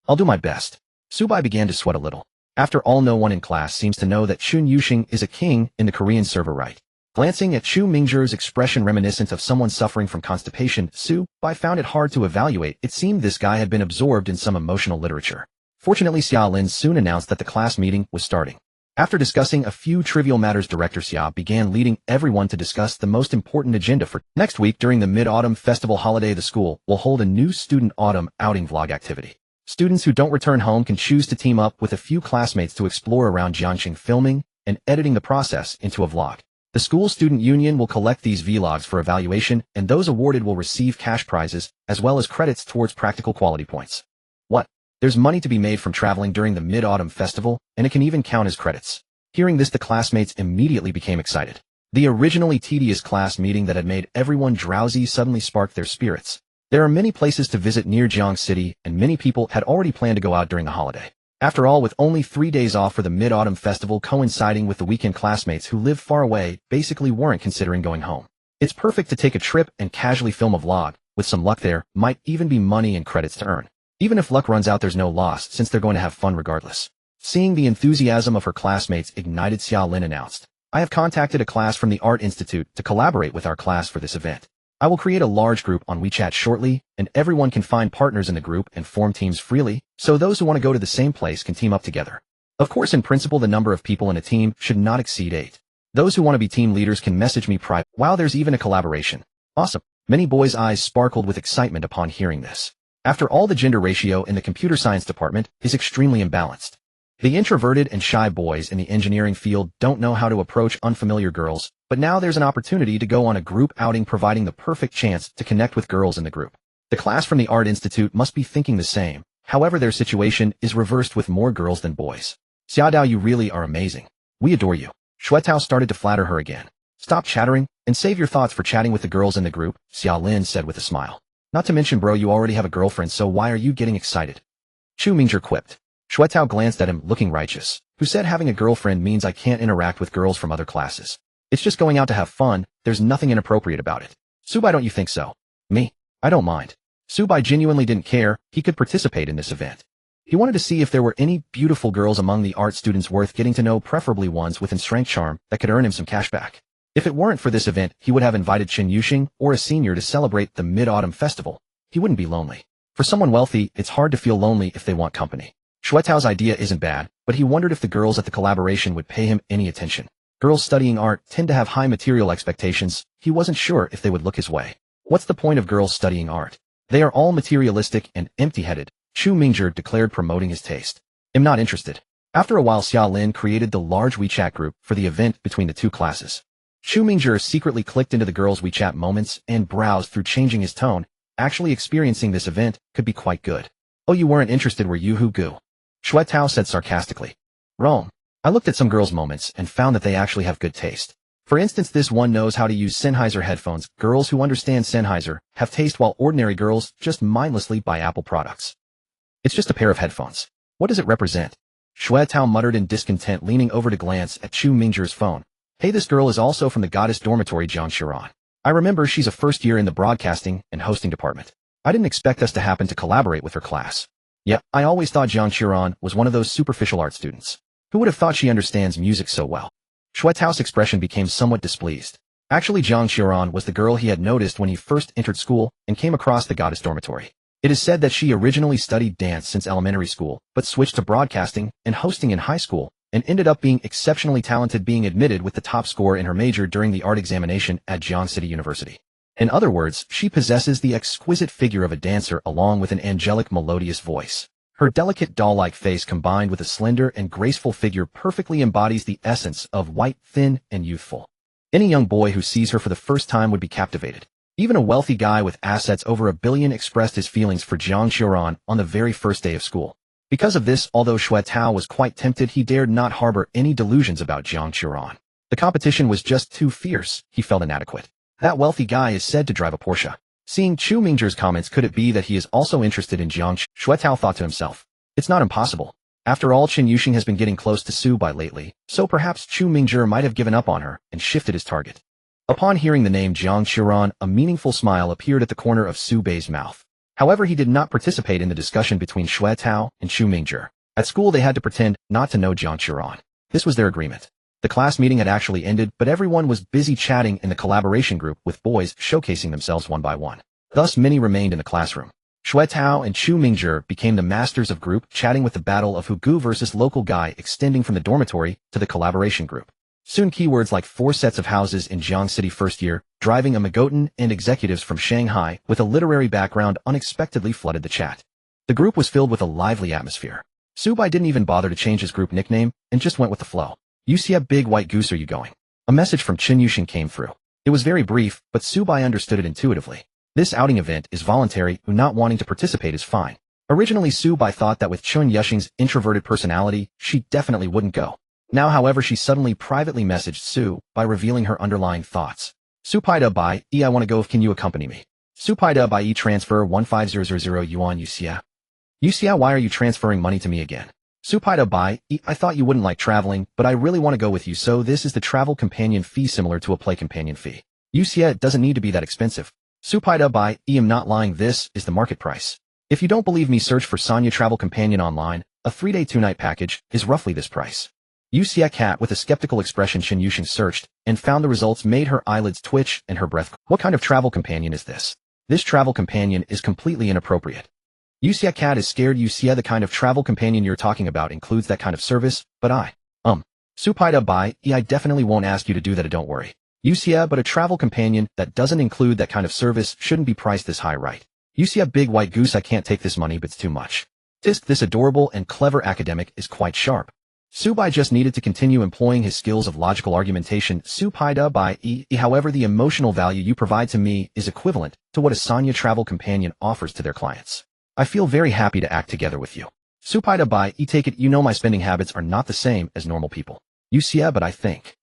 I'll do my best. Su Bei began to sweat a little. After all, no one in class seems to know that Chen Yuxing is a king in the Korean server, right? Glancing at Chu Mingzhi's expression reminiscent of someone suffering from constipation, Su Bei found it hard to evaluate. It seemed this guy had been absorbed in some emotional literature. Fortunately, Xiaolin soon announced that the class meeting was starting. After discussing a few trivial matters, Director Xia began leading everyone to discuss the most important agenda for next week. During the Mid-Autumn Festival holiday, the school will hold a new student autumn outing vlog activity. Students who don't return home can choose to team up with a few classmates to explore around Jiangxing, filming and editing the process into a vlog. The school student union will collect these vlogs for evaluation, and those awarded will receive cash prizes as well as credits towards practical quality points. What? There's money to be made from traveling during the Mid-Autumn Festival, and it can even count as credits. Hearing this, the classmates immediately became excited. The originally tedious class meeting that had made everyone drowsy suddenly sparked their spirits. There are many places to visit near Jiang City, and many people had already planned to go out during the holiday. After all, with only 3 days off for the Mid-Autumn Festival coinciding with the weekend, classmates who live far away basically weren't considering going home. It's perfect to take a trip and casually film a vlog. With some luck, there might even be money and credits to earn. Even if luck runs out, there's no loss, since they're going to have fun regardless. Seeing the enthusiasm of her classmates ignited, Xiaolin announced, "I have contacted a class from the Art Institute to collaborate with our class for this event. I will create a large group on WeChat shortly, and everyone can find partners in the group and form teams freely, so those who want to go to the same place can team up together. Of course, in principle, the number of people in a team should not exceed 8. Those who want to be team leaders can message me private." Wow, there's even a collaboration. Awesome. Many boys' eyes sparkled with excitement upon hearing this. After all, the gender ratio in the computer science department is extremely imbalanced. The introverted and shy boys in the engineering field don't know how to approach unfamiliar girls, but now there's an opportunity to go on a group outing, providing the perfect chance to connect with girls in the group. The class from the Art Institute must be thinking the same. However, their situation is reversed with more girls than boys. "Xiaodao, you really are amazing. We adore you." Shuetao started to flatter her again. "Stop chattering, and save your thoughts for chatting with the girls in the group," Xiaolin said with a smile. "Not to mention, bro, you already have a girlfriend, so why are you getting excited?" Chu Mingzhi quipped. Shuetao glanced at him, looking righteous. "Who said having a girlfriend means I can't interact with girls from other classes? It's just going out to have fun. There's nothing inappropriate about it. Subai, don't you think so?" "Me? I don't mind." Subai genuinely didn't care. He could participate in this event. He wanted to see if there were any beautiful girls among the art students worth getting to know, preferably ones with strength charm that could earn him some cashback. If it weren't for this event, he would have invited Chen Yuxing or a senior to celebrate the Mid-Autumn Festival. He wouldn't be lonely. For someone wealthy, it's hard to feel lonely if they want company. Shuetao's idea isn't bad, but he wondered if the girls at the collaboration would pay him any attention. Girls studying art tend to have high material expectations. He wasn't sure if they would look his way. What's the point of girls studying art? They are all materialistic and empty-headed, Chu Mingzhi declared, promoting his taste. "I'm not interested." After a while, Xiaolin created the large WeChat group for the event between the two classes. Chu Mingzhi secretly clicked into the girls' WeChat moments and browsed through, changing his tone. Actually experiencing this event could be quite good. "Oh, you weren't interested, were you, Hu-gu?" Shuetao said sarcastically. "Wrong. I looked at some girls' moments and found that they actually have good taste. For instance, this one knows how to use Sennheiser headphones. Girls who understand Sennheiser have taste, while ordinary girls just mindlessly buy Apple products. It's just a pair of headphones. What does it represent?" Shuetao muttered in discontent, leaning over to glance at Chu Mingzhi's phone. "Hey, this girl is also from the Goddess Dormitory, Jiang Xiran. I remember she's a first year in the broadcasting and hosting department. I didn't expect us to happen to collaborate with her class. Yeah, I always thought Jiang Xiran was one of those superficial art students. Who would have thought she understands music so well?" Shuetao's expression became somewhat displeased. Actually, Jiang Xiran was the girl he had noticed when he first entered school and came across the Goddess Dormitory. It is said that she originally studied dance since elementary school, but switched to broadcasting and hosting in high school, and ended up being exceptionally talented, being admitted with the top score in her major during the art examination at Jiang City University. In other words, she possesses the exquisite figure of a dancer along with an angelic, melodious voice. Her delicate doll-like face combined with a slender and graceful figure perfectly embodies the essence of white, thin, and youthful. Any young boy who sees her for the first time would be captivated. Even a wealthy guy with assets over $1 billion expressed his feelings for Jiang Xiran on the very first day of school. Because of this, although Shuetao was quite tempted, he dared not harbor any delusions about Jiang Xiran. The competition was just too fierce. He felt inadequate. That wealthy guy is said to drive a Porsche. Seeing Chu Mingzhi's comments, could it be that he is also interested in Jiang? Shuetao thought to himself. It's not impossible. After all, Chen Yuxing has been getting close to Subai lately, so perhaps Chu Mingzhi might have given up on her and shifted his target. Upon hearing the name Jiang Xiran, a meaningful smile appeared at the corner of Subai's mouth. However, he did not participate in the discussion between Shuetao and Chu Mingzhi. At school, they had to pretend not to know Jiang Xiran. This was their agreement. The class meeting had actually ended, but everyone was busy chatting in the collaboration group, with boys showcasing themselves one by one. Thus, many remained in the classroom. Shuetao and Chu Mingzhi became the masters of group chatting, with the battle of Hu-gu versus local guy extending from the dormitory to the collaboration group. Soon keywords like 4 sets of houses in Jiang City first year, driving a Magotan, and executives from Shanghai with a literary background unexpectedly flooded the chat. The group was filled with a lively atmosphere. Subai didn't even bother to change his group nickname and just went with the flow. "You see a big white goose, are you going?" A message from Chen Yuxing came through. It was very brief, but Subai understood it intuitively. This outing event is voluntary, not wanting to participate is fine. Originally, Su Bai thought that with Chun Yuxing's introverted personality, she definitely wouldn't go. Now, however, she suddenly privately messaged Su by revealing her underlying thoughts. Su Pai Bai, I want to go, can you accompany me? Su Pai Bai transfer 15000 yuan Yuxia. Yuxia, why are you transferring money to me again? Su Pai Bai, I thought you wouldn't like traveling, but I really want to go with you, so this is the travel companion fee similar to a play companion fee. Yuxia, it doesn't need to be that expensive. Su Pai Bai, I am not lying, this is the market price. If you don't believe me, search for Sonya Travel Companion online. A 3-day 2-night package is roughly this price. Yuxia cat with a skeptical expression. Chun Yuxing searched and found the results made her eyelids twitch and her breath. What kind of travel companion is this? This travel companion is completely inappropriate. Yuxia cat is scared. Yuxia, the kind of travel companion you're talking about includes that kind of service, but Su Pai Bai, I definitely won't ask you to do that, don't worry. Yuxia, but a travel companion that doesn't include that kind of service shouldn't be priced this high, right? Yuxia, big white goose, I can't take this money, but it's too much. This adorable and clever academic is quite sharp. Su Bai just needed to continue employing his skills of logical argumentation. Su Pai Bai, however, the emotional value you provide to me is equivalent to what a Sonya Travel Companion offers to their clients. I feel very happy to act together with you. Su Pai Bai, take it, you know my spending habits are not the same as normal people. Yuxia, but I think.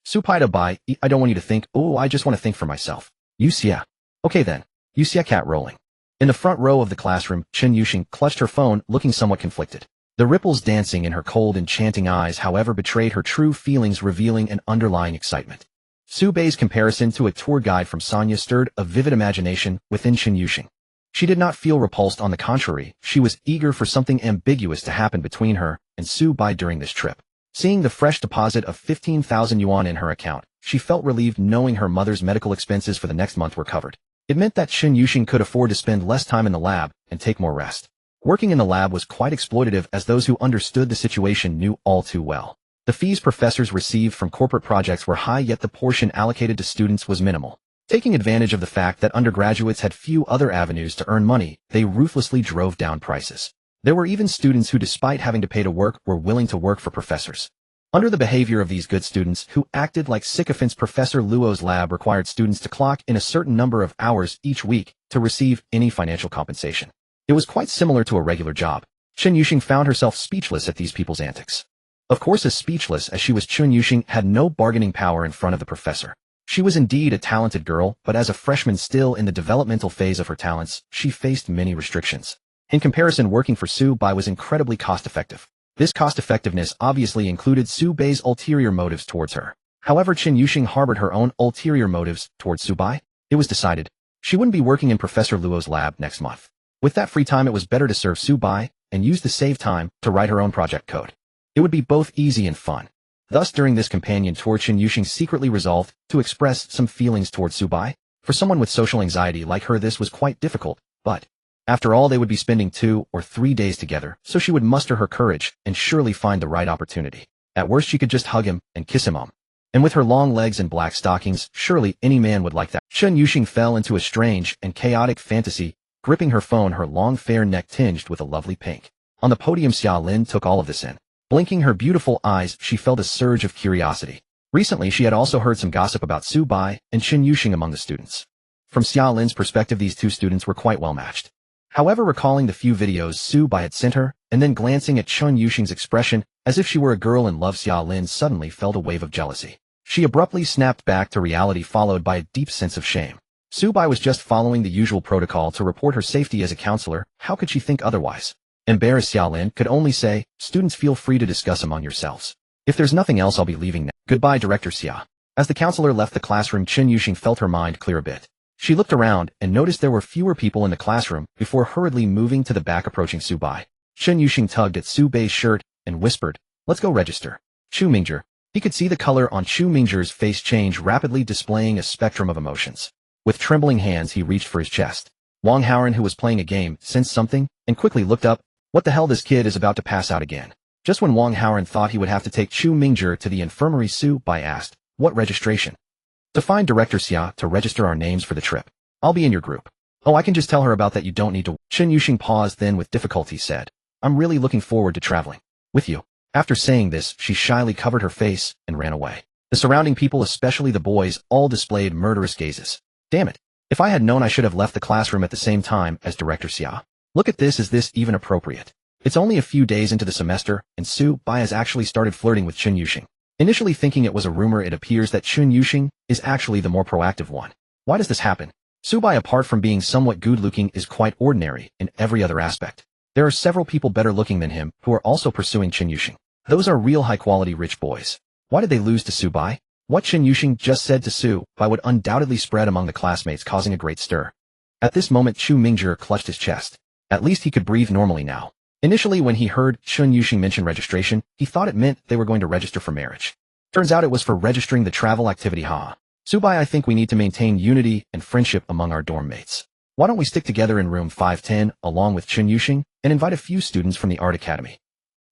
Su Pai Bai, I don't want you to think, oh, I just want to think for myself. Yuxia. Okay then. Yuxia cat rolling. In the front row of the classroom, Chun Yuxing clutched her phone, looking somewhat conflicted. The ripples dancing in her cold, enchanting eyes, however, betrayed her true feelings, revealing an underlying excitement. Su Bai's comparison to a tour guide from Sonya stirred a vivid imagination within Chun Yuxing. She did not feel repulsed, on the contrary, she was eager for something ambiguous to happen between her and Su Bai during this trip. Seeing the fresh deposit of 15,000 yuan in her account, she felt relieved knowing her mother's medical expenses for the next month were covered. It meant that Chun Yuxing could afford to spend less time in the lab and take more rest. Working in the lab was quite exploitative, as those who understood the situation knew all too well. The fees professors received from corporate projects were high, yet the portion allocated to students was minimal. Taking advantage of the fact that undergraduates had few other avenues to earn money, they ruthlessly drove down prices. There were even students who, despite having to pay to work, were willing to work for professors. Under the behavior of these good students, who acted like sycophants, Professor Luo's lab required students to clock in a certain number of hours each week to receive any financial compensation. It was quite similar to a regular job. Chun Yuxing found herself speechless at these people's antics. Of course, as speechless as she was, Chun Yuxing had no bargaining power in front of the professor. She was indeed a talented girl, but as a freshman still in the developmental phase of her talents, she faced many restrictions. In comparison, working for Su Bai was incredibly cost-effective. This cost-effectiveness obviously included Su Bai's ulterior motives towards her. However, Chun Yuxing harbored her own ulterior motives towards Su Bai. It was decided she wouldn't be working in Professor Luo's lab next month. With that free time, it was better to serve Su Bai and use the saved time to write her own project code. It would be both easy and fun. Thus, during this companion tour, Chun Yuxing secretly resolved to express some feelings towards Su Bai. For someone with social anxiety like her, this was quite difficult, but after all, they would be spending 2 or 3 days together, so she would muster her courage and surely find the right opportunity. At worst, she could just hug him and kiss him. And with her long legs and black stockings, surely any man would like that. Chun Yuxing fell into a strange and chaotic fantasy, gripping her phone, her long fair neck tinged with a lovely pink. On the podium, Xia Lin took all of this in. Blinking her beautiful eyes, she felt a surge of curiosity. Recently, she had also heard some gossip about Su Bai and Chun Yuxing among the students. From Xia Lin's perspective, these two students were quite well matched. However, recalling the few videos Su Bai had sent her, and then glancing at Chun Yuxing's expression, as if she were a girl in love, Xia Lin suddenly felt a wave of jealousy. She abruptly snapped back to reality, followed by a deep sense of shame. Su Bai was just following the usual protocol to report her safety as a counselor. How could she think otherwise? Embarrassed, Xia Lin could only say, "Students, feel free to discuss among yourselves. If there's nothing else, I'll be leaving now. Goodbye, Director Xia." As the counselor left the classroom, Chun Yuxing felt her mind clear a bit. She looked around and noticed there were fewer people in the classroom before hurriedly moving to the back, approaching Su Bai. Chun Yuxing tugged at Su Bai's shirt and whispered, "Let's go register." Chu Mingzhi. He could see the color on Chu Mingzhi's face change rapidly, displaying a spectrum of emotions. With trembling hands, he reached for his chest. Wang Haoran, who was playing a game, sensed something and quickly looked up. What the hell, this kid is about to pass out again. Just when Wang Haoran thought he would have to take Chu Mingzhi to the infirmary, Su Bai asked, "What registration?" "To find Director Xia to register our names for the trip. I'll be in your group." "Oh, I can just tell her about that, you don't need to." Chun Yuxing paused, then with difficulty said, "I'm really looking forward to traveling with you." After saying this, she shyly covered her face and ran away. The surrounding people, especially the boys, all displayed murderous gazes. Damn it. If I had known, I should have left the classroom at the same time as Director Xia. Look at this, is this even appropriate? It's only a few days into the semester, and Su Bai has actually started flirting with Chun Yuxing. Initially thinking it was a rumor, it appears that Chun Yuxing is actually the more proactive one. Why does this happen? Su Bai, apart from being somewhat good-looking, is quite ordinary in every other aspect. There are several people better looking than him who are also pursuing Chun Yuxing. Those are real high-quality rich boys. Why did they lose to Su Bai? What Chun Yuxing just said to Su Bai would undoubtedly spread among the classmates, causing a great stir. At this moment, Chu Mingzhi clutched his chest. At least he could breathe normally now. Initially, when he heard Chun Yuxing mention registration, he thought it meant they were going to register for marriage. Turns out it was for registering the travel activity. Su Bai, I think we need to maintain unity and friendship among our dorm mates. Why don't we stick together in room 510 along with Chun Yuxing and invite a few students from the art academy?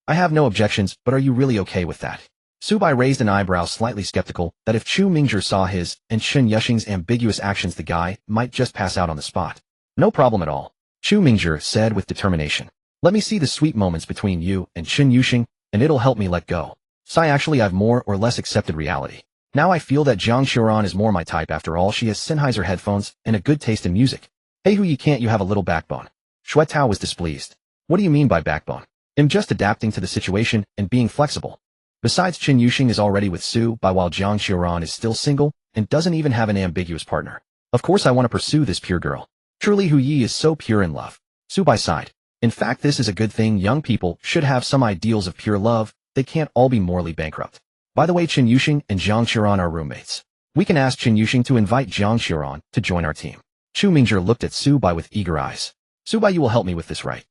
I have no objections, but are you really okay with that? Su Bai raised an eyebrow, slightly skeptical that if Chu Mingzhi saw his and Chun Yuxing's ambiguous actions, the guy might just pass out on the spot. No problem at all, Chu Mingzhi said with determination. Let me see the sweet moments between you and Chun Yuxing, and it'll help me let go. Actually, I've more or less accepted reality. Now I feel that Jiang Xiaoran is more my type. After all, she has Sennheiser headphones and a good taste in music. Hey, who you can't you have a little backbone? Shui Tao was displeased. What do you mean by backbone? I'm just adapting to the situation and being flexible. Besides, Chun Yuxing is already with Su Bai while Jiang Xiaoran is still single and doesn't even have an ambiguous partner. Of course I want to pursue this pure girl. Truly Hu Yi is so pure in love. Su Bai sighed. In fact, this is a good thing. Young people should have some ideals of pure love. They can't all be morally bankrupt. By the way, Chun Yuxing and Jiang Xiaoran are roommates. We can ask Chun Yuxing to invite Jiang Xiaoran to join our team. Chu Mingzhi looked at Su Bai with eager eyes. Su Bai, you will help me with this, right?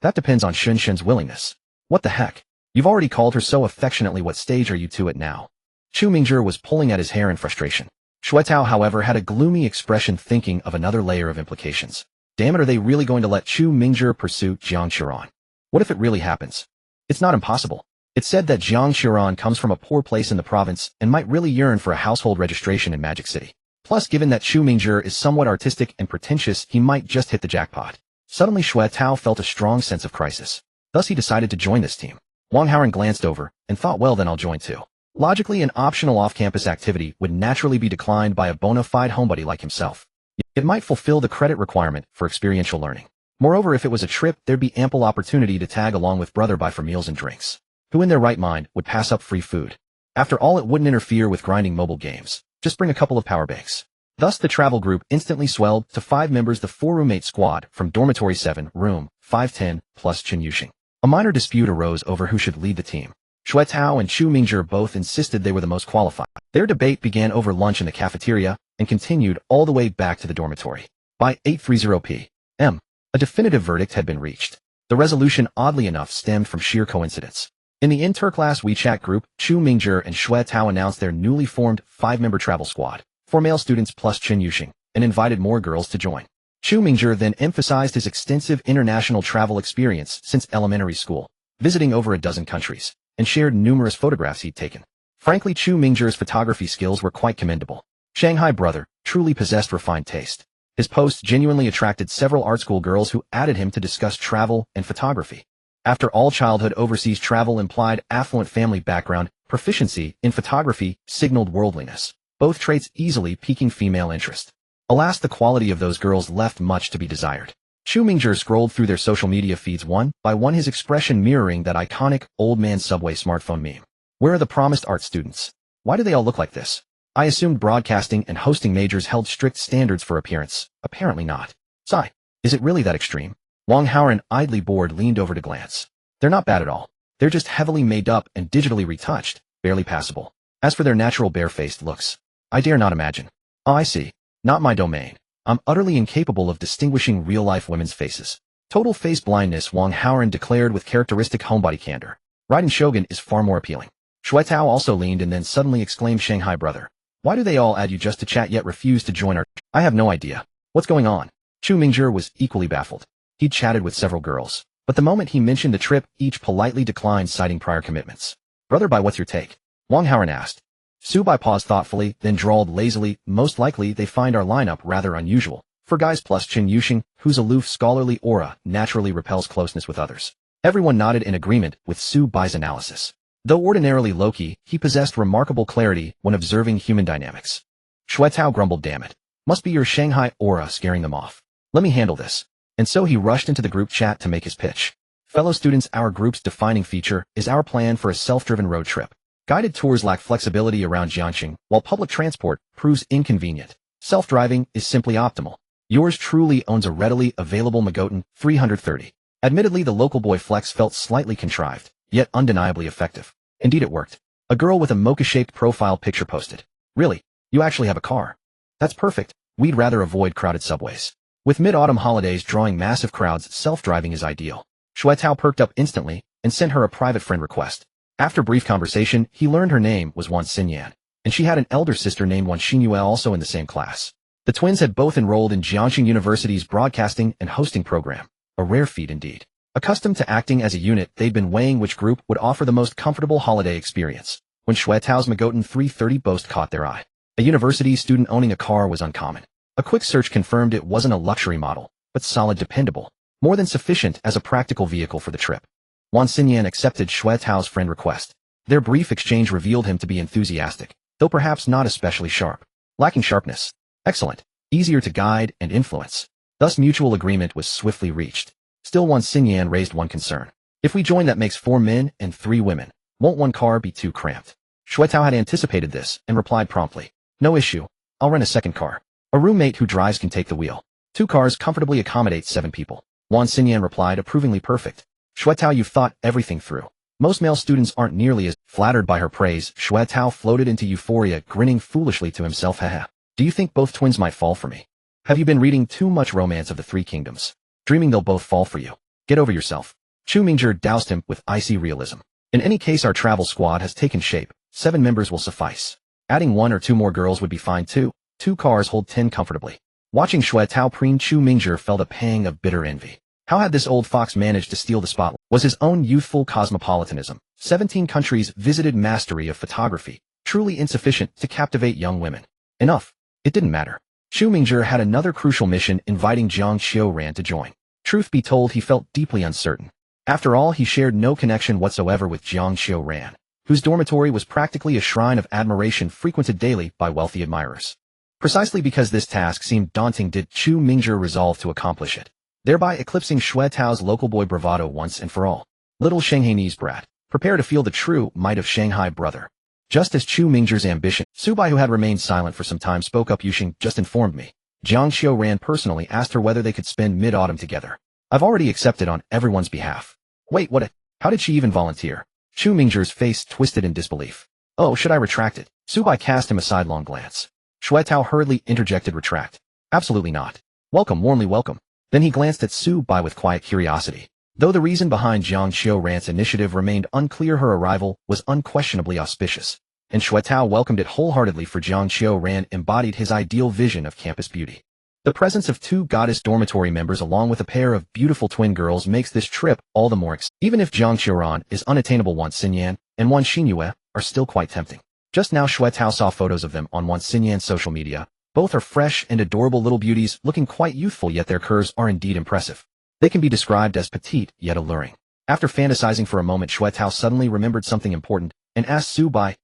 That depends on Shun Shen's willingness. What the heck? You've already called her so affectionately. What stage are you two at now? Chu Mingzhi was pulling at his hair in frustration. Shui Tao, however, had a gloomy expression, thinking of another layer of implications. Damn it, are they really going to let Chu Mingzhi pursue Jiang Xiaoran? What if it really happens? It's not impossible. It's said that Jiang Xiaoran comes from a poor place in the province and might really yearn for a household registration in Magic City. Plus, given that Chu Mingzhi is somewhat artistic and pretentious, he might just hit the jackpot. Suddenly, Shui Tao felt a strong sense of crisis. Thus, he decided to join this team. Wang Haoran glanced over and thought, well, then I'll join too. Logically, an optional off-campus activity would naturally be declined by a bona fide homebody like himself. It might fulfill the credit requirement for experiential learning. Moreover, if it was a trip, there'd be ample opportunity to tag along with Brother Bai for meals and drinks. Who in their right mind would pass up free food? After all, it wouldn't interfere with grinding mobile games. Just bring a couple of power banks. Thus, the travel group instantly swelled to 5 members, the 4-roommate squad from dormitory 7, room 510, plus Chun Yuxing. A minor dispute arose over who should lead the team. Shui Tao and Chu Mingzhi both insisted they were the most qualified. Their debate began over lunch in the cafeteria and continued all the way back to the dormitory. By 8:30 p.m., a definitive verdict had been reached. The resolution, oddly enough, stemmed from sheer coincidence. In the interclass WeChat group, Chu Mingzhi and Shui Tao announced their newly formed 5-member travel squad, 4 male students plus Chun Yuxing, and invited more girls to join. Chu Mingzhi then emphasized his extensive international travel experience since elementary school, visiting over a dozen countries, and shared numerous photographs he'd taken. Frankly, Chu Mingzhi's photography skills were quite commendable. Shanghai brother truly possessed refined taste. His posts genuinely attracted several art school girls who added him to discuss travel and photography. After all, childhood overseas travel implied affluent family background, proficiency in photography signaled worldliness, both traits easily piquing female interest. Alas, the quality of those girls left much to be desired. Chu Mingzhi scrolled through their social media feeds one by one, his expression mirroring that iconic old man Subway smartphone meme. Where are the promised art students? Why do they all look like this? I assumed broadcasting and hosting majors held strict standards for appearance. Apparently not. Sigh. Is it really that extreme? Wang Haoran, idly bored, leaned over to glance. They're not bad at all. They're just heavily made up and digitally retouched, barely passable. As for their natural bare-faced looks, I dare not imagine. Oh, I see. Not my domain. I'm utterly incapable of distinguishing real-life women's faces. Total face blindness, Wang Haoran declared with characteristic homebody candor. Raiden Shogun is far more appealing. Shui Tao also leaned and then suddenly exclaimed, Shanghai brother. Why do they all add you just to chat yet refuse to join our... I have no idea. What's going on? Chu Mingzhi was equally baffled. He'd chatted with several girls, but the moment he mentioned the trip, each politely declined, citing prior commitments. Brother Bai, what's your take? Wang Haoran asked. Su Bai paused thoughtfully, then drawled lazily, most likely they find our lineup rather unusual. For guys plus Chun Yuxing, whose aloof scholarly aura naturally repels closeness with others. Everyone nodded in agreement with Su Bai's analysis. Though ordinarily low-key, he possessed remarkable clarity when observing human dynamics. Shui Tao grumbled, damn it. Must be your Shanghai aura scaring them off. Let me handle this. And so he rushed into the group chat to make his pitch. Fellow students, our group's defining feature is our plan for a self-driven road trip. Guided tours lack flexibility around Jiangxing, while public transport proves inconvenient. Self-driving is simply optimal. Yours truly owns a readily available Magotan 330. Admittedly, the local boy flex felt slightly contrived, yet undeniably effective. Indeed, it worked. A girl with a mocha-shaped profile picture posted. Really? You actually have a car? That's perfect. We'd rather avoid crowded subways. With mid-autumn holidays drawing massive crowds, self-driving is ideal. Xuetao perked up instantly and sent her a private friend request. After brief conversation, he learned her name was Wan Xinyan, and she had an elder sister named Wan Xingyue also in the same class. The twins had both enrolled in Jiangxing University's broadcasting and hosting program, a rare feat indeed. Accustomed to acting as a unit, they'd been weighing which group would offer the most comfortable holiday experience. When Xuetao's Magotan 330 boast caught their eye. A university student owning a car was uncommon. A quick search confirmed it wasn't a luxury model, but solid, dependable. More than sufficient as a practical vehicle for the trip. Wan Xinyan accepted Xuetao's friend request. Their brief exchange revealed him to be enthusiastic, though perhaps not especially sharp. Lacking sharpness. Excellent. Easier to guide and influence. Thus mutual agreement was swiftly reached. Still, Wan Xinyan raised one concern. If we join, that makes 4 men and 3 women. Won't one car be too cramped? Xuetao had anticipated this and replied promptly. No issue. I'll rent a second car. A roommate who drives can take the wheel. 2 cars comfortably accommodate 7 people. Wan Xinyan replied, approvingly perfect. Xuetao, you've thought everything through. Most male students aren't nearly as flattered by her praise. Xuetao floated into euphoria, grinning foolishly to himself. Haha. Do you think both twins might fall for me? Have you been reading too much Romance of the Three Kingdoms? Dreaming they'll both fall for you. Get over yourself. Chu Mingzhi doused him with icy realism. In any case, our travel squad has taken shape. 7 members will suffice. Adding 1 or 2 more girls would be fine too. 2 cars hold 10 comfortably. Watching Xuetao preen, Chu Mingzhi felt a pang of bitter envy. How had this old fox managed to steal the spotlight? Was his own youthful cosmopolitanism, 17 countries visited, mastery of photography, truly insufficient to captivate young women? Enough. It didn't matter. Chu Mingzhi had another crucial mission, inviting Jiang Xiuran to join. Truth be told, he felt deeply uncertain. After all, he shared no connection whatsoever with Jiang Xiuran, whose dormitory was practically a shrine of admiration frequented daily by wealthy admirers. Precisely because this task seemed daunting did Chu Mingzhi resolve to accomplish it, thereby eclipsing Xuetao's local boy bravado once and for all. Little Shanghainese brat, prepare to feel the true might of Shanghai, brother. Just as Chu Mingzhi's ambition, Subai, who had remained silent for some time, spoke up. Yuxing just informed me. Jiang Xiuran personally asked her whether they could spend mid-autumn together. I've already accepted on everyone's behalf. Wait, what? How did she even volunteer? Chu Mingzhi's face twisted in disbelief. Oh, should I retract it? Subai cast him a sidelong glance. Xuetao hurriedly interjected, retract. Absolutely not. Welcome, warmly welcome. Then he glanced at Subai with quiet curiosity. Though the reason behind Jiang Xiuran's initiative remained unclear, her arrival was unquestionably auspicious, and Xuetao welcomed it wholeheartedly, for Jiang Xiuran embodied his ideal vision of campus beauty. The presence of 2 goddess dormitory members along with a pair of beautiful twin girls makes this trip all the more exciting. Even if Jiang Xiuran is unattainable, Wan Xinyan and Wan Xingyue are still quite tempting. Just now Xuetao saw photos of them on Wan Xinyan's social media. Both are fresh and adorable little beauties, looking quite youthful, yet their curves are indeed impressive. They can be described as petite yet alluring. After fantasizing for a moment, Xuetao suddenly remembered something important and asked Subai,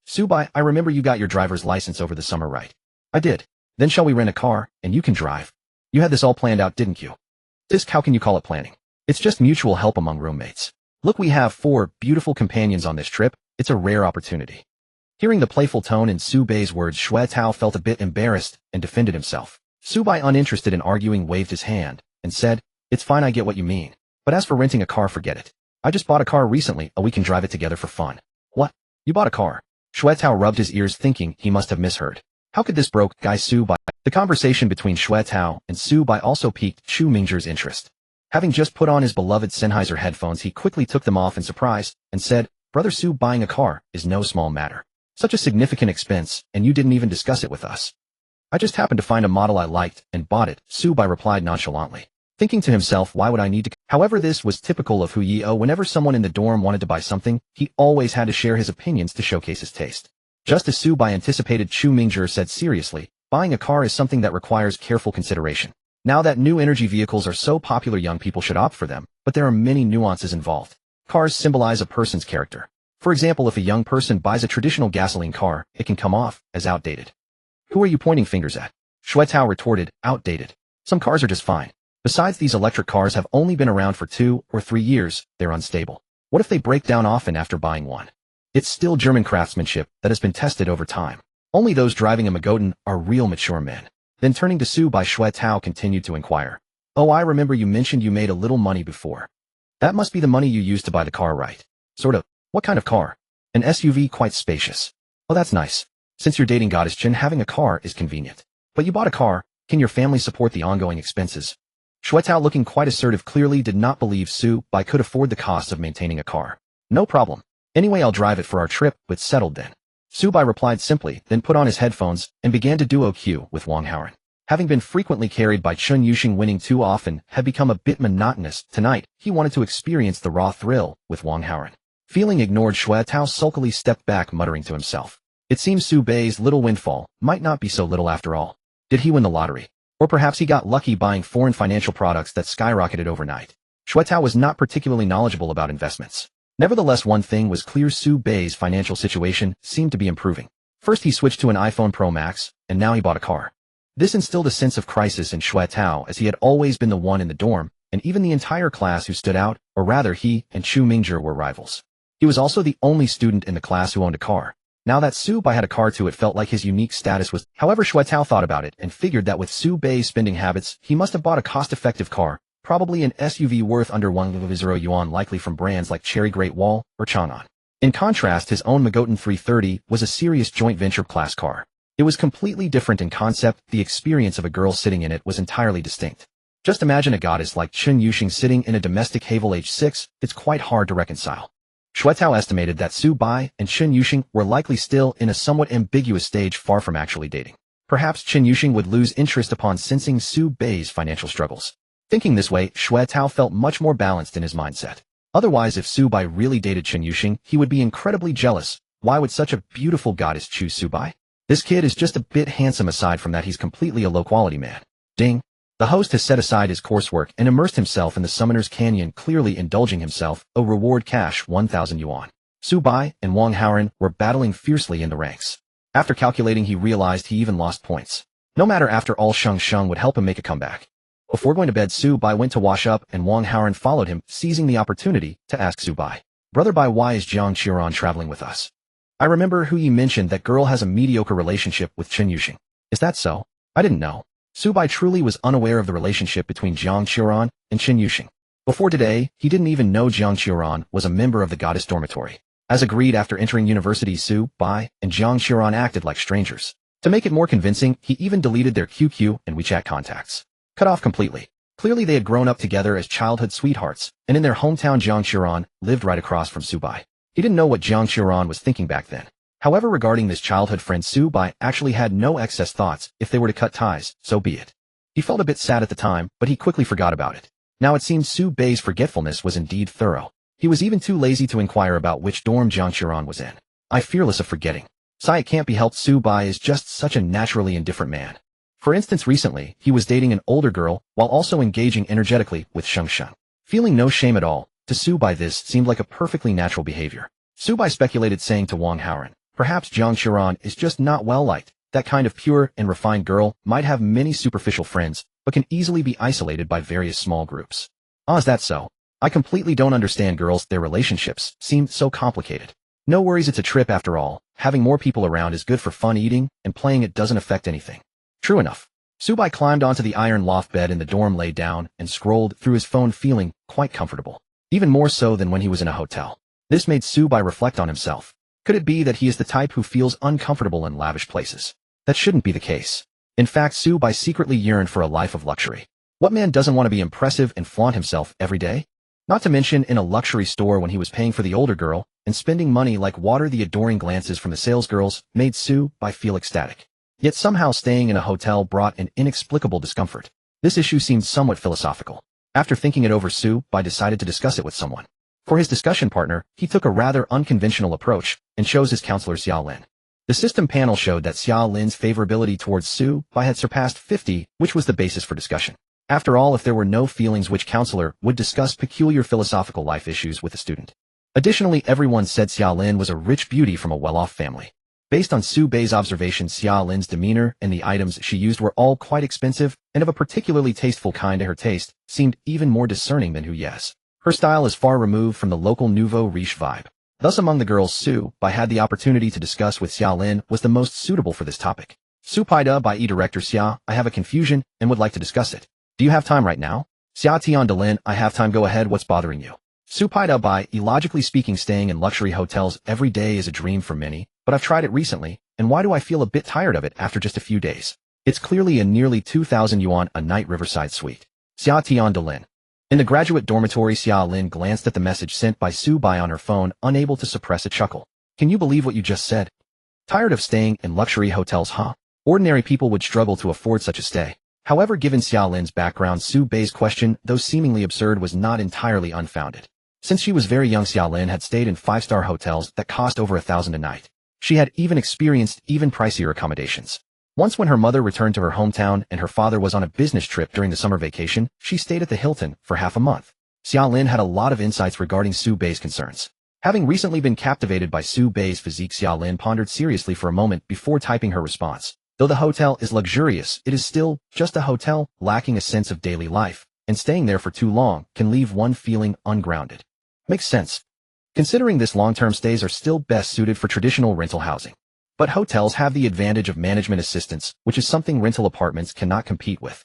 I remember you got your driver's license over the summer, right? I did. Then shall we rent a car, and you can drive? You had this all planned out, didn't you? How can you call it planning? It's just mutual help among roommates. Look, we have 4 beautiful companions on this trip. It's a rare opportunity. Hearing the playful tone in Subai's words, Xuetao felt a bit embarrassed and defended himself. Subai, uninterested in arguing, waved his hand and said, it's fine, I get what you mean. But as for renting a car, forget it. I just bought a car recently, we can drive it together for fun. What? You bought a car? Xuetao rubbed his ears, thinking he must have misheard. How could this broke guy Subai? The conversation between Xuetao and Subai also piqued Chu Mingzhi's interest. Having just put on his beloved Sennheiser headphones, he quickly took them off in surprise and said, Brother Su, buying a car is no small matter. Such a significant expense, and you didn't even discuss it with us. I just happened to find a model I liked and bought it, Subai replied nonchalantly. Thinking to himself, why would I need to? However, this was typical of Hu Yeo. Whenever someone in the dorm wanted to buy something, he always had to share his opinions to showcase his taste. Just as Subai anticipated, Chu Mingzhi said seriously, buying a car is something that requires careful consideration. Now that new energy vehicles are so popular, young people should opt for them, but there are many nuances involved. Cars symbolize a person's character. For example, if a young person buys a traditional gasoline car, it can come off as outdated. Who are you pointing fingers at? Xuetao retorted, outdated. Some cars are just fine. Besides, these electric cars have only been around for 2 or 3 years, they're unstable. What if they break down often after buying one? It's still German craftsmanship that has been tested over time. Only those driving a Magotan are real mature men. Then turning to Sue Bai, Xue Tao continued to inquire. Oh, I remember you mentioned you made a little money before. That must be the money you used to buy the car, right? Sort of. What kind of car? An SUV, quite spacious. Oh, that's nice. Since you're dating Goddess Chen, having a car is convenient. But you bought a car. Can your family support the ongoing expenses? Xue Tao, looking quite assertive, clearly did not believe Sue Bai could afford the cost of maintaining a car. No problem. Anyway, I'll drive it for our trip, but settled then. Sue Bai replied simply, then put on his headphones and began to duo Q with Wang Haoren. Having been frequently carried by Chun Yuxing, winning too often had become a bit monotonous. Tonight, he wanted to experience the raw thrill with Wang Haoren. Feeling ignored, Xue Tao sulkily stepped back, muttering to himself. It seems Sue Bai's little windfall might not be so little after all. Did he win the lottery? Or perhaps he got lucky buying foreign financial products that skyrocketed overnight. Xue Tao was not particularly knowledgeable about investments. Nevertheless, one thing was clear: Sue Bai's financial situation seemed to be improving. First, he switched to an iPhone Pro Max, and now he bought a car. This instilled a sense of crisis in Xue Tao, as he had always been the one in the dorm, and even the entire class who stood out, or rather he and Chu Mingzhi were rivals. He was also the only student in the class who owned a car. Now that Sue Bai had a car too, it felt like his unique status was. However, Xue Tao thought about it and figured that with Sue Bai's spending habits, he must have bought a cost-effective car, probably an SUV worth under 1,000 yuan, likely from brands like Cherry Great Wall or Chang'an. In contrast, his own Magotan 330 was a serious joint venture class car. It was completely different in concept. The experience of a girl sitting in it was entirely distinct. Just imagine a goddess like Chun Yuxing sitting in a domestic Havel H6. It's quite hard to reconcile. Xue Tao estimated that Sue Bai and Chun Yuxing were likely still in a somewhat ambiguous stage, far from actually dating. Perhaps Chun Yuxing would lose interest upon sensing Sue Bai's financial struggles. Thinking this way, Xue Tao felt much more balanced in his mindset. Otherwise, if Sue Bai really dated Chun Yuxing, he would be incredibly jealous. Why would such a beautiful goddess choose Sue Bai? This kid is just a bit handsome. Aside from that, he's completely a low-quality man. Ding. The host has set aside his coursework and immersed himself in the Summoner's Canyon, clearly indulging himself. A reward: cash 1,000 yuan. Sue Bai and Wang Haoren were battling fiercely in the ranks. After calculating, he realized he even lost points. No matter, after all, Sheng would help him make a comeback. Before going to bed, Sue Bai went to wash up, and Wang Haoren followed him, seizing the opportunity to ask Sue Bai, "Brother Bai, why is Jiang Qiuran traveling with us? I remember Hu Yi mentioned that girl has a mediocre relationship with Chun Yuxing. Is that so? I didn't know." Sue Bai truly was unaware of the relationship between Jiang Qiuran and Chun Yuxing. Before today, he didn't even know Jiang Qiuran was a member of the goddess dormitory. As agreed, after entering university, Sue Bai and Jiang Qiuran acted like strangers. To make it more convincing, he even deleted their QQ and WeChat contacts. Cut off completely. Clearly they had grown up together as childhood sweethearts, and in their hometown Jiang Qiuran lived right across from Sue Bai. He didn't know what Jiang Qiuran was thinking back then. However, regarding this childhood friend, Sue Bai actually had no excess thoughts. If they were to cut ties, so be it. He felt a bit sad at the time, but he quickly forgot about it. Now it seemed Sue Bai's forgetfulness was indeed thorough. He was even too lazy to inquire about which dorm Jiang Qiuran was in. I fearless of forgetting. Sigh, it can't be helped. Sue Bai is just such a naturally indifferent man. For instance, recently, he was dating an older girl while also engaging energetically with Sheng. Feeling no shame at all, to Sue Bai this seemed like a perfectly natural behavior. Sue Bai speculated, saying to Wang Haoren, "Perhaps Jiang Qiuran is just not well-liked. That kind of pure and refined girl might have many superficial friends, but can easily be isolated by various small groups." Ah, is that so? I completely don't understand girls. Their relationships seem so complicated. No worries, it's a trip after all. Having more people around is good for fun. Eating and playing it doesn't affect anything. True enough. Sue Bai climbed onto the iron loft bed in the dorm, lay down, and scrolled through his phone, feeling quite comfortable. Even more so than when he was in a hotel. This made Sue Bai reflect on himself. Could it be that he is the type who feels uncomfortable in lavish places? That shouldn't be the case. In fact, Sue Bai secretly yearned for a life of luxury. What man doesn't want to be impressive and flaunt himself every day? Not to mention in a luxury store when he was paying for the older girl and spending money like water. The adoring glances from the salesgirls made Sue Bai feel ecstatic. Yet somehow staying in a hotel brought an inexplicable discomfort. This issue seemed somewhat philosophical. After thinking it over, Sue Bai decided to discuss it with someone. For his discussion partner, he took a rather unconventional approach and chose his counselor Xiao Lin. The system panel showed that Xiao Lin's favorability towards Sue Bai had surpassed 50, which was the basis for discussion. After all, if there were no feelings, which counselor would discuss peculiar philosophical life issues with a student? Additionally, everyone said Xiao Lin was a rich beauty from a well-off family. Based on Su Bei's observations, Xia Lin's demeanor and the items she used were all quite expensive and of a particularly tasteful kind to her taste, seemed even more discerning than Hu Ye's. Her style is far removed from the local nouveau riche vibe. Thus among the girls Su Bai had the opportunity to discuss with Xia Lin was the most suitable for this topic. Su Paida by Director Xia, I have a confusion and would like to discuss it. Do you have time right now? Xia Tian Delin, I have time, go ahead, what's bothering you? Su Paida by, illogically speaking, staying in luxury hotels every day is a dream for many, but I've tried it recently, and why do I feel a bit tired of it after just a few days? It's clearly a nearly 2,000 yuan a night riverside suite. Xia Tian Delin. In the graduate dormitory, Xia Lin glanced at the message sent by Su Bai on her phone, unable to suppress a chuckle. Can you believe what you just said? Tired of staying in luxury hotels, huh? Ordinary people would struggle to afford such a stay. However, given Xia Lin's background, Su Bei's question, though seemingly absurd, was not entirely unfounded. Since she was very young, Xia Lin had stayed in 5-star hotels that cost over 1,000 a night. She had even experienced even pricier accommodations. Once when her mother returned to her hometown and her father was on a business trip during the summer vacation, she stayed at the Hilton for half a month. Xia Lin had a lot of insights regarding Su Bei's concerns. Having recently been captivated by Su Bei's physique, Xia Lin pondered seriously for a moment before typing her response. Though the hotel is luxurious, it is still just a hotel, lacking a sense of daily life, and staying there for too long can leave one feeling ungrounded. Makes sense. Considering this, long-term stays are still best suited for traditional rental housing. But hotels have the advantage of management assistance, which is something rental apartments cannot compete with.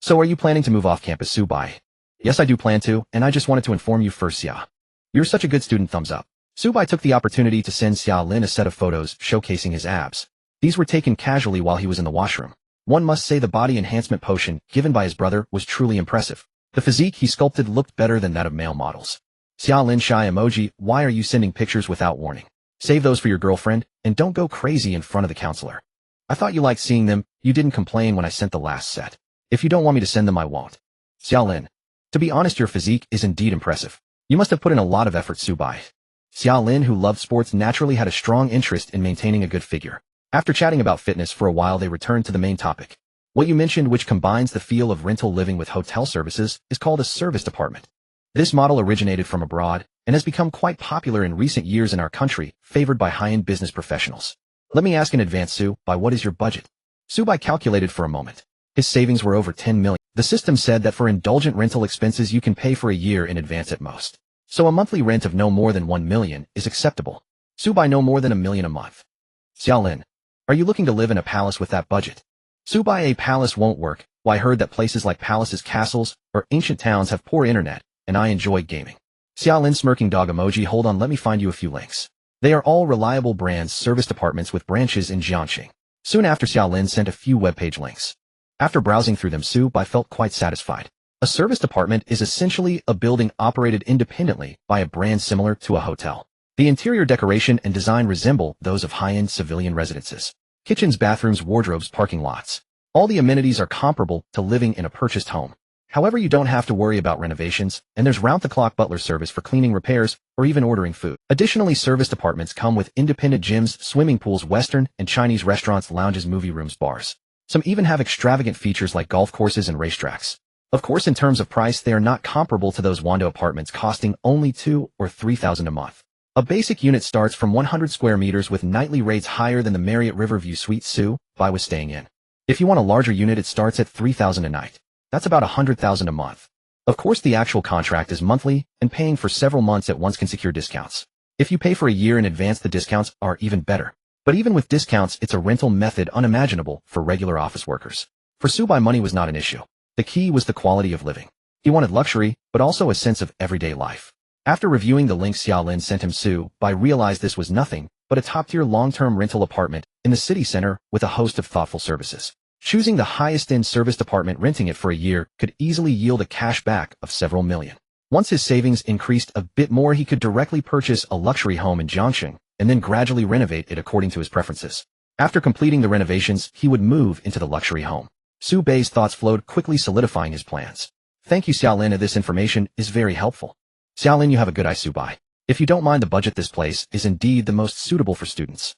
So are you planning to move off campus, Su Bai? Yes, I do plan to, and I just wanted to inform you first, Xia. You're such a good student, thumbs up. Su Bai took the opportunity to send Xia Lin a set of photos showcasing his abs. These were taken casually while he was in the washroom. One must say the body enhancement potion given by his brother was truly impressive. The physique he sculpted looked better than that of male models. Xia Lin shy emoji, why are you sending pictures without warning? Save those for your girlfriend, and don't go crazy in front of the counselor. I thought you liked seeing them, you didn't complain when I sent the last set. If you don't want me to send them, I won't. Xia Lin. To be honest, your physique is indeed impressive. You must have put in a lot of effort, Su Bai. Xia Lin, who loved sports, naturally had a strong interest in maintaining a good figure. After chatting about fitness for a while, they returned to the main topic. What you mentioned, which combines the feel of rental living with hotel services, is called a serviced apartment. This model originated from abroad and has become quite popular in recent years in our country, favored by high-end business professionals. Let me ask in advance, Su Bai, what is your budget? Su Bai calculated for a moment. His savings were over 10 million. The system said that for indulgent rental expenses you can pay for a year in advance at most. So a monthly rent of no more than 1 million is acceptable. Su Bai, no more than 1 million a month. Xia Lin. Are you looking to live in a palace with that budget? Su Bai, a palace won't work. Well, I heard that places like palaces, castles, or ancient towns have poor internet, and I enjoy gaming. Xia Lin smirking dog emoji, hold on, let me find you a few links. They are all reliable brands, serviced apartments with branches in Jiangxing. Soon after, Xia Lin sent a few webpage links. After browsing through them, Su Bai felt quite satisfied. A serviced apartment is essentially a building operated independently by a brand similar to a hotel. The interior decoration and design resemble those of high-end civilian residences. Kitchens, bathrooms, wardrobes, parking lots. All the amenities are comparable to living in a purchased home. However, you don't have to worry about renovations, and there's round-the-clock butler service for cleaning, repairs, or even ordering food. Additionally, serviced apartments come with independent gyms, swimming pools, Western and Chinese restaurants, lounges, movie rooms, bars. Some even have extravagant features like golf courses and racetracks. Of course, in terms of price, they are not comparable to those Wando apartments costing only 2,000 or 3,000 a month. A basic unit starts from 100 square meters with nightly rates higher than the Marriott Riverview Suite Su Bai was staying in. If you want a larger unit, it starts at 3,000 a night. That's about 100,000 a month. Of course, the actual contract is monthly, and paying for several months at once can secure discounts. If you pay for a year in advance, the discounts are even better. But even with discounts, it's a rental method unimaginable for regular office workers. For Su Bai, money was not an issue. The key was the quality of living. He wanted luxury, but also a sense of everyday life. After reviewing the links Xia Lin sent him, Su Bai realized this was nothing but a top-tier long-term rental apartment in the city center with a host of thoughtful services. Choosing the highest-end serviced apartment, renting it for a year, could easily yield a cashback of several million. Once his savings increased a bit more, he could directly purchase a luxury home in Jiangxing and then gradually renovate it according to his preferences. After completing the renovations, he would move into the luxury home. Su Bei's thoughts flowed, quickly solidifying his plans. Thank you, Xia Lin. This information is very helpful. Xia Lin, you have a good eye, Su Bai. If you don't mind the budget, this place is indeed the most suitable for students.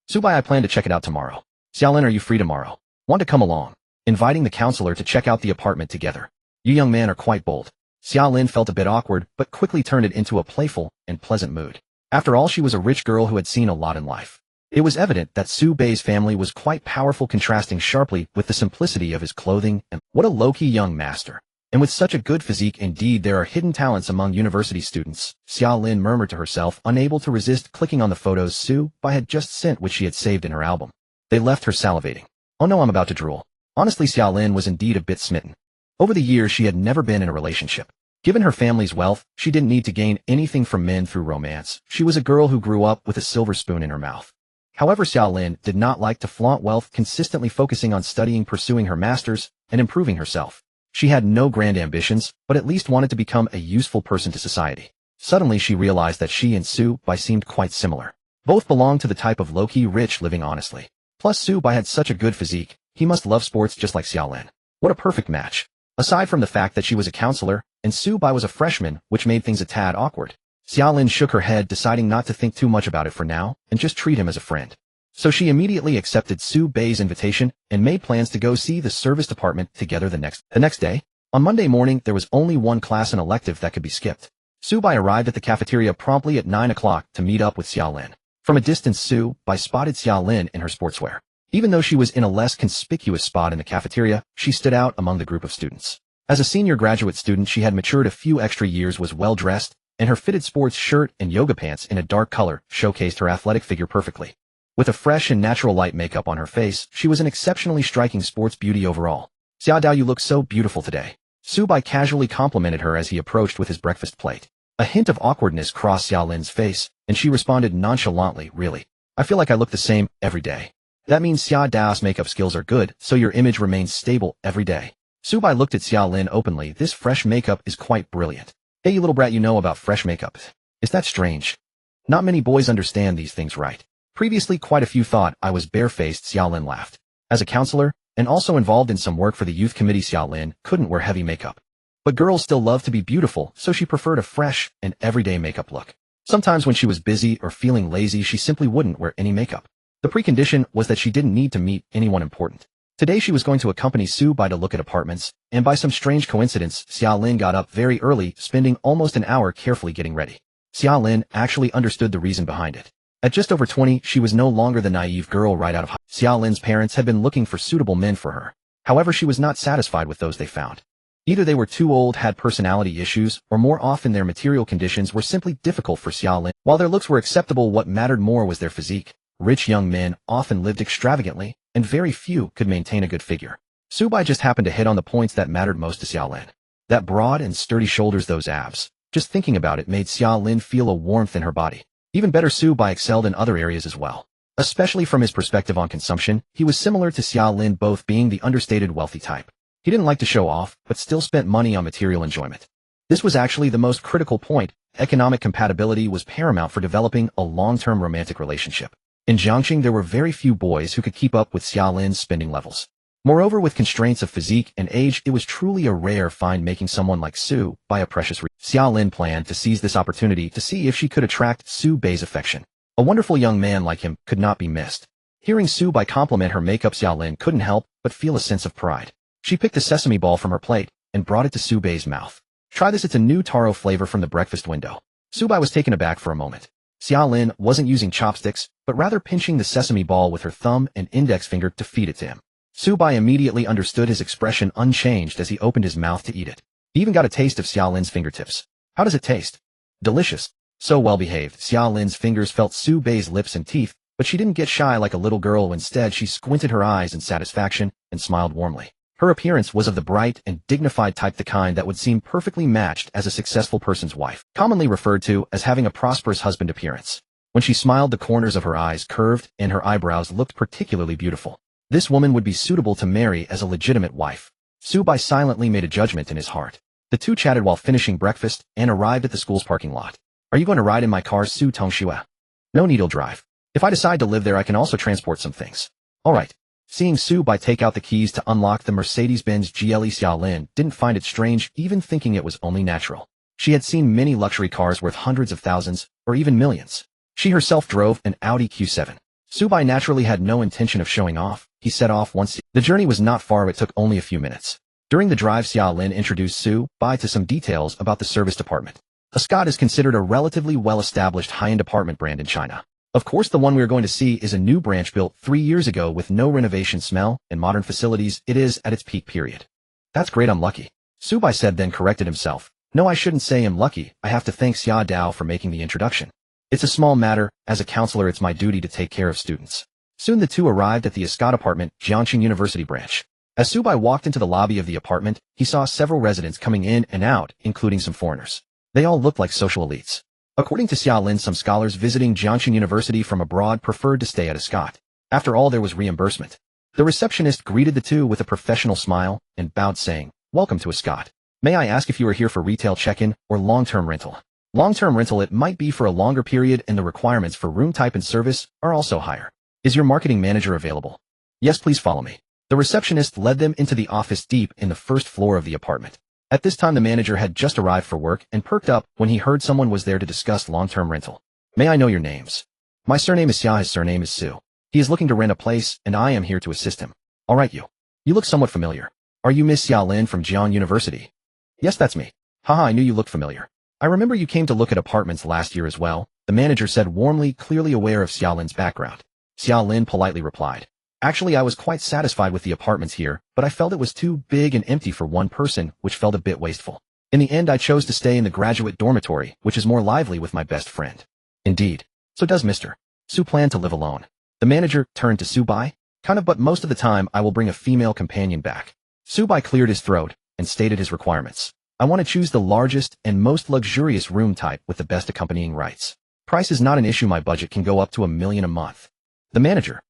Su Bai, I plan to check it out tomorrow. Xia Lin, are you free tomorrow? Want to come along? Inviting the counselor to check out the apartment together. You young man are quite bold. Xia Lin felt a bit awkward, but quickly turned it into a playful and pleasant mood. After all, she was a rich girl who had seen a lot in life. It was evident that Su Bei's family was quite powerful, contrasting sharply with the simplicity of his clothing. And what a low-key young master. And with such a good physique, indeed there are hidden talents among university students, Xia Lin murmured to herself, unable to resist clicking on the photos Su Bei had just sent, which she had saved in her album. They left her salivating. Oh no, I'm about to drool. Honestly, Xia Lin was indeed a bit smitten. Over the years, she had never been in a relationship. Given her family's wealth, she didn't need to gain anything from men through romance. She was a girl who grew up with a silver spoon in her mouth. However, Xia Lin did not like to flaunt wealth, consistently focusing on studying, pursuing her master's, and improving herself. She had no grand ambitions, but at least wanted to become a useful person to society. Suddenly, she realized that she and Su Bei seemed quite similar. Both belonged to the type of low-key rich living honestly. Plus, Su Bei had such a good physique, he must love sports just like Xia Lin. What a perfect match. Aside from the fact that she was a counselor, and Su Bei was a freshman, which made things a tad awkward. Xia Lin shook her head, deciding not to think too much about it for now, and just treat him as a friend. So she immediately accepted Su Bei's invitation and made plans to go see the service department together the next day. On Monday morning, there was only one class and elective that could be skipped. Su Bei arrived at the cafeteria promptly at 9 o'clock to meet up with Xia Lin. From a distance, Su Bei spotted Xia Lin in her sportswear. Even though she was in a less conspicuous spot in the cafeteria, she stood out among the group of students. As a senior graduate student, she had matured a few extra years, was well-dressed, and her fitted sports shirt and yoga pants in a dark color showcased her athletic figure perfectly. With a fresh and natural light makeup on her face, she was an exceptionally striking sports beauty overall. Xia Dao, you look so beautiful today. Su Bei casually complimented her as he approached with his breakfast plate. A hint of awkwardness crossed Xia Lin's face, and she responded nonchalantly, really? I feel like I look the same every day. That means Xia Dao's makeup skills are good, so your image remains stable every day. Su Bei looked at Xia Lin openly. This fresh makeup is quite brilliant. Hey, you little brat, you know about fresh makeup. Is that strange? Not many boys understand these things, right? Previously, quite a few thought I was barefaced, Xia Lin laughed. As a counselor, and also involved in some work for the youth committee, Xia Lin couldn't wear heavy makeup. But girls still love to be beautiful, so she preferred a fresh and everyday makeup look. Sometimes when she was busy or feeling lazy, she simply wouldn't wear any makeup. The precondition was that she didn't need to meet anyone important. Today she was going to accompany Su Bei to look at apartments, and by some strange coincidence, Xia Lin got up very early, spending almost an hour carefully getting ready. Xia Lin actually understood the reason behind it. At just over 20, she was no longer the naive girl right out of high school. Xia Lin's parents had been looking for suitable men for her. However, she was not satisfied with those they found. Either they were too old, had personality issues, or more often their material conditions were simply difficult for Xia Lin. While their looks were acceptable, what mattered more was their physique. Rich young men often lived extravagantly, and very few could maintain a good figure. Su Bei just happened to hit on the points that mattered most to Xia Lin. That broad and sturdy shoulders, those abs. Just thinking about it made Xia Lin feel a warmth in her body. Even better, Su Bei excelled in other areas as well. Especially from his perspective on consumption, he was similar to Xia Lin, both being the understated wealthy type. He didn't like to show off, but still spent money on material enjoyment. This was actually the most critical point. Economic compatibility was paramount for developing a long-term romantic relationship. In Jiangxing, there were very few boys who could keep up with Xia Lin's spending levels. Moreover, with constraints of physique and age, it was truly a rare find, making someone like Su Bei a precious resource. Xia Lin planned to seize this opportunity to see if she could attract Su Bei's affection. A wonderful young man like him could not be missed. Hearing Su Bei compliment her makeup, Xia Lin couldn't help but feel a sense of pride. She picked a sesame ball from her plate and brought it to Su Bei's mouth. Try this, it's a new taro flavor from the breakfast window. Su Bei was taken aback for a moment. Xia Lin wasn't using chopsticks, but rather pinching the sesame ball with her thumb and index finger to feed it to him. Su Bei immediately understood, his expression unchanged as he opened his mouth to eat it. He even got a taste of Xia Lin's fingertips. How does it taste? Delicious. So well behaved. Xia Lin's fingers felt Su Bei's lips and teeth, but she didn't get shy like a little girl. Instead, she squinted her eyes in satisfaction and smiled warmly. Her appearance was of the bright and dignified type, the kind that would seem perfectly matched as a successful person's wife, commonly referred to as having a prosperous husband appearance. When she smiled, the corners of her eyes curved and her eyebrows looked particularly beautiful. This woman would be suitable to marry as a legitimate wife. Su Bei silently made a judgment in his heart. The two chatted while finishing breakfast and arrived at the school's parking lot. Are you going to ride in my car, Su Tongxue? No need, he'll drive. If I decide to live there, I can also transport some things. All right. Seeing Su Bei take out the keys to unlock the Mercedes-Benz GLE, Xia Lin didn't find it strange, even thinking it was only natural. She had seen many luxury cars worth hundreds of thousands, or even millions. She herself drove an Audi Q7. Su Bei naturally had no intention of showing off. He set off once. The journey was not far, it took only a few minutes. During the drive, Xia Lin introduced Su Bei to some details about the service department. A Scott is considered a relatively well-established high-end apartment brand in China. Of course, the one we are going to see is a new branch built 3 years ago with no renovation smell and modern facilities. It is at its peak period. That's great, I'm lucky. Subai said, then corrected himself. No, I shouldn't say I'm lucky. I have to thank Xia Dao for making the introduction. It's a small matter. As a counselor, it's my duty to take care of students. Soon the two arrived at the Escott apartment, Jiangxing University branch. As Subai walked into the lobby of the apartment, he saw several residents coming in and out, including some foreigners. They all looked like social elites. According to Xia Lin, some scholars visiting Jiangxing University from abroad preferred to stay at Escott. After all, there was reimbursement. The receptionist greeted the two with a professional smile and bowed, saying, "Welcome to Escott. May I ask if you are here for retail check-in or long-term rental?" Long-term rental, it might be for a longer period, and the requirements for room type and service are also higher. Is your marketing manager available? Yes, please follow me. The receptionist led them into the office deep in the first floor of the apartment. At this time, the manager had just arrived for work and perked up when he heard someone was there to discuss long-term rental. May I know your names? My surname is Xia, his surname is Su. He is looking to rent a place, and I am here to assist him. All right, you. You look somewhat familiar. Are you Miss Xia Lin from Jiang University? Yes, that's me. Haha, I knew you looked familiar. I remember you came to look at apartments last year as well, the manager said warmly, clearly aware of Xia Lin's background. Xia Lin politely replied. Actually, I was quite satisfied with the apartments here, but I felt it was too big and empty for one person, which felt a bit wasteful. In the end, I chose to stay in the graduate dormitory, which is more lively, with my best friend. Indeed. So does Mr. Su plan to live alone? The manager turned to Subai. Kind of, but most of the time I will bring a female companion back. Subai cleared his throat and stated his requirements. I want to choose the largest and most luxurious room type with the best accompanying rights. Price is not an issue, my budget can go up to $1 million a month. The manager.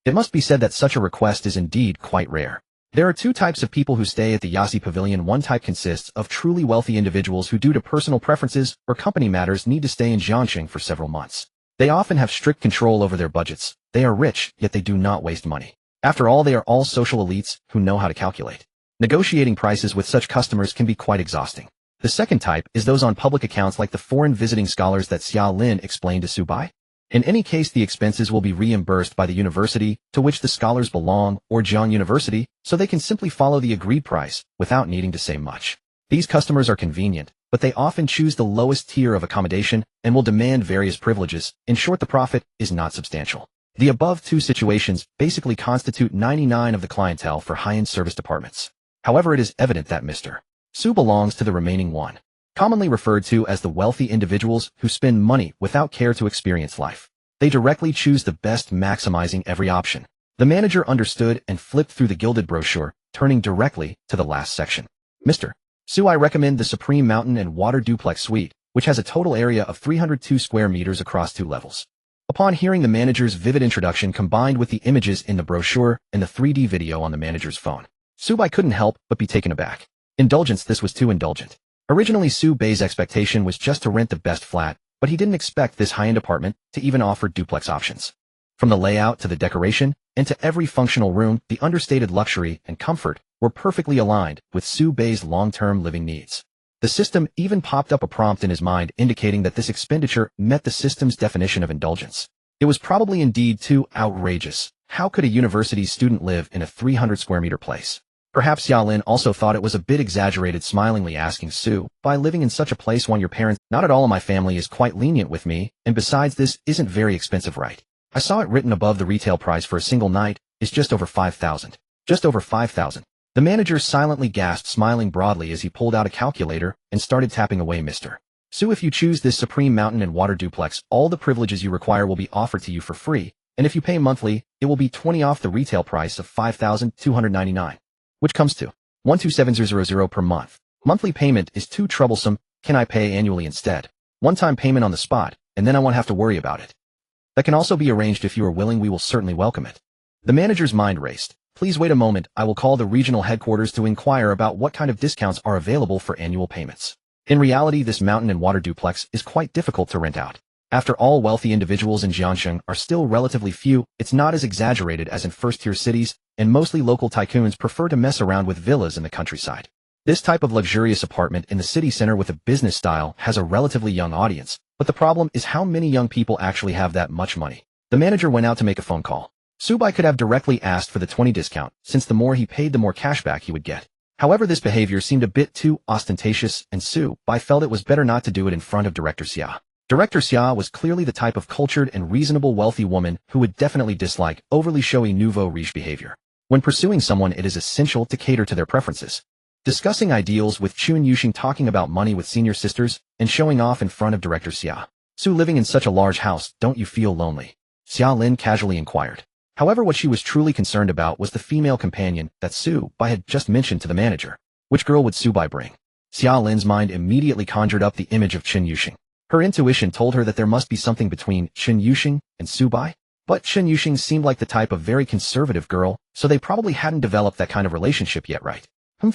It must be said that such a request is indeed quite rare. There are two types of people who stay at the Yasi Pavilion. One type consists of truly wealthy individuals who, due to personal preferences or company matters, need to stay in Jiangxing for several months. They often have strict control over their budgets. They are rich, yet they do not waste money. After all, they are all social elites who know how to calculate. Negotiating prices with such customers can be quite exhausting. The second type is those on public accounts, like the foreign visiting scholars that Xia Lin explained to Subai. In any case, the expenses will be reimbursed by the university to which the scholars belong, or Jiang University, so they can simply follow the agreed price without needing to say much. These customers are convenient, but they often choose the lowest tier of accommodation and will demand various privileges. In short, the profit is not substantial. The above two situations basically constitute 99% of the clientele for high-end service departments. However, it is evident that Mr. Su belongs to the remaining one, commonly referred to as the wealthy individuals who spend money without care to experience life. They directly choose the best, maximizing every option. The manager understood and flipped through the gilded brochure, turning directly to the last section. Mr. Su, I recommend the Supreme Mountain and Water Duplex Suite, which has a total area of 302 square meters across 2 levels. Upon hearing the manager's vivid introduction combined with the images in the brochure and the 3D video on the manager's phone, Subai couldn't help but be taken aback. Indulgence, this was too indulgent. Originally, Subai's expectation was just to rent the best flat, but he didn't expect this high-end apartment to even offer duplex options. From the layout to the decoration, and to every functional room, the understated luxury and comfort were perfectly aligned with Subai's long-term living needs. The system even popped up a prompt in his mind indicating that this expenditure met the system's definition of indulgence. It was probably indeed too outrageous. How could a university student live in a 300 square meter place? Perhaps Xia Lin also thought it was a bit exaggerated, smilingly asking Su, by living in such a place when your parents, not at all, my family is quite lenient with me, and besides, this isn't very expensive, right? I saw it written above the retail price for a single night is just over 5,000. Just over 5,000. The manager silently gasped, smiling broadly as he pulled out a calculator and started tapping away. Mr. Su, if you choose this Supreme Mountain and Water Duplex, all the privileges you require will be offered to you for free, and if you pay monthly, it will be 20 off the retail price of $5,299. Which comes to $127,000 per month. Monthly payment is too troublesome. Can I pay annually instead? One-time payment on the spot, and then I won't have to worry about it. That can also be arranged if you are willing. We will certainly welcome it. The manager's mind raced. Please wait a moment. I will call the regional headquarters to inquire about what kind of discounts are available for annual payments. In reality, this mountain and water duplex is quite difficult to rent out. After all, wealthy individuals in Jiangxing are still relatively few. It's not as exaggerated as in first-tier cities, and mostly local tycoons prefer to mess around with villas in the countryside. This type of luxurious apartment in the city center with a business style has a relatively young audience, but the problem is how many young people actually have that much money. The manager went out to make a phone call. Subai could have directly asked for the 20 discount, since the more he paid the more cashback he would get. However, this behavior seemed a bit too ostentatious, and Subai felt it was better not to do it in front of Director Xia. Director Xia was clearly the type of cultured and reasonable wealthy woman who would definitely dislike overly showy nouveau riche behavior. When pursuing someone, it is essential to cater to their preferences. Discussing ideals with Chun Yuxing, talking about money with senior sisters, and showing off in front of Director Xia. Su, living in such a large house, don't you feel lonely? Xia Lin casually inquired. However, what she was truly concerned about was the female companion that Su Bai had just mentioned to the manager. Which girl would Su Bai bring? Xia Lin's mind immediately conjured up the image of Chun Yuxing. Her intuition told her that there must be something between Chun Yuxing and Su Bai. But Chun Yuxing seemed like the type of very conservative girl, so they probably hadn't developed that kind of relationship yet, right?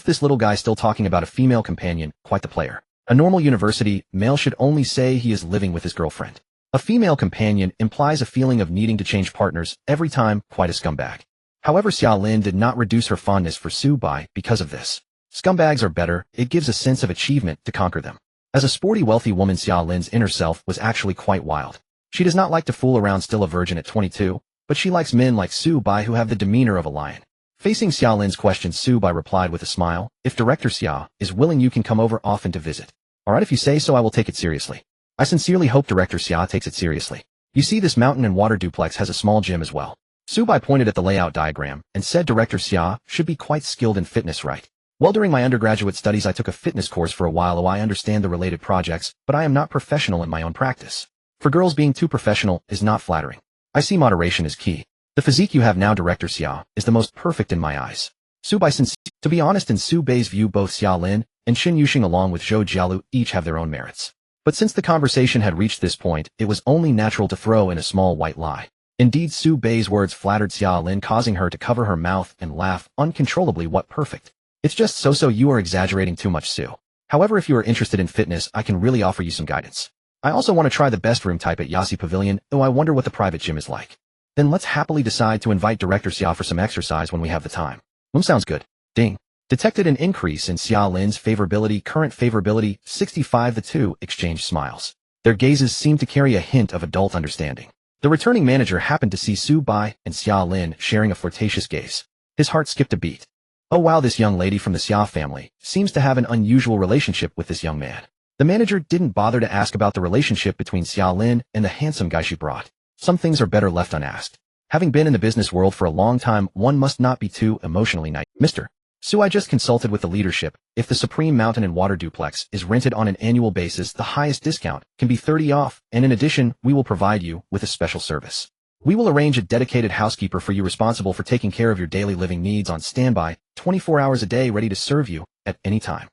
This little guy still talking about a female companion, quite the player. A normal university male should only say he is living with his girlfriend. A female companion implies a feeling of needing to change partners every time, quite a scumbag. However, Xia Lin did not reduce her fondness for Su Bai because of this. Scumbags are better, it gives a sense of achievement to conquer them. As a sporty wealthy woman, Xia Lin's inner self was actually quite wild. She does not like to fool around, still a virgin at 22, but she likes men like Su Bai who have the demeanor of a lion. Facing Xia Lin's question, Su Bai replied with a smile, if Director Xia is willing, you can come over often to visit. Alright, if you say so, I will take it seriously. I sincerely hope Director Xia takes it seriously. You see, this mountain and water duplex has a small gym as well. Su Bai pointed at the layout diagram and said Director Xia should be quite skilled in fitness, right? Well, during my undergraduate studies I took a fitness course for a while, so I understand the related projects, but I am not professional in my own practice. For girls, being too professional is not flattering. I see moderation is key. The physique you have now, Director Xia, is the most perfect in my eyes. Su Bai to be honest, in Su Bai's view, both Xia Lin and Chun Yuxing along with Zhou Jialu each have their own merits. But since the conversation had reached this point, it was only natural to throw in a small white lie. Indeed, Su Bai's words flattered Xia Lin, causing her to cover her mouth and laugh uncontrollably. What perfect. It's just so you are exaggerating too much, Su. However, if you are interested in fitness, I can really offer you some guidance. I also want to try the best room type at Yasi Pavilion, though I wonder what the private gym is like. Then let's happily decide to invite Director Xia for some exercise when we have the time. Sounds good. Ding. Detected an increase in Xia Lin's favorability, current favorability, 65. The two exchanged smiles. Their gazes seemed to carry a hint of adult understanding. The returning manager happened to see Su Bai and Xia Lin sharing a flirtatious gaze. His heart skipped a beat. Oh wow, this young lady from the Xia family seems to have an unusual relationship with this young man. The manager didn't bother to ask about the relationship between Xia Lin and the handsome guy she brought. Some things are better left unasked. Having been in the business world for a long time, one must not be too emotionally naive. Mr. Su, I just consulted with the leadership. If the Supreme Mountain and Water Duplex is rented on an annual basis, the highest discount can be 30 off, and in addition, we will provide you with a special service. We will arrange a dedicated housekeeper for you responsible for taking care of your daily living needs on standby, 24 hours a day, ready to serve you at any time.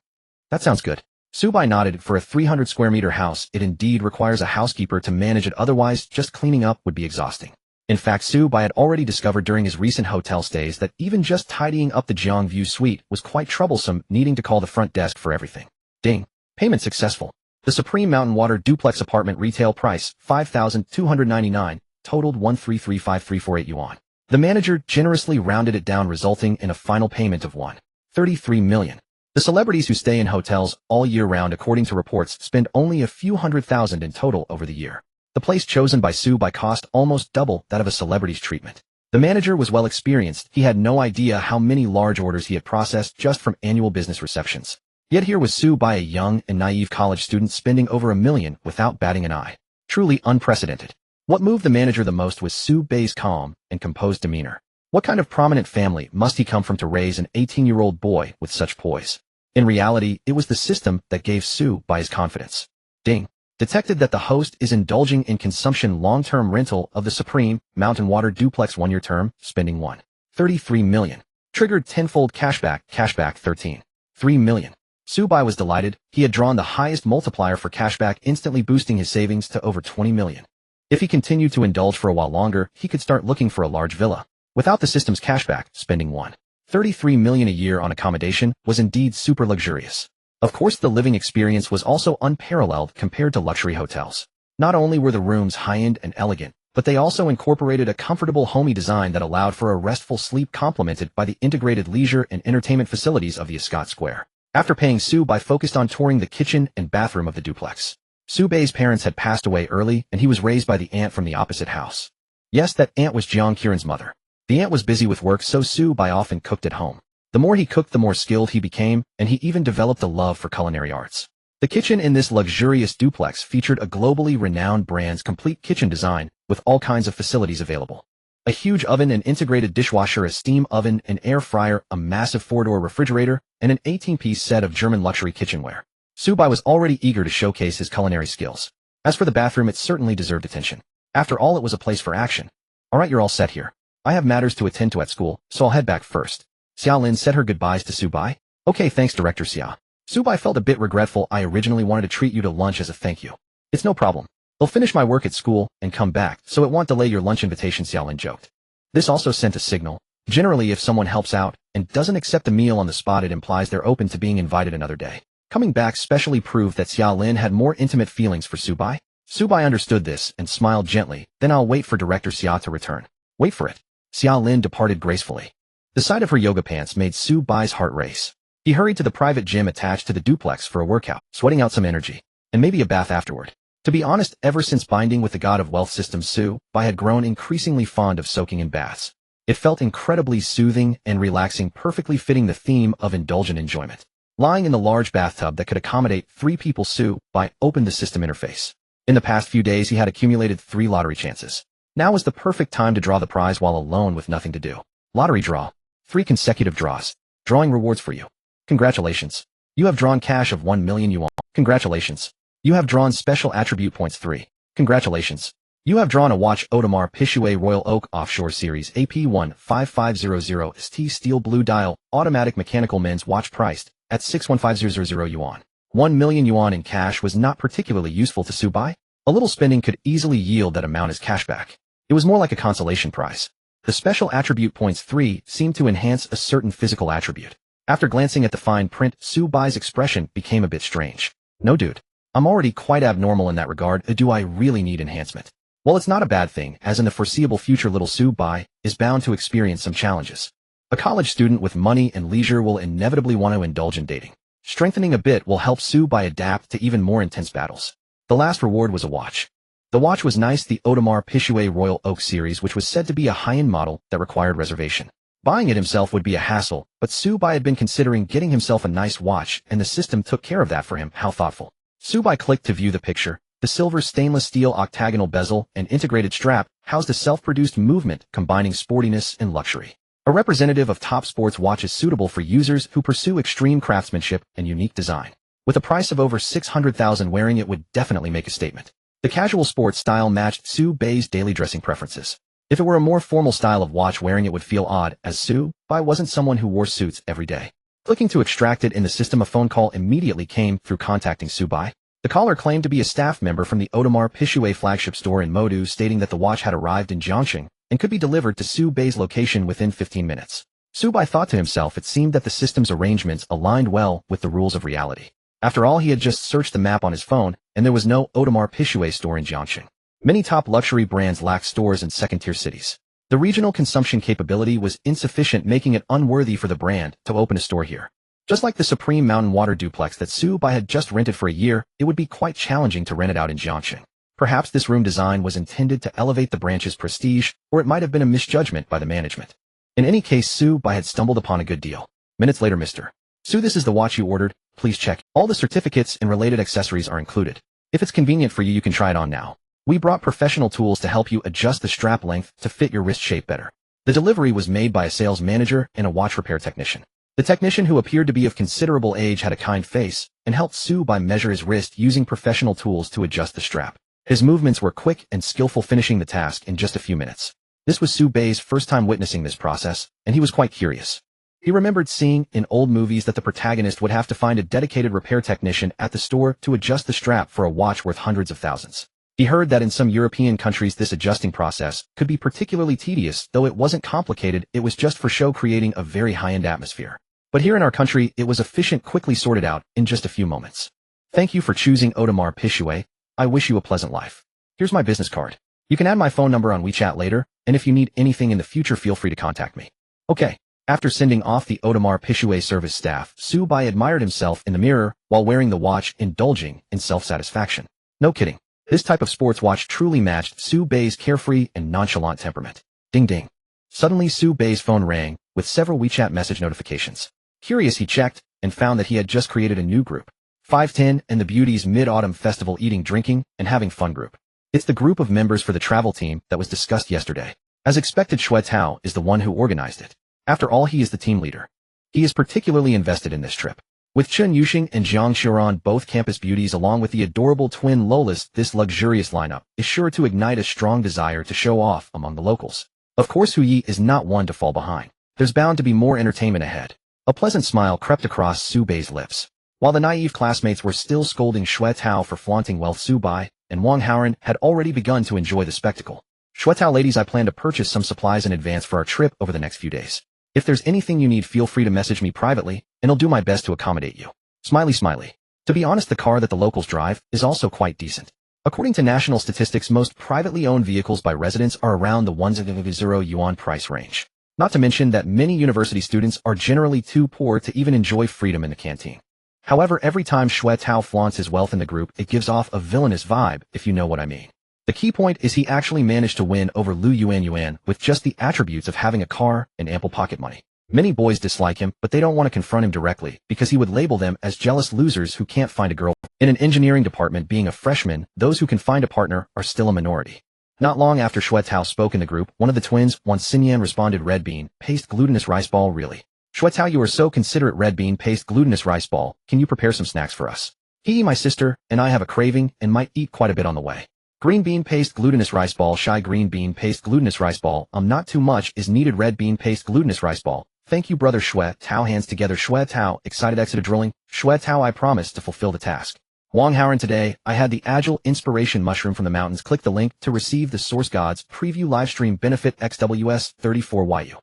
That sounds good. Su Bai nodded. For a 300 square meter house, it indeed requires a housekeeper to manage it, otherwise just cleaning up would be exhausting. In fact, Su Bai had already discovered during his recent hotel stays that even just tidying up the Jiangview suite was quite troublesome, needing to call the front desk for everything. Ding. Payment successful. The Supreme Mountain Water Duplex apartment retail price, 5,299, totaled 1335348 yuan. The manager generously rounded it down, resulting in a final payment of 1.33 million. The celebrities who stay in hotels all year round, according to reports, spend only a few $100,000 in total over the year. The place chosen by Su Bai cost almost double that of a celebrity's treatment. The manager was well experienced. He had no idea how many large orders he had processed just from annual business receptions. Yet here was Su Bai, a young and naive college student, spending over $1 million without batting an eye. Truly unprecedented. What moved the manager the most was Su Bai's calm and composed demeanor. What kind of prominent family must he come from to raise an 18-year-old boy with such poise? In reality, it was the system that gave Su Bai his confidence. Ding. Detected that the host is indulging in consumption. Long-term rental of the Supreme Mountain Water Duplex, 1-year term, spending 1.33 million. Triggered tenfold cashback, 13.3 million. Su Bai was delighted. He had drawn the highest multiplier for cashback, instantly boosting his savings to over 20 million. If he continued to indulge for a while longer, he could start looking for a large villa. Without the system's cashback, spending 1.33 million a year on accommodation was indeed super luxurious. Of course, the living experience was also unparalleled compared to luxury hotels. Not only were the rooms high-end and elegant, but they also incorporated a comfortable, homey design that allowed for a restful sleep, complemented by the integrated leisure and entertainment facilities of the Escott Square. After paying, Su Bai focused on touring the kitchen and bathroom of the duplex. Su Bai's parents had passed away early, and he was raised by the aunt from the opposite house. Yes, that aunt was Jiang Qiren's mother. The aunt was busy with work, so Su Bai often cooked at home. The more he cooked, the more skilled he became, and he even developed a love for culinary arts. The kitchen in this luxurious duplex featured a globally renowned brand's complete kitchen design with all kinds of facilities available. A huge oven, an integrated dishwasher, a steam oven, an air fryer, a massive 4-door refrigerator, and an 18-piece set of German luxury kitchenware. Subai was already eager to showcase his culinary skills. As for the bathroom, it certainly deserved attention. After all, it was a place for action. Alright, you're all set here. I have matters to attend to at school, so I'll head back first. Xiaolin said her goodbyes to Subai. Okay, thanks, Director Xia. Subai felt a bit regretful. I originally wanted to treat you to lunch as a thank you. It's no problem. I'll finish my work at school and come back, so it won't delay your lunch invitation, Xiaolin joked. This also sent a signal. Generally, if someone helps out and doesn't accept a meal on the spot, it implies they're open to being invited another day. Coming back specially proved that Xiaolin had more intimate feelings for Subai. Subai understood this and smiled gently. Then I'll wait for Director Xia to return. Wait for it. Xiaolin departed gracefully. The sight of her yoga pants made Subai's heart race. He hurried to the private gym attached to the duplex for a workout, sweating out some energy, and maybe a bath afterward. To be honest, ever since binding with the god of wealth system, Subai had grown increasingly fond of soaking in baths. It felt incredibly soothing and relaxing, perfectly fitting the theme of indulgent enjoyment. Lying in the large bathtub that could accommodate 3 people, Subai opened the system interface. In the past few days, he had accumulated 3 lottery chances. Now was the perfect time to draw the prize while alone with nothing to do. Lottery draw. 3 consecutive draws. Drawing rewards for you. Congratulations. You have drawn cash of 1 million yuan. Congratulations. You have drawn special attribute points 3. Congratulations. You have drawn a watch Audemars Piguet Royal Oak Offshore Series AP15500 ST steel blue dial automatic mechanical men's watch priced at 615,000 yuan. 1 million yuan in cash was not particularly useful to Subai. A little spending could easily yield that amount as cashback. It was more like a consolation prize. The special attribute points 3 seemed to enhance a certain physical attribute. After glancing at the fine print, Subai's expression became a bit strange. No dude. I'm already quite abnormal in that regard. Do I really need enhancement? Well, it's not a bad thing, as in the foreseeable future little Subai is bound to experience some challenges. A college student with money and leisure will inevitably want to indulge in dating. Strengthening a bit will help Subai adapt to even more intense battles. The last reward was a watch. The watch was nice, the Audemars Piguet Royal Oak series, which was said to be a high-end model that required reservation. Buying it himself would be a hassle, but Subai had been considering getting himself a nice watch, and the system took care of that for him. How thoughtful. Subai clicked to view the picture. The silver stainless steel octagonal bezel and integrated strap housed a self-produced movement combining sportiness and luxury. A representative of top sports watches suitable for users who pursue extreme craftsmanship and unique design. With a price of over 600,000, wearing it would definitely make a statement. The casual sports style matched Subai's daily dressing preferences. If it were a more formal style of watch, wearing it would feel odd, as Subai wasn't someone who wore suits every day. Clicking to extract it in the system, a phone call immediately came through. Contacting Subai. The caller claimed to be a staff member from the Audemars Piguet flagship store in Modu, stating that the watch had arrived in Jiangxing and could be delivered to Subai's location within 15 minutes. Subai thought to himself, it seemed that the system's arrangements aligned well with the rules of reality. After all, he had just searched the map on his phone, and there was no Audemars Piguet store in Jiangxing. Many top luxury brands lacked stores in second-tier cities. The regional consumption capability was insufficient, making it unworthy for the brand to open a store here. Just like the Supreme Mountain Water duplex that Subai had just rented for a year, it would be quite challenging to rent it out in Jiangxing. Perhaps this room design was intended to elevate the branch's prestige, or it might have been a misjudgment by the management. In any case, Subai had stumbled upon a good deal. Minutes later, Mr. Su, this is the watch you ordered. Please check. All the certificates and related accessories are included. If it's convenient for you, you can try it on now. We brought professional tools to help you adjust the strap length to fit your wrist shape better. The delivery was made by a sales manager and a watch repair technician. The technician, who appeared to be of considerable age, had a kind face and helped Subai measure his wrist using professional tools to adjust the strap. His movements were quick and skillful, finishing the task in just a few minutes. This was Subai's first time witnessing this process, and he was quite curious. He remembered seeing in old movies that the protagonist would have to find a dedicated repair technician at the store to adjust the strap for a watch worth hundreds of thousands. He heard that in some European countries this adjusting process could be particularly tedious. Though it wasn't complicated, it was just for show, creating a very high-end atmosphere. But here in our country, it was efficient, quickly sorted out in just a few moments. Thank you for choosing Audemars Piguet. I wish you a pleasant life. Here's my business card. You can add my phone number on WeChat later, and if you need anything in the future, feel free to contact me. Okay. After sending off the Audemars Piguet service staff, Subai admired himself in the mirror while wearing the watch, indulging in self-satisfaction. No kidding. This type of sports watch truly matched Subai's carefree and nonchalant temperament. Ding ding. Suddenly Subai's phone rang with several WeChat message notifications. Curious, he checked and found that he had just created a new group. 510 and the Beauties Mid-Autumn Festival Eating, Drinking, and Having Fun group. It's the group of members for the travel team that was discussed yesterday. As expected, Xue Tao is the one who organized it. After all, he is the team leader. He is particularly invested in this trip. With Chun Yuxing and Jiang Xiran, both campus beauties, along with the adorable twin Lolas, this luxurious lineup is sure to ignite a strong desire to show off among the locals. Of course, Hu Yi is not one to fall behind. There's bound to be more entertainment ahead. A pleasant smile crept across Su Bai's lips. While the naive classmates were still scolding Xue Tao for flaunting wealth, Su Bai and Wang Haoran had already begun to enjoy the spectacle. Xue Tao, ladies, I plan to purchase some supplies in advance for our trip over the next few days. If there's anything you need, feel free to message me privately, and I'll do my best to accommodate you. Smiley smiley. To be honest, the car that the locals drive is also quite decent. According to national statistics, most privately owned vehicles by residents are around the 1,000 yuan price range. Not to mention that many university students are generally too poor to even enjoy freedom in the canteen. However, every time Xue Tao flaunts his wealth in the group, it gives off a villainous vibe, if you know what I mean. The key point is he actually managed to win over Lu Yuan with just the attributes of having a car and ample pocket money. Many boys dislike him, but they don't want to confront him directly because he would label them as jealous losers who can't find a girl. In an engineering department, being a freshman, those who can find a partner are still a minority. Not long after Xue Tao spoke in the group, one of the twins, Wan Xinyan, responded, "Red bean, paste, glutinous rice ball, really? Xue Tao, you are so considerate. Red bean, paste, glutinous rice ball, can you prepare some snacks for us? He, my sister, and I have a craving and might eat quite a bit on the way. Green bean paste, glutinous rice ball, shy green bean paste, glutinous rice ball, not too much is needed. Red bean paste, glutinous rice ball. Thank you, brother." Xue Tao, hands together. Xue Tao, excited, exited drilling. Xue Tao, I promise to fulfill the task. Wang Haoran, today, I had the agile inspiration mushroom from the mountains. Click the link to receive the Source Gods preview livestream benefit XWS 34YU.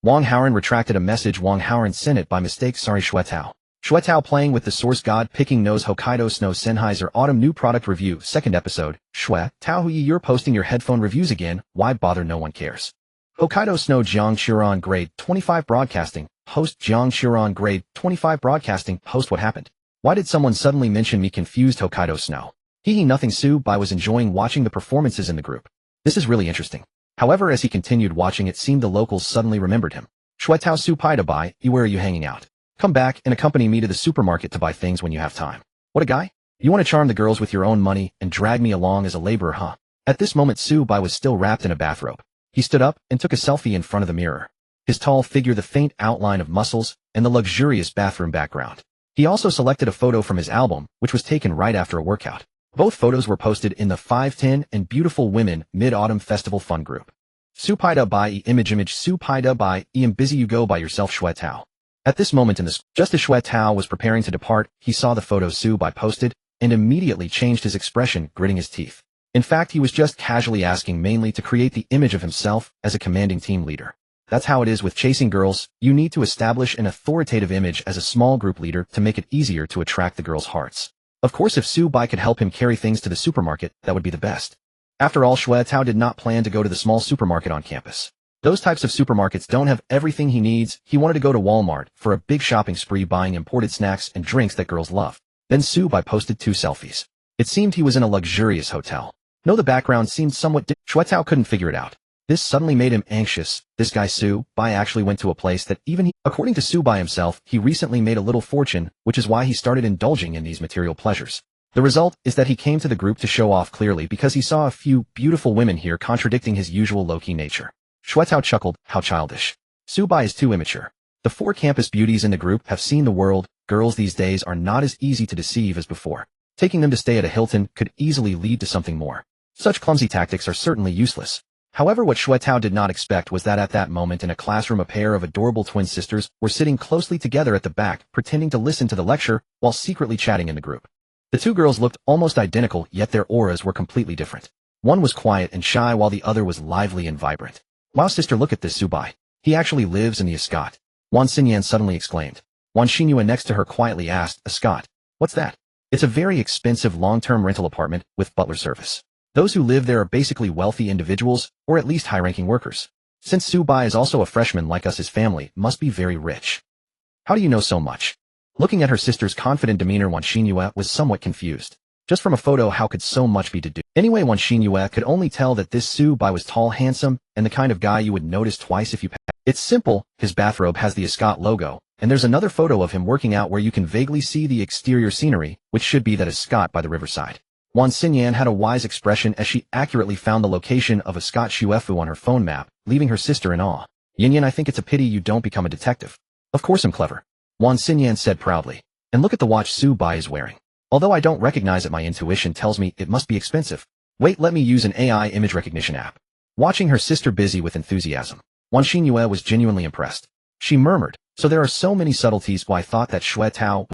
Wang Haoran retracted a message Wang Haoran sent it by mistake. Sorry, Xue Tao. Xue Tao, playing with the Source God, picking nose. Hokkaido Snow Sennheiser Autumn New Product Review, second episode. Xue Tao, Hu Yi, you're posting your headphone reviews again. Why bother? No one cares. Hokkaido Snow Jiang Xiran, grade 25 broadcasting. Host Jiang Xiran, grade 25 broadcasting. Host, what happened? Why did someone suddenly mention me? Confused Hokkaido Snow. Hee nothing. Su Bai was enjoying watching the performances in the group. This is really interesting. However, as he continued watching, it seemed the locals suddenly remembered him. Xue Tao, Su Pai to Bai, where are you hanging out? Come back and accompany me to the supermarket to buy things when you have time. What a guy. You want to charm the girls with your own money and drag me along as a laborer, huh? At this moment, Su Bai was still wrapped in a bathrobe. He stood up and took a selfie in front of the mirror. His tall figure, the faint outline of muscles, and the luxurious bathroom background. He also selected a photo from his album, which was taken right after a workout. Both photos were posted in the 510 and Beautiful Women Mid-Autumn Festival Fun group. Su Pai da Bai image Su Pai da Bai am busy, you go by yourself. Xue Tao. At this moment just as Xue Tao was preparing to depart, he saw the photo Su Bai posted and immediately changed his expression, gritting his teeth. In fact, he was just casually asking mainly to create the image of himself as a commanding team leader. That's how it is with chasing girls. You need to establish an authoritative image as a small group leader to make it easier to attract the girls' hearts. Of course, if Su Bai could help him carry things to the supermarket, that would be the best. After all, Xue Tao did not plan to go to the small supermarket on campus. Those types of supermarkets don't have everything he needs. He wanted to go to Walmart for a big shopping spree, buying imported snacks and drinks that girls love. Then Su Bai posted 2 selfies. It seemed he was in a luxurious hotel. No, the background seemed somewhat Xue Tao couldn't figure it out. This suddenly made him anxious. This guy Su Bai actually went to a place that even he, according to Su Bai himself, he recently made a little fortune, which is why he started indulging in these material pleasures. The result is that he came to the group to show off clearly because he saw a few beautiful women here, contradicting his usual low-key nature. Xue Tao chuckled, how childish. Su Bai is too immature. The 4 campus beauties in the group have seen the world. Girls these days are not as easy to deceive as before. Taking them to stay at a Hilton could easily lead to something more. Such clumsy tactics are certainly useless. However, what Xue Tao did not expect was that at that moment in a classroom, a pair of adorable twin sisters were sitting closely together at the back, pretending to listen to the lecture while secretly chatting in the group. The 2 girls looked almost identical, yet their auras were completely different. One was quiet and shy while the other was lively and vibrant. Wow, sister, look at this Su Bai. He actually lives in the Escot. Wan Xinyan suddenly exclaimed. Wan Xinyan next to her quietly asked, Escot? What's that? It's a very expensive long-term rental apartment with butler service. Those who live there are basically wealthy individuals, or at least high-ranking workers. Since Su Bai is also a freshman like us, his family must be very rich. How do you know so much? Looking at her sister's confident demeanor, Wan Xinyan was somewhat confused. Just from a photo, how could so much be deduced? Anyway, Wan Xinyan could only tell that this Su Bai was tall, handsome, and the kind of guy you would notice twice if you passed. It's simple, his bathrobe has the Escot logo, and there's another photo of him working out where you can vaguely see the exterior scenery, which should be that of Scott by the riverside. Wan Xinyan had a wise expression as she accurately found the location of a Scott Shuefu on her phone map, leaving her sister in awe. Yin, I think it's a pity you don't become a detective. Of course I'm clever, Wan Xinyan said proudly. And look at the watch Su Bai is wearing. Although I don't recognize it, my intuition tells me it must be expensive. Wait, let me use an AI image recognition app. Watching her sister busy with enthusiasm, Wan Xinyan was genuinely impressed. She murmured, so there are so many subtleties. Why I thought that Shui Tao,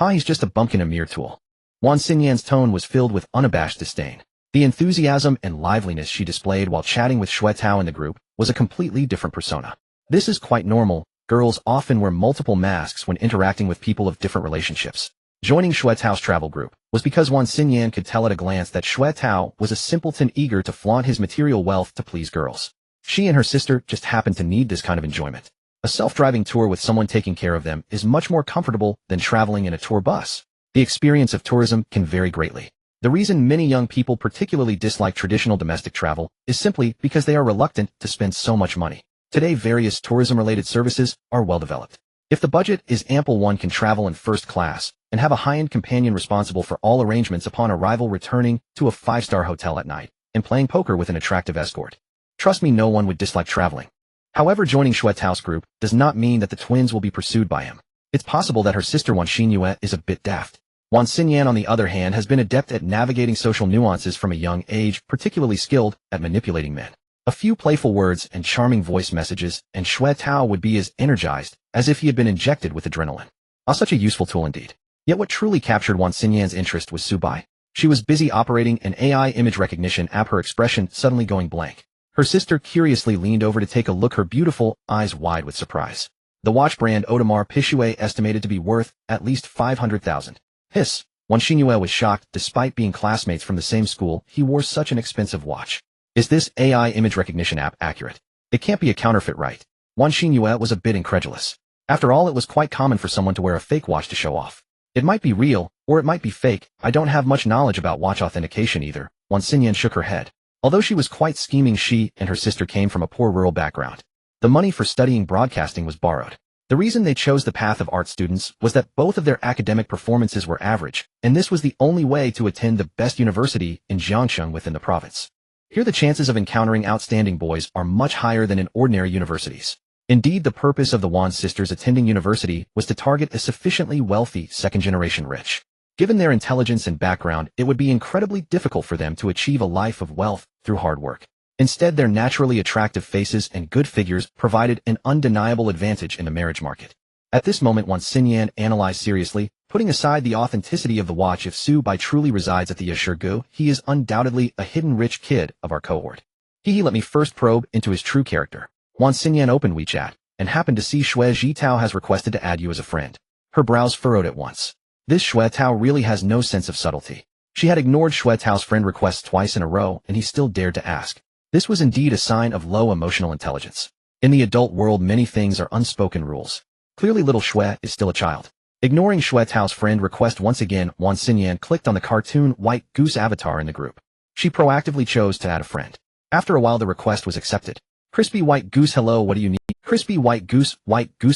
he's just a bumpkin, a mere tool. Wan Xinyan's tone was filled with unabashed disdain. The enthusiasm and liveliness she displayed while chatting with Shui Tao in the group was a completely different persona. This is quite normal. Girls often wear multiple masks when interacting with people of different relationships. Joining Shui Tao's travel group was because Wan Xinyan could tell at a glance that Shui Tao was a simpleton eager to flaunt his material wealth to please girls. She and her sister just happened to need this kind of enjoyment. A self-driving tour with someone taking care of them is much more comfortable than traveling in a tour bus. The experience of tourism can vary greatly. The reason many young people particularly dislike traditional domestic travel is simply because they are reluctant to spend so much money. Today, various tourism-related services are well developed. If the budget is ample, one can travel in first class and have a high-end companion responsible for all arrangements upon arrival, returning to a 5-star hotel at night and playing poker with an attractive escort. Trust me, no one would dislike traveling. However, joining Shui Tao's group does not mean that the twins will be pursued by him. It's possible that her sister Wan Xinyan is a bit daft. Wan Xinyan, on the other hand, has been adept at navigating social nuances from a young age, particularly skilled at manipulating men. A few playful words and charming voice messages, and Shui Tao would be as energized as if he had been injected with adrenaline. Such a useful tool indeed. Yet what truly captured Wan Xinyan's interest was Su Bai. She was busy operating an AI image recognition app, her expression suddenly going blank. Her sister curiously leaned over to take a look, her beautiful eyes wide with surprise. The watch brand Audemars Piguet estimated to be worth at least 500,000. Hiss. Wan Xinyan was shocked. Despite being classmates from the same school, he wore such an expensive watch. Is this AI image recognition app accurate? It can't be a counterfeit, right? Wan Xinyan was a bit incredulous. After all, it was quite common for someone to wear a fake watch to show off. It might be real, or it might be fake. I don't have much knowledge about watch authentication either. Wan Xinyan shook her head. Although she was quite scheming, she and her sister came from a poor rural background. The money for studying broadcasting was borrowed. The reason they chose the path of art students was that both of their academic performances were average, and this was the only way to attend the best university in Jiangcheng within the province. Here the chances of encountering outstanding boys are much higher than in ordinary universities. Indeed, the purpose of the Wan sisters attending university was to target a sufficiently wealthy second-generation rich. Given their intelligence and background, it would be incredibly difficult for them to achieve a life of wealth through hard work. Instead, their naturally attractive faces and good figures provided an undeniable advantage in the marriage market. At this moment, Wan Xinyan analyzed seriously, putting aside the authenticity of the watch. If Su Bai truly resides at the Yashirgu, he is undoubtedly a hidden rich kid of our cohort. Let me first probe into his true character. Wan Xinyan opened WeChat and happened to see Shui Tao has requested to add you as a friend. Her brows furrowed at once. This Shui Tao really has no sense of subtlety. She had ignored Shui Tao's friend requests twice in a row, and he still dared to ask. This was indeed a sign of low emotional intelligence. In the adult world, many things are unspoken rules. Clearly, little Shui is still a child. Ignoring Shui Tao's friend request once again, Wan Xinyan clicked on the cartoon White Goose avatar in the group. She proactively chose to add a friend. After a while, the request was accepted. Crispy White Goose, hello, what do you need? Crispy White Goose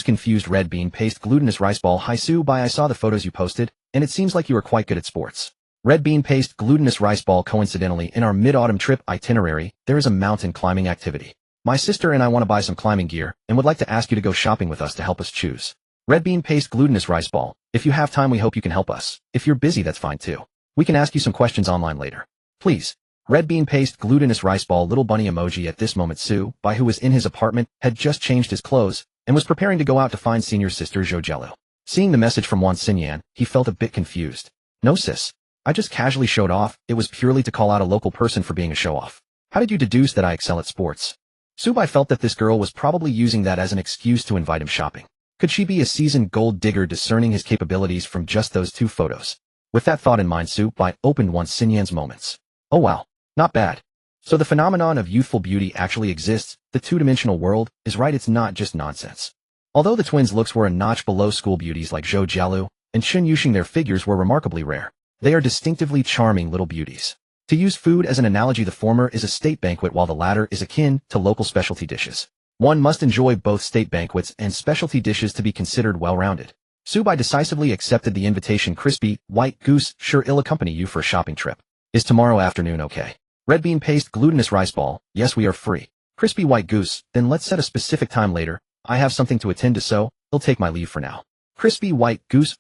confused red bean paste glutinous rice ball. Hi Su Bai, I saw the photos you posted, and it seems like you are quite good at sports. Red bean paste glutinous rice ball. Coincidentally, in our mid-autumn trip itinerary, there is a mountain climbing activity. My sister and I want to buy some climbing gear, and would like to ask you to go shopping with us to help us choose. Red bean paste glutinous rice ball. If you have time, we hope you can help us. If you're busy, that's fine too. We can ask you some questions online later. Please. Red bean paste glutinous rice ball little bunny emoji. At this moment, Su Bai, who was in his apartment, had just changed his clothes and was preparing to go out to find senior sister Zhou Jielu. Seeing the message from Wan Xinyan, he felt a bit confused. No sis. I just casually showed off. It was purely to call out a local person for being a show-off. How did you deduce that I excel at sports? Su Bai felt that this girl was probably using that as an excuse to invite him shopping. Could she be a seasoned gold digger discerning his capabilities from just those two photos? With that thought in mind, Su Bai opened Wan Xinyan's moments. Oh wow. Not bad. So the phenomenon of youthful beauty actually exists. The two-dimensional world is right, it's not just nonsense. Although the twins' looks were a notch below school beauties like Zhou Jielu and Chen Yuxing, their figures were remarkably rare. They are distinctively charming little beauties. To use food as an analogy, the former is a state banquet while the latter is akin to local specialty dishes. One must enjoy both state banquets and specialty dishes to be considered well-rounded. Subai decisively accepted the invitation. Crispy, white goose, sure I'll accompany you for a shopping trip. Is tomorrow afternoon okay? Red bean paste, glutinous rice ball, yes we are free. Crispy white goose, then let's set a specific time later. I have something to attend to, so I'll take my leave for now. Crispy white goose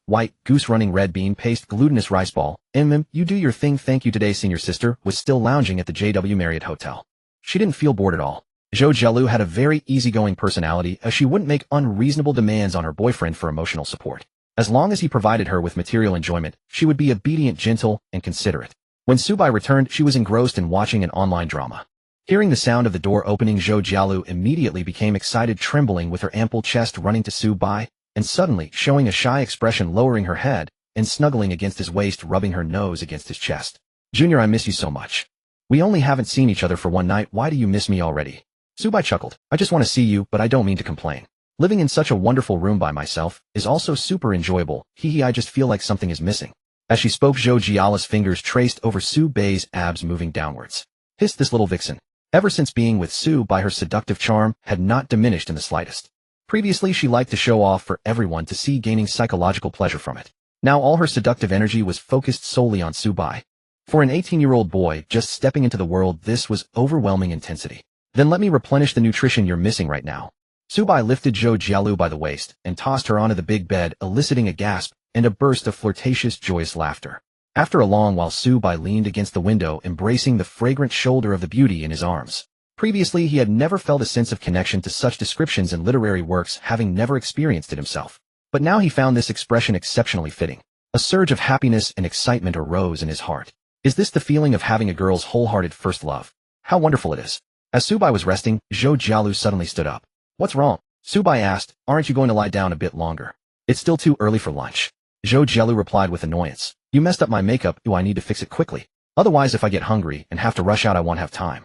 running red bean paste, glutinous rice ball. You do your thing, thank you. Today senior sister was still lounging at the JW Marriott Hotel. She didn't feel bored at all. Zhou Jialu had a very easygoing personality, as she wouldn't make unreasonable demands on her boyfriend for emotional support. As long as he provided her with material enjoyment, she would be obedient, gentle, and considerate. When Subai returned, she was engrossed in watching an online drama. Hearing the sound of the door opening, Zhou Jialu immediately became excited, trembling with her ample chest, running to Subai, and suddenly showing a shy expression, lowering her head and snuggling against his waist, rubbing her nose against his chest. Junior, I miss you so much. We only haven't seen each other for one night. Why do you miss me already? Subai chuckled. I just want to see you, but I don't mean to complain. Living in such a wonderful room by myself is also super enjoyable. Hee, I just feel like something is missing. As she spoke, Zhou Jiala's fingers traced over Subai's abs, moving downwards. Hissed this little vixen. Ever since being with Subai, her seductive charm had not diminished in the slightest. Previously, she liked to show off for everyone to see, gaining psychological pleasure from it. Now all her seductive energy was focused solely on Subai. For an 18-year-old boy just stepping into the world, this was overwhelming intensity. Then let me replenish the nutrition you're missing right now. Subai lifted Zhou Jialu by the waist and tossed her onto the big bed, eliciting a gasp and a burst of flirtatious, joyous laughter. After a long while, Subai leaned against the window, embracing the fragrant shoulder of the beauty in his arms. Previously, he had never felt a sense of connection to such descriptions in literary works, having never experienced it himself. But now he found this expression exceptionally fitting. A surge of happiness and excitement arose in his heart. Is this the feeling of having a girl's wholehearted first love? How wonderful it is. As Subai was resting, Zhou Jialu suddenly stood up. What's wrong? Subai asked. Aren't you going to lie down a bit longer? It's still too early for lunch. Zhou Jialu replied with annoyance. You messed up my makeup. Do I need to fix it quickly? Otherwise, if I get hungry and have to rush out, I won't have time.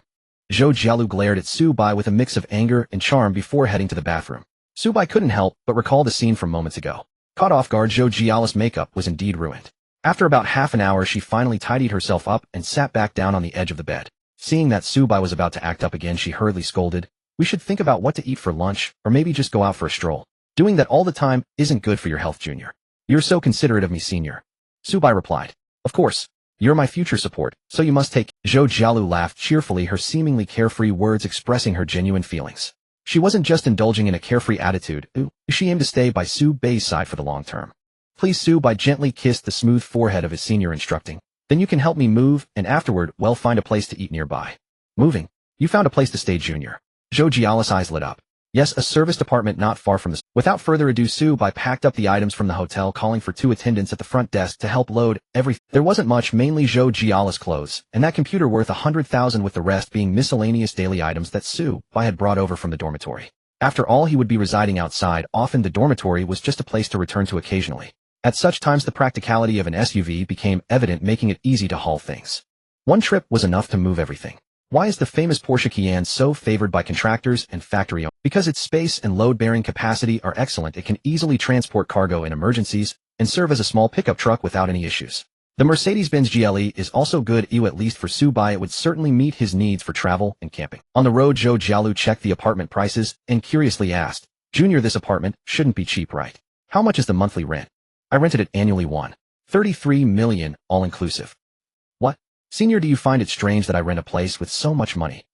Zhou Jialu glared at Subai with a mix of anger and charm before heading to the bathroom. Subai couldn't help but recall the scene from moments ago. Caught off guard, Zhou Jiala's makeup was indeed ruined. After about half an hour, she finally tidied herself up and sat back down on the edge of the bed. Seeing that Subai was about to act up again, she hurriedly scolded. We should think about what to eat for lunch, or maybe just go out for a stroll. Doing that all the time isn't good for your health, Junior. You're so considerate of me, Senior. Subai replied. Of course. You're my future support, so you must take. Zhou Jialu laughed cheerfully, her seemingly carefree words expressing her genuine feelings. She wasn't just indulging in a carefree attitude. She aimed to stay by Subai's side for the long term. Please. Subai gently kissed the smooth forehead of his senior, instructing. Then you can help me move, and afterward, well, find a place to eat nearby. Moving? You found a place to stay, Junior. Zhou Jiala's eyes lit up. Yes, a serviced apartment not far from this. Without further ado, Subai packed up the items from the hotel, calling for 2 attendants at the front desk to help load everything. There wasn't much, mainly Zhou Jiala's clothes, and that computer worth 100,000, with the rest being miscellaneous daily items that Subai had brought over from the dormitory. After all, he would be residing outside. Often the dormitory was just a place to return to occasionally. At such times, the practicality of an SUV became evident, making it easy to haul things. One trip was enough to move everything. Why is the famous Porsche Cayenne so favored by contractors and factory owners? Because its space and load-bearing capacity are excellent. It can easily transport cargo in emergencies and serve as a small pickup truck without any issues. The Mercedes-Benz GLE is also good. At least for Subai, it would certainly meet his needs for travel and camping. On the road, Zhou Jialu checked the apartment prices and curiously asked, Junior, this apartment shouldn't be cheap, right? How much is the monthly rent? I rented it annually, 1.33 million, all-inclusive. What? Senior, do you find it strange that I rent a place with so much money?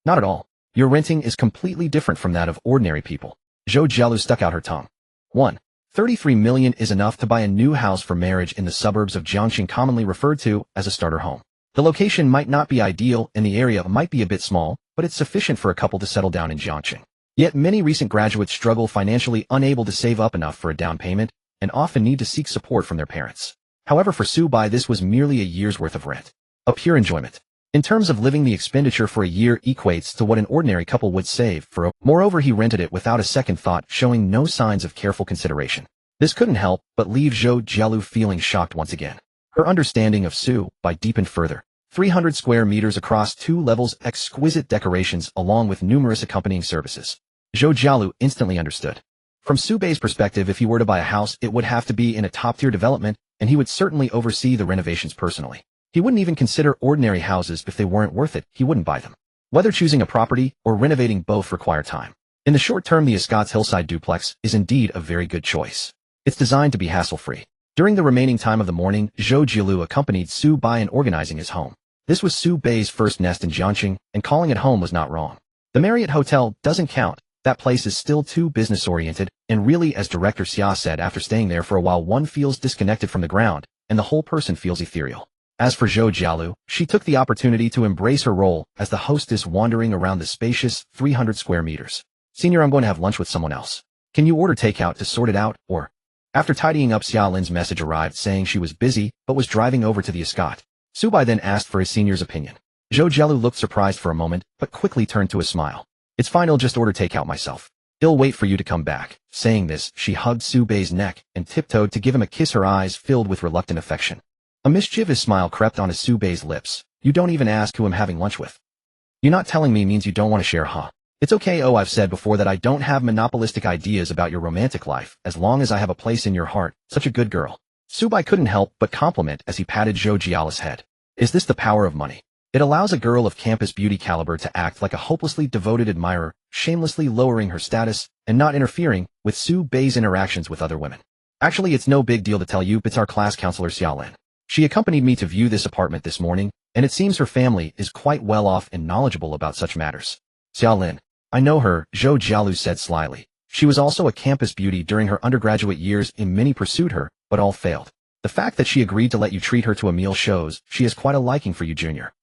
Not at all. Your renting is completely different from that of ordinary people. Zhou Jialu stuck out her tongue. 1.33 million is enough to buy a new house for marriage in the suburbs of Jiangxing, commonly referred to as a starter home. The location might not be ideal and the area might be a bit small, but it's sufficient for a couple to settle down in Jiangxing. Yet many recent graduates struggle financially, unable to save up enough for a down payment, and often need to seek support from their parents. However, for Subai, this was merely a year's worth of rent. A pure enjoyment. In terms of living, the expenditure for a year equates to what an ordinary couple would save for a. Moreover, he rented it without a second thought, showing no signs of careful consideration. This couldn't help but leave Zhou Jialu feeling shocked once again. Her understanding of Subai deepened further. 300 square meters across 2 levels, exquisite decorations, along with numerous accompanying services. Zhou Jialu instantly understood. From Subai's perspective, if he were to buy a house, it would have to be in a top-tier development, and he would certainly oversee the renovations personally. He wouldn't even consider ordinary houses. If they weren't worth it, he wouldn't buy them. Whether choosing a property or renovating, both require time. In the short term, the Escot's hillside duplex is indeed a very good choice. It's designed to be hassle-free. During the remaining time of the morning, Zhou Jielu accompanied Su Bai in organizing his home. This was Su Bai's first nest in Jiangxing, and calling it home was not wrong. The Marriott Hotel doesn't count. That place is still too business-oriented, and really, as Director Xia said, after staying there for a while, one feels disconnected from the ground, and the whole person feels ethereal. As for Zhou Jialu, she took the opportunity to embrace her role as the hostess, wandering around the spacious 300 square meters. Senior, I'm going to have lunch with someone else. Can you order takeout to sort it out, or? After tidying up, Xia Lin's message arrived saying she was busy, but was driving over to the Escot. Su Bai then asked for his senior's opinion. Zhou Jialu looked surprised for a moment, but quickly turned to a smile. It's fine, I'll just order takeout myself. I'll wait for you to come back. Saying this, she hugged Su Bai's neck and tiptoed to give him a kiss, her eyes filled with reluctant affection. A mischievous smile crept onto Su Bai's lips. You don't even ask who I'm having lunch with. You not telling me means you don't want to share, huh? It's okay. Oh, I've said before that I don't have monopolistic ideas about your romantic life, as long as I have a place in your heart. Such a good girl. Su Bai couldn't help but compliment as he patted Zhou Jialu's head. Is this the power of money? It allows a girl of campus beauty caliber to act like a hopelessly devoted admirer, shamelessly lowering her status and not interfering with Su Bai's interactions with other women. Actually, it's no big deal to tell you, it's our class counselor Xia Lin. She accompanied me to view this apartment this morning, and it seems her family is quite well off and knowledgeable about such matters. Xia Lin. I know her, Zhou Jialu said slyly. She was also a campus beauty during her undergraduate years, and many pursued her, but all failed. The fact that she agreed to let you treat her to a meal shows she has quite a liking for you, Junior.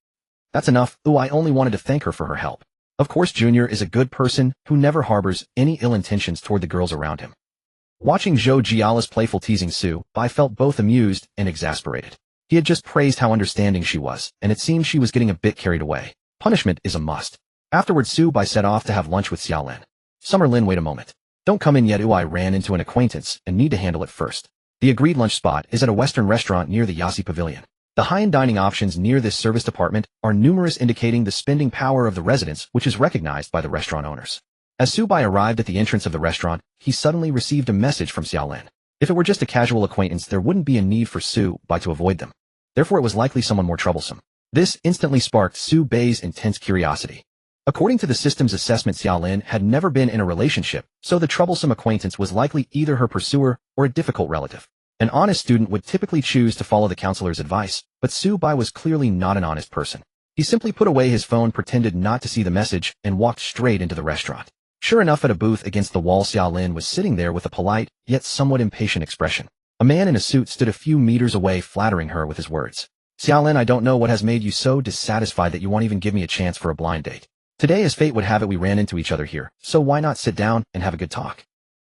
That's enough. Ooh, I only wanted to thank her for her help. Of course, Junior is a good person who never harbors any ill intentions toward the girls around him. Watching Zhou Jialu's playful teasing Su Bai felt both amused and exasperated. He had just praised how understanding she was, and it seemed she was getting a bit carried away. Punishment is a must. Afterwards, Su Bai set off to have lunch with Xia Lin. Summer Lin, wait a moment. Don't come in yet. Ooh, I ran into an acquaintance and need to handle it first. The agreed lunch spot is at a Western restaurant near the Yasi Pavilion. The high-end dining options near this service department are numerous, indicating the spending power of the residents, which is recognized by the restaurant owners. As Su Bai arrived at the entrance of the restaurant, he suddenly received a message from Xia Lin. If it were just a casual acquaintance, there wouldn't be a need for Su Bai to avoid them. Therefore, it was likely someone more troublesome. This instantly sparked Su Bai's intense curiosity. According to the system's assessment, Xia Lin had never been in a relationship, so the troublesome acquaintance was likely either her pursuer or a difficult relative. An honest student would typically choose to follow the counselor's advice, but Su Bai was clearly not an honest person. He simply put away his phone, pretended not to see the message, and walked straight into the restaurant. Sure enough, at a booth against the wall, Xia Lin was sitting there with a polite, yet somewhat impatient expression. A man in a suit stood a few meters away, flattering her with his words. Xia Lin, I don't know what has made you so dissatisfied that you won't even give me a chance for a blind date. Today, as fate would have it, we ran into each other here, so why not sit down and have a good talk?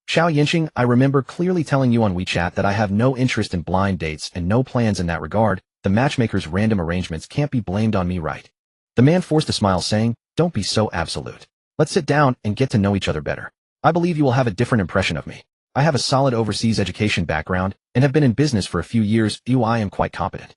Xiao Yinxing, I remember clearly telling you on WeChat that I have no interest in blind dates and no plans in that regard. The matchmaker's random arrangements can't be blamed on me, right? The man forced a smile, saying, don't be so absolute. Let's sit down and get to know each other better. I believe you will have a different impression of me. I have a solid overseas education background and have been in business for a few years. I am quite competent.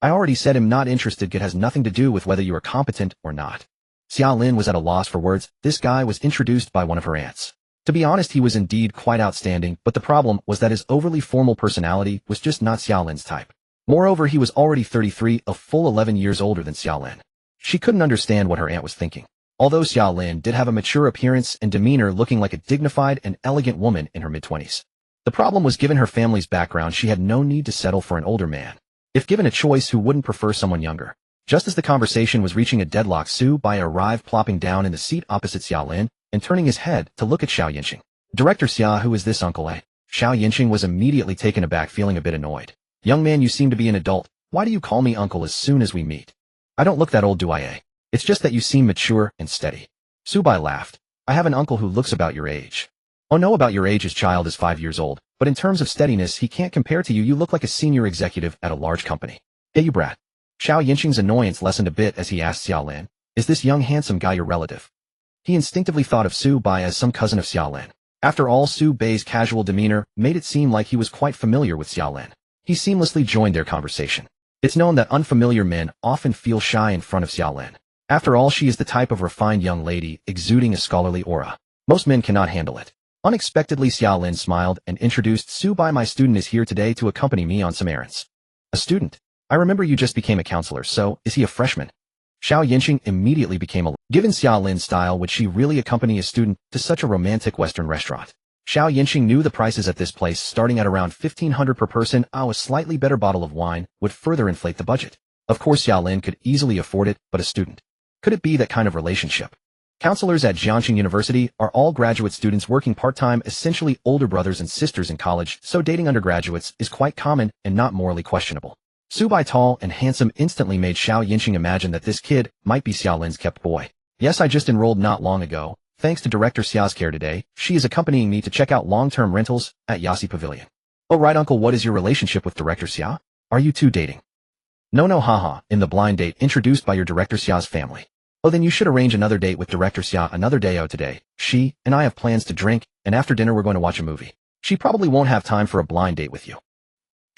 I already said I'm not interested. It has nothing to do with whether you are competent or not. Xia Lin was at a loss for words. This guy was introduced by one of her aunts. To be honest, he was indeed quite outstanding, but the problem was that his overly formal personality was just not Xia Lin's type. Moreover, he was already 33, a full 11 years older than Xia Lin. She couldn't understand what her aunt was thinking. Although Xia Lin did have a mature appearance and demeanor, looking like a dignified and elegant woman in her mid-20s. The problem was, given her family's background, she had no need to settle for an older man. If given a choice, who wouldn't prefer someone younger? Just as the conversation was reaching a deadlock, Su Bai arrived, plopping down in the seat opposite Xia Lin and turning his head to look at Xiao Yinxing. Director Xia, who is this, Uncle A? Xiao Yinxing was immediately taken aback, feeling a bit annoyed. Young man, you seem to be an adult. Why do you call me uncle as soon as we meet? I don't look that old, do I, eh? It's just that you seem mature and steady. Su Bai laughed. I have an uncle who looks about your age. Oh no, about your age, his child is 5 years old, but in terms of steadiness, he can't compare to you. You look like a senior executive at a large company. Yeah, you brat. Xiao Yinxing's annoyance lessened a bit as he asked Xia Lin, is this young handsome guy your relative? He instinctively thought of Su Bai as some cousin of Xia Lin. After all, Su Bai's casual demeanor made it seem like he was quite familiar with Xia Lin. He seamlessly joined their conversation. It's known that unfamiliar men often feel shy in front of Xia Lin. After all, she is the type of refined young lady exuding a scholarly aura. Most men cannot handle it. Unexpectedly, Xia Lin smiled and introduced Su Bai. My student is here today to accompany me on some errands. A student? I remember you just became a counselor, so is he a freshman? Xiao Yinxing immediately became a given Xia Lin's style. Would she really accompany a student to such a romantic Western restaurant? Xiao Yinxing knew the prices at this place starting at around 1,500 per person. A slightly better bottle of wine would further inflate the budget. Of course Xia Lin could easily afford it, but a student. Could it be that kind of relationship? Counselors at Jiangxing University are all graduate students working part-time, essentially older brothers and sisters in college, so dating undergraduates is quite common and not morally questionable. Su Bai, tall and handsome, instantly made Xiao Yinxing imagine that this kid might be Xia Lin's kept boy. Yes, I just enrolled not long ago. Thanks to Director Xiao's care today, she is accompanying me to check out long-term rentals at Yasi Pavilion. Oh right, uncle, what is your relationship with Director Xia? Are you two dating? No, haha, in the blind date introduced by your Director Xiao's family. Oh, then you should arrange another date with Director Xia another day. Oh, today, she and I have plans to drink, and after dinner we're going to watch a movie. She probably won't have time for a blind date with you.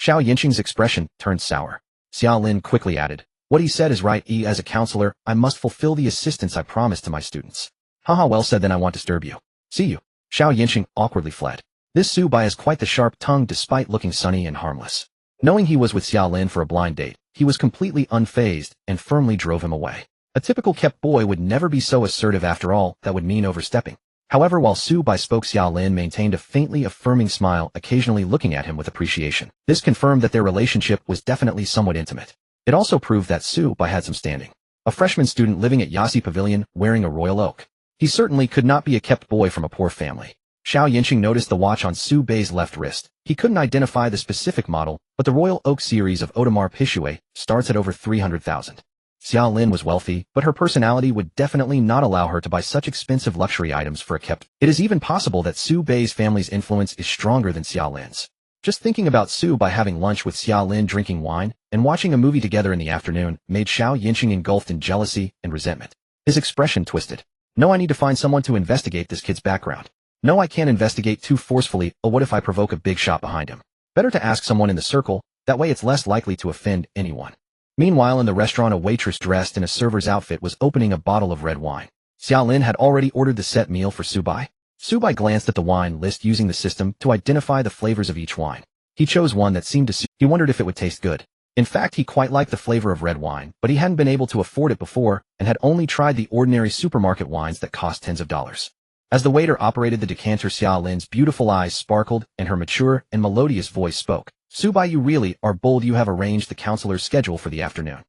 Xiao Yinxing's expression turned sour. Xia Lin quickly added, what he said is right. As a counselor, I must fulfill the assistance I promised to my students. Haha, well said, then I won't disturb you. See you. Xiao Yinxing awkwardly fled. This Su Bai has quite the sharp tongue despite looking sunny and harmless. Knowing he was with Xia Lin for a blind date, he was completely unfazed and firmly drove him away. A typical kept boy would never be so assertive. After all, that would mean overstepping. However, while Su Bai spoke, Xia Lin maintained a faintly affirming smile, occasionally looking at him with appreciation. This confirmed that their relationship was definitely somewhat intimate. It also proved that Su Bai had some standing. A freshman student living at Yasi Pavilion wearing a royal oak. He certainly could not be a kept boy from a poor family. Xiao Yinxing noticed the watch on Su Bai's left wrist. He couldn't identify the specific model, but the Royal Oak series of Audemars Piguet starts at over 300,000. Xia Lin was wealthy, but her personality would definitely not allow her to buy such expensive luxury items for a kept. It is even possible that Su Bai's family's influence is stronger than Xia Lin's. Just thinking about Su Bai having lunch with Xia Lin, drinking wine, and watching a movie together in the afternoon made Xiao Yinxing engulfed in jealousy and resentment. His expression twisted. No, I need to find someone to investigate this kid's background. No, I can't investigate too forcefully. Oh, what if I provoke a big shot behind him? Better to ask someone in the circle, that way it's less likely to offend anyone. Meanwhile, in the restaurant, a waitress dressed in a server's outfit was opening a bottle of red wine. Xia Lin had already ordered the set meal for Su Bai. Su Bai glanced at the wine list using the system to identify the flavors of each wine. He chose one that seemed to suit. He wondered if it would taste good. In fact, he quite liked the flavor of red wine, but he hadn't been able to afford it before and had only tried the ordinary supermarket wines that cost tens of dollars. As the waiter operated the decanter, Xia Lin's beautiful eyes sparkled and her mature and melodious voice spoke. Su Bai, you really are bold. You have arranged the counselor's schedule for the afternoon.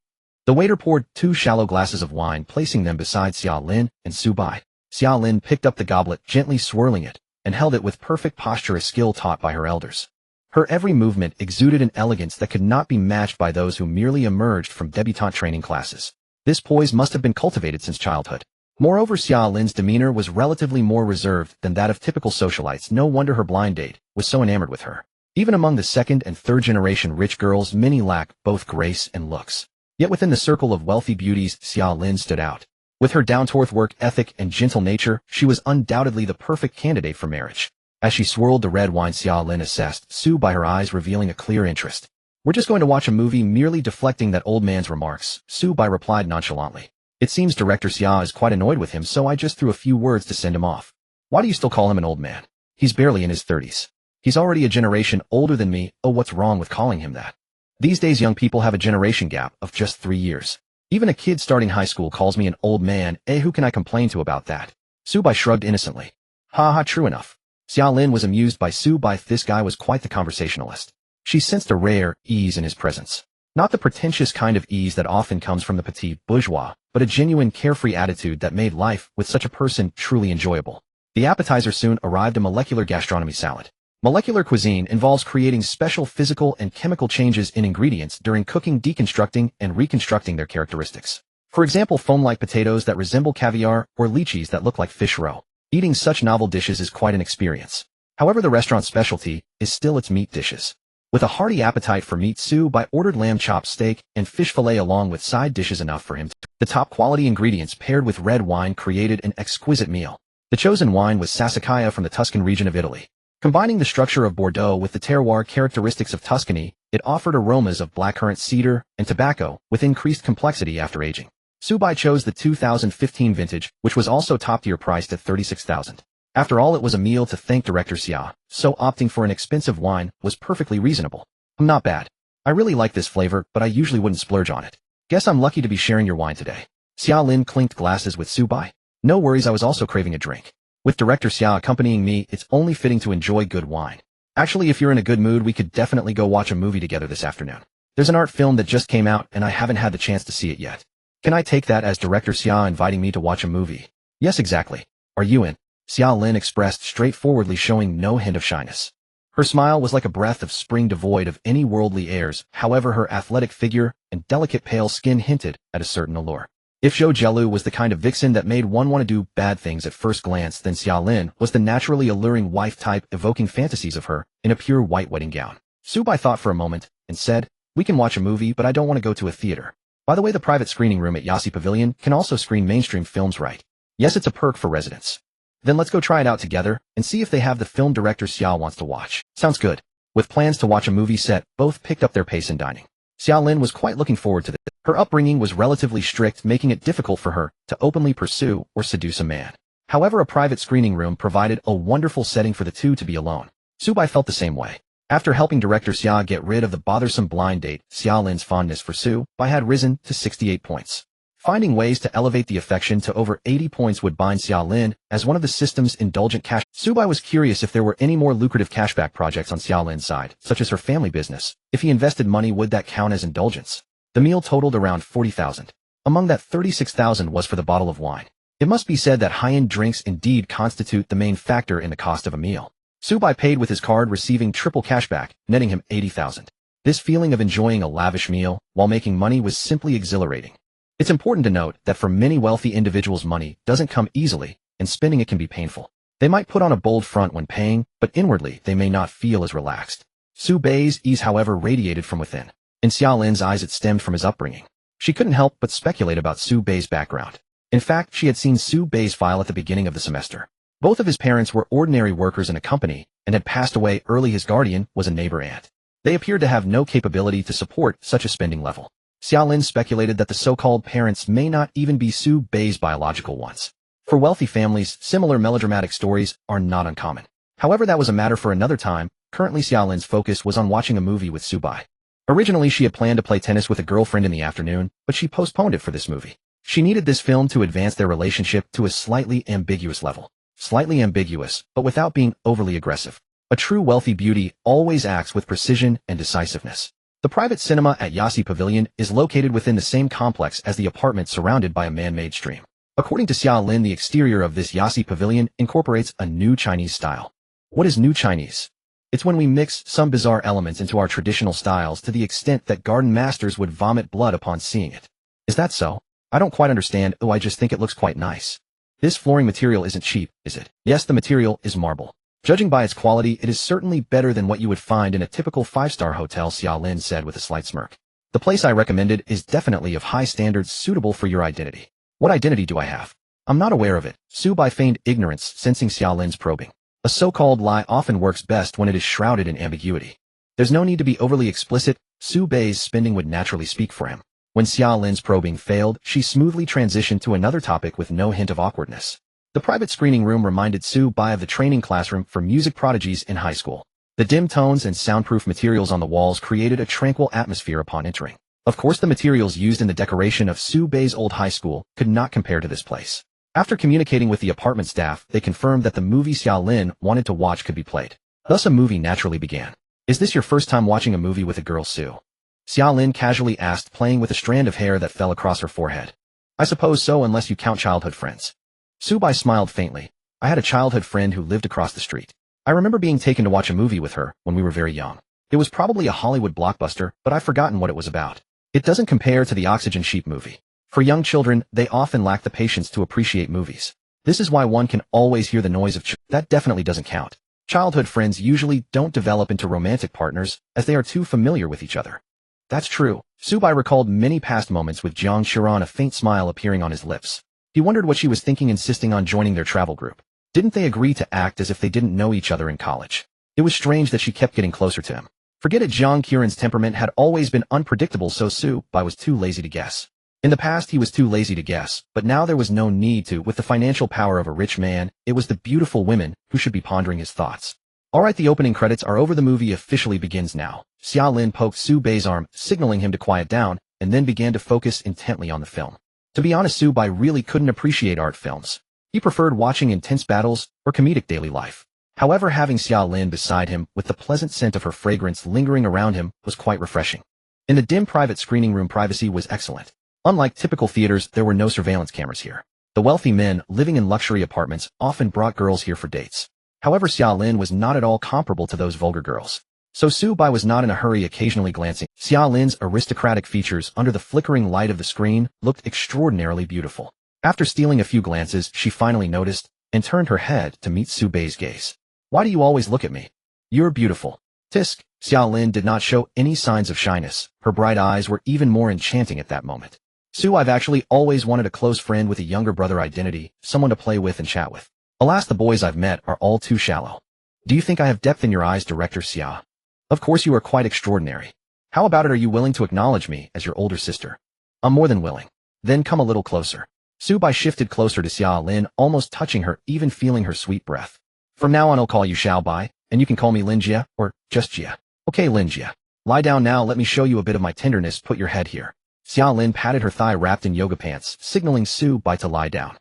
The waiter poured 2 shallow glasses of wine, placing them beside Xia Lin and Su Bai. Xia Lin picked up the goblet, gently swirling it, and held it with perfect posture, a skill taught by her elders. Her every movement exuded an elegance that could not be matched by those who merely emerged from debutante training classes. This poise must have been cultivated since childhood. Moreover, Xia Lin's demeanor was relatively more reserved than that of typical socialites. No wonder her blind date was so enamored with her. Even among the second and third generation rich girls, many lack both grace and looks. Yet within the circle of wealthy beauties, Xia Lin stood out. With her down-to-earth work ethic and gentle nature, she was undoubtedly the perfect candidate for marriage. As she swirled the red wine, Xia Lin assessed Su by her eyes, revealing a clear interest. We're just going to watch a movie. Merely deflecting that old man's remarks, Su Bai replied nonchalantly. It seems Director Xia is quite annoyed with him, so I just threw a few words to send him off. Why do you still call him an old man? He's barely in his 30s. He's already a generation older than me. Oh, what's wrong with calling him that? These days young people have a generation gap of just 3 years. Even a kid starting high school calls me an old man. Who can I complain to about that? Su Bai shrugged innocently. Ha, true enough. Xia Lin was amused by Su Bai. This guy was quite the conversationalist. She sensed a rare ease in his presence. Not the pretentious kind of ease that often comes from the petit bourgeois, but a genuine carefree attitude that made life with such a person truly enjoyable. The appetizer soon arrived, a molecular gastronomy salad. Molecular cuisine involves creating special physical and chemical changes in ingredients during cooking, deconstructing and reconstructing their characteristics. For example, foam-like potatoes that resemble caviar or lychees that look like fish roe. Eating such novel dishes is quite an experience. However, the restaurant's specialty is still its meat dishes. With a hearty appetite for meat, Su Bai ordered lamb chop steak and fish fillet along with side dishes enough for him. The top quality ingredients paired with red wine created an exquisite meal. The chosen wine was Sassicaia from the Tuscan region of Italy. Combining the structure of Bordeaux with the terroir characteristics of Tuscany, it offered aromas of blackcurrant, cedar, and tobacco with increased complexity after aging. Su Bai chose the 2015 vintage, which was also top-tier, priced at 36,000. After all, it was a meal to thank Director Xia, so opting for an expensive wine was perfectly reasonable. Not bad. I really like this flavor, but I usually wouldn't splurge on it. Guess I'm lucky to be sharing your wine today. Xia Lin clinked glasses with Su Bai. No worries, I was also craving a drink. With director Xia accompanying me, it's only fitting to enjoy good wine. Actually, if you're in a good mood, we could definitely go watch a movie together this afternoon. There's an art film that just came out and I haven't had the chance to see it yet. Can I take that as director Xia inviting me to watch a movie? Yes, exactly. Are you in? Xia Lin expressed straightforwardly, showing no hint of shyness. Her smile was like a breath of spring devoid of any worldly airs. However, her athletic figure and delicate pale skin hinted at a certain allure. If Zhou Jielu was the kind of vixen that made one want to do bad things at first glance, then Xia Lin was the naturally alluring wife type, evoking fantasies of her in a pure white wedding gown. Su Bai thought for a moment and said, "We can watch a movie, but I don't want to go to a theater. By the way, the private screening room at Yasi Pavilion can also screen mainstream films, right? Yes, it's a perk for residents. Then let's go try it out together and see if they have the film director Xia wants to watch." Sounds good. With plans to watch a movie set, both picked up their pace in dining. Xia Lin was quite looking forward to this. Her upbringing was relatively strict, making it difficult for her to openly pursue or seduce a man. However, a private screening room provided a wonderful setting for the two to be alone. Su Bai felt the same way. After helping director Xia get rid of the bothersome blind date, Xia Lin's fondness for Su Bai had risen to 68 points. Finding ways to elevate the affection to over 80 points would bind Xia Lin as one of the system's indulgent cash. Su Bai was curious if there were any more lucrative cashback projects on Xia Lin's side, such as her family business. If he invested money, would that count as indulgence? The meal totaled around 40,000. Among that, 36,000 was for the bottle of wine. It must be said that high-end drinks indeed constitute the main factor in the cost of a meal. Su Bai paid with his card, receiving triple cashback, netting him 80,000. This feeling of enjoying a lavish meal while making money was simply exhilarating. It's important to note that for many wealthy individuals, money doesn't come easily, and spending it can be painful. They might put on a bold front when paying, but inwardly they may not feel as relaxed. Su Bai's ease, however, radiated from within. In Xia Lin's eyes, it stemmed from his upbringing. She couldn't help but speculate about Su Bai's background. In fact, she had seen Su Bai's file at the beginning of the semester. Both of his parents were ordinary workers in a company and had passed away early. His guardian was a neighbor aunt. They appeared to have no capability to support such a spending level. Xia Lin speculated that the so-called parents may not even be Su Bai's biological ones. For wealthy families, similar melodramatic stories are not uncommon. However, that was a matter for another time. Currently, Xia Lin's focus was on watching a movie with Su Bai. Originally, she had planned to play tennis with a girlfriend in the afternoon, but she postponed it for this movie. She needed this film to advance their relationship to a slightly ambiguous level. Slightly ambiguous, but without being overly aggressive. A true wealthy beauty always acts with precision and decisiveness. The private cinema at Yasi Pavilion is located within the same complex as the apartment, surrounded by a man-made stream. According to Xia Lin, the exterior of this Yasi Pavilion incorporates a new Chinese style. What is new Chinese? It's when we mix some bizarre elements into our traditional styles to the extent that garden masters would vomit blood upon seeing it. Is that so? I don't quite understand. I just think it looks quite nice. This flooring material isn't cheap, is it? Yes, the material is marble. Judging by its quality, it is certainly better than what you would find in a typical five-star hotel, Xia Lin said with a slight smirk. The place I recommended is definitely of high standards, suitable for your identity. What identity do I have? I'm not aware of it. Su Bai feigned ignorance, sensing Xia Lin's probing. A so-called lie often works best when it is shrouded in ambiguity. There's no need to be overly explicit. Su Bai's spending would naturally speak for him. When Xia Lin's probing failed, she smoothly transitioned to another topic with no hint of awkwardness. The private screening room reminded Su Bai of the training classroom for music prodigies in high school. The dim tones and soundproof materials on the walls created a tranquil atmosphere upon entering. Of course, the materials used in the decoration of Su Bai's old high school could not compare to this place. After communicating with the apartment staff, they confirmed that the movie Xia Lin wanted to watch could be played. Thus, a movie naturally began. Is this your first time watching a movie with a girl, Su? Xia Lin casually asked, playing with a strand of hair that fell across her forehead. I suppose so, unless you count childhood friends. Su Bai smiled faintly. I had a childhood friend who lived across the street. I remember being taken to watch a movie with her when we were very young. It was probably a Hollywood blockbuster, but I've forgotten what it was about. It doesn't compare to the Oxygen Sheep movie. For young children, they often lack the patience to appreciate movies. This is why one can always hear the noise of that definitely doesn't count. Childhood friends usually don't develop into romantic partners, as they are too familiar with each other. That's true. Su Bai recalled many past moments with Jiang Shiran, a faint smile appearing on his lips. He wondered what she was thinking, insisting on joining their travel group. Didn't they agree to act as if they didn't know each other in college? It was strange that she kept getting closer to him. Forget it, Jiang Qiren's temperament had always been unpredictable, so Su Bai was too lazy to guess. In the past, he was too lazy to guess, but now there was no need to. With the financial power of a rich man, it was the beautiful women who should be pondering his thoughts. Alright, the opening credits are over. The movie officially begins now. Xia Lin poked Su Bai's arm, signaling him to quiet down, and then began to focus intently on the film. To be honest, Su Bai really couldn't appreciate art films. He preferred watching intense battles or comedic daily life. However, having Xia Lin beside him with the pleasant scent of her fragrance lingering around him was quite refreshing. In the dim private screening room, privacy was excellent. Unlike typical theaters, there were no surveillance cameras here. The wealthy men living in luxury apartments often brought girls here for dates. However, Xia Lin was not at all comparable to those vulgar girls. So Su Bai was not in a hurry, occasionally glancing. Xia Lin's aristocratic features under the flickering light of the screen looked extraordinarily beautiful. After stealing a few glances, she finally noticed and turned her head to meet Su Bai's gaze. "Why do you always look at me? You're beautiful." Tisk. Xia Lin did not show any signs of shyness. Her bright eyes were even more enchanting at that moment. "Su, I've actually always wanted a close friend with a younger brother identity, someone to play with and chat with. Alas, the boys I've met are all too shallow." "Do you think I have depth in your eyes, Director Xia?" "Of course you are quite extraordinary. How about it, are you willing to acknowledge me as your older sister?" "I'm more than willing." "Then come a little closer." Su Bai shifted closer to Xia Lin, almost touching her, even feeling her sweet breath. "From now on I'll call you Xiao Bai, and you can call me Lin Jia, or just Jia." "Okay, Lin Jia. Lie down now, let me show you a bit of my tenderness, put your head here." Xia Lin patted her thigh wrapped in yoga pants, signaling Su Bai to lie down.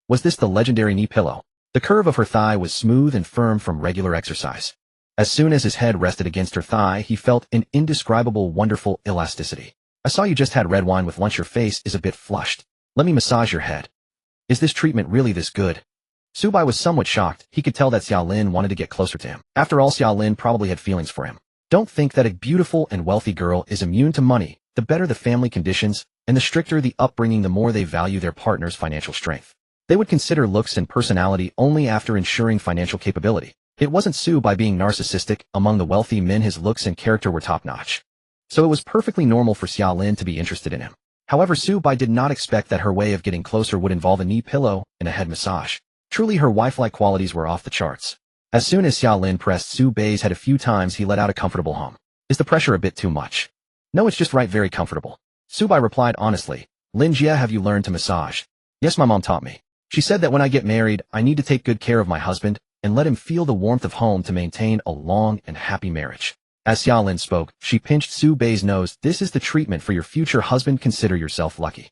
Was this the legendary knee pillow? The curve of her thigh was smooth and firm from regular exercise. As soon as his head rested against her thigh, he felt an indescribable, wonderful elasticity. "I saw you just had red wine with lunch, your face is a bit flushed. Let me massage your head." "Is this treatment really this good?" Su Bai was somewhat shocked. He could tell that Xia Lin wanted to get closer to him. After all, Xia Lin probably had feelings for him. Don't think that a beautiful and wealthy girl is immune to money. The better the family conditions, and the stricter the upbringing, the more they value their partner's financial strength. They would consider looks and personality only after ensuring financial capability. It wasn't Su Bai being narcissistic. Among the wealthy men, his looks and character were top-notch. So it was perfectly normal for Xia Lin to be interested in him. However, Su Bai did not expect that her way of getting closer would involve a knee pillow and a head massage. Truly, her wife-like qualities were off the charts. As soon as Xia Lin pressed Su Bai's head a few times, he let out a comfortable hum. "Is the pressure a bit too much?" "No, it's just right, very comfortable." Su Bai replied honestly. "Lin Jia, have you learned to massage?" "Yes, my mom taught me. She said that when I get married, I need to take good care of my husband and let him feel the warmth of home to maintain a long and happy marriage." As Xia Lin spoke, she pinched Su Bai's nose. "This is the treatment for your future husband. Consider yourself lucky."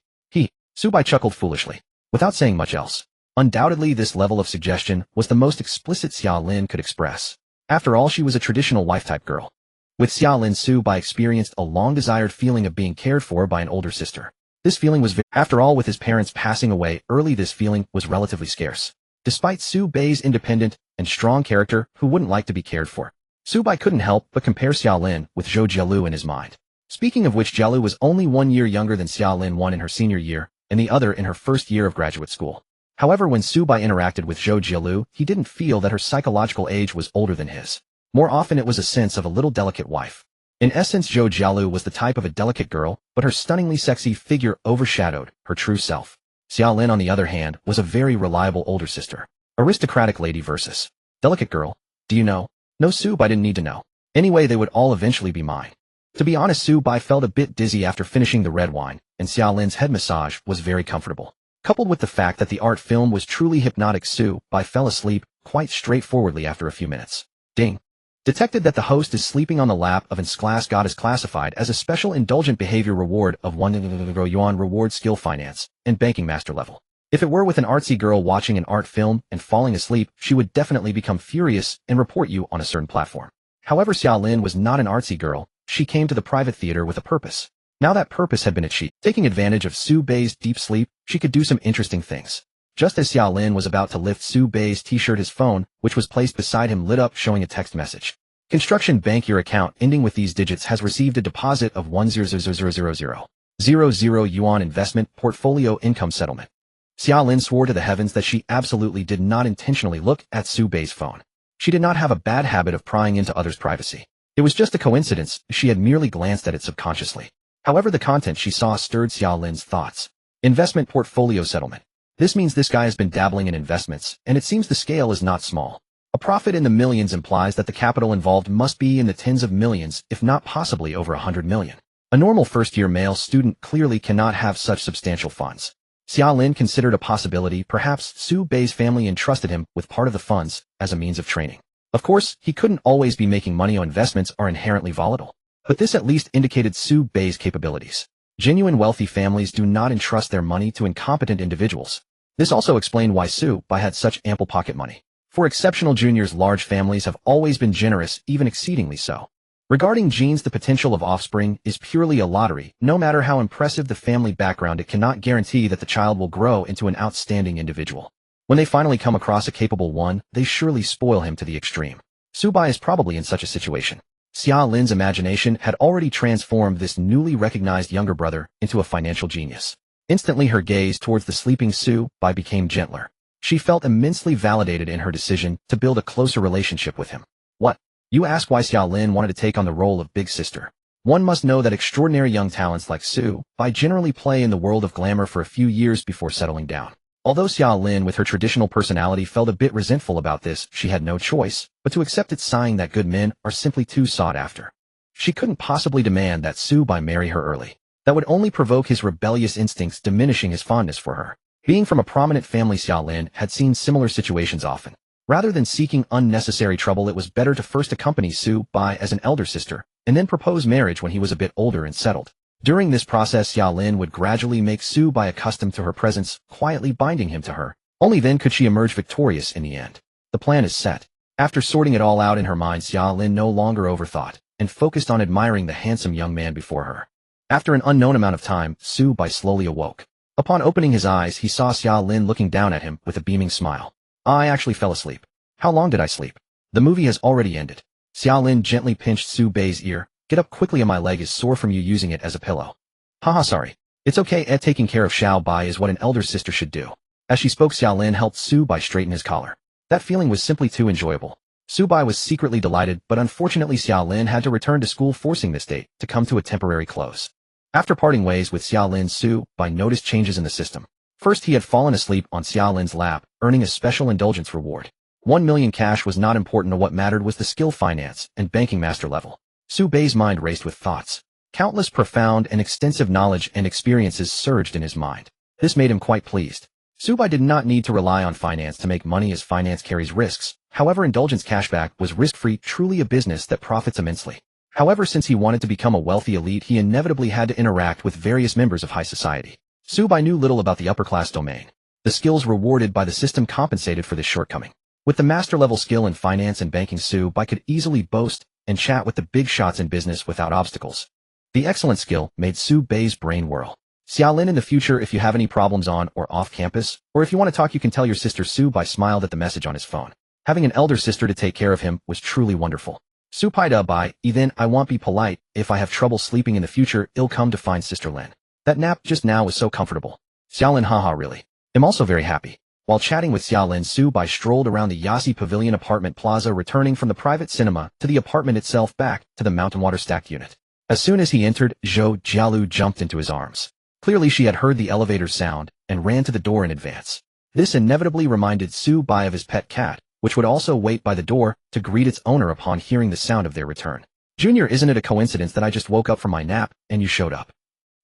Su Bai chuckled foolishly, without saying much else. Undoubtedly, this level of suggestion was the most explicit Xia Lin could express. After all, she was a traditional wife-type girl. With Xia Lin, Su Bai experienced a long-desired feeling of being cared for by an older sister. This feeling was after all, with his parents passing away early, this feeling was relatively scarce. Despite Su Bai's independent and strong character, who wouldn't like to be cared for? Su Bai couldn't help but compare Xia Lin with Zhou Jialu in his mind. Speaking of which, Jialu was only 1 year younger than Xia Lin, one in her senior year, and the other in her first year of graduate school. However, when Su Bai interacted with Zhou Jialu, he didn't feel that her psychological age was older than his. More often, it was a sense of a little delicate wife. In essence, Zhou Jialu was the type of a delicate girl, but her stunningly sexy figure overshadowed her true self. Xia Lin, on the other hand, was a very reliable older sister. Aristocratic lady versus delicate girl. Do you know? No, Su Bai didn't need to know. Anyway, they would all eventually be mine. To be honest, Su Bai felt a bit dizzy after finishing the red wine, and Xia Lin's head massage was very comfortable. Coupled with the fact that the art film was truly hypnotic, Su Bai fell asleep quite straightforwardly after a few minutes. Ding. Detected that the host is sleeping on the lap of its class god is classified as a special indulgent behavior reward of 1 yuan reward skill finance and banking master level. If it were with an artsy girl watching an art film and falling asleep, she would definitely become furious and report you on a certain platform. However, Xia Lin was not an artsy girl. She came to the private theater with a purpose. Now that purpose had been achieved. Taking advantage of Su Bai's deep sleep, she could do some interesting things. Just as Xia Lin was about to lift Su Bai's t-shirt, his phone, which was placed beside him, lit up, showing a text message. Construction Bank, your account ending with these digits has received a deposit of 100,000 yuan investment portfolio income settlement. Xia Lin swore to the heavens that she absolutely did not intentionally look at Su Bai's phone. She did not have a bad habit of prying into others' privacy. It was just a coincidence. She had merely glanced at it subconsciously. However, the content she saw stirred Xia Lin's thoughts. Investment portfolio settlement. This means this guy has been dabbling in investments, and it seems the scale is not small. A profit in the millions implies that the capital involved must be in the tens of millions, if not possibly over 100 million. A normal first-year male student clearly cannot have such substantial funds. Xia Lin considered a possibility. Perhaps Su Bai's family entrusted him with part of the funds as a means of training. Of course, he couldn't always be making money on investments are inherently volatile. But this at least indicated Su Bai's capabilities. Genuine wealthy families do not entrust their money to incompetent individuals. This also explained why Su-bai had such ample pocket money. For exceptional juniors, large families have always been generous, even exceedingly so. Regarding genes, the potential of offspring is purely a lottery. No matter how impressive the family background, it cannot guarantee that the child will grow into an outstanding individual. When they finally come across a capable one, they surely spoil him to the extreme. Su-bai is probably in such a situation. Xia Lin's imagination had already transformed this newly recognized younger brother into a financial genius. Instantly, her gaze towards the sleeping Su-bai became gentler. She felt immensely validated in her decision to build a closer relationship with him. What? You ask why Xia Lin wanted to take on the role of big sister. One must know that extraordinary young talents like Su-bai generally play in the world of glamour for a few years before settling down. Although Xia Lin, with her traditional personality, felt a bit resentful about this, she had no choice but to accept it, sighing that good men are simply too sought after. She couldn't possibly demand that Su-bai marry her early. That would only provoke his rebellious instincts, diminishing his fondness for her. Being from a prominent family, Xia Lin had seen similar situations often. Rather than seeking unnecessary trouble, it was better to first accompany Su-bai as an elder sister, and then propose marriage when he was a bit older and settled. During this process, Xia Lin would gradually make Su-bai accustomed to her presence, quietly binding him to her. Only then could she emerge victorious in the end. The plan is set. After sorting it all out in her mind, Xia Lin no longer overthought, and focused on admiring the handsome young man before her. After an unknown amount of time, Su-bai slowly awoke. Upon opening his eyes, he saw Xia Lin looking down at him with a beaming smile. I actually fell asleep. How long did I sleep? The movie has already ended. Xia Lin gently pinched Su-bai's ear. Get up quickly, my leg is sore from you using it as a pillow. Haha, sorry. It's okay, taking care of Xiao-bai is what an elder sister should do. As she spoke, Xia Lin helped Su-bai straighten his collar. That feeling was simply too enjoyable. Su-bai was secretly delighted, but unfortunately Xia Lin had to return to school, forcing this date to come to a temporary close. After parting ways with Xia Lin, Su-bai noticed changes in the system. First, he had fallen asleep on Xia Lin's lap, earning a special indulgence reward. 1 million cash was not important. What mattered was the skill, finance, and banking master level. Su-bai's mind raced with thoughts. Countless profound and extensive knowledge and experiences surged in his mind. This made him quite pleased. Su-bai did not need to rely on finance to make money, as finance carries risks. However, Indulgence cashback was risk-free, truly a business that profits immensely. However, since he wanted to become a wealthy elite, he inevitably had to interact with various members of high society. Su-bai knew little about the upper-class domain. The skills rewarded by the system compensated for this shortcoming. With the master-level skill in finance and banking, Su-bai could easily boast and chat with the big shots in business without obstacles. The excellent skill made Su-bai's brain whirl. Xia Lin, in the future, if you have any problems on or off campus, or if you want to talk, you can tell your sister. Su-bai smiled at the message on his phone. Having an elder sister to take care of him was truly wonderful. Su-bai, then I won't be polite. If I have trouble sleeping in the future, I'll come to find Sister Lin. That nap just now was so comfortable. Xia Lin, haha, really. I'm also very happy. While chatting with Xia Lin, Su-bai strolled around the Yasi Pavilion apartment plaza, returning from the private cinema to the apartment itself, back to the mountain water stacked unit. As soon as he entered, Zhou Jialu jumped into his arms. Clearly she had heard the elevator's sound and ran to the door in advance. This inevitably reminded Su-bai of his pet cat, which would also wait by the door to greet its owner upon hearing the sound of their return. Junior, isn't it a coincidence that I just woke up from my nap and you showed up?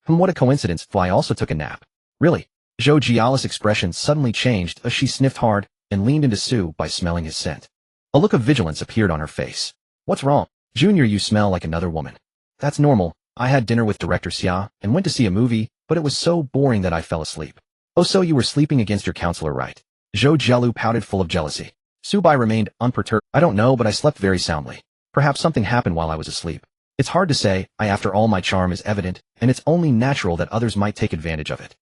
What a coincidence, I also took a nap. Really? Zhou Jiala's expression suddenly changed as she sniffed hard and leaned into Su-bai, smelling his scent. A look of vigilance appeared on her face. What's wrong? Junior, you smell like another woman. That's normal. I had dinner with Director Xia and went to see a movie, but it was so boring that I fell asleep. Oh, so you were sleeping against your counselor, right? Zhou Jialu pouted, full of jealousy. Su-bai remained unperturbed. I don't know, but I slept very soundly. Perhaps something happened while I was asleep. It's hard to say. After all, my charm is evident, and it's only natural that others might take advantage of it.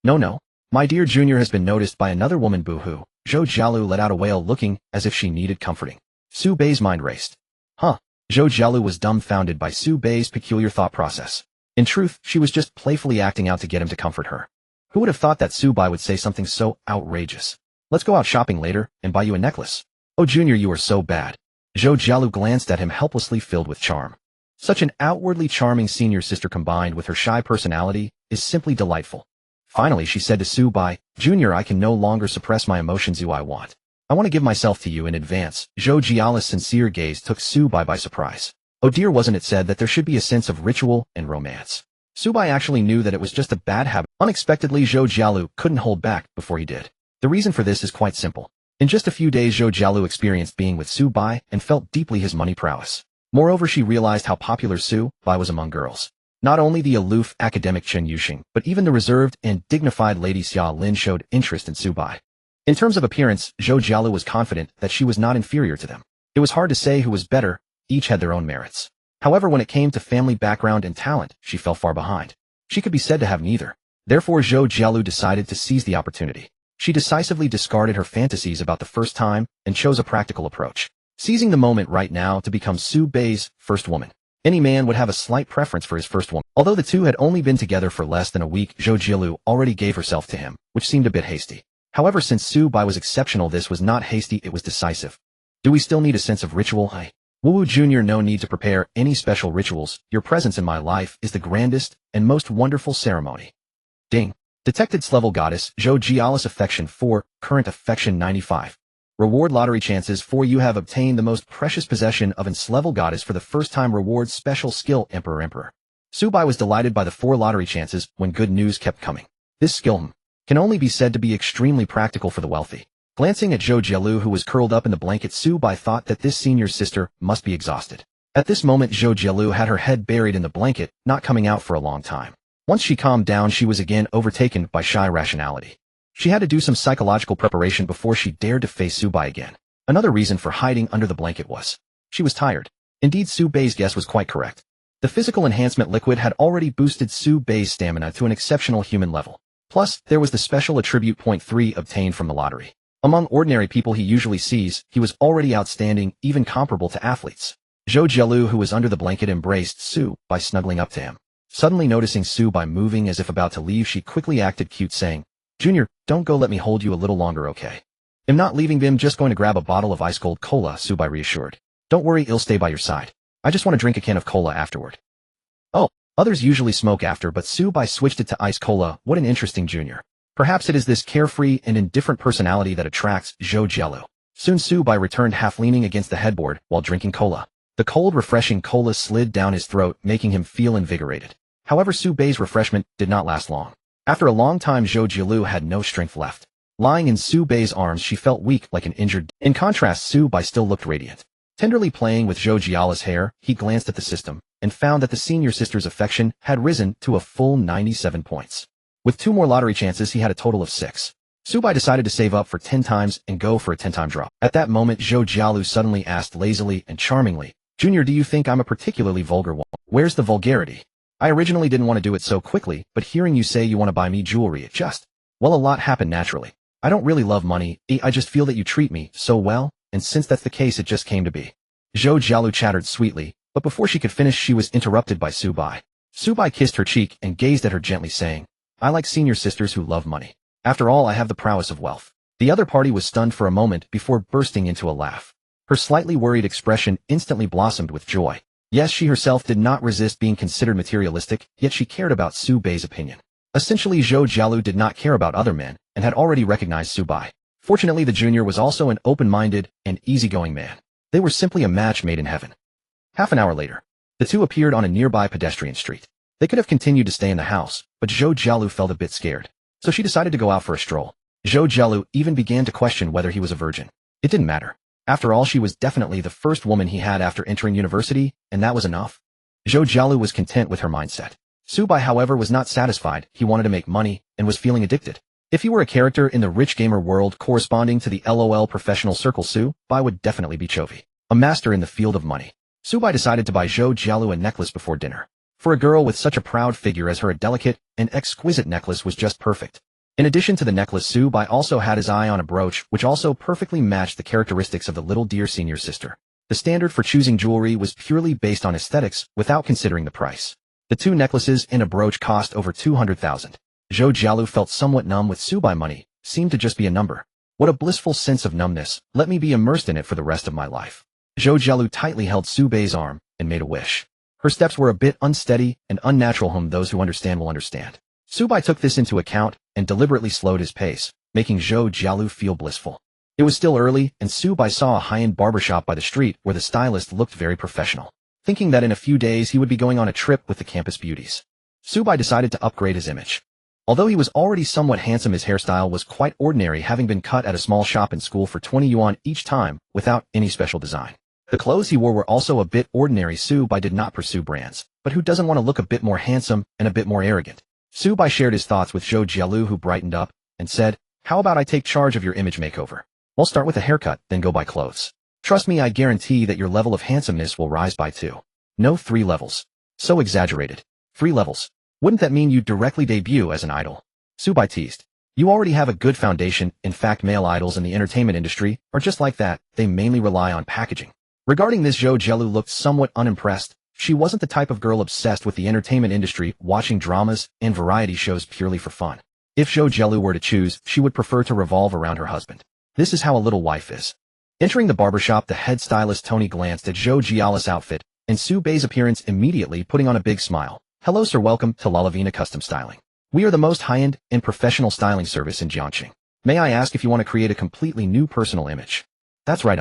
No. My dear Junior has been noticed by another woman, boo-hoo. Zhou Jialu let out a wail, looking as if she needed comforting. Su-bai's mind raced. Zhou Jialu was dumbfounded by Su-bai's peculiar thought process. In truth, she was just playfully acting out to get him to comfort her. Who would have thought that Su-bai would say something so outrageous? Let's go out shopping later and buy you a necklace. Oh, Junior, you are so bad. Zhou Jialu glanced at him, helplessly filled with charm. Such an outwardly charming senior sister combined with her shy personality is simply delightful. Finally, she said to Su-bai, Junior, I can no longer suppress my emotions. I want to give myself to you in advance. Zhou Jiala's sincere gaze took Su-bai by surprise. Oh dear, wasn't it said that there should be a sense of ritual and romance? Su-bai actually knew that it was just a bad habit. Unexpectedly, Zhou Jialu couldn't hold back before he did. The reason for this is quite simple. In just a few days, Zhou Jialu experienced being with Su-bai and felt deeply his money prowess. Moreover, she realized how popular Su-bai was among girls. Not only the aloof academic Chen Yuxing, but even the reserved and dignified Lady Xia Lin showed interest in Su Bai. In terms of appearance, Zhou Jialu was confident that she was not inferior to them. It was hard to say who was better, each had their own merits. However, when it came to family background and talent, she fell far behind. She could be said to have neither. Therefore, Zhou Jialu decided to seize the opportunity. She decisively discarded her fantasies about the first time and chose a practical approach, seizing the moment right now to become Su Bai's first woman. Any man would have a slight preference for his first woman. Although the two had only been together for less than a week, Zhou Jialu already gave herself to him, which seemed a bit hasty. However, since Su Bai was exceptional, this was not hasty, it was decisive. Do we still need a sense of ritual? Wu Jr. No need to prepare any special rituals. Your presence in my life is the grandest and most wonderful ceremony. Ding. Detected level goddess, Zhou Jialu's affection 4, current affection 95. Reward lottery chances 4. You have obtained the most precious possession of its level goddess for the first time. Reward special skill Emperor. Su Bai was delighted by the 4 lottery chances when good news kept coming. This skill can only be said to be extremely practical for the wealthy. Glancing at Zhou Jialu, who was curled up in the blanket, Su Bai thought that this senior sister must be exhausted. At this moment, Zhou Jialu had her head buried in the blanket, not coming out for a long time. Once she calmed down, she was again overtaken by shy rationality. She had to do some psychological preparation before she dared to face Su Bai again. Another reason for hiding under the blanket was she was tired. Indeed, Su Bai's guess was quite correct. The physical enhancement liquid had already boosted Su Bai's stamina to an exceptional human level. Plus, there was the special attribute point 3 obtained from the lottery. Among ordinary people he usually sees, he was already outstanding, even comparable to athletes. Zhou Jialu, who was under the blanket, embraced Su Bai, snuggling up to him. Suddenly noticing Su Bai moving as if about to leave, she quickly acted cute, saying, "Junior, don't go, let me hold you a little longer, okay? I'm not leaving, I'm just going to grab a bottle of ice-cold cola," Su Bai reassured. "Don't worry, I'll stay by your side. I just want to drink a can of cola afterward." Oh, others usually smoke after, but Su Bai switched it to ice cola. What an interesting junior. Perhaps it is this carefree and indifferent personality that attracts Zhou Jialu. Soon Su Bai returned, half leaning against the headboard while drinking cola. The cold, refreshing cola slid down his throat, making him feel invigorated. However, Su Bai's refreshment did not last long. After a long time, Zhou Jialu had no strength left. Lying in Su Bai's arms, she felt weak like an injured. In contrast, Su Bai still looked radiant. Tenderly playing with Zhou Jialu's hair, he glanced at the system and found that the senior sister's affection had risen to a full 97 points. With 2 more lottery chances, he had a total of 6. Su Bai decided to save up for 10 times and go for a 10-time draw. At that moment, Zhou Jialu suddenly asked lazily and charmingly, "Junior, do you think I'm a particularly vulgar woman? Where's the vulgarity? I originally didn't want to do it so quickly, but hearing you say you want to buy me jewelry, well, a lot happened naturally. I don't really love money, I just feel that you treat me so well, and since that's the case, it just came to be." Zhou Jialu chattered sweetly, but before she could finish, she was interrupted by Su Bai. Su Bai kissed her cheek and gazed at her gently, saying, "I like senior sisters who love money. After all, I have the prowess of wealth." The other party was stunned for a moment before bursting into a laugh. Her slightly worried expression instantly blossomed with joy. Yes, she herself did not resist being considered materialistic, yet she cared about Su Bai's opinion. Essentially, Zhou Jialu did not care about other men and had already recognized Su Bai. Fortunately, the junior was also an open-minded and easygoing man. They were simply a match made in heaven. Half an hour later, the two appeared on a nearby pedestrian street. They could have continued to stay in the house, but Zhou Jialu felt a bit scared, so she decided to go out for a stroll. Zhou Jialu even began to question whether he was a virgin. It didn't matter. After all, she was definitely the first woman he had after entering university, and that was enough. Zhou Jialu was content with her mindset. Su Bai, however, was not satisfied. He wanted to make money and was feeling addicted. If he were a character in the rich gamer world corresponding to the LOL professional circle, Su Bai would definitely be Chovy, a master in the field of money. Su Bai decided to buy Zhou Jialu a necklace before dinner. For a girl with such a proud figure as her, a delicate and exquisite necklace was just perfect. In addition to the necklace, Su Bai also had his eye on a brooch which also perfectly matched the characteristics of the little dear senior sister. The standard for choosing jewelry was purely based on aesthetics without considering the price. The 2 necklaces and a brooch cost over 200,000. Zhou Jialu felt somewhat numb with Su Bai money, seemed to just be a number. What a blissful sense of numbness, let me be immersed in it for the rest of my life. Zhou Jialu tightly held Su Bai's arm and made a wish. Her steps were a bit unsteady and unnatural, whom those who understand will understand. Su Bai took this into account and deliberately slowed his pace, making Zhou Jialu feel blissful. It was still early, and Su Bai saw a high-end barbershop by the street where the stylist looked very professional. Thinking that in a few days he would be going on a trip with the campus beauties, Su Bai decided to upgrade his image. Although he was already somewhat handsome, his hairstyle was quite ordinary, having been cut at a small shop in school for 20 yuan each time, without any special design. The clothes he wore were also a bit ordinary. Su-bai did not pursue brands, but who doesn't want to look a bit more handsome and a bit more arrogant? Su-bai shared his thoughts with Zhou Jialu, who brightened up and said, "How about I take charge of your image makeover? We'll start with a haircut, then go buy clothes. Trust me, I guarantee that your level of handsomeness will rise by 2. No, 3 levels. So exaggerated. 3 levels. Wouldn't that mean you'd directly debut as an idol?" Su-bai teased. "You already have a good foundation. In fact, male idols in the entertainment industry are just like that. They mainly rely on packaging." Regarding this, Zhou Jialu looked somewhat unimpressed. She wasn't the type of girl obsessed with the entertainment industry, watching dramas and variety shows purely for fun. If Zhou Jialu were to choose, she would prefer to revolve around her husband. This is how a little wife is. Entering the barbershop, the head stylist Tony glanced at Zhou Jialu's outfit and Su-bai's appearance, immediately putting on a big smile. "Hello sir, welcome to Lalavina Custom Styling. We are the most high-end and professional styling service in Jiangxing. May I ask if you want to create a completely new personal image?" "That's right,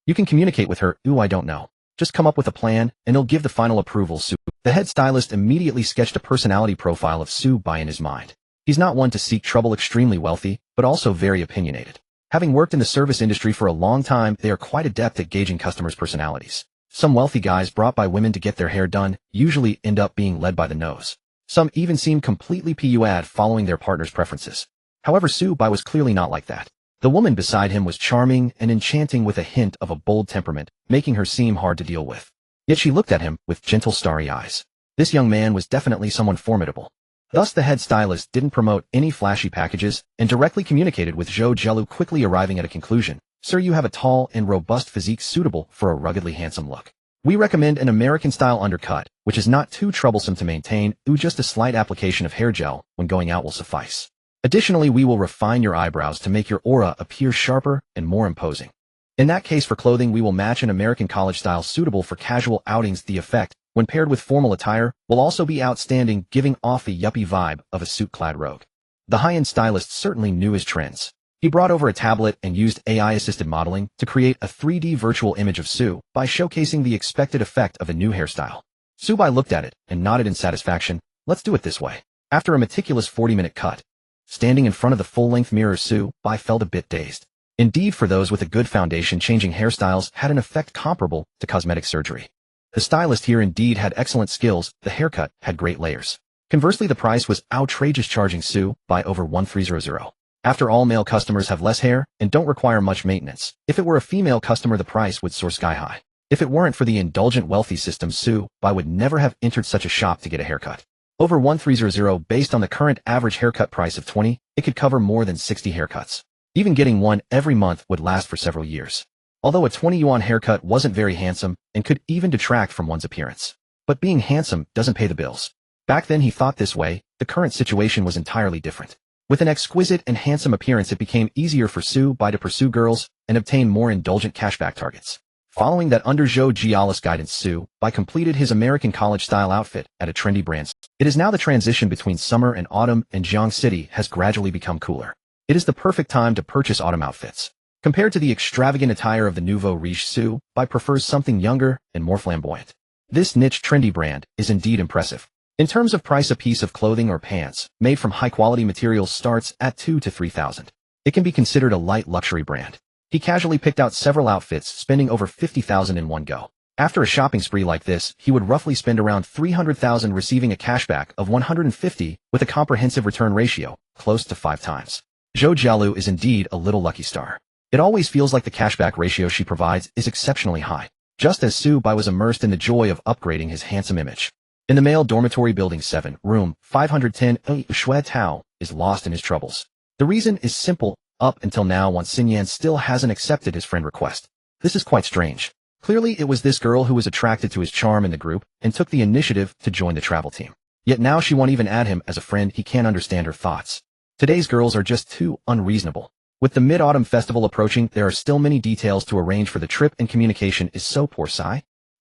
You can communicate with her." "Ooh, I don't know. Just come up with a plan, and he'll give the final approval." The head stylist immediately sketched a personality profile of Su-bai in his mind. He's not one to seek trouble, extremely wealthy, but also very opinionated. Having worked in the service industry for a long time, they are quite adept at gauging customers' personalities. Some wealthy guys brought by women to get their hair done usually end up being led by the nose. Some even seem completely PU'd following their partner's preferences. However, Su-bai was clearly not like that. The woman beside him was charming and enchanting with a hint of a bold temperament, making her seem hard to deal with. Yet she looked at him with gentle, starry eyes. This young man was definitely someone formidable. Thus the head stylist didn't promote any flashy packages and directly communicated with Zhou Jialu, quickly arriving at a conclusion. "Sir, you have a tall and robust physique suitable for a ruggedly handsome look. We recommend an American-style undercut, which is not too troublesome to maintain. Just a slight application of hair gel when going out will suffice. Additionally, we will refine your eyebrows to make your aura appear sharper and more imposing. In that case, for clothing, we will match an American college style suitable for casual outings. The effect, when paired with formal attire, will also be outstanding, giving off the yuppie vibe of a suit-clad rogue." The high-end stylist certainly knew his trends. He brought over a tablet and used AI-assisted modeling to create a 3D virtual image of Su by showcasing the expected effect of a new hairstyle. Su-bai looked at it and nodded in satisfaction. "Let's do it this way." After a meticulous 40-minute cut, standing in front of the full-length mirror, Su-bai felt a bit dazed. Indeed, for those with a good foundation, changing hairstyles had an effect comparable to cosmetic surgery. The stylist here indeed had excellent skills. The haircut had great layers. Conversely, the price was outrageous, charging Su-bai over 1,300. After all, male customers have less hair and don't require much maintenance. If it were a female customer, the price would soar sky high. If it weren't for the indulgent wealthy system, Su-bai would never have entered such a shop to get a haircut. Over 1,300, based on the current average haircut price of 20, it could cover more than 60 haircuts. Even getting one every month would last for several years. Although a 20 yuan haircut wasn't very handsome and could even detract from one's appearance. But being handsome doesn't pay the bills. Back then he thought this way. The current situation was entirely different. With an exquisite and handsome appearance, it became easier for Su-bai to pursue girls and obtain more indulgent cashback targets. Following that, under Zhou Jialu's guidance, Su-bai completed his American college-style outfit at a trendy brand. It is now the transition between summer and autumn, and Jiang City has gradually become cooler. It is the perfect time to purchase autumn outfits. Compared to the extravagant attire of the nouveau riche, Su-bai prefers something younger and more flamboyant. This niche trendy brand is indeed impressive. In terms of price, a piece of clothing or pants made from high-quality materials starts at 2,000 to 3,000. It can be considered a light luxury brand. He casually picked out several outfits, spending over 50,000 in one go. After a shopping spree like this, he would roughly spend around 300,000, receiving a cashback of 150 with a comprehensive return ratio, close to 5 times. Zhou Jialu is indeed a little lucky star. It always feels like the cashback ratio she provides is exceptionally high, just as Su-bai was immersed in the joy of upgrading his handsome image. In the male dormitory building 7, room 510, Shui Tao is lost in his troubles. The reason is simple. Up until now, Wan Xinyan still hasn't accepted his friend request. This is quite strange. Clearly, it was this girl who was attracted to his charm in the group and took the initiative to join the travel team. Yet now she won't even add him as a friend. He can't understand her thoughts. Today's girls are just too unreasonable. With the Mid-Autumn Festival approaching, there are still many details to arrange for the trip, and communication is so poor.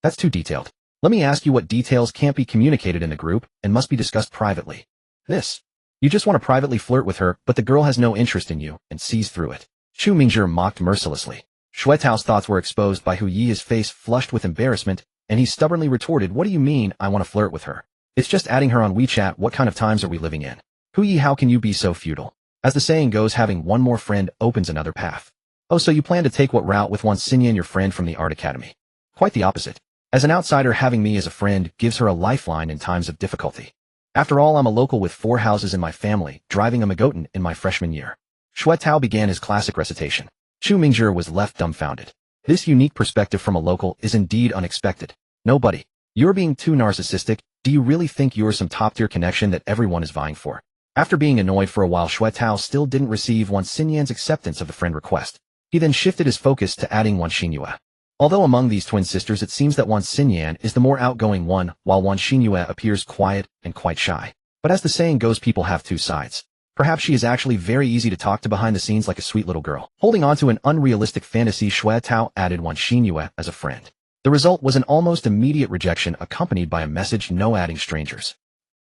That's too detailed. Let me ask you what details can't be communicated in the group and must be discussed privately. This. You just want to privately flirt with her, but the girl has no interest in you and sees through it. Chu Mingzhi mocked mercilessly. Shui Tao's thoughts were exposed by Hu Yi, his face flushed with embarrassment, and he stubbornly retorted, "What do you mean I want to flirt with her? It's just adding her on WeChat. What kind of times are we living in? Hu Yi, how can you be so futile? As the saying goes, having one more friend opens another path." "Oh, so you plan to take what route with Wan Xinyan, your friend from the art academy?" Quite the opposite. As an outsider, having me as a friend gives her a lifeline in times of difficulty. After all, I'm a local with 4 houses in my family, driving a Magotan in my freshman year. Shui Tao began his classic recitation. Chu Mingzhi was left dumbfounded. This unique perspective from a local is indeed unexpected. No, buddy. You're being too narcissistic. Do you really think you're some top-tier connection that everyone is vying for? After being annoyed for a while, Shui Tao still didn't receive Wan Xinyan's acceptance of the friend request. He then shifted his focus to adding Wan Xinyue. Although among these twin sisters it seems that Wan Xinyan is the more outgoing one, while Wan Xinyue appears quiet and quite shy. But as the saying goes, people have 2 sides. Perhaps she is actually very easy to talk to behind the scenes like a sweet little girl. Holding on to an unrealistic fantasy, Shui Tao added Wan Xinyue as a friend. The result was an almost immediate rejection accompanied by a message, no adding strangers.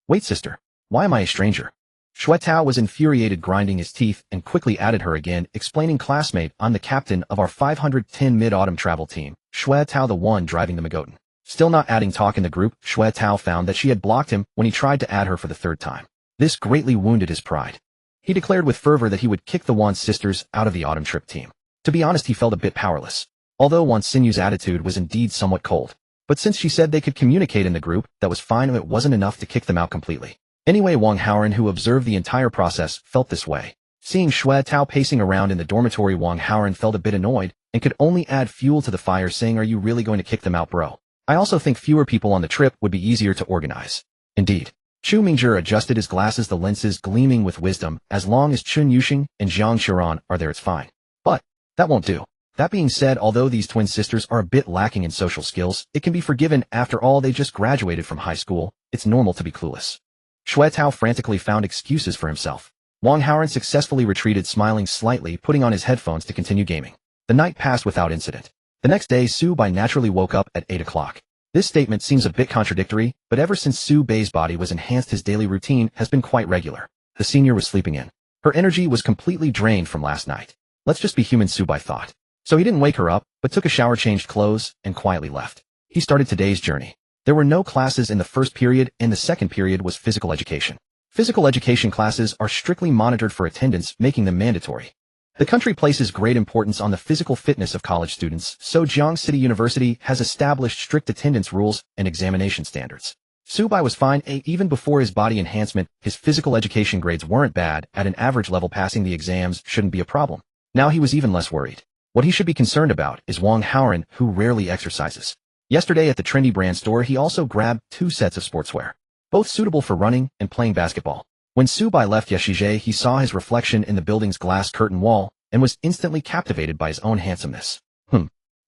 Wait, sister. Why am I a stranger? Shui Tao was infuriated, grinding his teeth, and quickly added her again, explaining, classmate, I'm the captain of our 510 mid-autumn travel team, Shui Tao the one driving the Magotan. Still not adding talk in the group, Shui Tao found that she had blocked him when he tried to add her for the 3rd time. This greatly wounded his pride. He declared with fervor that he would kick the Wan sisters out of the autumn trip team. To be honest, he felt a bit powerless. Although Wan Xinyue's attitude was indeed somewhat cold. But since she said they could communicate in the group, that was fine. It wasn't enough to kick them out completely. Anyway, Wang Haoran, who observed the entire process, felt this way. Seeing Shui Tao pacing around in the dormitory, Wang Haoran felt a bit annoyed and could only add fuel to the fire, saying, are you really going to kick them out, bro? I also think fewer people on the trip would be easier to organize. Indeed. Chu Mingzhi adjusted his glasses, the lenses gleaming with wisdom. As long as Chun Yuxing and Jiang Xiran are there, it's fine. But that won't do. That being said, although these twin sisters are a bit lacking in social skills, it can be forgiven. After all, they just graduated from high school. It's normal to be clueless. Shui Tao frantically found excuses for himself. Wang Haoran successfully retreated, smiling slightly, putting on his headphones to continue gaming. The night passed without incident. The next day, Su Bai naturally woke up at 8 o'clock. This statement seems a bit contradictory, but ever since Su Bai's body was enhanced, his daily routine has been quite regular. The senior was sleeping in. Her energy was completely drained from last night. Let's just be human, Su Bai thought. So he didn't wake her up, but took a shower, changed clothes, and quietly left. He started today's journey. There were no classes in the first period, and the second period was physical education. Physical education classes are strictly monitored for attendance, making them mandatory. The country places great importance on the physical fitness of college students, so Jiang City University has established strict attendance rules and examination standards. Su Bai was fine. Even before his body enhancement, his physical education grades weren't bad. At an average level, passing the exams shouldn't be a problem. Now he was even less worried. What he should be concerned about is Wang Haoran, who rarely exercises. Yesterday at the trendy brand store, he also grabbed 2 sets of sportswear, both suitable for running and playing basketball. When Su Bai left Yeshije, he saw his reflection in the building's glass curtain wall and was instantly captivated by his own handsomeness.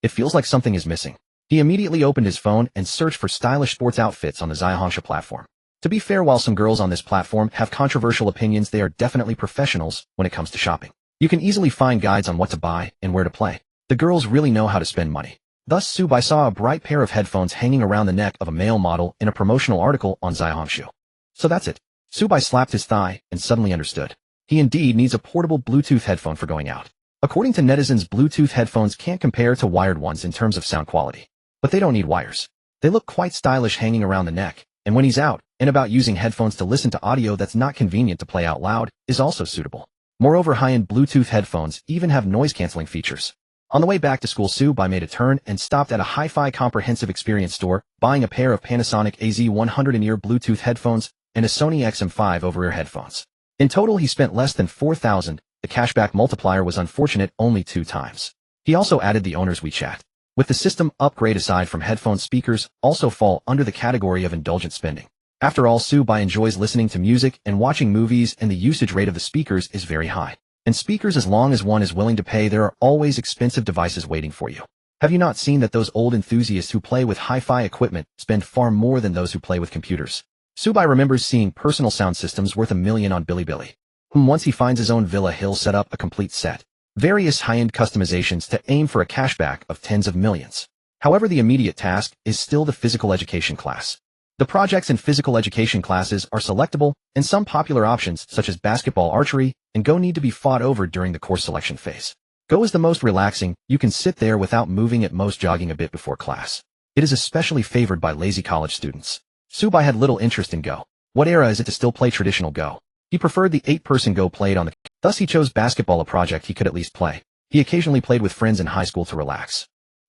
It feels like something is missing. He immediately opened his phone and searched for stylish sports outfits on the Zaihansha platform. To be fair, while some girls on this platform have controversial opinions, they are definitely professionals when it comes to shopping. You can easily find guides on what to buy and where to play. The girls really know how to spend money. Thus, Su Bai saw a bright pair of headphones hanging around the neck of a male model in a promotional article on Zaihanshu. So that's it. Su Bai slapped his thigh and suddenly understood. He indeed needs a portable Bluetooth headphone for going out. According to netizens, Bluetooth headphones can't compare to wired ones in terms of sound quality. But they don't need wires. They look quite stylish hanging around the neck, and when he's out and about, using headphones to listen to audio that's not convenient to play out loud is also suitable. Moreover, high-end Bluetooth headphones even have noise-canceling features. On the way back to school, Su Bai made a turn and stopped at a hi-fi comprehensive experience store, buying a pair of Panasonic AZ100 in-ear Bluetooth headphones and a Sony XM5 over-ear headphones. In total, he spent less than 4,000. The cashback multiplier was unfortunate, only 2 times. He also added the owner's WeChat. With the system upgrade, aside from headphone, speakers also fall under the category of indulgent spending. After all, Su Bai enjoys listening to music and watching movies, and the usage rate of the speakers is very high. And speakers, as long as one is willing to pay, there are always expensive devices waiting for you. Have you not seen that those old enthusiasts who play with hi-fi equipment spend far more than those who play with computers? Su Bai remembers seeing personal sound systems worth $1 million on Bilibili. Once he finds his own villa, he'll set up a complete set. Various high-end customizations to aim for a cashback of tens of millions. However, the immediate task is still the physical education class. The projects in physical education classes are selectable, and some popular options such as basketball, archery, and Go need to be fought over during the course selection phase. Go is the most relaxing. You can sit there without moving, at most jogging a bit before class. It is especially favored by lazy college students. Su Bai had little interest in Go. What era is it to still play traditional Go? He preferred the 8-person Go played on the... Thus he chose basketball, a project he could at least play. He occasionally played with friends in high school to relax.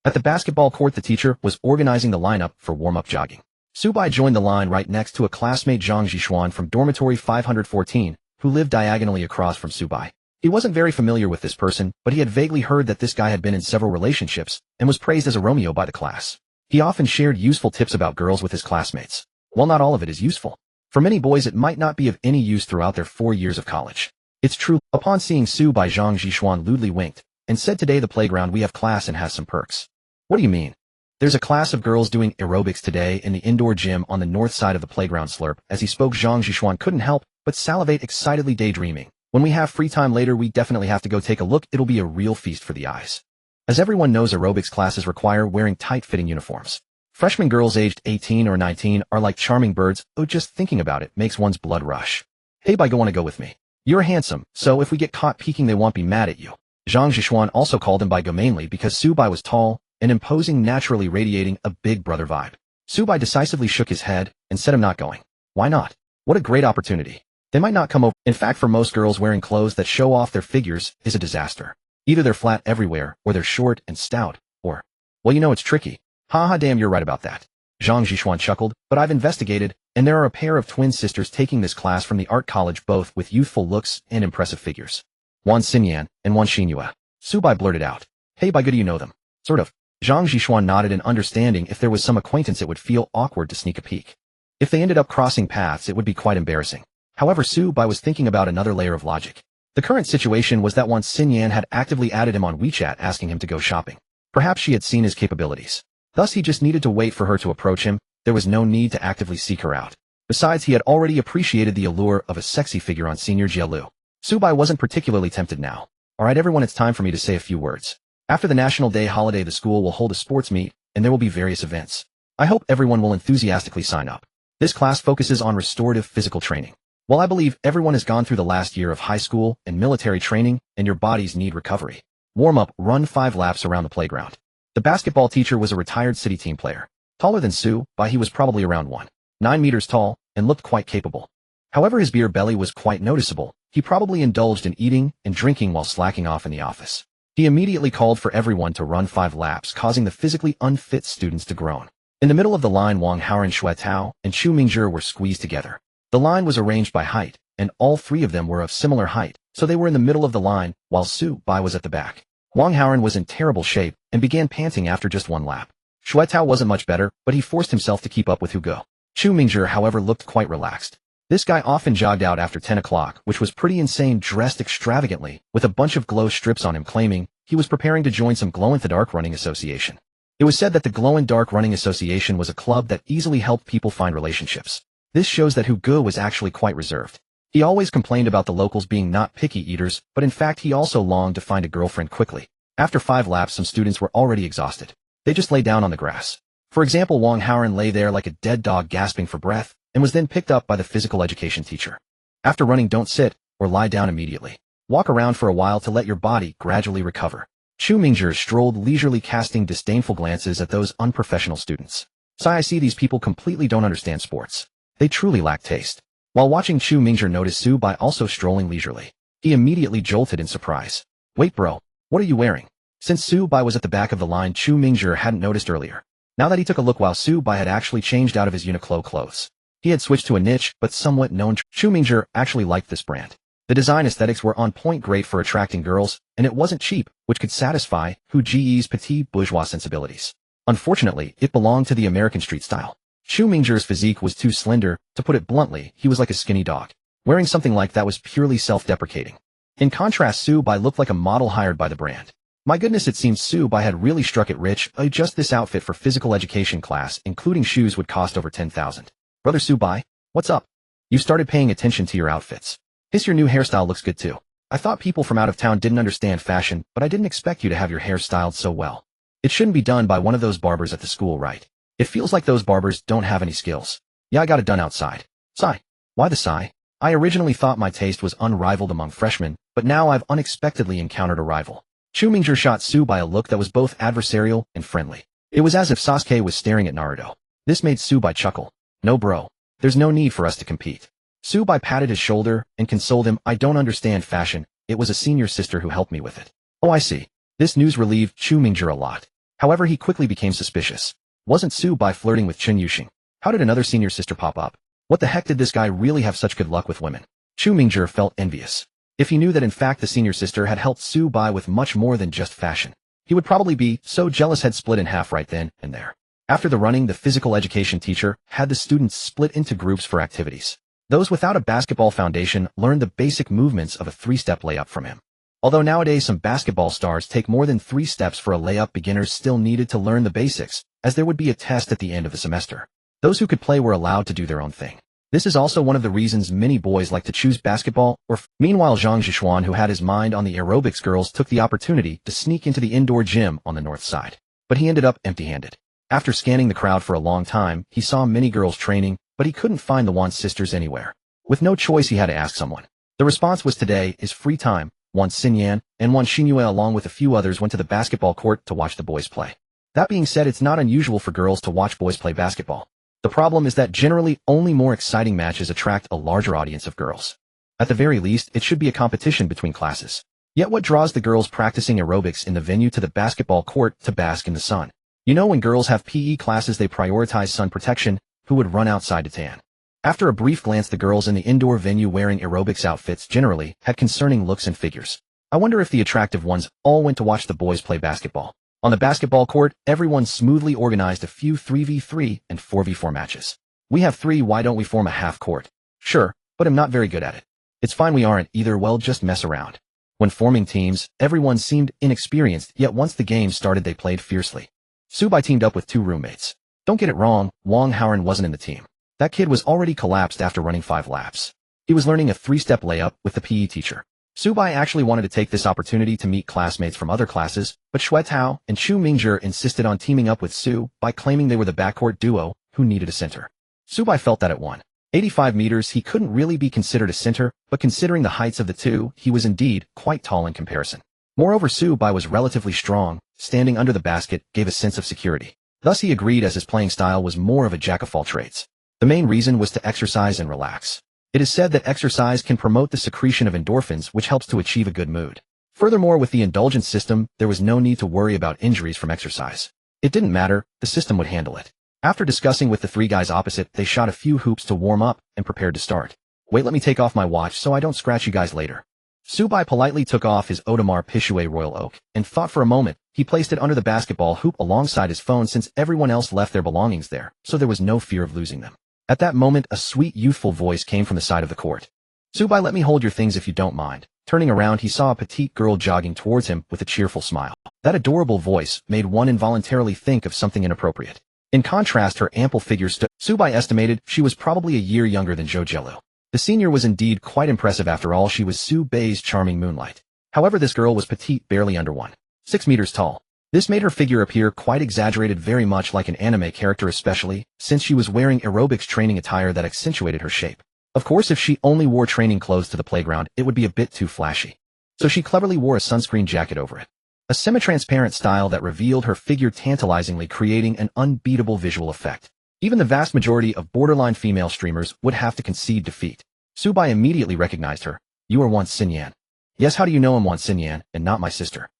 At the basketball court, the teacher was organizing the lineup for warm-up jogging. Subai joined the line right next to a classmate Zhang Jishuan from dormitory 514, who lived diagonally across from Subai. He wasn't very familiar with this person, but he had vaguely heard that this guy had been in several relationships and was praised as a Romeo by the class. He often shared useful tips about girls with his classmates. While not all of it is useful, for many boys it might not be of any use throughout their 4 years of college. It's true. Upon seeing Subai, Zhang Jishuan lewdly winked and said, "Today the playground we have class and has some perks." "What do you mean?" "There's a class of girls doing aerobics today in the indoor gym on the north side of the playground." Slurp. As he spoke, Zhang Jishuan couldn't help but salivate, excitedly daydreaming. "When we have free time later, we definitely have to go take a look. It'll be a real feast for the eyes." As everyone knows, aerobics classes require wearing tight-fitting uniforms. Freshman girls aged 18 or 19 are like charming birds. Oh, just thinking about it makes one's blood rush. "Hey, Bai, wanna go with me? You're handsome, so if we get caught peeking they won't be mad at you." Zhang Jishuan also called him Bai mainly because Subai was tall and imposing, naturally radiating a big brother vibe. Subai decisively shook his head and said, "I'm not going." "Why not? What a great opportunity. They might not come over." In fact, for most girls, wearing clothes that show off their figures is a disaster. Either they're flat everywhere, or they're short and stout, or, well, you know, it's tricky. "Haha, damn, you're right about that." Zhang Jishuan chuckled, "But I've investigated, and there are a pair of twin sisters taking this class from the art college, both with youthful looks and impressive figures. One Xinyan and one Xinyue." Subai blurted out. "Hey, by good, do you know them?" "Sort of." Zhang Jishuan nodded in understanding. If there was some acquaintance, it would feel awkward to sneak a peek. If they ended up crossing paths, it would be quite embarrassing. However, Subai was thinking about another layer of logic. The current situation was that once Xinyan had actively added him on WeChat asking him to go shopping. Perhaps she had seen his capabilities. Thus, he just needed to wait for her to approach him. There was no need to actively seek her out. Besides, he had already appreciated the allure of a sexy figure on Senior Jialu. Subai wasn't particularly tempted now. "Alright everyone, it's time for me to say a few words. After the National Day holiday, the school will hold a sports meet, and there will be various events. I hope everyone will enthusiastically sign up. This class focuses on restorative physical training. While I believe everyone has gone through the last year of high school and military training, and your bodies need recovery. Warm up, run 5 laps around the playground." The basketball teacher was a retired city team player. Taller than Subai, he was probably around 1.9 meters tall, and looked quite capable. However, his beer belly was quite noticeable. He probably indulged in eating and drinking while slacking off in the office. He immediately called for everyone to run 5 laps, causing the physically unfit students to groan. In the middle of the line, Wang Haoran, Shui Tao, and Chu Mingzhi were squeezed together. The line was arranged by height, and all 3 of them were of similar height, so they were in the middle of the line, while Subai was at the back. Wang Haoran was in terrible shape and began panting after just 1 lap. Shui Tao wasn't much better, but he forced himself to keep up with Hugo. Chu Mingzhi, however, looked quite relaxed. This guy often jogged out after 10 o'clock, which was pretty insane, dressed extravagantly, with a bunch of glow strips on him, claiming he was preparing to join some glow-in-the-dark running association. It was said that the Glow-in-Dark Running Association was a club that easily helped people find relationships. This shows that Hugo was actually quite reserved. He always complained about the locals being not picky eaters, but in fact he also longed to find a girlfriend quickly. After 5 laps, some students were already exhausted. They just lay down on the grass. For example, Wang Haoran lay there like a dead dog gasping for breath, and was then picked up by the physical education teacher. After running, don't sit or lie down immediately. Walk around for a while to let your body gradually recover. Chu Mingzhi strolled leisurely, casting disdainful glances at those unprofessional students. I see these people completely don't understand sports. They truly lack taste. While watching, Chu Mingzhi noticed Subai also strolling leisurely. He immediately jolted in surprise. "Wait bro, what are you wearing?" Since Subai was at the back of the line, Chu Mingzhi hadn't noticed earlier. Now that he took a look, while Subai had actually changed out of his Uniqlo clothes. He had switched to a niche, but somewhat known. Chu Mingzhi actually liked this brand. The design aesthetics were on point, great for attracting girls, and it wasn't cheap, which could satisfy Hu Ji's petite bourgeois sensibilities. Unfortunately, it belonged to the American street style. Chu Mingzhi's physique was too slender. To put it bluntly, he was like a skinny dog. Wearing something like that was purely self-deprecating. In contrast, Subai looked like a model hired by the brand. My goodness, it seems Subai had really struck it rich. Just this outfit for physical education class, including shoes, would cost over 10,000. Brother Subai, what's up? You started paying attention to your outfits. Your new hairstyle looks good too. I thought people from out of town didn't understand fashion, but I didn't expect you to have your hair styled so well. It shouldn't be done by one of those barbers at the school, right? It feels like those barbers don't have any skills. Yeah, I got it done outside. Sigh. Why the sigh? I originally thought my taste was unrivaled among freshmen, but now I've unexpectedly encountered a rival. Chu Mingzhi shot Subai a look that was both adversarial and friendly. It was as if Sasuke was staring at Naruto. This made Subai chuckle. No bro. There's no need for us to compete. Subai patted his shoulder and consoled him. I don't understand fashion. It was a senior sister who helped me with it. Oh, I see. This news relieved Chu Mingzhi a lot. However, he quickly became suspicious. Wasn't Su Bai flirting with Chen Yuxing? How did another senior sister pop up? What the heck did this guy really have such good luck with women? Chu Mingzhi felt envious. If he knew that in fact the senior sister had helped Su Bai with much more than just fashion, he would probably be so jealous he'd split in half right then and there. After the running, the physical education teacher had the students split into groups for activities. Those without a basketball foundation learned the basic movements of a three-step layup from him. Although nowadays some basketball stars take more than 3 steps for a layup, beginners still needed to learn the basics, as there would be a test at the end of the semester. Those who could play were allowed to do their own thing. This is also one of the reasons many boys like to choose basketball Meanwhile, Zhang Zhishuan, who had his mind on the aerobics girls, took the opportunity to sneak into the indoor gym on the north side. But he ended up empty-handed. After scanning the crowd for a long time, he saw many girls training, but he couldn't find the Wan sisters anywhere. With no choice, he had to ask someone. The response was, today is free time. Wan Xinyan and Wan Xinyue along with a few others went to the basketball court to watch the boys play. That being said, it's not unusual for girls to watch boys play basketball. The problem is that generally only more exciting matches attract a larger audience of girls. At the very least, it should be a competition between classes. Yet what draws the girls practicing aerobics in the venue to the basketball court to bask in the sun? You know, when girls have PE classes, they prioritize sun protection. Who would run outside to tan? After a brief glance, the girls in the indoor venue wearing aerobics outfits generally had concerning looks and figures. I wonder if the attractive ones all went to watch the boys play basketball. On the basketball court, everyone smoothly organized a few 3v3 and 4v4 matches. We have 3, why don't we form a half court? Sure, but I'm not very good at it. It's fine, we aren't either, well, just mess around. When forming teams, everyone seemed inexperienced, yet once the game started they played fiercely. Su Bai teamed up with 2 roommates. Don't get it wrong, Wang Haoran wasn't in the team. That kid was already collapsed after running 5 laps. He was learning a 3-step layup with the PE teacher. Su Bai actually wanted to take this opportunity to meet classmates from other classes, but Xue Tao and Chu Mingzhi insisted on teaming up with Su Bai, claiming they were the backcourt duo who needed a center. Su Bai felt that at 185 meters he couldn't really be considered a center, but considering the heights of the two, he was indeed quite tall in comparison. Moreover, Su Bai was relatively strong. Standing under the basket gave a sense of security. Thus he agreed, as his playing style was more of a jack-of-all-trades. The main reason was to exercise and relax. It is said that exercise can promote the secretion of endorphins, which helps to achieve a good mood. Furthermore, with the Indulgent system, there was no need to worry about injuries from exercise. It didn't matter, the system would handle it. After discussing with the 3 guys opposite, they shot a few hoops to warm up and prepared to start. Wait, let me take off my watch so I don't scratch you guys later. Su Bai politely took off his Audemars Piguet Royal Oak and thought for a moment. He placed it under the basketball hoop alongside his phone, since everyone else left their belongings there, so there was no fear of losing them. At that moment, a sweet, youthful voice came from the side of the court. Su Bai, let me hold your things if you don't mind. Turning around, he saw a petite girl jogging towards him with a cheerful smile. That adorable voice made one involuntarily think of something inappropriate. In contrast, her ample figure stood. Su Bai estimated she was probably a year younger than Zhou Jielu. The senior was indeed quite impressive. After all, she was Su Bai's charming moonlight. However, this girl was petite, barely under 1.6 meters tall. This made her figure appear quite exaggerated, very much like an anime character, especially since she was wearing aerobics training attire that accentuated her shape. Of course, if she only wore training clothes to the playground, it would be a bit too flashy. So she cleverly wore a sunscreen jacket over it. A semi-transparent style that revealed her figure tantalizingly, creating an unbeatable visual effect. Even the vast majority of borderline female streamers would have to concede defeat. Su Bai immediately recognized her. You are Wan Xinyan. Yes, how do you know I'm Wan Xinyan and not my sister?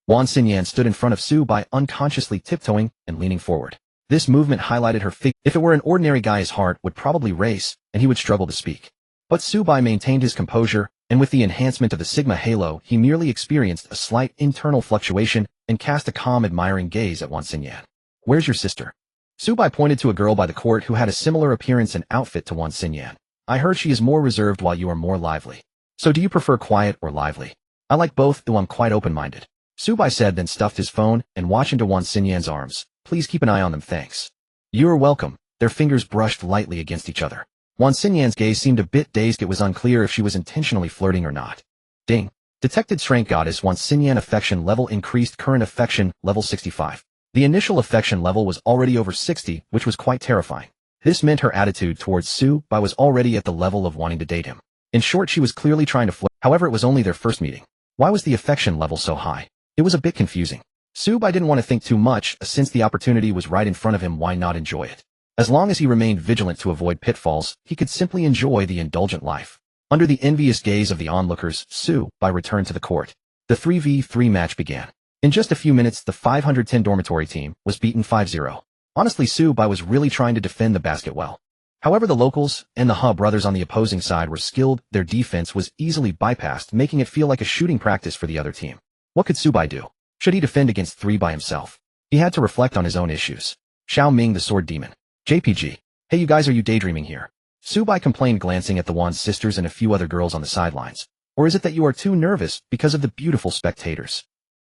Wan Xinyan stood in front of Su Bai, unconsciously tiptoeing and leaning forward. This movement highlighted her figure. If it were an ordinary guy, his heart would probably race, and he would struggle to speak. But Su Bai maintained his composure, and with the enhancement of the Sigma Halo, he merely experienced a slight internal fluctuation and cast a calm, admiring gaze at Wan Xinyan. Where's your sister? Su Bai pointed to a girl by the court who had a similar appearance and outfit to Wan Xinyan. I heard she is more reserved while you are more lively. So do you prefer quiet or lively? I like both, though I'm quite open-minded. Su Bai said, then stuffed his phone and watched into Wan Xinyan's arms. Please keep an eye on them, thanks. You are welcome. Their fingers brushed lightly against each other. Wan Xinyan's gaze seemed a bit dazed. It was unclear if she was intentionally flirting or not. Ding. Detected strength goddess. Wan Xinyan affection level increased. Current affection level 65. The initial affection level was already over 60, which was quite terrifying. This meant her attitude towards Su Bai was already at the level of wanting to date him. In short, she was clearly trying to flirt. However, it was only their first meeting. Why was the affection level so high? It was a bit confusing. Su Bai didn't want to think too much, since the opportunity was right in front of him. Why not enjoy it? As long as he remained vigilant to avoid pitfalls, he could simply enjoy the indulgent life. Under the envious gaze of the onlookers, Su Bai returned to the court. The 3v3 match began. In just a few minutes, the 510 dormitory team was beaten 5-0. Honestly, Su-bai was really trying to defend the basket well. However, the locals and the Ha brothers on the opposing side were skilled. Their defense was easily bypassed, making it feel like a shooting practice for the other team. What could Su-bai do? Should he defend against 3 by himself? He had to reflect on his own issues. Xiao Ming, the sword demon. JPG. Hey, you guys, are you daydreaming here? Su-bai complained, glancing at the Wan's sisters and a few other girls on the sidelines. Or is it that you are too nervous because of the beautiful spectators?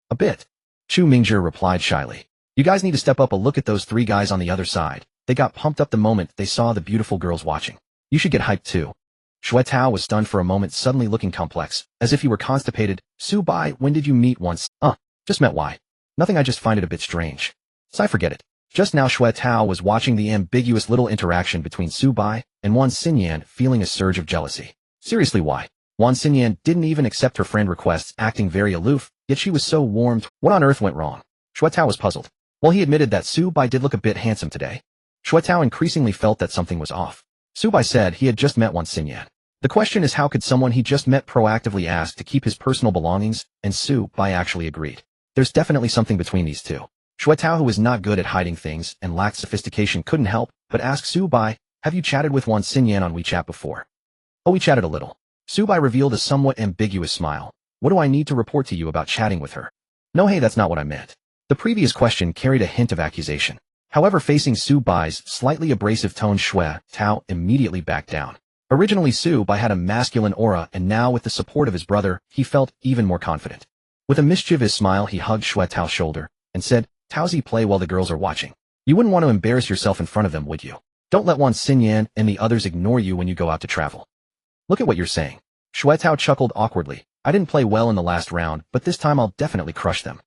A bit. Chu Mingjie replied shyly. You guys need to step up a look at those 3 guys on the other side. They got pumped up the moment they saw the beautiful girls watching. You should get hyped too. Shui Tao was stunned for a moment, suddenly looking complex, as if he were constipated. Su-bai, when did you meet once? Just met. Why? Nothing, I just find it a bit strange. Sai, forget it. Just now Shui Tao was watching the ambiguous little interaction between Su-bai and Wan Xinyan, feeling a surge of jealousy. Seriously, why? Wan Xinyan didn't even accept her friend requests, acting very aloof, yet she was so warmed. What on earth went wrong? Shui Tao was puzzled. Well, he admitted that Su-bai did look a bit handsome today. Shui Tao increasingly felt that something was off. Su-bai said he had just met Wan Xinyan. The question is, how could someone he just met proactively ask to keep his personal belongings, and Su-bai actually agreed. There's definitely something between these two. Shui Tao, who was not good at hiding things and lacked sophistication, couldn't help but ask Su-bai, have you chatted with Wan Xinyan on WeChat before? Oh, we chatted a little. Su-bai revealed a somewhat ambiguous smile. What do I need to report to you about chatting with her? No, hey, that's not what I meant. The previous question carried a hint of accusation. However, facing Su-bai's slightly abrasive tone, Shui Tao immediately backed down. Originally, Su-bai had a masculine aura, and now with the support of his brother, he felt even more confident. With a mischievous smile, he hugged Shui Tao's shoulder and said, Taozi, play while the girls are watching. You wouldn't want to embarrass yourself in front of them, would you? Don't let Wan Xinyan and the others ignore you when you go out to travel. Look at what you're saying. Shui Tao chuckled awkwardly. I didn't play well in the last round, but this time I'll definitely crush them.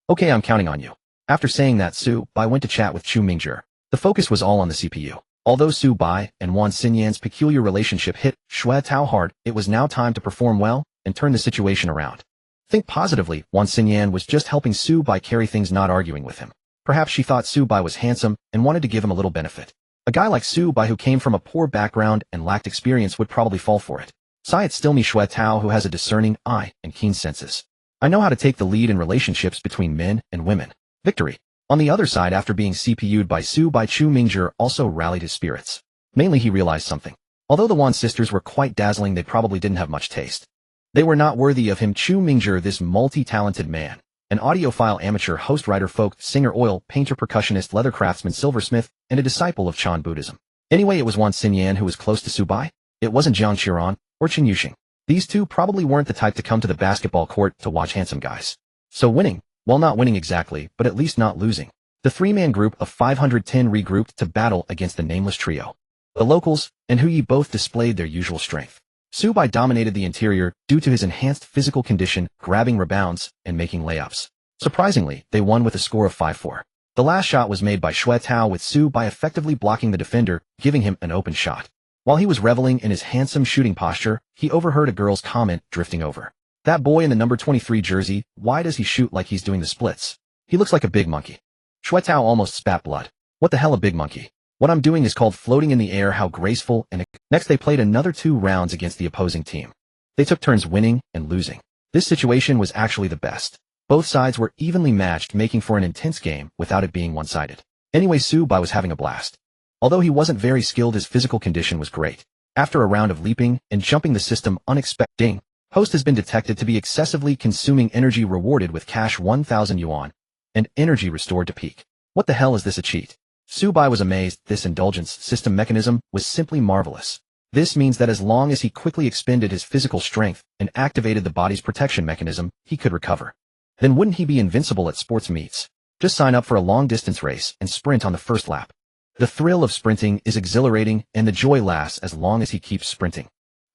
Okay, I'm counting on you. After saying that, Su-bai went to chat with Chu Mingjie. The focus was all on the CPU. Although Su-bai and Wan Xinyan's peculiar relationship hit Shui Tao hard, it was now time to perform well and turn the situation around. Think positively. Wan Xinyan was just helping Su-bai carry things, not arguing with him. Perhaps she thought Su-bai was handsome and wanted to give him a little benefit. A guy like Su-bai, who came from a poor background and lacked experience, would probably fall for it. Sai, it's still me, Shui Tao, who has a discerning eye and keen senses. I know how to take the lead in relationships between men and women. Victory. On the other side, after being CPU'd by Su-bai, Chu Mingjie also rallied his spirits. Mainly, he realized something. Although the Wan sisters were quite dazzling, they probably didn't have much taste. They were not worthy of him. Chu Mingjie, this multi-talented man, an audiophile, amateur, host, writer, folk, singer, oil, painter, percussionist, leather craftsman, silversmith, and a disciple of Chan Buddhism. Anyway, it was Wan Xinyan who was close to Su-bai. It wasn't Jiang Qiran or Chen Yuxing. These two probably weren't the type to come to the basketball court to watch handsome guys. So winning, well, not winning exactly, but at least not losing. The 3-man group of 510 regrouped to battle against the nameless trio. The locals and Huyi both displayed their usual strength. Su-bai dominated the interior due to his enhanced physical condition, grabbing rebounds and making layups. Surprisingly, they won with a score of 5-4. The last shot was made by Shui Tao, with Su-bai effectively blocking the defender, giving him an open shot. While he was reveling in his handsome shooting posture, he overheard a girl's comment drifting over. That boy in the number 23 jersey, why does he shoot like he's doing the splits? He looks like a big monkey. Shui Tao almost spat blood. What the hell, a big monkey? What I'm doing is called floating in the air. How graceful. And next they played another 2 rounds against the opposing team. They took turns winning and losing. This situation was actually the best. Both sides were evenly matched, making for an intense game without it being one-sided. Anyway, Su-bai was having a blast. Although he wasn't very skilled, his physical condition was great. After a round of leaping and jumping the system, unexpected host has been detected to be excessively consuming energy, rewarded with cash 1,000 yuan and energy restored to peak. What the hell is this, a cheat? Su-bai was amazed. This indulgence system mechanism was simply marvelous. This means that as long as he quickly expended his physical strength and activated the body's protection mechanism, he could recover. Then wouldn't he be invincible at sports meets? Just sign up for a long-distance race and sprint on the first lap. The thrill of sprinting is exhilarating, and the joy lasts as long as he keeps sprinting.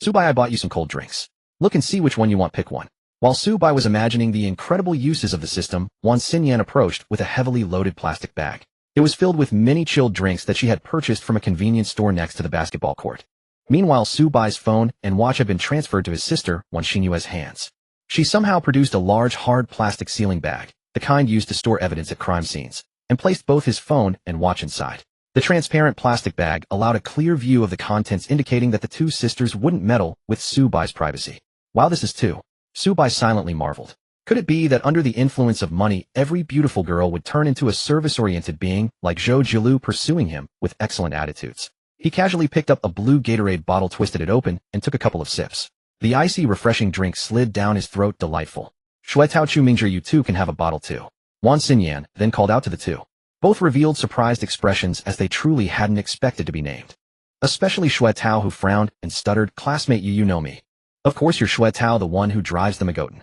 Su-bai, I bought you some cold drinks. Look and see which one you want, pick one. While Su-bai was imagining the incredible uses of the system, Wan Xinyan approached with a heavily loaded plastic bag. It was filled with many chilled drinks that she had purchased from a convenience store next to the basketball court. Meanwhile, Su-bai's phone and watch had been transferred to his sister, Wan Xinyue's hands. She somehow produced a large, hard plastic sealing bag, the kind used to store evidence at crime scenes, and placed both his phone and watch inside. The transparent plastic bag allowed a clear view of the contents, indicating that the 2 sisters wouldn't meddle with Su-bai's privacy. Wow, this is too. Su-bai silently marveled. Could it be that under the influence of money, every beautiful girl would turn into a service-oriented being like Zhou Jilu pursuing him with excellent attitudes? He casually picked up a blue Gatorade bottle, twisted it open, and took a couple of sips. The icy, refreshing drink slid down his throat, delightful. Shuetao Chu Mingzhi, you two can have a bottle too. Wan Xinyan then called out to the two. Both revealed surprised expressions as they truly hadn't expected to be named. Especially Shuetao, who frowned and stuttered, classmate, you know me. Of course you're Shuetao, the one who drives the Magotan.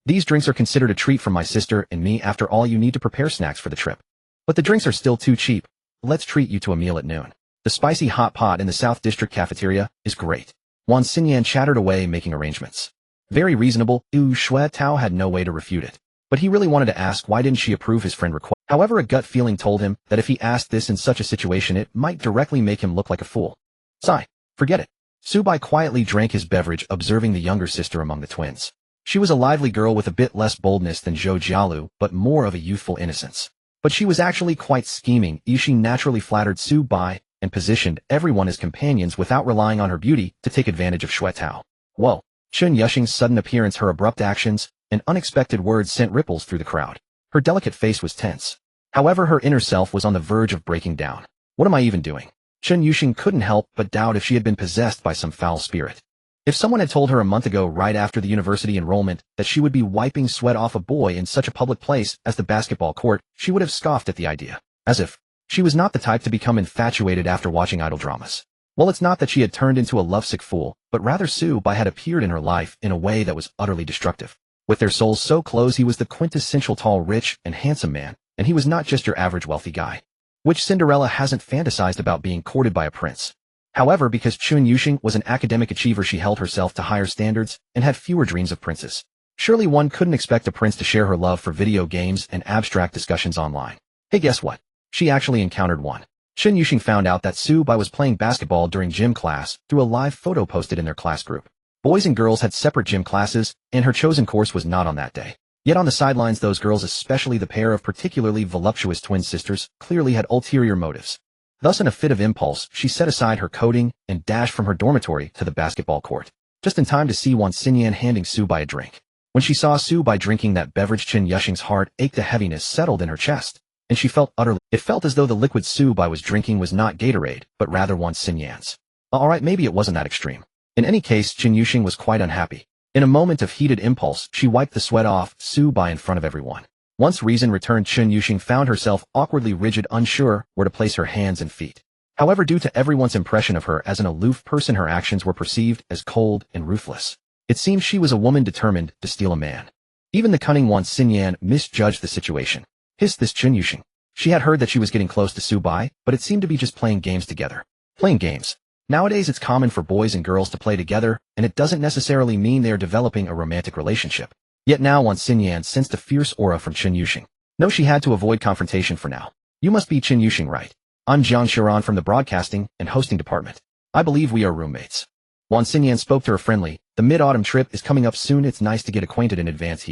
These drinks are considered a treat from my sister and me. After all, you need to prepare snacks for the trip. But the drinks are still too cheap. Let's treat you to a meal at noon. The spicy hot pot in the South District cafeteria is great. Wan Xinyan chattered away, making arrangements. Very reasonable. Shuetao had no way to refute it. But he really wanted to ask why didn't she approve his friend request. However, a gut feeling told him that if he asked this in such a situation, it might directly make him look like a fool. Sigh. Forget it. Subai quietly drank his beverage, observing the younger sister among the twins. She was a lively girl with a bit less boldness than Zhou Jialu, but more of a youthful innocence. But she was actually quite scheming. She naturally flattered Subai and positioned everyone as companions without relying on her beauty to take advantage of Shuetao. Whoa. Chun Yuxing's sudden appearance, her abrupt actions, and unexpected words sent ripples through the crowd. Her delicate face was tense. However, her inner self was on the verge of breaking down. What am I even doing? Chun Yuxing couldn't help but doubt if she had been possessed by some foul spirit. If someone had told her a month ago, right after the university enrollment, that she would be wiping sweat off a boy in such a public place as the basketball court, she would have scoffed at the idea. As if she was not the type to become infatuated after watching idol dramas. Well, it's not that she had turned into a lovesick fool, but rather Subai had appeared in her life in a way that was utterly destructive. With their souls so close, he was the quintessential tall, rich, and handsome man, and he was not just your average wealthy guy. Which Cinderella hasn't fantasized about being courted by a prince. However, because Chun Yuxing was an academic achiever, she held herself to higher standards and had fewer dreams of princes. Surely one couldn't expect a prince to share her love for video games and abstract discussions online. Hey, guess what? She actually encountered one. Chun Yuxing found out that Subai was playing basketball during gym class through a live photo posted in their class group. Boys and girls had separate gym classes, and her chosen course was not on that day. Yet on the sidelines, those girls, especially the pair of particularly voluptuous twin sisters, clearly had ulterior motives. Thus, in a fit of impulse, she set aside her coding and dashed from her dormitory to the basketball court, just in time to see Wan Xinyan handing Subai a drink. When she saw Subai drinking that beverage, Chun Yuxing's heart ached, a heaviness settled in her chest, and she felt utterly. It felt as though the liquid Subai was drinking was not Gatorade, but rather Wan Xinyan's. Alright, maybe it wasn't that extreme. In any case, Chun Yuxing was quite unhappy. In a moment of heated impulse, she wiped the sweat off Subai in front of everyone. Once reason returned, Chun Yuxing found herself awkwardly rigid, unsure where to place her hands and feet. However, due to everyone's impression of her as an aloof person, her actions were perceived as cold and ruthless. It seemed she was a woman determined to steal a man. Even the cunning Wan Xinyan misjudged the situation. Hissed this Chun Yuxing. She had heard that she was getting close to Subai, but it seemed to be just playing games together. Playing games. Nowadays, it's common for boys and girls to play together, and it doesn't necessarily mean they are developing a romantic relationship. Yet now Wan Xinyan sensed a fierce aura from Chun Yuxing. No, she had to avoid confrontation for now. You must be Chun Yuxing, right? I'm Jiang Shiran from the broadcasting and hosting department. I believe we are roommates. Wan Xinyan spoke to her friendly. The mid-autumn trip is coming up soon. It's nice to get acquainted in advance.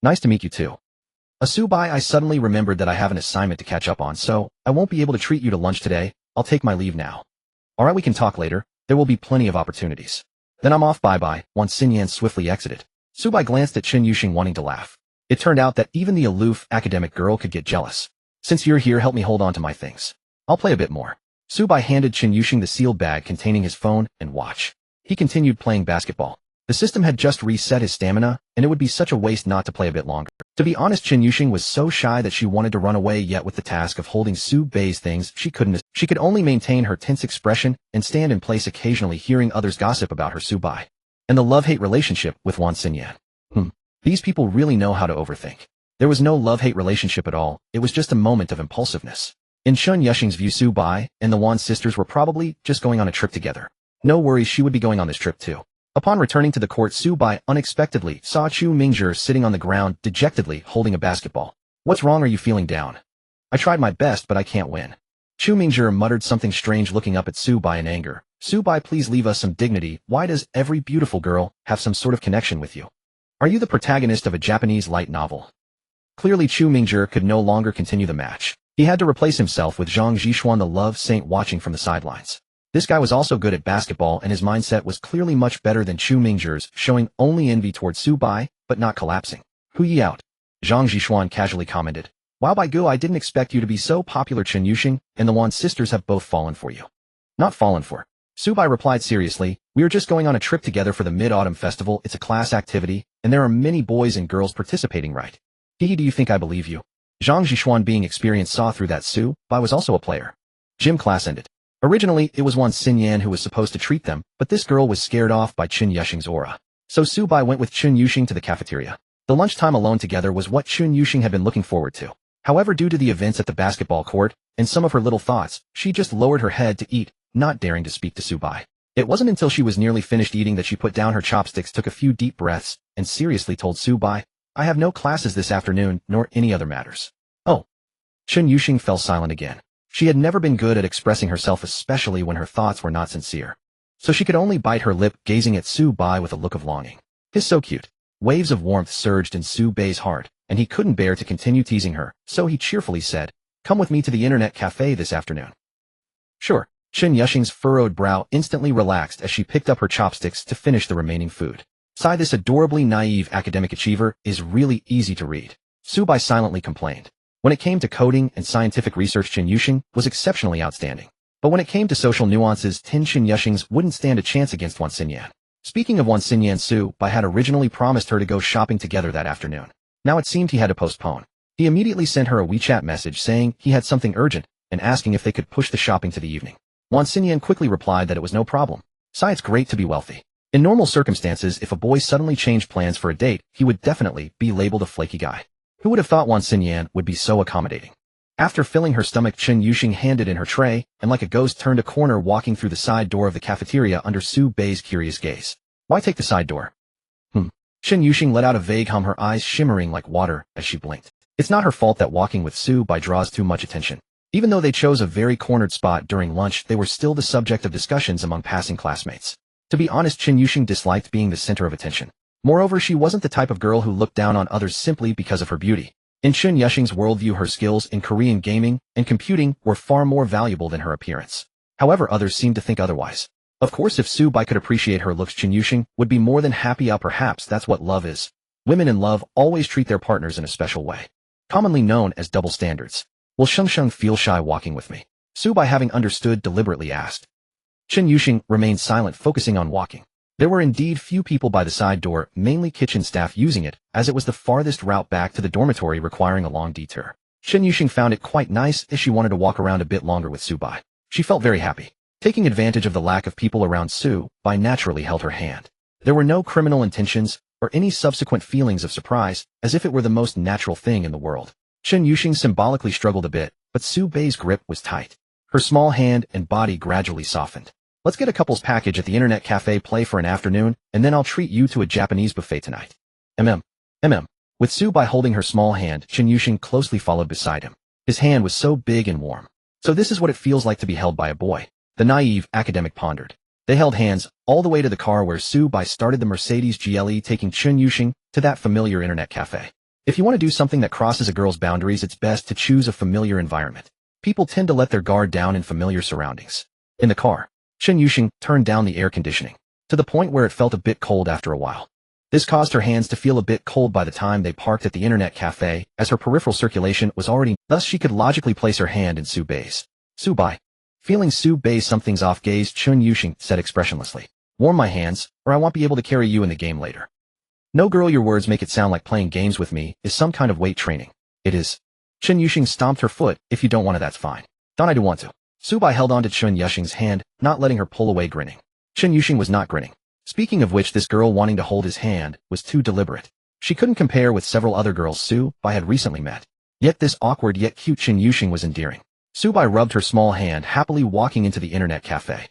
Nice to meet you too. Subai, I suddenly remembered that I have an assignment to catch up on, so I won't be able to treat you to lunch today. I'll take my leave now. Alright, we can talk later. There will be plenty of opportunities. Then I'm off, bye-bye. Wan Xinyan swiftly exited. Subai glanced at Chun Yuxing, wanting to laugh. It turned out that even the aloof academic girl could get jealous. Since you're here, help me hold on to my things. I'll play a bit more. Subai handed Chun Yuxing the sealed bag containing his phone and watch. He continued playing basketball. The system had just reset his stamina, and it would be such a waste not to play a bit longer. To be honest, Chun Yuxing was so shy that she wanted to run away, yet with the task of holding Subai's things, she couldn't. She could only maintain her tense expression and stand in place, occasionally hearing others gossip about her Subai. And the love-hate relationship with Wan Xinyan. These people really know how to overthink. There was no love-hate relationship at all, it was just a moment of impulsiveness. In Chun Yuxing's view, Subai and the Wan sisters were probably just going on a trip together. No worries, she would be going on this trip too. Upon returning to the court, Subai unexpectedly saw Chu Mingzhi sitting on the ground, dejectedly holding a basketball. What's wrong, are you feeling down? I tried my best, but I can't win. Chu Mingzhi muttered something strange, looking up at Subai in anger. Subai, please leave us some dignity. Why does every beautiful girl have some sort of connection with you? Are you the protagonist of a Japanese light novel? Clearly Chu Mingzhi could no longer continue the match. He had to replace himself with Zhang Zhishuan, the love saint, watching from the sidelines. This guy was also good at basketball and his mindset was clearly much better than Chu Mingzhi's, showing only envy towards Su Bai, but not collapsing. Hu Yi out. Zhang Zhishuan casually commented. Wow, by Gu, I didn't expect you to be so popular. Chen Yuxing and the Wan sisters have both fallen for you. Not fallen for. Su Bai replied seriously, we are just going on a trip together for the Mid-Autumn Festival. It's a class activity, and there are many boys and girls participating, right? Hehe, do you think I believe you? Zhang Zhishuan, being experienced, saw through that Su Bai was also a player. Gym class ended. Originally, it was Wan Xinyan who was supposed to treat them, but this girl was scared off by Chen Yuxing's aura. So Su Bai went with Chen Yuxing to the cafeteria. The lunchtime alone together was what Chen Yuxing had been looking forward to. However, due to the events at the basketball court, and some of her little thoughts, she just lowered her head to eat, not daring to speak to Su Bai. It wasn't until she was nearly finished eating that she put down her chopsticks, took a few deep breaths, and seriously told Su Bai, I have no classes this afternoon, nor any other matters. Oh. Chen Yuxing fell silent again. She had never been good at expressing herself, especially when her thoughts were not sincere. So she could only bite her lip, gazing at Su Bai with a look of longing. He's so cute. Waves of warmth surged in Su Bai's heart, and he couldn't bear to continue teasing her, so he cheerfully said, come with me to the internet cafe this afternoon. Sure. Chen Yuxing's furrowed brow instantly relaxed as she picked up her chopsticks to finish the remaining food. Sigh, this adorably naive academic achiever is really easy to read. Su Bai silently complained. When it came to coding and scientific research, Chen Yuxing was exceptionally outstanding. But when it came to social nuances, Chen Yuxing's wouldn't stand a chance against Wan Xinyan. Speaking of Wan Xinyan, Su Bai had originally promised her to go shopping together that afternoon. Now it seemed he had to postpone. He immediately sent her a WeChat message saying he had something urgent and asking if they could push the shopping to the evening. Wan Xinyan quickly replied that it was no problem. It's great to be wealthy. In normal circumstances, if a boy suddenly changed plans for a date, he would definitely be labeled a flaky guy. Who would have thought Wan Xinyan would be so accommodating? After filling her stomach, Chen Yuxing handed in her tray, and like a ghost turned a corner, walking through the side door of the cafeteria under Su Bai's curious gaze. Why take the side door? Chen Yuxing let out a vague hum, her eyes shimmering like water as she blinked. It's not her fault that walking with Su Bai draws too much attention. Even though they chose a very cornered spot during lunch, they were still the subject of discussions among passing classmates. To be honest, Chen Yuxing disliked being the center of attention. Moreover, she wasn't the type of girl who looked down on others simply because of her beauty. In Chen Yuxing's worldview, her skills in Korean gaming and computing were far more valuable than her appearance. However, others seemed to think otherwise. Of course, if Su Bai could appreciate her looks, Chen Yuxing would be more than happy. Perhaps that's what love is. Women in love always treat their partners in a special way, commonly known as double standards. Will Sheng feel shy walking with me? Su Bai, having understood, deliberately asked. Chen Yuxing remained silent, focusing on walking. There were indeed few people by the side door, mainly kitchen staff, using it, as it was the farthest route back to the dormitory, requiring a long detour. Chen Yuxing found it quite nice as she wanted to walk around a bit longer with Su Bai. She felt very happy. Taking advantage of the lack of people around, Su Bai naturally held her hand. There were no criminal intentions or any subsequent feelings of surprise, as if it were the most natural thing in the world. Chen Yuxing symbolically struggled a bit, but Su Bai's grip was tight. Her small hand and body gradually softened. Let's get a couple's package at the internet cafe, play for an afternoon, and then I'll treat you to a Japanese buffet tonight. With Su Bai holding her small hand, Chen Yuxing closely followed beside him. His hand was so big and warm. So this is what it feels like to be held by a boy, the naive academic pondered. They held hands all the way to the car where Su Bai started the Mercedes GLE, taking Chen Yuxing to that familiar internet cafe. If you want to do something that crosses a girl's boundaries, it's best to choose a familiar environment. People tend to let their guard down in familiar surroundings. In the car, Chen Yuxing turned down the air conditioning, to the point where it felt a bit cold after a while. This caused her hands to feel a bit cold by the time they parked at the internet cafe, as her peripheral circulation was already, thus she could logically place her hand in Su Bai's. Su Bai. Feeling Su Bai's something's off gaze, Chen Yuxing said expressionlessly, warm my hands, or I won't be able to carry you in the game later. No girl, your words make it sound like playing games with me is some kind of weight training. It is. Chen Yuxing stomped her foot. If you don't want to, that's fine. Don't I do want to? Su Bai held on to Chen Yuxing's hand, not letting her pull away, grinning. Chen Yuxing was not grinning. Speaking of which, this girl wanting to hold his hand was too deliberate. She couldn't compare with several other girls Su Bai had recently met. Yet this awkward yet cute Chen Yuxing was endearing. Su Bai rubbed her small hand, happily walking into the internet cafe.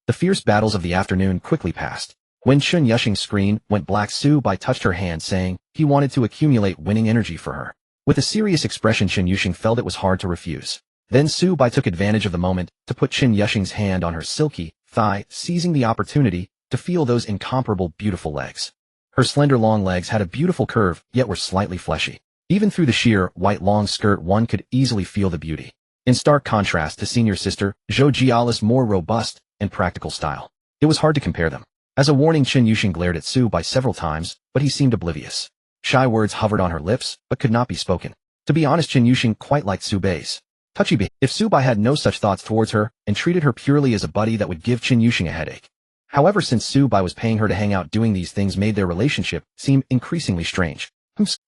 The fierce battles of the afternoon quickly passed. When Chen Yuxing's screen went black, Su Bai touched her hand, saying he wanted to accumulate winning energy for her. With a serious expression, Chen Yuxing felt it was hard to refuse. Then Su Bai took advantage of the moment to put Chen Yuxing's hand on her silky thigh, seizing the opportunity to feel those incomparable beautiful legs. Her slender long legs had a beautiful curve, yet were slightly fleshy. Even through the sheer white long skirt, one could easily feel the beauty. In stark contrast to senior sister, Zhou Jialis, more robust, and practical style. It was hard to compare them. As a warning, Chen Yuxing glared at Su-bai several times, but he seemed oblivious. Shy words hovered on her lips, but could not be spoken. To be honest, Chen Yuxing quite liked Su-bai's touchy behavior. If Su-bai had no such thoughts towards her and treated her purely as a buddy, that would give Chen Yuxing a headache. However, since Su-bai was paying her to hang out, doing these things made their relationship seem increasingly strange.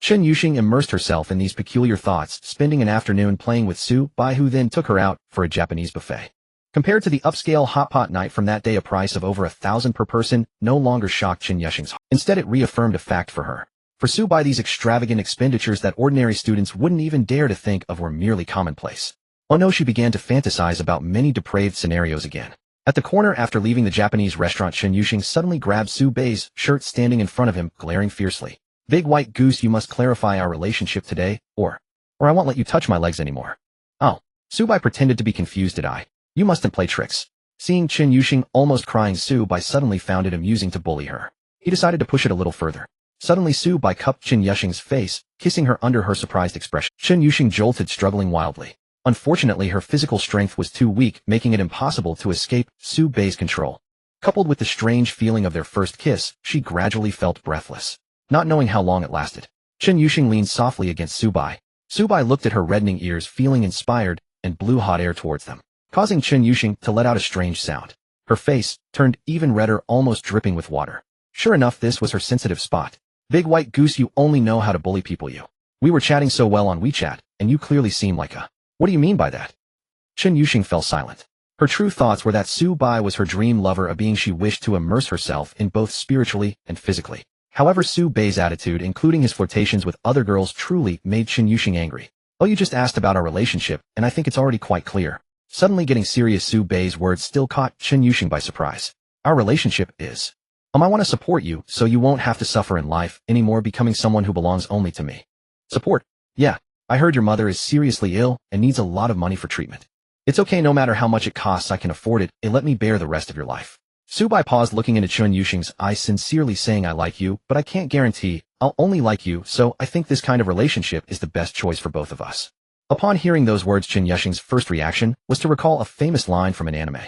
Chen Yuxing immersed herself in these peculiar thoughts, spending an afternoon playing with Su-bai, who then took her out for a Japanese buffet. Compared to the upscale hot pot night from that day, a price of over 1,000 per person no longer shocked Chen Yuxing's heart. Instead, it reaffirmed a fact for her. For Su-bai, these extravagant expenditures that ordinary students wouldn't even dare to think of were merely commonplace. Oh no, she began to fantasize about many depraved scenarios again. At the corner after leaving the Japanese restaurant, Chen Yuxing suddenly grabbed Su-bai's shirt, standing in front of him, glaring fiercely. "Big white goose, you must clarify our relationship today, or I won't let you touch my legs anymore." "Oh." Su-bai pretended to be confused. "Did I? You mustn't play tricks." Seeing Chen Yuxing almost crying, Su-bai suddenly found it amusing to bully her. He decided to push it a little further. Suddenly, Su-bai cupped Chen Yuxing's face, kissing her under her surprised expression. Chen Yuxing jolted, struggling wildly. Unfortunately, her physical strength was too weak, making it impossible to escape Su-bai's control. Coupled with the strange feeling of their first kiss, she gradually felt breathless, not knowing how long it lasted. Chen Yuxing leaned softly against Su-bai. Su-bai looked at her reddening ears, feeling inspired, and blew hot air towards them, causing Chen Yuxing to let out a strange sound. Her face turned even redder, almost dripping with water. Sure enough, this was her sensitive spot. "Big white goose, you only know how to bully people, you. We were chatting so well on WeChat, and you clearly seem like a... What do you mean by that?" Chen Yuxing fell silent. Her true thoughts were that Su-bai was her dream lover, a being she wished to immerse herself in both spiritually and physically. However, Su-bai's attitude, including his flirtations with other girls, truly made Chen Yuxing angry. "Oh, you just asked about our relationship, and I think it's already quite clear." Suddenly getting serious, Su-bai's words still caught Chen Yuxing by surprise. "Our relationship is... I want to support you, so you won't have to suffer in life anymore, becoming someone who belongs only to me." "Support? Yeah. I heard your mother is seriously ill and needs a lot of money for treatment. It's okay, no matter how much it costs, I can afford it, and let me bear the rest of your life." Su-bai paused, looking into Chen Yuxing's eyes, sincerely saying, "I like you, but I can't guarantee I'll only like you, so I think this kind of relationship is the best choice for both of us." Upon hearing those words, Chen Yuxing's first reaction was to recall a famous line from an anime.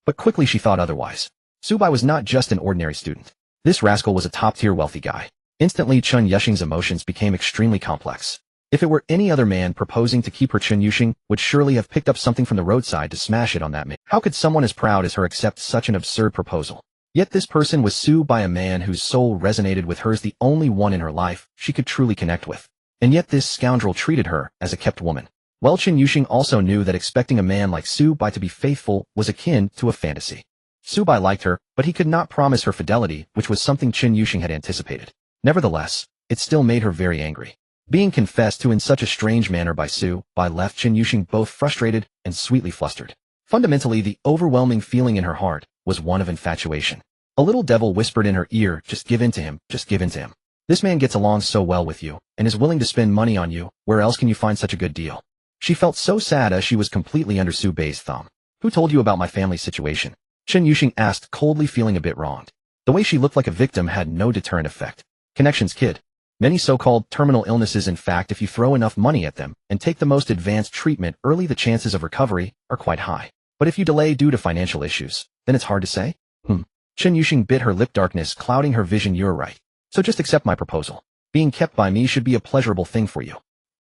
But quickly she thought otherwise. Su-bai was not just an ordinary student. This rascal was a top-tier wealthy guy. Instantly, Chen Yuxing's emotions became extremely complex. If it were any other man proposing to keep her, Chen Yuxing would surely have picked up something from the roadside to smash it on that man. How could someone as proud as her accept such an absurd proposal? Yet this person was Su-bai, a man whose soul resonated with hers, the only one in her life she could truly connect with. And yet this scoundrel treated her as a kept woman. Well, Chen Yuxing also knew that expecting a man like Su-bai to be faithful was akin to a fantasy. Su-bai liked her, but he could not promise her fidelity, which was something Chen Yuxing had anticipated. Nevertheless, it still made her very angry. Being confessed to in such a strange manner by Su-bai left Chen Yuxing both frustrated and sweetly flustered. Fundamentally, the overwhelming feeling in her heart was one of infatuation. A little devil whispered in her ear, "Just give in to him, just give in to him. This man gets along so well with you, and is willing to spend money on you, where else can you find such a good deal?" She felt so sad as she was completely under Su-bai's thumb. "Who told you about my family situation?" Chen Yuxing asked, coldly, feeling a bit wronged. The way she looked like a victim had no deterrent effect. "Connections, kid. Many so-called terminal illnesses, in fact, if you throw enough money at them and take the most advanced treatment early, the chances of recovery are quite high. But if you delay due to financial issues, then it's hard to say." Chen Yuxing bit her lip, darkness clouding her vision. "You're right. So just accept my proposal. Being kept by me should be a pleasurable thing for you."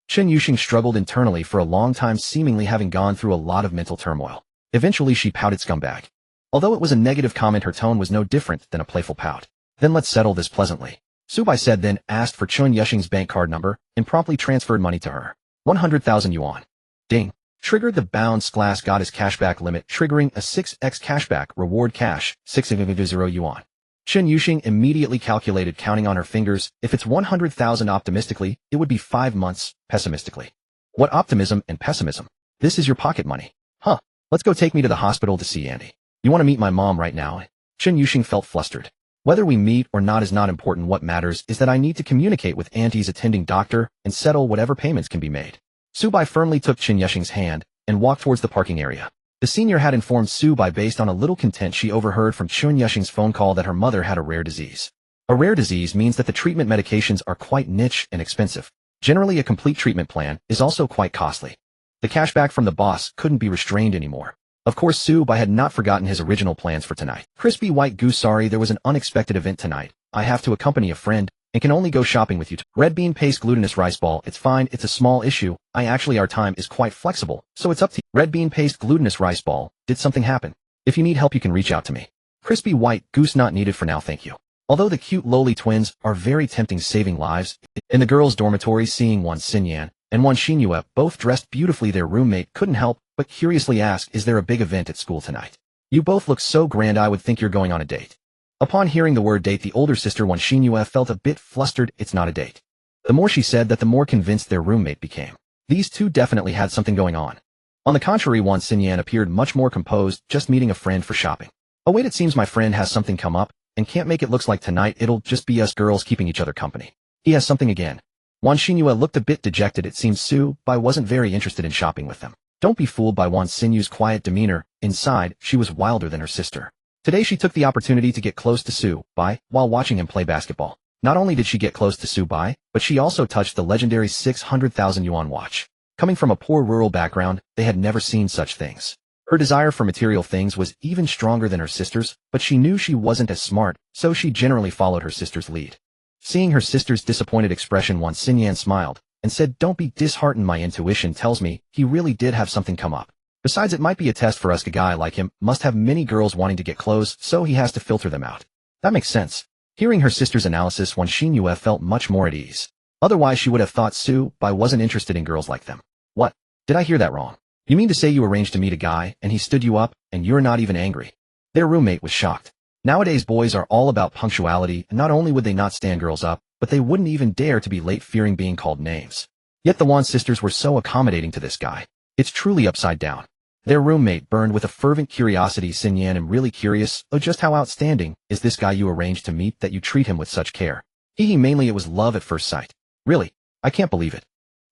Chen Yuxing struggled internally for a long time, seemingly having gone through a lot of mental turmoil. Eventually she pouted, "Scumbag." Although it was a negative comment, her tone was no different than a playful pout. "Then let's settle this pleasantly." Su-bai said, then asked for Chen Yuxing's bank card number and promptly transferred money to her. 100,000 yuan. Ding. Triggered the bounce class goddess cashback limit, triggering a 6x cashback reward, cash, 600 yuan. Chen Yuxing immediately calculated, counting on her fingers. If it's 100,000 optimistically, it would be 5 months pessimistically. What optimism and pessimism? This is your pocket money. Huh. Let's go, take me to the hospital to see Andy. You want to meet my mom right now? Chen Yuxing felt flustered. Whether we meet or not is not important. What matters is that I need to communicate with Auntie's attending doctor and settle whatever payments can be made. Su-bai firmly took Chen Yuxing's hand and walked towards the parking area. The senior had informed Su-bai, based on a little content she overheard from Chen Yuxing's phone call, that her mother had a rare disease. A rare disease means that the treatment medications are quite niche and expensive. Generally, a complete treatment plan is also quite costly. The cashback from the boss couldn't be restrained anymore. Of course, Su-bai had not forgotten his original plans for tonight. Crispy white goose, sorry, there was an unexpected event tonight. I have to accompany a friend and can only go shopping with you. Red bean paste glutinous rice ball. It's fine, it's a small issue. Our time is quite flexible, so it's up to you. Red bean paste glutinous rice ball. Did something happen? If you need help, you can reach out to me. Crispy white goose, not needed for now, thank you. Although the cute lowly twins are very tempting, saving lives, in the girls' dormitory, seeing Wan Xinyan and Wan Xinyue both dressed beautifully, their roommate couldn't help but curiously ask, is there a big event at school tonight? You both look so grand, I would think you're going on a date. Upon hearing the word date, the older sister Wan Xinyue felt a bit flustered. It's not a date. The more she said that, the more convinced their roommate became. These two definitely had something going on. On the contrary, Wan Xinyan appeared much more composed, just meeting a friend for shopping. Oh wait, it seems my friend has something come up and can't make it. Looks like tonight it'll just be us girls keeping each other company. He has something again. Wan Xinyue looked a bit dejected. It seems Su-bai wasn't very interested in shopping with them. Don't be fooled by Wan Xinyue's quiet demeanor. Inside, she was wilder than her sister. Today she took the opportunity to get close to Su-bai while watching him play basketball. Not only did she get close to Su-bai, but she also touched the legendary 600,000 yuan watch. Coming from a poor rural background, they had never seen such things. Her desire for material things was even stronger than her sister's, but she knew she wasn't as smart, so she generally followed her sister's lead. Seeing her sister's disappointed expression, Wan Xinyan smiled and said, don't be disheartened, my intuition tells me he really did have something come up. Besides, it might be a test for us. A guy like him must have many girls wanting to get close, so he has to filter them out. That makes sense. Hearing her sister's analysis, Wan Xinyue felt much more at ease. Otherwise, she would have thought Su-bai wasn't interested in girls like them. What? Did I hear that wrong? You mean to say you arranged to meet a guy, and he stood you up, and you're not even angry? Their roommate was shocked. Nowadays, boys are all about punctuality, and not only would they not stand girls up, but they wouldn't even dare to be late, fearing being called names. Yet the Wan sisters were so accommodating to this guy. It's truly upside down. Their roommate burned with a fervent curiosity. Xinyan, I'm really curious. Oh, just how outstanding is this guy you arranged to meet that you treat him with such care? Mainly it was love at first sight. Really? I can't believe it.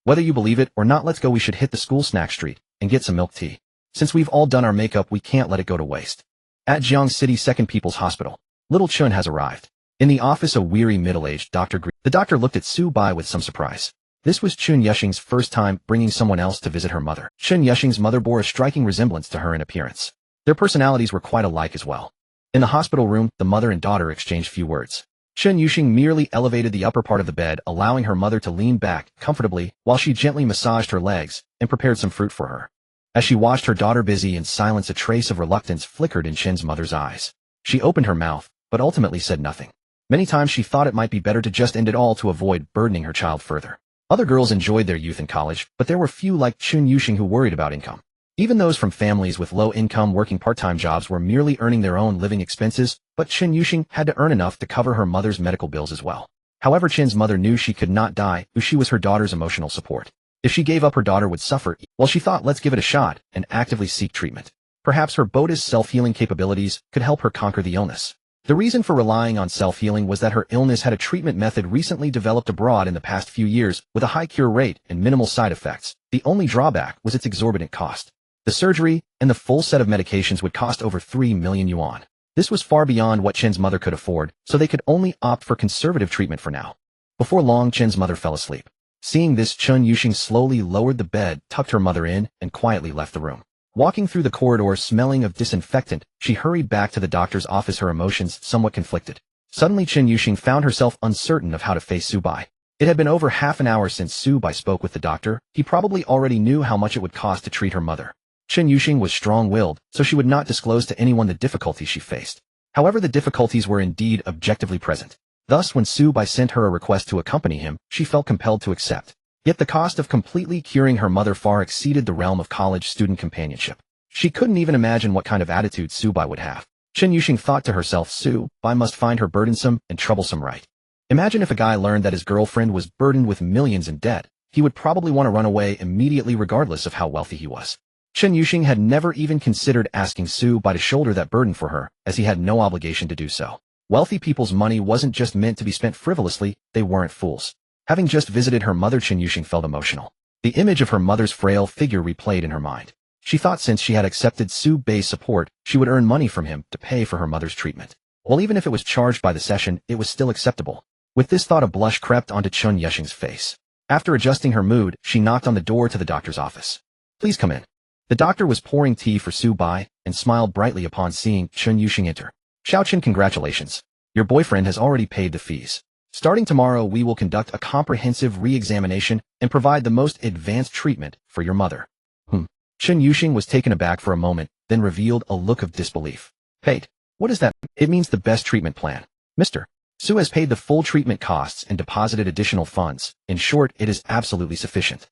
Whether you believe it or not, let's go. We should hit the school snack street and get some milk tea. Since we've all done our makeup, we can't let it go to waste. At Jiang City Second People's Hospital, little Chun has arrived. In the office, a weary middle-aged doctor greeted. The doctor looked at Su-bai with some surprise. This was Chun Yuxing's first time bringing someone else to visit her mother. Chun Yuxing's mother bore a striking resemblance to her in appearance. Their personalities were quite alike as well. In the hospital room, the mother and daughter exchanged few words. Chun Yuxing merely elevated the upper part of the bed, allowing her mother to lean back comfortably while she gently massaged her legs and prepared some fruit for her. As she watched her daughter busy in silence, a trace of reluctance flickered in Chen's mother's eyes. She opened her mouth, but ultimately said nothing. Many times she thought it might be better to just end it all to avoid burdening her child further. Other girls enjoyed their youth in college, but there were few like Chun Yuxing who worried about income. Even those from families with low income working part-time jobs were merely earning their own living expenses, but Chun Yuxing had to earn enough to cover her mother's medical bills as well. However, Chen's mother knew she could not die, as she was her daughter's emotional support. If she gave up, her daughter would suffer. Well, she thought, let's give it a shot and actively seek treatment. Perhaps her Boda's self-healing capabilities could help her conquer the illness. The reason for relying on self-healing was that her illness had a treatment method recently developed abroad in the past few years with a high cure rate and minimal side effects. The only drawback was its exorbitant cost. The surgery and the full set of medications would cost over 3 million yuan. This was far beyond what Chen's mother could afford, so they could only opt for conservative treatment for now. Before long, Chen's mother fell asleep. Seeing this, Chun Yuxing slowly lowered the bed, tucked her mother in, and quietly left the room. Walking through the corridor smelling of disinfectant, she hurried back to the doctor's office, her emotions somewhat conflicted. Suddenly, Chun Yuxing found herself uncertain of how to face Su-bai. It had been over half an hour since Su-bai spoke with the doctor. He probably already knew how much it would cost to treat her mother. Chun Yuxing was strong-willed, so she would not disclose to anyone the difficulties she faced. However, the difficulties were indeed objectively present. Thus, when Su-bai sent her a request to accompany him, she felt compelled to accept. Yet the cost of completely curing her mother far exceeded the realm of college student companionship. She couldn't even imagine what kind of attitude Su-bai would have. Chun Yuxing thought to herself, Su-bai must find her burdensome and troublesome, right? Imagine if a guy learned that his girlfriend was burdened with millions in debt. He would probably want to run away immediately regardless of how wealthy he was. Chun Yuxing had never even considered asking Su-bai to shoulder that burden for her, as he had no obligation to do so. Wealthy people's money wasn't just meant to be spent frivolously, they weren't fools. Having just visited her mother, Chun Yuxing felt emotional. The image of her mother's frail figure replayed in her mind. She thought since she had accepted Su-bai's support, she would earn money from him to pay for her mother's treatment. Well, even if it was charged by the session, it was still acceptable. With this thought, a blush crept onto Chun Yuxing's face. After adjusting her mood, she knocked on the door to the doctor's office. Please come in. The doctor was pouring tea for Su Bai and smiled brightly upon seeing Chen Yuxing enter. Xiaochen, congratulations. Your boyfriend has already paid the fees. Starting tomorrow, we will conduct a comprehensive re-examination and provide the most advanced treatment for your mother. Chen Yuxing was taken aback for a moment, then revealed a look of disbelief. Paid? What is that? It means the best treatment plan. Mr. Su has paid the full treatment costs and deposited additional funds. In short, it is absolutely sufficient.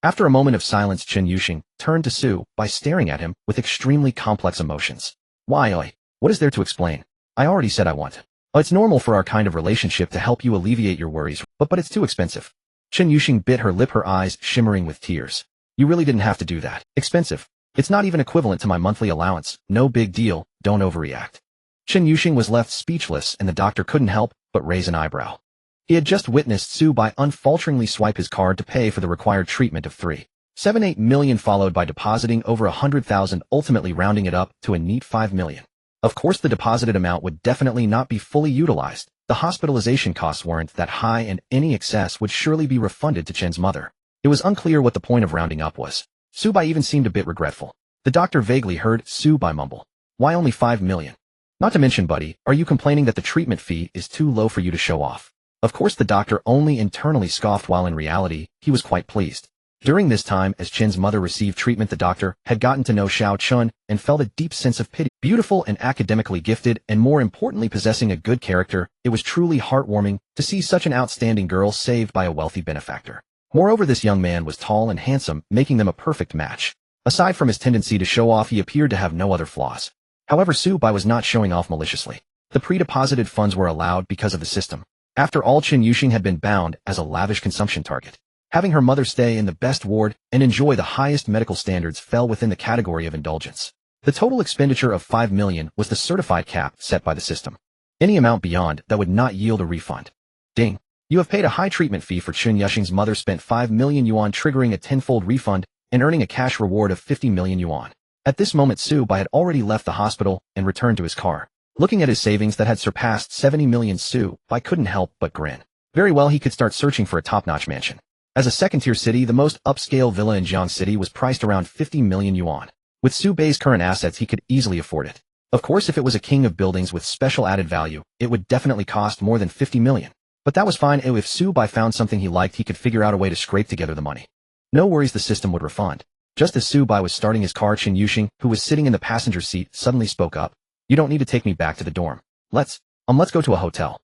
After a moment of silence, Chen Yuxing turned to Su by staring at him with extremely complex emotions. Why, what is there to explain? I already said I want. It's normal for our kind of relationship to help you alleviate your worries, but it's too expensive. Chen Yuxing bit her lip, her eyes shimmering with tears. You really didn't have to do that. Expensive. It's not even equivalent to my monthly allowance. No big deal, don't overreact. Chen Yuxing was left speechless and the doctor couldn't help but raise an eyebrow. He had just witnessed Su Bai unfalteringly swipe his card to pay for the required treatment of 3.78 million, followed by depositing over 100,000, ultimately rounding it up to a neat 5 million. Of course, the deposited amount would definitely not be fully utilized. The hospitalization costs weren't that high and any excess would surely be refunded to Chen's mother. It was unclear what the point of rounding up was. Su Bai even seemed a bit regretful. The doctor vaguely heard Su Bai mumble. Why only 5 million? Not to mention, buddy, are you complaining that the treatment fee is too low for you to show off? Of course, the doctor only internally scoffed, while in reality, he was quite pleased. During this time, as Chen's mother received treatment, the doctor had gotten to know Xiao Chun and felt a deep sense of pity. Beautiful and academically gifted, and more importantly possessing a good character, it was truly heartwarming to see such an outstanding girl saved by a wealthy benefactor. Moreover, this young man was tall and handsome, making them a perfect match. Aside from his tendency to show off, he appeared to have no other flaws. However, Su Bai was not showing off maliciously. The pre-deposited funds were allowed because of the system. After all, Chen Yuxing had been bound as a lavish consumption target. Having her mother stay in the best ward and enjoy the highest medical standards fell within the category of indulgence. The total expenditure of 5 million was the certified cap set by the system. Any amount beyond that would not yield a refund. Ding. You have paid a high treatment fee for Chen Yuxing's mother, spent 5 million yuan, triggering a tenfold refund and earning a cash reward of 50 million yuan. At this moment, Su Bai had already left the hospital and returned to his car. Looking at his savings that had surpassed 70 million, Su Bai couldn't help but grin. Very well, he could start searching for a top-notch mansion. As a second-tier city, the most upscale villa in Jiang City was priced around 50 million yuan. With Su Bai's current assets, he could easily afford it. Of course, if it was a king of buildings with special added value, it would definitely cost more than 50 million. But that was fine. If Su Bai found something he liked, he could figure out a way to scrape together the money. No worries, the system would refund. Just as Su Bai was starting his car, Chen Yuxing, who was sitting in the passenger seat, suddenly spoke up. You don't need to take me back to the dorm. Let's go to a hotel.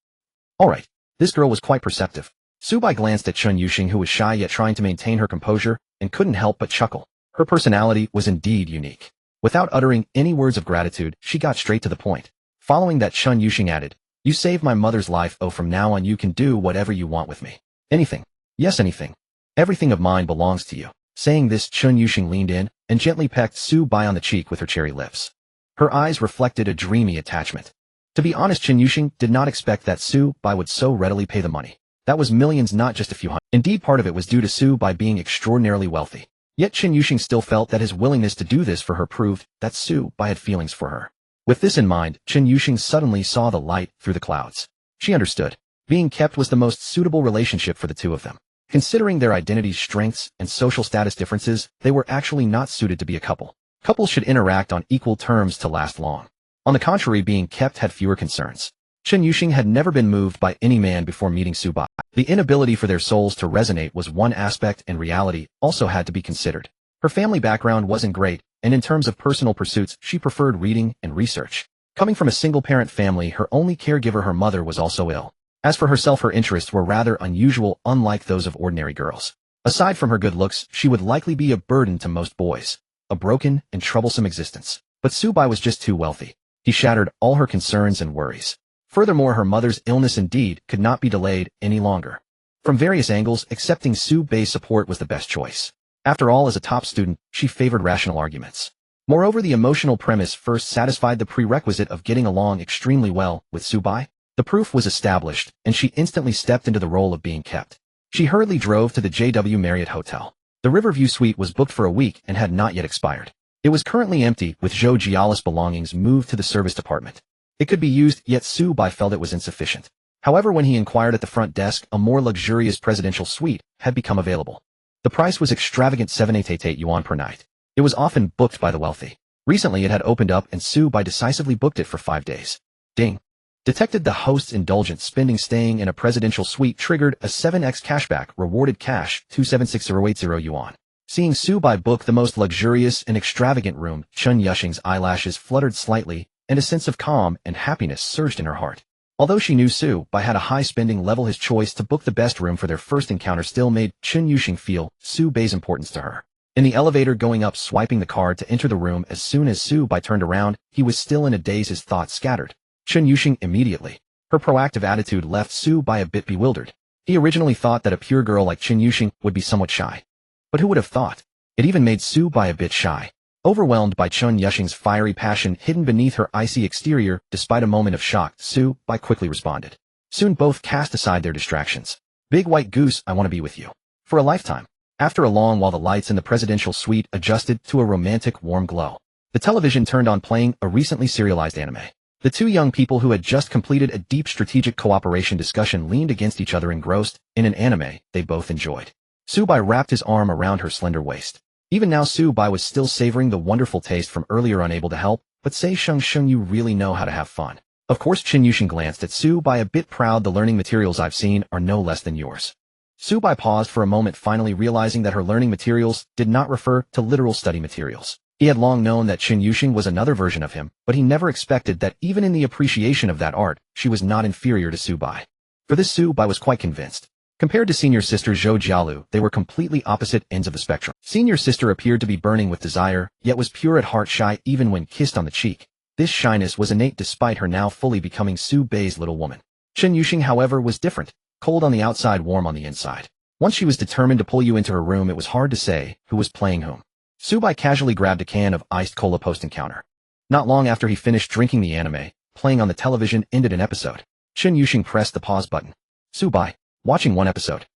Alright. This girl was quite perceptive. Su Bai glanced at Chen Yuxing, who was shy yet trying to maintain her composure, and couldn't help but chuckle. Her personality was indeed unique. Without uttering any words of gratitude, she got straight to the point. Following that, Chen Yuxing added, You saved my mother's life. Oh, from now on you can do whatever you want with me. Anything. Yes, anything. Everything of mine belongs to you. Saying this, Chen Yuxing leaned in and gently pecked Su Bai on the cheek with her cherry lips. Her eyes reflected a dreamy attachment. To be honest, Chen Yuxing did not expect that Su Bai would so readily pay the money. That was millions, not just a few hundred. Indeed, part of it was due to Su Bai being extraordinarily wealthy. Yet Chen Yuxing still felt that his willingness to do this for her proved that Su Bai had feelings for her. With this in mind, Chen Yuxing suddenly saw the light through the clouds. She understood. Being kept was the most suitable relationship for the two of them. Considering their identities, strengths, and social status differences, they were actually not suited to be a couple. Couples should interact on equal terms to last long. On the contrary, being kept had fewer concerns. Chen Yuxing had never been moved by any man before meeting Su Bai. The inability for their souls to resonate was one aspect, and reality also had to be considered. Her family background wasn't great, and in terms of personal pursuits, she preferred reading and research. Coming from a single-parent family, her only caregiver, her mother, was also ill. As for herself, her interests were rather unusual, unlike those of ordinary girls. Aside from her good looks, she would likely be a burden to most boys. A broken and troublesome existence. But Su Bai was just too wealthy. He shattered all her concerns and worries. Furthermore, her mother's illness indeed could not be delayed any longer. From various angles, accepting Su Bai's support was the best choice. After all, as a top student, she favored rational arguments. Moreover, the emotional premise first satisfied the prerequisite of getting along extremely well with Su Bai. The proof was established, and she instantly stepped into the role of being kept. She hurriedly drove to the JW Marriott Hotel. The Riverview suite was booked for a week and had not yet expired. It was currently empty, with Zhou Jiala's belongings moved to the service department. It could be used, yet Su Bai felt it was insufficient. However, when he inquired at the front desk, a more luxurious presidential suite had become available. The price was extravagant, 788 yuan per night. It was often booked by the wealthy. Recently it had opened up and Su Bai decisively booked it for 5 days. Ding. Detected the host's indulgent spending staying in a presidential suite triggered a 7x cashback rewarded cash 276080 yuan. Seeing Su Bai book the most luxurious and extravagant room, Chun Yuxing's eyelashes fluttered slightly, and a sense of calm and happiness surged in her heart. Although she knew Su Bai had a high spending level, his choice to book the best room for their first encounter still made Chun Yuxing feel Su Bai's importance to her. In the elevator going up, swiping the card to enter the room, as soon as Su Bai turned around, he was still in a daze, his thoughts scattered. Chun Yuxing immediately. Her proactive attitude left Su Bai a bit bewildered. He originally thought that a pure girl like Chun Yuxing would be somewhat shy. But who would have thought? It even made Su Bai a bit shy. Overwhelmed by Chun Yuxing's fiery passion hidden beneath her icy exterior, despite a moment of shock, Su Bai quickly responded. Soon both cast aside their distractions. Big white goose, I want to be with you. For a lifetime. After a long while, the lights in the presidential suite adjusted to a romantic warm glow. The television turned on, playing a recently serialized anime. The two young people who had just completed a deep strategic cooperation discussion leaned against each other, engrossed in an anime they both enjoyed. Su Bai wrapped his arm around her slender waist. Even now Su Bai was still savoring the wonderful taste from earlier, unable to help but say, Sheng, you really know how to have fun. Of course. Chun Yuxing glanced at Su Bai, a bit proud. The learning materials I've seen are no less than yours. Su Bai paused for a moment, finally realizing that her learning materials did not refer to literal study materials. He had long known that Chun Yuxing was another version of him, but he never expected that even in the appreciation of that art, she was not inferior to Su Bai. For this, Su Bai was quite convinced. Compared to senior sister Zhou Jialu, they were completely opposite ends of the spectrum. Senior sister appeared to be burning with desire, yet was pure at heart, shy even when kissed on the cheek. This shyness was innate despite her now fully becoming Su Bai's little woman. Chun Yuxing, however, was different. Cold on the outside, warm on the inside. Once she was determined to pull you into her room, it was hard to say who was playing whom. Su Bai casually grabbed a can of iced cola post-encounter. Not long after he finished drinking, the anime playing on the television ended an episode. Chun Yuxing pressed the pause button. Su Bai, watching one episode?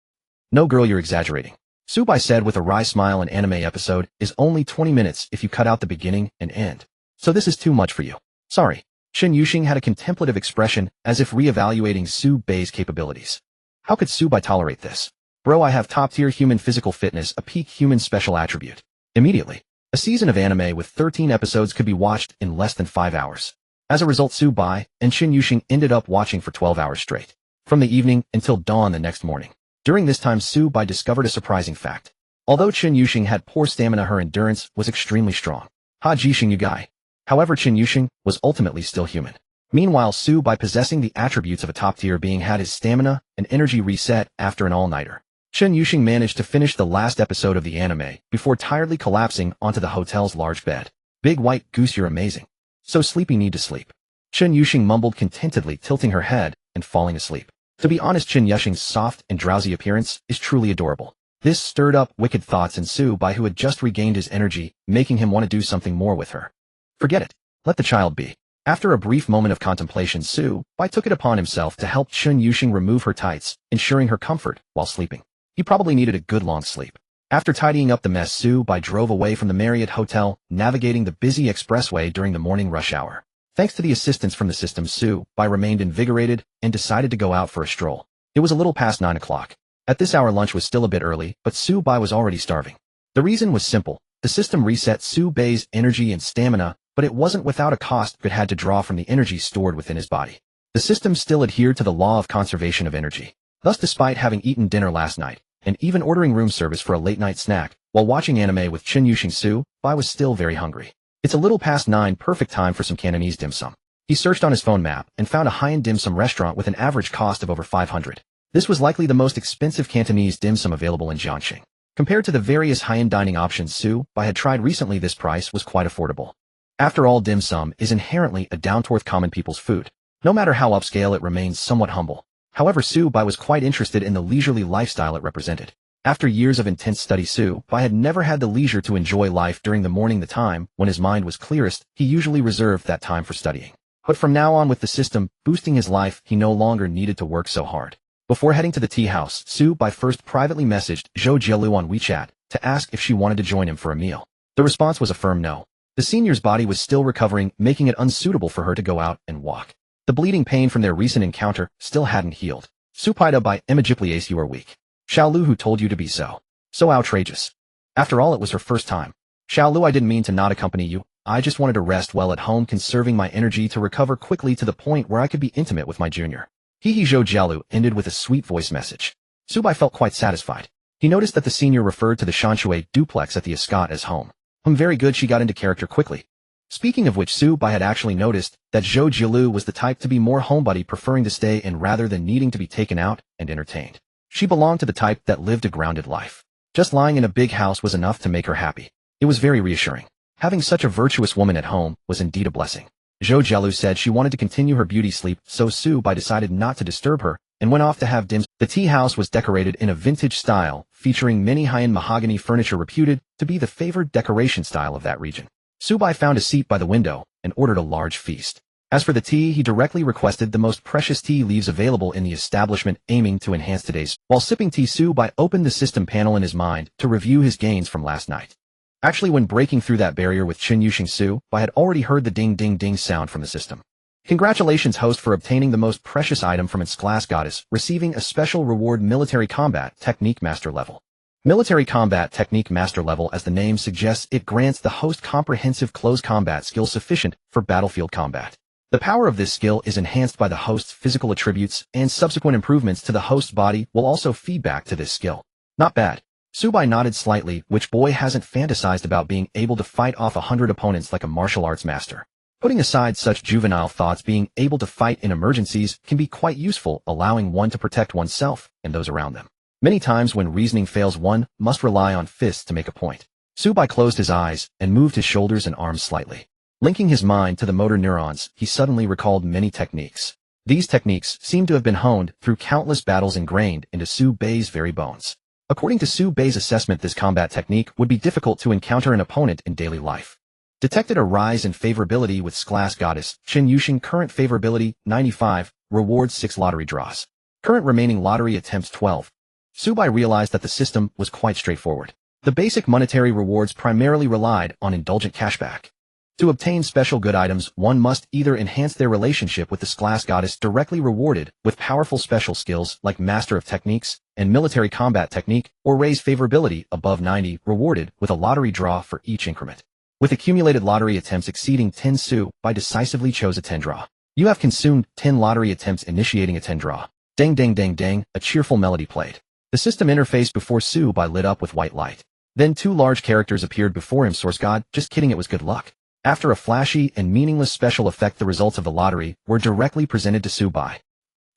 No girl, you're exaggerating. Su Bai said with a wry smile. An anime episode is only 20 minutes if you cut out the beginning and end. So this is too much for you. Sorry. Chun Yuxing had a contemplative expression, as if re-evaluating Su Bai's capabilities. How could Su Bai tolerate this? Bro, I have top-tier human physical fitness, a peak human special attribute. Immediately. A season of anime with 13 episodes could be watched in less than 5 hours. As a result, Su Bai and Chun Yuxing ended up watching for 12 hours straight. From the evening until dawn the next morning. During this time, Su Bai discovered a surprising fact. Although Chun Yuxing had poor stamina, her endurance was extremely strong. Ha ji Xing yu guy. However, Chun Yuxing was ultimately still human. Meanwhile, Su Bai, possessing the attributes of a top-tier being, had his stamina and energy reset after an all-nighter. Chun Yuxing managed to finish the last episode of the anime before tiredly collapsing onto the hotel's large bed. Big white goose, you're amazing. So sleepy, need to sleep. Chun Yuxing mumbled contentedly, tilting her head and falling asleep. To be honest, Chun Yuxing's soft and drowsy appearance is truly adorable. This stirred up wicked thoughts in Su Bai, who had just regained his energy, making him want to do something more with her. Forget it. Let the child be. After a brief moment of contemplation, Su Bai took it upon himself to help Chun Yuxing remove her tights, ensuring her comfort while sleeping. He probably needed a good long sleep. After tidying up the mess, Su Bai drove away from the Marriott Hotel, navigating the busy expressway during the morning rush hour. Thanks to the assistance from the system, Su Bai remained invigorated and decided to go out for a stroll. It was a little past 9 o'clock. At this hour, lunch was still a bit early, but Su Bai was already starving. The reason was simple. The system reset Su Bai's energy and stamina, but it wasn't without a cost. It had to draw from the energy stored within his body. The system still adhered to the law of conservation of energy. Thus, despite having eaten dinner last night, and even ordering room service for a late-night snack, while watching anime with Chun Yuxing, Su Bai was still very hungry. It's a little past 9, perfect time for some Cantonese dim sum. He searched on his phone map and found a high-end dim sum restaurant with an average cost of over 500. This was likely the most expensive Cantonese dim sum available in Jiangxing. Compared to the various high-end dining options Su Bai had tried recently, this price was quite affordable. After all, dim sum is inherently a down-to-earth common people's food. No matter how upscale, it remains somewhat humble. However, Su Bai was quite interested in the leisurely lifestyle it represented. After years of intense study, Su Bai had never had the leisure to enjoy life during the morning, the time when his mind was clearest. He usually reserved that time for studying. But from now on, with the system boosting his life, he no longer needed to work so hard. Before heading to the tea house, Su Bai first privately messaged Zhou Jialu on WeChat to ask if she wanted to join him for a meal. The response was a firm no. The senior's body was still recovering, making it unsuitable for her to go out and walk. The bleeding pain from their recent encounter still hadn't healed. Supaida by Imagipliace, you are weak. Xiaolu, who told you to be so outrageous. After all, it was her first time. Xiaolu, I didn't mean to not accompany you. I just wanted to rest well at home, conserving my energy to recover quickly to the point where I could be intimate with my junior. Hehe Zhou Jialu ended with a sweet voice message. Subai felt quite satisfied. He noticed that the senior referred to the Shanshui duplex at the Escot as home. Very good, she got into character quickly. Speaking of which, Subai had actually noticed that Zhou Jialu was the type to be more homebody, preferring to stay in rather than needing to be taken out and entertained. She belonged to the type that lived a grounded life. Just lying in a big house was enough to make her happy. It was very reassuring. Having such a virtuous woman at home was indeed a blessing. Zhou Jialu said she wanted to continue her beauty sleep, so Subai decided not to disturb her and went off to have dims. The tea house was decorated in a vintage style, featuring many high-end mahogany furniture reputed to be the favored decoration style of that region. Subai found a seat by the window and ordered a large feast. As for the tea, he directly requested the most precious tea leaves available in the establishment, aiming to enhance today's. While sipping tea, Subai opened the system panel in his mind to review his gains from last night. Actually, when breaking through that barrier with Qin Yuxing, Subai had already heard the ding-ding-ding sound from the system. Congratulations, host, for obtaining the most precious item from its class goddess, receiving a special reward, Military Combat Technique Master Level. Military Combat Technique Master Level, as the name suggests, it grants the host comprehensive close combat skill sufficient for battlefield combat. The power of this skill is enhanced by the host's physical attributes, and subsequent improvements to the host's body will also feed back to this skill. Not bad. Subai nodded slightly. Which boy hasn't fantasized about being able to fight off 100 opponents like a martial arts master? Putting aside such juvenile thoughts, being able to fight in emergencies can be quite useful, allowing one to protect oneself and those around them. Many times when reasoning fails, one must rely on fists to make a point. Subai closed his eyes and moved his shoulders and arms slightly. Linking his mind to the motor neurons, he suddenly recalled many techniques. These techniques seemed to have been honed through countless battles, ingrained into Subai's very bones. According to Subai's assessment, this combat technique would be difficult to encounter an opponent in daily life. Detected a rise in favorability with class goddess Qin Yuxing. Current favorability 95, rewards 6 lottery draws. Current remaining lottery attempts 12. Subai realized that the system was quite straightforward. The basic monetary rewards primarily relied on indulgent cashback. To obtain special good items, one must either enhance their relationship with this class goddess, directly rewarded with powerful special skills like Master of Techniques and Military Combat Technique, or raise favorability above 90, rewarded with a lottery draw for each increment. With accumulated lottery attempts exceeding 10, Subai decisively chose a 10 draw. You have consumed 10 lottery attempts, initiating a 10 draw. Dang dang dang dang, a cheerful melody played. The system interface before Subai lit up with white light. Then 2 large characters appeared before him. Source God, just kidding, it was good luck. After a flashy and meaningless special effect, the results of the lottery were directly presented to Subai.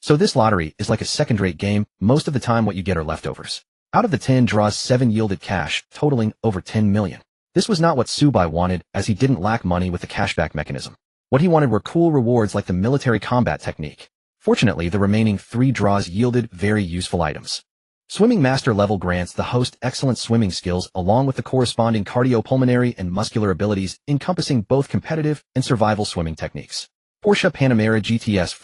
So this lottery is like a second-rate game. Most of the time what you get are leftovers. Out of the 10 draws, 7 yielded cash, totaling over 10 million. This was not what Subai wanted, as he didn't lack money with the cashback mechanism. What he wanted were cool rewards like the Military Combat Technique. Fortunately, the remaining 3 draws yielded very useful items. Swimming Master Level grants the host excellent swimming skills along with the corresponding cardiopulmonary and muscular abilities, encompassing both competitive and survival swimming techniques. Porsche Panamera GTS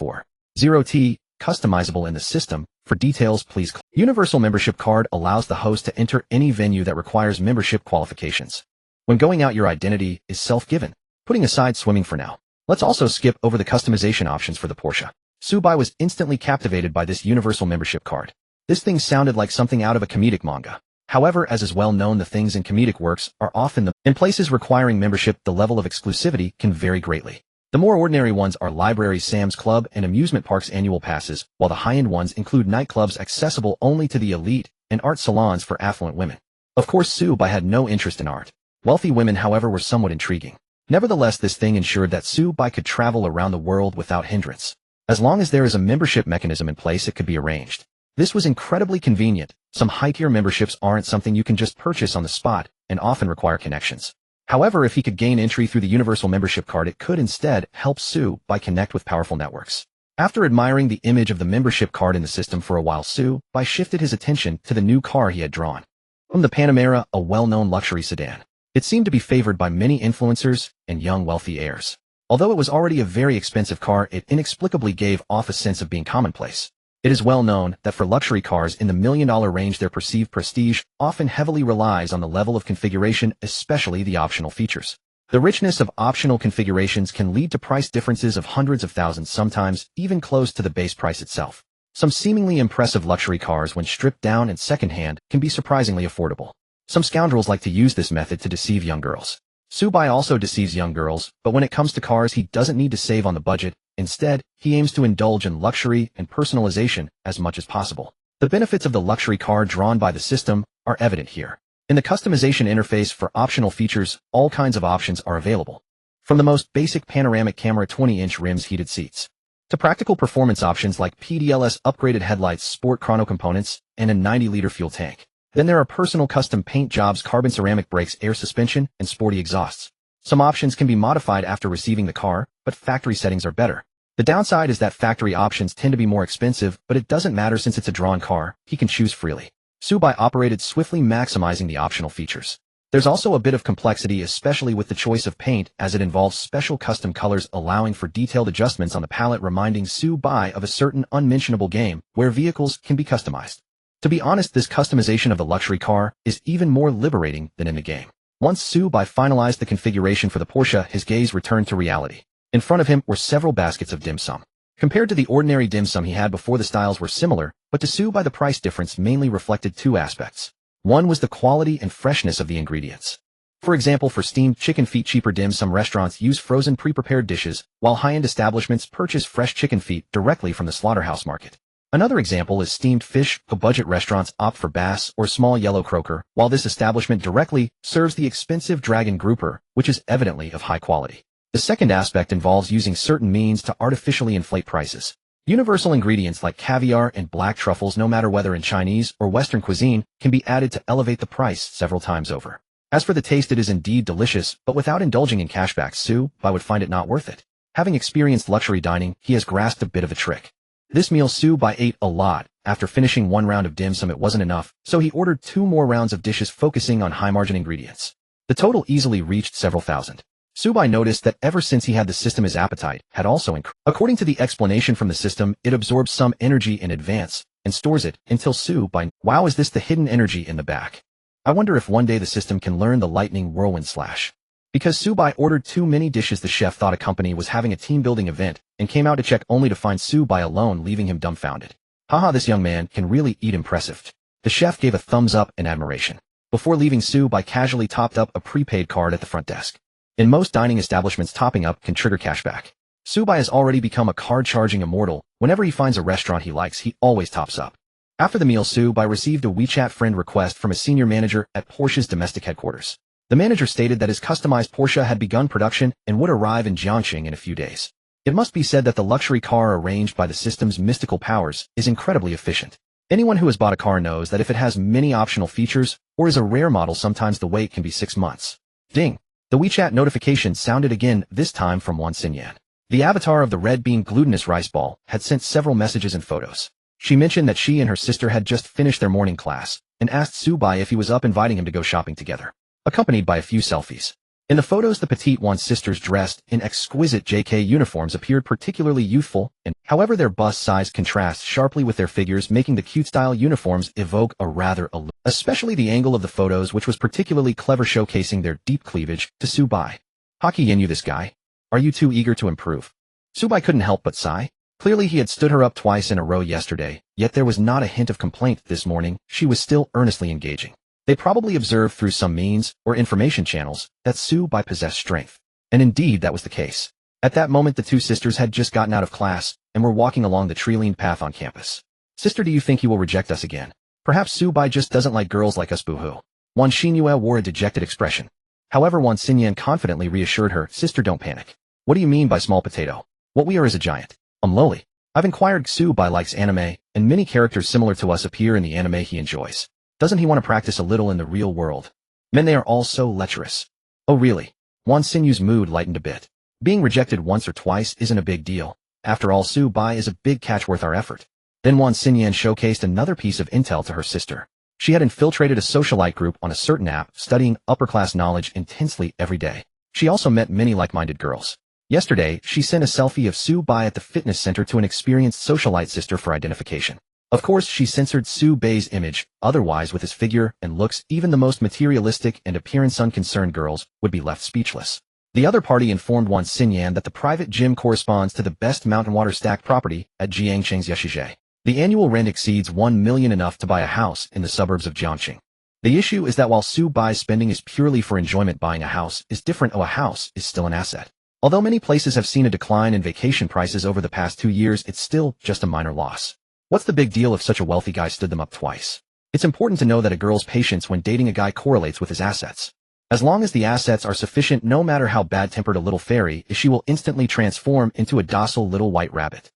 4.0T, customizable in the system. For details, please click. Universal Membership Card allows the host to enter any venue that requires membership qualifications. When going out, your identity is self-given. Putting aside swimming for now, let's also skip over the customization options for the Porsche. Subai was instantly captivated by this Universal Membership Card. This thing sounded like something out of a comedic manga. However, as is well known, the things in comedic works are often in places requiring membership, the level of exclusivity can vary greatly. The more ordinary ones are libraries, Sam's Club, and amusement parks annual passes, while the high-end ones include nightclubs accessible only to the elite and art salons for affluent women. Of course, Subai had no interest in art. Wealthy women, however, were somewhat intriguing. Nevertheless, this thing ensured that Subai could travel around the world without hindrance. As long as there is a membership mechanism in place, it could be arranged. This was incredibly convenient. Some high-tier memberships aren't something you can just purchase on the spot and often require connections. However, if he could gain entry through the Universal Membership Card, it could instead help Subai connect with powerful networks. After admiring the image of the membership card in the system for a while, Subai shifted his attention to the new car he had drawn. From the Panamera, a well-known luxury sedan. It seemed to be favored by many influencers and young wealthy heirs. Although it was already a very expensive car, it inexplicably gave off a sense of being commonplace. It is well known that for luxury cars in the $1 million range, their perceived prestige often heavily relies on the level of configuration, especially the optional features. The richness of optional configurations can lead to price differences of hundreds of thousands, sometimes even close to the base price itself. Some seemingly impressive luxury cars, when stripped down and secondhand, can be surprisingly affordable. Some scoundrels like to use this method to deceive young girls. Subai also deceives young girls, but when it comes to cars he doesn't need to save on the budget. Instead, he aims to indulge in luxury and personalization as much as possible. The benefits of the luxury car drawn by the system are evident here. In the customization interface for optional features, all kinds of options are available. From the most basic panoramic camera 20-inch rims, heated seats, to practical performance options like PDLS upgraded headlights, sport chrono components, and a 90-liter fuel tank. Then there are personal custom paint jobs, carbon ceramic brakes, air suspension, and sporty exhausts. Some options can be modified after receiving the car, but factory settings are better. The downside is that factory options tend to be more expensive, but it doesn't matter since it's a drawn car, he can choose freely. Subai operated swiftly, maximizing the optional features. There's also a bit of complexity, especially with the choice of paint, as it involves special custom colors allowing for detailed adjustments on the palette, reminding Subai of a certain unmentionable game where vehicles can be customized. To be honest, this customization of the luxury car is even more liberating than in the game. Once Subai finalized the configuration for the Porsche, his gaze returned to reality. In front of him were several baskets of dim sum. Compared to the ordinary dim sum he had before, the styles were similar, but to Subai the price difference mainly reflected two aspects. One was the quality and freshness of the ingredients. For example, for steamed chicken feet, cheaper dim sum restaurants use frozen pre-prepared dishes, while high-end establishments purchase fresh chicken feet directly from the slaughterhouse market. Another example is steamed fish. Budget restaurants opt for bass or small yellow croaker, while this establishment directly serves the expensive dragon grouper, which is evidently of high quality. The second aspect involves using certain means to artificially inflate prices. Universal ingredients like caviar and black truffles, no matter whether in Chinese or Western cuisine, can be added to elevate the price several times over. As for the taste, it is indeed delicious, but without indulging in cashbacks, Subai would find it not worth it. Having experienced luxury dining, he has grasped a bit of a trick. This meal Subai ate a lot. After finishing one round of dim sum, it wasn't enough, so he ordered 2 more rounds of dishes focusing on high-margin ingredients. The total easily reached several thousand. Subai noticed that ever since he had the system, his appetite had also increased. According to the explanation from the system, it absorbs some energy in advance and stores it until Subai. Wow, is this the hidden energy in the back? I wonder if one day the system can learn the lightning whirlwind slash. Because Subai ordered too many dishes, the chef thought a company was having a team-building event and came out to check, only to find Subai alone, leaving him dumbfounded. Haha, this young man can really eat. Impressive. The chef gave a thumbs up in admiration. Before leaving, Subai casually topped up a prepaid card at the front desk. In most dining establishments, topping up can trigger cashback. Subai has already become a card-charging immortal. Whenever he finds a restaurant he likes, he always tops up. After the meal, Subai received a WeChat friend request from a senior manager at Porsche's domestic headquarters. The manager stated that his customized Porsche had begun production and would arrive in Jiangxing in a few days. It must be said that the luxury car arranged by the system's mystical powers is incredibly efficient. Anyone who has bought a car knows that if it has many optional features or is a rare model, sometimes the wait can be 6 months. Ding! The WeChat notification sounded again, this time from Wan Xinyan. The avatar of the red bean glutinous rice ball had sent several messages and photos. She mentioned that she and her sister had just finished their morning class and asked Subai if he was up, inviting him to go shopping together, accompanied by a few selfies. In the photos, the petite Wan sisters, dressed in exquisite JK uniforms, appeared particularly youthful, and however their bust size contrasts sharply with their figures, making the cute-style uniforms evoke a rather allure. Especially the angle of the photos, which was particularly clever, showcasing their deep cleavage to Subai. Haki Yen, you this guy? Are you too eager to improve? Subai couldn't help but sigh. Clearly he had stood her up twice in a row yesterday, yet there was not a hint of complaint this morning. She was still earnestly engaging. They probably observed through some means or information channels that Subai possessed strength. And indeed that was the case. At that moment the two sisters had just gotten out of class and were walking along the tree-lined path on campus. Sister, do you think he will reject us again? Perhaps Subai just doesn't like girls like us, boo-hoo. Wan Xinyue wore a dejected expression. However, Wan Xinyan confidently reassured her, sister, don't panic. What do you mean by small potato? What we are is a giant. Lowly. I've inquired. Subai likes anime, and many characters similar to us appear in the anime he enjoys. Doesn't he want to practice a little in the real world? Men, they are all so lecherous. Oh really? Wan Xinyu's mood lightened a bit. Being rejected once or twice isn't a big deal. After all, Subai is a big catch worth our effort. Then Wan Xinyan showcased another piece of intel to her sister. She had infiltrated a socialite group on a certain app, studying upper-class knowledge intensely every day. She also met many like-minded girls. Yesterday, she sent a selfie of Subai at the fitness center to an experienced socialite sister for identification. Of course, she censored Subai's image, otherwise with his figure and looks, even the most materialistic and appearance-unconcerned girls would be left speechless. The other party informed Wan Xinyan that the private gym corresponds to the best mountain water stack property at Jiangxing's Yeshizhe. The annual rent exceeds 1 million, enough to buy a house in the suburbs of Jiangxing. The issue is that while Su Bai's spending is purely for enjoyment, buying a house is different. A house is still an asset. Although many places have seen a decline in vacation prices over the past 2 years, it's still just a minor loss. What's the big deal if such a wealthy guy stood them up twice? It's important to know that a girl's patience when dating a guy correlates with his assets. As long as the assets are sufficient, no matter how bad-tempered a little fairy is, she will instantly transform into a docile little white rabbit.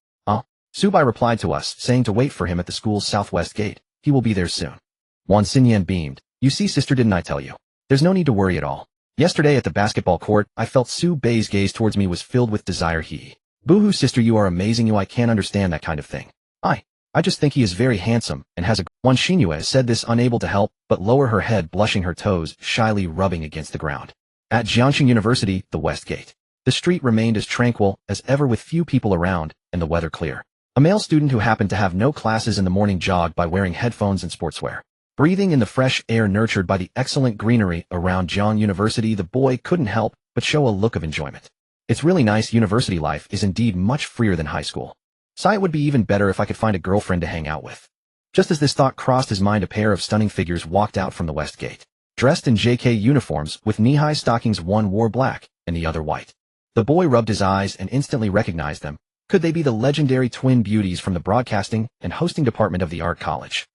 Su Bai replied to us, saying to wait for him at the school's southwest gate. He will be there soon. Wan Xinyan beamed. You see, sister, didn't I tell you? There's no need to worry at all. Yesterday at the basketball court, I felt Su Bai's gaze towards me was filled with desire. Boo-hoo, sister, you are amazing. I can't understand that kind of thing. I just think he is very handsome and has a... Wan Xinyan said this, unable to help but lower her head, blushing, her toes shyly rubbing against the ground. At Jiangxing University, the West Gate. The street remained as tranquil as ever, with few people around and the weather clear. A male student who happened to have no classes in the morning jogged by wearing headphones and sportswear. Breathing in the fresh air nurtured by the excellent greenery around Jiang University, the boy couldn't help but show a look of enjoyment. It's really nice. University life is indeed much freer than high school. It would be even better if I could find a girlfriend to hang out with. Just as this thought crossed his mind, a pair of stunning figures walked out from the West Gate. Dressed in JK uniforms with knee-high stockings, one wore black and the other white. The boy rubbed his eyes and instantly recognized them. Could they be the legendary twin beauties from the broadcasting and hosting department of the art college?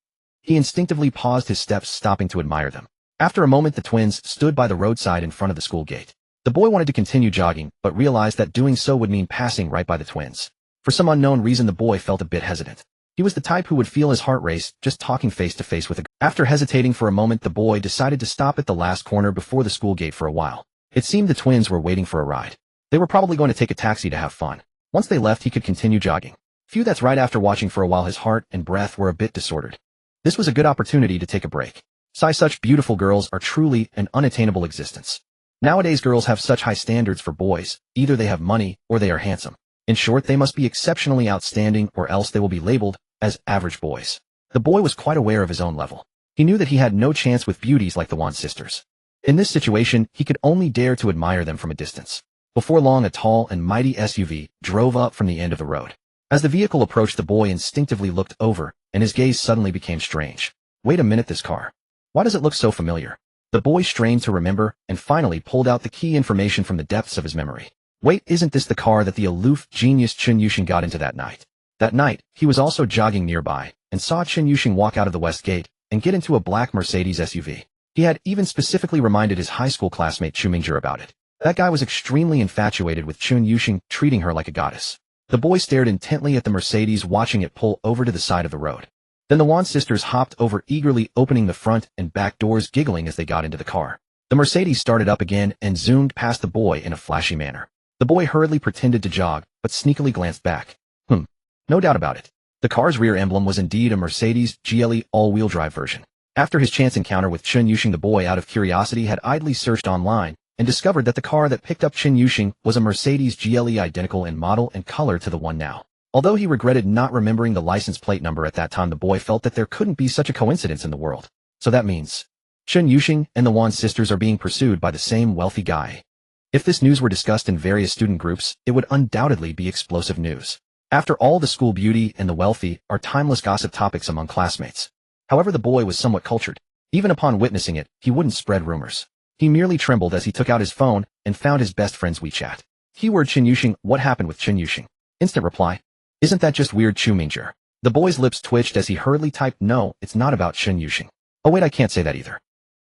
He instinctively paused his steps, stopping to admire them. After a moment, the twins stood by the roadside in front of the school gate. The boy wanted to continue jogging, but realized that doing so would mean passing right by the twins. For some unknown reason, the boy felt a bit hesitant. He was the type who would feel his heart race just talking face to face with a girl. After hesitating for a moment, the boy decided to stop at the last corner before the school gate for a while. It seemed the twins were waiting for a ride. They were probably going to take a taxi to have fun. Once they left, he could continue jogging. That's right. After watching for a while, his heart and breath were a bit disordered. This was a good opportunity to take a break. Such beautiful girls are truly an unattainable existence. Nowadays, girls have such high standards for boys. Either they have money or they are handsome. In short, they must be exceptionally outstanding, or else they will be labeled as average boys. The boy was quite aware of his own level. He knew that he had no chance with beauties like the Wan sisters. In this situation, he could only dare to admire them from a distance. Before long, a tall and mighty SUV drove up from the end of the road. As the vehicle approached, the boy instinctively looked over, and his gaze suddenly became strange. Wait a minute, this car. Why does it look so familiar? The boy strained to remember, and finally pulled out the key information from the depths of his memory. Wait, isn't this the car that the aloof genius Chen Yuxing got into that night? That night, he was also jogging nearby, and saw Chen Yuxing walk out of the West Gate and get into a black Mercedes SUV. He had even specifically reminded his high school classmate Chu Mingzhi about it. That guy was extremely infatuated with Chen Yuxing, treating her like a goddess. The boy stared intently at the Mercedes, watching it pull over to the side of the road. Then the Wan sisters hopped over, eagerly opening the front and back doors, giggling as they got into the car. The Mercedes started up again and zoomed past the boy in a flashy manner. The boy hurriedly pretended to jog, but sneakily glanced back. No doubt about it. The car's rear emblem was indeed a Mercedes GLE all-wheel drive version. After his chance encounter with Chen Yuxing, the boy, out of curiosity, had idly searched online and discovered that the car that picked up Chen Yuxing was a Mercedes GLE, identical in model and color to the one now. Although he regretted not remembering the license plate number at that time, the boy felt that there couldn't be such a coincidence in the world. So that means Chen Yuxing and the Wan sisters are being pursued by the same wealthy guy. If this news were discussed in various student groups, it would undoubtedly be explosive news. After all, the school beauty and the wealthy are timeless gossip topics among classmates. However, the boy was somewhat cultured. Even upon witnessing it, he wouldn't spread rumors. He merely trembled as he took out his phone and found his best friend's WeChat. Keyword Chen Yuxing. What happened with Chen Yuxing? Instant reply. Isn't that just weird, Chu Mingzhi? The boy's lips twitched as he hurriedly typed, no, it's not about Chen Yuxing. Oh wait, I can't say that either.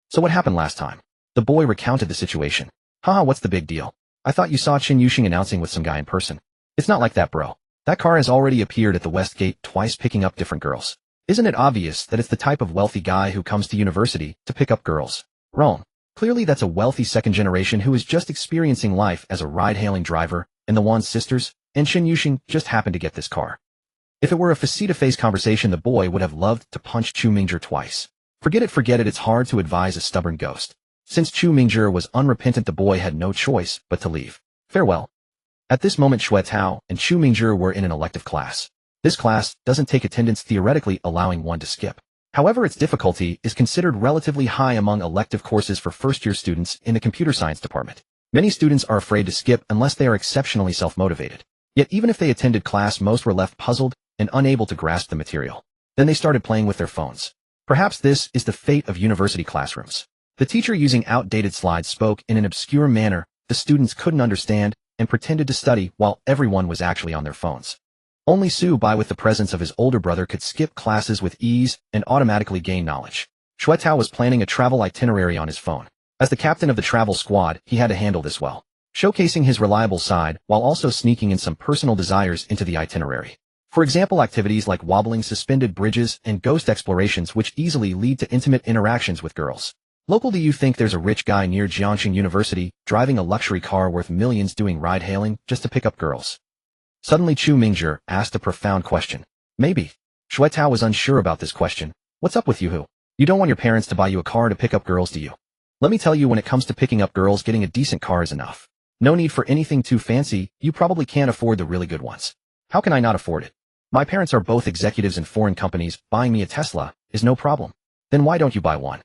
So what happened last time? The boy recounted the situation. Haha, what's the big deal? I thought you saw Chen Yuxing announcing with some guy in person. It's not like that, bro. That car has already appeared at the West Gate twice, picking up different girls. Isn't it obvious that it's the type of wealthy guy who comes to university to pick up girls? Wrong. Clearly that's a wealthy second generation who is just experiencing life as a ride-hailing driver, and the Wan sisters and Chen Yuxing just happened to get this car. If it were a face-to-face conversation, the boy would have loved to punch Chu Mingzhi twice. Forget it, it's hard to advise a stubborn ghost. Since Chu Mingzhi was unrepentant, the boy had no choice but to leave. Farewell. At this moment, Xue Tao and Chu Mingzhi were in an elective class. This class doesn't take attendance, theoretically allowing one to skip. However, its difficulty is considered relatively high among elective courses for first-year students in the computer science department. Many students are afraid to skip unless they are exceptionally self-motivated. Yet even if they attended class, most were left puzzled and unable to grasp the material. Then they started playing with their phones. Perhaps this is the fate of university classrooms. The teacher using outdated slides spoke in an obscure manner the students couldn't understand and pretended to study while everyone was actually on their phones. Only Su-bai with the presence of his older brother could skip classes with ease and automatically gain knowledge. Shuetao was planning a travel itinerary on his phone. As the captain of the travel squad, he had to handle this well, showcasing his reliable side while also sneaking in some personal desires into the itinerary. For example, activities like wobbling suspended bridges and ghost explorations which easily lead to intimate interactions with girls. Local, do you think there's a rich guy near Jiangxing University driving a luxury car worth millions doing ride-hailing just to pick up girls? Suddenly Chu Mingzhi asked a profound question. Maybe. Shuetao was unsure about this question. What's up with you, Hu? You don't want your parents to buy you a car to pick up girls, do you? Let me tell you, when it comes to picking up girls, getting a decent car is enough. No need for anything too fancy. You probably can't afford the really good ones. How can I not afford it? My parents are both executives in foreign companies. Buying me a Tesla is no problem. Then why don't you buy one?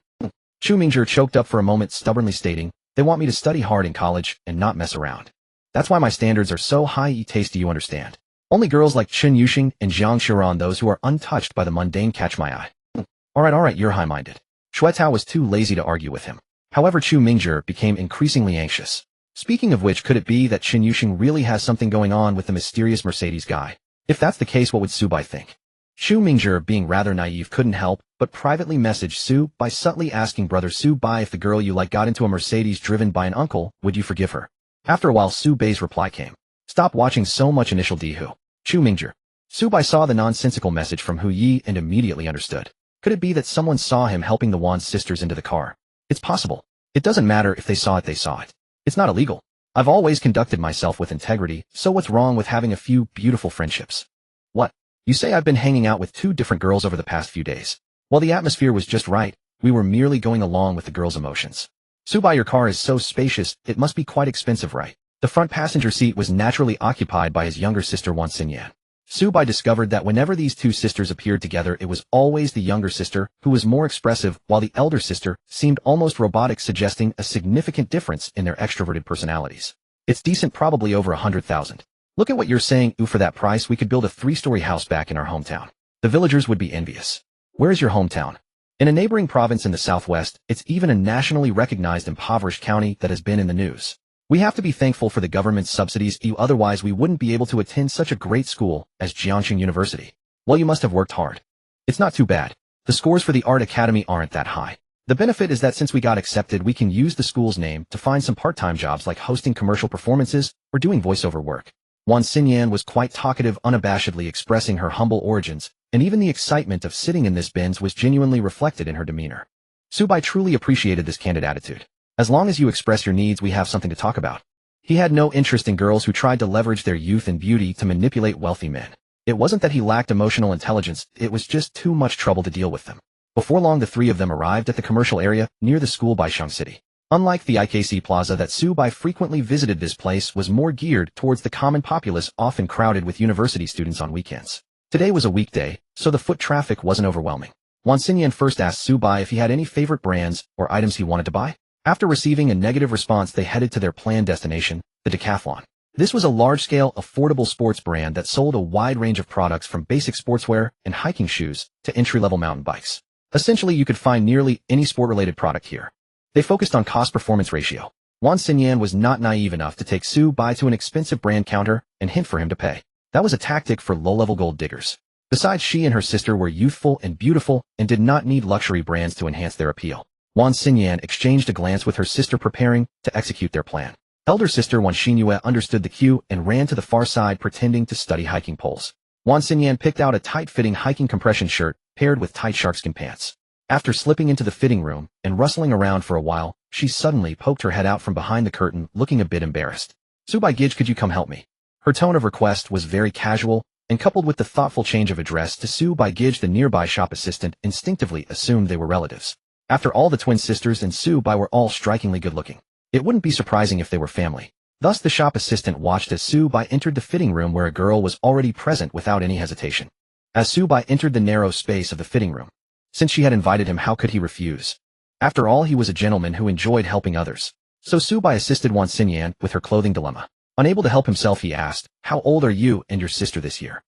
Chu Mingzhi choked up for a moment, stubbornly stating, they want me to study hard in college and not mess around. That's why my standards are so high. Taste, do you understand? Only girls like Chen Yuxing and Jiang Xiran, those who are untouched by the mundane, catch my eye. Alright, you're high-minded. Shuetao was too lazy to argue with him. However, Chu Mingzhi became increasingly anxious. Speaking of which, could it be that Chen Yuxing really has something going on with the mysterious Mercedes guy? If that's the case, what would Su-bai think? Chu Mingzhi, being rather naive, couldn't help but privately message Su-bai, subtly asking brother Su-bai, if the girl you like got into a Mercedes driven by an uncle, would you forgive her? After a while, Su-bai's reply came. Stop watching so much. Initial D. Hu. Chu Mingzhi. Su-bai saw the nonsensical message from Hu Yi and immediately understood. Could it be that someone saw him helping the Wan sisters into the car? It's possible. It doesn't matter if they saw it, they saw it. It's not illegal. I've always conducted myself with integrity, so what's wrong with having a few beautiful friendships? What? You say I've been hanging out with 2 different girls over the past few days. Well, the atmosphere was just right. We were merely going along with the girls' emotions. Su-bai, your car is so spacious, it must be quite expensive, right? The front passenger seat was naturally occupied by his younger sister Wan Xinyan. Su-bai discovered that whenever these 2 sisters appeared together, it was always the younger sister who was more expressive, while the elder sister seemed almost robotic, suggesting a significant difference in their extroverted personalities. It's decent, probably over 100,000. Look at what you're saying. Ooh, for that price we could build a 3-story house back in our hometown. The villagers would be envious. Where is your hometown? In a neighboring province in the southwest. It's even a nationally recognized impoverished county that has been in the news. We have to be thankful for the government's subsidies, otherwise we wouldn't be able to attend such a great school as Jiangxing University. Well, you must have worked hard. It's not too bad. The scores for the art academy aren't that high. The benefit is that since we got accepted, we can use the school's name to find some part-time jobs like hosting commercial performances or doing voiceover work. Wan Xinyan was quite talkative, unabashedly expressing her humble origins, and even the excitement of sitting in this Benz was genuinely reflected in her demeanor. Su-bai truly appreciated this candid attitude. As long as you express your needs, we have something to talk about. He had no interest in girls who tried to leverage their youth and beauty to manipulate wealthy men. It wasn't that he lacked emotional intelligence, it was just too much trouble to deal with them. Before long, the 3 of them arrived at the commercial area near the school by Shang City. Unlike the IKC Plaza that Su-bai frequently visited, this place was more geared towards the common populace, often crowded with university students on weekends. Today was a weekday, so the foot traffic wasn't overwhelming. Wan Xinyan first asked Su-bai if he had any favorite brands or items he wanted to buy. After receiving a negative response, they headed to their planned destination, the Decathlon. This was a large-scale, affordable sports brand that sold a wide range of products from basic sportswear and hiking shoes to entry-level mountain bikes. Essentially, you could find nearly any sport-related product here. They focused on cost-performance ratio. Wan Xinyan was not naive enough to take Su-bai to an expensive brand counter and hint for him to pay. That was a tactic for low-level gold diggers. Besides, she and her sister were youthful and beautiful and did not need luxury brands to enhance their appeal. Wan Xinyan exchanged a glance with her sister, preparing to execute their plan. Elder sister Wan Xinyue understood the cue and ran to the far side, pretending to study hiking poles. Wan Xinyan picked out a tight-fitting hiking compression shirt paired with tight sharkskin pants. After slipping into the fitting room and rustling around for a while, she suddenly poked her head out from behind the curtain, looking a bit embarrassed. Su-bai Gij, could you come help me? Her tone of request was very casual, and coupled with the thoughtful change of address to Su-bai Gij, the nearby shop assistant instinctively assumed they were relatives. After all, the twin sisters and Su-bai were all strikingly good-looking. It wouldn't be surprising if they were family. Thus, the shop assistant watched as Su-bai entered the fitting room, where a girl was already present, without any hesitation. As Su-bai entered the narrow space of the fitting room, since she had invited him, how could he refuse? After all, he was a gentleman who enjoyed helping others. So Su-bai assisted Wan Xinyan with her clothing dilemma. Unable to help himself, he asked, "How old are you and your sister this year?"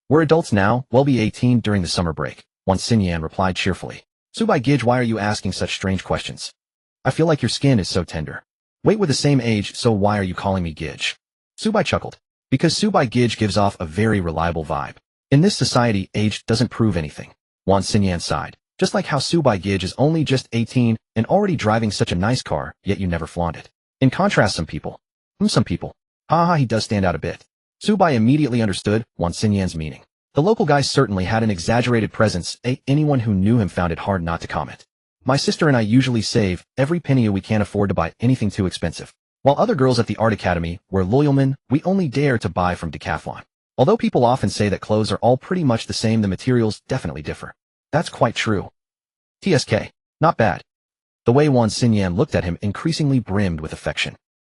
"We're adults now, we'll be 18 during the summer break," Wan Xinyan replied cheerfully. Subai Gij, why are you asking such strange questions? I feel like your skin is so tender. Wait, we're the same age, so why are you calling me Gij? Subai chuckled. Because Subai Gij gives off a very reliable vibe. In this society, age doesn't prove anything. Wan Xinyan sighed. Just like how Subai Gij is only just 18 and already driving such a nice car, yet you never flaunt it. In contrast, some people. Haha, he does stand out a bit. Subai immediately understood Wan Xinyan's meaning. The local guy certainly had an exaggerated presence. Anyone who knew him found it hard not to comment. My sister and I usually save every penny we can't afford to buy anything too expensive. While other girls at the art academy were loyalmen, we only dare to buy from Decathlon. Although people often say that clothes are all pretty much the same, the materials definitely differ. That's quite true. TSK. Not bad. The way Wan Xinyan looked at him increasingly brimmed with affection.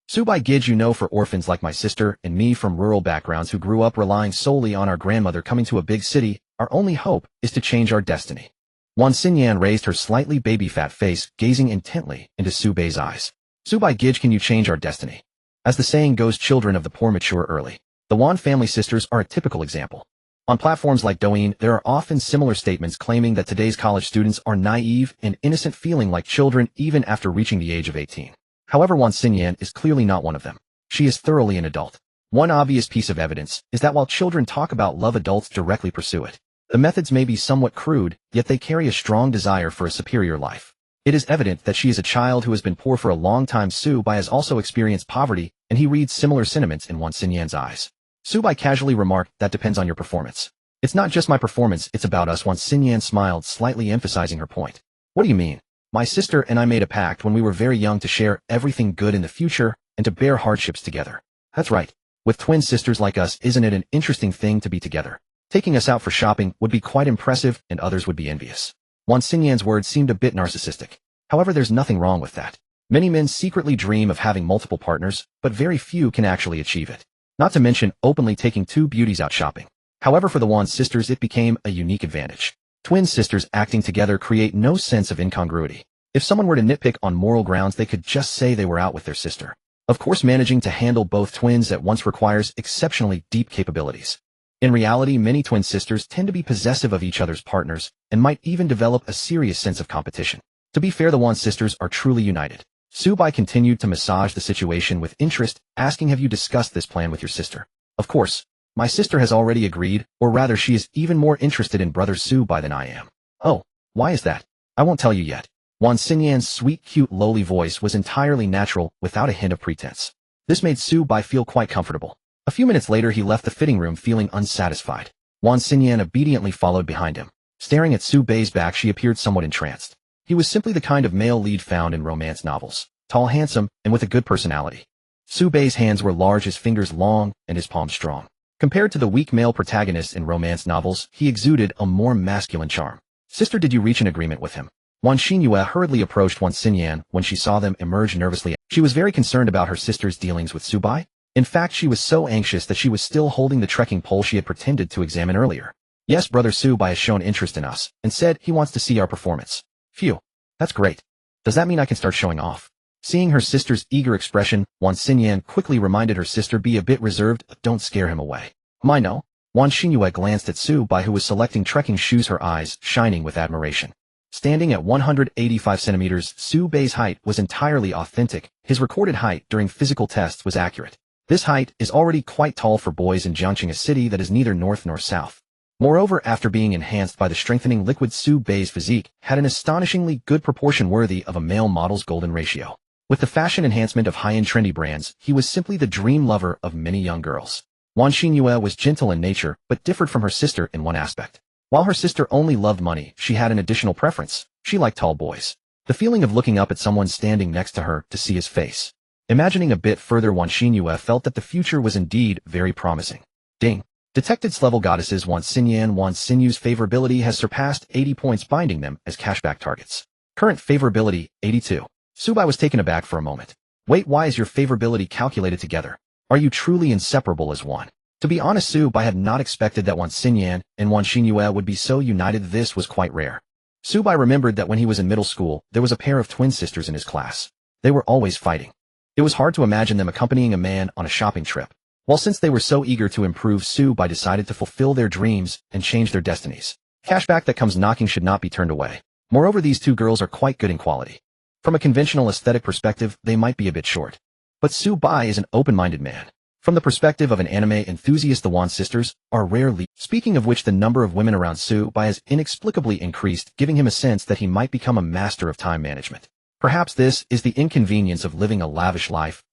Subai Gij, you know, for orphans like my sister and me from rural backgrounds who grew up relying solely on our grandmother coming to a big city, our only hope is to change our destiny. Wan Xinyan raised her slightly baby-fat face, gazing intently into Subai's eyes. Subai Gij, can you change our destiny? As the saying goes, children of the poor mature early. The Wan family sisters are a typical example. On platforms like Douyin, there are often similar statements claiming that today's college students are naive and innocent, feeling like children even after reaching the age of 18. However, Wan Xinyan is clearly not one of them. She is thoroughly an adult. One obvious piece of evidence is that while children talk about love, adults directly pursue it. The methods may be somewhat crude, yet they carry a strong desire for a superior life. It is evident that she is a child who has been poor for a long time. Subai has also experienced poverty, and he reads similar sentiments in Wan Xinyan's eyes. Subai casually remarked, that depends on your performance. It's not just my performance, it's about us. Wan Xinyan smiled, slightly emphasizing her point. What do you mean? My sister and I made a pact when we were very young to share everything good in the future and to bear hardships together. That's right. With twin sisters like us, isn't it an interesting thing to be together? Taking us out for shopping would be quite impressive and others would be envious. Wan Xinyan's words seemed a bit narcissistic. However, there's nothing wrong with that. Many men secretly dream of having multiple partners, but very few can actually achieve it. Not to mention openly taking two beauties out shopping. However, for the Wan sisters, it became a unique advantage. Twin sisters acting together create no sense of incongruity. If someone were to nitpick on moral grounds, they could just say they were out with their sister. Of course, managing to handle both twins at once requires exceptionally deep capabilities. In reality, many twin sisters tend to be possessive of each other's partners and might even develop a serious sense of competition. To be fair, the Wan sisters are truly united. Subai continued to massage the situation with interest, asking, have you discussed this plan with your sister? Of course. My sister has already agreed, or rather she is even more interested in brother Subai than I am. Oh, why is that? I won't tell you yet. Wan Xinyan's sweet, cute, lowly voice was entirely natural, without a hint of pretense. This made Subai feel quite comfortable. A few minutes later, he left the fitting room feeling unsatisfied. Wan Xinyan obediently followed behind him. Staring at Subai's back, she appeared somewhat entranced. He was simply the kind of male lead found in romance novels. Tall, handsome, and with a good personality. Subai's hands were large, his fingers long, and his palms strong. Compared to the weak male protagonists in romance novels, he exuded a more masculine charm. Sister, did you reach an agreement with him? Wan Xinyue hurriedly approached Wan Xinyan when she saw them emerge nervously. She was very concerned about her sister's dealings with Subai. In fact, she was so anxious that she was still holding the trekking pole she had pretended to examine earlier. Yes, brother Subai has shown interest in us, and said he wants to see our performance. Phew. That's great. Does that mean I can start showing off? Seeing her sister's eager expression, Wan Xinyan quickly reminded her sister, be a bit reserved, don't scare him away. No. Wan Xinyue glanced at Subai, who was selecting trekking shoes, her eyes shining with admiration. Standing at 185 centimeters, Subai's height was entirely authentic. His recorded height during physical tests was accurate. This height is already quite tall for boys in Jiangqing, a city that is neither north nor south. Moreover, after being enhanced by the strengthening liquid, Subai's physique had an astonishingly good proportion worthy of a male model's golden ratio. With the fashion enhancement of high-end trendy brands, he was simply the dream lover of many young girls. Wan Xinyue was gentle in nature, but differed from her sister in one aspect. While her sister only loved money, she had an additional preference. She liked tall boys. The feeling of looking up at someone standing next to her to see his face. Imagining a bit further, Wan Xinyue felt that the future was indeed very promising. Ding. Detected level goddesses Wan Xinyan. Wan Xinyue's favorability has surpassed 80 points, binding them as cashback targets. Current favorability, 82. Subai was taken aback for a moment. Wait, why is your favorability calculated together? Are you truly inseparable as one? To be honest, Subai had not expected that Wan Xinyan and Wan Xinyue would be so united. This was quite rare. Subai remembered that when he was in middle school, there was a pair of twin sisters in his class. They were always fighting. It was hard to imagine them accompanying a man on a shopping trip. Well, since they were so eager to improve, Subai decided to fulfill their dreams and change their destinies. Cashback that comes knocking should not be turned away. Moreover, these two girls are quite good in quality. From a conventional aesthetic perspective, they might be a bit short. But Su Bai is an open-minded man. From the perspective of an anime enthusiast, the Wan sisters are rarely. Speaking of which, the number of women around Su Bai has inexplicably increased, giving him a sense that he might become a master of time management. Perhaps this is the inconvenience of living a lavish life.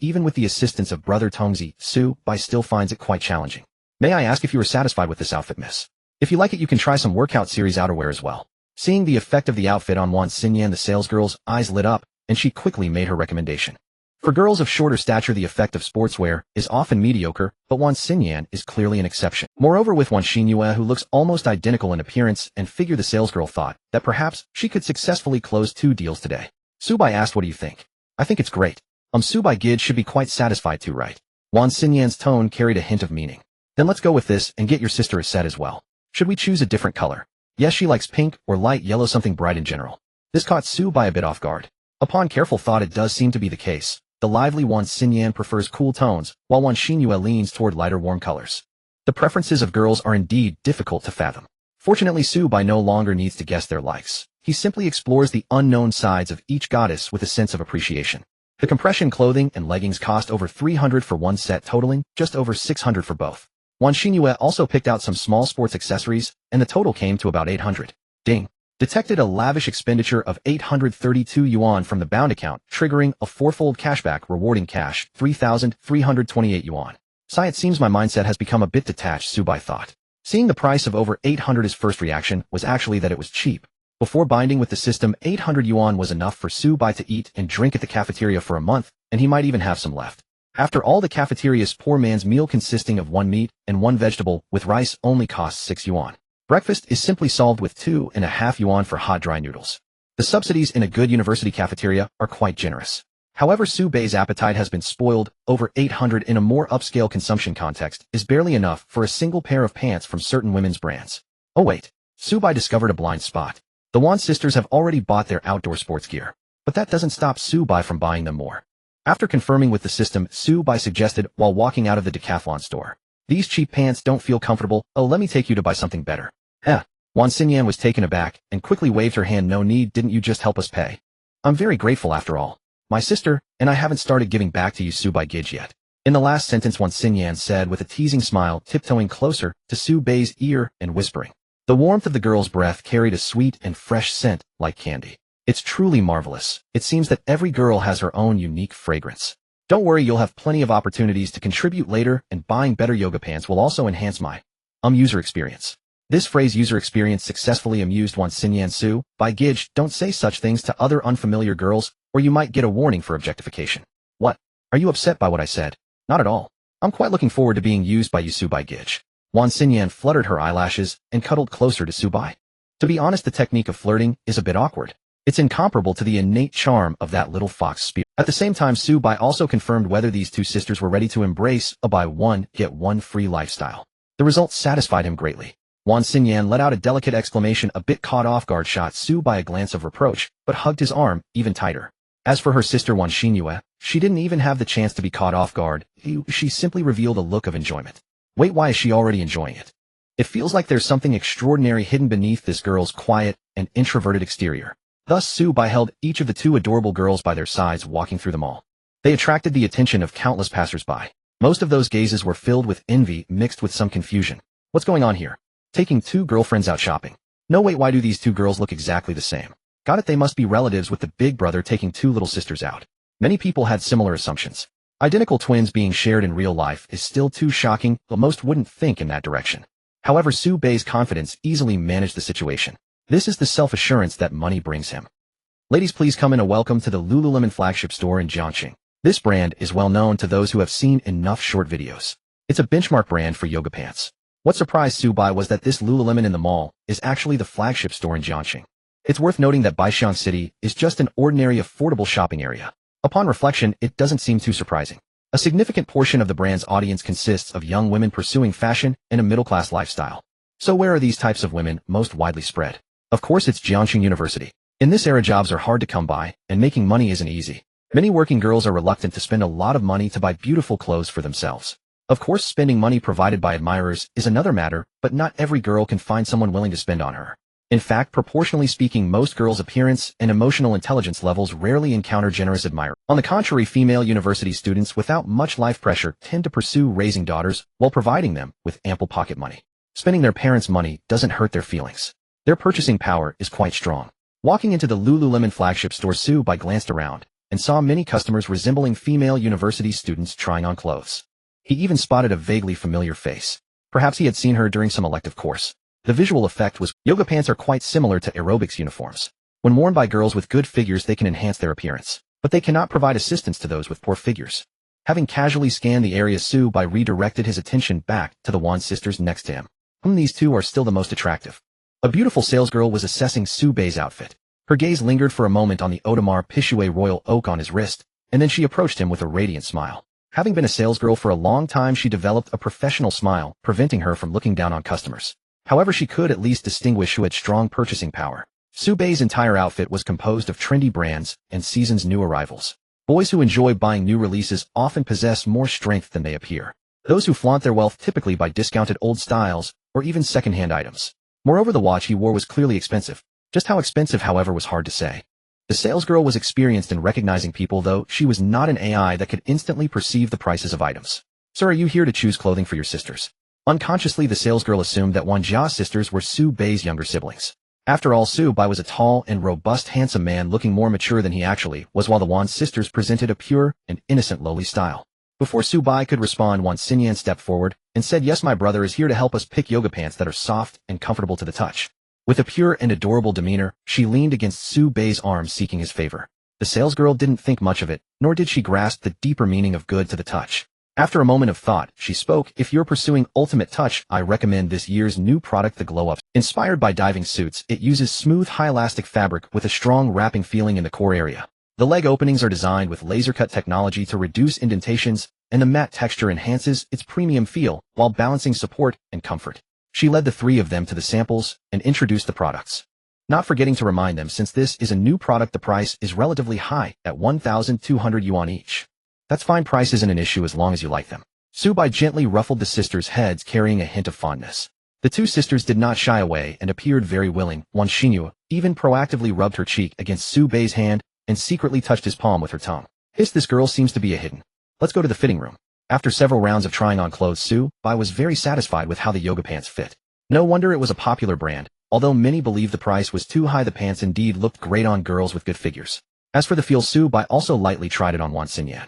Even with the assistance of brother Tongzi, Su Bai still finds it quite challenging. May I ask if you are satisfied with this outfit, miss? If you like it, you can try some workout series outerwear as well. Seeing the effect of the outfit on Wan Xinyan, the salesgirl's eyes lit up, and she quickly made her recommendation. For girls of shorter stature, the effect of sportswear is often mediocre, but Wan Xinyan is clearly an exception. Moreover, with Wan Xinyan, who looks almost identical in appearance and figure, the salesgirl thought that perhaps she could successfully close 2 deals today. Su Bai asked, "What do you think?" "I think it's great." Su Bai Gid should be quite satisfied too, right? Wan Xinyan's tone carried a hint of meaning. "Then let's go with this and get your sister a set as well. Should we choose a different color?" "Yes, she likes pink or light yellow, something bright in general." This caught Su Bai a bit off guard. Upon careful thought, it does seem to be the case. The lively Wan Xinyan prefers cool tones, while Wan Xinyan leans toward lighter, warm colors. The preferences of girls are indeed difficult to fathom. Fortunately, Su Bai no longer needs to guess their likes. He simply explores the unknown sides of each goddess with a sense of appreciation. The compression clothing and leggings cost over 300 for one set, totaling just over 600 for both. Wan Xinyan also picked out some small sports accessories, and the total came to about 800. Ding! Detected a lavish expenditure of 832 yuan from the bound account, triggering a 4-fold cashback rewarding cash, 3,328 yuan. It seems my mindset has become a bit detached, Su Bai thought. Seeing the price of over 800, his first reaction was actually that it was cheap. Before binding with the system, 800 yuan was enough for Su Bai to eat and drink at the cafeteria for a month, and he might even have some left. After all, the cafeteria's poor man's meal consisting of 1 meat and 1 vegetable with rice only costs 6 yuan. Breakfast is simply solved with 2.5 yuan for hot dry noodles. The subsidies in a good university cafeteria are quite generous. However, Su Bai's appetite has been spoiled. Over 800 in a more upscale consumption context is barely enough for a single pair of pants from certain women's brands. Oh wait, Su Bai discovered a blind spot. The Wan sisters have already bought their outdoor sports gear, but that doesn't stop Su Bai from buying them more. After confirming with the system, Su Bai suggested while walking out of the Decathlon store, "These cheap pants don't feel comfortable. Oh, let me take you to buy something better." Wan Xinyan was taken aback and quickly waved her hand. "No need, didn't you just help us pay? I'm very grateful after all. My sister and I haven't started giving back to you, Su Bai Gid, yet." In the last sentence, Wan Xinyan said with a teasing smile, tiptoeing closer to Su Bai's ear and whispering. The warmth of the girl's breath carried a sweet and fresh scent like candy. "It's truly marvelous. It seems that every girl has her own unique fragrance. Don't worry, you'll have plenty of opportunities to contribute later, and buying better yoga pants will also enhance my user experience." This phrase, user experience, successfully amused Wan Xinyan. "Su Bai Gid, don't say such things to other unfamiliar girls, or you might get a warning for objectification." "What? Are you upset by what I said?" "Not at all. I'm quite looking forward to being used by you, Su Bai Gid." Wan Xinyan fluttered her eyelashes and cuddled closer to Su Bai. To be honest, the technique of flirting is a bit awkward. It's incomparable to the innate charm of that little fox spirit. At the same time, Su Bai also confirmed whether these two sisters were ready to embrace a buy one, get one free lifestyle. The results satisfied him greatly. Wan Xinyan let out a delicate exclamation, a bit caught off guard, shot Su Bai a glance of reproach, but hugged his arm even tighter. As for her sister Wan Xinyan, she didn't even have the chance to be caught off guard. She simply revealed a look of enjoyment. Wait, why is she already enjoying it? It feels like there's something extraordinary hidden beneath this girl's quiet and introverted exterior. Thus, Su Bai held each of the 2 adorable girls by their sides, walking through the mall. They attracted the attention of countless passers-by. Most of those gazes were filled with envy mixed with some confusion. What's going on here? Taking 2 girlfriends out shopping? No, wait, why do these 2 girls look exactly the same? Got it, they must be relatives, with the big brother taking 2 little sisters out. Many people had similar assumptions. Identical twins being shared in real life is still too shocking, but most wouldn't think in that direction. However, Su Bai's confidence easily managed the situation. This is the self-assurance that money brings him. Ladies, please come in and welcome to the Lululemon flagship store in Jiangxing. This brand is well known to those who have seen enough short videos. It's a benchmark brand for yoga pants. What surprised Su Bai was that this Lululemon in the mall is actually the flagship store in Jiangxing. It's worth noting that Baixiang City is just an ordinary affordable shopping area. Upon reflection, it doesn't seem too surprising. A significant portion of the brand's audience consists of young women pursuing fashion and a middle-class lifestyle. So where are these types of women most widely spread? Of course, it's Jiangxing University. In this era, jobs are hard to come by, and making money isn't easy. Many working girls are reluctant to spend a lot of money to buy beautiful clothes for themselves. Of course, spending money provided by admirers is another matter, but not every girl can find someone willing to spend on her. In fact, proportionally speaking, most girls' appearance and emotional intelligence levels rarely encounter generous admirers. On the contrary, female university students without much life pressure tend to pursue raising daughters while providing them with ample pocket money. Spending their parents' money doesn't hurt their feelings. Their purchasing power is quite strong. Walking into the Lululemon flagship store, Sue Bai glanced around and saw many customers resembling female university students trying on clothes. He even spotted a vaguely familiar face. Perhaps he had seen her during some elective course. The visual effect was, yoga pants are quite similar to aerobics uniforms. When worn by girls with good figures, they can enhance their appearance, but they cannot provide assistance to those with poor figures. Having casually scanned the area, Sue Bai redirected his attention back to the Wan sisters next to him. These two are still the most attractive. A beautiful salesgirl was assessing Sue Bai's outfit. Her gaze lingered for a moment on the Audemars Piguet royal oak on his wrist, and then she approached him with a radiant smile. Having been a salesgirl for a long time, she developed a professional smile, preventing her from looking down on customers. However, she could at least distinguish who had strong purchasing power. Sue Bai's entire outfit was composed of trendy brands and season's new arrivals. Boys who enjoy buying new releases often possess more strength than they appear. Those who flaunt their wealth typically buy discounted old styles or even second-hand items. Moreover, the watch he wore was clearly expensive. Just how expensive, however, was hard to say. The salesgirl was experienced in recognizing people, though she was not an AI that could instantly perceive the prices of items. "Sir, are you here to choose clothing for your sisters?" Unconsciously, the salesgirl assumed that Wan Jia's sisters were Sue Bai's younger siblings. After all, Sue Bai was a tall and robust, handsome man looking more mature than he actually was, while the Wan sisters presented a pure and innocent lowly style. Before Sue Bai could respond, Wan Xinyan stepped forward and said, "Yes, my brother is here to help us pick yoga pants that are soft and comfortable to the touch." With a pure and adorable demeanor, she leaned against Sue Bai's arms seeking his favor. The salesgirl didn't think much of it, nor did she grasp the deeper meaning of good to the touch. After a moment of thought, she spoke, "If you're pursuing ultimate touch, I recommend this year's new product, the Glow Up." Inspired by diving suits, it uses smooth, high-elastic fabric with a strong wrapping feeling in the core area. The leg openings are designed with laser-cut technology to reduce indentations, and the matte texture enhances its premium feel while balancing support and comfort. She led the three of them to the samples and introduced the products. Not forgetting to remind them, since this is a new product, the price is relatively high at 1,200 yuan each. That's fine, price isn't an issue as long as you like them. Sue Bai gently ruffled the sisters' heads, carrying a hint of fondness. The two sisters did not shy away and appeared very willing. Wan Xinyu even proactively rubbed her cheek against Sue Bai's hand and secretly touched his palm with her tongue. This girl seems to be a hidden. Let's go to the fitting room." After several rounds of trying on clothes, Sue Bai was very satisfied with how the yoga pants fit. No wonder it was a popular brand. Although many believed the price was too high, the pants indeed looked great on girls with good figures. As for the feel, Sue Bai also lightly tried it on Wan Xinyan.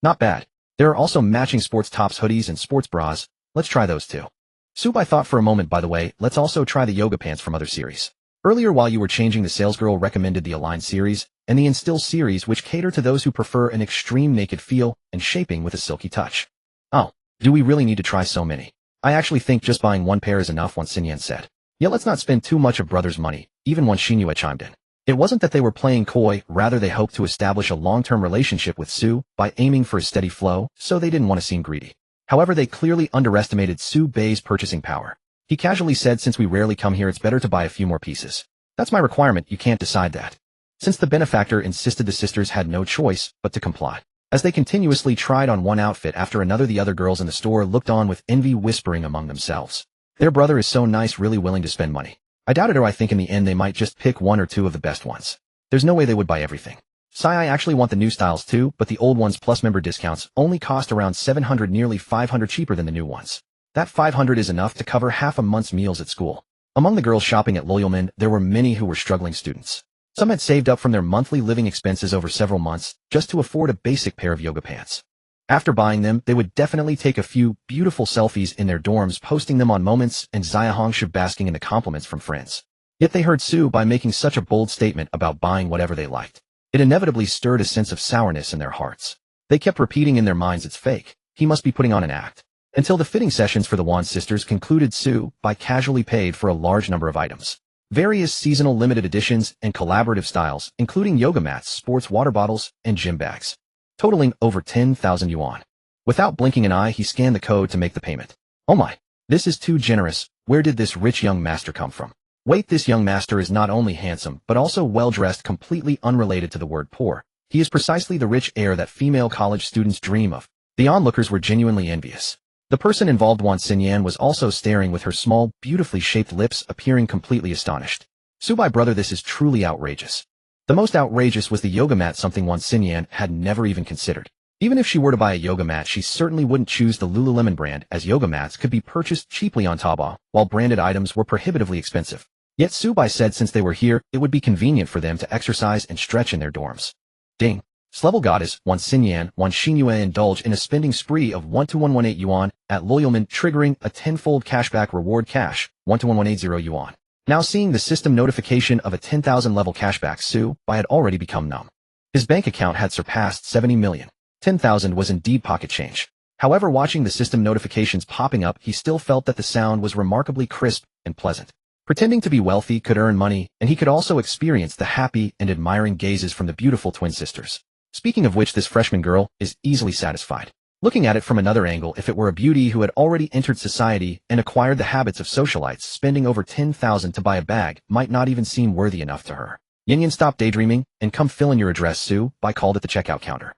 Not bad. There are also matching sports tops, hoodies, and sports bras. Let's try those too. Sue Bai thought for a moment. By the way, let's also try the yoga pants from other series. Earlier, while you were changing, the salesgirl recommended the Align series and the Instill series, which cater to those who prefer an extreme naked feel and shaping with a silky touch. "Oh, do we really need to try so many?" "I actually think just buying one pair is enough," Wan Xinyan said. "Yeah, let's not spend too much of brother's money," even Wan Xinyu chimed in. It wasn't that they were playing coy, rather they hoped to establish a long-term relationship with Sue by aiming for a steady flow, so they didn't want to seem greedy. However, they clearly underestimated Sue Bai's purchasing power. He casually said, "Since we rarely come here, it's better to buy a few more pieces." "That's my requirement, you can't decide that." Since the benefactor insisted, the sisters had no choice but to comply. As they continuously tried on one outfit after another, the other girls in the store looked on with envy, whispering among themselves, "Their brother is so nice, really willing to spend money. I doubt it, or I think in the end they might just pick one or two of the best ones. There's no way they would buy everything." "I actually want the new styles too, but the old ones plus member discounts only cost around 700, nearly 500 cheaper than the new ones. That 500 is enough to cover half a month's meals at school." Among the girls shopping at Lululemon, there were many who were struggling students. Some had saved up from their monthly living expenses over several months just to afford a basic pair of yoga pants. After buying them, they would definitely take a few beautiful selfies in their dorms, posting them on Moments and Xiaohongshu, basking in the compliments from friends. Yet they heard Sue Bai making such a bold statement about buying whatever they liked. It inevitably stirred a sense of sourness in their hearts. They kept repeating in their minds, "It's fake. He must be putting on an act." Until the fitting sessions for the Wan sisters concluded, Sue Bai casually paid for a large number of items. Various seasonal limited editions and collaborative styles, including yoga mats, sports water bottles, and gym bags, totaling over 10,000 yuan. Without blinking an eye, he scanned the code to make the payment. "Oh my, this is too generous. Where did this rich young master come from?" Wait, this young master is not only handsome, but also well-dressed, completely unrelated to the word poor. He is precisely the rich heir that female college students dream of. The onlookers were genuinely envious. The person involved, Wan Xinyan, was also staring with her small, beautifully shaped lips, appearing completely astonished. Subai brother, this is truly outrageous. The most outrageous was the yoga mat, something Wan Xinyan had never even considered. Even if she were to buy a yoga mat, she certainly wouldn't choose the Lululemon brand, as yoga mats could be purchased cheaply on Taobao, while branded items were prohibitively expensive. Yet Subai said since they were here, it would be convenient for them to exercise and stretch in their dorms. Ding. Level goddess Wan Xinyan, Wan Xinyue indulge in a spending spree of 12118 yuan at Loyalman, triggering a tenfold cashback reward cash, 12180 yuan. Now seeing the system notification of a 10,000 level cashback, Subai had already become numb. His bank account had surpassed 70 million. 10,000 was indeed pocket change. However, watching the system notifications popping up, he still felt that the sound was remarkably crisp and pleasant. Pretending to be wealthy could earn money, and he could also experience the happy and admiring gazes from the beautiful twin sisters. Speaking of which, this freshman girl is easily satisfied. Looking at it from another angle, if it were a beauty who had already entered society and acquired the habits of socialites, spending over 10,000 to buy a bag might not even seem worthy enough to her. Yin, stop daydreaming and come fill in your address, Subai called at the checkout counter.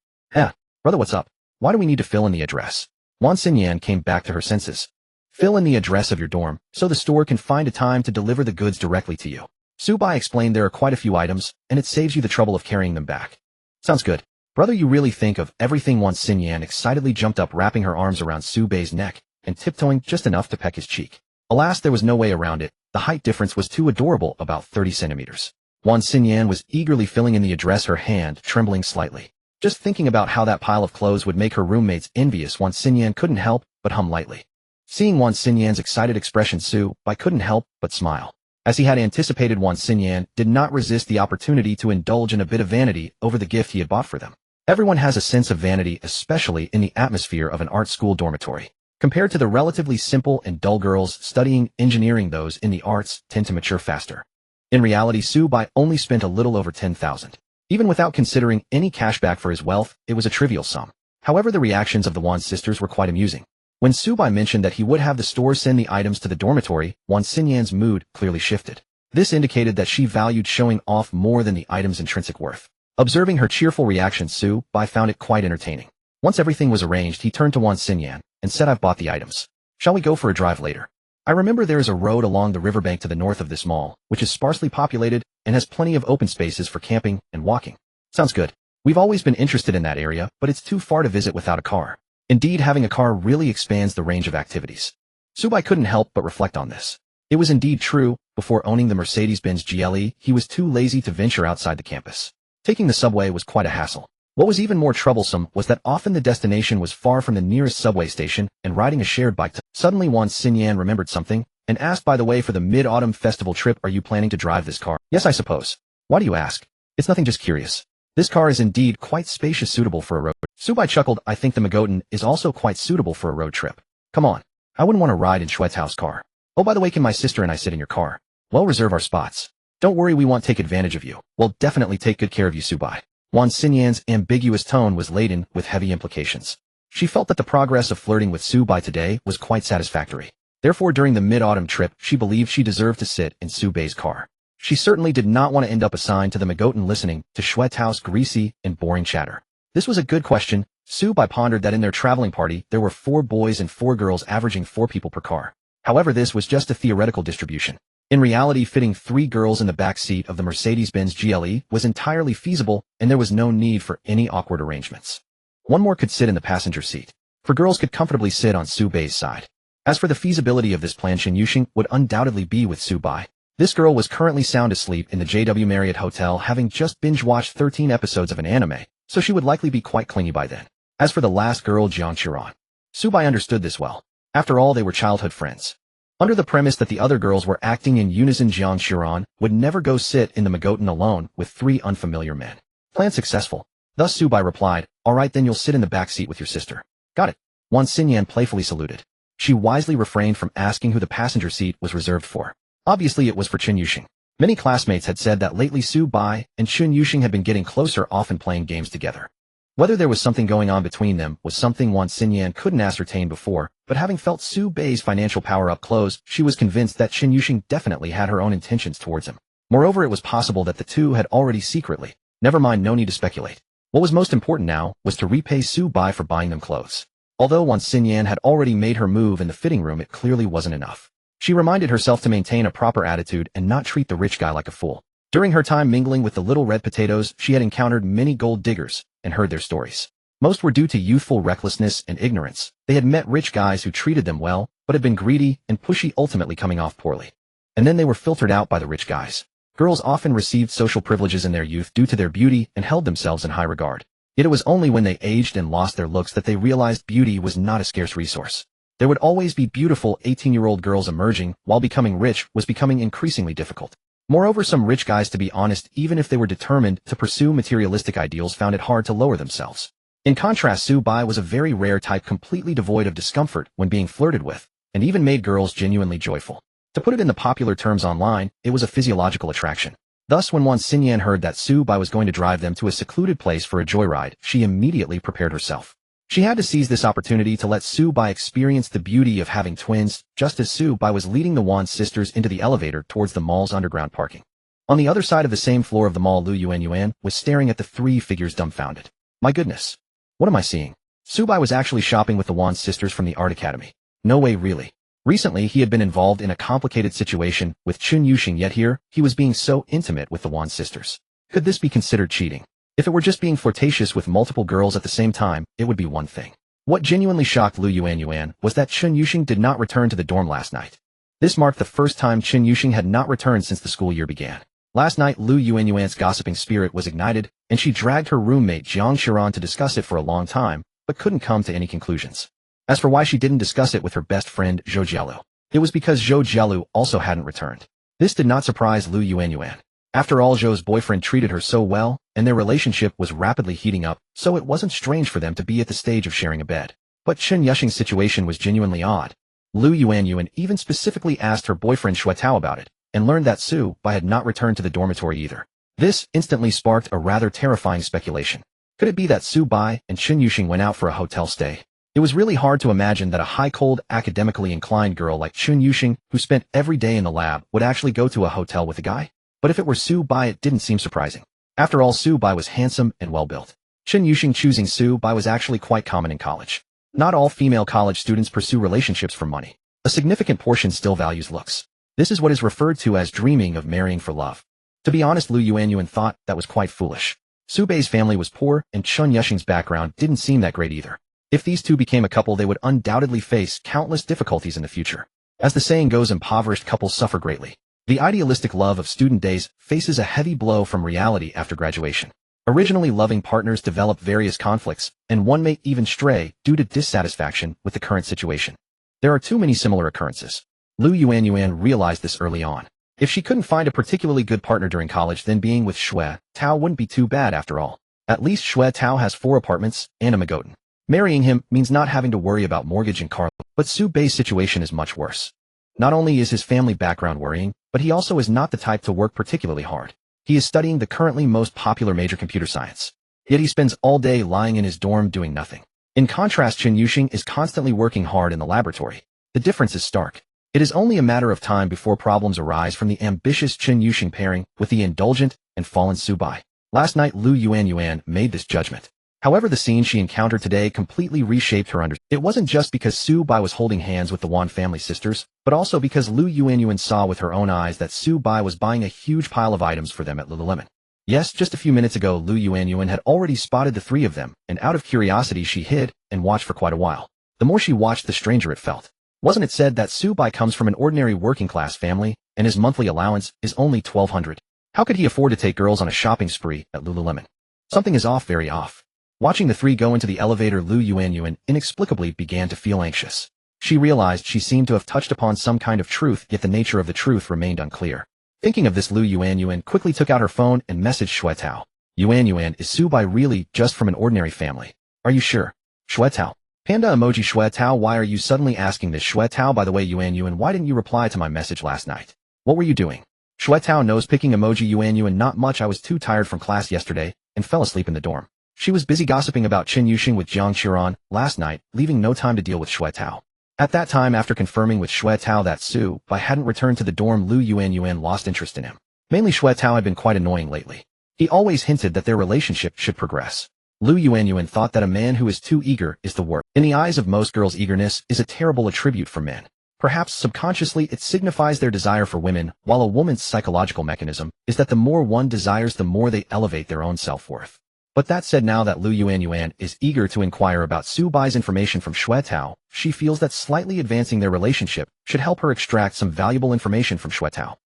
Brother, what's up? Why do we need to fill in the address? Wan Xinyan came back to her senses. Fill in the address of your dorm, so the store can find a time to deliver the goods directly to you. Subai explained there are quite a few items, and it saves you the trouble of carrying them back. Sounds good. Brother, you really think of everything. Wan Xinyan excitedly jumped up, wrapping her arms around Subai's neck and tiptoeing just enough to peck his cheek. Alas, there was no way around it. The height difference was too adorable, about 30 centimeters. Wan Xinyan was eagerly filling in the address, her hand trembling slightly. Just thinking about how that pile of clothes would make her roommates envious, Wan Xinyan couldn't help but hum lightly. Seeing Wan Xinyan's excited expression, Subai couldn't help but smile. As he had anticipated, Wan Xinyan did not resist the opportunity to indulge in a bit of vanity over the gift he had bought for them. Everyone has a sense of vanity, especially in the atmosphere of an art school dormitory. Compared to the relatively simple and dull girls studying engineering, those in the arts tend to mature faster. In reality, Subai only spent a little over 10,000. Even without considering any cashback for his wealth, it was a trivial sum. However, the reactions of the Wan sisters were quite amusing. When Subai mentioned that he would have the store send the items to the dormitory, Wan Xinyan's mood clearly shifted. This indicated that she valued showing off more than the item's intrinsic worth. Observing her cheerful reaction, Subai found it quite entertaining. Once everything was arranged, he turned to Wan Xinyan and said, I've bought the items. Shall we go for a drive later? I remember there is a road along the riverbank to the north of this mall, which is sparsely populated and has plenty of open spaces for camping and walking. Sounds good. We've always been interested in that area, but it's too far to visit without a car. Indeed, having a car really expands the range of activities. Subai couldn't help but reflect on this. It was indeed true. Before owning the Mercedes-Benz GLE, he was too lazy to venture outside the campus. Taking the subway was quite a hassle. What was even more troublesome was that often the destination was far from the nearest subway station, and riding a shared bike. Suddenly Wan Xinyan remembered something, and asked, by the way, for the Mid-Autumn Festival trip, are you planning to drive this car? Yes, I suppose. Why do you ask? It's nothing, just curious. This car is indeed quite spacious, suitable for a road trip. Subai chuckled, I think the Magotan is also quite suitable for a road trip. Come on. I wouldn't want to ride in Shuet's house car. Oh, by the way, can my sister and I sit in your car? Well, reserve our spots. Don't worry, we won't take advantage of you. We'll definitely take good care of you, Subai. Wan Xinyan's ambiguous tone was laden with heavy implications. She felt that the progress of flirting with Subai today was quite satisfactory. Therefore, during the mid-autumn trip, she believed she deserved to sit in Subai's car. She certainly did not want to end up assigned to the Magotan, listening to Shuet's house greasy and boring chatter. This was a good question. Subai pondered that in their traveling party, there were 4 boys and 4 girls, averaging 4 people per car. However, this was just a theoretical distribution. In reality, fitting 3 girls in the back seat of the Mercedes-Benz GLE was entirely feasible, and there was no need for any awkward arrangements. One more could sit in the passenger seat. 4 girls could comfortably sit on Subai's side. As for the feasibility of this plan, Shen Yuxing would undoubtedly be with Subai. This girl was currently sound asleep in the JW Marriott Hotel, having just binge-watched 13 episodes of an anime, so she would likely be quite clingy by then. As for the last girl, Jiang Qiran, Subai understood this well. After all, they were childhood friends. Under the premise that the other girls were acting in unison, Jiang Qiran would never go sit in the Magotan alone with 3 unfamiliar men. Plan successful. Thus Subai replied, all right, then you'll sit in the back seat with your sister. Got it. Wan Xinyan playfully saluted. She wisely refrained from asking who the passenger seat was reserved for. Obviously, it was for Chen Yuxing. Many classmates had said that lately Subai and Chen Yuxing had been getting closer, often playing games together. Whether there was something going on between them was something Wan Xinyan couldn't ascertain before, but having felt Subai's financial power up close, she was convinced that Chen Yuxing definitely had her own intentions towards him. Moreover, it was possible that the two had already secretly. Never mind, no need to speculate. What was most important now was to repay Subai for buying them clothes. Although Wan Xinyan had already made her move in the fitting room, it clearly wasn't enough. She reminded herself to maintain a proper attitude and not treat the rich guy like a fool. During her time mingling with the little red potatoes, she had encountered many gold diggers and heard their stories. Most were due to youthful recklessness and ignorance. They had met rich guys who treated them well, but had been greedy and pushy, ultimately coming off poorly. And then they were filtered out by the rich guys. Girls often received social privileges in their youth due to their beauty and held themselves in high regard. Yet it was only when they aged and lost their looks that they realized beauty was not a scarce resource. There would always be beautiful 18-year-old girls emerging, while becoming rich was becoming increasingly difficult. Moreover, some rich guys, to be honest, even if they were determined to pursue materialistic ideals, found it hard to lower themselves. In contrast, Su Bai was a very rare type, completely devoid of discomfort when being flirted with, and even made girls genuinely joyful. To put it in the popular terms online, it was a physiological attraction. Thus, when Wan Xinyan heard that Su Bai was going to drive them to a secluded place for a joyride, she immediately prepared herself. She had to seize this opportunity to let Su Bai experience the beauty of having twins, just as Su Bai was leading the Wan sisters into the elevator towards the mall's underground parking. On the other side of the same floor of the mall, Lu Yuanyuan was staring at the three figures dumbfounded. My goodness. What am I seeing? Su Bai was actually shopping with the Wan sisters from the art academy. No way, really. Recently, he had been involved in a complicated situation with Chun Yuxing, yet here, he was being so intimate with the Wan sisters. Could this be considered cheating? If it were just being flirtatious with multiple girls at the same time, it would be one thing. What genuinely shocked Lu Yuanyuan was that Chun Yuxing did not return to the dorm last night. This marked the first time Chun Yuxing had not returned since the school year began. Last night, Lu Yuanyuan's gossiping spirit was ignited, and she dragged her roommate Jiang Xiran to discuss it for a long time, but couldn't come to any conclusions. As for why she didn't discuss it with her best friend Zhou Jialu, it was because Zhou Jialu also hadn't returned. This did not surprise Lu Yuanyuan. After all, Zhou's boyfriend treated her so well, and their relationship was rapidly heating up, so it wasn't strange for them to be at the stage of sharing a bed. But Chun Yuxing's situation was genuinely odd. Lu Yuanyuan even specifically asked her boyfriend Xue Tao about it, and learned that Su Bai had not returned to the dormitory either. This instantly sparked a rather terrifying speculation. Could it be that Su Bai and Chun Yuxing went out for a hotel stay? It was really hard to imagine that a high-cold, academically inclined girl like Chun Yuxing, who spent every day in the lab, would actually go to a hotel with a guy. But if it were Su Bai, it didn't seem surprising. After all, Su Bai was handsome and well-built. Chun Yuxing choosing Su Bai was actually quite common in college. Not all female college students pursue relationships for money. A significant portion still values looks. This is what is referred to as dreaming of marrying for love. To be honest, Lu Yuanyuan thought that was quite foolish. Su Bai's family was poor, and Chun Yuxing's background didn't seem that great either. If these two became a couple, they would undoubtedly face countless difficulties in the future. As the saying goes, impoverished couples suffer greatly. The idealistic love of student days faces a heavy blow from reality after graduation. Originally loving partners develop various conflicts, and one may even stray due to dissatisfaction with the current situation. There are too many similar occurrences. Lu Yuanyuan realized this early on. If she couldn't find a particularly good partner during college, then being with Xue Tao wouldn't be too bad after all. At least Xue Tao has 4 apartments and a Magotan. Marrying him means not having to worry about mortgage and car, but Su Bai's situation is much worse. Not only is his family background worrying, but he also is not the type to work particularly hard. He is studying the currently most popular major, computer science. Yet he spends all day lying in his dorm doing nothing. In contrast, Chun Yuxing is constantly working hard in the laboratory. The difference is stark. It is only a matter of time before problems arise from the ambitious Chun Yuxing pairing with the indulgent and fallen Su Bai. Last night, Lu Yuanyuan made this judgment. However, the scene she encountered today completely reshaped her understanding. It wasn't just because Su Bai was holding hands with the Wan family sisters, but also because Lu Yuanyuan saw with her own eyes that Su Bai was buying a huge pile of items for them at Lululemon. Yes, just a few minutes ago, Lu Yuanyuan had already spotted the 3 of them, and out of curiosity she hid and watched for quite a while. The more she watched, the stranger it felt. Wasn't it said that Su Bai comes from an ordinary working-class family, and his monthly allowance is only 1,200? How could he afford to take girls on a shopping spree at Lululemon? Something is off, very off. Watching the 3 go into the elevator, Lu Yuanyuan inexplicably began to feel anxious. She realized she seemed to have touched upon some kind of truth, yet the nature of the truth remained unclear. Thinking of this, Lu Yuanyuan quickly took out her phone and messaged Xue Tao. Yuanyuan, is Su Bai really just from an ordinary family? Are you sure? Xue Tao. Panda emoji. Xue Tao, why are you suddenly asking this? Xue Tao, by the way, Yuanyuan, why didn't you reply to my message last night? What were you doing? Xue Tao, nose-picking emoji. Yuanyuan, not much, I was too tired from class yesterday and fell asleep in the dorm. She was busy gossiping about Chun Yuxing with Jiang Xiran last night, leaving no time to deal with Xue Tao. At that time, after confirming with Xue Tao that Su Bai hadn't returned to the dorm, Lu Yuanyuan lost interest in him. Mainly Xue Tao had been quite annoying lately. He always hinted that their relationship should progress. Lu Yuanyuan thought that a man who is too eager is the worst. In the eyes of most girls, eagerness is a terrible attribute for men. Perhaps subconsciously it signifies their desire for women, while a woman's psychological mechanism is that the more one desires the more they elevate their own self-worth. But that said, now that Lu Yuanyuan is eager to inquire about Su Bai's information from Xue Tao, she feels that slightly advancing their relationship should help her extract some valuable information from Xue Tao.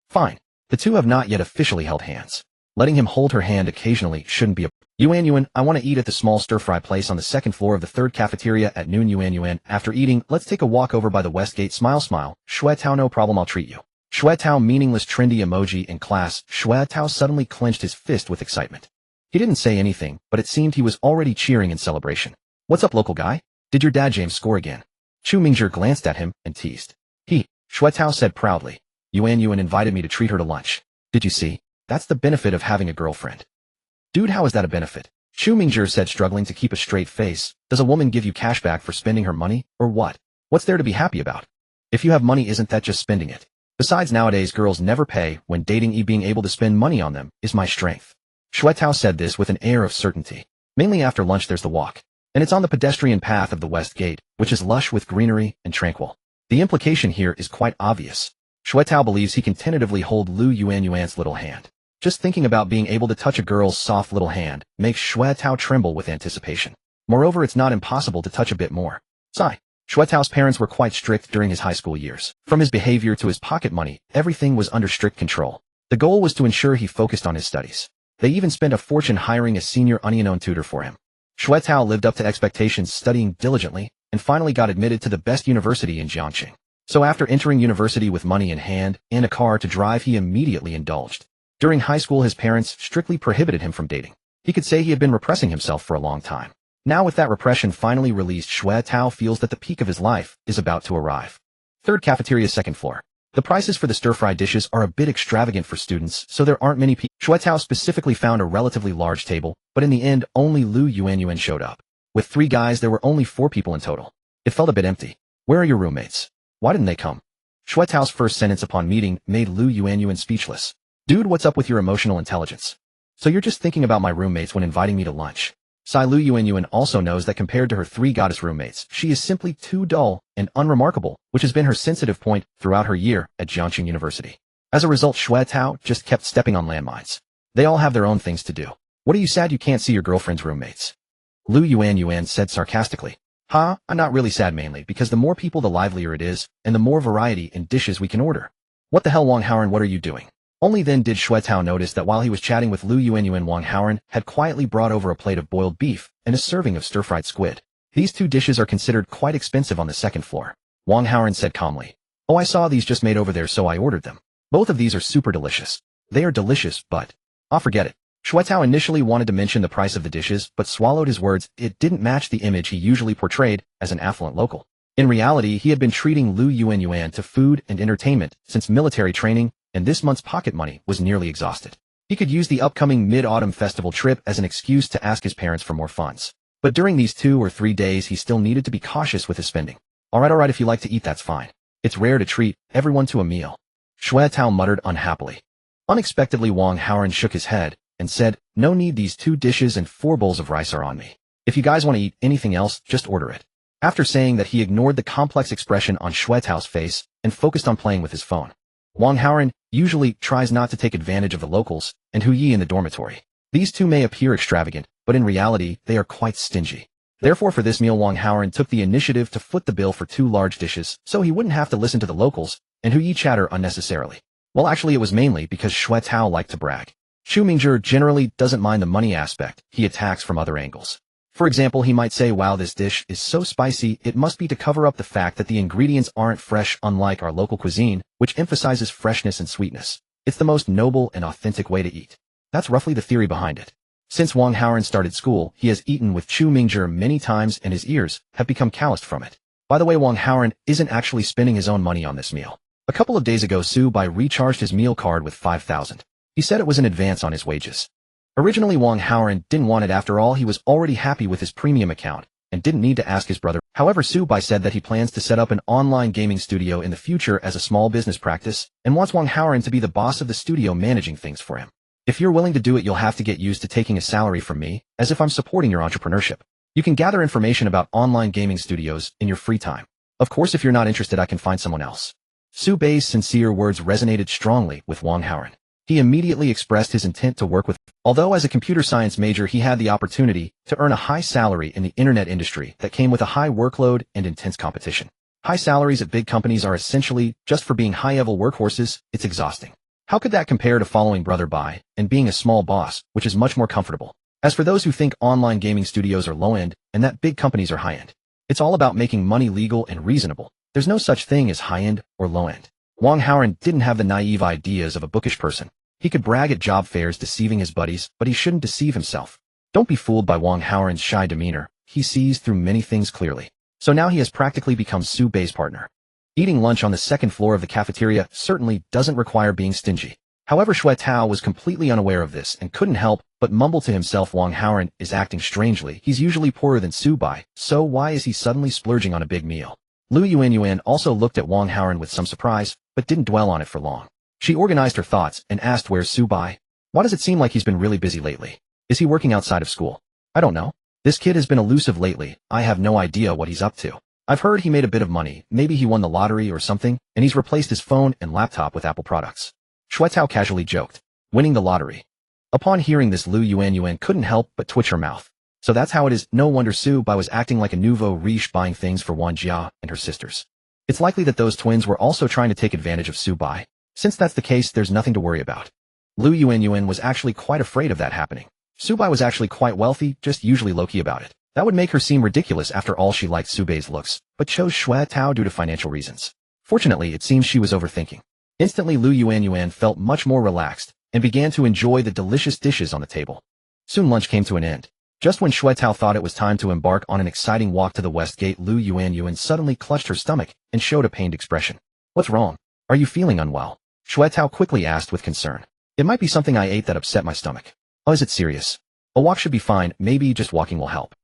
Fine. The two have not yet officially held hands. Letting him hold her hand occasionally shouldn't be a Yuanyuan, I want to eat at the small stir-fry place on the second floor of the third cafeteria at noon. Yuanyuan, after eating, let's take a walk over by the West Gate. Smile. Xue Tao, no problem, I'll treat you. Xue Tao, meaningless trendy emoji in class. Xue Tao suddenly clenched his fist with excitement. He didn't say anything, but it seemed he was already cheering in celebration. What's up, local guy? Did your dad James score again? Chu Mingzhi glanced at him and teased. Xue Tao said proudly. Yuanyuan invited me to treat her to lunch. Did you see? That's the benefit of having a girlfriend. Dude, how is that a benefit? Chu Mingzhi said, struggling to keep a straight face. Does a woman give you cash back for spending her money, or what? What's there to be happy about? If you have money, isn't that just spending it? Besides, nowadays girls never pay when dating. Being able to spend money on them is my strength. Xue Tao said this with an air of certainty. Mainly after lunch there's the walk. And it's on the pedestrian path of the West Gate, which is lush with greenery and tranquil. The implication here is quite obvious. Xue Tao believes he can tentatively hold Lu Yuanyuan's little hand. Just thinking about being able to touch a girl's soft little hand makes Xue Tao tremble with anticipation. Moreover, it's not impossible to touch a bit more. Sigh. Xue Tao's parents were quite strict during his high school years. From his behavior to his pocket money, everything was under strict control. The goal was to ensure he focused on his studies. They even spent a fortune hiring a senior unknown tutor for him. Xue Tao lived up to expectations, studying diligently, and finally got admitted to the best university in Jiangxing. So after entering university with money in hand and a car to drive, he immediately indulged. During high school, his parents strictly prohibited him from dating. He could say he had been repressing himself for a long time. Now with that repression finally released, Xue Tao feels that the peak of his life is about to arrive. Third cafeteria, second floor. The prices for the stir-fry dishes are a bit extravagant for students, so there aren't many people. Xue Tao specifically found a relatively large table, but in the end, only Lu Yuanyuan showed up. With 3 guys, there were only 4 people in total. It felt a bit empty. Where are your roommates? Why didn't they come? Xue Tao's first sentence upon meeting made Lu Yuanyuan speechless. Dude, what's up with your emotional intelligence? So you're just thinking about my roommates when inviting me to lunch. Lu Yuanyuan also knows that compared to her 3 goddess roommates, she is simply too dull and unremarkable, which has been her sensitive point throughout her year at Jiangxing University. As a result, Xue Tao just kept stepping on landmines. They all have their own things to do. What are you sad you can't see your girlfriend's roommates? Lu Yuanyuan said sarcastically. I'm not really sad, mainly because the more people the livelier it is, and the more variety in dishes we can order. What the hell, Wang Haoran, what are you doing? Only then did Xue Tao notice that while he was chatting with Lu Yuanyuan, Wang Haoran had quietly brought over a plate of boiled beef and a serving of stir-fried squid. These 2 dishes are considered quite expensive on the second floor. Wang Haoran said calmly. Oh, I saw these just made over there, so I ordered them. Both of these are super delicious. They are delicious, but... forget it. Xue Tao initially wanted to mention the price of the dishes, but swallowed his words. It didn't match the image he usually portrayed as an affluent local. In reality, he had been treating Lu Yuanyuan to food and entertainment since military training, and this month's pocket money was nearly exhausted. He could use the upcoming mid-autumn festival trip as an excuse to ask his parents for more funds. But during these 2 or 3 days, he still needed to be cautious with his spending. Alright, if you like to eat, that's fine. It's rare to treat everyone to a meal. Xue Tao muttered unhappily. Unexpectedly, Wang Haoran shook his head and said, no need, these 2 dishes and 4 bowls of rice are on me. If you guys want to eat anything else, just order it. After saying that, he ignored the complex expression on Xue Tao's face and focused on playing with his phone. Wang Haoran usually tries not to take advantage of the locals and Hu Yi in the dormitory. These 2 may appear extravagant, but in reality, they are quite stingy. Therefore, for this meal, Wang Haoran took the initiative to foot the bill for 2 large dishes, so he wouldn't have to listen to the locals and Hu Yi chatter unnecessarily. Well, actually, it was mainly because Xue Tao liked to brag. Chu Mingzhi generally doesn't mind the money aspect, he attacks from other angles. For example, he might say, wow, this dish is so spicy, it must be to cover up the fact that the ingredients aren't fresh, unlike our local cuisine, which emphasizes freshness and sweetness. It's the most noble and authentic way to eat. That's roughly the theory behind it. Since Wang Haoran started school, he has eaten with Chu Mingzhi many times and his ears have become calloused from it. By the way, Wang Haoran isn't actually spending his own money on this meal. A couple of days ago, Su Bai recharged his meal card with 5,000. He said it was an advance on his wages. Originally, Wang Haoran didn't want it. After all, he was already happy with his premium account and didn't need to ask his brother. However, Su Bai said that he plans to set up an online gaming studio in the future as a small business practice and wants Wang Haoran to be the boss of the studio, managing things for him. If you're willing to do it, you'll have to get used to taking a salary from me, as if I'm supporting your entrepreneurship. You can gather information about online gaming studios in your free time. Of course, if you're not interested, I can find someone else. Su Bei's sincere words resonated strongly with Wang Haoren. He immediately expressed his intent to work with her. Although as a computer science major he had the opportunity to earn a high salary in the internet industry that came with a high workload and intense competition. High salaries at big companies are essentially just for being high-level workhorses. It's exhausting. How could that compare to following Brother Bai and being a small boss, which is much more comfortable? As for those who think online gaming studios are low-end and that big companies are high-end, it's all about making money legal and reasonable. There's no such thing as high-end or low-end. Wang Haoren didn't have the naive ideas of a bookish person. He could brag at job fairs deceiving his buddies, but he shouldn't deceive himself. Don't be fooled by Wang Haoren's shy demeanor. He sees through many things clearly. So now he has practically become Su Bei's partner. Eating lunch on the second floor of the cafeteria certainly doesn't require being stingy. However, Xue Tao was completely unaware of this and couldn't help but mumble to himself, Wang Haoren is acting strangely. He's usually poorer than Su Bai, so why is he suddenly splurging on a big meal? Lu Yuanyuan also looked at Wang Haoren with some surprise, but didn't dwell on it for long. She organized her thoughts and asked, where's Su Bai? Why does it seem like he's been really busy lately? Is he working outside of school? I don't know. This kid has been elusive lately. I have no idea what he's up to. I've heard he made a bit of money. Maybe he won the lottery or something, and he's replaced his phone and laptop with Apple products. Xue Tao casually joked, winning the lottery. Upon hearing this, Lu Yuanyuan couldn't help but twitch her mouth. So that's how it is. No wonder Su Bai was acting like a nouveau riche, buying things for Wan Jia and her sisters. It's likely that those twins were also trying to take advantage of Su Bai. Since that's the case, there's nothing to worry about. Lu Yuanyuan was actually quite afraid of that happening. Su Bai was actually quite wealthy, just usually low-key about it. That would make her seem ridiculous. After all, she liked Su Bei's looks, but chose Xue Tao due to financial reasons. Fortunately, it seems she was overthinking. Instantly, Lu Yuanyuan felt much more relaxed and began to enjoy the delicious dishes on the table. Soon lunch came to an end. Just when Xue Tao thought it was time to embark on an exciting walk to the west gate, Lu Yuanyuan suddenly clutched her stomach and showed a pained expression. What's wrong? Are you feeling unwell? Xue Tao quickly asked with concern. It might be something I ate that upset my stomach. Oh, is it serious? A walk should be fine. Maybe just walking will help.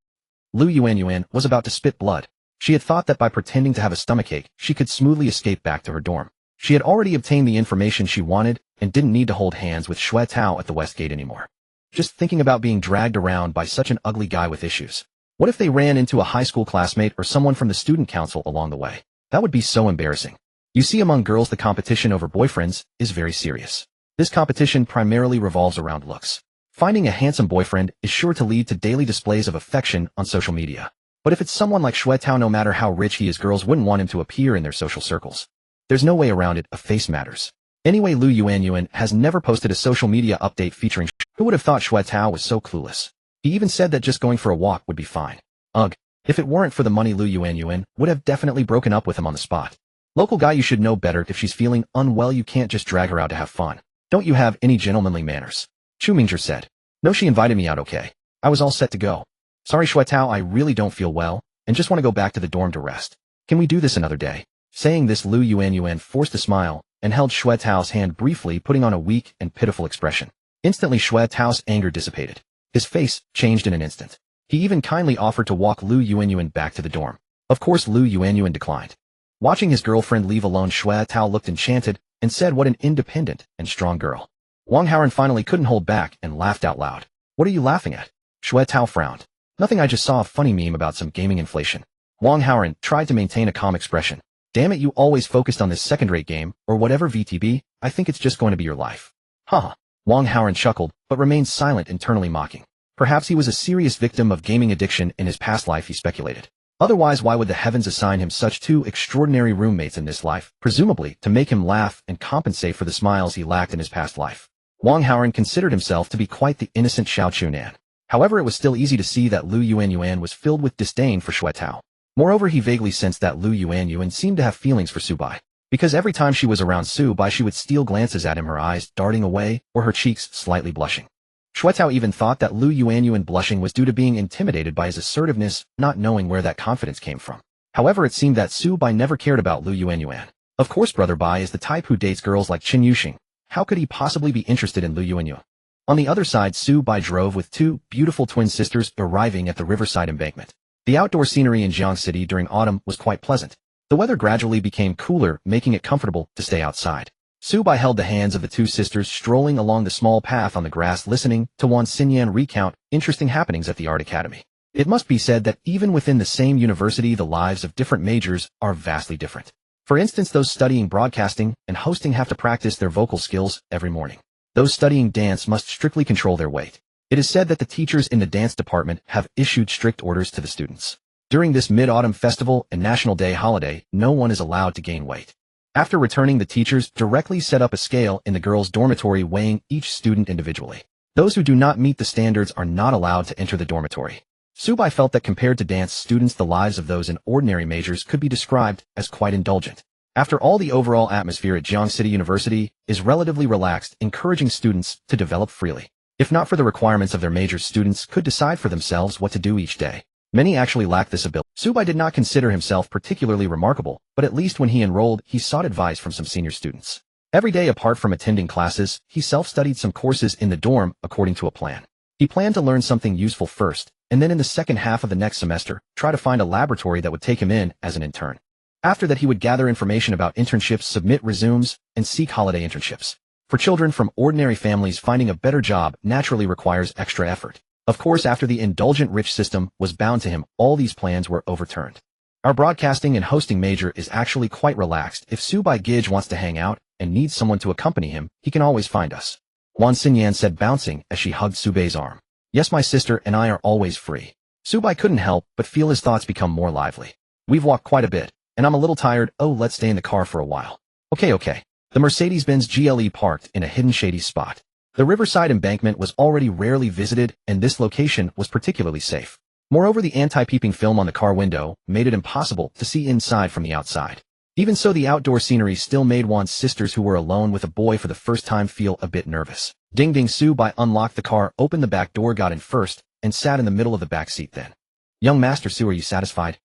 Lu Yuanyuan was about to spit blood. She had thought that by pretending to have a stomachache, she could smoothly escape back to her dorm. She had already obtained the information she wanted and didn't need to hold hands with Xue Tao at the west gate anymore. Just thinking about being dragged around by such an ugly guy with issues. What if they ran into a high school classmate or someone from the student council along the way? That would be so embarrassing. You see, among girls the competition over boyfriends is very serious. This competition primarily revolves around looks. Finding a handsome boyfriend is sure to lead to daily displays of affection on social media. But if it's someone like Xue Tao, no matter how rich he is, girls wouldn't want him to appear in their social circles. There's no way around it, a face matters. Anyway, Lu Yuanyuan has never posted a social media update featuring Who would have thought Xue Tao was so clueless? He even said that just going for a walk would be fine. Ugh. If it weren't for the money, Lu Yuanyuan would have definitely broken up with him on the spot. Local guy, you should know better. If she's feeling unwell, you can't just drag her out to have fun. Don't you have any gentlemanly manners? Chu Mingzhi said. No, she invited me out, okay? I was all set to go. Sorry, Xue Tao, I really don't feel well, and just want to go back to the dorm to rest. Can we do this another day? Saying this, Lu Yuanyuan forced a smile and held Xue Tao's hand briefly, putting on a weak and pitiful expression. Instantly, Xue Tao's anger dissipated. His face changed in an instant. He even kindly offered to walk Lu Yuanyuan back to the dorm. Of course, Lu Yuanyuan declined. Watching his girlfriend leave alone, Xue Tao looked enchanted and said, what an independent and strong girl. Wang Haoren finally couldn't hold back and laughed out loud. What are you laughing at? Xue Tao frowned. Nothing, I just saw a funny meme about some gaming inflation. Wang Haoren tried to maintain a calm expression. Damn it, you always focused on this second-rate game, or whatever VTB, I think it's just going to be your life. Haha. Wang Haoren chuckled, but remained silent, internally mocking. Perhaps he was a serious victim of gaming addiction in his past life, he speculated. Otherwise, why would the heavens assign him such two extraordinary roommates in this life, presumably to make him laugh and compensate for the smiles he lacked in his past life? Wang Haoren considered himself to be quite the innocent Xiao Chunan. However, it was still easy to see that Lu Yuanyuan was filled with disdain for Xue Tao. Moreover, he vaguely sensed that Lu Yuanyuan seemed to have feelings for Su Bai, because every time she was around Su Bai, she would steal glances at him, her eyes darting away or her cheeks slightly blushing. Xue Tao even thought that Lu Yuanyuan blushing was due to being intimidated by his assertiveness, not knowing where that confidence came from. However, it seemed that Su Bai never cared about Lu Yuanyuan. Of course, Brother Bai is the type who dates girls like Qin Yuxing. How could he possibly be interested in Lu Yuanyuan? On the other side, Su Bai drove with two beautiful twin sisters, arriving at the riverside embankment. The outdoor scenery in Jiang City during autumn was quite pleasant. The weather gradually became cooler, making it comfortable to stay outside. Su Bai held the hands of the two sisters, strolling along the small path on the grass, listening to Wan Xinyan recount interesting happenings at the art academy. It must be said that even within the same university, the lives of different majors are vastly different. For instance, those studying broadcasting and hosting have to practice their vocal skills every morning. Those studying dance must strictly control their weight. It is said that the teachers in the dance department have issued strict orders to the students. During this Mid-Autumn Festival and National Day holiday, no one is allowed to gain weight. After returning, the teachers directly set up a scale in the girls' dormitory weighing each student individually. Those who do not meet the standards are not allowed to enter the dormitory. Subai felt that compared to dance students, the lives of those in ordinary majors could be described as quite indulgent. After all, the overall atmosphere at Jiang City University is relatively relaxed, encouraging students to develop freely. If not for the requirements of their majors, students could decide for themselves what to do each day. Many actually lack this ability. Subai did not consider himself particularly remarkable, but at least when he enrolled, he sought advice from some senior students. Every day, apart from attending classes, he self-studied some courses in the dorm according to a plan. He planned to learn something useful first, and then in the second half of the next semester, try to find a laboratory that would take him in as an intern. After that, he would gather information about internships, submit resumes, and seek holiday internships. For children from ordinary families, finding a better job naturally requires extra effort. Of course, after the indulgent rich system was bound to him, all these plans were overturned. Our broadcasting and hosting major is actually quite relaxed. If Subai Gij wants to hang out and needs someone to accompany him, he can always find us. Wan Xinyan said, bouncing as she hugged Subai's arm. Yes, my sister and I are always free. Subai couldn't help but feel his thoughts become more lively. We've walked quite a bit, and I'm a little tired. Oh, let's stay in the car for a while. Okay. The Mercedes-Benz GLE parked in a hidden shady spot. The riverside embankment was already rarely visited, and this location was particularly safe. Moreover, the anti-peeping film on the car window made it impossible to see inside from the outside. Even so, the outdoor scenery still made Wan's sisters, who were alone with a boy for the first time, feel a bit nervous. Ding ding. Subai unlocked the car, opened the back door, got in first, and sat in the middle of the back seat then. Young Master Su, are you satisfied?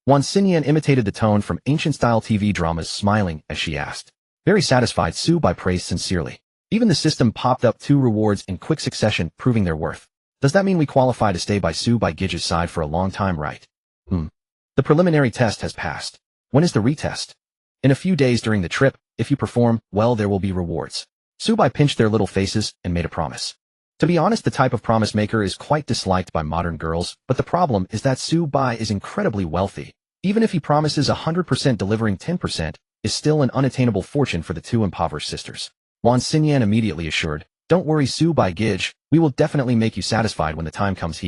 Wan Xinyan imitated the tone from ancient-style TV dramas, smiling as she asked. Very satisfied, Subai praised sincerely. Even the system popped up 2 rewards in quick succession, proving their worth. Does that mean we qualify to stay by Subai Gij's side for a long time, right? The preliminary test has passed. When is the retest? In a few days during the trip. If you perform well, there will be rewards. Subai pinched their little faces and made a promise. To be honest, the type of promise maker is quite disliked by modern girls, but the problem is that Subai is incredibly wealthy. Even if he promises 100%, delivering 10% is still an unattainable fortune for the 2 impoverished sisters. Wan Xinyan immediately assured, don't worry, Subai Gij, we will definitely make you satisfied when the time comes.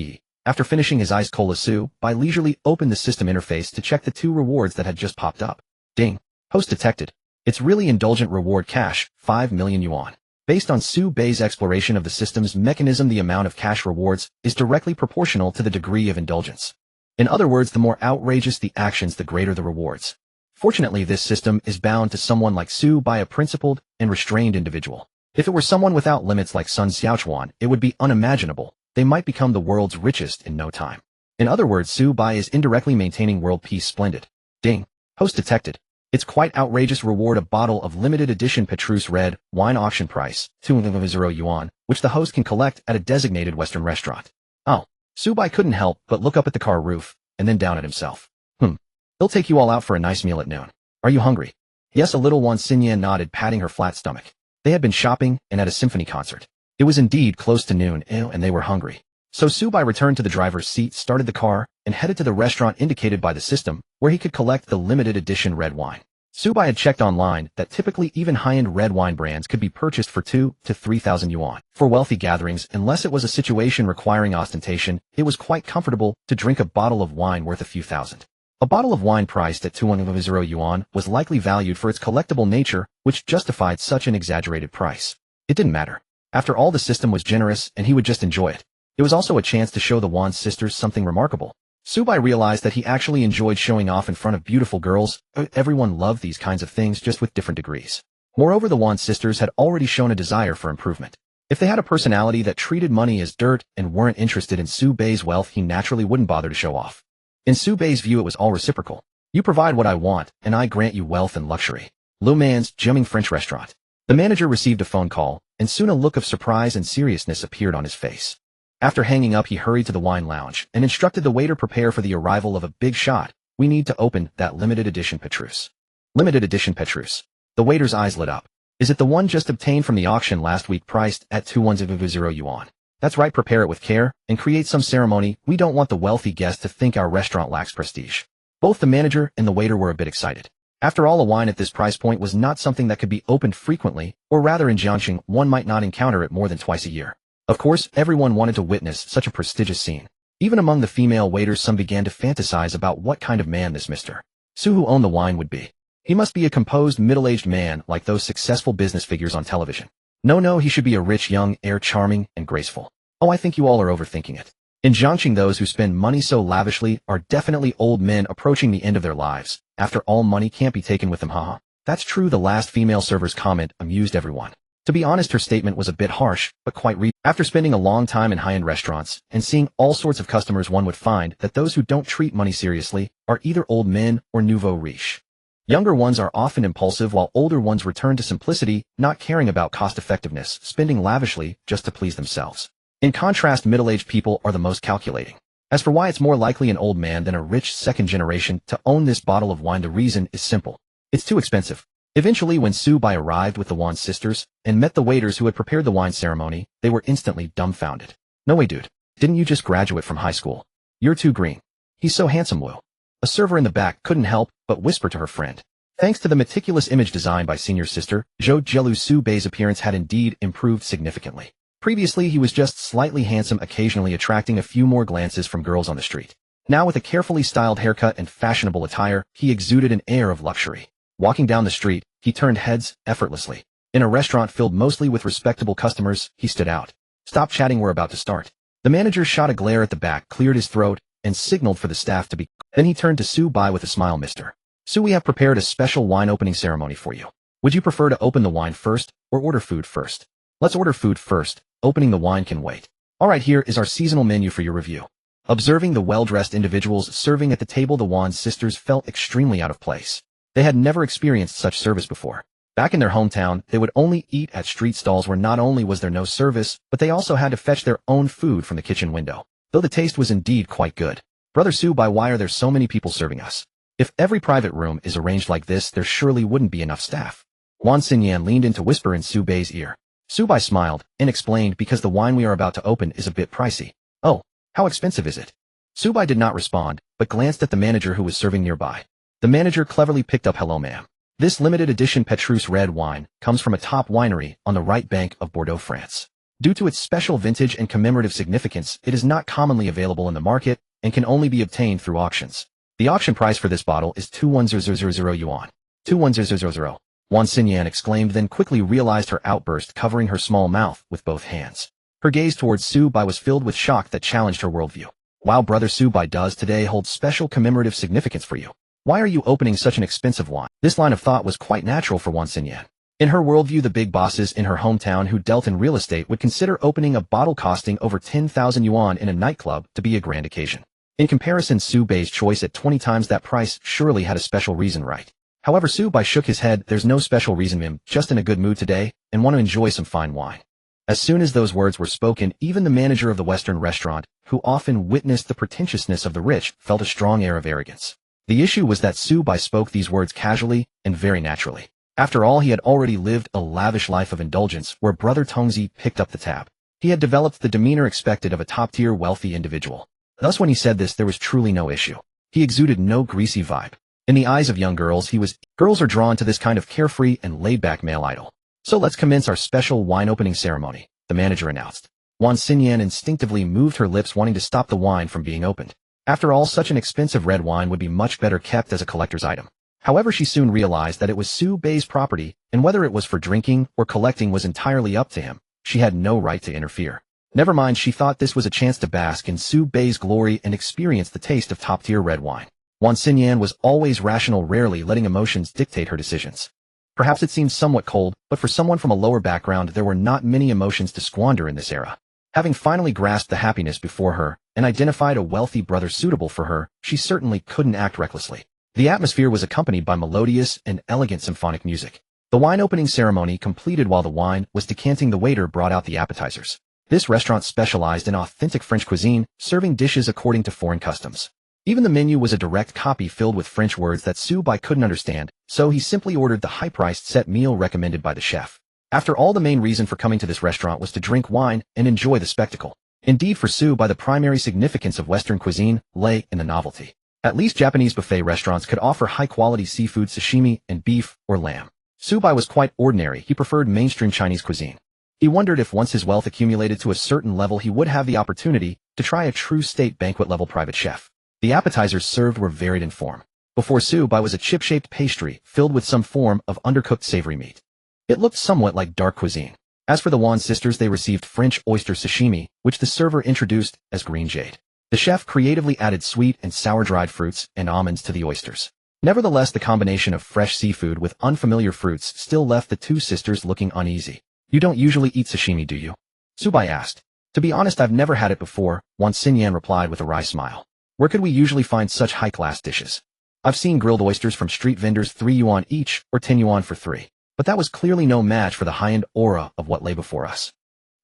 After finishing his iced cola, Subai leisurely opened the system interface to check the 2 rewards that had just popped up. Ding. Post detected. It's really indulgent reward cash, 5 million yuan. Based on Subai's exploration of the system's mechanism, the amount of cash rewards is directly proportional to the degree of indulgence. In other words, the more outrageous the actions, the greater the rewards. Fortunately, this system is bound to someone like Subai, a principled and restrained individual. If it were someone without limits like Sun Xiaochuan, it would be unimaginable. They might become the world's richest in no time. In other words, Subai is indirectly maintaining world peace. Splendid. Ding. Post detected. It's quite outrageous reward, a bottle of limited edition Petrus red wine, auction price, 200 yuan, which the host can collect at a designated Western restaurant. Oh. Subai couldn't help but look up at the car roof and then down at himself. He'll take you all out for a nice meal at noon. Are you hungry? Yes, a little. Wan Xinyan nodded, patting her flat stomach. They had been shopping and at a symphony concert. It was indeed close to noon, and they were hungry. So Subai returned to the driver's seat, started the car, and headed to the restaurant indicated by the system, where he could collect the limited edition red wine. Subai had checked online that typically even high-end red wine brands could be purchased for 2,000 to 3,000 yuan. For wealthy gatherings, unless it was a situation requiring ostentation, it was quite comfortable to drink a bottle of wine worth a few thousand. A bottle of wine priced at 200 yuan was likely valued for its collectible nature, which justified such an exaggerated price. It didn't matter. After all, the system was generous and he would just enjoy it. It was also a chance to show the Wan sisters something remarkable. Subai realized that he actually enjoyed showing off in front of beautiful girls. Everyone loved these kinds of things, just with different degrees. Moreover, the Wan sisters had already shown a desire for improvement. If they had a personality that treated money as dirt and weren't interested in Subai's wealth, he naturally wouldn't bother to show off. In Subai's view, it was all reciprocal. You provide what I want, and I grant you wealth and luxury. Lu Man's Jimming French restaurant. The manager received a phone call, and soon a look of surprise and seriousness appeared on his face. After hanging up, he hurried to the wine lounge and instructed the waiter prepare for the arrival of a big shot. We need to open that limited edition Petrus. Limited edition Petrus. The waiter's eyes lit up. Is it the one just obtained from the auction last week, priced at 210 yuan? That's right, prepare it with care and create some ceremony. We don't want the wealthy guest to think our restaurant lacks prestige. Both the manager and the waiter were a bit excited. After all, a wine at this price point was not something that could be opened frequently, or rather in Jiangxing, one might not encounter it more than twice a year. Of course, everyone wanted to witness such a prestigious scene. Even among the female waiters, some began to fantasize about what kind of man this Mr. Su who owned the wine would be. He must be a composed, middle-aged man like those successful business figures on television. No, he should be a rich young heir, charming and graceful. Oh, I think you all are overthinking it. In Jiangxing, those who spend money so lavishly are definitely old men approaching the end of their lives. After all, money can't be taken with them, haha. That's true, the last female server's comment amused everyone. To be honest, her statement was a bit harsh, but quite reasonable. After spending a long time in high-end restaurants and seeing all sorts of customers, one would find that those who don't treat money seriously are either old men or nouveau riche. Younger ones are often impulsive, while older ones return to simplicity, not caring about cost-effectiveness, spending lavishly just to please themselves. In contrast, middle-aged people are the most calculating. As for why it's more likely an old man than a rich second generation to own this bottle of wine, the reason is simple. It's too expensive. Eventually, when Su Bai arrived with the Wan sisters and met the waiters who had prepared the wine ceremony, they were instantly dumbfounded. No way, dude. Didn't you just graduate from high school? You're too green. He's so handsome, Wu. A server in the back couldn't help but whisper to her friend. Thanks to the meticulous image design by senior sister, Zhou Jielu, Su Bei's appearance had indeed improved significantly. Previously, he was just slightly handsome, occasionally attracting a few more glances from girls on the street. Now, with a carefully styled haircut and fashionable attire, he exuded an air of luxury. Walking down the street, he turned heads effortlessly. In a restaurant filled mostly with respectable customers, he stood out. Stop chatting, we're about to start. The manager shot a glare at the back, cleared his throat, and signaled for the staff to be. Then he turned to Su Bai with a smile. Mr. Su, we have prepared a special wine opening ceremony for you. Would you prefer to open the wine first or order food first? Let's order food first. Opening the wine can wait. Alright, here is our seasonal menu for your review. Observing the well-dressed individuals serving at the table, the Wan sisters felt extremely out of place. They had never experienced such service before. Back in their hometown, they would only eat at street stalls where not only was there no service, but they also had to fetch their own food from the kitchen window. Though the taste was indeed quite good. Brother Su Bai, why are there so many people serving us? If every private room is arranged like this, there surely wouldn't be enough staff. Wan Xinyan leaned in to whisper in Su Bei's ear. Su Bai smiled and explained, because the wine we are about to open is a bit pricey. Oh, how expensive is it? Su Bai did not respond, but glanced at the manager who was serving nearby. The manager cleverly picked up, hello ma'am. This limited edition Petrus red wine comes from a top winery on the right bank of Bordeaux, France. Due to its special vintage and commemorative significance, it is not commonly available in the market and can only be obtained through auctions. The auction price for this bottle is 21000 yuan. 21000. Wan Xinyan exclaimed, then quickly realized her outburst, covering her small mouth with both hands. Her gaze towards Su Bai was filled with shock that challenged her worldview. Wow, brother, Su Bai does today hold special commemorative significance for you. Why are you opening such an expensive wine? This line of thought was quite natural for Wan Xinyan. In her worldview, the big bosses in her hometown who dealt in real estate would consider opening a bottle costing over 10,000 yuan in a nightclub to be a grand occasion. In comparison, Su Bei's choice at 20 times that price surely had a special reason, right? However, Su Bai shook his head. There's no special reason, ma'am, just in a good mood today and want to enjoy some fine wine. As soon as those words were spoken, even the manager of the Western restaurant, who often witnessed the pretentiousness of the rich, felt a strong air of arrogance. The issue was that Su Bai spoke these words casually and very naturally. After all, he had already lived a lavish life of indulgence where Brother Tongzi picked up the tab. He had developed the demeanor expected of a top-tier wealthy individual. Thus, when he said this, there was truly no issue. He exuded no greasy vibe. In the eyes of young girls, girls are drawn to this kind of carefree and laid-back male idol. So let's commence our special wine opening ceremony, the manager announced. Wan Xinyan instinctively moved her lips, wanting to stop the wine from being opened. After all, such an expensive red wine would be much better kept as a collector's item. However, she soon realized that it was Su Bei's property, and whether it was for drinking or collecting was entirely up to him. She had no right to interfere. Never mind, she thought this was a chance to bask in Su Bei's glory and experience the taste of top-tier red wine. Wan Xinyan was always rational, rarely letting emotions dictate her decisions. Perhaps it seemed somewhat cold, but for someone from a lower background, there were not many emotions to squander in this era. Having finally grasped the happiness before her and identified a wealthy brother suitable for her, she certainly couldn't act recklessly. The atmosphere was accompanied by melodious and elegant symphonic music. The wine opening ceremony completed. While the wine was decanting, the waiter brought out the appetizers. This restaurant specialized in authentic French cuisine, serving dishes according to foreign customs. Even the menu was a direct copy filled with French words that Su Bai couldn't understand, so he simply ordered the high-priced set meal recommended by the chef. After all, the main reason for coming to this restaurant was to drink wine and enjoy the spectacle. Indeed, for Sue, by the primary significance of Western cuisine lay in the novelty. At least Japanese buffet restaurants could offer high-quality seafood, sashimi, and beef or lamb. Subai was quite ordinary. He preferred mainstream Chinese cuisine. He wondered if once his wealth accumulated to a certain level he would have the opportunity to try a true state banquet-level private chef. The appetizers served were varied in form. Before Subai was a chip-shaped pastry filled with some form of undercooked savory meat. It looked somewhat like dark cuisine. As for the Wan sisters, they received French oyster sashimi, which the server introduced as green jade. The chef creatively added sweet and sour dried fruits and almonds to the oysters. Nevertheless, the combination of fresh seafood with unfamiliar fruits still left the two sisters looking uneasy. "You don't usually eat sashimi, do you?" Subai asked. "To be honest, I've never had it before," Wan Xinyan replied with a wry smile. "Where could we usually find such high-class dishes? I've seen grilled oysters from street vendors 3 yuan each or 10 yuan for 3. But that was clearly no match for the high-end aura of what lay before us."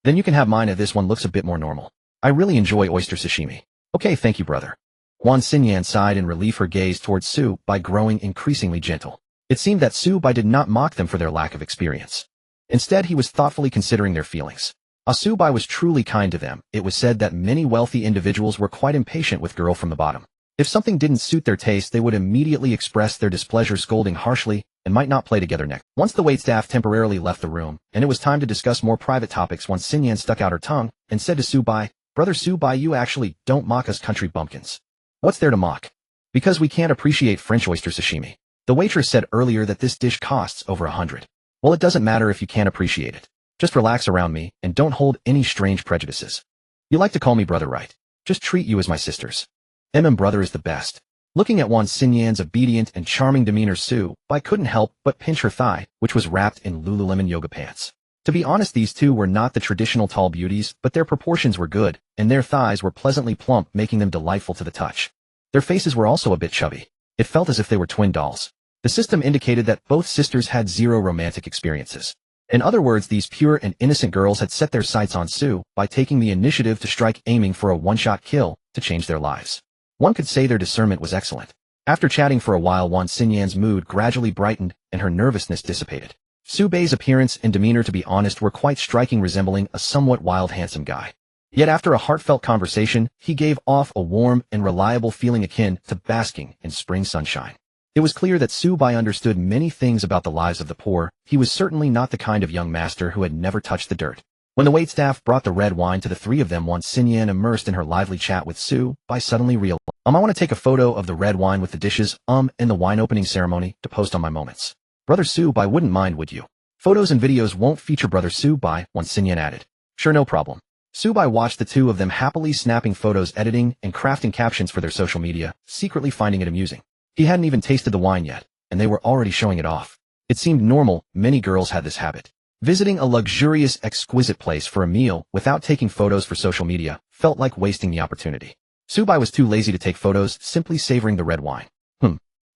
"Then you can have mine if this one looks a bit more normal. I really enjoy oyster sashimi." "Okay, thank you, brother." Wan Xinyan sighed in relief, her gaze towards Su Bai growing increasingly gentle. It seemed that Su Bai did not mock them for their lack of experience. Instead, he was thoughtfully considering their feelings. Su Bai was truly kind to them. It was said that many wealthy individuals were quite impatient with girl from the bottom. If something didn't suit their taste, they would immediately express their displeasure, scolding harshly, and might not play together next. Once the waitstaff temporarily left the room, and it was time to discuss more private topics, Wan Xinyan stuck out her tongue and said to Su Bai, "Brother Su Bai, you actually don't mock us country bumpkins." "What's there to mock?" "Because we can't appreciate French oyster sashimi. The waitress said earlier that this dish costs over 100. Well, it doesn't matter if you can't appreciate it. Just relax around me and don't hold any strange prejudices. You like to call me brother, right? Just treat you as my sisters. Brother is the best." Looking at Wan Xinyan's obedient and charming demeanor, Su Bai couldn't help but pinch her thigh, which was wrapped in Lululemon yoga pants. To be honest, these two were not the traditional tall beauties, but their proportions were good, and their thighs were pleasantly plump, making them delightful to the touch. Their faces were also a bit chubby. It felt as if they were twin dolls. The system indicated that both sisters had zero romantic experiences. In other words, these pure and innocent girls had set their sights on Su by taking the initiative to strike, aiming for a one-shot kill to change their lives. One could say their discernment was excellent. After chatting for a while, Wan Xinyan's mood gradually brightened and her nervousness dissipated. Su Bai's appearance and demeanor, to be honest, were quite striking, resembling a somewhat wild, handsome guy. Yet after a heartfelt conversation, he gave off a warm and reliable feeling akin to basking in spring sunshine. It was clear that Su Bai understood many things about the lives of the poor. He was certainly not the kind of young master who had never touched the dirt. When the waitstaff brought the red wine to the three of them, Wan Xinyan, immersed in her lively chat with Su Bai, suddenly realized, I want to take a photo of the red wine with the dishes, and the wine opening ceremony to post on my moments. Brother Su Bai wouldn't mind, would you? Photos and videos won't feature Brother Su Bai, Wan Xinyan added. Sure, no problem. Su Bai watched the two of them happily snapping photos, editing and crafting captions for their social media, secretly finding it amusing. He hadn't even tasted the wine yet, and they were already showing it off. It seemed normal. Many girls had this habit. Visiting a luxurious, exquisite place for a meal without taking photos for social media felt like wasting the opportunity. Su Bai was too lazy to take photos, simply savoring the red wine.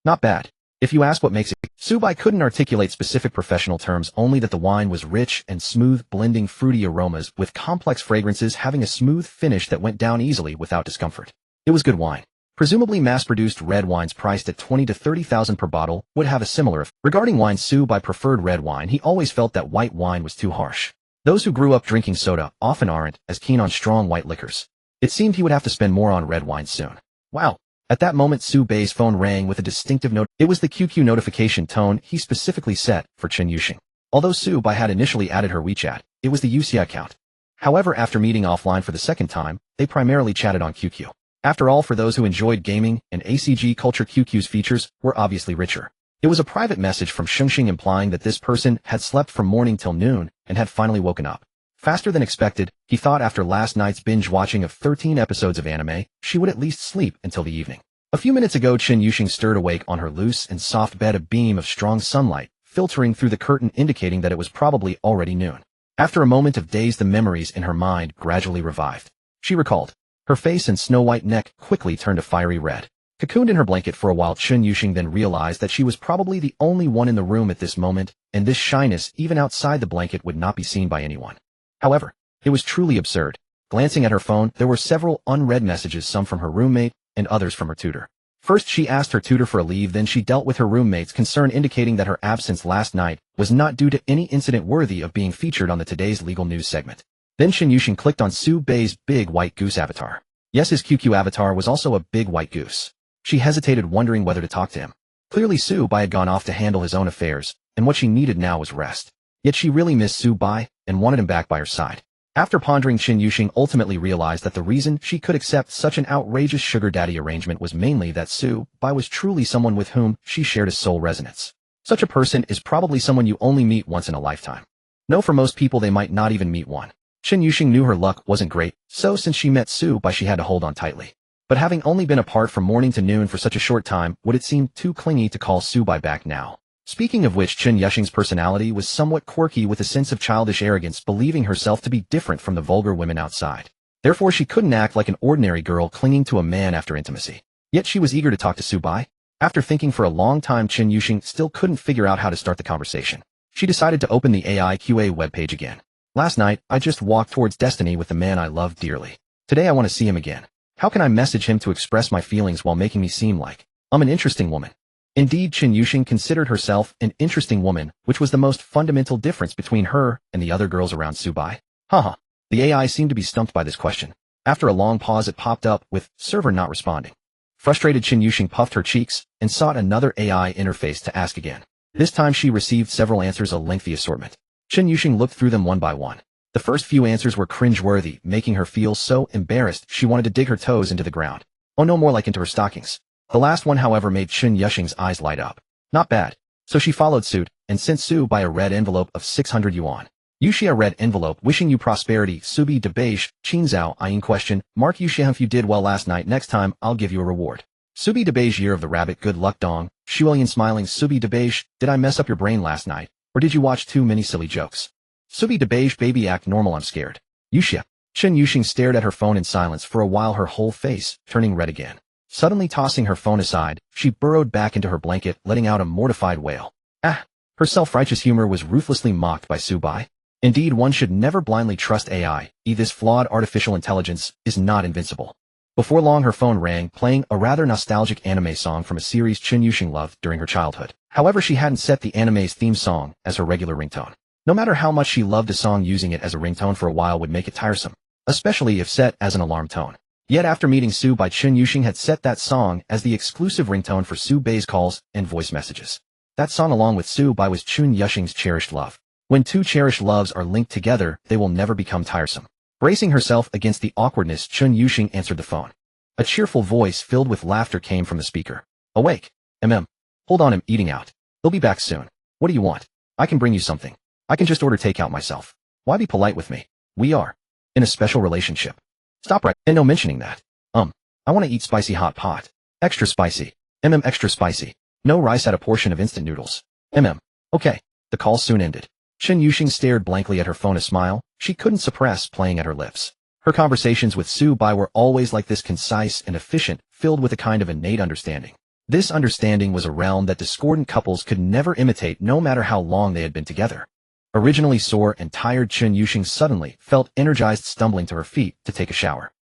Not bad. If you ask what makes it, Su Bai couldn't articulate specific professional terms, only that the wine was rich and smooth, blending fruity aromas with complex fragrances, having a smooth finish that went down easily without discomfort. It was good wine. Presumably mass-produced red wines priced at 20 to 30,000 per bottle would have a similar effect. Regarding wine, Su Bai preferred red wine. He always felt that white wine was too harsh. Those who grew up drinking soda often aren't as keen on strong white liquors. It seemed he would have to spend more on red wine soon. Wow. At that moment, Su Bai's phone rang with a distinctive note. It was the QQ notification tone he specifically set for Chen Yuxing. Although Su Bai had initially added her WeChat, it was the UCI account. However, after meeting offline for the second time, they primarily chatted on QQ. After all, for those who enjoyed gaming and ACG culture, QQ's features were obviously richer. It was a private message from Shengxing implying that this person had slept from morning till noon and had finally woken up. Faster than expected, he thought after last night's binge watching of 13 episodes of anime, she would at least sleep until the evening. A few minutes ago, Chen Yuxing stirred awake on her loose and soft bed, a beam of strong sunlight filtering through the curtain indicating that it was probably already noon. After a moment of daze, the memories in her mind gradually revived. She recalled. Her face and snow-white neck quickly turned a fiery red. Cocooned in her blanket for a while, Chen Yuxing then realized that she was probably the only one in the room at this moment, and this shyness, even outside the blanket, would not be seen by anyone. However, it was truly absurd. Glancing at her phone, there were several unread messages, some from her roommate and others from her tutor. First she asked her tutor for a leave, then she dealt with her roommate's concern indicating that her absence last night was not due to any incident worthy of being featured on the Today's Legal News segment. Then Chen Yuxing clicked on Su Bei's big white goose avatar. Yes, his QQ avatar was also a big white goose. She hesitated, wondering whether to talk to him. Clearly Su Bai had gone off to handle his own affairs, and what she needed now was rest. Yet she really missed Su Bai and wanted him back by her side. After pondering, Chen Yuxing ultimately realized that the reason she could accept such an outrageous sugar daddy arrangement was mainly that Su Bai was truly someone with whom she shared a soul resonance. Such a person is probably someone you only meet once in a lifetime. No, for most people they might not even meet one. Chen Yuxing knew her luck wasn't great, so since she met Su Bai she had to hold on tightly. But having only been apart from morning to noon for such a short time, would it seem too clingy to call Su Bai back now? Speaking of which, Chen Yuxing's personality was somewhat quirky, with a sense of childish arrogance, believing herself to be different from the vulgar women outside. Therefore she couldn't act like an ordinary girl clinging to a man after intimacy. Yet she was eager to talk to Su Bai. After thinking for a long time, Chen Yuxing still couldn't figure out how to start the conversation. She decided to open the AIQA webpage again. Last night, I just walked towards destiny with the man I love dearly. Today I want to see him again. How can I message him to express my feelings while making me seem like I'm an interesting woman? Indeed, Chen Yuxing considered herself an interesting woman, which was the most fundamental difference between her and the other girls around Su Bai. Haha. The AI seemed to be stumped by this question. After a long pause it popped up with server not responding. Frustrated, Chen Yuxing puffed her cheeks and sought another AI interface to ask again. This time she received several answers, a lengthy assortment. Chen Yuxing looked through them one by one. The first few answers were cringe-worthy, making her feel so embarrassed she wanted to dig her toes into the ground. Oh no, more like into her stockings. The last one, however, made Chen Yuxing's eyes light up. Not bad. So she followed suit and sent Su Bai a red envelope of 600 yuan. Yuxia red envelope, wishing you prosperity, Subi de Beige, Qinzhao, in question, Mark Yuxia, if you did well last night, next time, I'll give you a reward. Subi de Beige, year of the rabbit, good luck dong. Shuilian smiling, Subi de Beige, did I mess up your brain last night? Or did you watch too many silly jokes? Subi de Beige, baby act normal, I'm scared. Yuxia. Chen Yuxing stared at her phone in silence for a while, her whole face turning red again. Suddenly tossing her phone aside, she burrowed back into her blanket, letting out a mortified wail. Ah! Her self-righteous humor was ruthlessly mocked by Su Bai. Indeed, one should never blindly trust AI. This flawed artificial intelligence is not invincible. Before long her phone rang, playing a rather nostalgic anime song from a series Chen Yuxing loved during her childhood. However, she hadn't set the anime's theme song as her regular ringtone. No matter how much she loved a song, using it as a ringtone for a while would make it tiresome, especially if set as an alarm tone. Yet after meeting Su Bai, Chen Yuxing had set that song as the exclusive ringtone for Su Bai's calls and voice messages. That song, along with Su Bai, was Chen Yuxing's cherished love. When two cherished loves are linked together, they will never become tiresome. Bracing herself against the awkwardness, Chen Yuxing answered the phone. A cheerful voice filled with laughter came from the speaker. Awake. Hold on, I'm eating out. He'll be back soon. What do you want? I can bring you something. I can just order takeout myself. Why be polite with me? We are in a special relationship. Stop right. And no mentioning that. I want to eat spicy hot pot. Extra spicy. Extra spicy. No rice, at a portion of instant noodles. Okay. The call soon ended. Chen Yuxing stared blankly at her phone, a smile she couldn't suppress playing at her lips. Her conversations with Su Bai were always like this, concise and efficient, filled with a kind of innate understanding. This understanding was a realm that discordant couples could never imitate, no matter how long they had been together. Originally sore and tired, Chen Yuxing suddenly felt energized, stumbling to her feet to take a shower.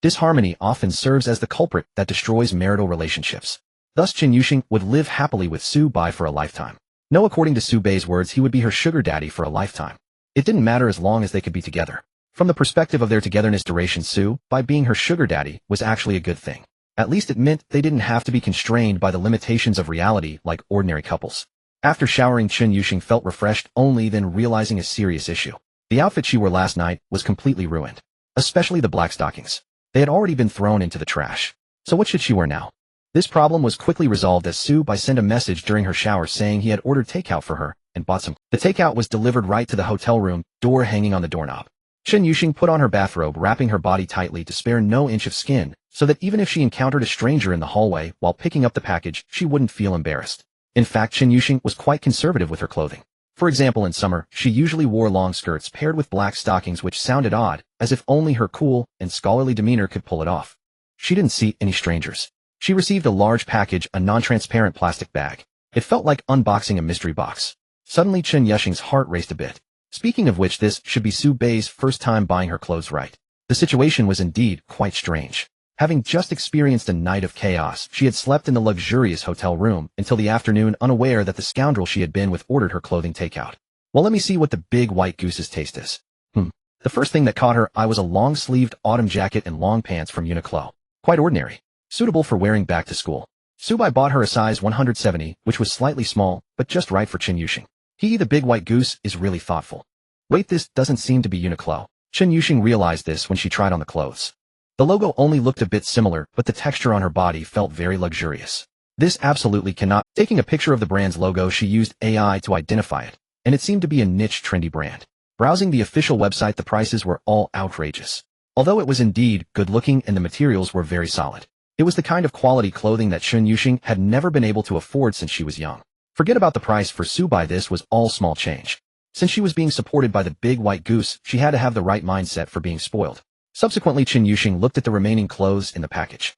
Disharmony often serves as the culprit that destroys marital relationships. Thus Chen Yuxing would live happily with Su Bai for a lifetime. No, according to Su Bai's words, he would be her sugar daddy for a lifetime. It didn't matter as long as they could be together. From the perspective of their togetherness duration, Su Bai being her sugar daddy was actually a good thing. At least it meant they didn't have to be constrained by the limitations of reality like ordinary couples. After showering, Chen Yuxing felt refreshed, only then realizing a serious issue. The outfit she wore last night was completely ruined. Especially the black stockings. They had already been thrown into the trash. So what should she wear now? This problem was quickly resolved as Su Bai sent a message during her shower saying he had ordered takeout for her and bought some. The takeout was delivered right to the hotel room, door hanging on the doorknob. Chen Yuxing put on her bathrobe, wrapping her body tightly to spare no inch of skin, so that even if she encountered a stranger in the hallway while picking up the package, she wouldn't feel embarrassed. In fact, Chen Yuxing was quite conservative with her clothing. For example, in summer, she usually wore long skirts paired with black stockings, which sounded odd, as if only her cool and scholarly demeanor could pull it off. She didn't see any strangers. She received a large package, a non-transparent plastic bag. It felt like unboxing a mystery box. Suddenly Chen Yuxing's heart raced a bit. Speaking of which, this should be Su Bai's first time buying her clothes right. The situation was indeed quite strange. Having just experienced a night of chaos, she had slept in the luxurious hotel room until the afternoon, unaware that the scoundrel she had been with ordered her clothing takeout. Well, let me see what the big white goose's taste is. The first thing that caught her eye was a long-sleeved autumn jacket and long pants from Uniqlo. Quite ordinary. Suitable for wearing back to school. Subai bought her a size 170, which was slightly small, but just right for Chen Yuxing. The big white goose, is really thoughtful. Wait, this doesn't seem to be Uniqlo. Chen Yuxing realized this when she tried on the clothes. The logo only looked a bit similar, but the texture on her body felt very luxurious. This absolutely cannot. Taking a picture of the brand's logo, she used AI to identify it, and it seemed to be a niche trendy brand. Browsing the official website, the prices were all outrageous. Although it was indeed good-looking and the materials were very solid. It was the kind of quality clothing that Chen Yuxing had never been able to afford since she was young. Forget about the price for Subai, this was all small change. Since she was being supported by the big white goose, she had to have the right mindset for being spoiled. Subsequently, Chen Yuxing looked at the remaining clothes in the package.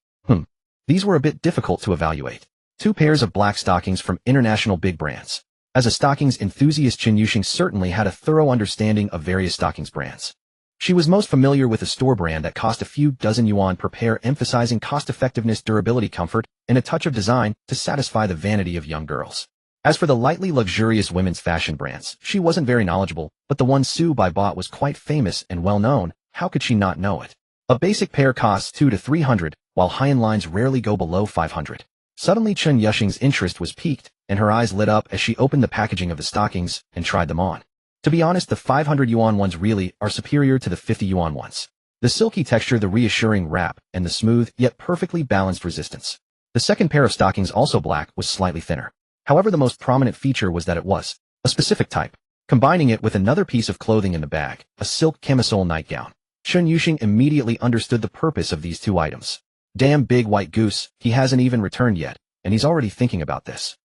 These were a bit difficult to evaluate. 2 pairs of black stockings from international big brands. As a stockings enthusiast, Chen Yuxing certainly had a thorough understanding of various stockings brands. She was most familiar with a store brand that cost a few dozen yuan per pair, emphasizing cost-effectiveness, durability, comfort, and a touch of design to satisfy the vanity of young girls. As for the lightly luxurious women's fashion brands, she wasn't very knowledgeable, but the one Subai bought was quite famous and well-known. How could she not know it? A basic pair costs 200 to 300, while high-end lines rarely go below 500. Suddenly, Chen Yuxing's interest was piqued, and her eyes lit up as she opened the packaging of the stockings and tried them on. To be honest, the 500 yuan ones really are superior to the 50 yuan ones. The silky texture, the reassuring wrap, and the smooth yet perfectly balanced resistance. The second pair of stockings, also black, was slightly thinner. However, the most prominent feature was that it was a specific type. Combining it with another piece of clothing in the bag, a silk camisole nightgown. Chen Yuxing immediately understood the purpose of these 2 items. Damn big white goose, he hasn't even returned yet, and he's already thinking about this.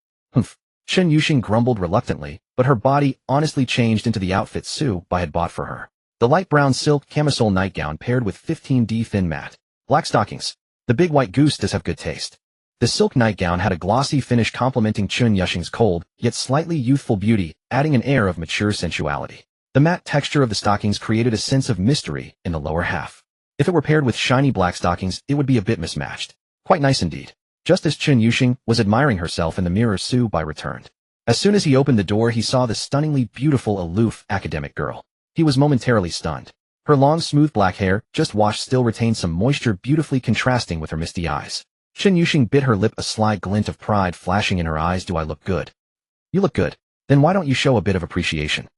Chen Yuxing grumbled reluctantly, but her body honestly changed into the outfit Subai had bought for her. The light brown silk camisole nightgown paired with 15D thin matte black stockings. The big white goose does have good taste. The silk nightgown had a glossy finish complementing Chen Yuxing's cold, yet slightly youthful beauty, adding an air of mature sensuality. The matte texture of the stockings created a sense of mystery in the lower half. If it were paired with shiny black stockings, it would be a bit mismatched. Quite nice indeed. Just as Chen Yuxing was admiring herself in the mirror, Subai returned. As soon as he opened the door, he saw the stunningly beautiful, aloof, academic girl. He was momentarily stunned. Her long, smooth black hair, just washed, still retained some moisture, beautifully contrasting with her misty eyes. Chen Yuxing bit her lip, a sly glint of pride flashing in her eyes. Do I look good? You look good. Then why don't you show a bit of appreciation?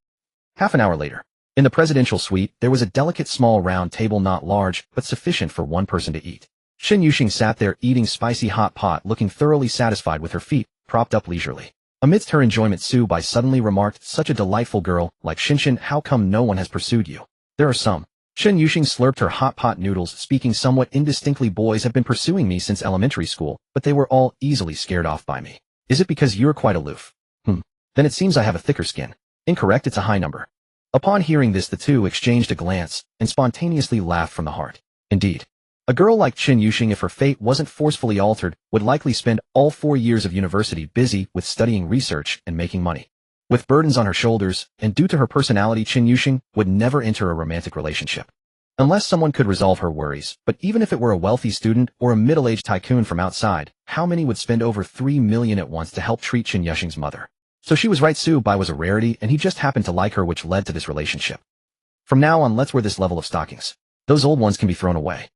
Half an hour later. In the presidential suite, there was a delicate small round table, not large, but sufficient for 1 person to eat. Chen Yuxing sat there eating spicy hot pot, looking thoroughly satisfied with her feet propped up leisurely. Amidst her enjoyment, Subai suddenly remarked, "Such a delightful girl, like Shinshin, how come no one has pursued you?" "There are some." Chen Yuxing slurped her hot pot noodles, speaking somewhat indistinctly. "Boys have been pursuing me since elementary school, but they were all easily scared off by me." "Is it because you're quite aloof?" Then it seems I have a thicker skin." "Incorrect, it's a high number." Upon hearing this, the 2 exchanged a glance and spontaneously laughed from the heart. Indeed. A girl like Chen Yuxing, if her fate wasn't forcefully altered, would likely spend all 4 years of university busy with studying, research, and making money. With burdens on her shoulders, and due to her personality, Chen Yuxing would never enter a romantic relationship. Unless someone could resolve her worries, but even if it were a wealthy student or a middle-aged tycoon from outside, how many would spend over 3 million at once to help treat Chen Yuxing's mother? So she was right, Subai was a rarity, and he just happened to like her, which led to this relationship. From now on, let's wear this level of stockings. Those old ones can be thrown away.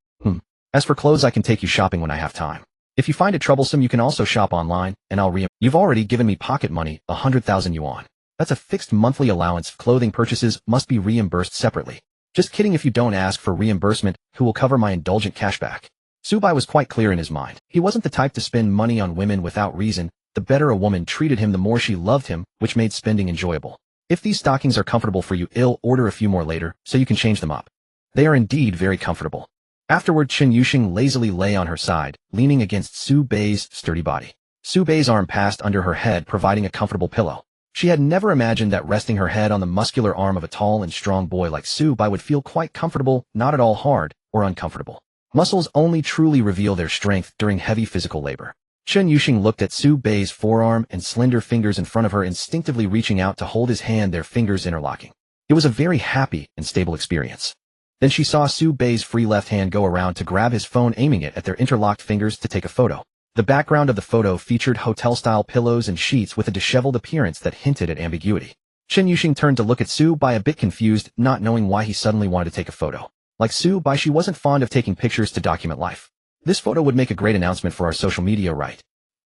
As for clothes, I can take you shopping when I have time. If you find it troublesome, you can also shop online, and I'll You've already given me pocket money, 100,000 yuan. That's a fixed monthly allowance. Clothing purchases must be reimbursed separately. Just kidding, if you don't ask for reimbursement, who will cover my indulgent cashback? Subai was quite clear in his mind. He wasn't the type to spend money on women without reason. The better a woman treated him, the more she loved him, which made spending enjoyable. If these stockings are comfortable for you, I'll order a few more later, so you can change them up. They are indeed very comfortable. Afterward, Chen Yuxing lazily lay on her side, leaning against Subai's sturdy body. Subai's arm passed under her head, providing a comfortable pillow. She had never imagined that resting her head on the muscular arm of a tall and strong boy like Subai would feel quite comfortable, not at all hard or uncomfortable. Muscles only truly reveal their strength during heavy physical labor. Chen Yuxing looked at Subai's forearm and slender fingers in front of her, instinctively reaching out to hold his hand, their fingers interlocking. It was a very happy and stable experience. Then she saw Su Bei's free left hand go around to grab his phone, aiming it at their interlocked fingers to take a photo. The background of the photo featured hotel-style pillows and sheets with a disheveled appearance that hinted at ambiguity. Chen Yuxing turned to look at Su Bai, a bit confused, not knowing why he suddenly wanted to take a photo. Like Su Bai, she wasn't fond of taking pictures to document life. This photo would make a great announcement for our social media, right?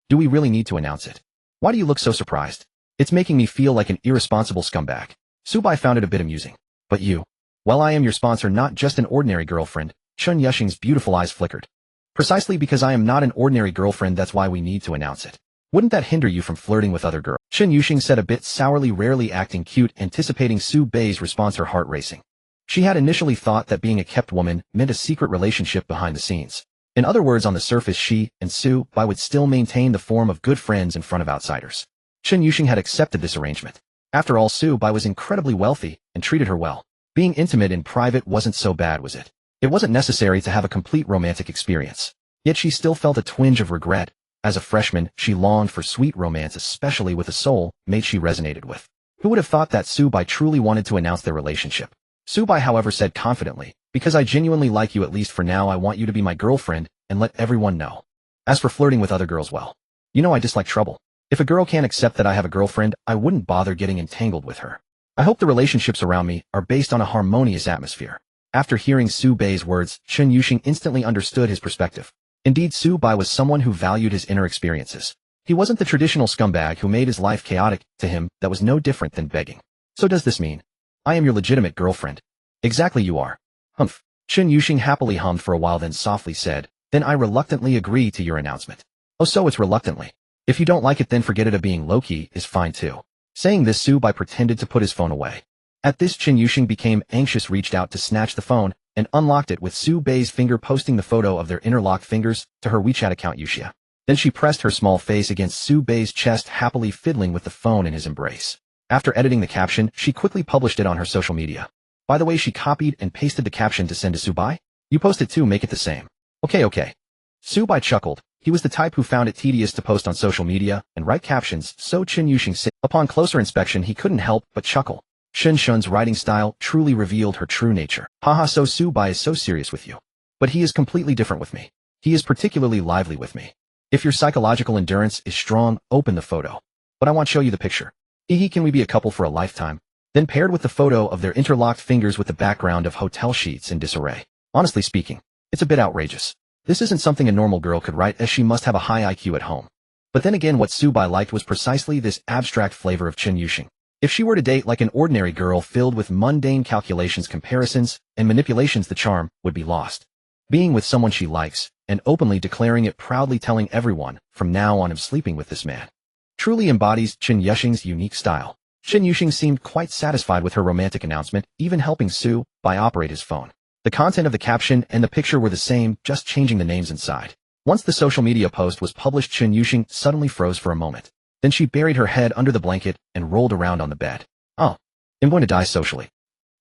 Do we really need to announce it? Why do you look so surprised? It's making me feel like an irresponsible scumbag. Su Bai found it a bit amusing. But you? Well, I am your sponsor, not just an ordinary girlfriend. Chen Yuxing's beautiful eyes flickered. Precisely because I am not an ordinary girlfriend, that's why we need to announce it. Wouldn't that hinder you from flirting with other girls? Chen Yuxing said a bit sourly, rarely acting cute, anticipating Su Bei's response, her heart racing. She had initially thought that being a kept woman meant a secret relationship behind the scenes. In other words, on the surface, she and Su Bai would still maintain the form of good friends in front of outsiders. Chen Yuxing had accepted this arrangement. After all, Su Bai was incredibly wealthy and treated her well. Being intimate in private wasn't so bad, was it? It wasn't necessary to have a complete romantic experience. Yet she still felt a twinge of regret. As a freshman, she longed for sweet romance, especially with a soul-mate she resonated with. Who would have thought that Su Bai truly wanted to announce their relationship? Su Bai, however, said confidently, "Because I genuinely like you, at least for now, I want you to be my girlfriend, and let everyone know. As for flirting with other girls, well, you know I dislike trouble. If a girl can't accept that I have a girlfriend, I wouldn't bother getting entangled with her. I hope the relationships around me are based on a harmonious atmosphere." After hearing Su Bei's words, Chen Yuxing instantly understood his perspective. Indeed, Su Bai was someone who valued his inner experiences. He wasn't the traditional scumbag who made his life chaotic. To him, that was no different than begging. "So does this mean I am your legitimate girlfriend?" "Exactly, you are." "Humph." Chen Yuxing happily hummed for a while, then softly said, "Then I reluctantly agree to your announcement." "Oh, so it's reluctantly. If you don't like it, then forget it. A being low-key is fine too." Saying this, Su Bai pretended to put his phone away. At this, Chen Yuxing became anxious, reached out to snatch the phone, and unlocked it with Su Bei's finger posting the photo of their interlocked fingers to her WeChat account Yuxia. Then she pressed her small face against Su Bei's chest, happily fiddling with the phone in his embrace. After editing the caption, she quickly published it on her social media. By the way, she copied and pasted the caption to send to Su Bai. "You post it too, make it the same." Okay. Su Bai chuckled. He was the type who found it tedious to post on social media and write captions, so Chen Yuxing said. Upon closer inspection, he couldn't help but chuckle. Shen Shun's writing style truly revealed her true nature. "Haha, so Su Bai is so serious with you. But he is completely different with me. He is particularly lively with me. If your psychological endurance is strong, open the photo. But I want to show you the picture. Can we be a couple for a lifetime?" Then paired with the photo of their interlocked fingers with the background of hotel sheets in disarray. Honestly speaking, it's a bit outrageous. This isn't something a normal girl could write, as she must have a high IQ at home. But then again, what Su Bai liked was precisely this abstract flavor of Chen Yuxing. If she were to date like an ordinary girl filled with mundane calculations, comparisons, and manipulations, the charm would be lost. Being with someone she likes, and openly declaring it, proudly telling everyone, "From now on I'm sleeping with this man," truly embodies Chen Yuxing's unique style. Chen Yuxing seemed quite satisfied with her romantic announcement, even helping Su Bai operate his phone. The content of the caption and the picture were the same, just changing the names inside. Once the social media post was published, Chen Yuxing suddenly froze for a moment. Then she buried her head under the blanket and rolled around on the bed. "Oh, I'm going to die socially."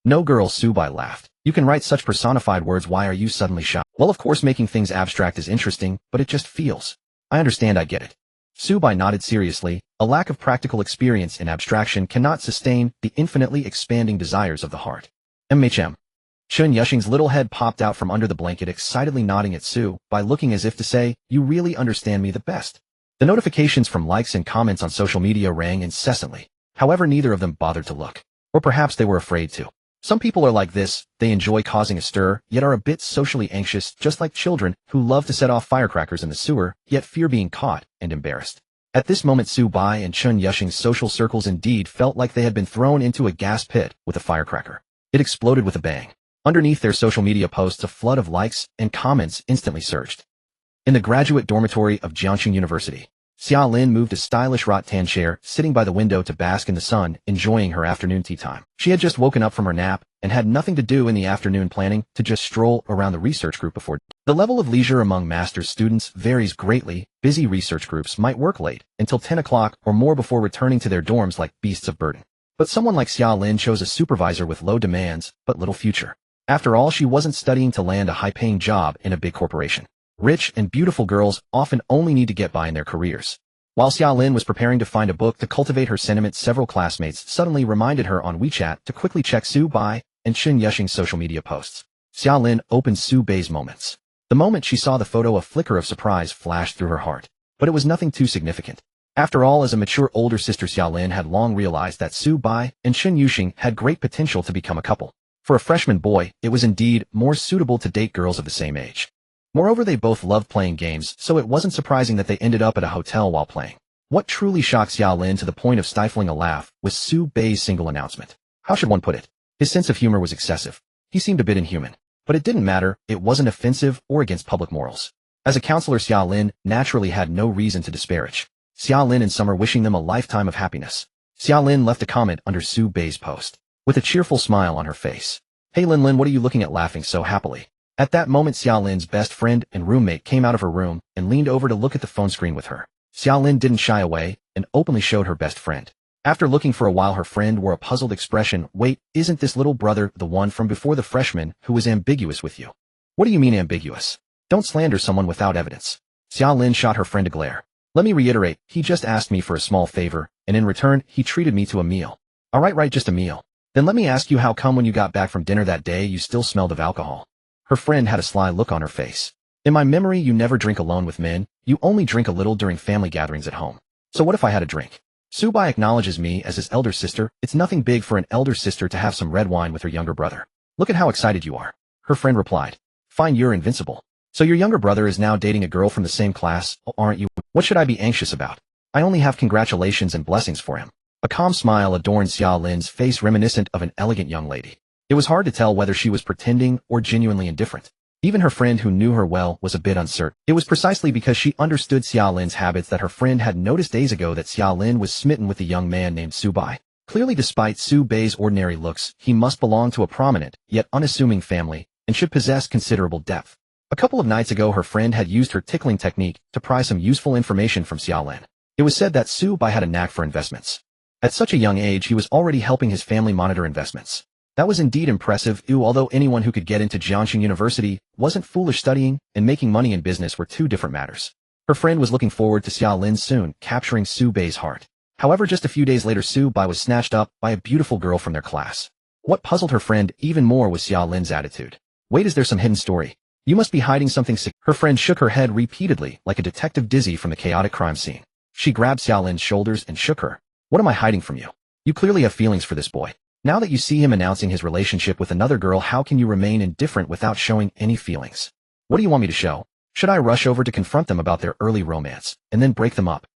"No, girl," Su Bai laughed. "You can write such personified words. Why are you suddenly shocked?" "Well, of course making things abstract is interesting, but it just feels." "I understand, I get it." Su Bai nodded seriously. A lack of practical experience in abstraction cannot sustain the infinitely expanding desires of the heart. "MHM." Chen Yuxing's little head popped out from under the blanket, excitedly nodding at Su Bai, looking as if to say, "You really understand me the best." The notifications from likes and comments on social media rang incessantly. However, neither of them bothered to look. Or perhaps they were afraid to. Some people are like this. They enjoy causing a stir, yet are a bit socially anxious, just like children who love to set off firecrackers in the sewer, yet fear being caught and embarrassed. At this moment, Su Bai and Chen Yuxing's social circles indeed felt like they had been thrown into a gas pit with a firecracker. It exploded with a bang. Underneath their social media posts, a flood of likes and comments instantly surged. In the graduate dormitory of Jiangxing University, Xia Lin moved a stylish rattan chair, sitting by the window to bask in the sun, enjoying her afternoon tea time. She had just woken up from her nap and had nothing to do in the afternoon, planning to just stroll around the research group before. The level of leisure among master's students varies greatly. Busy research groups might work late, until 10 o'clock or more, before returning to their dorms like beasts of burden. But someone like Xia Lin chose a supervisor with low demands, but little future. After all, she wasn't studying to land a high-paying job in a big corporation. Rich and beautiful girls often only need to get by in their careers. While Xia Lin was preparing to find a book to cultivate her sentiments, several classmates suddenly reminded her on WeChat to quickly check Su Bai and Chen Yuxing's social media posts. Xiaolin opened Su Bei's moments. The moment she saw the photo, a flicker of surprise flashed through her heart. But it was nothing too significant. After all, as a mature older sister, Xiaolin had long realized that Su Bei and Chen Yuxing had great potential to become a couple. For a freshman boy, it was indeed more suitable to date girls of the same age. Moreover, they both loved playing games, so it wasn't surprising that they ended up at a hotel while playing. What truly shocked Xiaolin to the point of stifling a laugh was Su Bei's single announcement. How should one put it? His sense of humor was excessive. He seemed a bit inhuman. But it didn't matter, it wasn't offensive or against public morals. As a counselor, Xiaolin naturally had no reason to disparage Xiaolin and Summer, wishing them a lifetime of happiness. Xiaolin left a comment under Su Bei's post, with a cheerful smile on her face. Hey Lin, what are you looking at laughing so happily? At that moment, Xiaolin's best friend and roommate came out of her room and leaned over to look at the phone screen with her. Xiaolin didn't shy away and openly showed her best friend. After looking for a while, her friend wore a puzzled expression. Wait, isn't this little brother the one from before, the freshman who was ambiguous with you? What do you mean ambiguous? Don't slander someone without evidence. Xiaolin shot her friend a glare. Let me reiterate, he just asked me for a small favor, and in return, he treated me to a meal. Right, just a meal. Then let me ask you, how come when you got back from dinner that day you still smelled of alcohol? Her friend had a sly look on her face. In my memory, you never drink alone with men, you only drink a little during family gatherings at home. So what if I had a drink? Su Bai acknowledges me as his elder sister. It's nothing big for an elder sister to have some red wine with her younger brother. Look at how excited you are. Her friend replied. Fine, you're invincible. So your younger brother is now dating a girl from the same class, aren't you? What should I be anxious about? I only have congratulations and blessings for him. A calm smile adorned Xiaolin's face, reminiscent of an elegant young lady. It was hard to tell whether she was pretending or genuinely indifferent. Even her friend, who knew her well, was a bit uncertain. It was precisely because she understood Xiaolin's habits that her friend had noticed days ago that Xiaolin was smitten with a young man named Su Bai. Clearly, despite Su Bei's ordinary looks, he must belong to a prominent, yet unassuming family, and should possess considerable depth. A couple of nights ago, her friend had used her tickling technique to pry some useful information from Xiaolin. It was said that Su Bai had a knack for investments. At such a young age, he was already helping his family monitor investments. That was indeed impressive, although anyone who could get into Jiangxing University wasn't foolish. Studying and making money in business were two different matters. Her friend was looking forward to Xiaolin soon capturing Su Bei's heart. However, just a few days later, Su Bai was snatched up by a beautiful girl from their class. What puzzled her friend even more was Xiaolin's attitude. Wait, is there some hidden story? You must be hiding something. Her friend shook her head repeatedly, like a detective dizzy from the chaotic crime scene. She grabbed Xiaolin's shoulders and shook her. What am I hiding from you? You clearly have feelings for this boy. Now that you see him announcing his relationship with another girl, how can you remain indifferent without showing any feelings? What do you want me to show? Should I rush over to confront them about their early romance, and then break them up?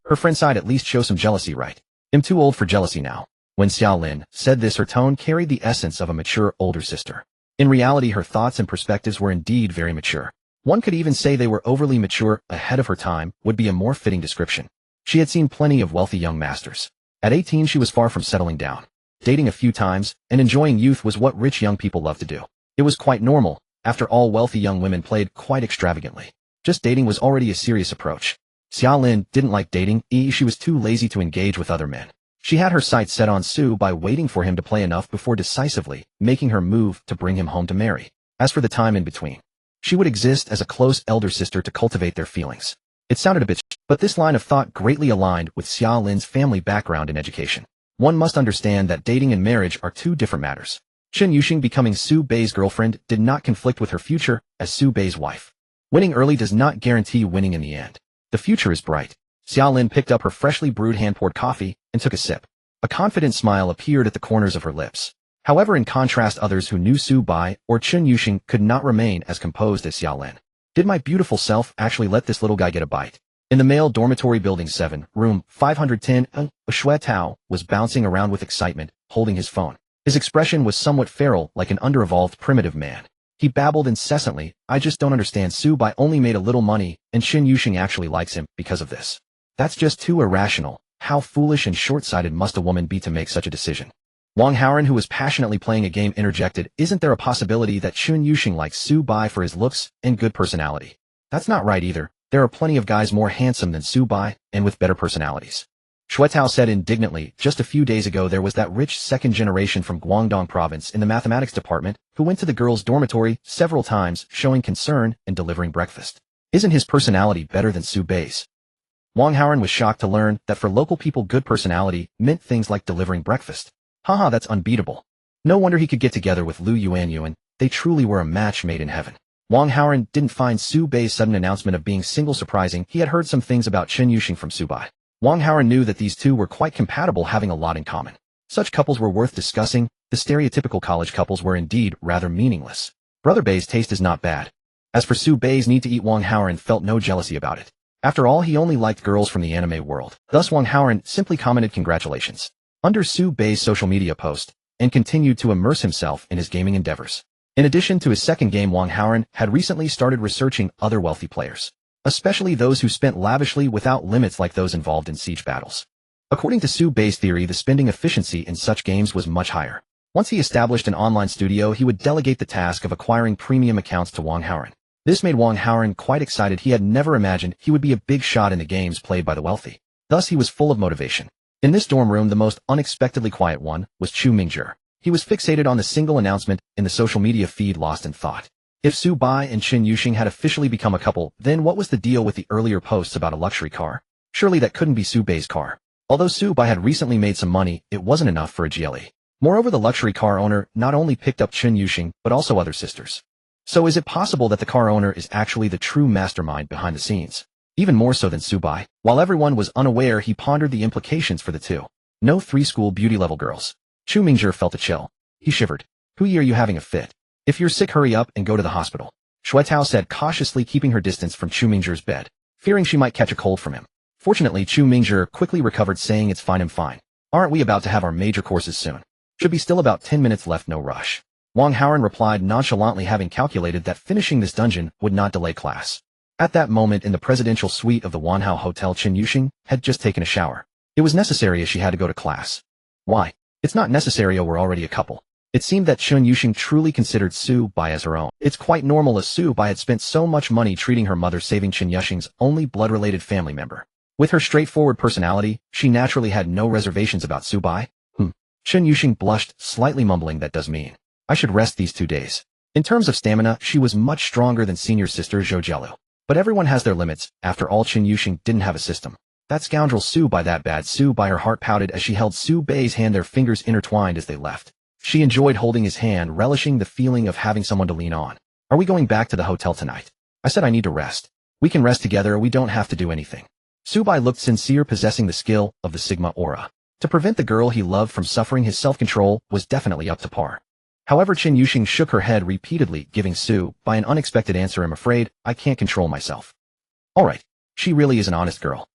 Her friend sighed. At least show some jealousy, right? I'm too old for jealousy now. When Xiaolin said this, her tone carried the essence of a mature older sister. In reality, her thoughts and perspectives were indeed very mature. One could even say they were overly mature. Ahead of her time would be a more fitting description. She had seen plenty of wealthy young masters. At 18, she was far from settling down. Dating a few times and enjoying youth was what rich young people love to do. It was quite normal. After all, wealthy young women played quite extravagantly. Just dating was already a serious approach. Xiaolin didn't like dating. She was too lazy to engage with other men. She had her sights set on Su by waiting for him to play enough before decisively making her move to bring him home to marry. As for the time in between, she would exist as a close elder sister to cultivate their feelings. It sounded a bit, but this line of thought greatly aligned with Xiaolin's family background and education. One must understand that dating and marriage are two different matters. Chen Yuxing becoming Su Bei's girlfriend did not conflict with her future as Su Bei's wife. Winning early does not guarantee winning in the end. The future is bright. Xiaolin picked up her freshly brewed hand-poured coffee and took a sip. A confident smile appeared at the corners of her lips. However, in contrast, others who knew Su Bai or Chen Yuxing could not remain as composed as Xiaolin. Did my beautiful self actually let this little guy get a bite? In the male dormitory building 7, room 510, Shui Tao was bouncing around with excitement, holding his phone. His expression was somewhat feral, like an under-evolved primitive man. He babbled incessantly. I just don't understand. Su Bai only made a little money, and Chen Yuxing actually likes him because of this. That's just too irrational. How foolish and short-sighted must a woman be to make such a decision? Wang Haoran, who was passionately playing a game, interjected, isn't there a possibility that Chen Yuxing likes Su Bai for his looks and good personality? That's not right either. There are plenty of guys more handsome than Su Bai and with better personalities. Shui Tao said indignantly. Just a few days ago there was that rich second generation from Guangdong province in the mathematics department who went to the girls' dormitory several times, showing concern and delivering breakfast. Isn't his personality better than Su Bei's? Wang Haoran was shocked to learn that for local people good personality meant things like delivering breakfast. Haha, that's unbeatable. No wonder he could get together with Lu Yuanyuan. They truly were a match made in heaven. Wang Haoran didn't find Su Bai's sudden announcement of being single surprising. He had heard some things about Chen Yuxing from Su Bai. Wang Haoran knew that these two were quite compatible, having a lot in common. Such couples were worth discussing. The stereotypical college couples were indeed rather meaningless. Brother Bai's taste is not bad. As for Su Bai's need to eat, Wang Haoran felt no jealousy about it. After all, he only liked girls from the anime world. Thus Wang Haoran simply commented congratulations under Su Bai's social media post and continued to immerse himself in his gaming endeavors. In addition to his second game, Wang Haoran had recently started researching other wealthy players, especially those who spent lavishly without limits like those involved in siege battles. According to Su Bai's theory, the spending efficiency in such games was much higher. Once he established an online studio, he would delegate the task of acquiring premium accounts to Wang Haoran. This made Wang Haoran quite excited. He had never imagined he would be a big shot in the games played by the wealthy. Thus he was full of motivation. In this dorm room, the most unexpectedly quiet one was Chu Mingjie. He was fixated on the single announcement in the social media feed, lost in thought. If Su Bai and Chen Yuxing had officially become a couple, then what was the deal with the earlier posts about a luxury car? Surely that couldn't be Su Bai's car. Although Su Bai had recently made some money, it wasn't enough for a GLE. Moreover, the luxury car owner not only picked up Chen Yuxing, but also other sisters. So is it possible that the car owner is actually the true mastermind behind the scenes? Even more so than Su Bai. While everyone was unaware, he pondered the implications for the two. No three-school beauty-level girls. Chu Mingjie felt a chill. He shivered. Hui, are you having a fit? If you're sick, hurry up and go to the hospital. Shuetao said, cautiously keeping her distance from Chu Mingjie's bed, fearing she might catch a cold from him. Fortunately, Chu Mingjie quickly recovered, saying, it's fine, I'm fine. Aren't we about to have our major courses soon? Should be still about 10 minutes left, no rush. Wang Haoran replied nonchalantly, having calculated that finishing this dungeon would not delay class. At that moment in the presidential suite of the Wanhao Hotel, Chen Yuxing had just taken a shower. It was necessary as she had to go to class. Why? It's not necessary, we're already a couple. It seemed that Chen Yuxing truly considered Su Bai as her own. It's quite normal, as Su Bai had spent so much money treating her mother, saving Chen Yuxing's only blood-related family member. With her straightforward personality, she naturally had no reservations about Su Bai. Chen Yuxing blushed, slightly mumbling, that does mean I should rest these 2 days. In terms of stamina, she was much stronger than senior sister Zhou Jielu. But everyone has their limits. After all, Chen Yuxing didn't have a system. That scoundrel Su Bai, that bad Su Bai. Her heart pouted as she held Su Bai's hand, their fingers intertwined as they left. She enjoyed holding his hand, relishing the feeling of having someone to lean on. Are we going back to the hotel tonight? I said I need to rest. We can rest together, we don't have to do anything. Su Bai looked sincere, possessing the skill of the Sigma aura. To prevent the girl he loved from suffering, his self-control was definitely up to par. However, Chen Yuxing shook her head repeatedly, giving Su Bai an unexpected answer. I'm afraid I can't control myself. Alright, she really is an honest girl.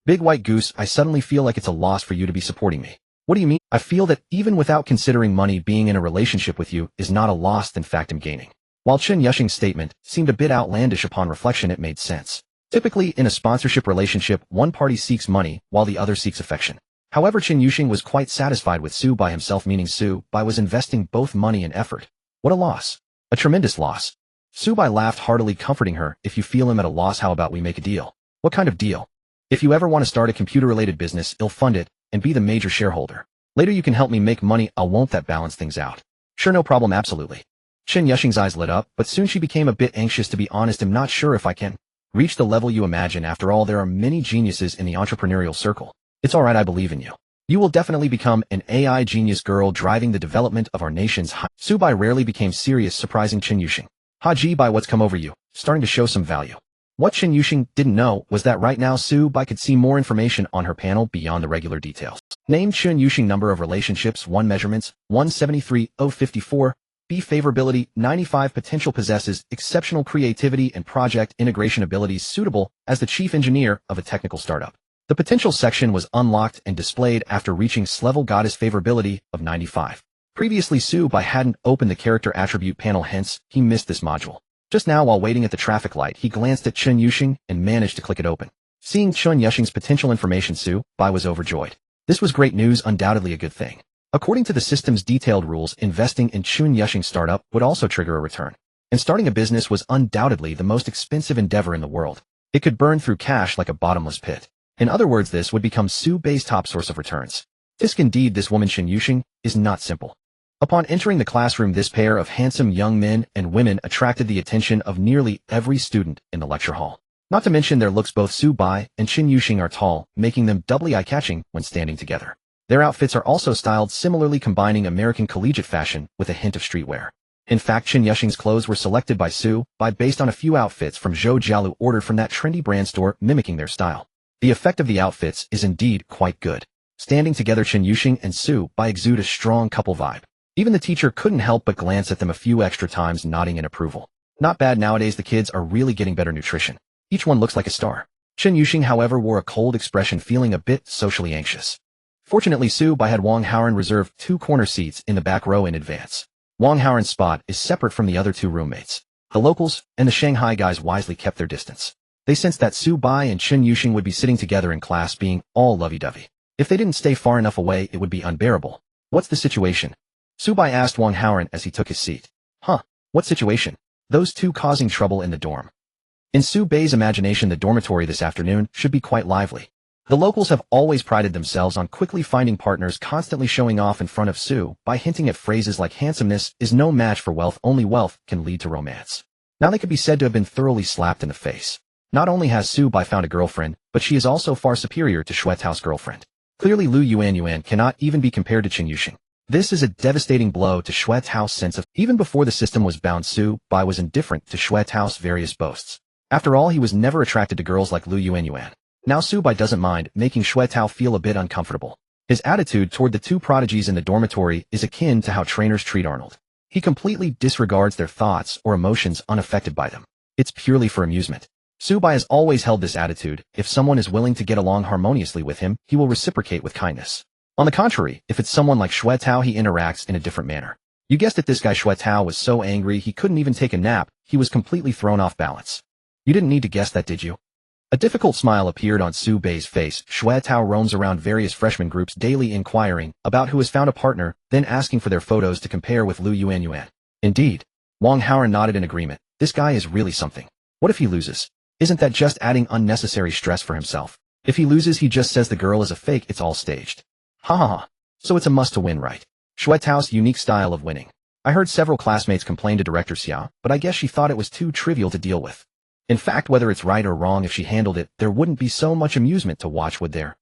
Big White Goose, I suddenly feel like it's a loss for you to be supporting me. What do you mean? I feel that even without considering money, being in a relationship with you is not a loss, in fact I'm gaining. While Chen Yuxing's statement seemed a bit outlandish, upon reflection it made sense. Typically, in a sponsorship relationship, one party seeks money while the other seeks affection. However, Chen Yuxing was quite satisfied with Su Bai himself, meaning Su Bai was investing both money and effort. What a loss. A tremendous loss. Su Bai laughed heartily, comforting her. If you feel him at a loss, how about we make a deal? What kind of deal? If you ever want to start a computer-related business, I'll fund it and be the major shareholder. Later you can help me make money, won't that balance things out? Sure, no problem, absolutely. Chen Yuxing's eyes lit up, but soon she became a bit anxious. To be honest, I'm not sure if I can reach the level you imagine. After all, there are many geniuses in the entrepreneurial circle. It's alright, I believe in you. You will definitely become an AI genius girl, driving the development of our nation's high. Su Bai rarely became serious, surprising Chen Yuxing. Haji Bai, what's come over you? Starting to show some value. What Chen Yuxing didn't know was that right now Su Bai could see more information on her panel beyond the regular details. Name Chen Yuxing. Number of relationships 1, measurements 173, 054, B favorability 95, potential possesses exceptional creativity and project integration abilities, suitable as the chief engineer of a technical startup. The potential section was unlocked and displayed after reaching level goddess favorability of 95. Previously, Su Bai hadn't opened the character attribute panel, hence he missed this module. Just now, while waiting at the traffic light, he glanced at Chen Yuxing and managed to click it open. Seeing Chen Yuxing's potential information, Su Bai was overjoyed. This was great news, undoubtedly a good thing. According to the system's detailed rules, investing in Chen Yuxing's startup would also trigger a return. And starting a business was undoubtedly the most expensive endeavor in the world. It could burn through cash like a bottomless pit. In other words, this would become Su Bai's top source of returns. Tisk, indeed, this woman Chen Yuxing is not simple. Upon entering the classroom, this pair of handsome young men and women attracted the attention of nearly every student in the lecture hall. Not to mention their looks, both Su Bai and Chen Yuxing are tall, making them doubly eye-catching when standing together. Their outfits are also styled similarly, combining American collegiate fashion with a hint of streetwear. In fact, Chen Yuxing's clothes were selected by Su Bai based on a few outfits from Zhou Jialu ordered from that trendy brand store, mimicking their style. The effect of the outfits is indeed quite good. Standing together, Chen Yuxing and Su Bai exude a strong couple vibe. Even the teacher couldn't help but glance at them a few extra times, nodding in approval. Not bad. Nowadays the kids are really getting better nutrition. Each one looks like a star. Chen Yuxing, however, wore a cold expression, feeling a bit socially anxious. Fortunately, Su Bai had Wang Haoran reserve 2 corner seats in the back row in advance. Wang Haoran's spot is separate from the other 2 roommates. The locals and the Shanghai guys wisely kept their distance. They sensed that Su Bai and Chen Yuxing would be sitting together in class, being all lovey-dovey. If they didn't stay far enough away, it would be unbearable. What's the situation? Su Bai asked Wang Haoran as he took his seat. Huh? What situation? Those 2 causing trouble in the dorm. In Su Bai's imagination, the dormitory this afternoon should be quite lively. The locals have always prided themselves on quickly finding partners, constantly showing off in front of Su Bai, hinting at phrases like handsomeness is no match for wealth, only wealth can lead to romance. Now they could be said to have been thoroughly slapped in the face. Not only has Su Bai found a girlfriend, but she is also far superior to Xue Tao's girlfriend. Clearly Lu Yuanyuan cannot even be compared to Chen Yuxing. This is a devastating blow to Xue Tao's sense of. Even before the system was bound, Su Bai was indifferent to Xue Tao's various boasts. After all, he was never attracted to girls like Lu Yuanyuan. Now Su Bai doesn't mind making Xue Tao feel a bit uncomfortable. His attitude toward the 2 prodigies in the dormitory is akin to how trainers treat Arnold. He completely disregards their thoughts or emotions, unaffected by them. It's purely for amusement. Su Bai has always held this attitude. If someone is willing to get along harmoniously with him, he will reciprocate with kindness. On the contrary, if it's someone like Xue Tao, he interacts in a different manner. You guessed it, this guy Xue Tao was so angry he couldn't even take a nap. He was completely thrown off balance. You didn't need to guess that, did you? A difficult smile appeared on Su Bai's face. Xue Tao roams around various freshman groups daily, inquiring about who has found a partner, then asking for their photos to compare with Lu Yuanyuan. Indeed. Wang Haoran nodded in agreement. This guy is really something. What if he loses? Isn't that just adding unnecessary stress for himself? If he loses, he just says the girl is a fake, it's all staged. Ha ha ha. So it's a must to win, right? Xue Tao's unique style of winning. I heard several classmates complain to Director Xia, but I guess she thought it was too trivial to deal with. In fact, whether it's right or wrong, if she handled it, there wouldn't be so much amusement to watch, would there?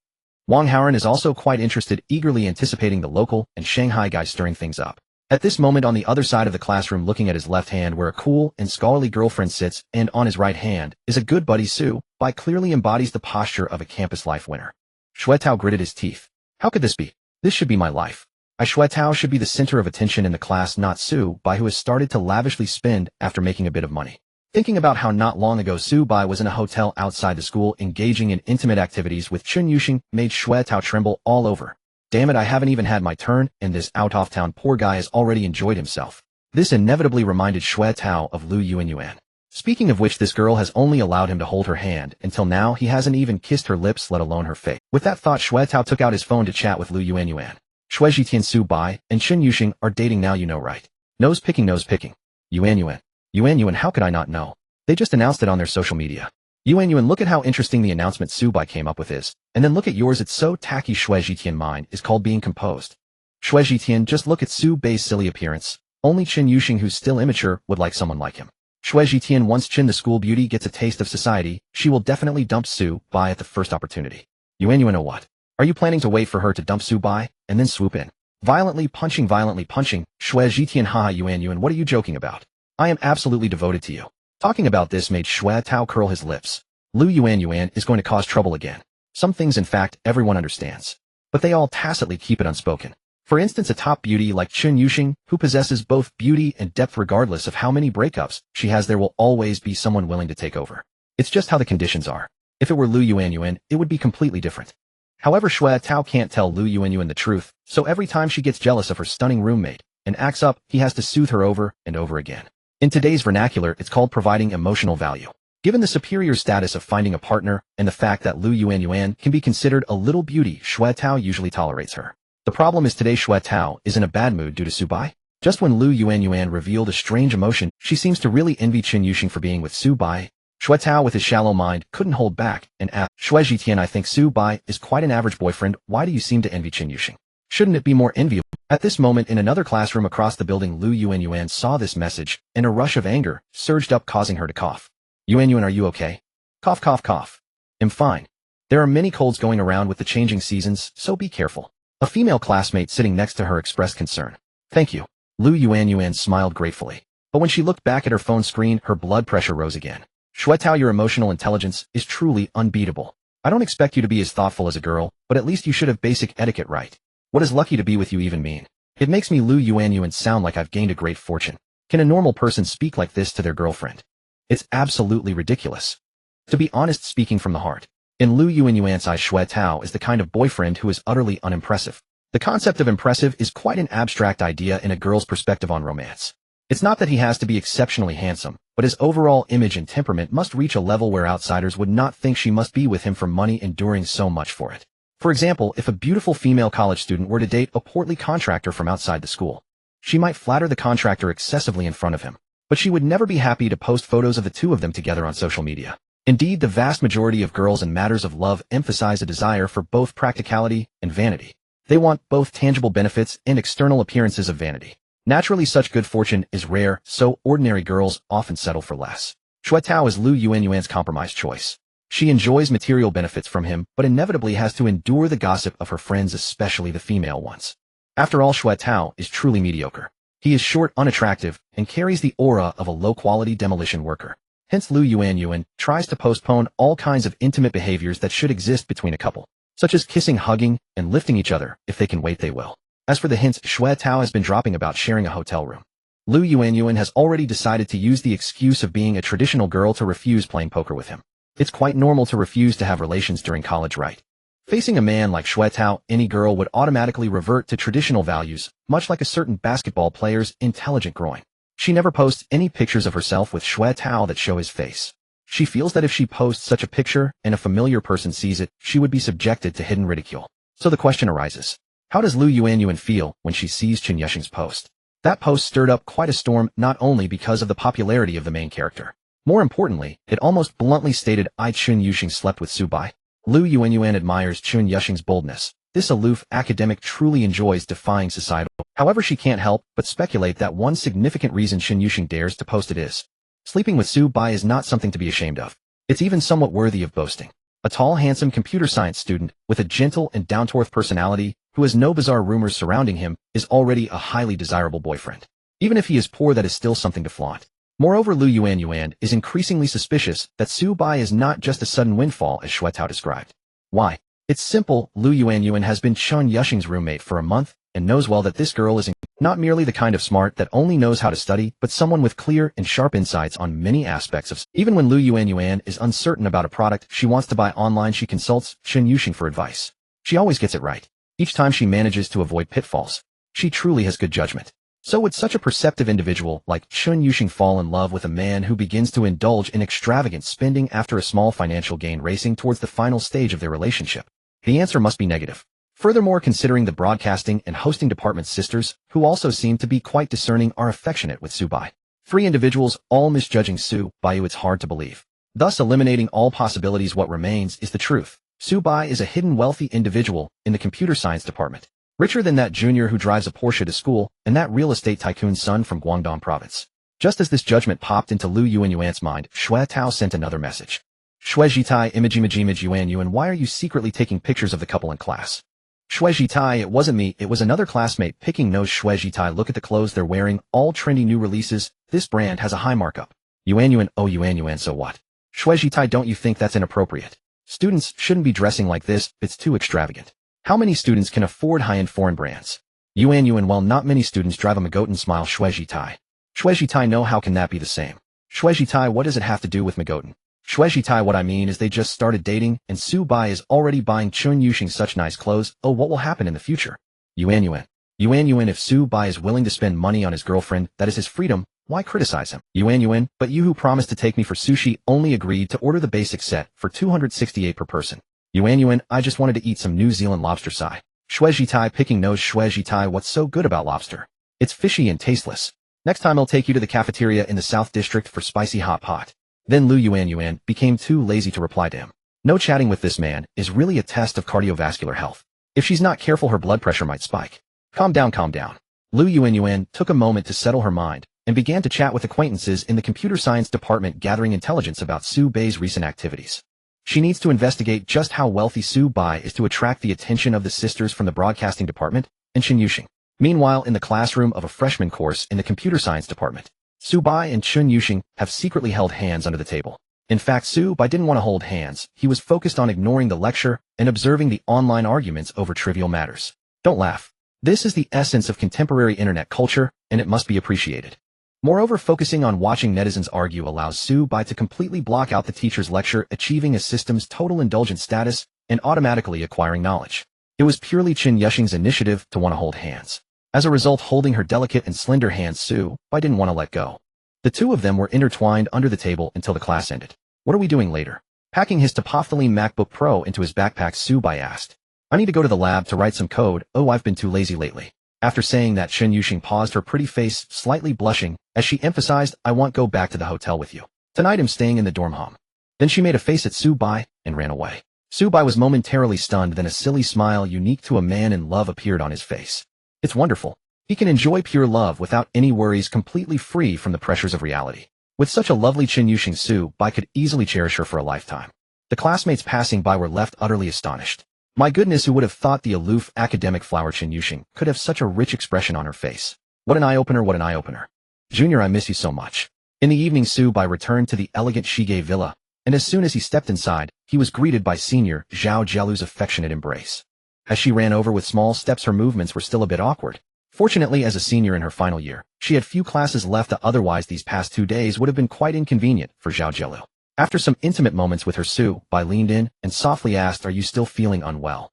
Wang Haoran is also quite interested, eagerly anticipating the local and Shanghai guys stirring things up. At this moment, on the other side of the classroom, looking at his left hand where a cool and scholarly girlfriend sits, and on his right hand is a good buddy. Su Bai clearly embodies the posture of a campus life winner. Xue Tao gritted his teeth. How could this be? This should be my life. Xue Tao should be the center of attention in the class, not Su Bai, who has started to lavishly spend after making a bit of money. Thinking about how not long ago Su Bai was in a hotel outside the school engaging in intimate activities with Chen Yuxing made Xue Tao tremble all over. Damn it, I haven't even had my turn, and this out-of-town poor guy has already enjoyed himself. This inevitably reminded Xue Tao of Lu Yuanyuan. Speaking of which, this girl has only allowed him to hold her hand. Until now, he hasn't even kissed her lips, let alone her face. With that thought, Xue Tao took out his phone to chat with Lu Yuanyuan. Xue Zhitian, Su Bai and Chen Yuxing are dating now, you know, right? Nose picking, nose picking. Yuanyuan, how could I not know? They just announced it on their social media. Yuanyuan, look at how interesting the announcement Su Bai came up with is. And then look at yours, it's so tacky. Xue Zhitian, mine is called being composed. Xue Zhitian, just look at Su Bai's silly appearance. Only Chen Yuxing, who's still immature, would like someone like him. Xue Zhitian, once Chen the school beauty gets a taste of society, she will definitely dump Su Bai at the first opportunity. Yuanyuan, oh what? Are you planning to wait for her to dump Su Bai, and then swoop in? Violently punching. Xue Zhitian, haha, Yuanyuan, what are you joking about? I am absolutely devoted to you. Talking about this made Xue Tao curl his lips. Lu Yuanyuan is going to cause trouble again. Some things, in fact, everyone understands. But they all tacitly keep it unspoken. For instance, a top beauty like Chen Yuxing, who possesses both beauty and depth regardless of how many breakups she has, there will always be someone willing to take over. It's just how the conditions are. If it were Lu Yuanyuan, it would be completely different. However, Xue Tao can't tell Lu Yuanyuan the truth, so every time she gets jealous of her stunning roommate and acts up, he has to soothe her over and over again. In today's vernacular, it's called providing emotional value. Given the superior status of finding a partner and the fact that Lu Yuanyuan can be considered a little beauty, Xue Tao usually tolerates her. The problem is today Xue Tao is in a bad mood due to Su Bai. Just when Lu Yuanyuan revealed a strange emotion, she seems to really envy Chen Yuxing for being with Su Bai. Xue Tao, with his shallow mind, couldn't hold back and asked, Xue Zhitian, I think Su Bai is quite an average boyfriend. Why do you seem to envy Chen Yuxing? Shouldn't it be more enviable? At this moment, in another classroom across the building, Lu Yuanyuan saw this message, and a rush of anger surged up, causing her to cough. Yuanyuan, are you okay? Cough, cough, cough. I'm fine. There are many colds going around with the changing seasons, so be careful. A female classmate sitting next to her expressed concern. Thank you. Lu Yuanyuan smiled gratefully. But when she looked back at her phone screen, her blood pressure rose again. Xuetao, your emotional intelligence is truly unbeatable. I don't expect you to be as thoughtful as a girl, but at least you should have basic etiquette right. What does lucky to be with you even mean? It makes me Lu Yuanyuan sound like I've gained a great fortune. Can a normal person speak like this to their girlfriend? It's absolutely ridiculous. To be honest, speaking from the heart, in Lu Yuanyuan's eyes, Xuetao is the kind of boyfriend who is utterly unimpressive. The concept of impressive is quite an abstract idea in a girl's perspective on romance. It's not that he has to be exceptionally handsome, but his overall image and temperament must reach a level where outsiders would not think she must be with him for money, enduring so much for it. For example, if a beautiful female college student were to date a portly contractor from outside the school, she might flatter the contractor excessively in front of him, but she would never be happy to post photos of the two of them together on social media. Indeed, the vast majority of girls in matters of love emphasize a desire for both practicality and vanity. They want both tangible benefits and external appearances of vanity. Naturally, such good fortune is rare, so ordinary girls often settle for less. Xuetao is Lu Yuanyuan's compromise choice. She enjoys material benefits from him, but inevitably has to endure the gossip of her friends, especially the female ones. After all, Xuetao is truly mediocre. He is short, unattractive, and carries the aura of a low-quality demolition worker. Hence, Lu Yuanyuan tries to postpone all kinds of intimate behaviors that should exist between a couple, such as kissing, hugging, and lifting each other. If they can wait, they will. As for the hints Xuetao has been dropping about sharing a hotel room, Lu Yuanyuan has already decided to use the excuse of being a traditional girl to refuse playing poker with him. It's quite normal to refuse to have relations during college, right? Facing a man like Xuetao, any girl would automatically revert to traditional values, much like a certain basketball player's intelligent groin. She never posts any pictures of herself with Xuetao that show his face. She feels that if she posts such a picture and a familiar person sees it, she would be subjected to hidden ridicule. So the question arises, how does Lu Yuanyuan feel when she sees Chun Yuxing's post? That post stirred up quite a storm, not only because of the popularity of the main character. More importantly, it almost bluntly stated, Chun Yuxing slept with Su Bai. Lu Yuanyuan admires Chun Yuxing's boldness. This aloof academic truly enjoys defying societal. However, she can't help but speculate that one significant reason Chun Yuxing dares to post it is sleeping with Su Bai is not something to be ashamed of. It's even somewhat worthy of boasting. A tall, handsome computer science student with a gentle and down-to-earth personality who has no bizarre rumors surrounding him is already a highly desirable boyfriend. Even if he is poor, that is still something to flaunt. Moreover, Lu Yuanyuan is increasingly suspicious that Su Bai is not just a sudden windfall as Xuetao described. Why? It's simple. Lu Yuanyuan has been Chun Yuxing's roommate for a month and knows well that this girl is not merely the kind of smart that only knows how to study, but someone with clear and sharp insights on many aspects of. Even when Lu Yuanyuan is uncertain about a product she wants to buy online, she consults Chun Yuxing for advice. She always gets it right. Each time she manages to avoid pitfalls. She truly has good judgment. So would such a perceptive individual like Chun Yuxing fall in love with a man who begins to indulge in extravagant spending after a small financial gain, racing towards the final stage of their relationship? The answer must be negative. Furthermore, considering the broadcasting and hosting department's sisters, who also seem to be quite discerning, are affectionate with Su Bai. Three individuals all misjudging Su Bai, it's hard to believe. Thus, eliminating all possibilities, what remains is the truth. Su Bai is a hidden wealthy individual in the computer science department. Richer than that junior who drives a Porsche to school and that real estate tycoon's son from Guangdong province. Just as this judgment popped into Lu Yuanyuan's mind, Xuetao sent another message. Xuejitai image Yuanyuan, why are you secretly taking pictures of the couple in class? Xuejitai, it wasn't me, it was another classmate. Picking nose. Xuejitai, look at the clothes they're wearing, all trendy new releases. This brand has a high markup. Yuanyuan, oh Yuanyuan, so what? Xuejitai, don't you think that's inappropriate? Students shouldn't be dressing like this, it's too extravagant. How many students can afford high-end foreign brands? Yuanyuan, well, not many students drive a Magotan. Smile. Xuejitai. Xuejitai, no, how can that be the same? Xuejitai, what does it have to do with Magotan? Xuejitai, what I mean is they just started dating, and Su Bai is already buying Chun Yuxing such nice clothes. Oh, what will happen in the future? Yuanyuan. Yuanyuan, if Su Bai is willing to spend money on his girlfriend, that is his freedom, why criticize him? Yuanyuan, but you who promised to take me for sushi only agreed to order the basic set for 268 per person. Yuanyuan, I just wanted to eat some New Zealand lobster. Sigh. Xuejitai, picking nose. Xuejitai, what's so good about lobster? It's fishy and tasteless. Next time I'll take you to the cafeteria in the South District for spicy hot pot. Then Lu Yuanyuan became too lazy to reply to him. No chatting with this man is really a test of cardiovascular health. If she's not careful, her blood pressure might spike. Calm down, calm down. Lu Yuanyuan took a moment to settle her mind and began to chat with acquaintances in the computer science department, gathering intelligence about Su Bai's recent activities. She needs to investigate just how wealthy Su Bai is to attract the attention of the sisters from the broadcasting department and Chen Yuxing. Meanwhile, in the classroom of a freshman course in the computer science department, Su Bai and Chen Yuxing have secretly held hands under the table. In fact, Su Bai didn't want to hold hands. He was focused on ignoring the lecture and observing the online arguments over trivial matters. Don't laugh. This is the essence of contemporary internet culture, and it must be appreciated. Moreover, focusing on watching netizens argue allows Su Bai to completely block out the teacher's lecture, achieving a system's total indulgent status and automatically acquiring knowledge. It was purely Chen Yuxing's initiative to want to hold hands. As a result, holding her delicate and slender hands, Su Bai didn't want to let go. The two of them were intertwined under the table until the class ended. What are we doing later? Packing his Topophthalene MacBook Pro into his backpack, Su Bai asked. I need to go to the lab to write some code. Oh, I've been too lazy lately. After saying that, Chen Yuxing paused, her pretty face slightly blushing, as she emphasized, I won't go back to the hotel with you. Tonight I'm staying in the dorm home. Then she made a face at Su Bai and ran away. Su Bai was momentarily stunned, then a silly smile unique to a man in love appeared on his face. It's wonderful. He can enjoy pure love without any worries, completely free from the pressures of reality. With such a lovely Chen Yuxing, Su Bai could easily cherish her for a lifetime. The classmates passing by were left utterly astonished. My goodness, who would have thought the aloof academic flower Chen Yuxing could have such a rich expression on her face? What an eye-opener, what an eye-opener. Junior, I miss you so much. In the evening, Su Bai returned to the elegant Shige villa, and as soon as he stepped inside, he was greeted by Senior Zhao Zhelu's affectionate embrace. As she ran over with small steps, her movements were still a bit awkward. Fortunately, as a senior in her final year, she had few classes left, otherwise these past 2 days would have been quite inconvenient for Zhao Zhelu. After some intimate moments with her, Su Bai leaned in and softly asked, are you still feeling unwell?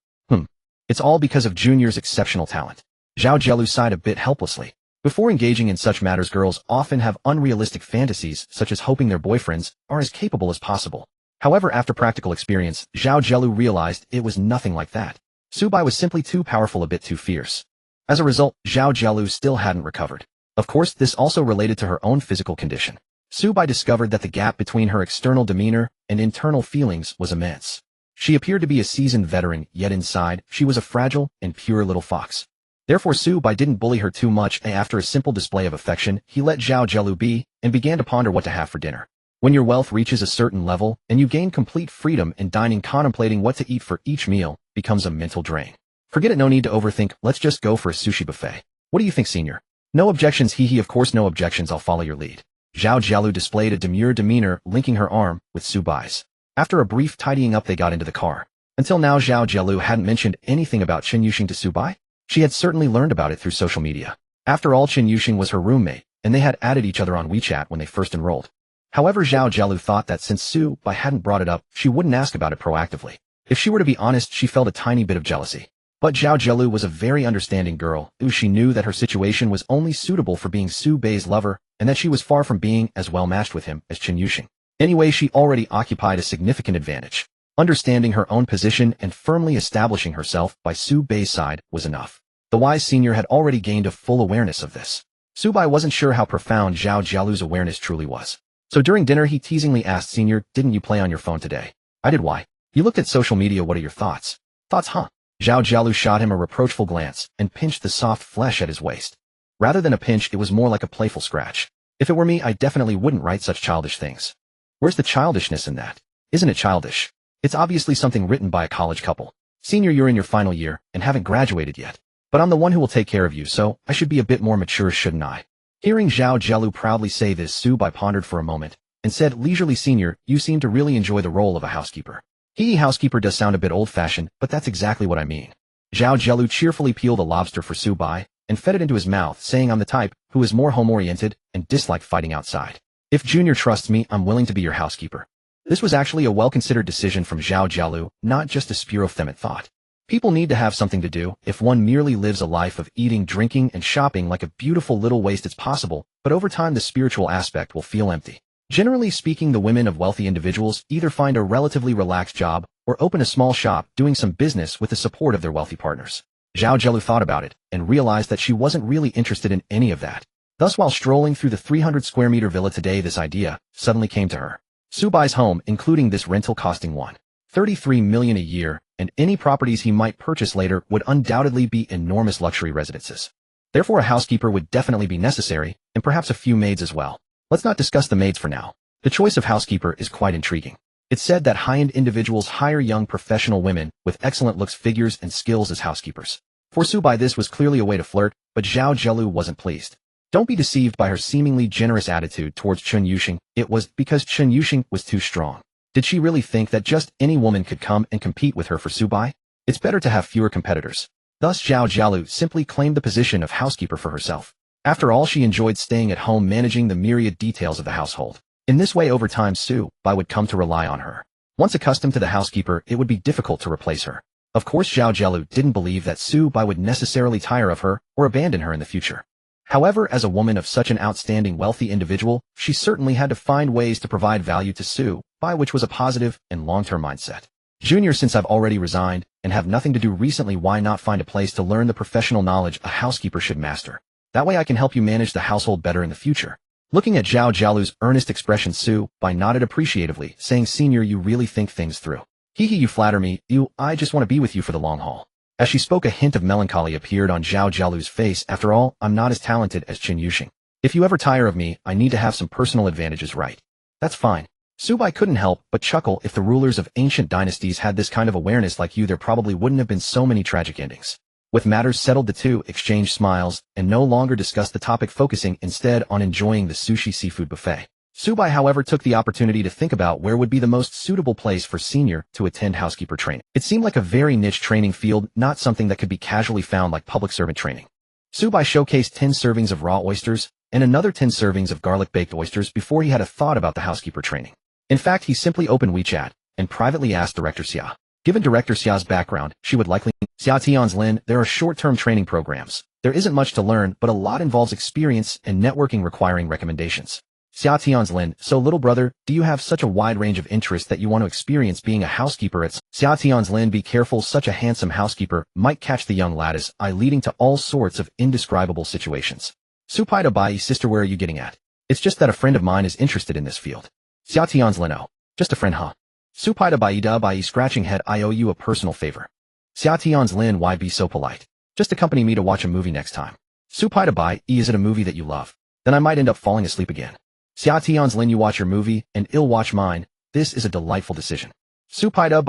It's all because of Junior's exceptional talent. Zhao Zhelu sighed a bit helplessly. Before engaging in such matters, girls often have unrealistic fantasies, such as hoping their boyfriends are as capable as possible. However, after practical experience, Zhao Zhelu realized it was nothing like that. Su Bai was simply too powerful, a bit too fierce. As a result, Zhao Zhelu still hadn't recovered. Of course, this also related to her own physical condition. Su Bai discovered that the gap between her external demeanor and internal feelings was immense. She appeared to be a seasoned veteran, yet inside, she was a fragile and pure little fox. Therefore, Su Bai didn't bully her too much, and after a simple display of affection, he let Zhao Zhelu be and began to ponder what to have for dinner. When your wealth reaches a certain level and you gain complete freedom in dining, contemplating what to eat for each meal becomes a mental drain. Forget it, no need to overthink, let's just go for a sushi buffet. What do you think, Senior? No objections, hee, of course no objections, I'll follow your lead. Zhao Zhelu displayed a demure demeanor, linking her arm with Su Bai's. After a brief tidying up, they got into the car. Until now, Zhao Zhelu hadn't mentioned anything about Chen Yuxing to Su Bai. She had certainly learned about it through social media. After all, Chen Yuxing was her roommate, and they had added each other on WeChat when they first enrolled. However, Zhao Zhelu thought that since Su Bai hadn't brought it up, she wouldn't ask about it proactively. If she were to be honest, she felt a tiny bit of jealousy. But Zhao Zhelu was a very understanding girl. She knew that her situation was only suitable for being Su Bai's lover, and that she was far from being as well matched with him as Chen Yuxing. Anyway, she already occupied a significant advantage. Understanding her own position and firmly establishing herself by Su Bai's side was enough. The wise senior had already gained a full awareness of this. Su Bai wasn't sure how profound Zhao Zhelu's awareness truly was. So during dinner, he teasingly asked, Senior, didn't you play on your phone today? I did. Why? You looked at social media, what are your thoughts? Thoughts, huh? Zhao Zhelu shot him a reproachful glance and pinched the soft flesh at his waist. Rather than a pinch, it was more like a playful scratch. If it were me, I definitely wouldn't write such childish things. Where's the childishness in that? Isn't it childish? It's obviously something written by a college couple. Senior, you're in your final year and haven't graduated yet. But I'm the one who will take care of you, so I should be a bit more mature, shouldn't I? Hearing Zhao Zhelu proudly say this, Su Bai pondered for a moment and said leisurely, Senior, you seem to really enjoy the role of a housekeeper. Housekeeper does sound a bit old-fashioned, but that's exactly what I mean. Zhao Zhelu cheerfully peeled a lobster for Su Bai and fed it into his mouth, saying, I'm the type who is more home-oriented and dislike fighting outside. If Junior trusts me, I'm willing to be your housekeeper. This was actually a well-considered decision from Zhao Zhelu, not just a spur-of-the-moment thought. People need to have something to do. If one merely lives a life of eating, drinking, and shopping like a beautiful little waste, it's possible, but over time the spiritual aspect will feel empty. Generally speaking, the women of wealthy individuals either find a relatively relaxed job or open a small shop doing some business with the support of their wealthy partners. Zhao Zhelu thought about it and realized that she wasn't really interested in any of that. Thus, while strolling through the 300-square-meter villa today, this idea suddenly came to her. Su Bai's home, including this rental costing $1.33 million a year, and any properties he might purchase later would undoubtedly be enormous luxury residences. Therefore, a housekeeper would definitely be necessary, and perhaps a few maids as well. Let's not discuss the maids for now. The choice of housekeeper is quite intriguing. It's said that high-end individuals hire young professional women with excellent looks, figures, and skills as housekeepers. For Subai, this was clearly a way to flirt, but Zhao Jielu wasn't pleased. Don't be deceived by her seemingly generous attitude towards Chen Yuxing. It was because Chen Yuxing was too strong. Did she really think that just any woman could come and compete with her for Subai? It's better to have fewer competitors. Thus Zhao Jielu simply claimed the position of housekeeper for herself. After all, she enjoyed staying at home managing the myriad details of the household. In this way, over time, Subai would come to rely on her. Once accustomed to the housekeeper, it would be difficult to replace her. Of course, Zhao Jielu didn't believe that Subai would necessarily tire of her or abandon her in the future. However, as a woman of such an outstanding wealthy individual, she certainly had to find ways to provide value to Subai, which was a positive and long-term mindset. Junior, since I've already resigned and have nothing to do recently, why not find a place to learn the professional knowledge a housekeeper should master? That way I can help you manage the household better in the future. Looking at Zhao Jialu's earnest expression, Subai nodded appreciatively, saying, Senior, you really think things through. Hee, you flatter me. I just want to be with you for the long haul. As she spoke, a hint of melancholy appeared on Zhao Jialu's face. After all, I'm not as talented as Chen Yuxing. If you ever tire of me, I need to have some personal advantages, right? That's fine. Subai couldn't help but chuckle. If the rulers of ancient dynasties had this kind of awareness like you, there probably wouldn't have been so many tragic endings. With matters settled, the two exchanged smiles and no longer discussed the topic, focusing instead on enjoying the sushi seafood buffet. Subai, however, took the opportunity to think about where would be the most suitable place for Senior to attend housekeeper training. It seemed like a very niche training field, not something that could be casually found like public servant training. Subai showcased 10 servings of raw oysters and another 10 servings of garlic-baked oysters before he had a thought about the housekeeper training. In fact, he simply opened WeChat and privately asked Director Xia. Given Director Xia's background, she would likely Xia Tianzlin, there are short-term training programs. There isn't much to learn, but a lot involves experience and networking requiring recommendations. Xia Tianzlin, so little brother, do you have such a wide range of interests that you want to experience being a housekeeper at Xia Tianzlin? Be careful, such a handsome housekeeper might catch the young lad's eye, leading to all sorts of indescribable situations. Supai to Bai, sister, where are you getting at? It's just that a friend of mine is interested in this field. Xia Tianzlin, oh, just a friend, huh? Supai to Bai, scratching head, I owe you a personal favor. Xia Tianzlin, why be so polite? Just accompany me to watch a movie next time. Supai to Bai, is it a movie that you love? Then I might end up falling asleep again. Xia Tianzlin, you watch your movie, and I'll watch mine. This is a delightful decision. Supai to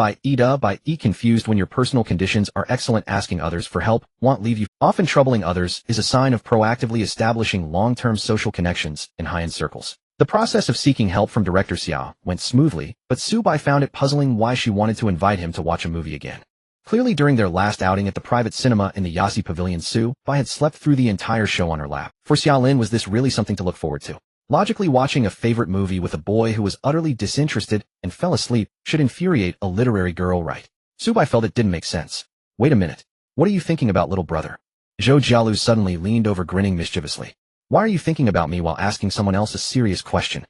Bai, confused when your personal conditions are excellent. Asking others for help won't leave you. Often troubling others is a sign of proactively establishing long-term social connections in high-end circles. The process of seeking help from Director Xia went smoothly, but Subai found it puzzling why she wanted to invite him to watch a movie again. Clearly, during their last outing at the private cinema in the Yasi Pavilion, Subai had slept through the entire show on her lap. For Xiaolin, was this really something to look forward to? Logically, watching a favorite movie with a boy who was utterly disinterested and fell asleep should infuriate a literary girl, right? Subai felt it didn't make sense. Wait a minute. What are you thinking about, little brother? Zhou Jialu suddenly leaned over, grinning mischievously. Why are you thinking about me while asking someone else a serious question?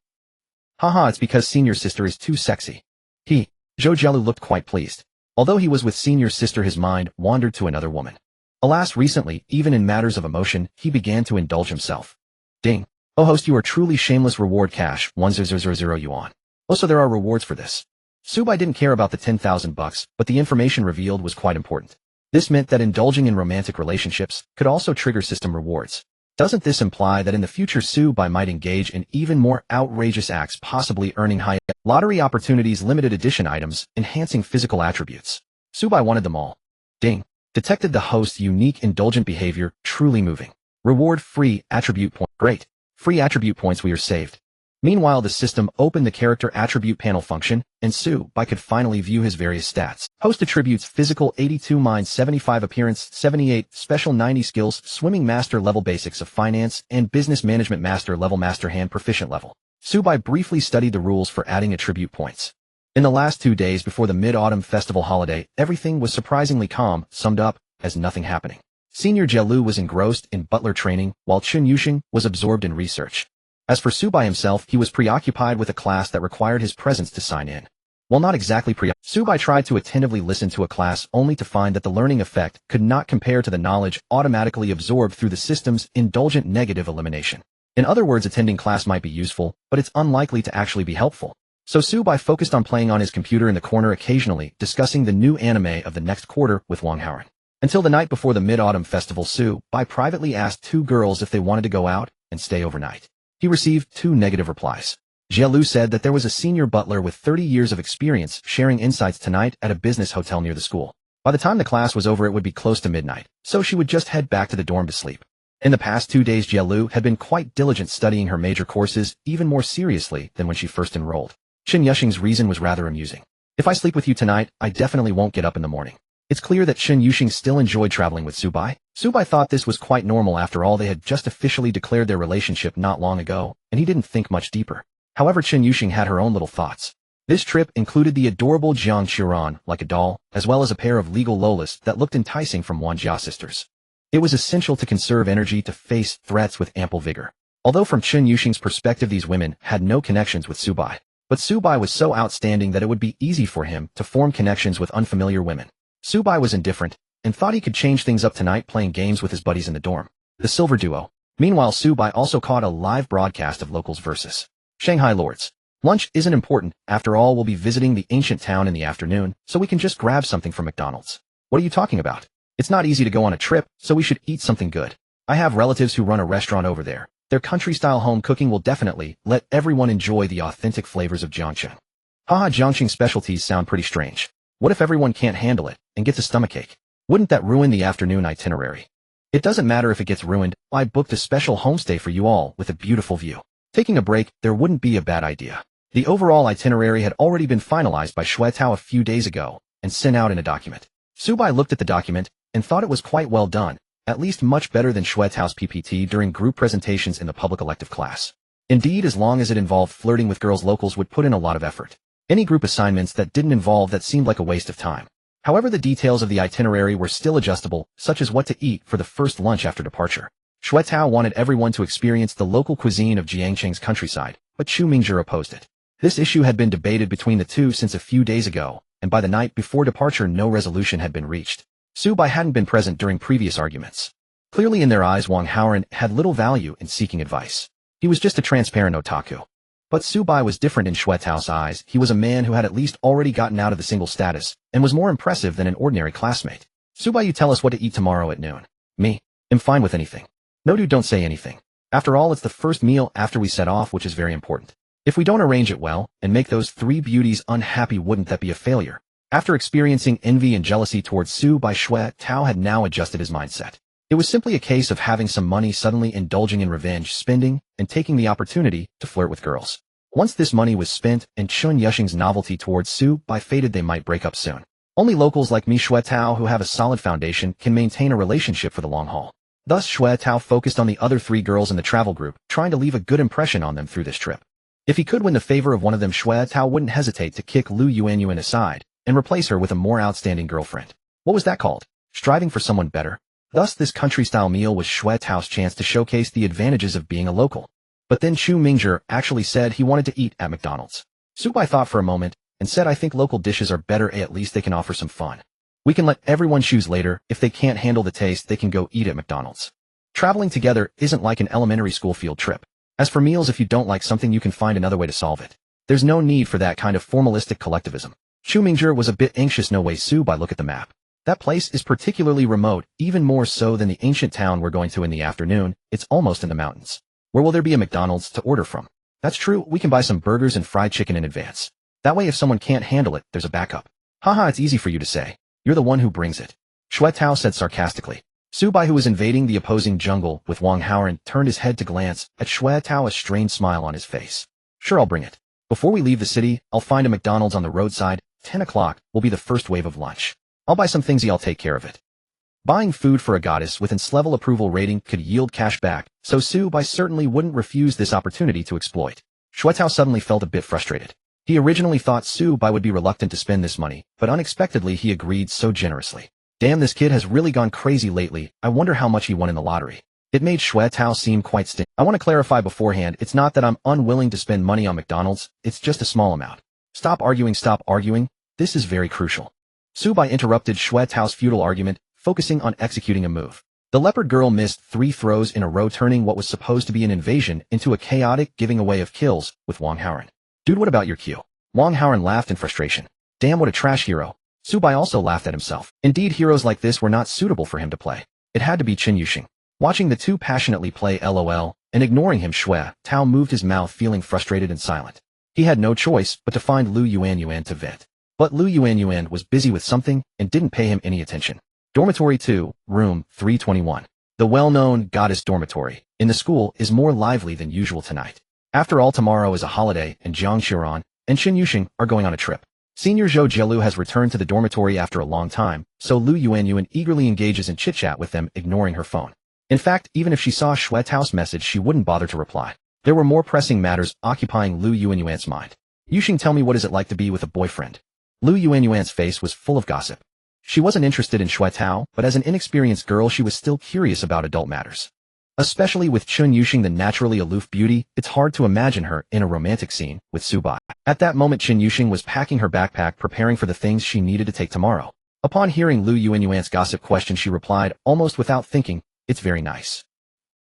Haha, it's because Senior's sister is too sexy. Zhou Jialu looked quite pleased. Although he was with Senior's sister, his mind wandered to another woman. Alas, recently, even in matters of emotion, he began to indulge himself. Ding. Oh host, you are truly shameless. Reward cash, 1000 yuan. Oh, so there are rewards for this. Subai didn't care about the 10,000 bucks, but the information revealed was quite important. This meant that indulging in romantic relationships could also trigger system rewards. Doesn't this imply that in the future Subai might engage in even more outrageous acts, possibly earning high lottery opportunities, limited edition items, enhancing physical attributes? Subai wanted them all. Ding. Detected the host's unique indulgent behavior, truly moving. Reward free attribute point. Great. Free attribute points, we are saved. Meanwhile, the system opened the character attribute panel function, and Subai could finally view his various stats. Host attributes: physical 82, mind 75, appearance 78, special 90, skills, swimming master level, basics of finance and business management master level, master hand proficient level. Subai briefly studied the rules for adding attribute points. In the last 2 days before the Mid-Autumn Festival holiday, everything was surprisingly calm, summed up as nothing happening. Senior Jielu was engrossed in butler training, while Chen Yuxing was absorbed in research. As for Subai himself, he was preoccupied with a class that required his presence to sign in. While not exactly Subai tried to attentively listen to a class only to find that the learning effect could not compare to the knowledge automatically absorbed through the system's indulgent negative elimination. In other words, attending class might be useful, but it's unlikely to actually be helpful. So Subai focused on playing on his computer in the corner, occasionally discussing the new anime of the next quarter with Wang Haoren. Until the night before the Mid-Autumn Festival, Subai privately asked 2 girls if they wanted to go out and stay overnight. He received 2 negative replies. Jielu said that there was a senior butler with 30 years of experience sharing insights tonight at a business hotel near the school. By the time the class was over, it would be close to midnight, so she would just head back to the dorm to sleep. In the past 2 days, Jielu had been quite diligent studying her major courses even more seriously than when she first enrolled. Chen Yuxing's reason was rather amusing. If I sleep with you tonight, I definitely won't get up in the morning. It's clear that Chen Yuxing still enjoyed traveling with Subai. Subai thought this was quite normal. After all, they had just officially declared their relationship not long ago, and he didn't think much deeper. However, Chen Yuxing had her own little thoughts. This trip included the adorable Jiang Qiran, like a doll, as well as a pair of legal lolas that looked enticing from Wanjia sisters. It was essential to conserve energy to face threats with ample vigor. Although from Chen Yuxing's perspective these women had no connections with Subai, but Subai was so outstanding that it would be easy for him to form connections with unfamiliar women. Subai was indifferent, and thought he could change things up tonight playing games with his buddies in the dorm. The Silver Duo. Meanwhile, Subai also caught a live broadcast of locals versus Shanghai Lords. Lunch isn't important, after all we'll be visiting the ancient town in the afternoon, so we can just grab something from McDonald's. What are you talking about? It's not easy to go on a trip, so we should eat something good. I have relatives who run a restaurant over there. Their country-style home cooking will definitely let everyone enjoy the authentic flavors of Jiangcheng. Haha, Jiangcheng specialties sound pretty strange. What if everyone can't handle it and gets a stomachache? Wouldn't that ruin the afternoon itinerary? It doesn't matter if it gets ruined. I booked a special homestay for you all with a beautiful view. Taking a break there wouldn't be a bad idea. The overall itinerary had already been finalized by Xue Tao a few days ago and sent out in a document. Subai looked at the document and thought it was quite well done, at least much better than Xue Tao's PPT during group presentations in the public elective class. Indeed, as long as it involved flirting with girls, locals would put in a lot of effort. Any group assignments that didn't involve that seemed like a waste of time. However, the details of the itinerary were still adjustable, such as what to eat for the first lunch after departure. Xue Tao wanted everyone to experience the local cuisine of Jiangcheng's countryside, but Chu Mingzhi opposed it. This issue had been debated between the two since a few days ago, and by the night before departure no resolution had been reached. Subai hadn't been present during previous arguments. Clearly in their eyes Wang Haoran had little value in seeking advice. He was just a transparent otaku. But Subai was different in Xue Tao's eyes. He was a man who had at least already gotten out of the single status, and was more impressive than an ordinary classmate. Subai, you tell us what to eat tomorrow at noon. Me? I'm fine with anything. No dude, don't say anything. After all, it's the first meal after we set off, which is very important. If we don't arrange it well, and make those three beauties unhappy, wouldn't that be a failure? After experiencing envy and jealousy towards Subai, Xue Tao had now adjusted his mindset. It was simply a case of having some money, suddenly indulging in revenge spending, and taking the opportunity to flirt with girls. Once this money was spent, and Chen Yuxing's novelty towards Subai faded, they might break up soon. Only locals like me, Xue Tao, who have a solid foundation, can maintain a relationship for the long haul. Thus, Xue Tao focused on the other three girls in the travel group, trying to leave a good impression on them through this trip. If he could win the favor of one of them, Xue Tao wouldn't hesitate to kick Lu Yuanyuan aside and replace her with a more outstanding girlfriend. What was that called? Striving for someone better? Thus, this country-style meal was Xue Tao's chance to showcase the advantages of being a local. But then Chu Mingzhi actually said he wanted to eat at McDonald's. Subai thought for a moment and said, I think local dishes are better, at least they can offer some fun. We can let everyone choose later. If they can't handle the taste, they can go eat at McDonald's. Traveling together isn't like an elementary school field trip. As for meals, if you don't like something, you can find another way to solve it. There's no need for that kind of formalistic collectivism. Chu Mingzhi was a bit anxious. No way, Subai, look at the map. That place is particularly remote, even more so than the ancient town we're going to in the afternoon. It's almost in the mountains. Where will there be a McDonald's to order from? That's true, we can buy some burgers and fried chicken in advance. That way if someone can't handle it, there's a backup. Haha, it's easy for you to say. You're the one who brings it. Xue Tao said sarcastically. Subai, who was invading the opposing jungle with Wang Haoran, turned his head to glance at Xue Tao, a strained smile on his face. Sure, I'll bring it. Before we leave the city, I'll find a McDonald's on the roadside. 10 o'clock will be the first wave of lunch. I'll buy some things, I'll take care of it. Buying food for a goddess with its level approval rating could yield cash back, so Subai certainly wouldn't refuse this opportunity to exploit. Xue Tao suddenly felt a bit frustrated. He originally thought Subai would be reluctant to spend this money, but unexpectedly he agreed so generously. Damn, this kid has really gone crazy lately. I wonder how much he won in the lottery. It made Xue Tao seem quite stingy. I want to clarify beforehand, it's not that I'm unwilling to spend money on McDonald's, it's just a small amount. Stop arguing, this is very crucial. Subai interrupted Xue Tao's futile argument, focusing on executing a move. The leopard girl missed 3 throws in a row, turning what was supposed to be an invasion into a chaotic giving away of kills with Wang Haoran. Dude, what about your cue? Wang Haoran laughed in frustration. Damn, what a trash hero. Subai also laughed at himself. Indeed, heroes like this were not suitable for him to play. It had to be Chen Yuxing. Watching the two passionately play LOL, and ignoring him. Shui Tao moved his mouth, feeling frustrated and silent. He had no choice but to find Lu Yuanyuan to vent. But Lu Yuanyuan was busy with something and didn't pay him any attention. Dormitory 2, room 321. The well-known goddess dormitory in the school is more lively than usual tonight. After all, tomorrow is a holiday and Jiang Xiran and Chen Yuxing are going on a trip. Senior Zhou Jielu has returned to the dormitory after a long time, so Lu Yuanyuan eagerly engages in chit-chat with them, ignoring her phone. In fact, even if she saw Shui Tao's message, she wouldn't bother to reply. There were more pressing matters occupying Lu Yuanyuan's mind. Yuxing, tell me, what is it like to be with a boyfriend? Lu Yuanyuan's face was full of gossip. She wasn't interested in Shui Tao, but as an inexperienced girl she was still curious about adult matters. Especially with Chen Yuxing, the naturally aloof beauty, it's hard to imagine her in a romantic scene with Su Bai. At that moment Chen Yuxing was packing her backpack, preparing for the things she needed to take tomorrow. Upon hearing Lu Yuanyuan's gossip question, she replied, almost without thinking, it's very nice.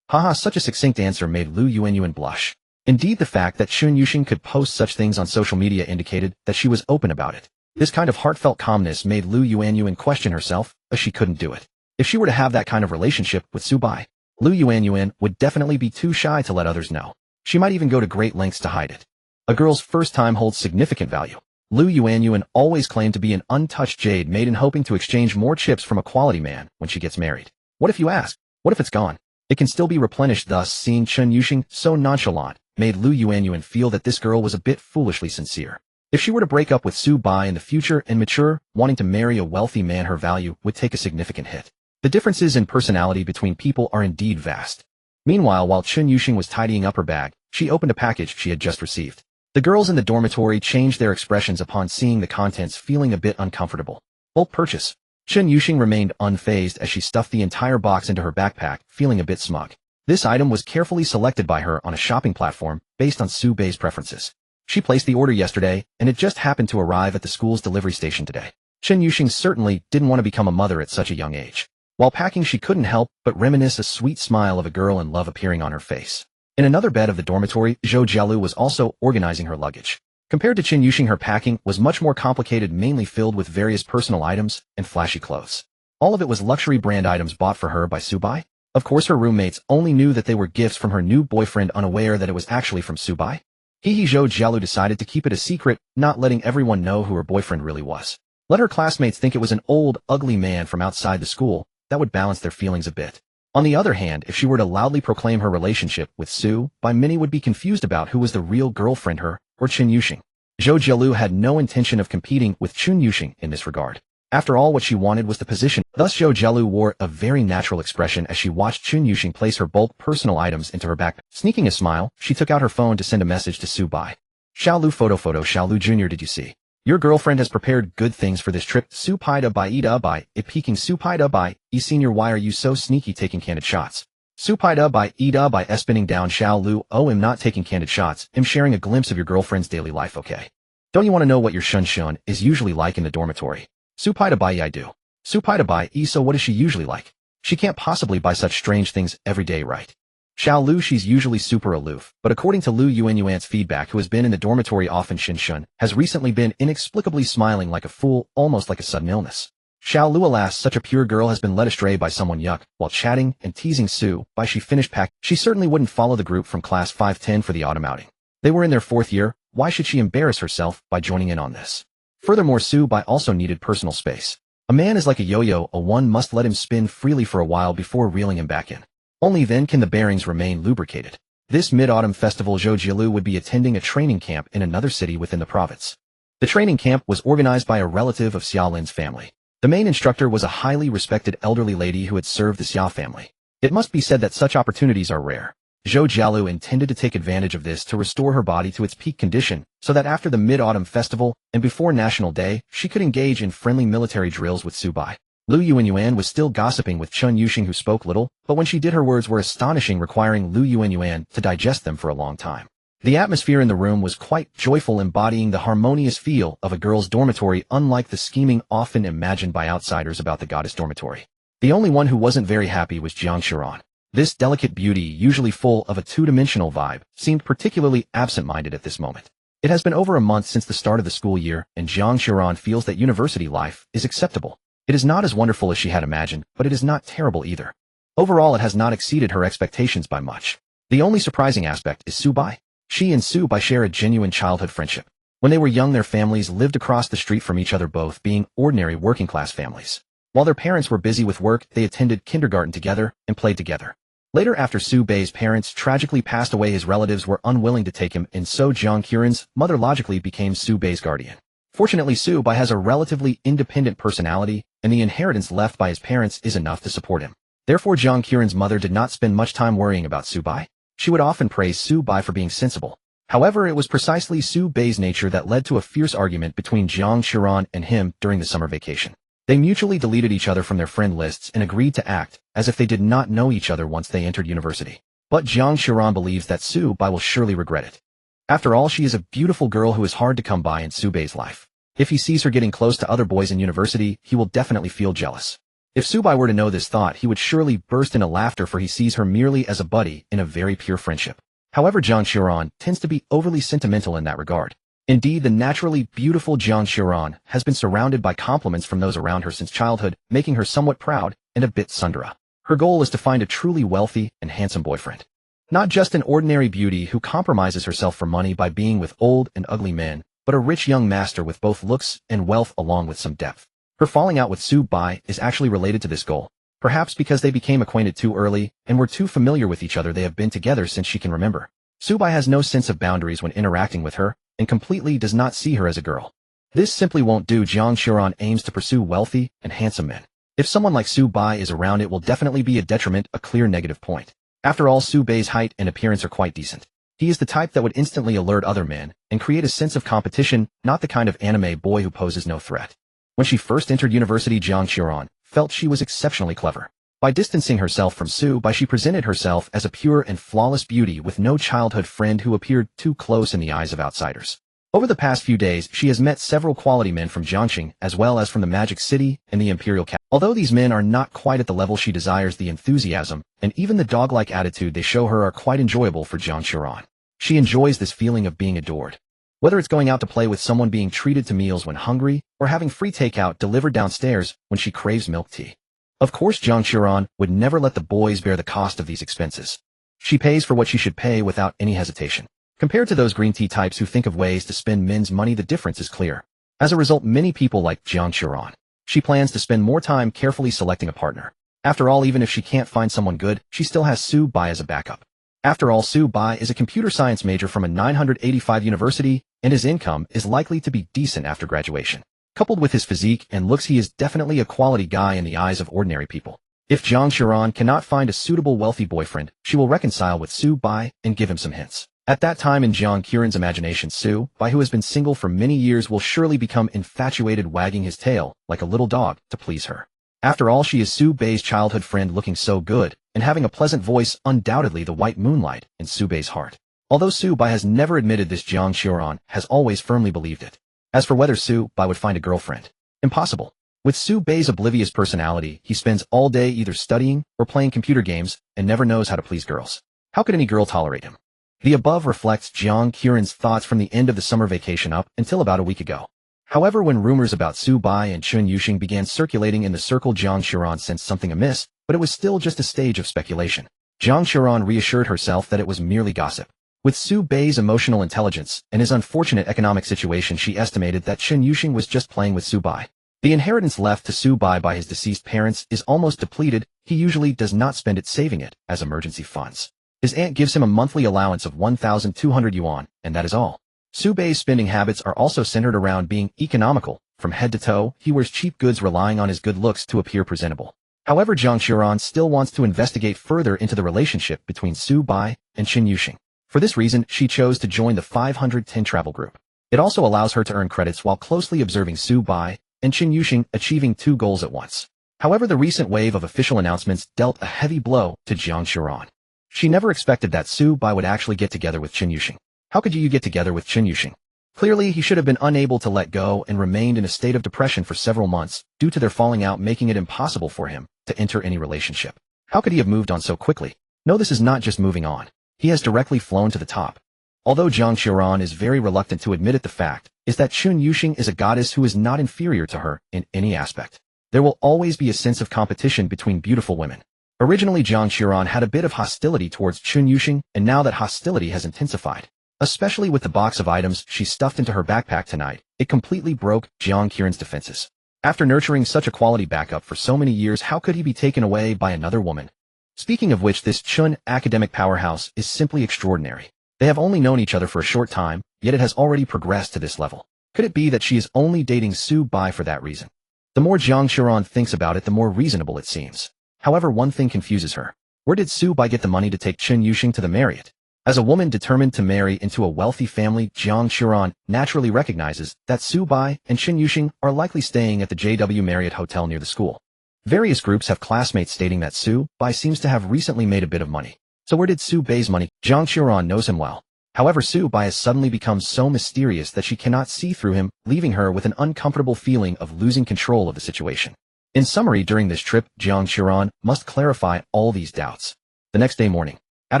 Haha, such a succinct answer made Lu Yuanyuan blush. Indeed, the fact that Chen Yuxing could post such things on social media indicated that she was open about it. This kind of heartfelt calmness made Lu Yuanyuan question herself, as she couldn't do it. If she were to have that kind of relationship with Su Bai, Lu Yuanyuan would definitely be too shy to let others know. She might even go to great lengths to hide it. A girl's first time holds significant value. Lu Yuanyuan always claimed to be an untouched jade maiden, hoping to exchange more chips from a quality man when she gets married. What if, you ask? What if it's gone? It can still be replenished. Thus, seeing Chen Yuxing so nonchalant made Lu Yuanyuan feel that this girl was a bit foolishly sincere. If she were to break up with Su Bai in the future and mature, wanting to marry a wealthy man, her value would take a significant hit. The differences in personality between people are indeed vast. Meanwhile, while Chen Yuxing was tidying up her bag, she opened a package she had just received. The girls in the dormitory changed their expressions upon seeing the contents, feeling a bit uncomfortable. Bulk purchase. Chen Yuxing remained unfazed as she stuffed the entire box into her backpack, feeling a bit smug. This item was carefully selected by her on a shopping platform based on Su Bai's preferences. She placed the order yesterday, and it just happened to arrive at the school's delivery station today. Chen Yuxing certainly didn't want to become a mother at such a young age. While packing, she couldn't help but reminisce a sweet smile of a girl in love appearing on her face. In another bed of the dormitory, Zhou Jielu was also organizing her luggage. Compared to Chen Yuxing, her packing was much more complicated, mainly filled with various personal items and flashy clothes. All of it was luxury brand items bought for her by Su Bai. Of course, her roommates only knew that they were gifts from her new boyfriend, unaware that it was actually from Su Bai. Zhou Jielu decided to keep it a secret, not letting everyone know who her boyfriend really was. Let her classmates think it was an old, ugly man from outside the school. That would balance their feelings a bit. On the other hand, if she were to loudly proclaim her relationship with Su Bai, many would be confused about who was the real girlfriend, her or Chen Yuxing. Zhou Jielu had no intention of competing with Chen Yuxing in this regard. After all, what she wanted was the position. Thus, Zhou Jielu wore a very natural expression as she watched Chen Yuxing place her bulk personal items into her backpack. Sneaking a smile, she took out her phone to send a message to Su Bai. Xiaolu photo Xiaolu Jr., did you see? Your girlfriend has prepared good things for this trip. Su Pai da bai ida bai, it peeking Su Pai da bai, senior, why are you so sneaky taking candid shots? Su Pai da bai ida bai, spinning down Xiaolu, oh, I'm not taking candid shots, I'm sharing a glimpse of your girlfriend's daily life, okay? Don't you want to know what your shun is usually like in the dormitory? Su Pai da bai, I do. Su Pai da bai, so what is she usually like? She can't possibly buy such strange things every day, right? Xiaolu, she's usually super aloof, but according to Lu Yuanyuan's feedback, who has been in the dormitory often, Shun has recently been inexplicably smiling like a fool, almost like a sudden illness. Xiaolu, alas, such a pure girl has been led astray by someone yuck, while chatting and teasing Su Bai. She finished packing. She certainly wouldn't follow the group from class 510 for the autumn outing. They were in their 4th year, why should she embarrass herself by joining in on this? Furthermore, Su Bai also needed personal space. A man is like a yo-yo, one must let him spin freely for a while before reeling him back in. Only then can the bearings remain lubricated. This mid-autumn festival, Zhou Jielu would be attending a training camp in another city within the province. The training camp was organized by a relative of Xia Lin's family. The main instructor was a highly respected elderly lady who had served the Xia family. It must be said that such opportunities are rare. Zhou Jielu intended to take advantage of this to restore her body to its peak condition, so that after the mid-autumn festival and before National Day, she could engage in friendly military drills with Su Bai. Lu Yuanyuan was still gossiping with Chen Yuxing, who spoke little, but when she did, her words were astonishing, requiring Lu Yuanyuan to digest them for a long time. The atmosphere in the room was quite joyful, embodying the harmonious feel of a girls' dormitory, unlike the scheming often imagined by outsiders about the goddess dormitory. The only one who wasn't very happy was Jiang Xiran. This delicate beauty, usually full of a two-dimensional vibe, seemed particularly absent-minded at this moment. It has been over a month since the start of the school year, and Jiang Xiran feels that university life is acceptable. It is not as wonderful as she had imagined, but it is not terrible either. Overall, it has not exceeded her expectations by much. The only surprising aspect is Su-bai. She and Su-bai share a genuine childhood friendship. When they were young, their families lived across the street from each other, both being ordinary working-class families. While their parents were busy with work, they attended kindergarten together and played together. Later, after Su-bai's parents tragically passed away, his relatives were unwilling to take him, and so Jiang Qiren's mother logically became Su-bai's guardian. Fortunately, Su-bai has a relatively independent personality, and the inheritance left by his parents is enough to support him. Therefore, Jiang Qiren's mother did not spend much time worrying about Su-bai. She would often praise Su-bai for being sensible. However, it was precisely Su-bai's nature that led to a fierce argument between Jiang Qiren and him during the summer vacation. They mutually deleted each other from their friend lists and agreed to act as if they did not know each other once they entered university. But Jiang Qiren believes that Su-bai will surely regret it. After all, she is a beautiful girl who is hard to come by in Su-bai's life. If he sees her getting close to other boys in university, he will definitely feel jealous. If Su-bai were to know this thought, he would surely burst into laughter, for he sees her merely as a buddy in a very pure friendship. However, Jiang Qiren tends to be overly sentimental in that regard. Indeed, the naturally beautiful Jiang Qiren has been surrounded by compliments from those around her since childhood, making her somewhat proud and a bit tsundere. Her goal is to find a truly wealthy and handsome boyfriend. Not just an ordinary beauty who compromises herself for money by being with old and ugly men, but a rich young master with both looks and wealth along with some depth. Her falling out with Su-bai is actually related to this goal. Perhaps because they became acquainted too early and were too familiar with each other, they have been together since she can remember. Su-bai has no sense of boundaries when interacting with her, and completely does not see her as a girl. This simply won't do. Jiang Qiren aims to pursue wealthy and handsome men. If someone like Su-bai is around, it will definitely be a detriment, a clear negative point. After all, Su-bai's height and appearance are quite decent. He is the type that would instantly alert other men and create a sense of competition, not the kind of anime boy who poses no threat. When she first entered university, Jiang Qiren felt she was exceptionally clever. By distancing herself from Su-bai, she presented herself as a pure and flawless beauty with no childhood friend who appeared too close in the eyes of outsiders. Over the past few days, she has met several quality men from Jiangxing as well as from the Magic City and the Imperial Capital. Although these men are not quite at the level she desires, the enthusiasm and even the dog-like attitude they show her are quite enjoyable for Jiang Qiren. She enjoys this feeling of being adored. Whether it's going out to play with someone, being treated to meals when hungry, or having free takeout delivered downstairs when she craves milk tea. Of course, Jiang Qiren would never let the boys bear the cost of these expenses. She pays for what she should pay without any hesitation. Compared to those green tea types who think of ways to spend men's money, the difference is clear. As a result, many people like Jiang Qiren. She plans to spend more time carefully selecting a partner. After all, even if she can't find someone good, she still has Su-bai as a backup. After all, Su-bai is a computer science major from a 985 university, and his income is likely to be decent after graduation. Coupled with his physique and looks, he is definitely a quality guy in the eyes of ordinary people. If Jiang Qiren cannot find a suitable wealthy boyfriend, she will reconcile with Su-bai and give him some hints. At that time, in Jiang Qiren's imagination, Su-bai, who has been single for many years, will surely become infatuated, wagging his tail like a little dog to please her. After all, she is Su-bai's childhood friend, looking so good and having a pleasant voice, undoubtedly the white moonlight in Su-bai's heart. Although Su-bai has never admitted this, Jiang Qiren has always firmly believed it. As for whether Su-bai would find a girlfriend, impossible. With Su-bai's oblivious personality, he spends all day either studying or playing computer games and never knows how to please girls. How could any girl tolerate him? The above reflects Jiang Qiren's thoughts from the end of the summer vacation up until about a week ago. However, when rumors about Su-bai and Chun Yuxing began circulating in the circle, Jiang Qiren sensed something amiss, but it was still just a stage of speculation. Jiang Qiren reassured herself that it was merely gossip. With Su-bai's emotional intelligence and his unfortunate economic situation, she estimated that Chun Yuxing was just playing with Su-bai. The inheritance left to Su-bai by his deceased parents is almost depleted. He usually does not spend it, saving it as emergency funds. His aunt gives him a monthly allowance of 1,200 yuan, and that is all. Su-bai's spending habits are also centered around being economical. From head to toe, he wears cheap goods, relying on his good looks to appear presentable. However, Jiang Qiren still wants to investigate further into the relationship between Su-bai and Chun Yuxing. For this reason, she chose to join the 510 travel group. It also allows her to earn credits while closely observing Su-bai and Chun Yuxing, achieving two goals at once. However, the recent wave of official announcements dealt a heavy blow to Jiang Qiren. She never expected that Su-bai would actually get together with Chun Yuxing. How could you get together with Chun Yuxing? Clearly, he should have been unable to let go and remained in a state of depression for several months due to their falling out, making it impossible for him to enter any relationship. How could he have moved on so quickly? No, this is not just moving on. He has directly flown to the top. Although Jiang Qiren is very reluctant to admit it, the fact is that Chun Yuxing is a goddess who is not inferior to her in any aspect. There will always be a sense of competition between beautiful women. Originally, Jiang Qiran had a bit of hostility towards Chun Yuxing, and now that hostility has intensified. Especially with the box of items she stuffed into her backpack tonight, it completely broke Jiang Qiran's defenses. After nurturing such a quality backup for so many years, how could he be taken away by another woman? Speaking of which, this Chun academic powerhouse is simply extraordinary. They have only known each other for a short time, yet it has already progressed to this level. Could it be that she is only dating Su Bai for that reason? The more Jiang Qiran thinks about it, the more reasonable it seems. However, one thing confuses her. Where did Su Bai get the money to take Chun Yuxing to the Marriott? As a woman determined to marry into a wealthy family, Jiang Qiran naturally recognizes that Su Bai and Chun Yuxing are likely staying at the JW Marriott Hotel near the school. Various groups have classmates stating that Su Bai seems to have recently made a bit of money. So where did Su Bai's money? Jiang Qiran knows him well. However, Su Bai has suddenly become so mysterious that she cannot see through him, leaving her with an uncomfortable feeling of losing control of the situation. In summary, during this trip, Jiang Qiran must clarify all these doubts. The next day morning, at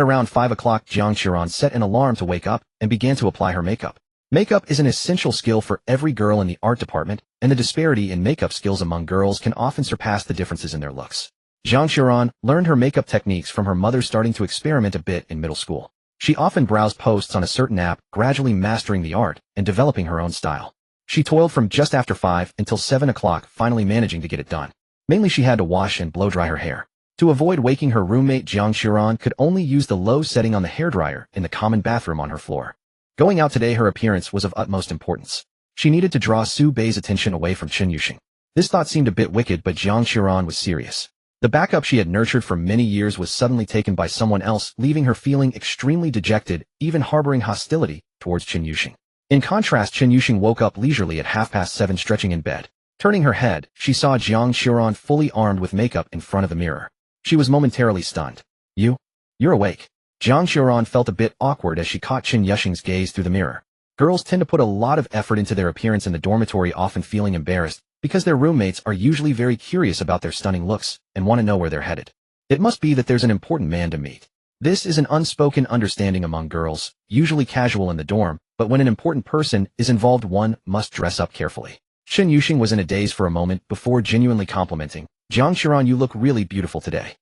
around 5 o'clock, Jiang Qiran set an alarm to wake up and began to apply her makeup. Makeup is an essential skill for every girl in the art department, and the disparity in makeup skills among girls can often surpass the differences in their looks. Jiang Qiran learned her makeup techniques from her mother, starting to experiment a bit in middle school. She often browsed posts on a certain app, gradually mastering the art and developing her own style. She toiled from just after 5 until 7 o'clock, finally managing to get it done. Mainly she had to wash and blow-dry her hair. To avoid waking her roommate, Jiang Qiran could only use the low setting on the hairdryer in the common bathroom on her floor. Going out today, her appearance was of utmost importance. She needed to draw Su Bai's attention away from Chun Yuxing. This thought seemed a bit wicked, but Jiang Qiran was serious. The backup she had nurtured for many years was suddenly taken by someone else, leaving her feeling extremely dejected, even harboring hostility towards Chun Yuxing. In contrast, Chun Yuxing woke up leisurely at 7:30, stretching in bed. Turning her head, she saw Jiang Qiran fully armed with makeup in front of the mirror. She was momentarily stunned. You're awake. Jiang Qiran felt a bit awkward as she caught Chun Yuxing's gaze through the mirror. Girls tend to put a lot of effort into their appearance in the dormitory, often feeling embarrassed because their roommates are usually very curious about their stunning looks and want to know where they're headed. It must be that there's an important man to meet. This is an unspoken understanding among girls, usually casual in the dorm, but when an important person is involved, one must dress up carefully. Chun Yuxing was in a daze for a moment before genuinely complimenting, "Jiang Qiran, you look really beautiful today."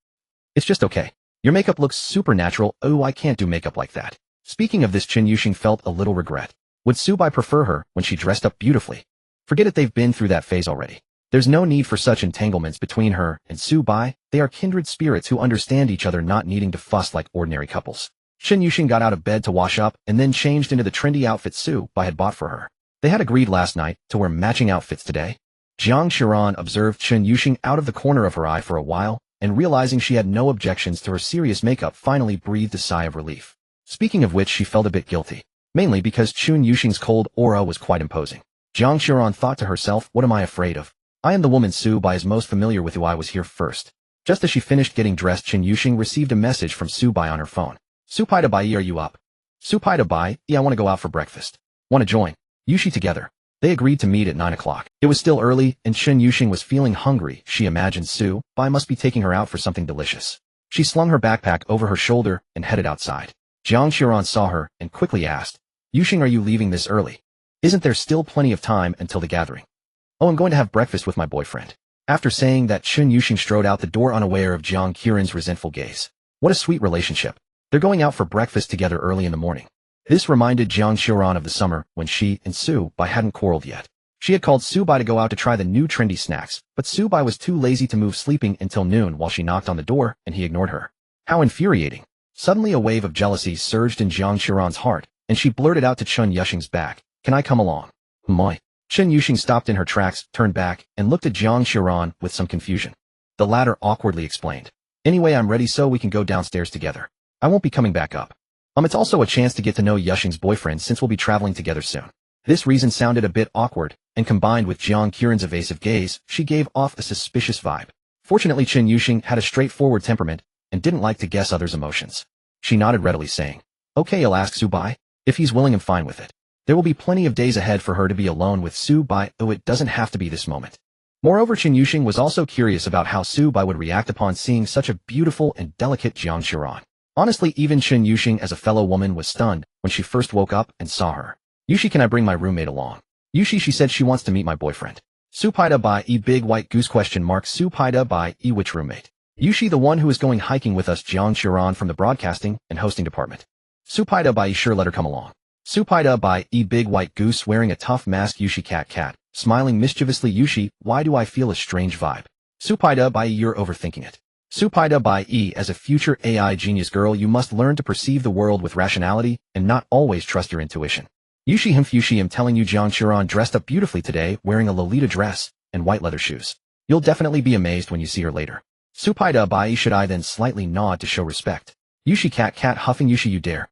"It's just okay. Your makeup looks supernatural." "Oh, I can't do makeup like that." Speaking of this, Chun Yuxing felt a little regret. Would Su Bai prefer her when she dressed up beautifully? Forget it, they've been through that phase already. There's no need for such entanglements between her and Su Bai. They are kindred spirits who understand each other, not needing to fuss like ordinary couples. Chun Yuxing got out of bed to wash up and then changed into the trendy outfit Su Bai had bought for her. They had agreed last night to wear matching outfits today. Jiang Qiran observed Chun Yuxing out of the corner of her eye for a while, and realizing she had no objections to her serious makeup, finally breathed a sigh of relief. Speaking of which, she felt a bit guilty, mainly because Chun Yuxing's cold aura was quite imposing. Jiang Qiran thought to herself, what am I afraid of? I am the woman Su Bai is most familiar with, who I was here first. Just as she finished getting dressed, Chun Yuxing received a message from Su Bai on her phone. "Su Pai Bai, are you up?" "Su Pai Bai, I want to go out for breakfast. Want to join?" Yuxi together. They agreed to meet at 9 o'clock. It was still early, and Chun Yuxing was feeling hungry. She imagined Su Bai must be taking her out for something delicious. She slung her backpack over her shoulder and headed outside. Jiang Qiran saw her and quickly asked, "Yuxing, are you leaving this early? Isn't there still plenty of time until the gathering?" "Oh, I'm going to have breakfast with my boyfriend." After saying that, Chun Yuxing strode out the door, unaware of Jiang Qiran's resentful gaze. What a sweet relationship. They're going out for breakfast together early in the morning. This reminded Jiang Qiran of the summer when she and Su Bai hadn't quarreled yet. She had called Su Bai to go out to try the new trendy snacks, but Su Bai was too lazy to move, sleeping until noon while she knocked on the door, and he ignored her. How infuriating. Suddenly a wave of jealousy surged in Jiang Qiran's heart, and she blurted out to Chun Yuxing's back, "Can I come along?" "Moi." Chun Yuxing stopped in her tracks, turned back, and looked at Jiang Qiran with some confusion. The latter awkwardly explained, "Anyway, I'm ready, so we can go downstairs together. I won't be coming back up. It's also a chance to get to know Yuxing's boyfriend, since we'll be traveling together soon." This reason sounded a bit awkward, and combined with Jiang Qiran's evasive gaze, she gave off a suspicious vibe. Fortunately, Chun Yuxing had a straightforward temperament and didn't like to guess others' emotions. She nodded readily, saying, "Okay, I'll ask Su Bai. If he's willing, I'm fine with it." There will be plenty of days ahead for her to be alone with Su Bai, though it doesn't have to be this moment. Moreover, Chun Yuxing was also curious about how Su Bai would react upon seeing such a beautiful and delicate Jiang Qiran. Honestly, even Chun Yuxing as a fellow woman was stunned when she first woke up and saw her. "Yuxi, can I bring my roommate along?" "Yuxi, she said she wants to meet my boyfriend." "Su Pai Bai, big white goose question mark. Su Pai Bai, which roommate?" Yushi, the one who is going hiking with us, Jiang Qiran from the broadcasting and hosting department. Supaida bai, sure, let her come along. Supaida bai, big white goose wearing a tough mask. Yushi cat, smiling mischievously. Yushi, why do I feel a strange vibe? Supaida bai, you're overthinking it. Supaida bai, as a future AI genius girl, you must learn to perceive the world with rationality and not always trust your intuition. Yushi, I'm telling you, Jiang Qiran dressed up beautifully today, wearing a Lolita dress and white leather shoes. You'll definitely be amazed when you see her later. Supaida bai, should I then slightly nod to show respect? Yushi cat huffing. Yushi, you dare.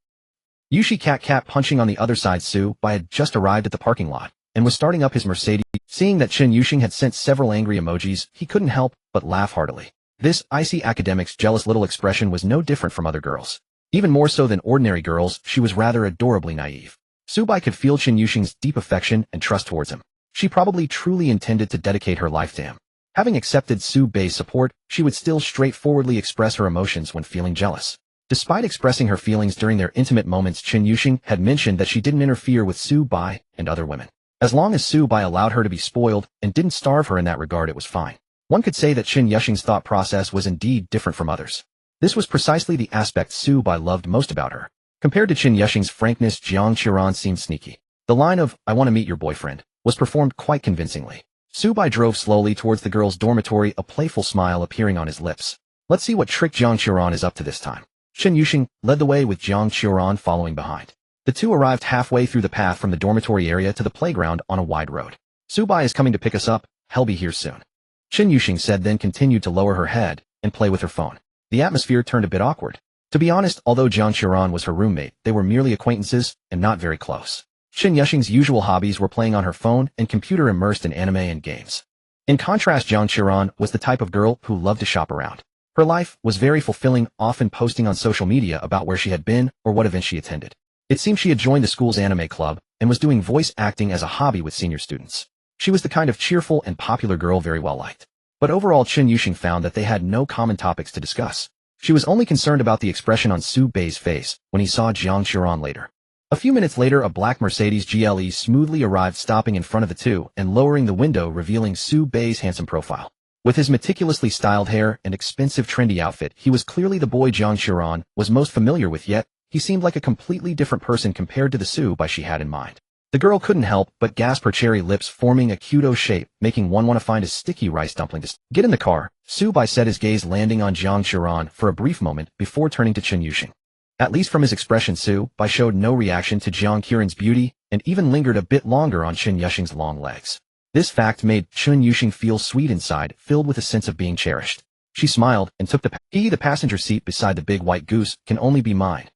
Yushi cat punching. On the other side, Su bai had just arrived at the parking lot and was starting up his Mercedes. Seeing that Chen Yuxing had sent several angry emojis, he couldn't help but laugh heartily. This icy academic's jealous little expression was no different from other girls. Even more so than ordinary girls, she was rather adorably naive. Su bai could feel Chen Yuxing's deep affection and trust towards him. She probably truly intended to dedicate her life to him. Having accepted Su bai's support, she would still straightforwardly express her emotions when feeling jealous. Despite expressing her feelings during their intimate moments, Chen Yuxing had mentioned that she didn't interfere with Su bai and other women. As long as Su bai allowed her to be spoiled and didn't starve her in that regard, it was fine. One could say that Chen Yuxing's thought process was indeed different from others. This was precisely the aspect Su bai loved most about her. Compared to Chen Yuxing's frankness, Jiang Qiran seemed sneaky. The line of, "I want to meet your boyfriend," was performed quite convincingly. Su bai drove slowly towards the girls' dormitory, a playful smile appearing on his lips. Let's see what trick Jiang Qiran is up to this time. Chen Yuxing led the way with Jiang Qiran following behind. The two arrived halfway through the path from the dormitory area to the playground on a wide road. Su bai is coming to pick us up, he'll be here soon. Chen Yuxing said, then continued to lower her head and play with her phone. The atmosphere turned a bit awkward. To be honest, although Jiang Qiran was her roommate, they were merely acquaintances and not very close. Chen Yuxing's usual hobbies were playing on her phone and computer, immersed in anime and games. In contrast, Jiang Qiran was the type of girl who loved to shop around. Her life was very fulfilling, often posting on social media about where she had been or what events she attended. It seemed she had joined the school's anime club and was doing voice acting as a hobby with senior students. She was the kind of cheerful and popular girl very well liked. But overall, Chen Yuxing found that they had no common topics to discuss. She was only concerned about the expression on Su bai's face when he saw Jiang Qiran later. A few minutes later, a black Mercedes GLE smoothly arrived, stopping in front of the two and lowering the window, revealing Su bai's handsome profile. With his meticulously styled hair and expensive trendy outfit, he was clearly the boy Jiang Qiran was most familiar with, yet he seemed like a completely different person compared to the Su bai she had in mind. The girl couldn't help but gasp, her cherry lips forming a cute O shape, making one want to find a sticky rice dumpling to get in the car. Su bai said, his gaze landing on Jiang Qiran for a brief moment before turning to Chen Yuxing. At least from his expression, Su bai showed no reaction to Jiang Qiran's beauty and even lingered a bit longer on Chen Yuxing's long legs. This fact made Chen Yuxing feel sweet inside, filled with a sense of being cherished. She smiled and took the passenger seat beside the big white goose. Can only be mine.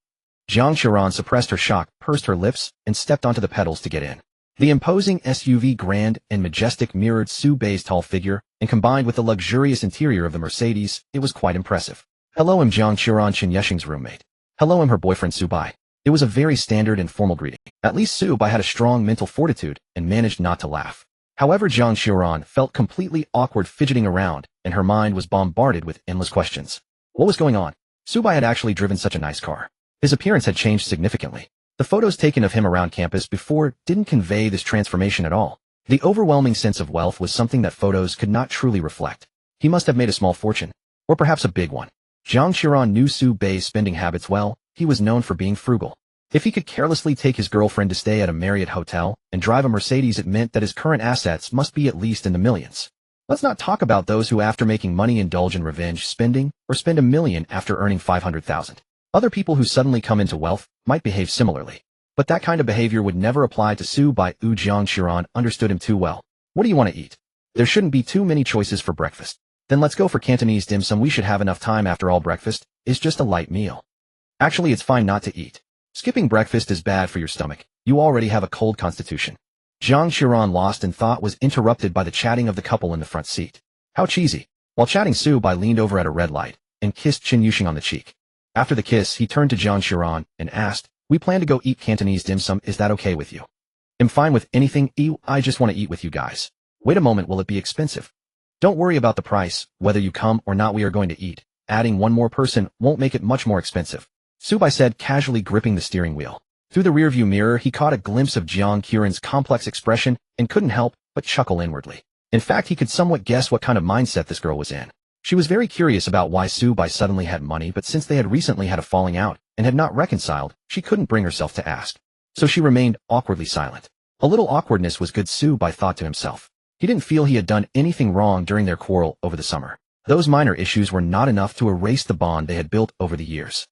Jiang Qiran suppressed her shock, pursed her lips, and stepped onto the pedals to get in. The imposing SUV, grand and majestic, mirrored Su bai's tall figure, and combined with the luxurious interior of the Mercedes, it was quite impressive. Hello, I'm Jiang Qiran, Chen Yuxing's roommate. Hello, I'm her boyfriend Su bai. It was a very standard and formal greeting. At least Su bai had a strong mental fortitude and managed not to laugh. However, Jiang Qiran felt completely awkward, fidgeting around, and her mind was bombarded with endless questions. What was going on? Su bai had actually driven such a nice car. His appearance had changed significantly. The photos taken of him around campus before didn't convey this transformation at all. The overwhelming sense of wealth was something that photos could not truly reflect. He must have made a small fortune, or perhaps a big one. Jiang Qiran knew Su bai's spending habits well. He was known for being frugal. If he could carelessly take his girlfriend to stay at a Marriott hotel and drive a Mercedes, it meant that his current assets must be at least in the millions. Let's not talk about those who, after making money, indulge in revenge spending or spend $1 million after earning $500,000. Other people who suddenly come into wealth might behave similarly. But that kind of behavior would never apply to Su bai. Jiang Qiran understood him too well. What do you want to eat? There shouldn't be too many choices for breakfast. Then let's go for Cantonese dim sum. We should have enough time. After all, breakfast is just a light meal. Actually, it's fine not to eat. Skipping breakfast is bad for your stomach. You already have a cold constitution. Jiang Qiran, lost in thought, was interrupted by the chatting of the couple in the front seat. How cheesy. While chatting, Su bai leaned over at a red light and kissed Chen Yuxing on the cheek. After the kiss, he turned to Jiang Qiran and asked, we plan to go eat Cantonese dim sum. Is that okay with you? I'm fine with anything. I just want to eat with you guys. Wait a moment, will it be expensive? Don't worry about the price. Whether you come or not, we are going to eat. Adding one more person won't make it much more expensive. Su bai said, casually gripping the steering wheel. Through the rearview mirror, he caught a glimpse of Jiang Qiran's complex expression and couldn't help but chuckle inwardly. In fact, he could somewhat guess what kind of mindset this girl was in. She was very curious about why Su Bai suddenly had money, but since they had recently had a falling out and had not reconciled, she couldn't bring herself to ask. So she remained awkwardly silent. A little awkwardness was good, Su Bai thought to himself. He didn't feel he had done anything wrong during their quarrel over the summer. Those minor issues were not enough to erase the bond they had built over the years.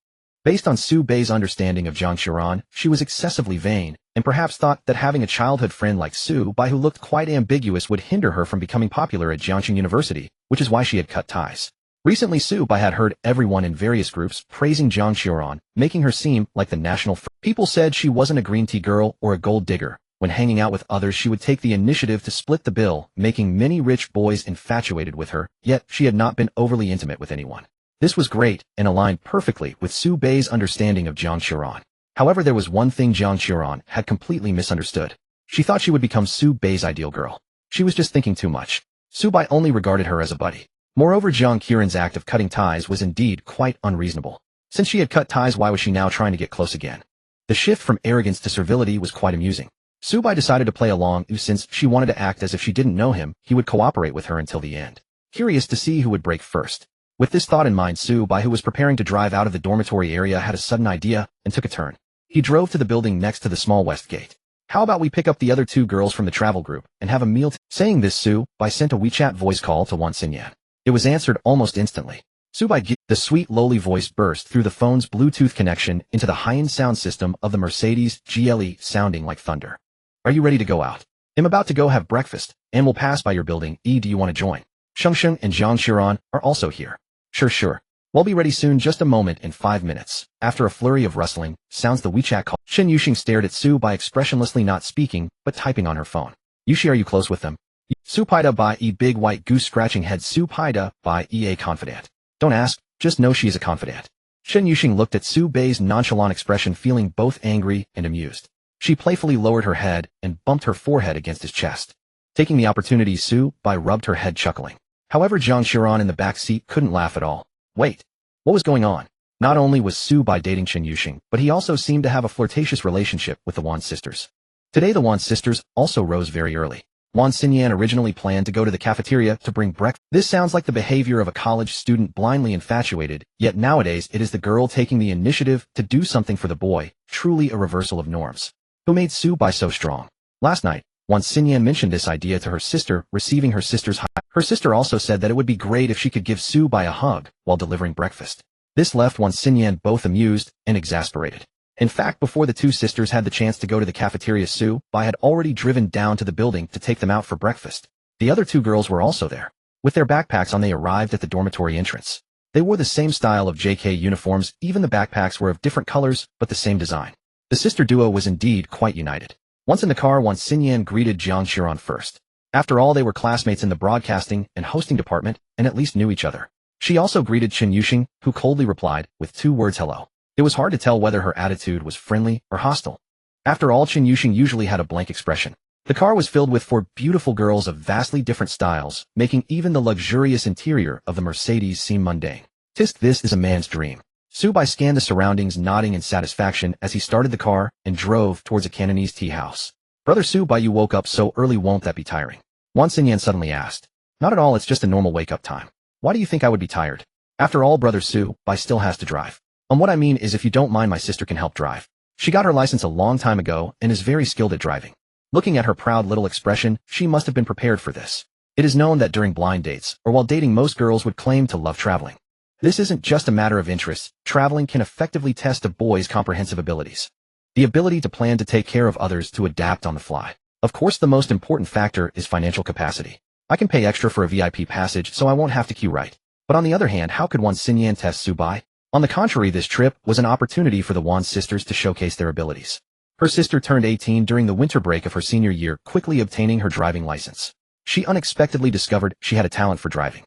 Based on Su Bai's understanding of Jiang Qiran, she was excessively vain, and perhaps thought that having a childhood friend like Su Bai who looked quite ambiguous would hinder her from becoming popular at Jiangxing University, which is why she had cut ties. Recently Su Bai had heard everyone in various groups praising Jiang Qiran, making her seem like the national People said she wasn't a green tea girl or a gold digger. When hanging out with others she would take the initiative to split the bill, making many rich boys infatuated with her, yet she had not been overly intimate with anyone. This was great, and aligned perfectly with Su Bai's understanding of Jiang Qiran. However, there was one thing Jiang Qiran had completely misunderstood. She thought she would become Su Bai's ideal girl. She was just thinking too much. Su Bai only regarded her as a buddy. Moreover, Jiang Qiran's act of cutting ties was indeed quite unreasonable. Since she had cut ties, why was she now trying to get close again? The shift from arrogance to servility was quite amusing. Su Bai decided to play along, since she wanted to act as if she didn't know him, he would cooperate with her until the end. Curious to see who would break first. With this thought in mind, Su Bai, who was preparing to drive out of the dormitory area, had a sudden idea and took a turn. He drove to the building next to the small west gate. How about we pick up the other two girls from the travel group and have a meal? Saying this, Su Bai sent a WeChat voice call to Wan Xinyan. It was answered almost instantly. Su Bai, the sweet lowly voice burst through the phone's Bluetooth connection into the high-end sound system of the Mercedes GLE, sounding like thunder. Are you ready to go out? I'm about to go have breakfast, and we'll pass by your building. Do you want to join? Shengsheng and Jiang Qiran are also here. Sure. We'll be ready soon, just a moment, in 5 minutes. After a flurry of rustling sounds, the WeChat call. Shen Yuxing stared at Su Bai, expressionlessly, not speaking, but typing on her phone. Yuxi, are you close with them? Su Paida by big white goose scratching head. Su Paida by a confidant. Don't ask, just know she is a confidant. Shen Yuxing looked at Su Bai's nonchalant expression, feeling both angry and amused. She playfully lowered her head and bumped her forehead against his chest. Taking the opportunity, Su Bai rubbed her head, chuckling. However, Jiang Qiran in the back seat couldn't laugh at all. Wait, what was going on? Not only was Su Bai dating Chen Yuxing, but he also seemed to have a flirtatious relationship with the Wan sisters. Today the Wan sisters also rose very early. Wan Xinyan originally planned to go to the cafeteria to bring breakfast. This sounds like the behavior of a college student blindly infatuated, yet nowadays it is the girl taking the initiative to do something for the boy, truly a reversal of norms. Who made Su Bai so strong? Last night, Wan Xinyan mentioned this idea to her sister, receiving her sister's hug. Her sister also said that it would be great if she could give Su Bai a hug while delivering breakfast. This left Wan Xinyan both amused and exasperated. In fact, before the two sisters had the chance to go to the cafeteria, Su Bai had already driven down to the building to take them out for breakfast. The other two girls were also there. With their backpacks on, they arrived at the dormitory entrance. They wore the same style of JK uniforms, even the backpacks were of different colors, but the same design. The sister duo was indeed quite united. Once in the car, Wan Xinyan greeted Jiang Qiran first. After all, they were classmates in the broadcasting and hosting department, and at least knew each other. She also greeted Chen Yuxing, who coldly replied with 2 words, hello. It was hard to tell whether her attitude was friendly or hostile. After all, Chen Yuxing usually had a blank expression. The car was filled with 4 beautiful girls of vastly different styles, making even the luxurious interior of the Mercedes seem mundane. This is a man's dream. Su Bai scanned the surroundings, nodding in satisfaction as he started the car and drove towards a Cantonese tea house. Brother Su Bai, you woke up so early, won't that be tiring? Wan Xinyan suddenly asked. Not at all, it's just a normal wake-up time. Why do you think I would be tired? After all, Brother Su Bai still has to drive. What I mean is, if you don't mind, my sister can help drive. She got her license a long time ago and is very skilled at driving. Looking at her proud little expression, she must have been prepared for this. It is known that during blind dates, or while dating, most girls would claim to love traveling. This isn't just a matter of interest. Traveling can effectively test a boy's comprehensive abilities. The ability to plan, to take care of others, to adapt on the fly. Of course, the most important factor is financial capacity. I can pay extra for a VIP passage so I won't have to queue right. But on the other hand, how could Wan Xinyan test Su Bai? On the contrary, this trip was an opportunity for the Wan sisters to showcase their abilities. Her sister turned 18 during the winter break of her senior year, quickly obtaining her driving license. She unexpectedly discovered she had a talent for driving.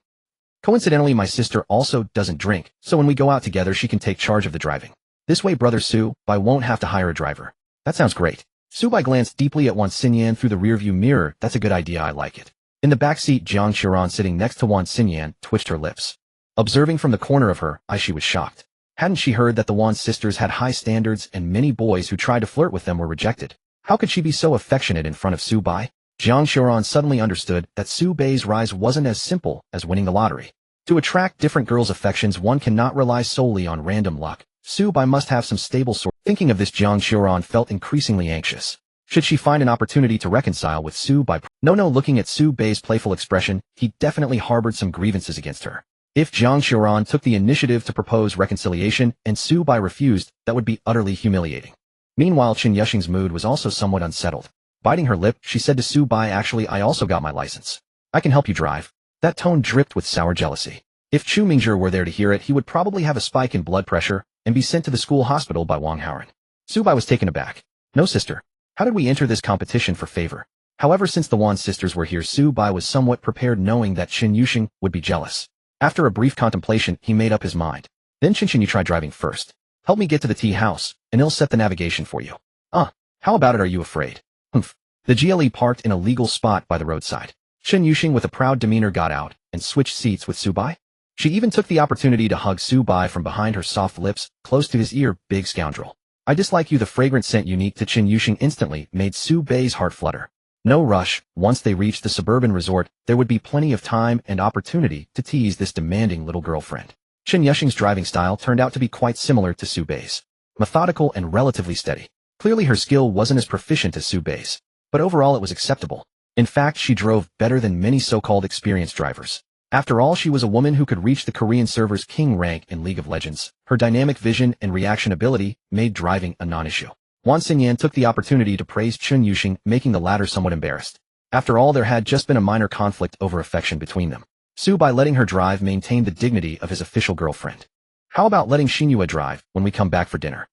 Coincidentally, my sister also doesn't drink, so when we go out together she can take charge of the driving. This way Brother Su Bai won't have to hire a driver. That sounds great. Su Bai glanced deeply at Wan Xinyan through the rearview mirror. That's a good idea, I like it. In the back seat, Jiang Qiran, sitting next to Wan Xinyan, twitched her lips. Observing from the corner of her eye, she was shocked. Hadn't she heard that the Wan sisters had high standards and many boys who tried to flirt with them were rejected? How could she be so affectionate in front of Su Bai? Jiang Qiran suddenly understood that Su Bai's rise wasn't as simple as winning the lottery. To attract different girls' affections, one cannot rely solely on random luck. Su-bai must have some stable source. Thinking of this, Jiang Xiaoran felt increasingly anxious. Should she find an opportunity to reconcile with Su-bai? No, looking at Su-bai's playful expression, he definitely harbored some grievances against her. If Jiang Xiaoran took the initiative to propose reconciliation and Su-bai refused, that would be utterly humiliating. Meanwhile, Chen Yuxing's mood was also somewhat unsettled. Biting her lip, she said to Su-bai, "Actually, I also got my license. I can help you drive." That tone dripped with sour jealousy. If Chu Mingzhi were there to hear it, he would probably have a spike in blood pressure and be sent to the school hospital by Wang Haoran. Su-bai was taken aback. "No, sister. How did we enter this competition for favor?" However, since the Wan sisters were here, Su-bai was somewhat prepared, knowing that Chen Yuxing would be jealous. After a brief contemplation, he made up his mind. "Then Chen, you try driving first. Help me get to the tea house, and I'll set the navigation for you." How about it, are you afraid?" "Humph." The GLE parked in a legal spot by the roadside. Chen Yuxing with a proud demeanor got out and switched seats with Su-bai. She even took the opportunity to hug Su-bai from behind her soft lips, close to his ear. "Big scoundrel. I dislike you." The fragrant scent unique to Chen Yuxing instantly made Su-bai's heart flutter. No rush. Once they reached the suburban resort, there would be plenty of time and opportunity to tease this demanding little girlfriend. Chen Yuxing's driving style turned out to be quite similar to Su-bai's. Methodical and relatively steady. Clearly her skill wasn't as proficient as Su-bai's, but overall it was acceptable. In fact, she drove better than many so-called experienced drivers. After all, she was a woman who could reach the Korean server's king rank in League of Legends. Her dynamic vision and reaction ability made driving a non-issue. Wan Xingyan took the opportunity to praise Chen Yuxing, making the latter somewhat embarrassed. After all, there had just been a minor conflict over affection between them. Su-bai letting her drive maintained the dignity of his official girlfriend. "How about letting Xinyue drive when we come back for dinner?"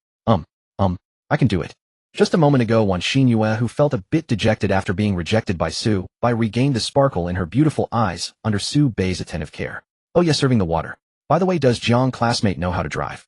I can do it." Just a moment ago, Wan Xinyue, who felt a bit dejected after being rejected by Su-bai, regained the sparkle in her beautiful eyes under Su-bai's attentive care. "Oh yes, serving the water. By the way, does Jiang classmate know how to drive?"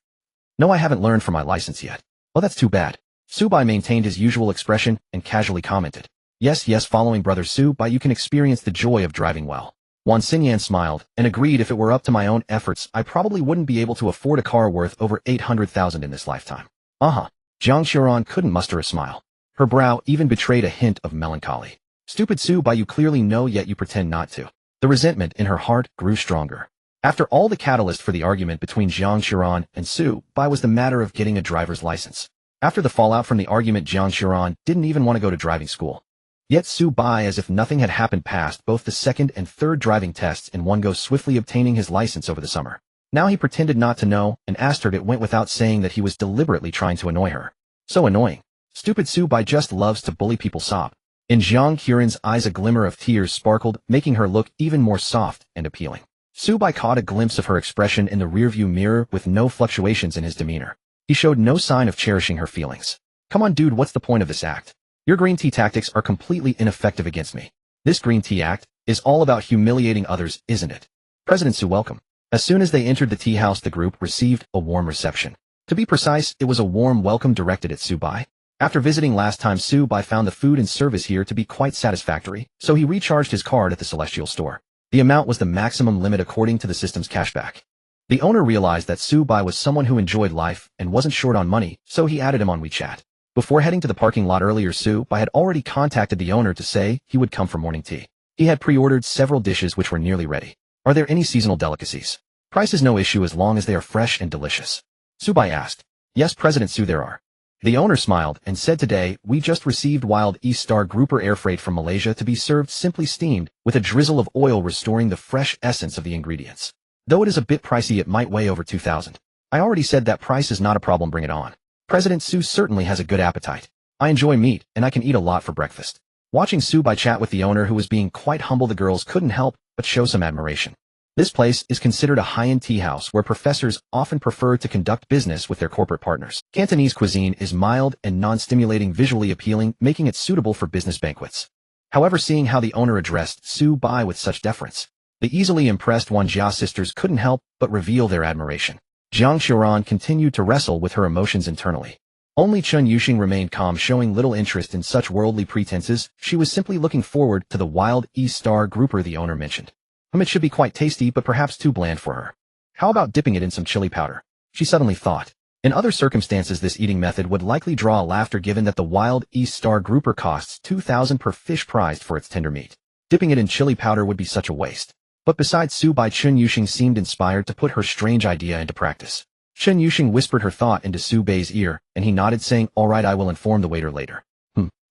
"No, I haven't learned for my license yet." "Oh, that's too bad." Su-bai maintained his usual expression and casually commented, Yes, following brother Su-bai, you can experience the joy of driving well." Wan Xingyan smiled and agreed, "If it were up to my own efforts, I probably wouldn't be able to afford a car worth over 800,000 in this lifetime." Jiang Xiaoran couldn't muster a smile. Her brow even betrayed a hint of melancholy. "Stupid Su-bai, you clearly know yet you pretend not to." The resentment in her heart grew stronger. After all, the catalyst for the argument between Jiang Xiaoran and Su-bai was the matter of getting a driver's license. After the fallout from the argument, Jiang Xiaoran didn't even want to go to driving school. Yet Su-bai, as if nothing had happened, passed both the second and third driving tests in one go, swiftly obtaining his license over the summer. Now he pretended not to know and asked her. It went without saying that he was deliberately trying to annoy her. So annoying. Stupid Su-bai just loves to bully people. Sob. In Jiang Qiren's eyes a glimmer of tears sparkled, making her look even more soft and appealing. Su-bai caught a glimpse of her expression in the rearview mirror with no fluctuations in his demeanor. He showed no sign of cherishing her feelings. "Come on, dude, what's the point of this act? Your green tea tactics are completely ineffective against me. This green tea act is all about humiliating others, isn't it?" President Su, welcome. As soon as they entered the tea house, the group received a warm reception. To be precise, it was a warm welcome directed at Su-bai. After visiting last time, Su-bai found the food and service here to be quite satisfactory, so he recharged his card at the Celestial store. The amount was the maximum limit according to the system's cashback. The owner realized that Su-bai was someone who enjoyed life and wasn't short on money, so he added him on WeChat. Before heading to the parking lot earlier, Su-bai had already contacted the owner to say he would come for morning tea. He had pre-ordered several dishes which were nearly ready. "Are there any seasonal delicacies?" "Price is no issue as long as they are fresh and delicious." Su-bai asked. "Yes, President Su, there are." The owner smiled and said, "Today, we just received Wild East Star Grouper air freight from Malaysia to be served simply steamed, with a drizzle of oil restoring the fresh essence of the ingredients. Though it is a bit pricey, it might weigh over 2,000. I already said that price is not a problem, bring it on." President Su certainly has a good appetite. "I enjoy meat, and I can eat a lot for breakfast." Watching Su-bai chat with the owner, who was being quite humble, the girls couldn't help but show some admiration. This place is considered a high-end tea house where professors often prefer to conduct business with their corporate partners. Cantonese cuisine is mild and non-stimulating, visually appealing, making it suitable for business banquets. However, seeing how the owner addressed Su-bai with such deference, the easily impressed Wan Jia sisters couldn't help but reveal their admiration. Jiang Xiaoran continued to wrestle with her emotions internally. Only Chen Yuxing remained calm, showing little interest in such worldly pretenses. She was simply looking forward to the Wild East Star Grouper the owner mentioned. It should be quite tasty, but perhaps too bland for her. How about dipping it in some chili powder? She suddenly thought. In other circumstances, this eating method would likely draw laughter, given that the Wild East Star Grouper costs 2,000 per fish prized for its tender meat. Dipping it in chili powder would be such a waste. But besides Su Bai, Chun Yuxing seemed inspired to put her strange idea into practice. Chun Yuxing whispered her thought into Su Bai's ear, and he nodded saying, "All right, I will inform the waiter later."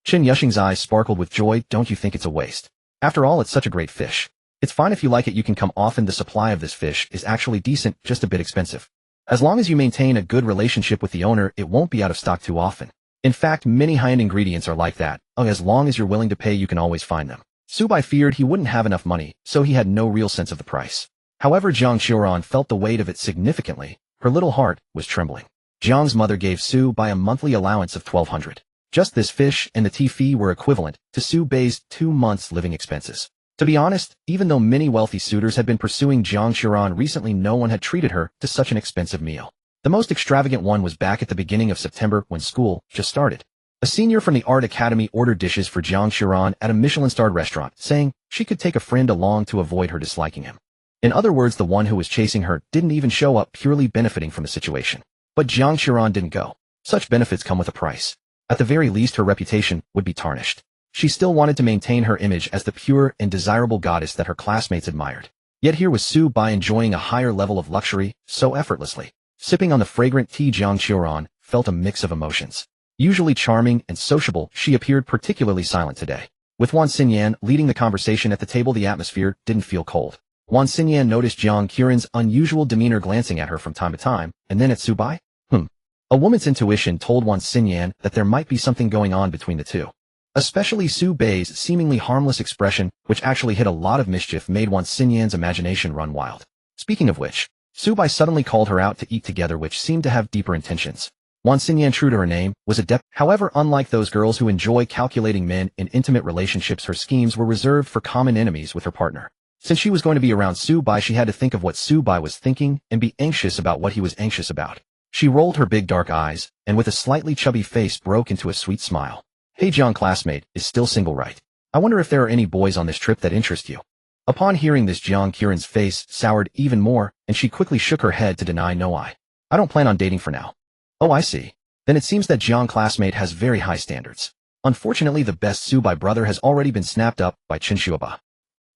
Chun Yuxing's eyes sparkled with joy. "Don't you think it's a waste? After all, it's such a great fish. It's fine if you like it, you can come often. The supply of this fish is actually decent, just a bit expensive. As long as you maintain a good relationship with the owner, it won't be out of stock too often. In fact, many high-end ingredients are like that. As long as you're willing to pay, you can always find them." Su Bai feared he wouldn't have enough money, so he had no real sense of the price. However, Jiang Qiuran felt the weight of it significantly. Her little heart was trembling. Jiang's mother gave Su Bai a monthly allowance of 1,200. Just this fish and the tea fee were equivalent to Su Bai's 2 months' living expenses. To be honest, even though many wealthy suitors had been pursuing Jiang Qiuran recently, no one had treated her to such an expensive meal. The most extravagant one was back at the beginning of September when school just started. A senior from the art academy ordered dishes for Jiang Qiuran at a Michelin-starred restaurant, saying she could take a friend along to avoid her disliking him. In other words, the one who was chasing her didn't even show up, purely benefiting from the situation. But Jiang Qiuran didn't go. Such benefits come with a price. At the very least, her reputation would be tarnished. She still wanted to maintain her image as the pure and desirable goddess that her classmates admired. Yet here was Su Bai enjoying a higher level of luxury, so effortlessly. Sipping on the fragrant tea, Jiang Qiuran felt a mix of emotions. Usually charming and sociable, she appeared particularly silent today. With Wan Xinyan leading the conversation at the table, the atmosphere didn't feel cold. Wan Xinyan noticed Jiang Qiuran's unusual demeanor, glancing at her from time to time, and then at Su Bai. A woman's intuition told Wan Xinyan that there might be something going on between the two. Especially Su Bai's seemingly harmless expression, which actually hid a lot of mischief, made Wan Xinyan's imagination run wild. Speaking of which, Su Bai suddenly called her out to eat together, which seemed to have deeper intentions. Wan Xinyan, true to her name, was adept. However, unlike those girls who enjoy calculating men in intimate relationships, her schemes were reserved for common enemies with her partner. Since she was going to be around Su Bai, she had to think of what Su Bai was thinking and be anxious about what he was anxious about. She rolled her big dark eyes, and with a slightly chubby face broke into a sweet smile. "Hey Jiang, classmate, is still single, right? I wonder if there are any boys on this trip that interest you." Upon hearing this, Jiang Qiuran's face soured even more, and she quickly shook her head to deny. "No, I don't plan on dating for now." "Oh, I see. Then it seems that Jiang, classmate, has very high standards. Unfortunately, the best Su Bai brother has already been snapped up by Chen Shuaba."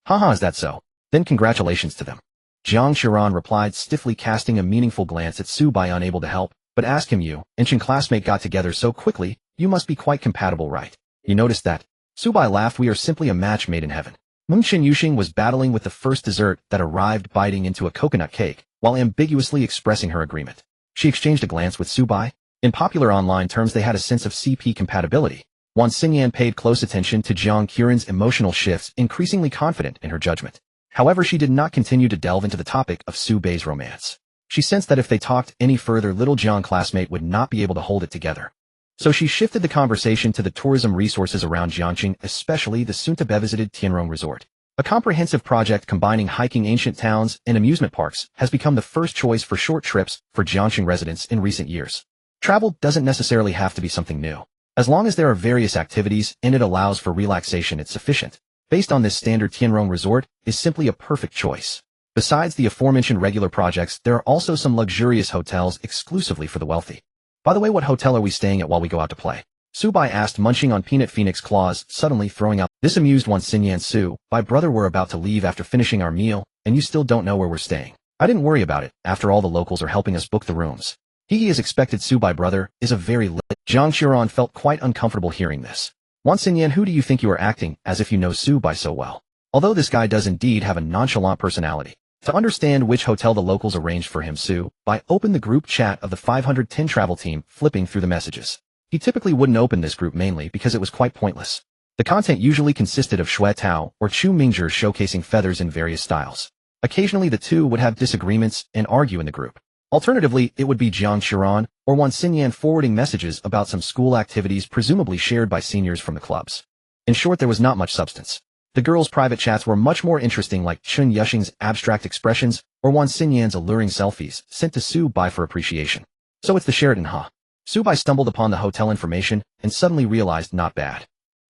"Haha, is that so? Then congratulations to them." Jiang Qiuran replied stiffly, casting a meaningful glance at Su Bai, unable to help but ask him. "You and Chen, classmate, got together so quickly, you must be quite compatible, right?" "You noticed that?" Su Bai laughed. "We are simply a match made in heaven." Chun Yuxing was battling with the first dessert that arrived, biting into a coconut cake, while ambiguously expressing her agreement. She exchanged a glance with Su Bai. In popular online terms, they had a sense of CP compatibility. Wan Xinyan paid close attention to Jiang Qiuran's emotional shifts, increasingly confident in her judgment. However, she did not continue to delve into the topic of Su Bai's romance. She sensed that if they talked any further, little Jiang, classmate, would not be able to hold it together. So she shifted the conversation to the tourism resources around Jiangxing, especially the soon-to-be-visited Tianrong Resort. A comprehensive project combining hiking, ancient towns, and amusement parks has become the first choice for short trips for Jiangxing residents in recent years. Travel doesn't necessarily have to be something new. As long as there are various activities and it allows for relaxation, it's sufficient. Based on this standard, Tianrong Resort is simply a perfect choice. Besides the aforementioned regular projects, there are also some luxurious hotels exclusively for the wealthy. "By the way, what hotel are we staying at while we go out to play?" Su Bai asked, munching on peanut phoenix claws, suddenly throwing up. This amused Wan Xinyan. "Su Bai, brother, we're about to leave after finishing our meal, and you still don't know where we're staying." "I didn't worry about it. After all, the locals are helping us book the rooms." He is expected. Su Bai, brother, is a very lit. Jiang Qiuran felt quite uncomfortable hearing this. "Wan Xinyan, who do you think you are, acting as if you know Su Bai so well? Although this guy does indeed have a nonchalant personality." To understand which hotel the locals arranged for him, Su Bai opened the group chat of the 510 travel team, flipping through the messages. He typically wouldn't open this group, mainly because it was quite pointless. The content usually consisted of Shui Tao or Chu Mingzhi showcasing feathers in various styles. Occasionally the two would have disagreements and argue in the group. Alternatively, it would be Jiang Qiuran or Wan Xinyan forwarding messages about some school activities presumably shared by seniors from the clubs. In short, there was not much substance. The girls' private chats were much more interesting, like Chun Yuxing's abstract expressions or Wan Xinyan's alluring selfies sent to Su Bai for appreciation. "So it's the Sheraton, huh?" Su Bai stumbled upon the hotel information and suddenly realized, not bad.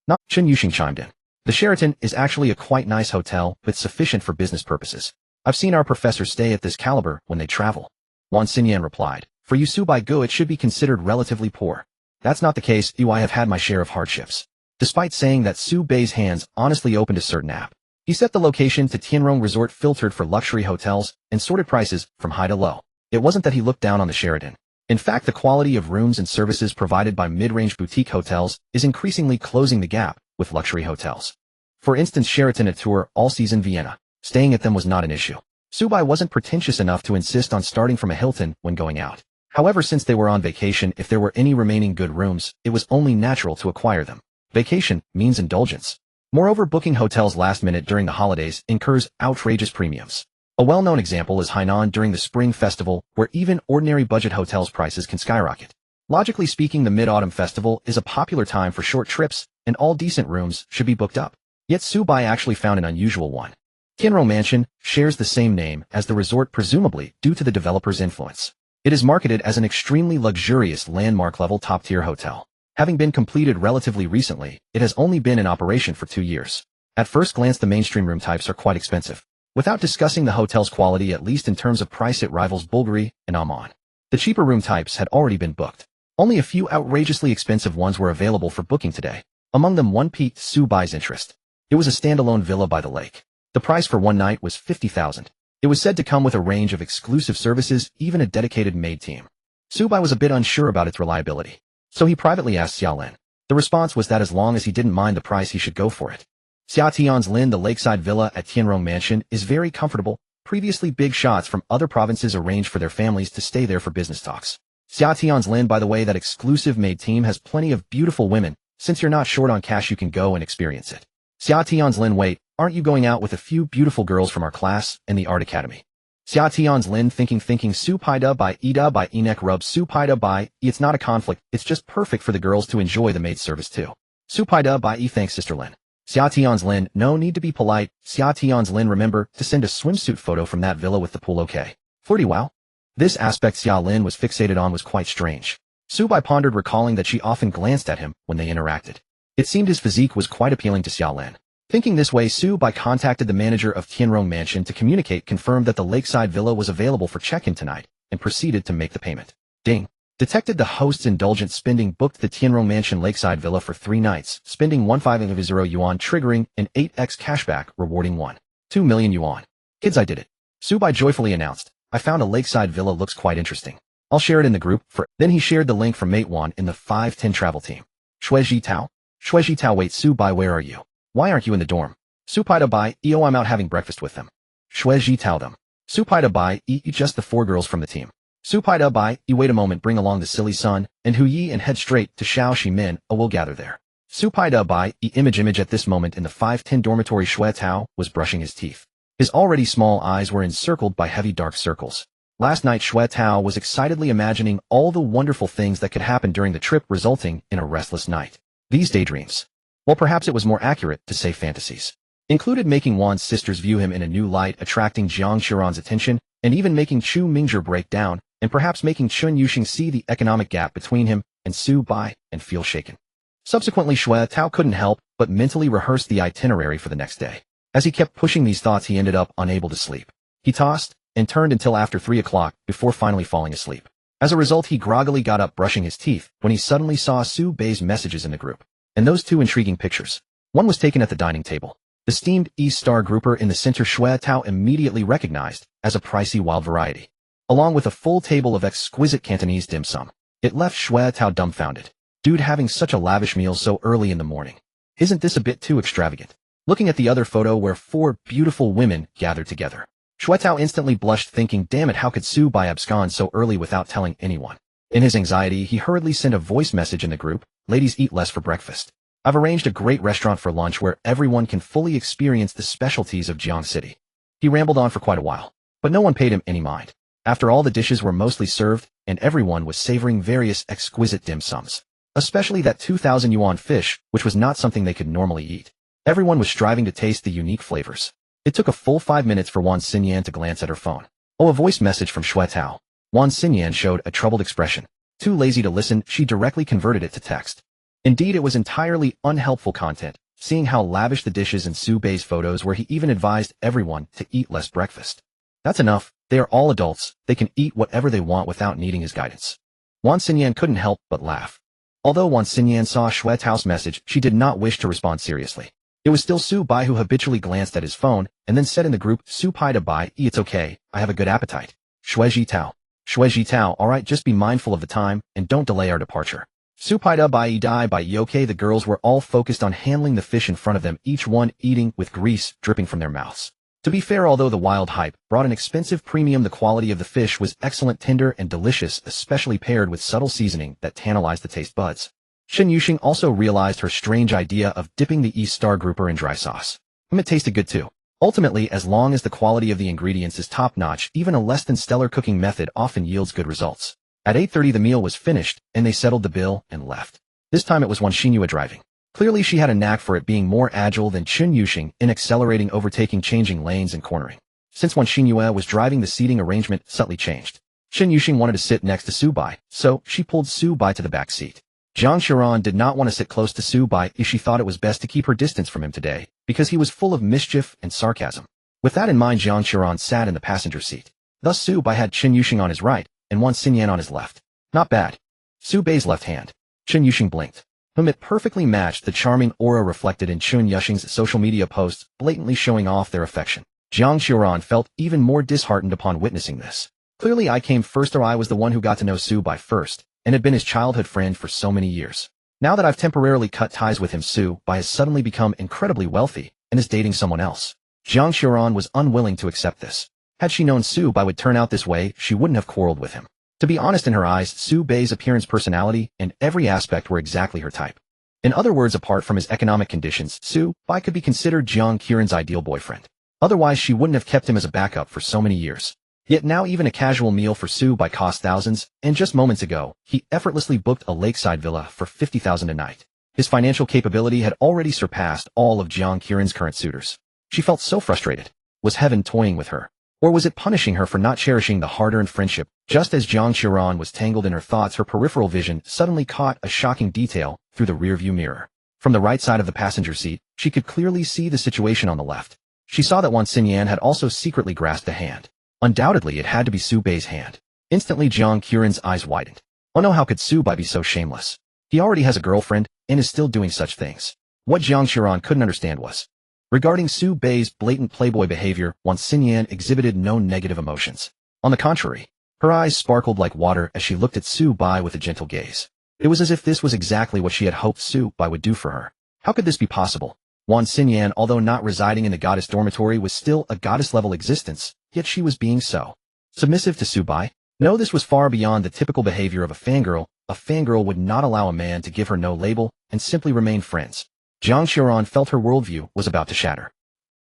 Not Chun Yuxing chimed in. "The Sheraton is actually a quite nice hotel, but sufficient for business purposes. I've seen our professors stay at this caliber when they travel." Wan Xinyan replied. "For you, Su Bai, go, it should be considered relatively poor." "That's not the case. I have had my share of hardships." Despite saying that, Su Bai's hands honestly opened a certain app. He set the location to Tianrong Resort filtered for luxury hotels and sorted prices from high to low. It wasn't that he looked down on the Sheraton. In fact, the quality of rooms and services provided by mid-range boutique hotels is increasingly closing the gap with luxury hotels. For instance, Sheraton at Tour all-season Vienna. Staying at them was not an issue. Subai wasn't pretentious enough to insist on starting from a Hilton when going out. However, since they were on vacation, if there were any remaining good rooms, it was only natural to acquire them. Vacation means indulgence. Moreover, booking hotels last minute during the holidays incurs outrageous premiums. A well-known example is Hainan during the Spring Festival, where even ordinary budget hotels' prices can skyrocket. Logically speaking, the Mid-Autumn Festival is a popular time for short trips, and all decent rooms should be booked up. Yet Subai actually found an unusual one. Tianrong Mansion shares the same name as the resort, presumably due to the developer's influence. It is marketed as an extremely luxurious landmark-level top-tier hotel. Having been completed relatively recently, it has only been in operation for 2 years. At first glance, the mainstream room types are quite expensive. Without discussing the hotel's quality, at least in terms of price, it rivals Bulgari and Amman. The cheaper room types had already been booked. Only a few outrageously expensive ones were available for booking today. Among them, one piqued Subai's interest. It was a standalone villa by the lake. The price for one night was 50,000. It was said to come with a range of exclusive services, even a dedicated maid team. Subai was a bit unsure about its reliability, so he privately asked Xiaolin. The response was that as long as he didn't mind the price, he should go for it. Xiaotian's Lin, the lakeside villa at Tianrong Mansion, is very comfortable. Previously, big shots from other provinces arranged for their families to stay there for business talks. Xiaotian's Lin, by the way, that exclusive maid team has plenty of beautiful women. Since you're not short on cash, you can go and experience it. Xiaotian's Lin, wait, aren't you going out with a few beautiful girls from our class and the art academy? Xiaotian's Lin, thinking Supaida by Ida by Enek rub Supaida by it's not a conflict, it's just perfect for the girls to enjoy the maid service too. Supaida by thanks Sister Lin. Xiaotian's Lin, no need to be polite. Xiaotian's Lin, remember to send a swimsuit photo from that villa with the pool, okay? Flirty, wow. This aspect Xiao Lin was fixated on was quite strange. Subai pondered, recalling that she often glanced at him when they interacted. It seemed his physique was quite appealing to Xiao Lin. Thinking this way, Subai contacted the manager of Tianrong Mansion to communicate, confirmed that the lakeside villa was available for check-in tonight, and proceeded to make the payment. Ding. Detected the host's indulgent spending, booked the Tianrong Mansion lakeside villa for 3 nights, spending 15,000 yuan, triggering an 8x cashback, rewarding 1.2 million yuan. Kids, I did it. Subai joyfully announced. I found a lakeside villa, looks quite interesting. I'll share it in the group for. Then he shared the link from Mate Wan in the 510 travel team. Shueji Tao? Shueji Tao, wait, Subai, where are you? Why aren't you in the dorm? Supaida bai, I'm out having breakfast with them. Shueji Tao them. Supaida bai, just the 4 girls from the team. Supaida bai, wait a moment, bring along the silly son, and Hu Yi, and head straight to Shao Shi Min, we'll gather there. Supaida bai, image at this moment in the 510 dormitory. Shui Tao was brushing his teeth. His already small eyes were encircled by heavy dark circles. Last night Shui Tao was excitedly imagining all the wonderful things that could happen during the trip, resulting in a restless night. These daydreams, well, perhaps it was more accurate to say fantasies, included making Wan's sisters view him in a new light, attracting Jiang Xiran's attention, and even making Chu Mingzhi break down, and perhaps making Chun Yuxing see the economic gap between him and Su Bai and feel shaken. Subsequently, Shui Tao couldn't help but mentally rehearse the itinerary for the next day. As he kept pushing these thoughts, he ended up unable to sleep. He tossed and turned until after 3 o'clock before finally falling asleep. As a result, he groggily got up, brushing his teeth, when he suddenly saw Su Bai's messages in the group. And those 2 intriguing pictures. One was taken at the dining table. The steamed E-star grouper in the center Shui Tao immediately recognized as a pricey wild variety, along with a full table of exquisite Cantonese dim sum. It left Shui Tao dumbfounded. Dude, having such a lavish meal so early in the morning. Isn't this a bit too extravagant? Looking at the other photo where 4 beautiful women gathered together, Shui Tao instantly blushed, thinking, damn it, how could Su Bai abscond so early without telling anyone? In his anxiety, he hurriedly sent a voice message in the group. Ladies, eat less for breakfast. I've arranged a great restaurant for lunch where everyone can fully experience the specialties of Jiang City. He rambled on for quite a while, but no one paid him any mind. After all, the dishes were mostly served, and everyone was savoring various exquisite dim sums, especially that 2,000 yuan fish, which was not something they could normally eat. Everyone was striving to taste the unique flavors. It took a full 5 minutes for Wan Xinyan to glance at her phone. Oh, a voice message from Shui Tao. Wan Xinyan showed a troubled expression. Too lazy to listen, she directly converted it to text. Indeed, it was entirely unhelpful content, seeing how lavish the dishes in Su Bai's photos were. He even advised everyone to eat less breakfast. That's enough. They are all adults. They can eat whatever they want without needing his guidance. Wan Xinyan couldn't help but laugh. Although Wan Xinyan saw Shui Tao's message, she did not wish to respond seriously. It was still Su Bai who habitually glanced at his phone and then said in the group, Su Pai to Bai, it's okay, I have a good appetite. Shui Ji Tao. Shui Ji Tao, alright, just be mindful of the time and don't delay our departure. Su Pai da Bai Dai Bai Yoke. The girls were all focused on handling the fish in front of them, each one eating with grease dripping from their mouths. To be fair, although the wild hype brought an expensive premium, the quality of the fish was excellent, tender and delicious, especially paired with subtle seasoning that tantalized the taste buds. Shen Yuxing also realized her strange idea of dipping the East Star grouper in dry sauce. It tasted good too. Ultimately, as long as the quality of the ingredients is top-notch, even a less than stellar cooking method often yields good results. At 8:30 the meal was finished, and they settled the bill and left. This time it was Wan Xinyue driving. Clearly she had a knack for it, being more agile than Chen Yuxing in accelerating, overtaking, changing lanes and cornering. Since Wan Xinyue was driving, the seating arrangement subtly changed. Chen Yuxing wanted to sit next to Su Bai, so she pulled Su Bai to the back seat. Jiang Xiran did not want to sit close to Su Bai, as she thought it was best to keep her distance from him today, because he was full of mischief and sarcasm. With that in mind, Jiang Xiran sat in the passenger seat. Thus Su Bai had Chen Yuxing on his right, and Wan Xinyan on his left. Not bad. Su Bai's left hand. Chen Yuxing blinked. It perfectly matched the charming aura reflected in Chen Yuxing's social media posts, blatantly showing off their affection. Jiang Xiran felt even more disheartened upon witnessing this. Clearly I came first, or I was the one who got to know Su Bai first, and had been his childhood friend for so many years. Now that I've temporarily cut ties with him, Su Bai has suddenly become incredibly wealthy, and is dating someone else. Jiang Xiran was unwilling to accept this. Had she known Su Bai would turn out this way, she wouldn't have quarreled with him. To be honest, in her eyes, Su Bai's appearance, personality, and every aspect were exactly her type. In other words, apart from his economic conditions, Su Bai could be considered Jiang Qiren's ideal boyfriend. Otherwise, she wouldn't have kept him as a backup for so many years. Yet now even a casual meal for Su Bai cost thousands, and just moments ago, he effortlessly booked a lakeside villa for 50,000 a night. His financial capability had already surpassed all of Jiang Qiren's current suitors. She felt so frustrated. Was heaven toying with her? Or was it punishing her for not cherishing the hard-earned friendship? Just as Jiang Qiren was tangled in her thoughts, her peripheral vision suddenly caught a shocking detail through the rearview mirror. From the right side of the passenger seat, she could clearly see the situation on the left. She saw that Wan Xinyan had also secretly grasped a hand. Undoubtedly, it had to be Su Bai's hand. Instantly, Jiang Qiren's eyes widened. Oh no, how could Su Bai be so shameless? He already has a girlfriend, and is still doing such things. What Jiang Qiren couldn't understand was, regarding Su Bai's blatant playboy behavior, Wan Xinyan exhibited no negative emotions. On the contrary, her eyes sparkled like water as she looked at Su Bai with a gentle gaze. It was as if this was exactly what she had hoped Su Bai would do for her. How could this be possible? Wan Xinyan, although not residing in the goddess dormitory, was still a goddess-level existence, yet she was being so submissive to Su Bai. No, this was far beyond the typical behavior of a fangirl. A fangirl would not allow a man to give her no label and simply remain friends. Jiang Xiran felt her worldview was about to shatter.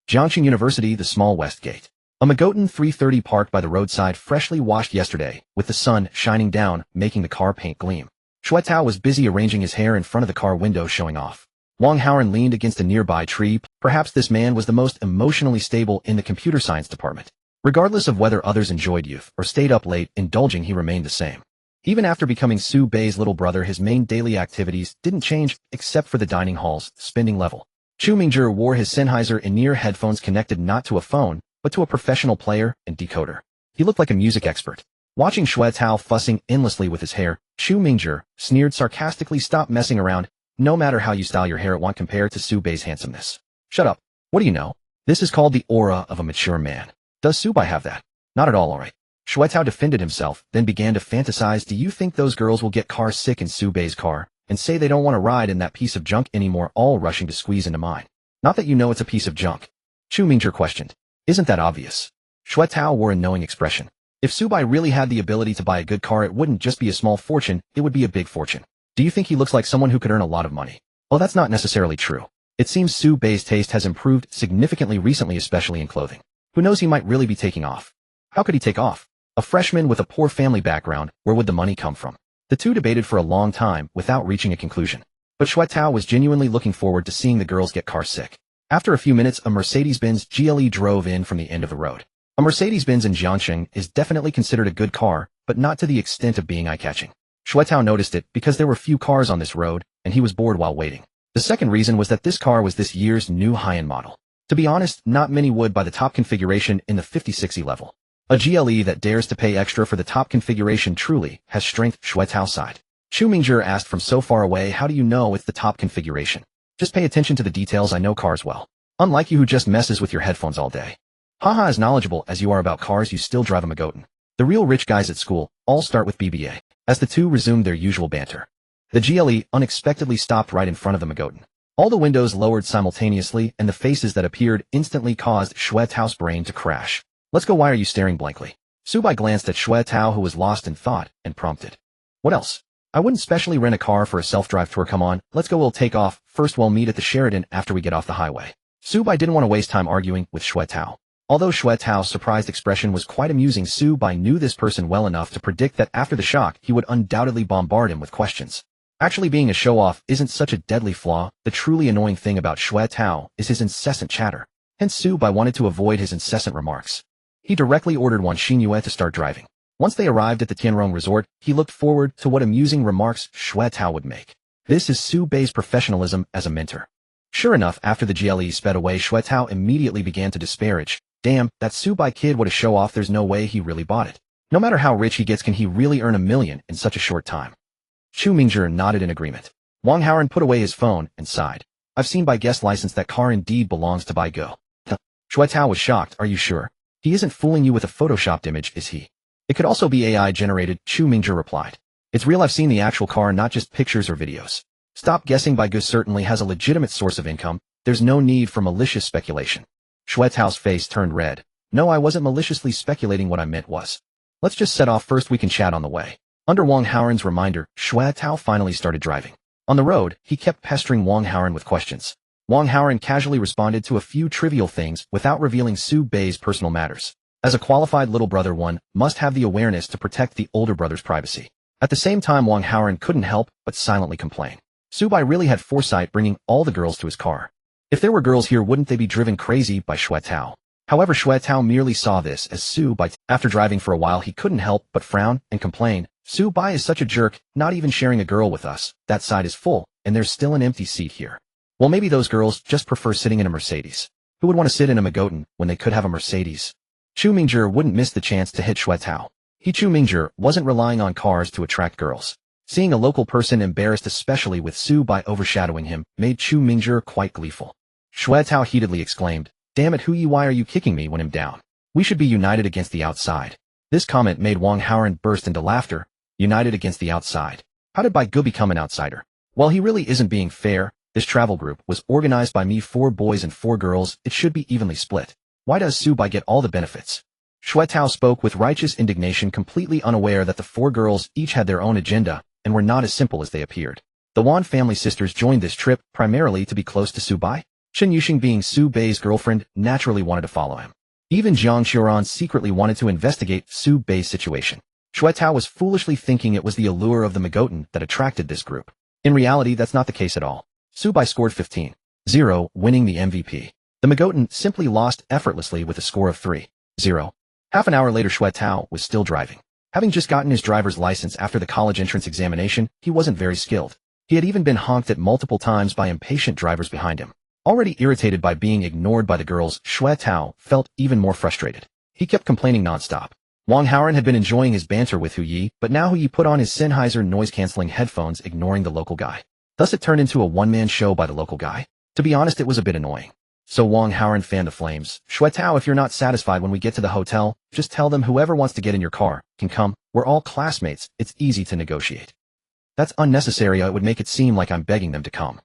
Jiangxing University, the small west gate. A Magotan 330 parked by the roadside, freshly washed yesterday, with the sun shining down, making the car paint gleam. Shui Tao was busy arranging his hair in front of the car window, showing off. Wang Haoran leaned against a nearby tree. Perhaps this man was the most emotionally stable in the computer science department. Regardless of whether others enjoyed youth or stayed up late indulging, he remained the same. Even after becoming Su Bai's little brother, his main daily activities didn't change except for the dining hall's spending level. Chu Mingzhi wore his Sennheiser in-ear headphones connected not to a phone, but to a professional player and decoder. He looked like a music expert. Watching Shui Tao fussing endlessly with his hair, Chu Mingzhi sneered sarcastically, "Stop messing around. No matter how you style your hair, it won't compare to Su Bai's handsomeness." "Shut up. What do you know? This is called the aura of a mature man. Does Su Bai have that?" "Not at all, alright." Shui Tao defended himself, then began to fantasize. "Do you think those girls will get car sick in Su Bai's car, and say they don't want to ride in that piece of junk anymore, all rushing to squeeze into mine? Not that you know it's a piece of junk." Chu Mingzhi questioned. "Isn't that obvious?" Shui Tao wore a knowing expression. If Su Bai really had the ability to buy a good car, it wouldn't just be a small fortune, it would be a big fortune. "Do you think he looks like someone who could earn a lot of money?" "Oh, that's not necessarily true. It seems Su Bai's taste has improved significantly recently, especially in clothing. Who knows, he might really be taking off." "How could he take off? A freshman with a poor family background, where would the money come from?" The two debated for a long time without reaching a conclusion. But Shui Tao was genuinely looking forward to seeing the girls get car sick. After a few minutes, a Mercedes-Benz GLE drove in from the end of the road. A Mercedes-Benz in Jiangxing is definitely considered a good car, but not to the extent of being eye-catching. Shui Tao noticed it because there were few cars on this road, and he was bored while waiting. The second reason was that this car was this year's new high-end model. To be honest, not many would buy the top configuration in the 5060 level. A GLE that dares to pay extra for the top configuration truly has strength. Shui Tao sighed. Chu Mingzhi asked from so far away, "How do you know it's the top configuration?" Just pay attention to the details. I know cars well. Unlike you who just messes with your headphones all day. Haha, as knowledgeable as you are about cars, you still drive a Magotan. The real rich guys at school all start with BBA. As the two resumed their usual banter, the GLE unexpectedly stopped right in front of the Magotan. All the windows lowered simultaneously, and the faces that appeared instantly caused Shui Tao's brain to crash. Let's go. Why are you staring blankly? Subai glanced at Shui Tao, who was lost in thought, and prompted. What else? I wouldn't specially rent a car for a self-drive tour. Come on, let's go. We'll take off. First we'll meet at the Sheraton after we get off the highway. Subai didn't want to waste time arguing with Shui Tao. Although Shui Tao's surprised expression was quite amusing, Subai knew this person well enough to predict that after the shock, he would undoubtedly bombard him with questions. Actually, being a show-off isn't such a deadly flaw. The truly annoying thing about Shui Tao is his incessant chatter. Hence, Subai wanted to avoid his incessant remarks. He directly ordered Wan Xinyue to start driving. Once they arrived at the Tianrong resort, he looked forward to what amusing remarks Shui Tao would make. This is Subai's professionalism as a mentor. Sure enough, after the GLE sped away, Shui Tao immediately began to disparage. Damn, that Subai kid, what a show-off. There's no way he really bought it. No matter how rich he gets, can he really earn $1 million in such a short time? Chu Mingzhi nodded in agreement. Wang Haoran put away his phone and sighed. I've seen by guest license that car indeed belongs to Bai Go. Shui Tao was shocked. Are you sure? He isn't fooling you with a photoshopped image, is he? It could also be AI generated, Chu Mingzhi replied. It's real. I've seen the actual car, not just pictures or videos. Stop guessing. Bai Go certainly has a legitimate source of income. There's no need for malicious speculation. Shui Tao's face turned red. No, I wasn't maliciously speculating. What I meant was, let's just set off first. We can chat on the way. Under Wang Haoran's reminder, Shui Tao finally started driving. On the road, he kept pestering Wang Haoran with questions. Wang Haoran casually responded to a few trivial things without revealing Subai's personal matters. As a qualified little brother, one must have the awareness to protect the older brother's privacy. At the same time, Wang Haoran couldn't help but silently complain. Subai really had foresight bringing all the girls to his car. If there were girls here, wouldn't they be driven crazy by Shui Tao? However, Shui Tao merely saw this as Subai. After driving for a while, he couldn't help but frown and complain. Subai is such a jerk, not even sharing a girl with us. That side is full, and there's still an empty seat here. Well, maybe those girls just prefer sitting in a Mercedes. Who would want to sit in a Magotan when they could have a Mercedes? Chu Mingzhi wouldn't miss the chance to hit Shui Tao. Chu Mingzhi wasn't relying on cars to attract girls. Seeing a local person embarrassed, especially with Subai overshadowing him, made Chu Mingzhi quite gleeful. Shui Tao heatedly exclaimed, Damn it, why are you kicking me when I'm down? We should be united against the outside. This comment made Wang Haoran burst into laughter. United against the outside. How did Bai Gu become an outsider? Well, he really isn't being fair. This travel group was organized by me, 4 boys and 4 girls. It should be evenly split. Why does Subai get all the benefits? Shui Tao spoke with righteous indignation, completely unaware that the 4 girls each had their own agenda and were not as simple as they appeared. The Wan family sisters joined this trip primarily to be close to Subai. Shen Yuxing, being Subai's girlfriend, naturally wanted to follow him. Even Jiang Xiuran secretly wanted to investigate Subai's situation. Shui Tao was foolishly thinking it was the allure of the Magotan that attracted this group. In reality, that's not the case at all. Subai scored 15-0, winning the MVP. The Magotan simply lost effortlessly with a score of 3-0. Half an hour later, Shui Tao was still driving. Having just gotten his driver's license after the college entrance examination, he wasn't very skilled. He had even been honked at multiple times by impatient drivers behind him. Already irritated by being ignored by the girls, Shui Tao felt even more frustrated. He kept complaining nonstop. Wang Haoran had been enjoying his banter with Hu Yi, but now Hu Yi put on his Sennheiser noise-canceling headphones, ignoring the local guy. Thus it turned into a one-man show by the local guy. To be honest, it was a bit annoying. So Wang Haoran fanned the flames. Shui Tao, if you're not satisfied when we get to the hotel, just tell them whoever wants to get in your car can come. We're all classmates. It's easy to negotiate. That's unnecessary. It would make it seem like I'm begging them to come.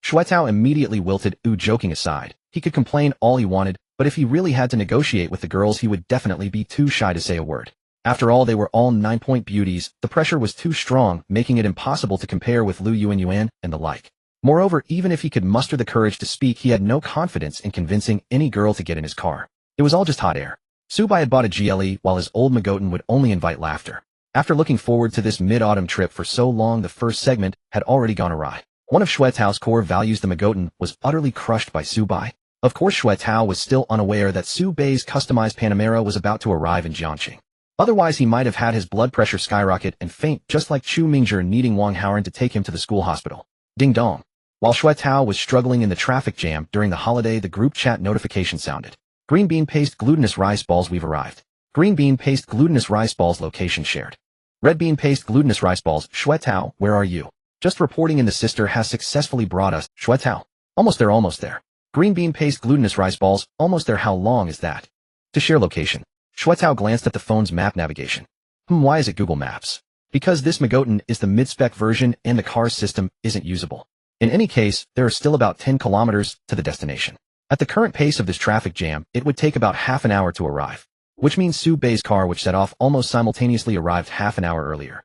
Shui Tao immediately wilted. Joking aside, he could complain all he wanted, but if he really had to negotiate with the girls, he would definitely be too shy to say a word. After all, they were all 9-point beauties. The pressure was too strong, making it impossible to compare with Lu Yuan and the like. Moreover, even if he could muster the courage to speak, he had no confidence in convincing any girl to get in his car. It was all just hot air. Subai had bought a GLE, while his old Magotan would only invite laughter. After looking forward to this mid-autumn trip for so long, the first segment had already gone awry. One of Shui Tao's core values, the Magotan, was utterly crushed by Subai. Of course, Shui Tao was still unaware that Subai's customized Panamera was about to arrive in Jiangqing. Otherwise, he might have had his blood pressure skyrocket and faint, just like Chu Mingzhi needing Wang Haoran to take him to the school hospital. Ding dong. While Shui Tao was struggling in the traffic jam during the holiday, the group chat notification sounded. Green bean paste glutinous rice balls, we've arrived. Green bean paste glutinous rice balls, location shared. Red bean paste glutinous rice balls, Shui Tao, where are you? Just reporting in, the sister has successfully brought us. Shui Tao. Almost there, almost there. Green bean paste glutinous rice balls, almost there. How long is that? To share location. Shuetao glanced at the phone's map navigation. Why is it Google Maps? Because this Magotan is the mid-spec version and the car's system isn't usable. In any case, there are still about 10 kilometers to the destination. At the current pace of this traffic jam, it would take about half an hour to arrive. Which means Su Bei's car, which set off almost simultaneously, arrived half an hour earlier.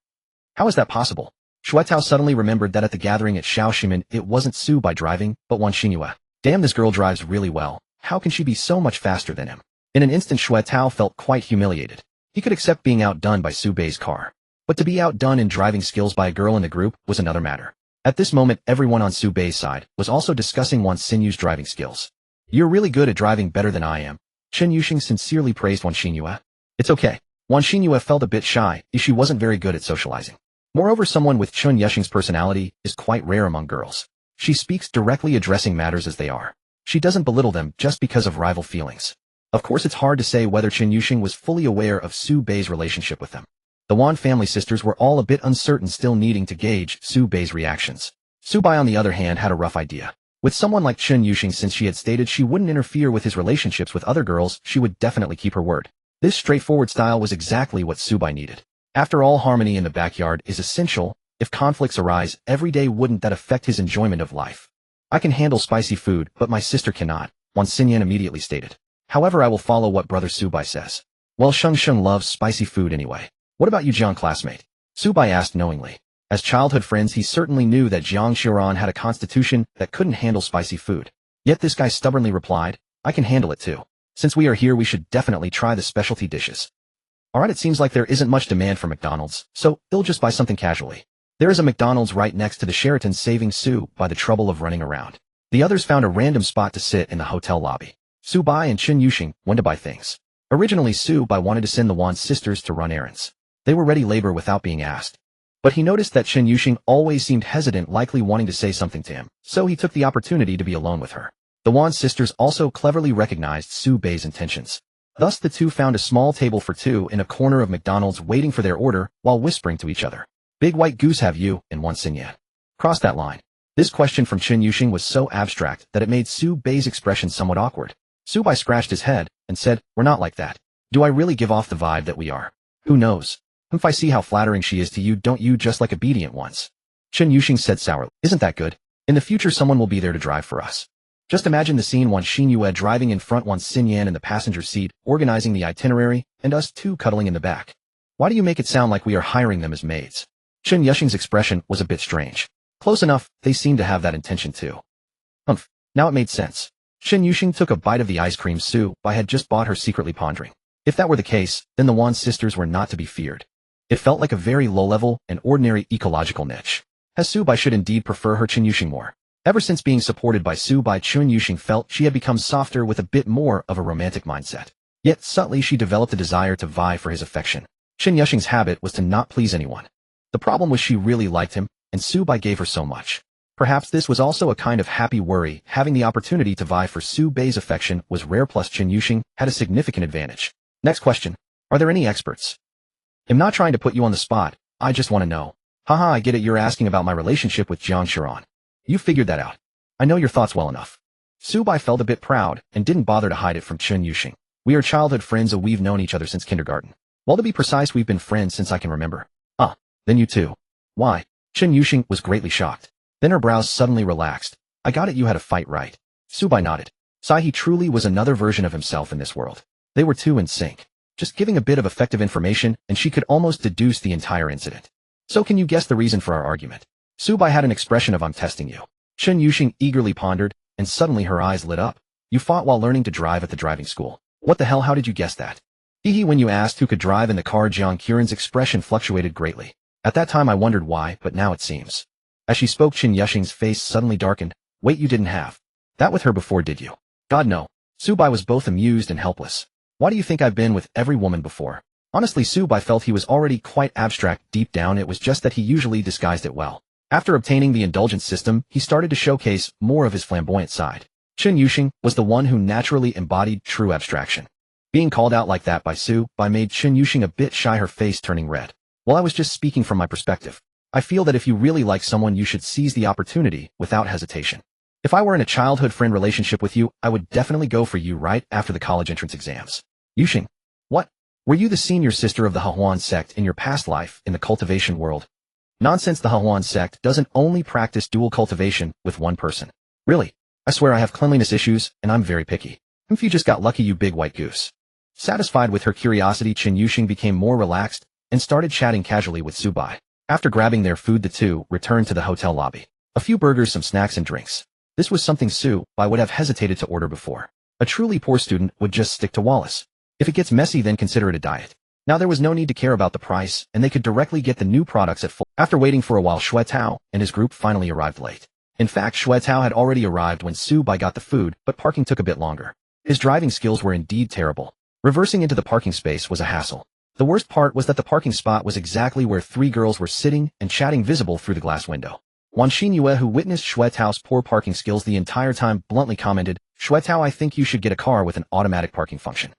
How is that possible? Shuetao suddenly remembered that at the gathering at Shaoximen, it wasn't Su Bei driving, but Wan Xinhua. Damn, this girl drives really well. How can she be so much faster than him? In an instant, Shuetao felt quite humiliated. He could accept being outdone by Su Bei's car. But to be outdone in driving skills by a girl in the group was another matter. At this moment, everyone on Su Bei's side was also discussing Wan Xinhua's driving skills. You're really good at driving, better than I am. Chen Yuxing sincerely praised Wan Xinhua. It's okay. Wan Xinhua felt a bit shy, as she wasn't very good at socializing. Moreover, someone with Chen Yuxing's personality is quite rare among girls. She speaks directly, addressing matters as they are. She doesn't belittle them just because of rival feelings. Of course, it's hard to say whether Chen Yuxing was fully aware of Su Bei's relationship with them. The Wan family sisters were all a bit uncertain, still needing to gauge Su Bei's reactions. Su Bei, on the other hand, had a rough idea. With someone like Chen Yuxing, since she had stated she wouldn't interfere with his relationships with other girls, she would definitely keep her word. This straightforward style was exactly what Su Bei needed. After all, harmony in the backyard is essential. If conflicts arise every day, wouldn't that affect his enjoyment of life? I can handle spicy food, but my sister cannot, Wan Xinyan immediately stated. However, I will follow what brother Su Bei says. Well, Sheng Sheng loves spicy food anyway. What about you, Jiang classmate? Su Bei asked knowingly. As childhood friends, he certainly knew that Jiang Xiaoran had a constitution that couldn't handle spicy food. Yet this guy stubbornly replied, I can handle it too. Since we are here, we should definitely try the specialty dishes. Alright, it seems like there isn't much demand for McDonald's, so they'll just buy something casually. There is a McDonald's right next to the Sheraton, saving Su Bei the trouble of running around. The others found a random spot to sit in the hotel lobby. Su Bei and Chen Yuxing went to buy things. Originally, Su Bei wanted to send the Wan sisters to run errands. They were ready labor without being asked. But he noticed that Chen Yuxing always seemed hesitant, likely wanting to say something to him, so he took the opportunity to be alone with her. The Wan sisters also cleverly recognized Su Bei's intentions. Thus the two found a small table for two in a corner of McDonald's, waiting for their order while whispering to each other. Big white goose, have you and Wan Xinyan crossed that line? This question from Chen Yuxing was so abstract that it made Su Bei's expression somewhat awkward. Su Bei scratched his head and said, we're not like that. Do I really give off the vibe that we are? Who knows? If I see how flattering she is to you, don't you just like obedient ones? Chen Yuxing said sourly. Isn't that good? In the future, someone will be there to drive for us. Just imagine the scene: Wan Xinhua driving in front, Wan Xinyan in the passenger seat, organizing the itinerary, and us two cuddling in the back. Why do you make it sound like we are hiring them as maids? Chen Yuxing's expression was a bit strange. Close enough, they seemed to have that intention too. Now it made sense. Chen Yuxing took a bite of the ice cream Su Bei had just bought her, secretly pondering. If that were the case, then the Wan sisters were not to be feared. It felt like a very low-level and ordinary ecological niche. As Su Bei should indeed prefer her Chen Yuxing more. Ever since being supported by Su Bei, Chen Yuxing felt she had become softer with a bit more of a romantic mindset. Yet subtly she developed a desire to vie for his affection. Chen Yuxing's habit was to not please anyone. The problem was she really liked him, and Su Bei gave her so much. Perhaps this was also a kind of happy worry. Having the opportunity to vie for Su Bei's affection was rare, plus Chen Yuxing had a significant advantage. Next question. Are there any experts? I'm not trying to put you on the spot, I just want to know. Haha, I get it, you're asking about my relationship with Jiang Xiaoran. You figured that out. I know your thoughts well enough. Su Bei felt a bit proud and didn't bother to hide it from Chen Yuxing. We are childhood friends, we've known each other since kindergarten. Well, to be precise, we've been friends since I can remember. Then you too. Why? Chen Yuxing was greatly shocked. Then her brows suddenly relaxed. I got it, you had a fight, right? Su Bei nodded. He truly was another version of himself in this world. They were two in sync. Just giving a bit of effective information, and she could almost deduce the entire incident. So can you guess the reason for our argument? Su Bei had an expression of I'm testing you. Chen Yuxing eagerly pondered, and suddenly her eyes lit up. You fought while learning to drive at the driving school. What the hell, how did you guess that? When you asked who could drive in the car, Jiang Qiren's expression fluctuated greatly. At that time I wondered why, but now it seems. As she spoke, Chen Yuxing's face suddenly darkened. Wait, you didn't have that with her before, did you? God, no. Su Bei was both amused and helpless. Why do you think I've been with every woman before? Honestly, Su Bei felt he was already quite abstract deep down, it was just that he usually disguised it well. After obtaining the Indulgent System, he started to showcase more of his flamboyant side. Chen Yuxing was the one who naturally embodied true abstraction. Being called out like that by Su Bei made Chen Yuxing a bit shy, her face turning red. Well, I was just speaking from my perspective. I feel that if you really like someone, you should seize the opportunity without hesitation. If I were in a childhood friend relationship with you, I would definitely go for you right after the college entrance exams. Yuxing. What? Were you the senior sister of the Hehuan sect in your past life in the cultivation world? Nonsense, the Hehuan sect doesn't only practice dual cultivation with one person. Really? I swear I have cleanliness issues, and I'm very picky. If you just got lucky, you big white goose. Satisfied with her curiosity, Qin Yuxing became more relaxed and started chatting casually with Su Bai. After grabbing their food, the two returned to the hotel lobby. A few burgers, some snacks, and drinks. This was something Su Bai would have hesitated to order before. A truly poor student would just stick to Wallace. If it gets messy, then consider it a diet. Now there was no need to care about the price, and they could directly get the new products at full. After waiting for a while, Xue Tao and his group finally arrived late. In fact, Xue Tao had already arrived when Su Bai got the food, but parking took a bit longer. His driving skills were indeed terrible. Reversing into the parking space was a hassle. The worst part was that the parking spot was exactly where three girls were sitting and chatting, visible through the glass window. Wan Xinyue, who witnessed Xue Tao's poor parking skills the entire time, bluntly commented, "Xue Tao, I think you should get a car with an automatic parking function."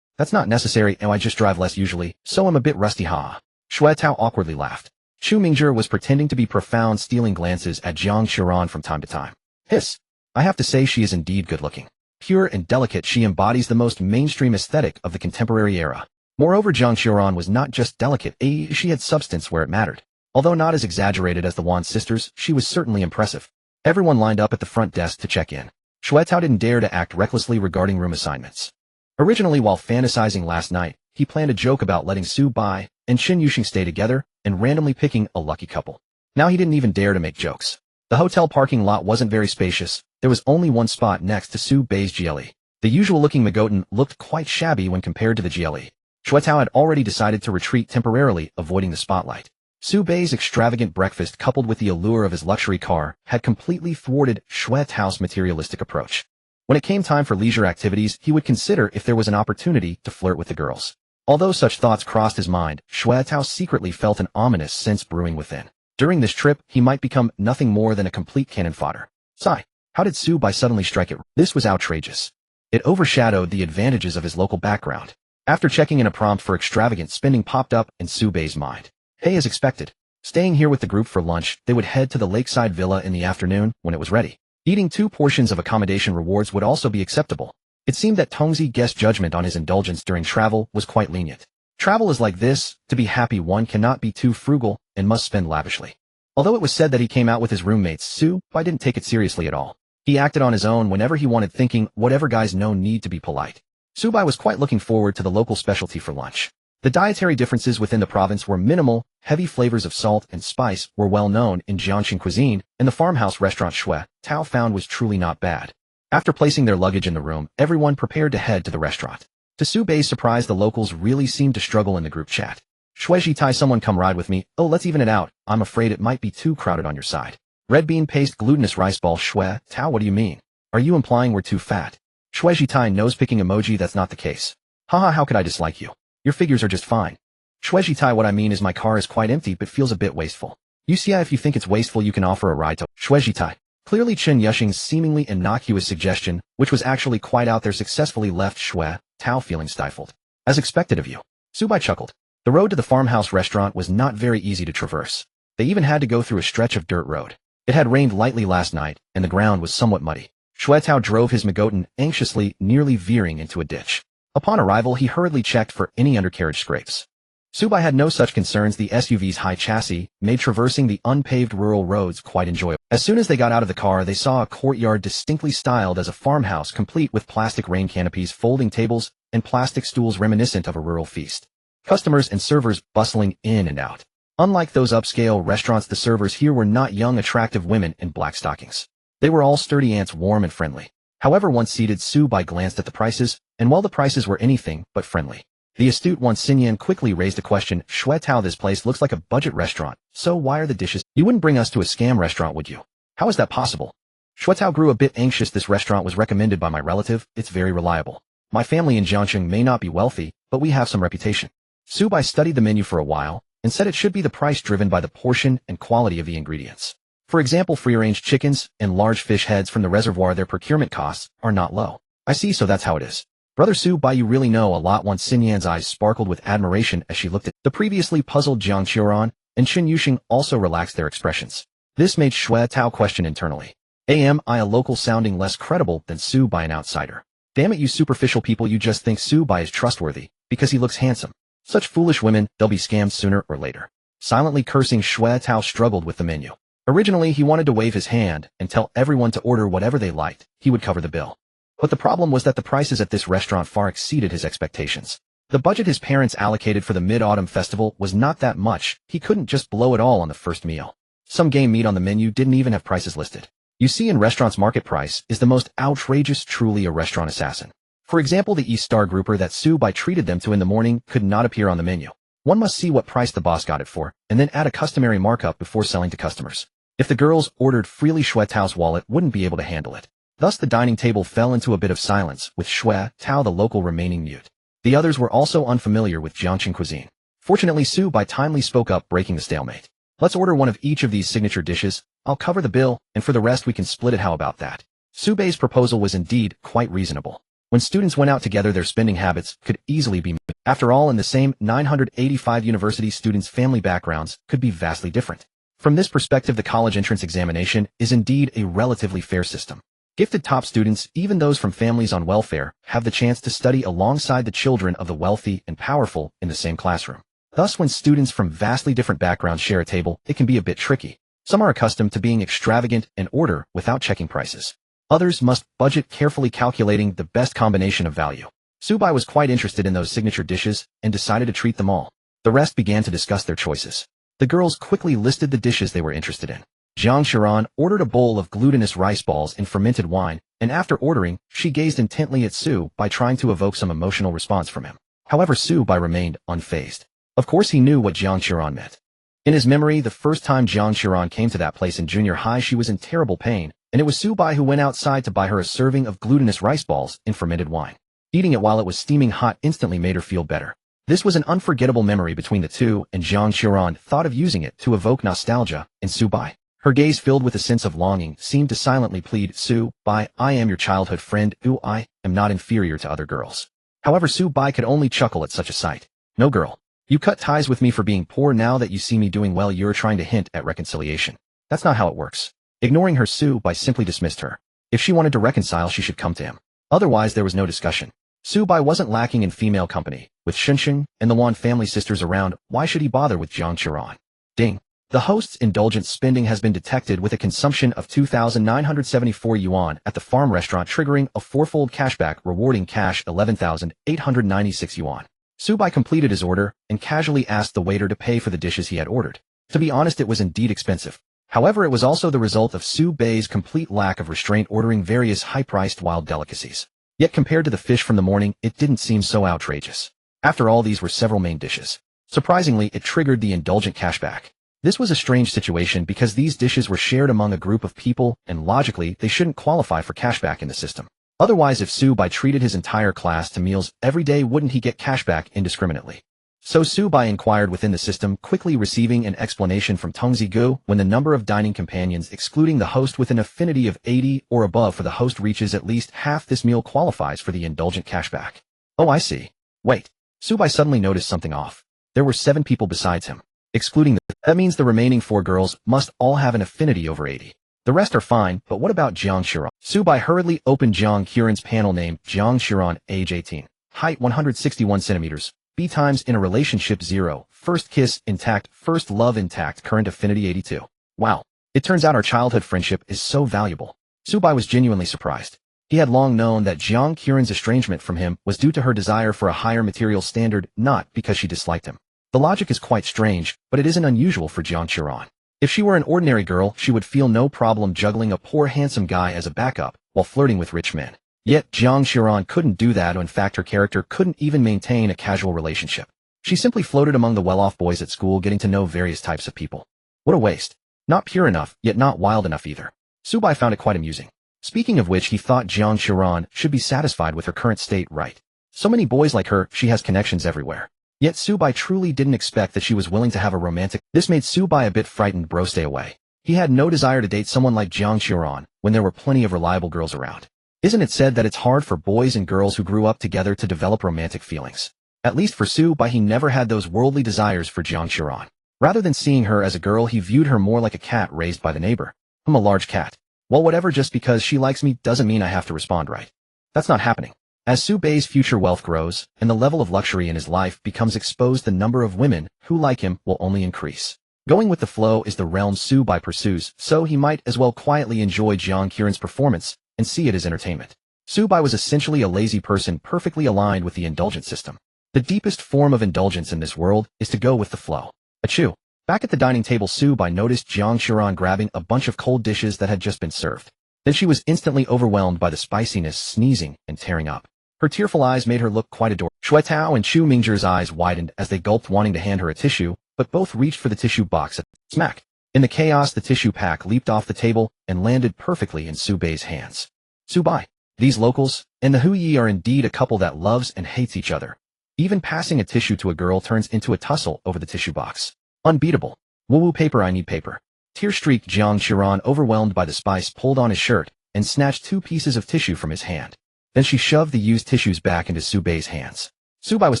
"That's not necessary, and I just drive less usually, so I'm a bit rusty, haha." Xue Tao awkwardly laughed. Chu Mingzhi was pretending to be profound, stealing glances at Jiang Xiran from time to time. Hiss. I have to say she is indeed good-looking. Pure and delicate, she embodies the most mainstream aesthetic of the contemporary era. Moreover, Jiang Xiran was not just delicate, she had substance where it mattered. Although not as exaggerated as the Wan sisters, she was certainly impressive. Everyone lined up at the front desk to check in. Xue Tao didn't dare to act recklessly regarding room assignments. Originally, while fantasizing last night, he planned a joke about letting Su Bai and Qin Yuxing stay together and randomly picking a lucky couple. Now he didn't even dare to make jokes. The hotel parking lot wasn't very spacious. There was only one spot next to Su Bai's GLE. The usual-looking Magotan looked quite shabby when compared to the GLE. Xue Tao had already decided to retreat temporarily, avoiding the spotlight. Su Bai's extravagant breakfast, coupled with the allure of his luxury car, had completely thwarted Xue Tao's materialistic approach. When it came time for leisure activities, he would consider if there was an opportunity to flirt with the girls. Although such thoughts crossed his mind, Xue Tao secretly felt an ominous sense brewing within. During this trip, he might become nothing more than a complete cannon fodder. Sigh. How did Su Bai suddenly strike it? This was outrageous. It overshadowed the advantages of his local background. After checking in, a prompt for extravagant spending popped up in Su Bai's mind. Hey, as expected. Staying here with the group for lunch, they would head to the lakeside villa in the afternoon when it was ready. Eating 2 portions of accommodation rewards would also be acceptable. It seemed that Tongzi guessed judgment on his indulgence during travel was quite lenient. Travel is like this, to be happy one cannot be too frugal and must spend lavishly. Although it was said that he came out with his roommates, Su Bai didn't take it seriously at all. He acted on his own whenever he wanted, thinking, whatever guys, no need to be polite. Su Bai was quite looking forward to the local specialty for lunch. The dietary differences within the province were minimal. Heavy flavors of salt and spice were well known in Jiangxin cuisine, and the farmhouse restaurant Xue Tao found was truly not bad. After placing their luggage in the room, everyone prepared to head to the restaurant. To Su Bai's surprise, the locals really seemed to struggle in the group chat. "Shueji Tai, someone come ride with me. Oh, let's even it out. I'm afraid it might be too crowded on your side." Red bean paste, glutinous rice ball. Xue Tao, what do you mean? Are you implying we're too fat? Shueji Tai, nose-picking emoji. That's not the case. Haha, how could I dislike you? Your figures are just fine. Shueji Tai, what I mean is my car is quite empty but feels a bit wasteful. You see, if you think it's wasteful, you can offer a ride to Shueji Tai. Clearly Qin Yuxing's seemingly innocuous suggestion, which was actually quite out there, successfully left Xue Tao feeling stifled. As expected of you. Su Bai chuckled. The road to the farmhouse restaurant was not very easy to traverse. They even had to go through a stretch of dirt road. It had rained lightly last night, and the ground was somewhat muddy. Xue Tao drove his Magotan anxiously, nearly veering into a ditch. Upon arrival, he hurriedly checked for any undercarriage scrapes. Su Bai had no such concerns. The SUV's high chassis made traversing the unpaved rural roads quite enjoyable. As soon as they got out of the car, they saw a courtyard distinctly styled as a farmhouse, complete with plastic rain canopies, folding tables, and plastic stools reminiscent of a rural feast. Customers and servers bustling in and out. Unlike those upscale restaurants, the servers here were not young, attractive women in black stockings. They were all sturdy ants, warm and friendly. However, once seated, Su Bai glanced at the prices, and while the prices were anything but friendly, the astute Wan Xinyan quickly raised a question. Xue Tao, this place looks like a budget restaurant, so why are the dishes? You wouldn't bring us to a scam restaurant, would you? How is that possible? Xue Tao grew a bit anxious. This restaurant was recommended by my relative. It's very reliable. My family in Jiangxing may not be wealthy, but we have some reputation. Su Bai studied the menu for a while, and said it should be the price driven by the portion and quality of the ingredients. For example, free-range chickens and large fish heads from the reservoir, their procurement costs are not low. I see, so that's how it is. Brother Su Bai, you really know a lot. Wan Xinyan's eyes sparkled with admiration as she looked at the previously puzzled Jiang Qiuran, and Qin Yuxing also relaxed their expressions. This made Xue Tao question internally. A local sounding less credible than Su by an outsider. Damn it, you superficial people, you just think Su by is trustworthy because he looks handsome. Such foolish women, they'll be scammed sooner or later. Silently cursing, Xue Tao struggled with the menu. Originally, he wanted to wave his hand and tell everyone to order whatever they liked. He would cover the bill. But the problem was that the prices at this restaurant far exceeded his expectations. The budget his parents allocated for the Mid-Autumn Festival was not that much. He couldn't just blow it all on the first meal. Some game meat on the menu didn't even have prices listed. You see, in restaurants, market price is the most outrageous, truly a restaurant assassin. For example, the East-Star grouper that Su Bai treated them to in the morning could not appear on the menu. One must see what price the boss got it for, and then add a customary markup before selling to customers. If the girls ordered freely, Xue Tao's wallet wouldn't be able to handle it. Thus, the dining table fell into a bit of silence, with Xue Tao the local remaining mute. The others were also unfamiliar with Jiangqing cuisine. Fortunately, Su Bai timely spoke up, breaking the stalemate. Let's order one of each of these signature dishes. I'll cover the bill, and for the rest we can split it. How about that? Su Bai's proposal was indeed quite reasonable. When students went out together, their spending habits could easily be. After all, in the same 985 university students' family backgrounds could be vastly different. From this perspective, the college entrance examination is indeed a relatively fair system. Gifted top students, even those from families on welfare, have the chance to study alongside the children of the wealthy and powerful in the same classroom. Thus, when students from vastly different backgrounds share a table, it can be a bit tricky. Some are accustomed to being extravagant and order without checking prices. Others must budget, carefully calculating the best combination of value. Su Bai was quite interested in those signature dishes and decided to treat them all. The rest began to discuss their choices. The girls quickly listed the dishes they were interested in. Jiang Xiran ordered a bowl of glutinous rice balls and fermented wine, and after ordering, she gazed intently at Su Bai, trying to evoke some emotional response from him. However, Su Bai remained unfazed. Of course, he knew what Jiang Xiran meant. In his memory, the first time Jiang Xiran came to that place in junior high, she was in terrible pain, and it was Su Bai who went outside to buy her a serving of glutinous rice balls and fermented wine. Eating it while it was steaming hot instantly made her feel better. This was an unforgettable memory between the two, and Jiang Xiran thought of using it to evoke nostalgia in Su Bai. Her gaze, filled with a sense of longing, seemed to silently plead, "Su Bai, I am your childhood friend. I am not inferior to other girls." However, Su Bai could only chuckle at such a sight. "No, girl. You cut ties with me for being poor. Now that you see me doing well, you're trying to hint at reconciliation. That's not how it works." Ignoring her, Su Bai simply dismissed her. If she wanted to reconcile, she should come to him. Otherwise, there was no discussion. Su Bai wasn't lacking in female company. With Shunsheng and the Wan family sisters around, why should he bother with Jiang Xiran? Ding. The host's indulgent spending has been detected with a consumption of 2,974 yuan at the farm restaurant, triggering a fourfold cashback, rewarding cash 11,896 yuan. Su Bai completed his order and casually asked the waiter to pay for the dishes he had ordered. To be honest, it was indeed expensive. However, it was also the result of Su Bai's complete lack of restraint, ordering various high-priced wild delicacies. Yet compared to the fish from the morning, it didn't seem so outrageous. After all, these were several main dishes. Surprisingly, it triggered the indulgent cashback. This was a strange situation because these dishes were shared among a group of people, and logically, they shouldn't qualify for cashback in the system. Otherwise, if Su Bai treated his entire class to meals every day, wouldn't he get cashback indiscriminately? So Su Bai inquired within the system, quickly receiving an explanation from Teng Zigu. When the number of dining companions, excluding the host, with an affinity of 80 or above for the host reaches at least half, this meal qualifies for the indulgent cashback. Oh, I see. Wait. Su Bai suddenly noticed something off. There were 7 people besides him. Excluding that means the remaining 4 girls must all have an affinity over 80. The rest are fine, but what about Jiang Xiran? Su Bai hurriedly opened Jiang Xiran's panel. Name: Jiang Xiran, age 18. Height 161 centimeters. B times in a relationship 0. First kiss intact. First love intact. Current affinity 82. Wow. It turns out our childhood friendship is so valuable. Su Bai was genuinely surprised. He had long known that Jiang Xiran's estrangement from him was due to her desire for a higher material standard, not because she disliked him. The logic is quite strange, but it isn't unusual for Jiang Xiran. If she were an ordinary girl, she would feel no problem juggling a poor handsome guy as a backup while flirting with rich men. Yet Jiang Xiran couldn't do that. In fact, her character couldn't even maintain a casual relationship. She simply floated among the well-off boys at school, getting to know various types of people. What a waste. Not pure enough, yet not wild enough either. Su Bai found it quite amusing. Speaking of which, he thought Jiang Xiran should be satisfied with her current state, right? So many boys like her, she has connections everywhere. Yet Su Bai truly didn't expect that she was willing to have a romantic. This made Su Bai a bit frightened. Bro, stay away. He had no desire to date someone like Jiang Xiran when there were plenty of reliable girls around. Isn't it said that it's hard for boys and girls who grew up together to develop romantic feelings? At least for Su Bai, he never had those worldly desires for Jiang Xiran. Rather than seeing her as a girl, he viewed her more like a cat raised by the neighbor. A large cat. Well, whatever, just because she likes me doesn't mean I have to respond right. That's not happening. As Su Bei's future wealth grows, and the level of luxury in his life becomes exposed, the number of women who like him will only increase. Going with the flow is the realm Su Bei pursues, so he might as well quietly enjoy Jiang Qiren's performance and see it as entertainment. Su Bei was essentially a lazy person perfectly aligned with the indulgent system. The deepest form of indulgence in this world is to go with the flow. Achoo. Back at the dining table, Su Bei noticed Jiang Qiren grabbing a bunch of cold dishes that had just been served. Then she was instantly overwhelmed by the spiciness, sneezing, and tearing up. Her tearful eyes made her look quite adorable. Shui Tao and Chu Mingzhi's eyes widened as they gulped, wanting to hand her a tissue, but both reached for the tissue box. Smack! In the chaos, the tissue pack leaped off the table and landed perfectly in Su Bei's hands. Su Bei. These locals and the Hu Yi are indeed a couple that loves and hates each other. Even passing a tissue to a girl turns into a tussle over the tissue box. Unbeatable. Woo-woo paper, I need paper. Tear-streaked Jiang Qiren, overwhelmed by the spice, pulled on his shirt and snatched 2 pieces of tissue from his hand. Then she shoved the used tissues back into Su Bei's hands. Su Bei was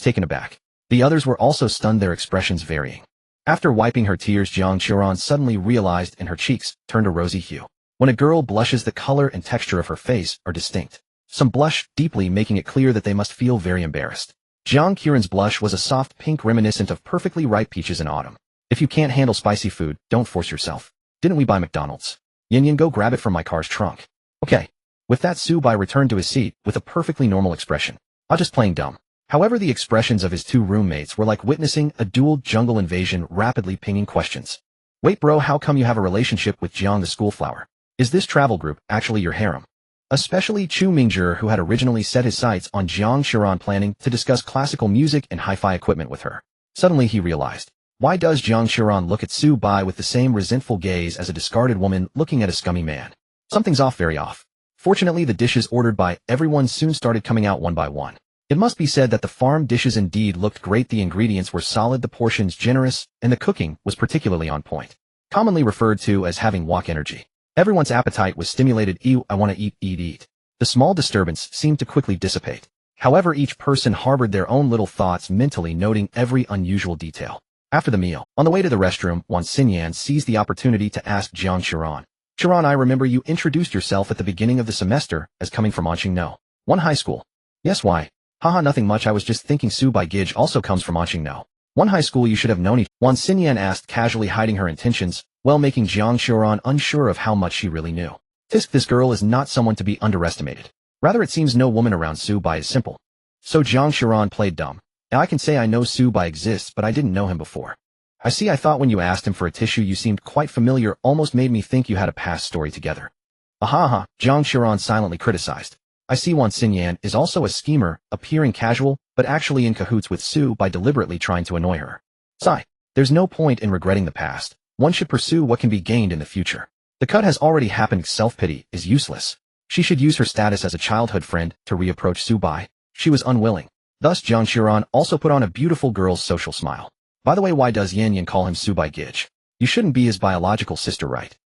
taken aback. The others were also stunned, their expressions varying. After wiping her tears, Jiang Qiren suddenly realized and her cheeks turned a rosy hue. When a girl blushes, the color and texture of her face are distinct. Some blush deeply, making it clear that they must feel very embarrassed. Jiang Qiren's blush was a soft pink reminiscent of perfectly ripe peaches in autumn. If you can't handle spicy food, don't force yourself. Didn't we buy McDonald's? Yin Yin, go grab it from my car's trunk. Okay. With that, Su Bei returned to his seat with a perfectly normal expression. I'm just playing dumb. However, the expressions of his 2 roommates were like witnessing a dual jungle invasion, rapidly pinging questions. Wait bro, how come you have a relationship with Jiang the schoolflower? Is this travel group actually your harem? Especially Chu Mingzhi, who had originally set his sights on Jiang Qiren, planning to discuss classical music and hi-fi equipment with her. Suddenly he realized. Why does Jiang Qiren look at Su Bei with the same resentful gaze as a discarded woman looking at a scummy man? Something's off, very off. Fortunately, the dishes ordered by everyone soon started coming out one by one. It must be said that the farm dishes indeed looked great. The ingredients were solid, the portions generous, and the cooking was particularly on point. Commonly referred to as having wok energy. Everyone's appetite was stimulated. Ew, I want to eat, eat, eat. The small disturbance seemed to quickly dissipate. However, each person harbored their own little thoughts, mentally noting every unusual detail. After the meal, on the way to the restroom, Wan Xinyan seized the opportunity to ask Jiang Qiren. Qiren, I remember you introduced yourself at the beginning of the semester as coming from Anqingno. One high school. Yes, why? Haha, nothing much, I was just thinking Su Bei Gij also comes from Anqingno. One high school, you should have known each. Wan Xinyan asked, casually hiding her intentions, while making Jiang Qiren unsure of how much she really knew. Tisk, this girl is not someone to be underestimated. Rather, it seems no woman around Su Bei is simple. So Jiang Qiren played dumb. Now I can say I know Su Bei exists, but I didn't know him before. I see, I thought when you asked him for a tissue you seemed quite familiar, almost made me think you had a past story together. Aha, Jiang Qiren silently criticized. I see Wan Xinyan is also a schemer, appearing casual, but actually in cahoots with Su Bei, deliberately trying to annoy her. Sigh. There's no point in regretting the past. One should pursue what can be gained in the future. The cut has already happened, self-pity is useless. She should use her status as a childhood friend to reapproach Su Bei. She was unwilling. Thus Jiang Qiren also put on a beautiful girl's social smile. By the way, why does Yan Yan call him Su Bei Gij? You shouldn't be his biological sister, right?